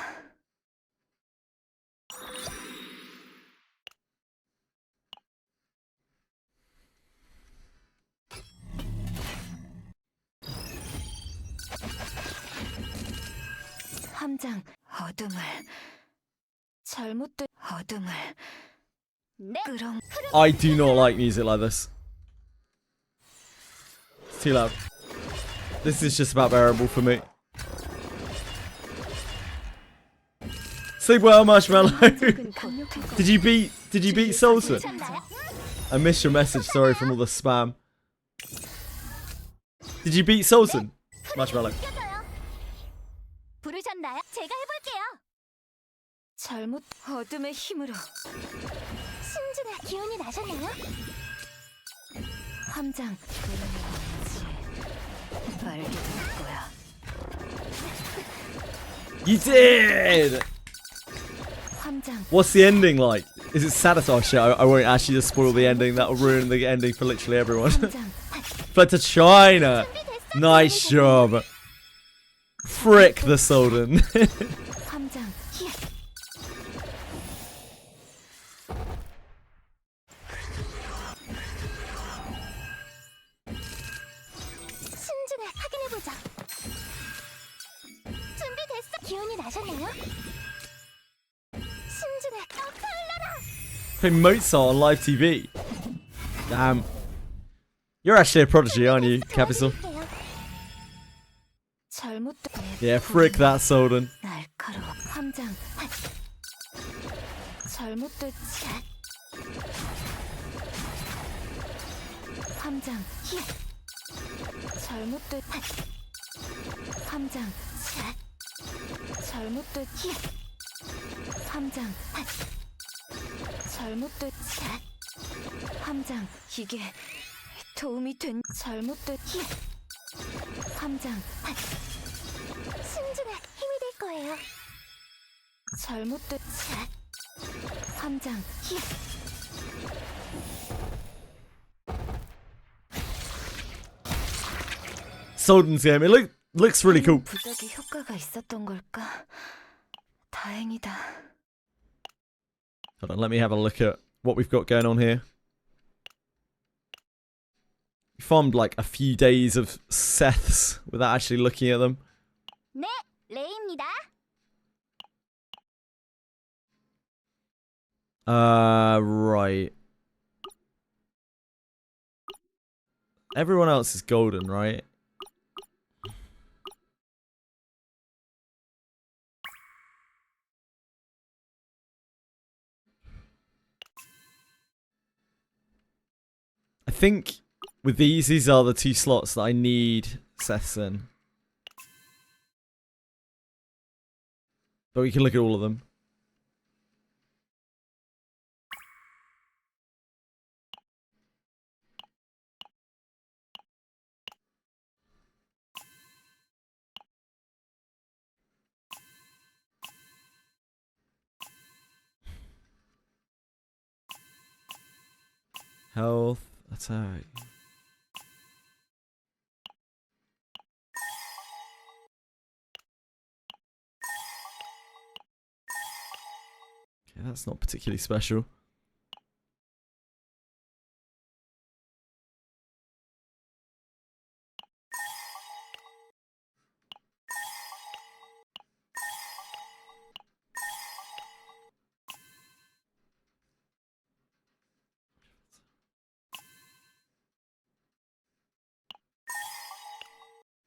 함장 어둠을 잘못된 어둠을 끌어. I do not like music like this. It's too loud. This is just about bearable for me. Sleep well, Marshmallow. Did you beat Sultan? I missed your message. Sorry from all the spam. Did you beat Sultan, Marshmallow? 부르셨나요? 제가 해볼게요. 잘못 어둠의 힘으로. 신진의 기운이 나셨나요? 함장 그러면 알게 될 거야. You did! 함장. What's the ending like? Is it satisfying? Oh shit, I won't actually just spoil the ending. That'll ruin the ending for literally everyone. Fled to China. Nice job. Frick the Solden. 함장. 신진의 확인해보자. 준비됐어? 기운이 나셨나요? 신진의 떠올라라. Play Mozart on live TV. Damn. You're actually a prodigy, aren't you, Capital? Yeah, frick that Solden. 날카로워. 함장. 잘못된 함장. 잘못된 함장. 잘못된 함장. 잘못된 함장. 이게 도움이 된 잘못된 함장. 신진의 힘이 될 거예요. 잘못된 함장. Solden's game. It looks really cool. 부적이 효과가 있었던 걸까? 다행이다. Hold on, let me have a look at what we've got going on here. farmed like a few days of Seths without actually looking at them. 네, 레이입니다. Right. Everyone else is golden, right? I think with these are the 2 slots that I need Seths in. But we can look at all of them. Health, attack. Okay, that's not particularly special.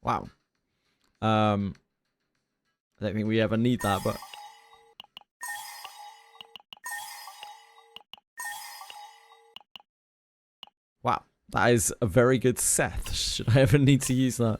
Wow. I don't think we ever need that, but wow, that is a very good Seth. Should I ever need to use that?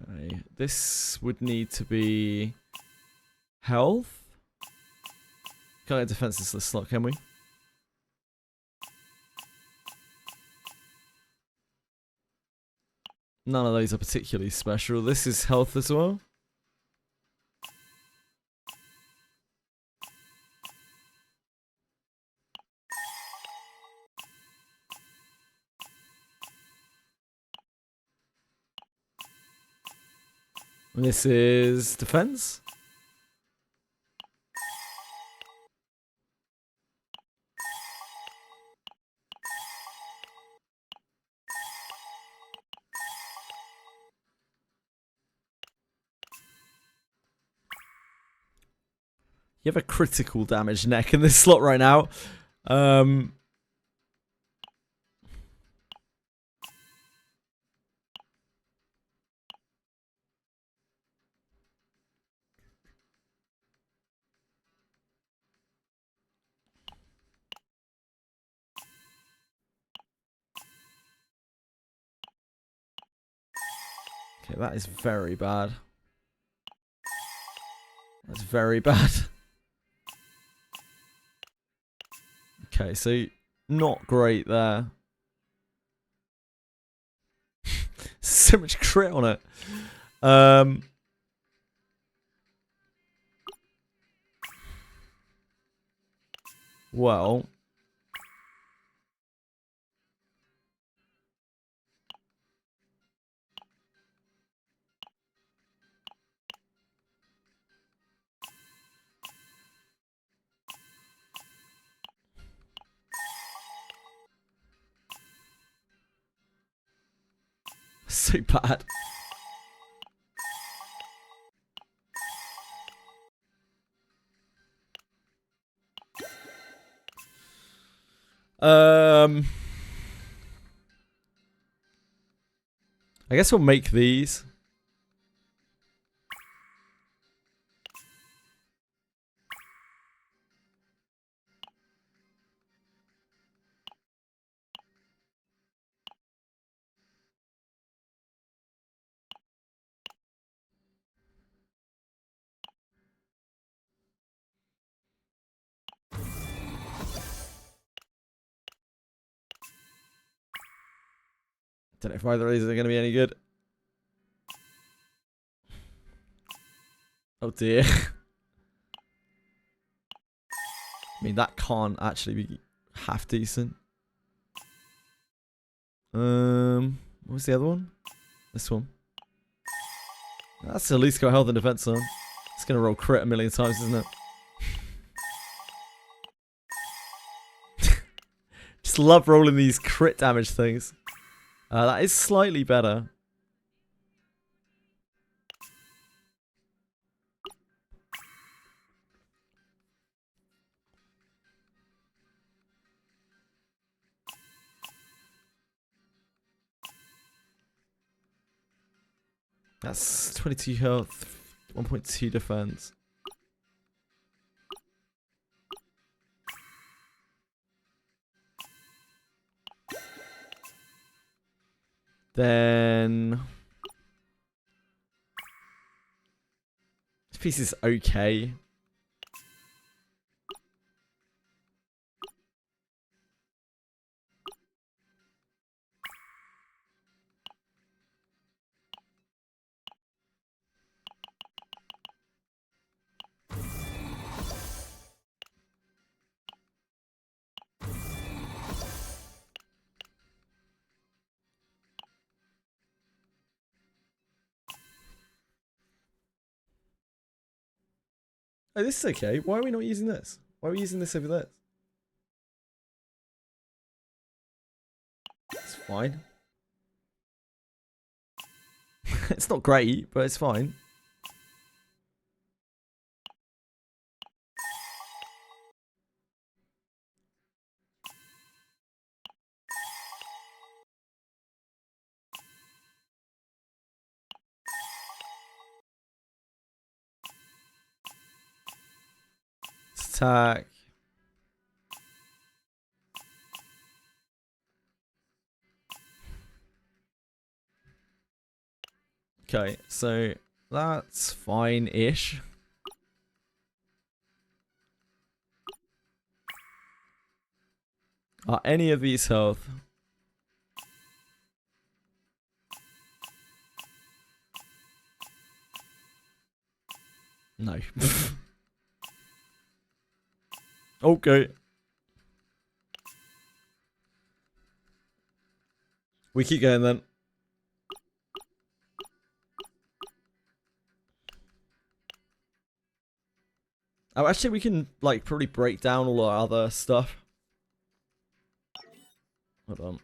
Okay, this would need to be health. Can't get defenses this slot, can we? None of those are particularly special. This is health as well. And this is defense. You have a critical damage neck in this slot right now. Okay, that is very bad. That's very bad. Okay, so not great there. So much crit on it. Well. So bad. I guess we'll make these. Don't know if either of these are going to be any good. Oh dear. I mean, that can't actually be half decent. What was the other one? This one. That's at least got health and defense on. It's gonna roll crit a million times, isn't it? Just love rolling these crit damage things. That is slightly better. That's 22 health, 1.2 defense. Then this piece is okay. Oh, this is okay. Why are we not using this? Why are we using this over this? It's fine. It's not great, but it's fine. Attack. Okay, so that's fine-ish. Are any of these health? No. Okay. We keep going then. Oh, actually, we can, like, probably break down all our other stuff. Hold on.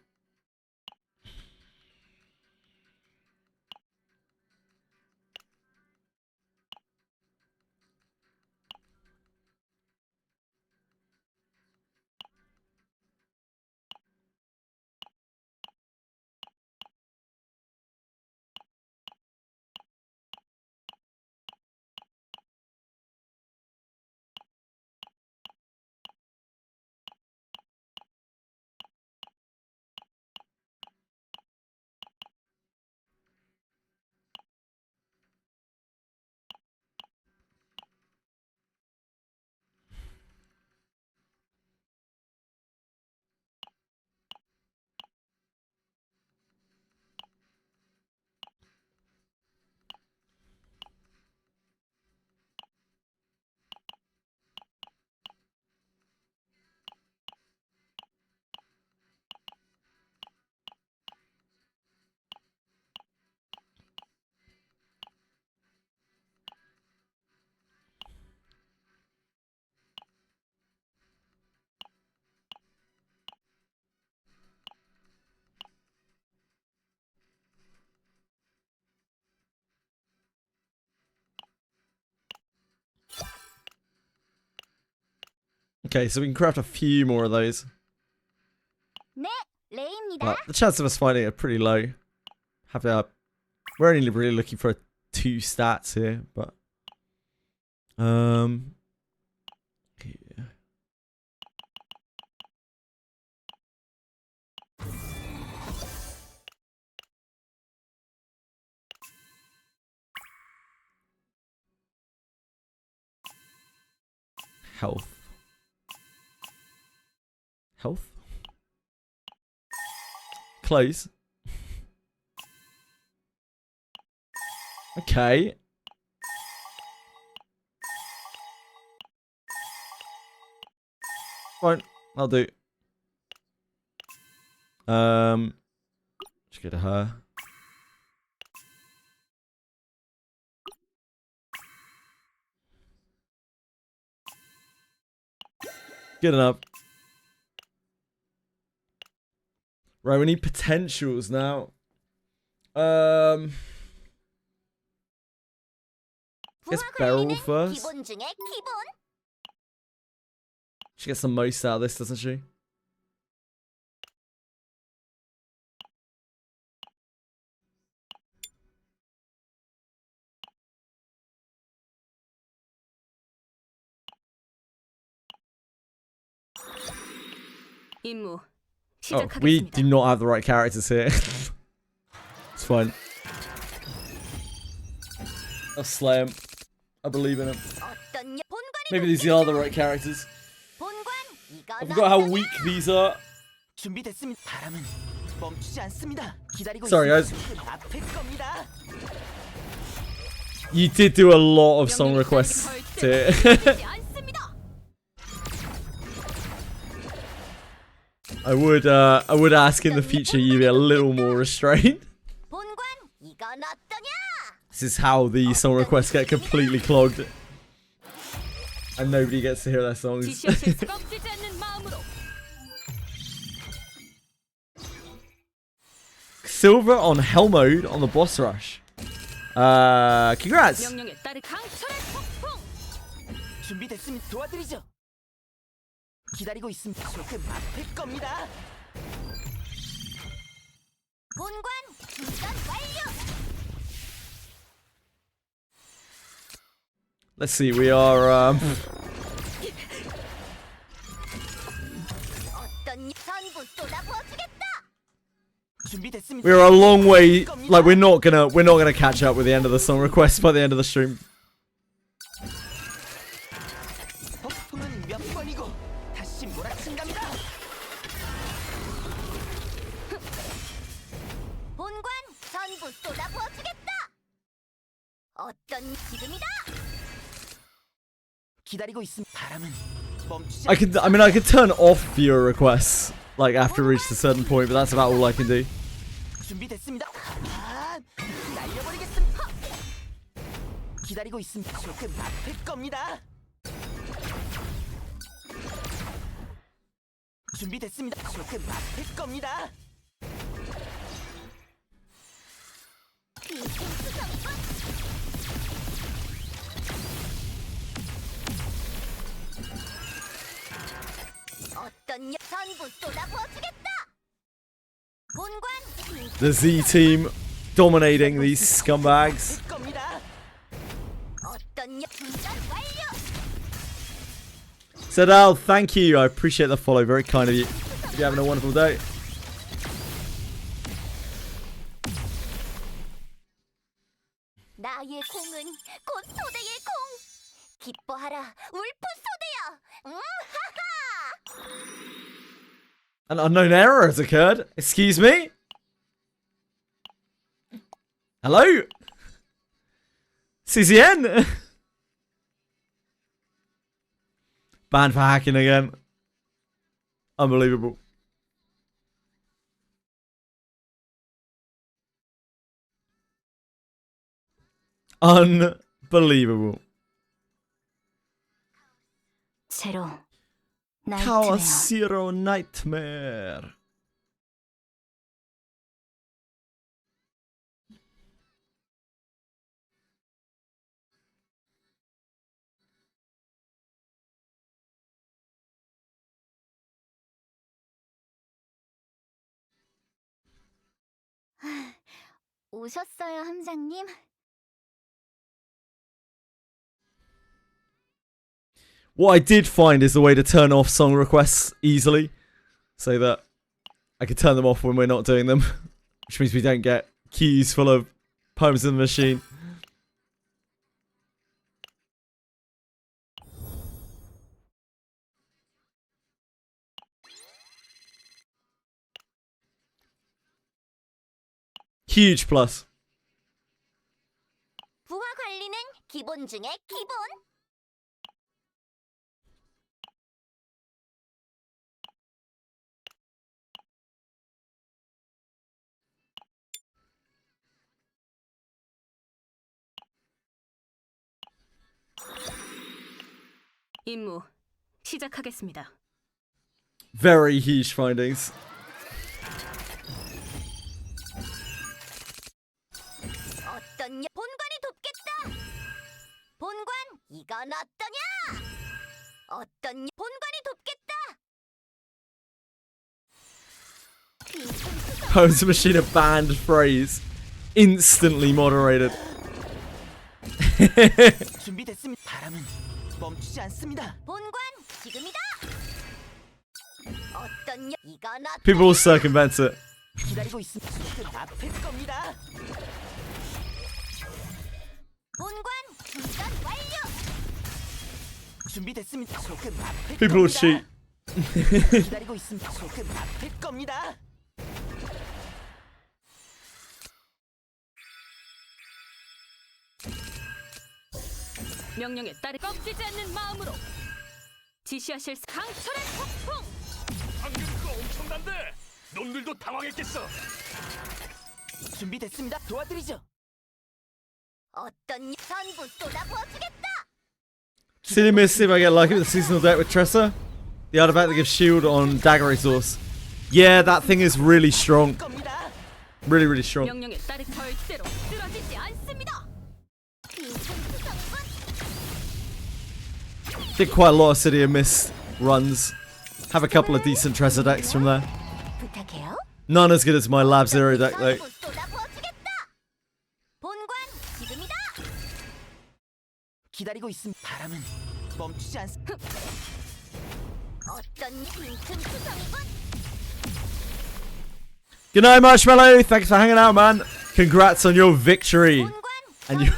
Okay, so we can craft a few more of those. But the chance of us finding it are pretty low. We're only really looking for 2 stats here, but yeah. Health. Close. Okay. Fine, I'll do. Just go to her. Good enough. Right, we need potentials now. Guess Beryl first. She gets the most out of this, doesn't she? Oh, we do not have the right characters here. It's fine. I'll slay him. I believe in him. Maybe these are the right characters. I forgot how weak these are. Sorry, guys. You did do a lot of song requests here. I would ask in the future you be a little more restrained. This is how the song requests get completely clogged. And nobody gets to hear their songs. Silver on hell mode on the boss rush. Congrats! Let's see, we are we're a long way, like we're not gonna catch up with the end of the song request by the end of the stream. I could turn off viewer requests like after reached a certain point, but that's about all I can do. The Z team dominating these scumbags. Sedal, thank you. I appreciate the follow. Very kind of you. Hope you're having a wonderful day. An unknown error has occurred. Excuse me? Hello? CCN? Banned for hacking again. Unbelievable. Unbelievable. Chaos Zero Nightmare. 오셨어요, 함장님? What I did find is the way to turn off song requests easily, so that I can turn them off when we're not doing them, which means we don't get queues full of poems in the machine. Huge plus. 부하 관리는 기본 중에 기본. 임무 시작하겠습니다. Very huge findings. 어떤 본관이 돕겠다. 본관 이건 어떠냐? 어떤 본관이 돕겠다. Pose machine a banned phrase. Instantly moderated. 준비됐습니다. 바람은 멈추지 않습니다. 본관 지금이다. 어떤 이건 어떠냐? People will circumvent it. 기다리고 있습니다. 조금 아플 겁니다. 본관 충전 완료. 준비됐습니다. 조금 아플 People will 겁니다. cheat. 기다리고 있습니다. 조금 아플 겁니다. 명령에 따르 꺾이지 않는 마음으로 지시하실 강철의 폭풍. 방금 그거 엄청난데 놈들도 당황했겠어. 준비됐습니다. 도와드리죠. 어떤 전부 쏟아부어주겠다. Silly miss, see if I get lucky with the seasonal deck with Tressa. The artifact that gives shield on dagger resource. Yeah, that thing is really strong. Really, really strong. 명령에 따르 절대로 쓰러지지 않습니다. Did quite a lot of City of Mist runs. Have a couple of decent Tressa decks from there. 부탁해요. None as good as my Lab Zero deck though. 전부 쏟아부어주겠다. 본관 지금이다. 기다리고 있습니다. 바람은 멈추지 않습니다. 어떤 빈틈투성이군. Good night, Marshmallow. Thanks for hanging out, man. Congrats on your victory and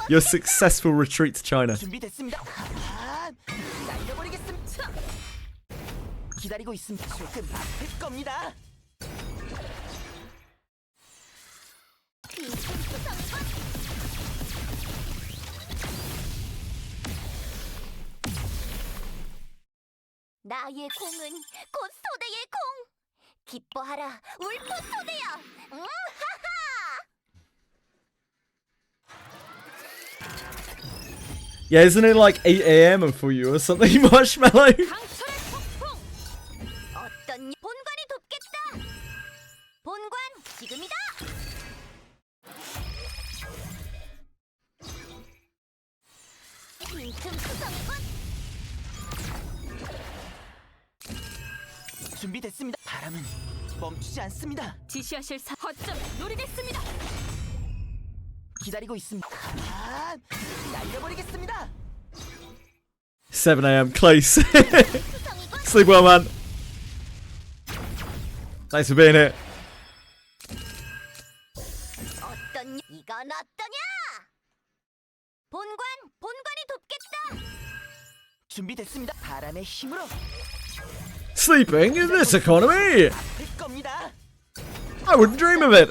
your successful retreat to China. 준비됐습니다. 날려버리겠습니다. 기다리고 있습니다. 조금 아플 겁니다. 나의 공은 곧 소대의 공. 기뻐하라, 울프 소대야. 하하. Yeah, isn't it like 8 AM for you or something, Marshmallow? 강철의 폭풍. 어떤 본관이 돕겠다. 본관 지금이다. 빈틈투성이군. 준비됐습니다. 바람은 멈추지 않습니다. 지시하실 허점 노리겠습니다. 기다리고 있습니다. 날려버리겠습니다. 7 AM, close. Sleep well, man. Thanks for being here. 어떤 이건 어떠냐? 본관이 돕겠다. 준비됐습니다. 바람의 힘으로 Sleeping in this economy? 아플 겁니다. I wouldn't dream of it.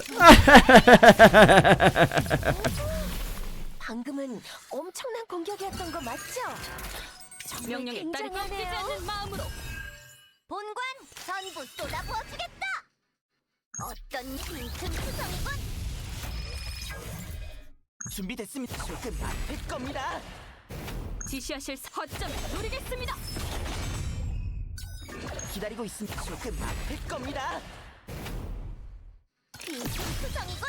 방금은 엄청난 공격이었던 거 맞죠? 명령에 따르 꺾이지 않는 마음으로 본관 전부 쏟아부어주겠다. 어떤 빈틈투성이군. 준비됐습니다. 조금 아플 겁니다. 지시하실 허점 노리겠습니다. 기다리고 있습니다. 조금 아플 겁니다. 빈틈투성이군.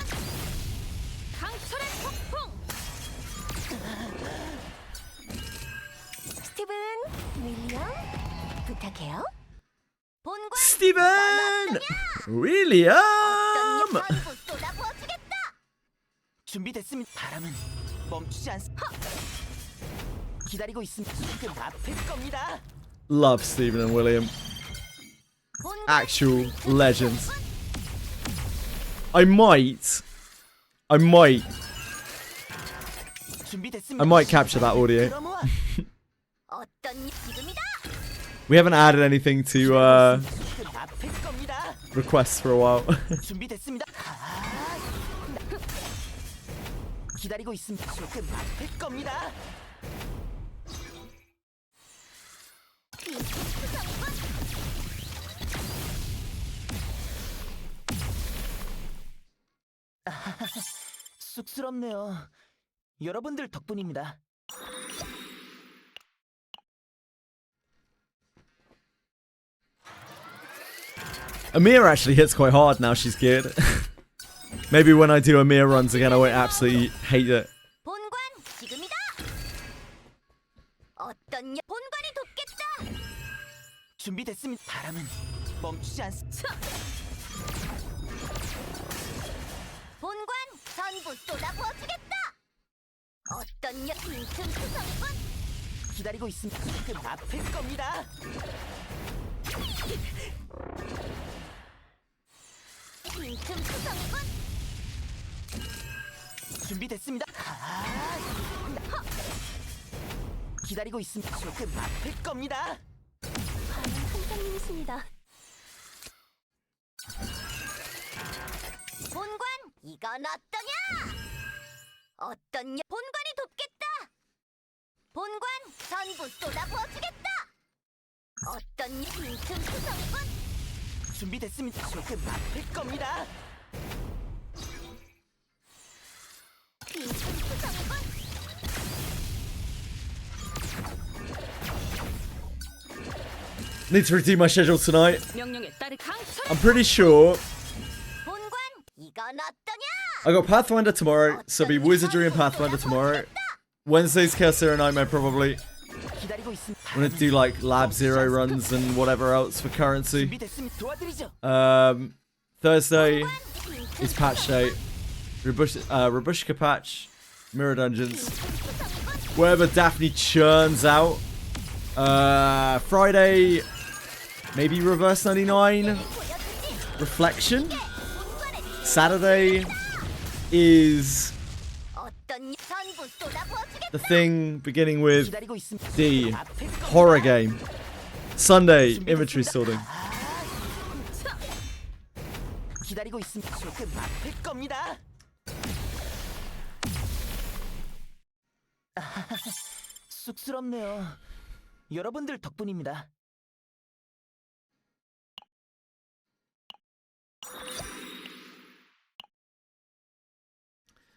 강철의 폭풍. 스티븐, 윌리엄, 부탁해요. 본관 Steven! William! 전부 쏟아부어주겠다. 준비됐습니다. 바람은 멈추지 않습니다. 기다리고 있습니다. 조금 아플 겁니다. Love Stephen and William. Actual legends. I might capture that audio. 어떤 지금이다. We haven't added anything to 조금 아플 겁니다. requests for a while. 준비됐습니다. 기다리고 있습니다. 조금 아플 겁니다. 쑥스럽네요. 여러분들 덕분입니다. Amir actually hits quite hard now she's geared. Maybe when I do Amir runs again, I won't absolutely hate it. 본관 지금이다. 어떤 본관이 돕겠다. 준비됐습니다. 바람은 멈추지 않습니다. 본관 전부 쏟아부어주겠다. 어떤 빈틈투성이군. 기다리고 있습니다. 그 아플 겁니다. 빈틈투성이군. 준비됐습니다. 기다리고 있습니다. 조금 아플 겁니다. 선생님이십니다. 본관 이건 어떠냐? 어떤 본관이 돕겠다. 본관 전부 쏟아부어주겠다. 어떤 빈틈투성이군. 준비됐습니다. 조금 아플 겁니다. 빈틈투성이군. Need to redeem my schedule tonight. 명령에 따르 강철. I'm pretty sure 본관 이건 어떠냐? I got Pathfinder tomorrow, so it'll be Wizardry and Pathfinder tomorrow. Wednesday's Chaos Zero Nightmare probably. 기다리고 있습니다. I'm gonna do like Lab Zero runs and whatever else for currency. 준비됐습니다. 도와드리죠. Thursday is patch day. Rabushka patch, Mirror Dungeons. Wherever Daphne churns out. Friday, maybe Reverse 99. Reflection. Saturday is the thing beginning with the horror game. Sunday, inventory sorting. 기다리고 있습니다. 조금 아플 겁니다. 쑥스럽네요. 여러분들 덕분입니다.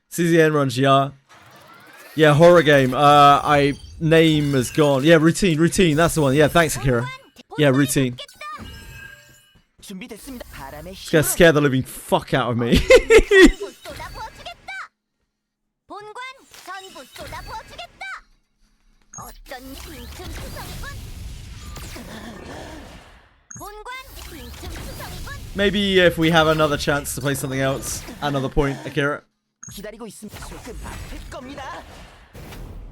CZN runs, yeah. Yeah, horror game. Name has gone. Yeah, routine. That's the one. Yeah, thanks, Akira. Yeah, routine. 준비됐습니다. 바람의 It's gonna scare the living fuck out of me. 본관 전부 쏟아부어주겠다. 어떤 빈틈투성이군. 본관 빈틈투성이군. Maybe if we have another chance to play something else, another point, Akira. 기다리고 있습니다. 조금 아플 겁니다.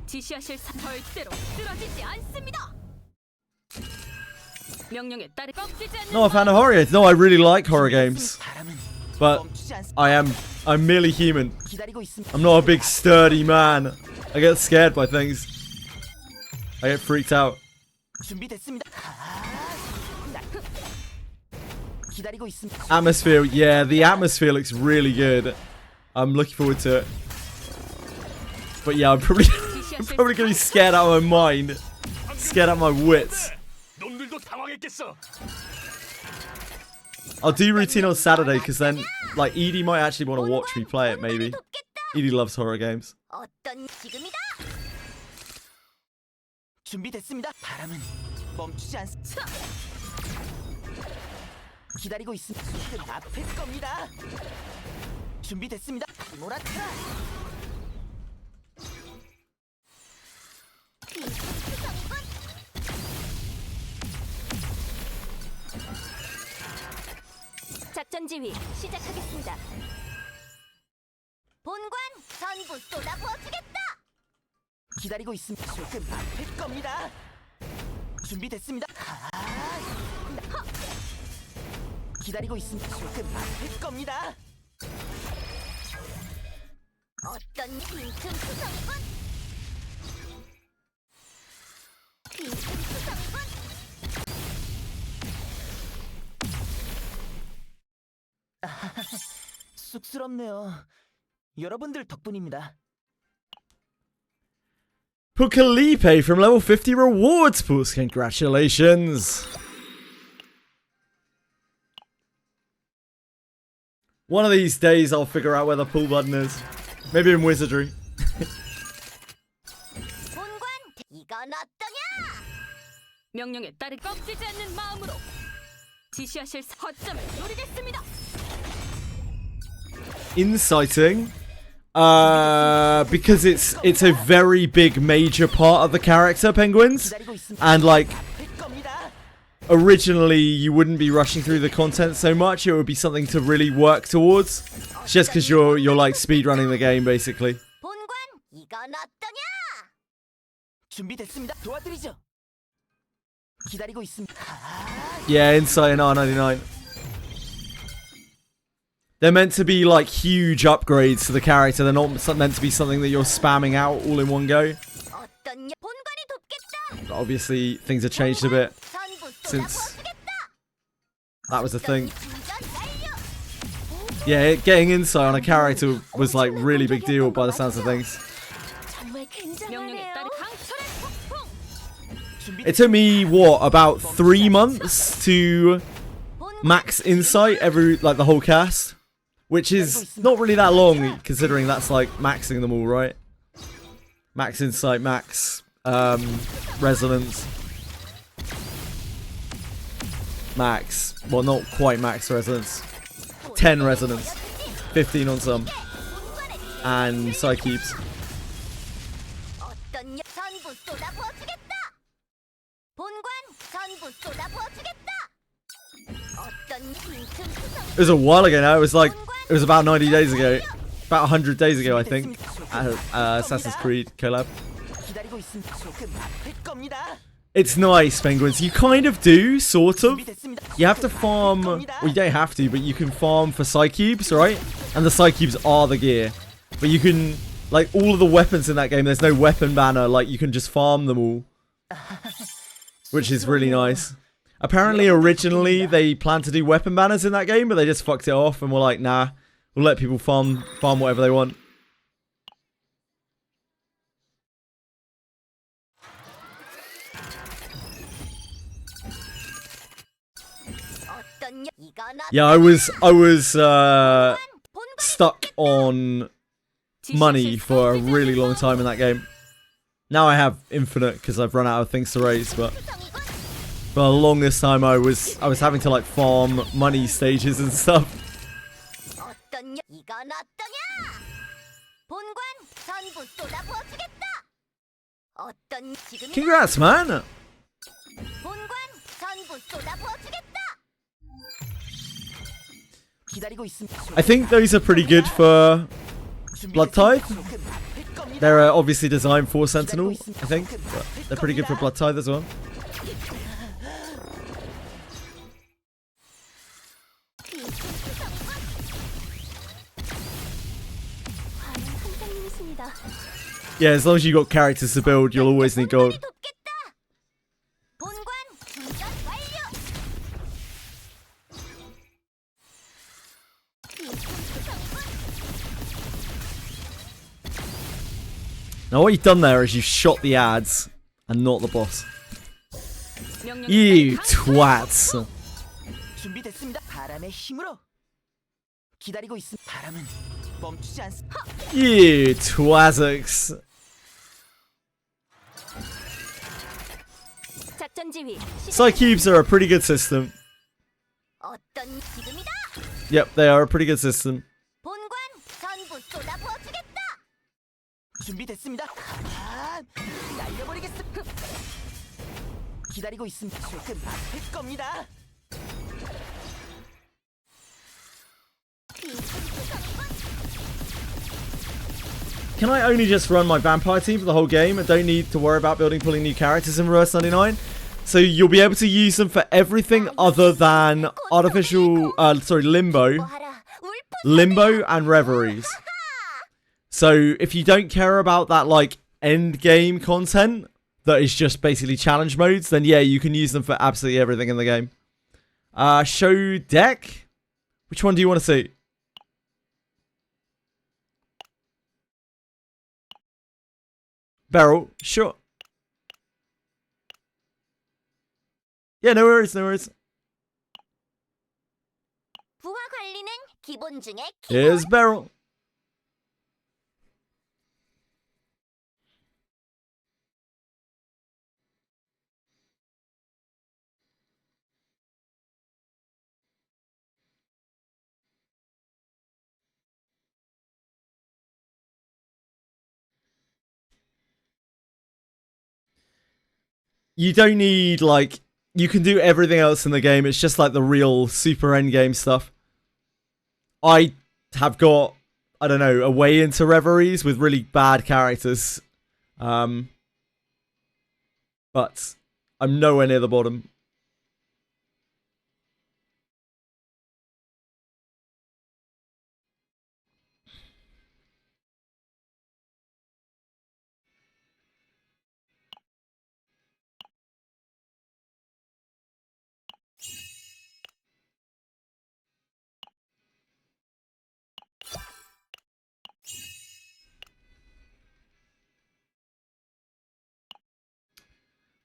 지시하실 절대로 쓰러지지 않습니다. 명령에 따르 꺾이지 않는. No, a fan of horror games. No, I really like horror games. But I'm merely human. I'm not a big sturdy man. I get scared by things. I get freaked out. 준비됐습니다. 기다리고 있습니다. Atmosphere, yeah, the atmosphere looks really good. I'm looking forward to it. But yeah, I'm probably gonna be scared out of my mind. Scared out of my wits. I'll do routine on Saturday because then, like, Edie might actually want to watch me play it, maybe. Edie loves horror games. 어떤 지금이다. 준비됐습니다. 바람은 멈추지 않습니다. 기다리고 있습니다. 조금 아플 겁니다. 준비됐습니다. 몰아쳐라. 작전 지휘 시작하겠습니다. 본관 전부 쏟아부어주겠다. 기다리고 있습니다. 조금 아플 겁니다. 준비됐습니다. 기다리고 있습니다. 조금 아플 겁니다. 어떤 빈틈투성이군. 빈틈투성이군. 쑥스럽네요. 여러분들 덕분입니다. Pukalipe from level 50 rewards pools. Congratulations. One of these days I'll figure out where the pull button is. Maybe in Wizardry. 본관 이건 어떠냐? 명령에 따르 꺾이지 않는 마음으로. 지시하실 허점을 노리겠습니다. Inciting. Because it's a very big major part of the character, Penguins. And like originally you wouldn't be rushing through the content so much, it would be something to really work towards. Just because you're like speedrunning the game basically. Yeah, Insight in R99. They're meant to be like huge upgrades to the character. They're not meant to be something that you're spamming out all in one go. But obviously, things have changed a bit since that was a thing. Yeah, getting insight on a character was like really big deal by the sounds of things. It took me, what, about 3 months to max insight like the whole cast. Which is not really that long, considering that's like maxing them all, right? Max insight, max resonance. Max. Well, not quite max resonance. 10 resonance. 15 on some. And psykeeps. It was a while ago now. It was about 90 days ago. About 100 days ago, I think. Assassin's Creed collab. It's nice, Penguins. You kind of do, sort of. You have to farm... Well, you don't have to, but you can farm for psykeeps, right? And the psykeeps are the gear. But you can... Like, all of the weapons in that game, there's no weapon banner. Like, you can just farm them all. Which is really nice. Apparently, originally, they planned to do weapon banners in that game, but they just fucked it off and were like, nah, we'll let people farm whatever they want. Yeah, I was stuck on money for a really long time in that game. Now I have infinite because I've run out of things to raise, but for the longest time I was having to like farm money stages and stuff. Congrats, man! I think those are pretty good for Blood Tithe. They're obviously designed for Sentinel, I think, but they're pretty good for Blood Tithe as well. Yeah, as long as you got characters to build, you'll always need gold. Now what you've done there is you've shot the ads and not the boss. You twats. You twazix. Psykeeps are a pretty good system. Yep, they are a pretty good system. Can I only just run my vampire team for the whole game and don't need to worry about pulling new characters in Reverse 99? So you'll be able to use them for everything other than Limbo and Reveries. So if you don't care about that like end game content that is just basically challenge modes, then yeah, you can use them for absolutely everything in the game. Show deck? Which one do you want to see? Beryl, sure. Yeah, no worries, no worries. Here's Beryl. you don't need, like, you can do everything else in the game. It's just like the real super endgame stuff. I have got, I don't know, a way into Reveries with really bad characters. But I'm nowhere near the bottom.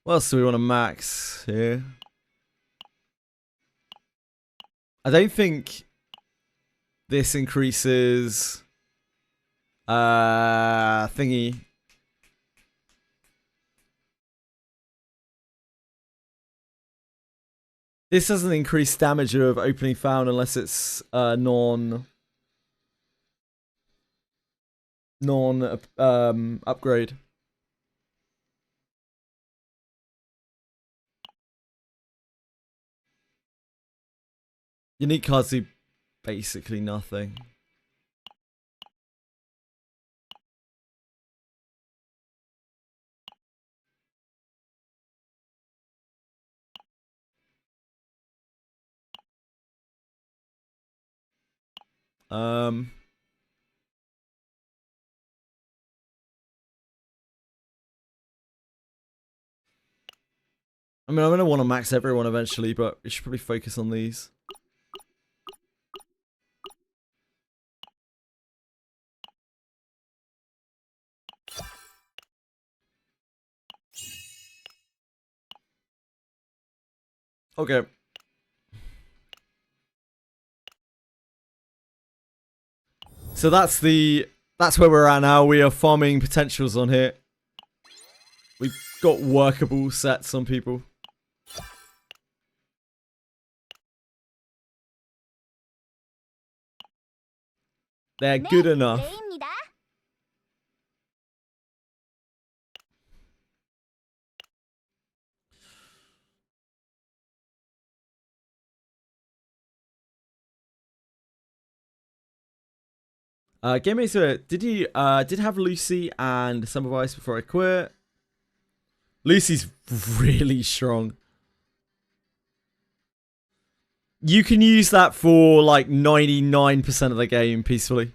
What else do we want to max here? I don't think this increases thingy. This doesn't increase damage of opening found unless it's non upgrade. Unique cards do basically nothing. I mean, I'm going to want to max everyone eventually, but we should probably focus on these. Okay. So that's where we're at now. We are farming potentials on here. We've got workable sets on people. They're good enough. Game Master, did you did have Lucy and some of Ice before I quit? Lucy's really strong. You can use that for like 99% of the game peacefully.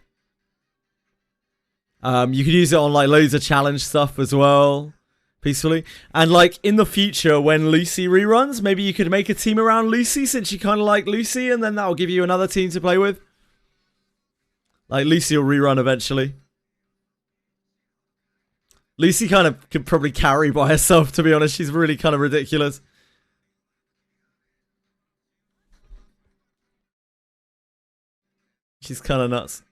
You can use it on like loads of challenge stuff as well, peacefully. And like in the future when Lucy reruns, maybe you could make a team around Lucy since you kind of like Lucy, and then that'll give you another team to play with. Like Lucy will rerun eventually. Lucy kind of could probably carry by herself, to be honest. She's really kind of ridiculous. She's kind of nuts.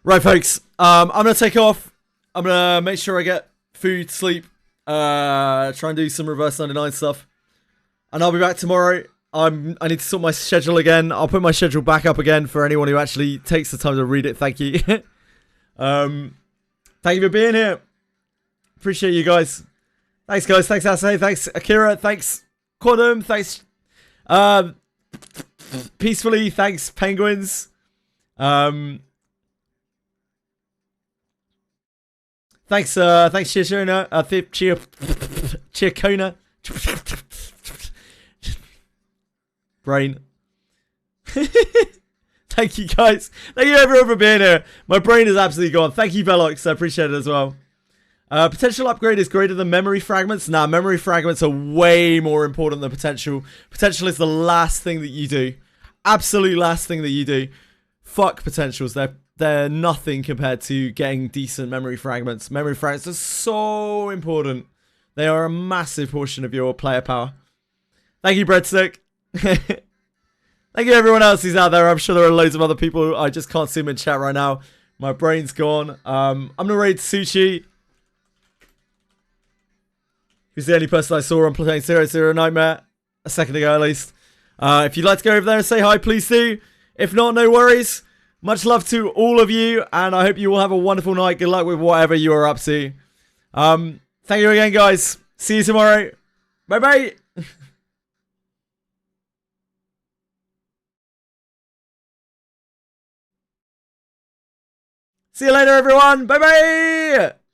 Right, folks. I'm going to take off. I'm going to make sure I get food, sleep. Try and do some reverse 99 stuff. And I'll be back tomorrow. I need to sort my schedule again. I'll put my schedule back up again for anyone who actually takes the time to read it. Thank you. Thank you for being here. Appreciate you guys. Thanks, guys. Thanks, Ase. Thanks, Akira. Thanks, Quantum. Thanks, Peacefully. Thanks, Penguins. Thanks, Chiachona. Chiacona. Brain. Thank you, guys. Thank you, everyone, for being here. My brain is absolutely gone. Thank you, Velox. I appreciate it as well. Potential upgrade is greater than memory fragments. Nah, memory fragments are way more important than potential. Potential is the last thing that you do. Absolute last thing that you do. Fuck potentials. They're nothing compared to getting decent memory fragments. Memory fragments are so important. They are a massive portion of your player power. Thank you, Breadstick. Thank you, everyone else who's out there. I'm sure there are loads of other people. I just can't see them in chat right now. My brain's gone. I'm going to raid Sushi. Who's the only person I saw on playing 00 Nightmare a second ago, at least. If you'd like to go over there and say hi, please do. If not, no worries. Much love to all of you, and I hope you all have a wonderful night. Good luck with whatever you are up to. Thank you again, guys. See you tomorrow. Bye bye. See you later, everyone. Bye bye.